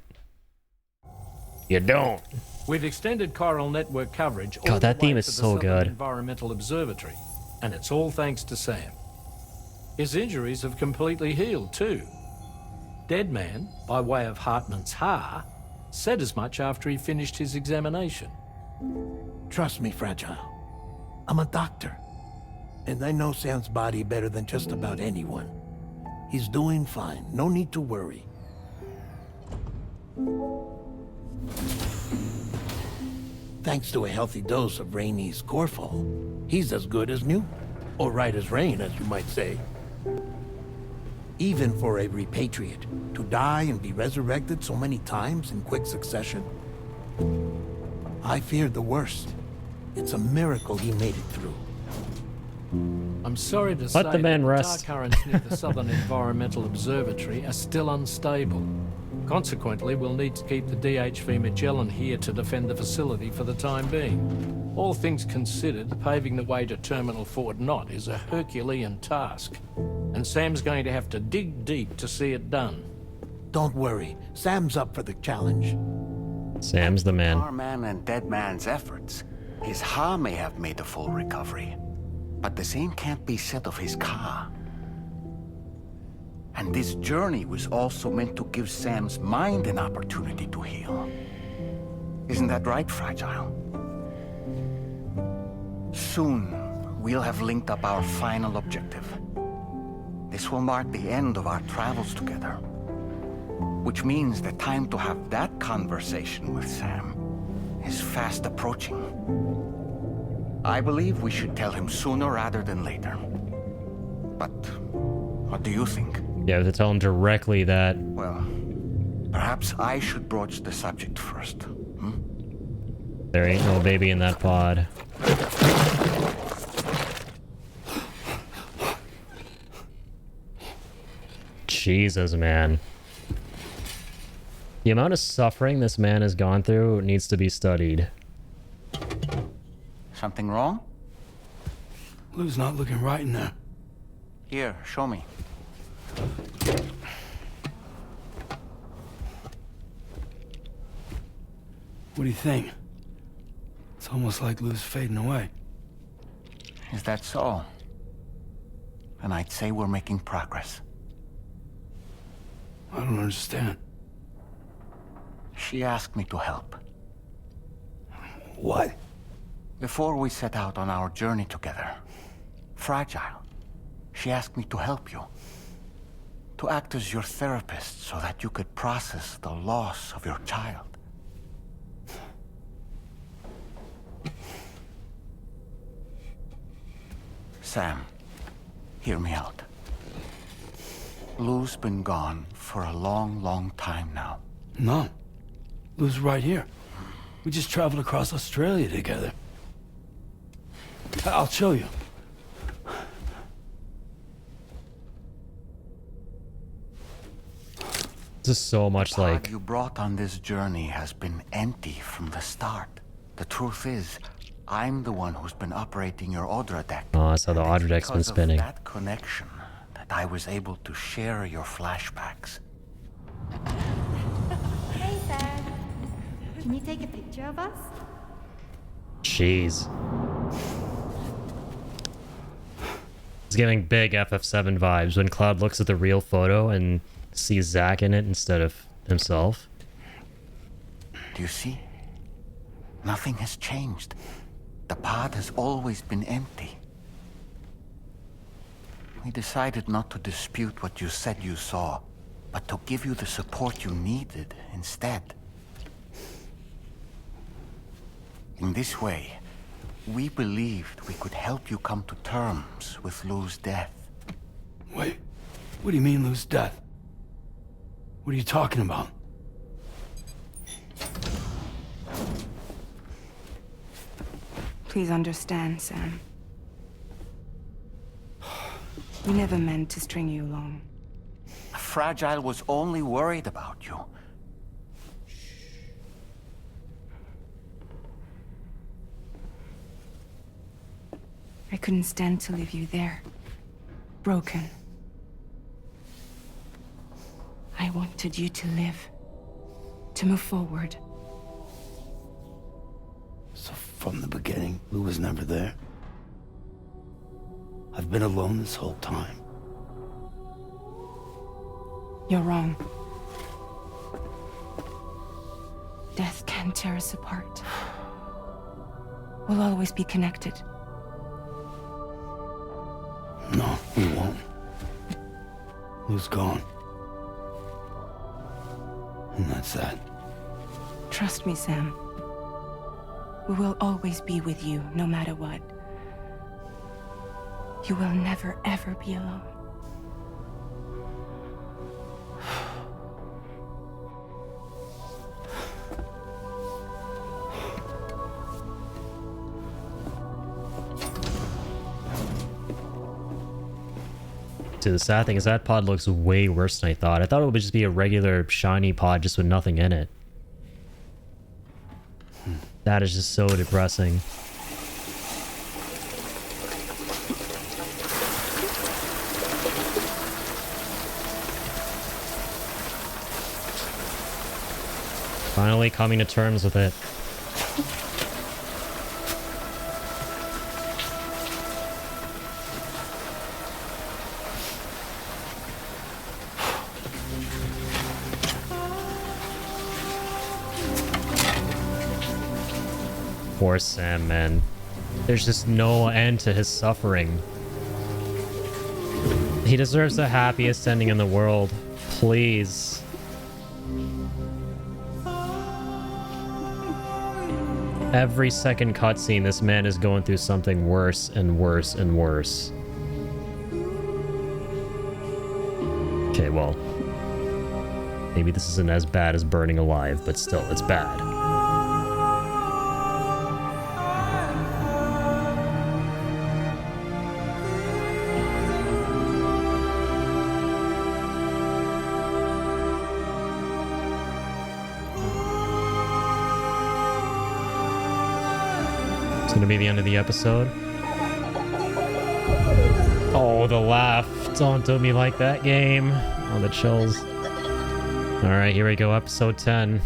You don't. We've extended chiral network coverage. God, that theme is so good. Environmental Observatory, and it's all thanks to Sam. His injuries have completely healed too. Deadman, by way of Hartman's Ha, said as much after he finished his examination. Trust me, Fragile. I'm a doctor. And I know Sam's body better than just about anyone. He's doing fine. No need to worry. Thanks to a healthy dose of Rainey's Corfol, he's as good as new. Or right as rain, as you might say. Even for a repatriate, to die and be resurrected so many times in quick succession. I feared the worst. It's a miracle he made it through. I'm sorry to say Let the man that rest. the tar currents near the Southern Environmental Observatory are still unstable. Consequently, we'll need to keep the DHV Magellan here to defend the facility for the time being. All things considered, paving the way to Terminal Fort Knott is a Herculean task, and Sam's going to have to dig deep to see it done. Don't worry, Sam's up for the challenge. Sam's the man. Starman and Deadman's efforts, his Ha may have made a full recovery, but the same can't be said of his Ka. And this journey was also meant to give Sam's mind an opportunity to heal. Isn't that right, Fragile? Soon, we'll have linked up our final objective. This will mark the end of our travels together. Which means the time to have that conversation with Sam is fast approaching. I believe we should tell him sooner rather than later. But what do you think? Yeah, to tell him directly that. Well, perhaps I should broach the subject first. There ain't no baby in that pod. Jesus, man. The amount of suffering this man has gone through needs to be studied. Something wrong? Lou's not looking right in there. Here, show me. What do you think? It's almost like Lou's fading away. Is that so? And I'd say we're making progress. I don't understand. She asked me to help. What? Before we set out on our journey together, Fragile, she asked me to help you. To act as your therapist so that you could process the loss of your child. Sam, hear me out. Lou's been gone for a long, long time now. No. Lou's right here. We just traveled across Australia together. I'll show you. This is so much the pod like... you brought on this journey has been empty from the start. The truth is, I'm the one who's been operating your Audra deck. Oh, that's how the Audra deck's been spinning. Because of that connection that I was able to share your flashbacks. Hey, Sam. Can you take a picture of us? Jeez. It's giving big FF7 vibes when Cloud looks at the real photo and sees Zack in it instead of himself. Do you see? Nothing has changed. The pod has always been empty. We decided not to dispute what you said you saw, but to give you the support you needed instead. In this way, we believed we could help you come to terms with Lou's death. Wait, what do you mean Lou's death? What are you talking about? Please understand, Sam. We never meant to string you along. Fragile was only worried about you. I couldn't stand to leave you there. Broken. I wanted you to live. To move forward. So from the beginning, Lou was never there? I've been alone this whole time. You're wrong. Death can tear us apart. We'll always be connected. No, we won't. Lou's gone. And that's that. Trust me, Sam. We will always be with you, no matter what. You will never, ever be alone. Dude, the sad thing is that pod looks way worse than I thought. I thought it would just be a regular shiny pod just with nothing in it. That is just so depressing. Finally coming to terms with it. Poor Sam, man. There's just no end to his suffering. He deserves the happiest ending in the world. Please. Every second cutscene, this man is going through something worse and worse and worse. Okay, well. Maybe this isn't as bad as burning alive, but still, it's bad. Gonna be the end of the episode. Oh, the laugh. Don't do me like that, game. Oh, the chills. Alright, here we go. Episode 10.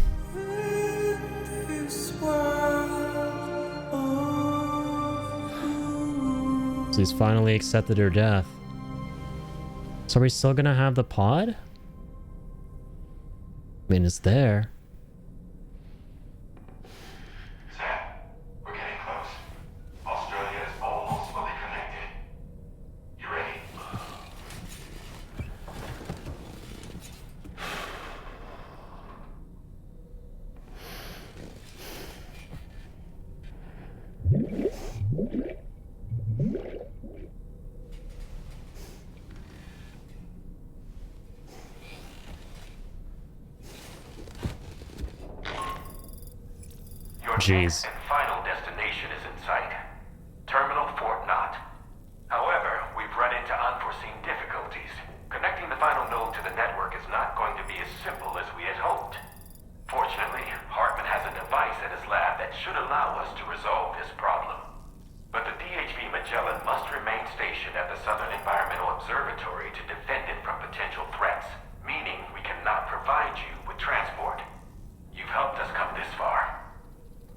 So he's finally accepted her death. So are we still gonna have the pod? I mean, it's there. Jeez. And final destination is in sight. Terminal Fort Knott. However, we've run into unforeseen difficulties. Connecting the final node to the network is not going to be as simple as we had hoped. Fortunately, Hartman has a device at his lab that should allow us to resolve this problem. But the DHV Magellan must remain stationed at the Southern Environmental Observatory to defend it from potential threats, meaning we cannot provide you with transport. You've helped us come this far.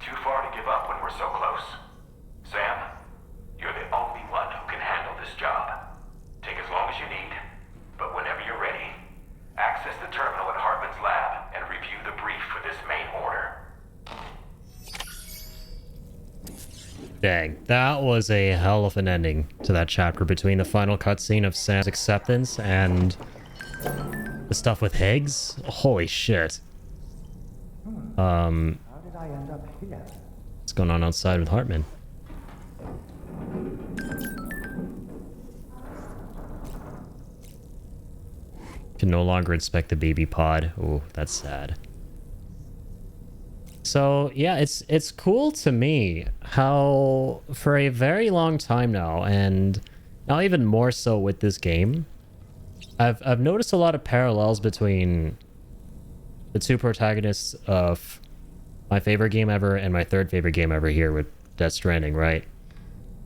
Too far to give up when we're so close. Sam, you're the only one who can handle this job. Take as long as you need, but whenever you're ready, access the terminal at Hartman's lab and review the brief for this main order. Dang, that was a hell of an ending to that chapter between the final cutscene of Sam's acceptance and the stuff with Higgs. Holy shit. How did I end up here? What's going on outside with Hartman? Can no longer inspect the baby pod. Oh, that's sad. So yeah, it's cool to me how for a very long time now, and Now, even more so with this game, I've noticed a lot of parallels between the two protagonists of my favorite game ever and my third favorite game ever here with Death Stranding, right?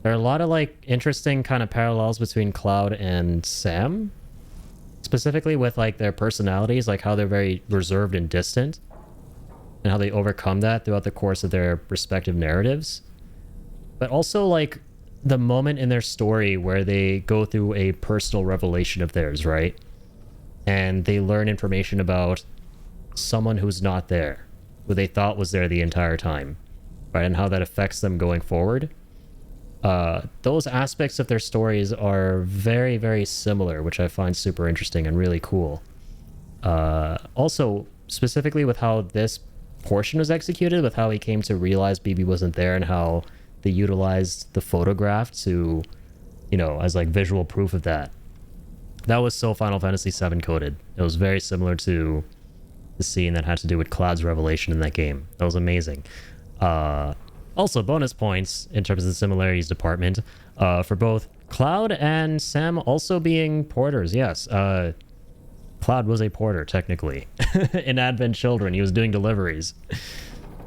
There are a lot of like interesting kind of parallels between Cloud and Sam, specifically with like their personalities, like how they're very reserved and distant, and how they overcome that throughout the course of their respective narratives. But also like the moment in their story where they go through a personal revelation of theirs, right? And they learn information about someone who's not there, who they thought was there the entire time, right? And how that affects them going forward. Those aspects of their stories are very, very similar, which I find super interesting and really cool. Also, specifically with how this portion was executed, with how he came to realize BB wasn't there and how they utilized the photograph to, you know, as like visual proof of that. That was so Final Fantasy VII coded. It was very similar to the scene that had to do with Cloud's revelation in that game. That was amazing. Also, bonus points in terms of the similarities department for both Cloud and Sam also being porters. Yes, Cloud was a porter, technically. In Advent Children, he was doing deliveries.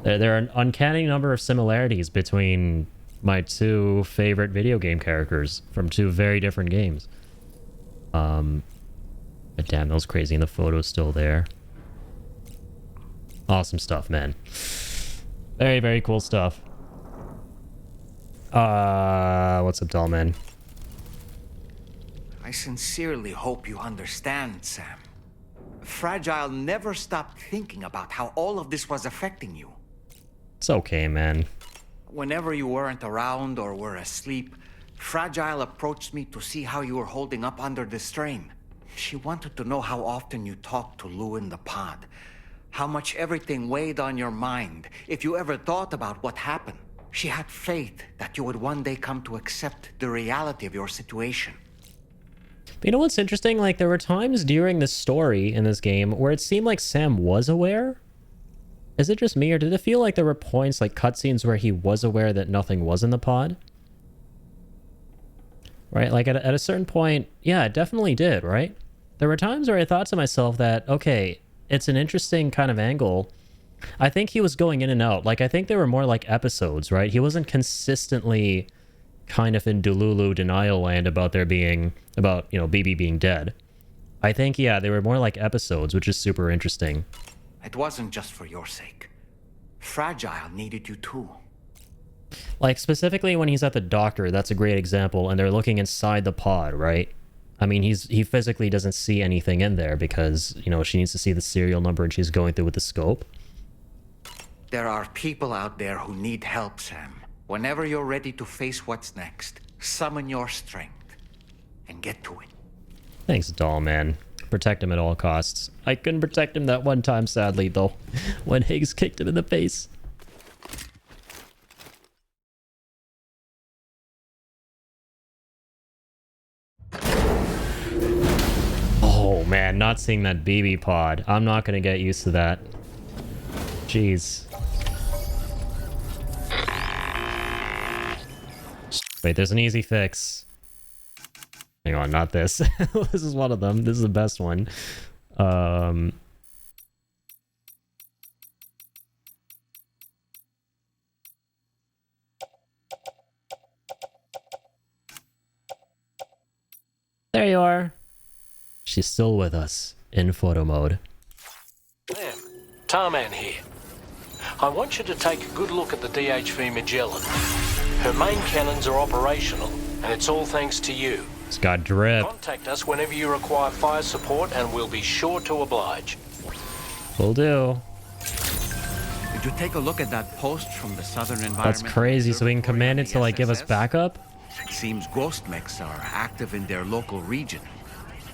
There are an uncanny number of similarities between my two favorite video game characters from two very different games. But damn, that was crazy, and the photo's still there. Awesome stuff, man. Very, very cool stuff. What's up, doll man? I sincerely hope you understand, Sam. Fragile never stopped thinking about how all of this was affecting you. It's okay, man. Whenever you weren't around or were asleep, Fragile approached me to see how you were holding up under the strain. She wanted to know how often you talked to Lou in the pod, how much everything weighed on your mind, if you ever thought about what happened. She had faith that you would one day come to accept the reality of your situation. But you know what's interesting? Like, there were times during the story in this game where it seemed like Sam was aware. Is it just me, or did it feel like there were points, like cutscenes, where he was aware that nothing was in the pod? Right? Like, at a certain point, yeah, it definitely did, right? There were times where I thought to myself that, okay, it's an interesting kind of angle. I think he was going in and out. Like, I think they were more like episodes, right? He wasn't consistently kind of in Delulu denial land about there being, about, you know, BB being dead. I think, yeah, they were more like episodes, which is super interesting. It wasn't just for your sake. Fragile needed you too. Like, specifically when he's at the doctor, that's a great example, and they're looking inside the pod, right? I mean, he physically doesn't see anything in there because, you know, she needs to see the serial number and she's going through with the scope. There are people out there who need help, Sam. Whenever you're ready to face what's next, summon your strength and get to it. Thanks, doll man. Protect him at all costs. I couldn't protect him that one time, sadly, though, when Higgs kicked him in the face. Oh man, not seeing that BB pod. I'm not gonna get used to that. Jeez. Wait, there's an easy fix. Hang on, not this. This is one of them. This is the best one. There you are. She's still with us in photo mode. Ma'am, Tarman here. I want you to take a good look at the DHV Magellan. Her main cannons are operational, and it's all thanks to you. It's got drip. Contact us whenever you require fire support, and we'll be sure to oblige. Will do. Did you take a look at that post from the Southern Environment? That's crazy, so we can command it to, like, give us backup? It seems ghost mechs are active in their local region,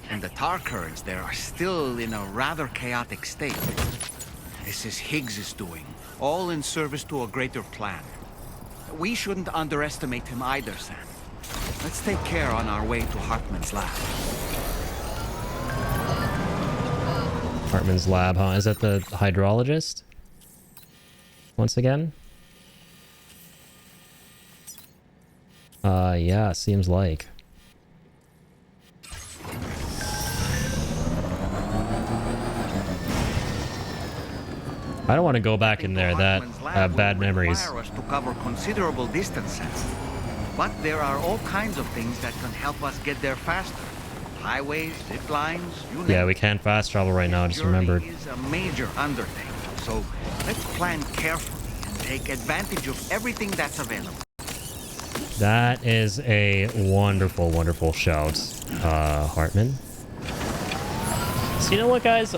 and the tar currents there are still in a rather chaotic state. This is Higgs' doing, all in service to a greater plan. We shouldn't underestimate him either, Sam. Let's take care on our way to Hartman's lab. Hartman's lab, huh? Is that the hydrologist? Once again? Yeah, seems like. I don't want to go back in there. That bad memories. Require us to cover considerable distances. But there are all kinds of things that can help us get there faster. Highways, zip lines, you name Yeah, it. we can't fast travel right now. I just remembered. It's a major undertaking, so let's plan carefully and take advantage of everything that's available. That is a wonderful, wonderful shout, Hartman. So you know what, guys?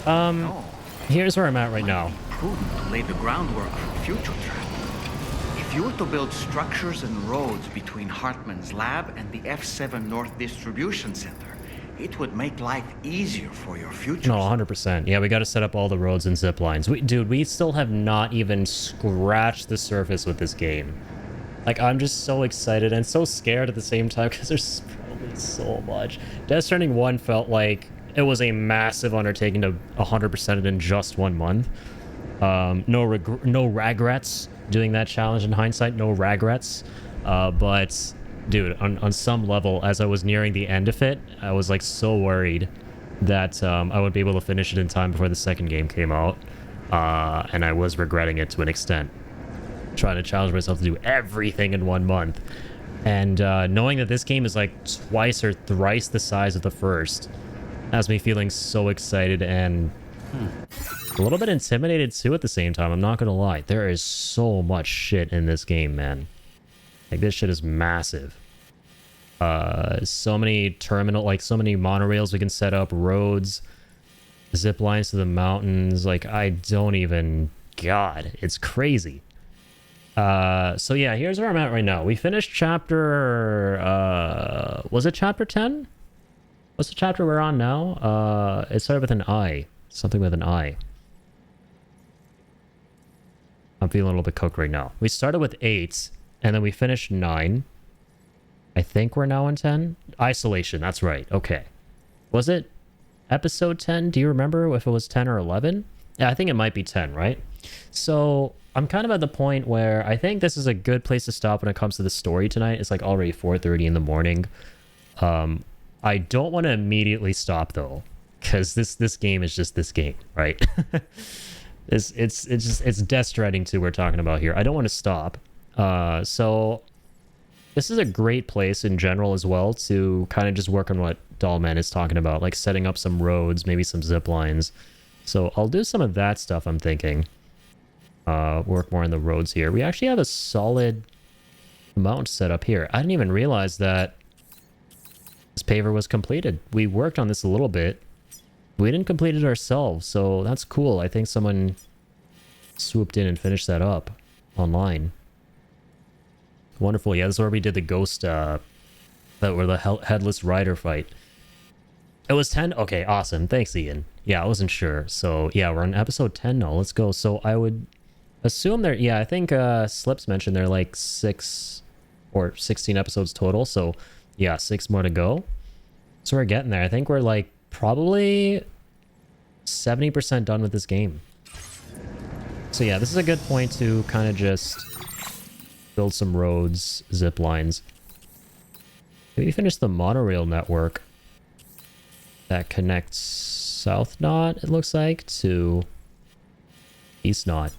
Here's where I'm at right now. Prudent to lay the groundwork for future travel. If you were to build structures and roads between Hartman's lab and the F7 North Distribution Center, it would make life easier for your future. No, 100%. Yeah, we got to set up all the roads and zip lines. Dude, we still have not even scratched the surface with this game. Like, I'm just so excited and so scared at the same time because there's probably so much. Death Stranding 1 felt like it was a massive undertaking to 100% it in just 1 month. No regrets doing that challenge in hindsight. No regrets. But, dude, on some level, as I was nearing the end of it, I was, like, so worried that I would be able to finish it in time before the second game came out. And I was regretting it to an extent. Trying to challenge myself to do everything in 1 month. And knowing that this game is like twice or thrice the size of the first has me feeling so excited and a little bit intimidated too at the same time. I'm not gonna lie. There is so much shit in this game, man. Like, this shit is massive. So many so many monorails we can set up, roads, zip lines to the mountains. Like, I don't even... God, it's crazy. So yeah, here's where I'm at right now. We finished chapter, was it chapter 10? What's the chapter we're on now? It started with an I. Something with an I. I'm feeling a little bit cooked right now. We started with 8, and then we finished 9. I think we're now on 10. Isolation, that's right. Okay. Was it episode 10? Do you remember if it was 10 or 11? Yeah, I think it might be 10, right? So I'm kind of at the point where I think this is a good place to stop when it comes to the story tonight. It's like already 4:30 in the morning. I don't want to immediately stop though, because this game is just this game, right? it's Death Stranding 2 we're talking about here. I don't want to stop. So this is a great place in general as well to kind of just work on what Dollman is talking about, like setting up some roads, maybe some zip lines. So I'll do some of that stuff, I'm thinking. Work more on the roads here. We actually have a solid amount set up here. I didn't even realize that this paver was completed. We worked on this a little bit. We didn't complete it ourselves, so that's cool. I think someone swooped in and finished that up online. Wonderful. Yeah, this is where we did the ghost, the headless rider fight. It was 10? Okay, awesome. Thanks, Ian. Yeah, I wasn't sure. So, yeah, we're on episode 10 now. Let's go. So, I would assume there... Yeah, I think Slips mentioned there are like 6 or 16 episodes total. So, yeah, 6 more to go. So, we're getting there. I think we're like probably 70% done with this game. So, yeah, this is a good point to kind of just build some roads, zip lines. Maybe finish the monorail network that connects South Knot, it looks like, to East Knot.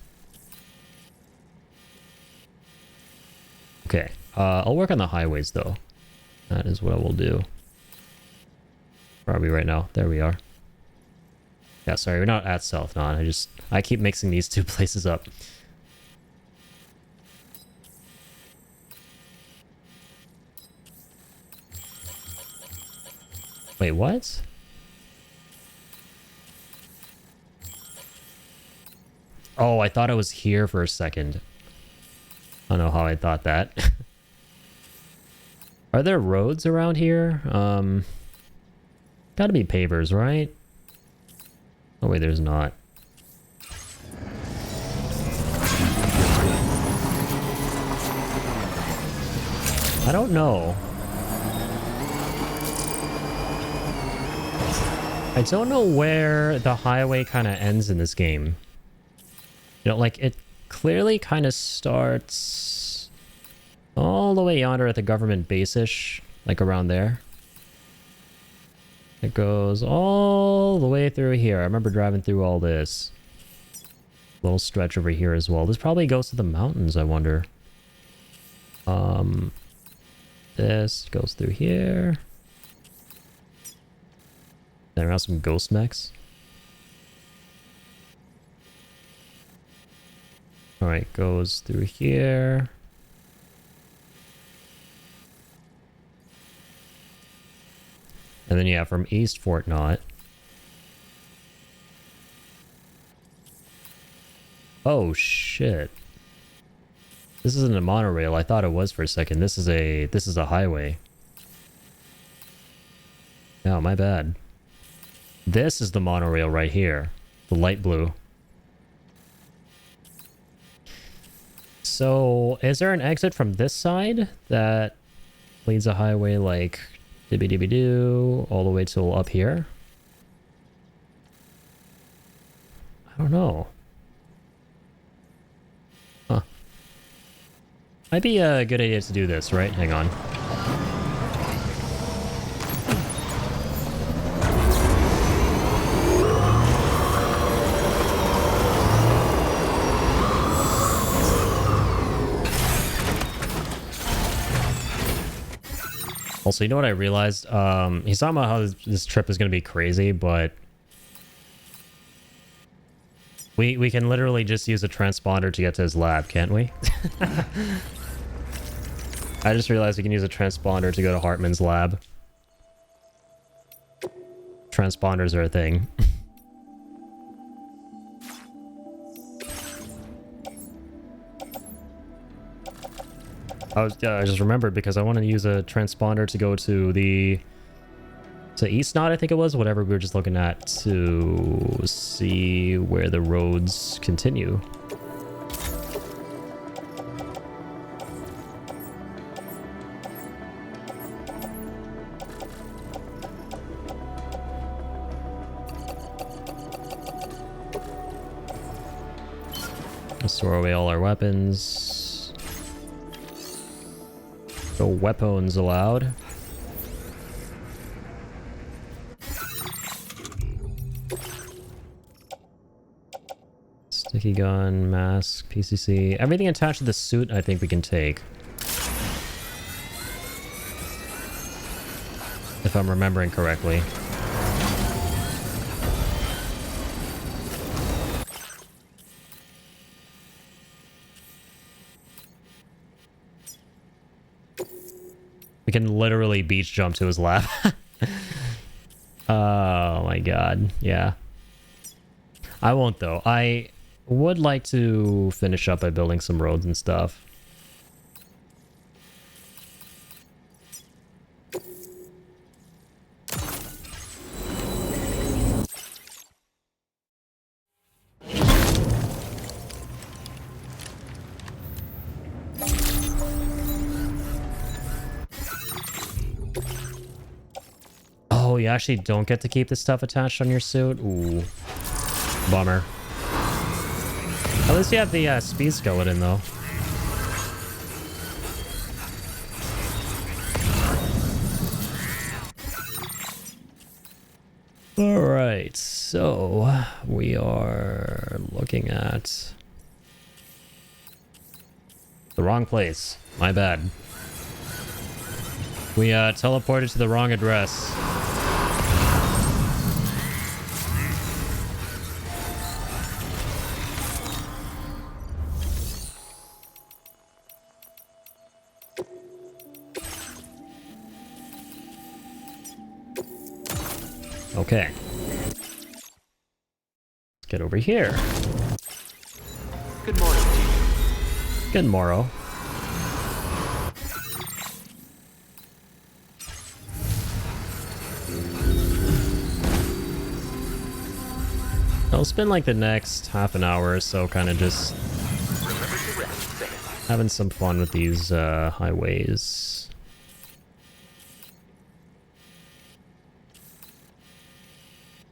Okay, I'll work on the highways though. That is what I will do. Where are we right now? There we are. Yeah, sorry, we're not at South Knot. I keep mixing these two places up. Wait, what? Oh, I thought I was here for a second. I don't know how I thought that. Are there roads around here? Gotta be pavers, right? Oh wait, there's not. I don't know. I don't know where the highway kind of ends in this game. You know, like, it clearly kind of starts all the way yonder at the government base-ish, like around there. It goes all the way through here. I remember driving through all this. Little stretch over here as well. This probably goes to the mountains, I wonder. This goes through here. Then we have some ghost mechs. Alright, goes through here. And then yeah, from East Fort Knott. Oh shit. This isn't a monorail. I thought it was for a second. This is a highway. No, my bad. This is the monorail right here. The light blue. So, is there an exit from this side that leads a highway like dibby-dibby-doo all the way till up here? I don't know. Huh. Might be a good idea to do this, right? Hang on. Also, you know what I realized? He's talking about how this trip is going to be crazy, but we can literally just use a transponder to get to his lab, can't we? I just realized we can use a transponder to go to Hartman's lab. Transponders are a thing. I just remembered because I want to use a transponder to go to East Knot, I think it was, whatever we were just looking at, to see where the roads continue. Let's store away all our weapons. No weapons allowed. Sticky gun, mask, PCC. Everything attached to the suit I think we can take. If I'm remembering correctly. We can literally beach jump to his lab. Oh my god, yeah. I won't though. I would like to finish up by building some roads and stuff. Oh, you actually don't get to keep this stuff attached on your suit? Ooh. Bummer. At least you have the speed skeleton, though. Alright, so we are looking at the wrong place. My bad. We teleported to the wrong address. Okay. Let's get over here. Good morning, teacher. Good morrow. I'll spend like the next half an hour or so kind of just having some fun with these highways.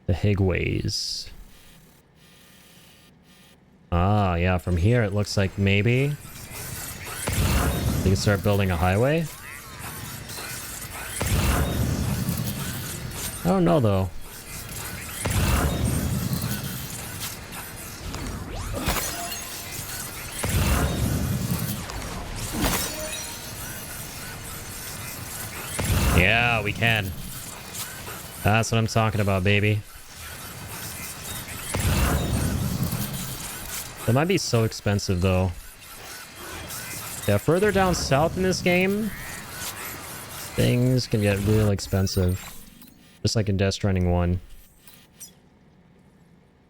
The Higways. Ah, yeah, from here it looks like maybe we can start building a highway. I don't know though. Yeah, we can. That's what I'm talking about, baby. That might be so expensive, though. Yeah, further down south in this game, things can get real expensive. Just like in Death Stranding 1.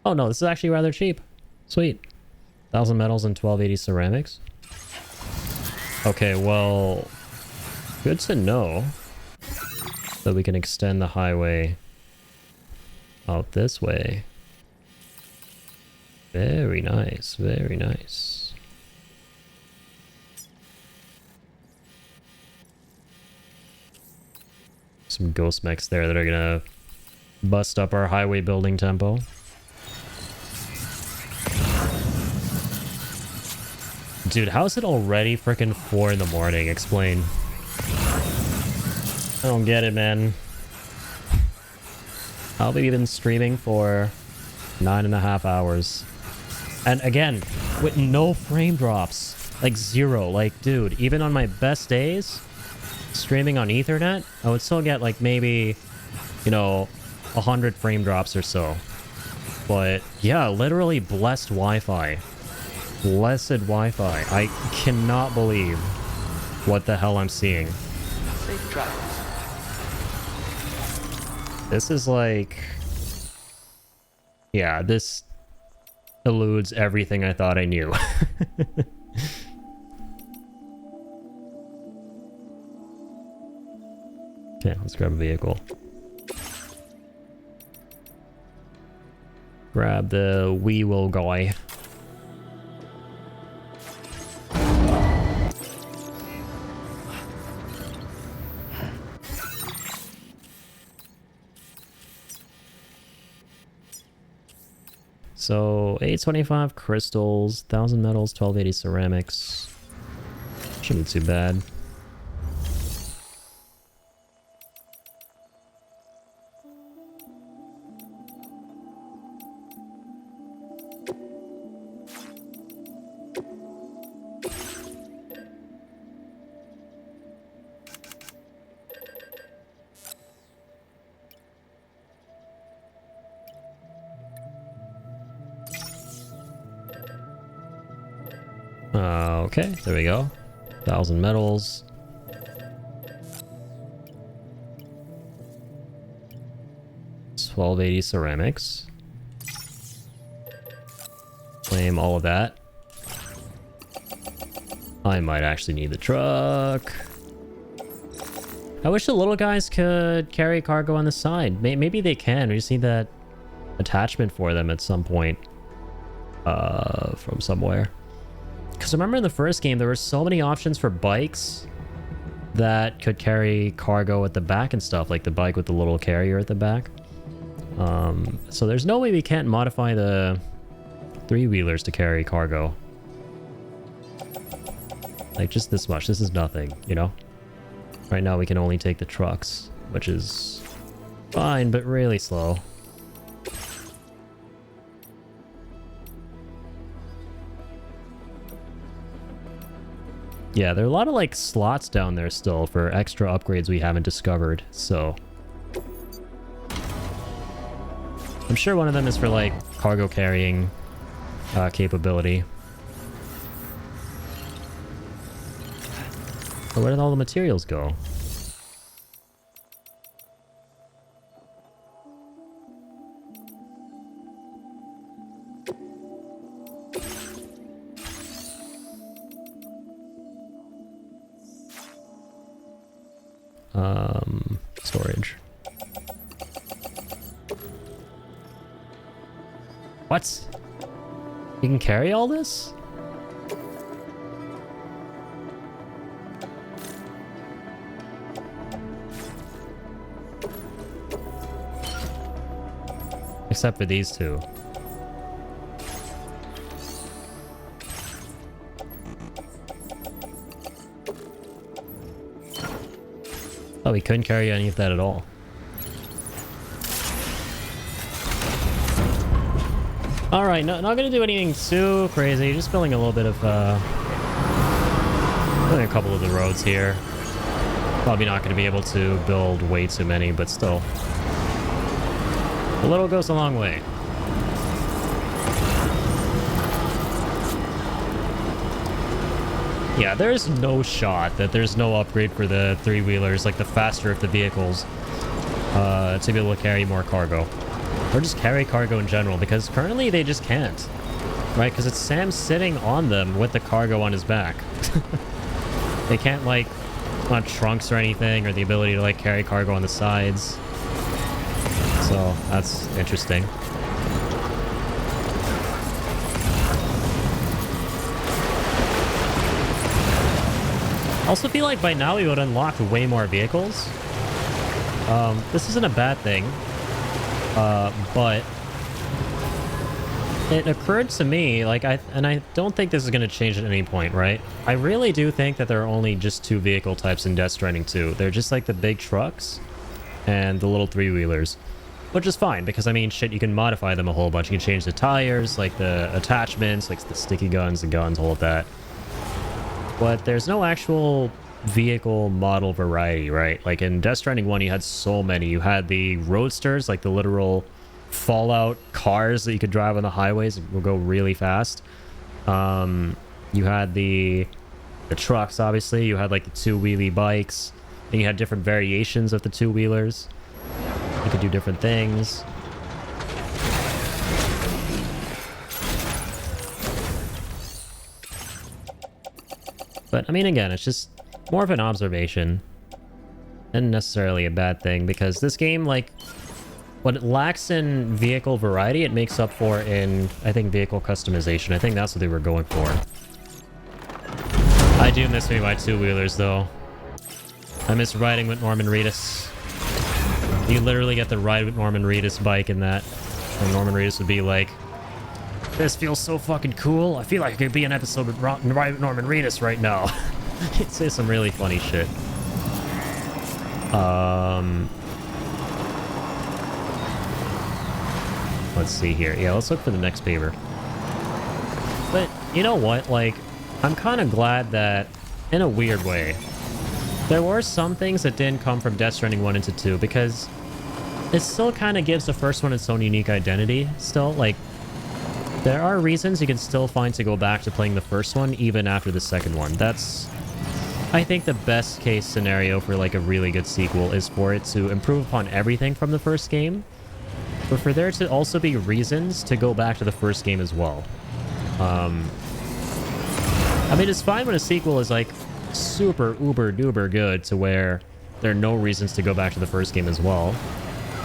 Oh no, this is actually rather cheap. Sweet. 1,000 metals and 1280 ceramics. Okay, well, good to know that we can extend the highway out this way. Very nice, very nice. Some ghost mechs there that are gonna bust up our highway building tempo. Dude, how is it already freaking 4 in the morning? Explain. I don't get it, man. How have we been streaming for 9.5 hours? And again, with no frame drops. Like 0. Like, dude, even on my best days, streaming on Ethernet, I would still get like maybe, you know, 100 frame drops or so. But yeah, literally blessed Wi-Fi. Blessed Wi-Fi. I cannot believe what the hell I'm seeing. Safe travels. This is like... Yeah, this eludes everything I thought I knew. Okay, let's grab a vehicle. Grab the wheel guy. So 825 crystals, 1,000 metals, 1280 ceramics. Shouldn't be too bad. Okay, there we go. 1,000 metals. $12.80 ceramics. Claim all of that. I might actually need the truck. I wish the little guys could carry cargo on the side. Maybe they can. We just need that attachment for them at some point. From somewhere. Because remember in the first game, there were so many options for bikes that could carry cargo at the back and stuff, like the bike with the little carrier at the back. So there's no way we can't modify the three-wheelers to carry cargo. Like, just this much. This is nothing, you know? Right now we can only take the trucks, which is fine, but really slow. Yeah, there are a lot of, like, slots down there still for extra upgrades we haven't discovered, so... I'm sure one of them is for, like, cargo carrying capability. But where did all the materials go? Storage. What? You can carry all this? Except for these two. Oh, we couldn't carry any of that at all. Alright, not gonna do anything too crazy, just filling a little bit of, filling a couple of the roads here. Probably not going to be able to build way too many, but still. A little goes a long way. Yeah, there's no shot that there's no upgrade for the three-wheelers, like the faster of the vehicles, to be able to carry more cargo. Or just carry cargo in general, because currently they just can't. Right? Because it's Sam sitting on them with the cargo on his back. They can't, like, not trunks or anything, or the ability to, like, carry cargo on the sides. So, that's interesting. I also feel like by now we would unlock way more vehicles. This isn't a bad thing. But it occurred to me, like, I don't think this is going to change at any point, right? I really do think that there are only just two vehicle types in Death Stranding 2. They're just like the big trucks and the little three-wheelers. Which is fine, because, I mean, shit, you can modify them a whole bunch. You can change the tires, like the attachments, like the sticky guns, the guns, all of that. But there's no actual vehicle model variety, right? Like in Death Stranding 1, you had so many. You had the roadsters, like the literal Fallout cars that you could drive on the highways and will go really fast. You had the trucks, obviously. You had like the two-wheelie bikes. And you had different variations of the two-wheelers. You could do different things. But, I mean, again, it's just more of an observation. And necessarily a bad thing, because this game, like, what it lacks in vehicle variety, it makes up for in, I think, vehicle customization. I think that's what they were going for. I do miss me my two-wheelers, though. I miss riding with Norman Reedus. You literally get the ride with Norman Reedus bike in that. And Norman Reedus would be like, this feels so fucking cool. I feel like it could be an episode with Ride with Norman Reedus right now. He'd say some really funny shit. Let's see here. Yeah, let's look for the next paper. But, you know what? Like, I'm kind of glad that, in a weird way, there were some things that didn't come from Death Stranding 1 into 2, because it still kind of gives the first one its own unique identity, still. Like, there are reasons you can still find to go back to playing the first one, even after the second one. That's, I think, the best case scenario for, like, a really good sequel, is for it to improve upon everything from the first game, but for there to also be reasons to go back to the first game as well. I mean, it's fine when a sequel is, like, super uber duper good to where there are no reasons to go back to the first game as well.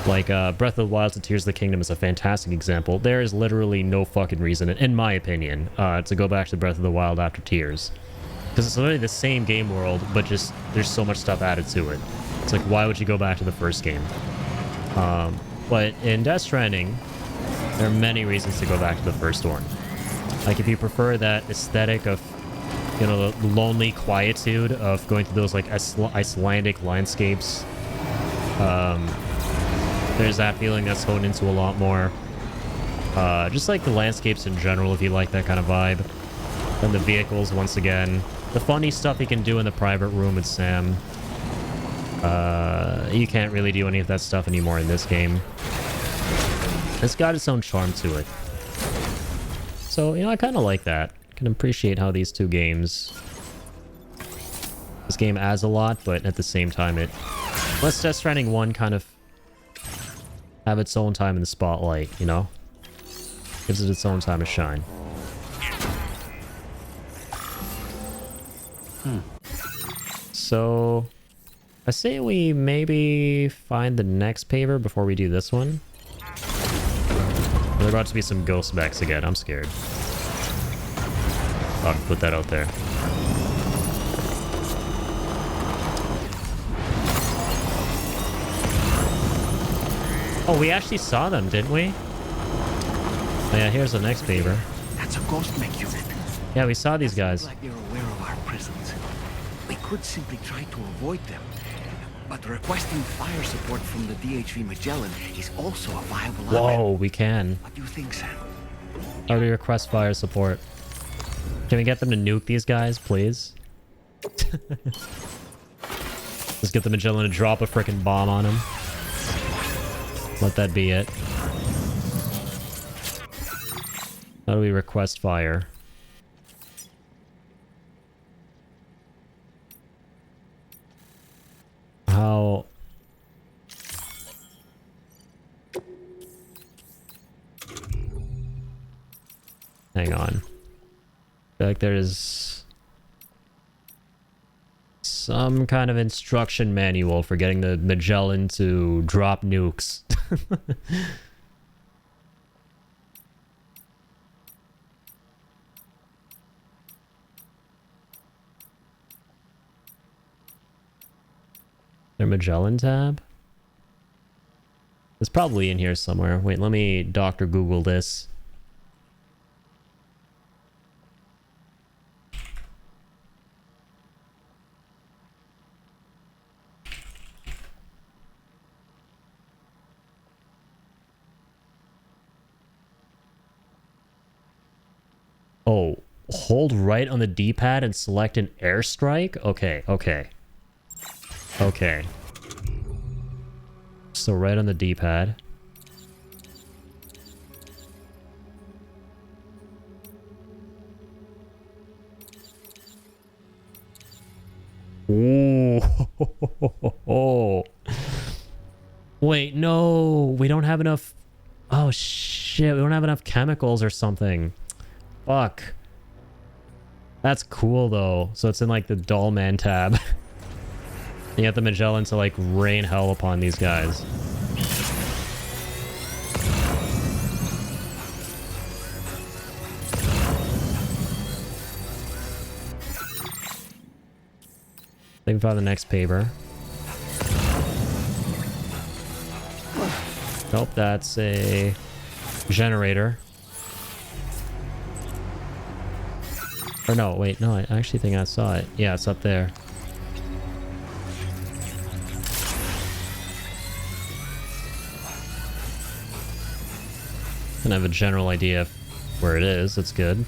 Like, Breath of the Wild to Tears of the Kingdom is a fantastic example. There is literally no fucking reason, in my opinion, to go back to Breath of the Wild after Tears. Because it's literally the same game world, but just there's so much stuff added to it. It's like, why would you go back to the first game? But in Death Stranding, there are many reasons to go back to the first one. Like, if you prefer that aesthetic of, you know, the lonely quietude of going through those, like, Icelandic landscapes, there's that feeling that's honed into a lot more. Just like the landscapes in general, if you like that kind of vibe. And the vehicles, once again. The funny stuff you can do in the private room with Sam. You can't really do any of that stuff anymore in this game. It's got its own charm to it. So, you know, I kind of like that. I can appreciate how these two games... This game adds a lot, but at the same time it... lets Death Stranding 1 kind of have its own time in the spotlight, you know? Gives it its own time to shine. So... I say we maybe find the next paper before we do this one. There are about to be some ghost mechs again. I'm scared. I'll put that out there. Oh, we actually saw them, didn't we? Oh yeah, here's the next paper. That's a ghost mech unit. Yeah, we saw these guys. Like they're aware of our presence. We could simply try to avoid them. But requesting fire support from the DHV Magellan is also a viable option. Whoa, we can. What do you think, Sam? How do we request fire support? Can we get them to nuke these guys, please? Let's get the Magellan to drop a frickin' bomb on him. Let that be it. How do we request fire? How... Hang on. I feel like there's some kind of instruction manual for getting the Magellan to drop nukes. Their Magellan tab? It's probably in here somewhere. Wait, let me Dr. Google this. Oh, hold right on the D-pad and select an airstrike? Okay, okay. Okay. So right on the D-pad. Ooh. Wait, no. We don't have enough... Oh, shit. We don't have enough chemicals or something. Fuck. That's cool, though. So it's in, like, the Doll Man tab. You have the Magellan to, like, rain hell upon these guys. I think we found the next paper. Nope, that's a generator. Or no, wait, no, I actually think I saw it. Yeah, it's up there. And I have a general idea of where it is. That's good.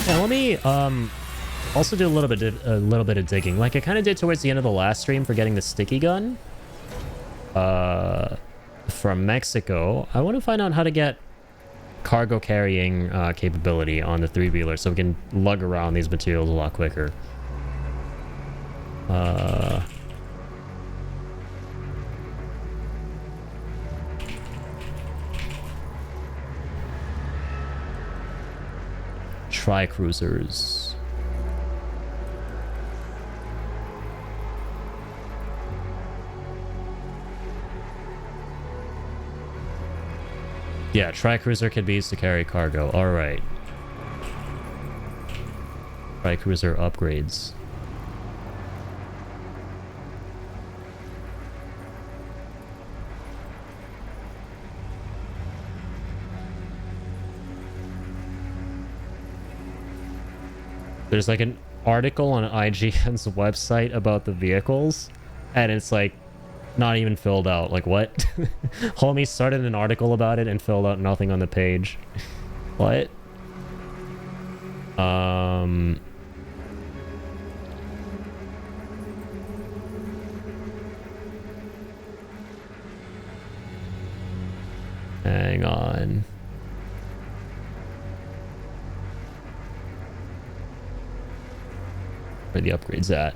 Yeah, let me also do a little bit of digging, like I kind of did towards the end of the last stream for getting the sticky gun from Mexico. I want to find out how to get cargo carrying capability on the 3-wheeler so we can lug around these materials a lot quicker. Tri-cruisers. Yeah, Tri-cruiser can be used to carry cargo. Alright. Tri-cruiser upgrades. There's like an article on IGN's website about the vehicles, and it's like not even filled out. Like, what? Homie started an article about it and filled out nothing on the page. What? Hang on. Where are the upgrades at?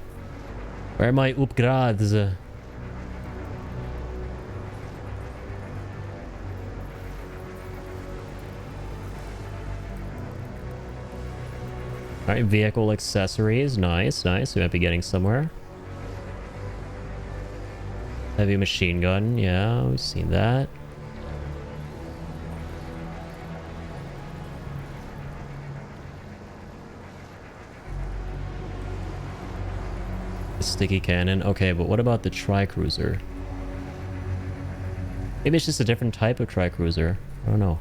Where are my upgrades? Alright, vehicle accessories. Nice, nice. We might be getting somewhere. Heavy machine gun. Yeah, we've seen that. Sticky cannon. Okay, but what about the Tri-cruiser? Maybe it's just a different type of Tri-cruiser. I don't know.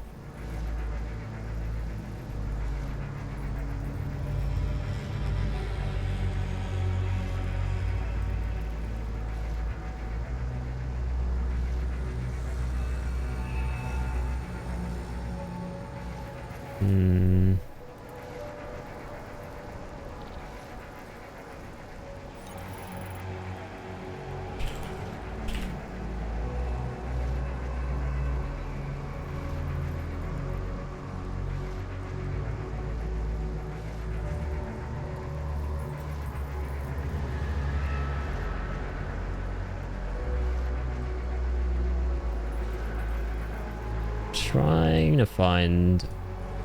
trying to find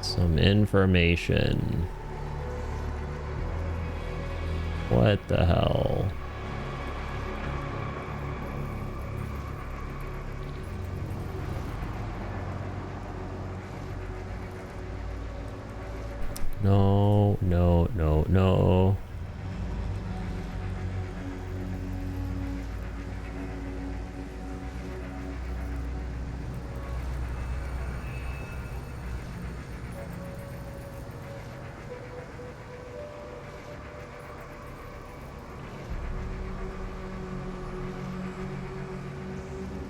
some information. What the hell? No, no, no, no.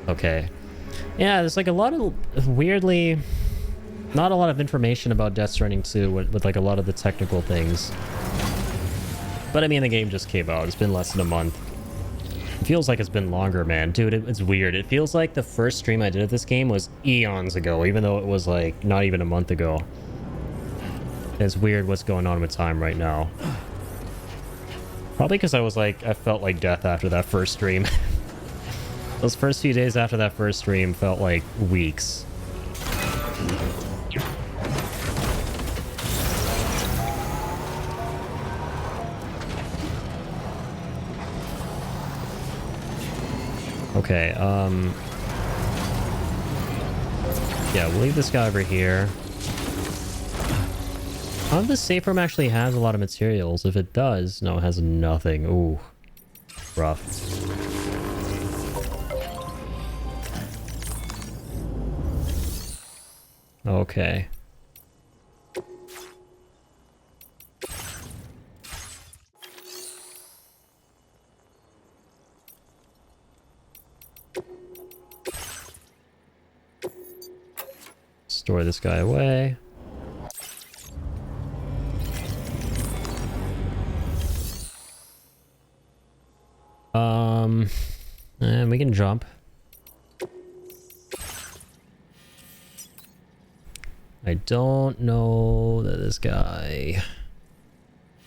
Okay. Yeah, there's like a lot of weirdly not a lot of information about Death Stranding 2 with like a lot of the technical things. But I mean, the game just came out. It's been less than a month. It feels like it's been longer, man. Dude, it's weird. It feels like the first stream I did of this game was eons ago, even though it was like not even a month ago. It's weird what's going on with time right now. Probably because I felt like death after that first stream. Those first few days after that first stream felt like weeks. Okay, yeah, we'll leave this guy over here. I don't know if this safe room actually has a lot of materials. If it does, no, it has nothing. Ooh, rough. Okay. Store this guy away. And we can jump. I don't know that this guy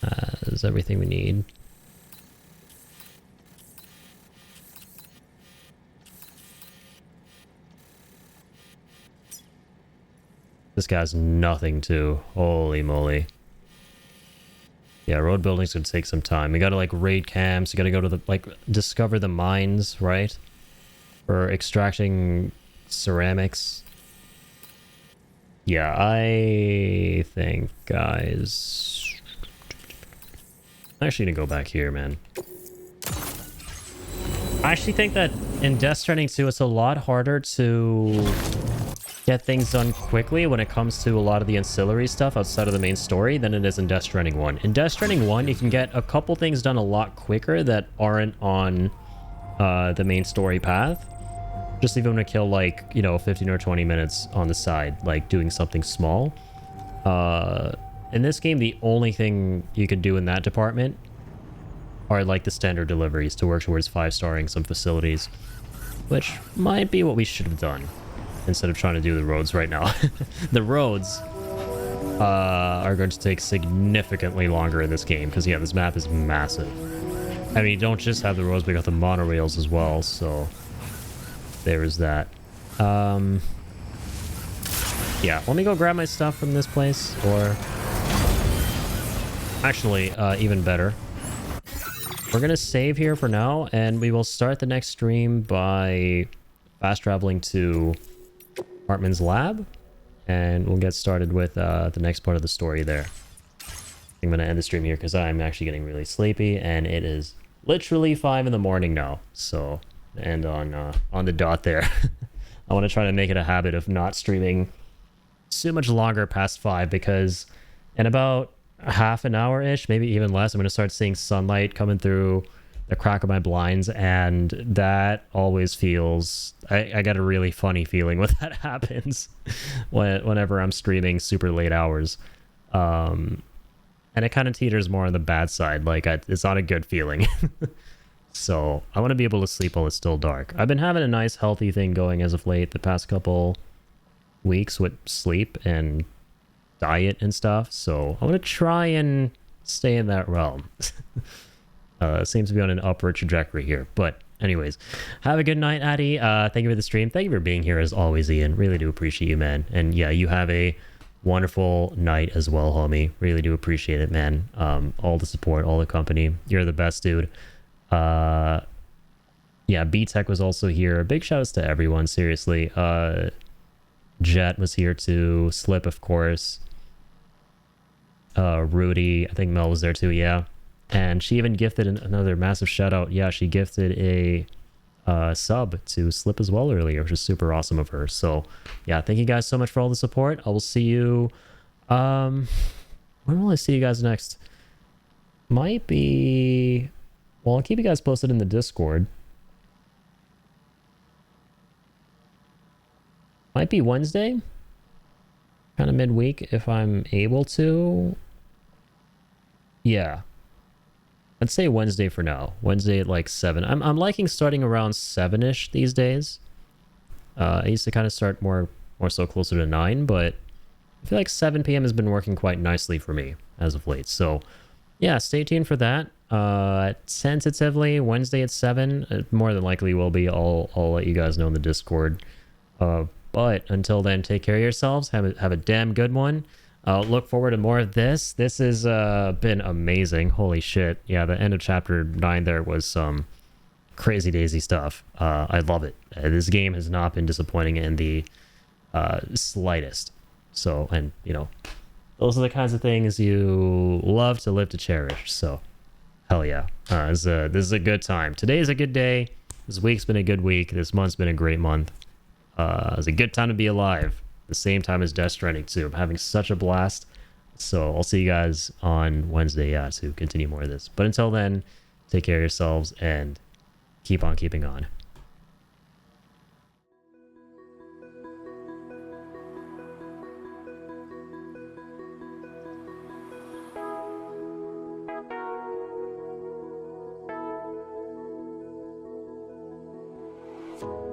has everything we need. This guy's nothing too. Holy moly. Yeah, road building's gonna take some time. We gotta like raid camps, you gotta go to the like discover the mines, right? For extracting ceramics. Yeah, I think, guys, I'm actually gonna go back here, man. I actually think that in Death Stranding 2, it's a lot harder to get things done quickly when it comes to a lot of the ancillary stuff outside of the main story than it is in Death Stranding 1. In Death Stranding 1, you can get a couple things done a lot quicker that aren't on the main story path. Just leave them to kill, like, you know, 15 or 20 minutes on the side, like doing something small. In this game, the only thing you can do in that department are like the standard deliveries to work towards 5-starring some facilities, which might be what we should have done instead of trying to do the roads right now. The roads are going to take significantly longer in this game because, yeah, this map is massive. I mean, you don't just have the roads, we got the monorails as well, so there is that. Yeah, let me go grab my stuff from this place, or actually, even better. We're gonna save here for now, and we will start the next stream by fast traveling to Hartman's lab, and we'll get started with the next part of the story there. I'm gonna end the stream here because I'm actually getting really sleepy, and it is literally 5 in the morning now, so end on the dot there. I want to try to make it a habit of not streaming too much longer past 5, because in about half an hour-ish, maybe even less, I'm going to start seeing sunlight coming through the crack of my blinds, and that always feels... I got a really funny feeling when that happens whenever I'm streaming super late hours. And it kind of teeters more on the bad side. Like, it's not a good feeling. So I want to be able to sleep while it's still dark. I've been having a nice healthy thing going as of late the past couple weeks with sleep and diet and stuff, so I want to try and stay in that realm. Seems to be on an upward trajectory here, but Anyways, have a good night, Addy. Thank you for the stream. Thank you for being here as always, Ian. Really do appreciate you, man. And yeah, you have a wonderful night as well, homie. Really do appreciate it, man. All the support, all the company. You're the best, dude. Yeah, B-Tech was also here. Big shout outs to everyone, seriously. Jet was here too. Slip, of course. Rudy, I think Mel was there too, yeah. And she even gifted another massive shout out. Yeah, she gifted a sub to Slip as well earlier, which is super awesome of her. So yeah, thank you guys so much for all the support. I will see you when will I see you guys next? Might be, well, I'll keep you guys posted in the Discord. Might be Wednesday, kind of midweek if I'm able to. Yeah, I'd say Wednesday for now. Wednesday at like 7. I'm liking starting around 7ish these days. I used to kind of start more so closer to 9, but I feel like 7 p.m. has been working quite nicely for me as of late. So yeah, stay tuned for that. Tentatively Wednesday at 7. It more than likely will be. I'll let you guys know in the Discord. But until then, take care of yourselves. Have a damn good one. Look forward to more of this. This has been amazing. Holy shit. Yeah, the end of chapter 9 there was some crazy daisy stuff. I love it. This game has not been disappointing in the slightest. So, and you know, those are the kinds of things you love to live to cherish. So, hell yeah. This is a good time. Today is a good day. This week's been a good week. This month's been a great month. It's a good time to be alive. The same time as Death Stranding too. I'm having such a blast. So I'll see you guys on Wednesday, yeah, to continue more of this. But until then, take care of yourselves and keep on keeping on. You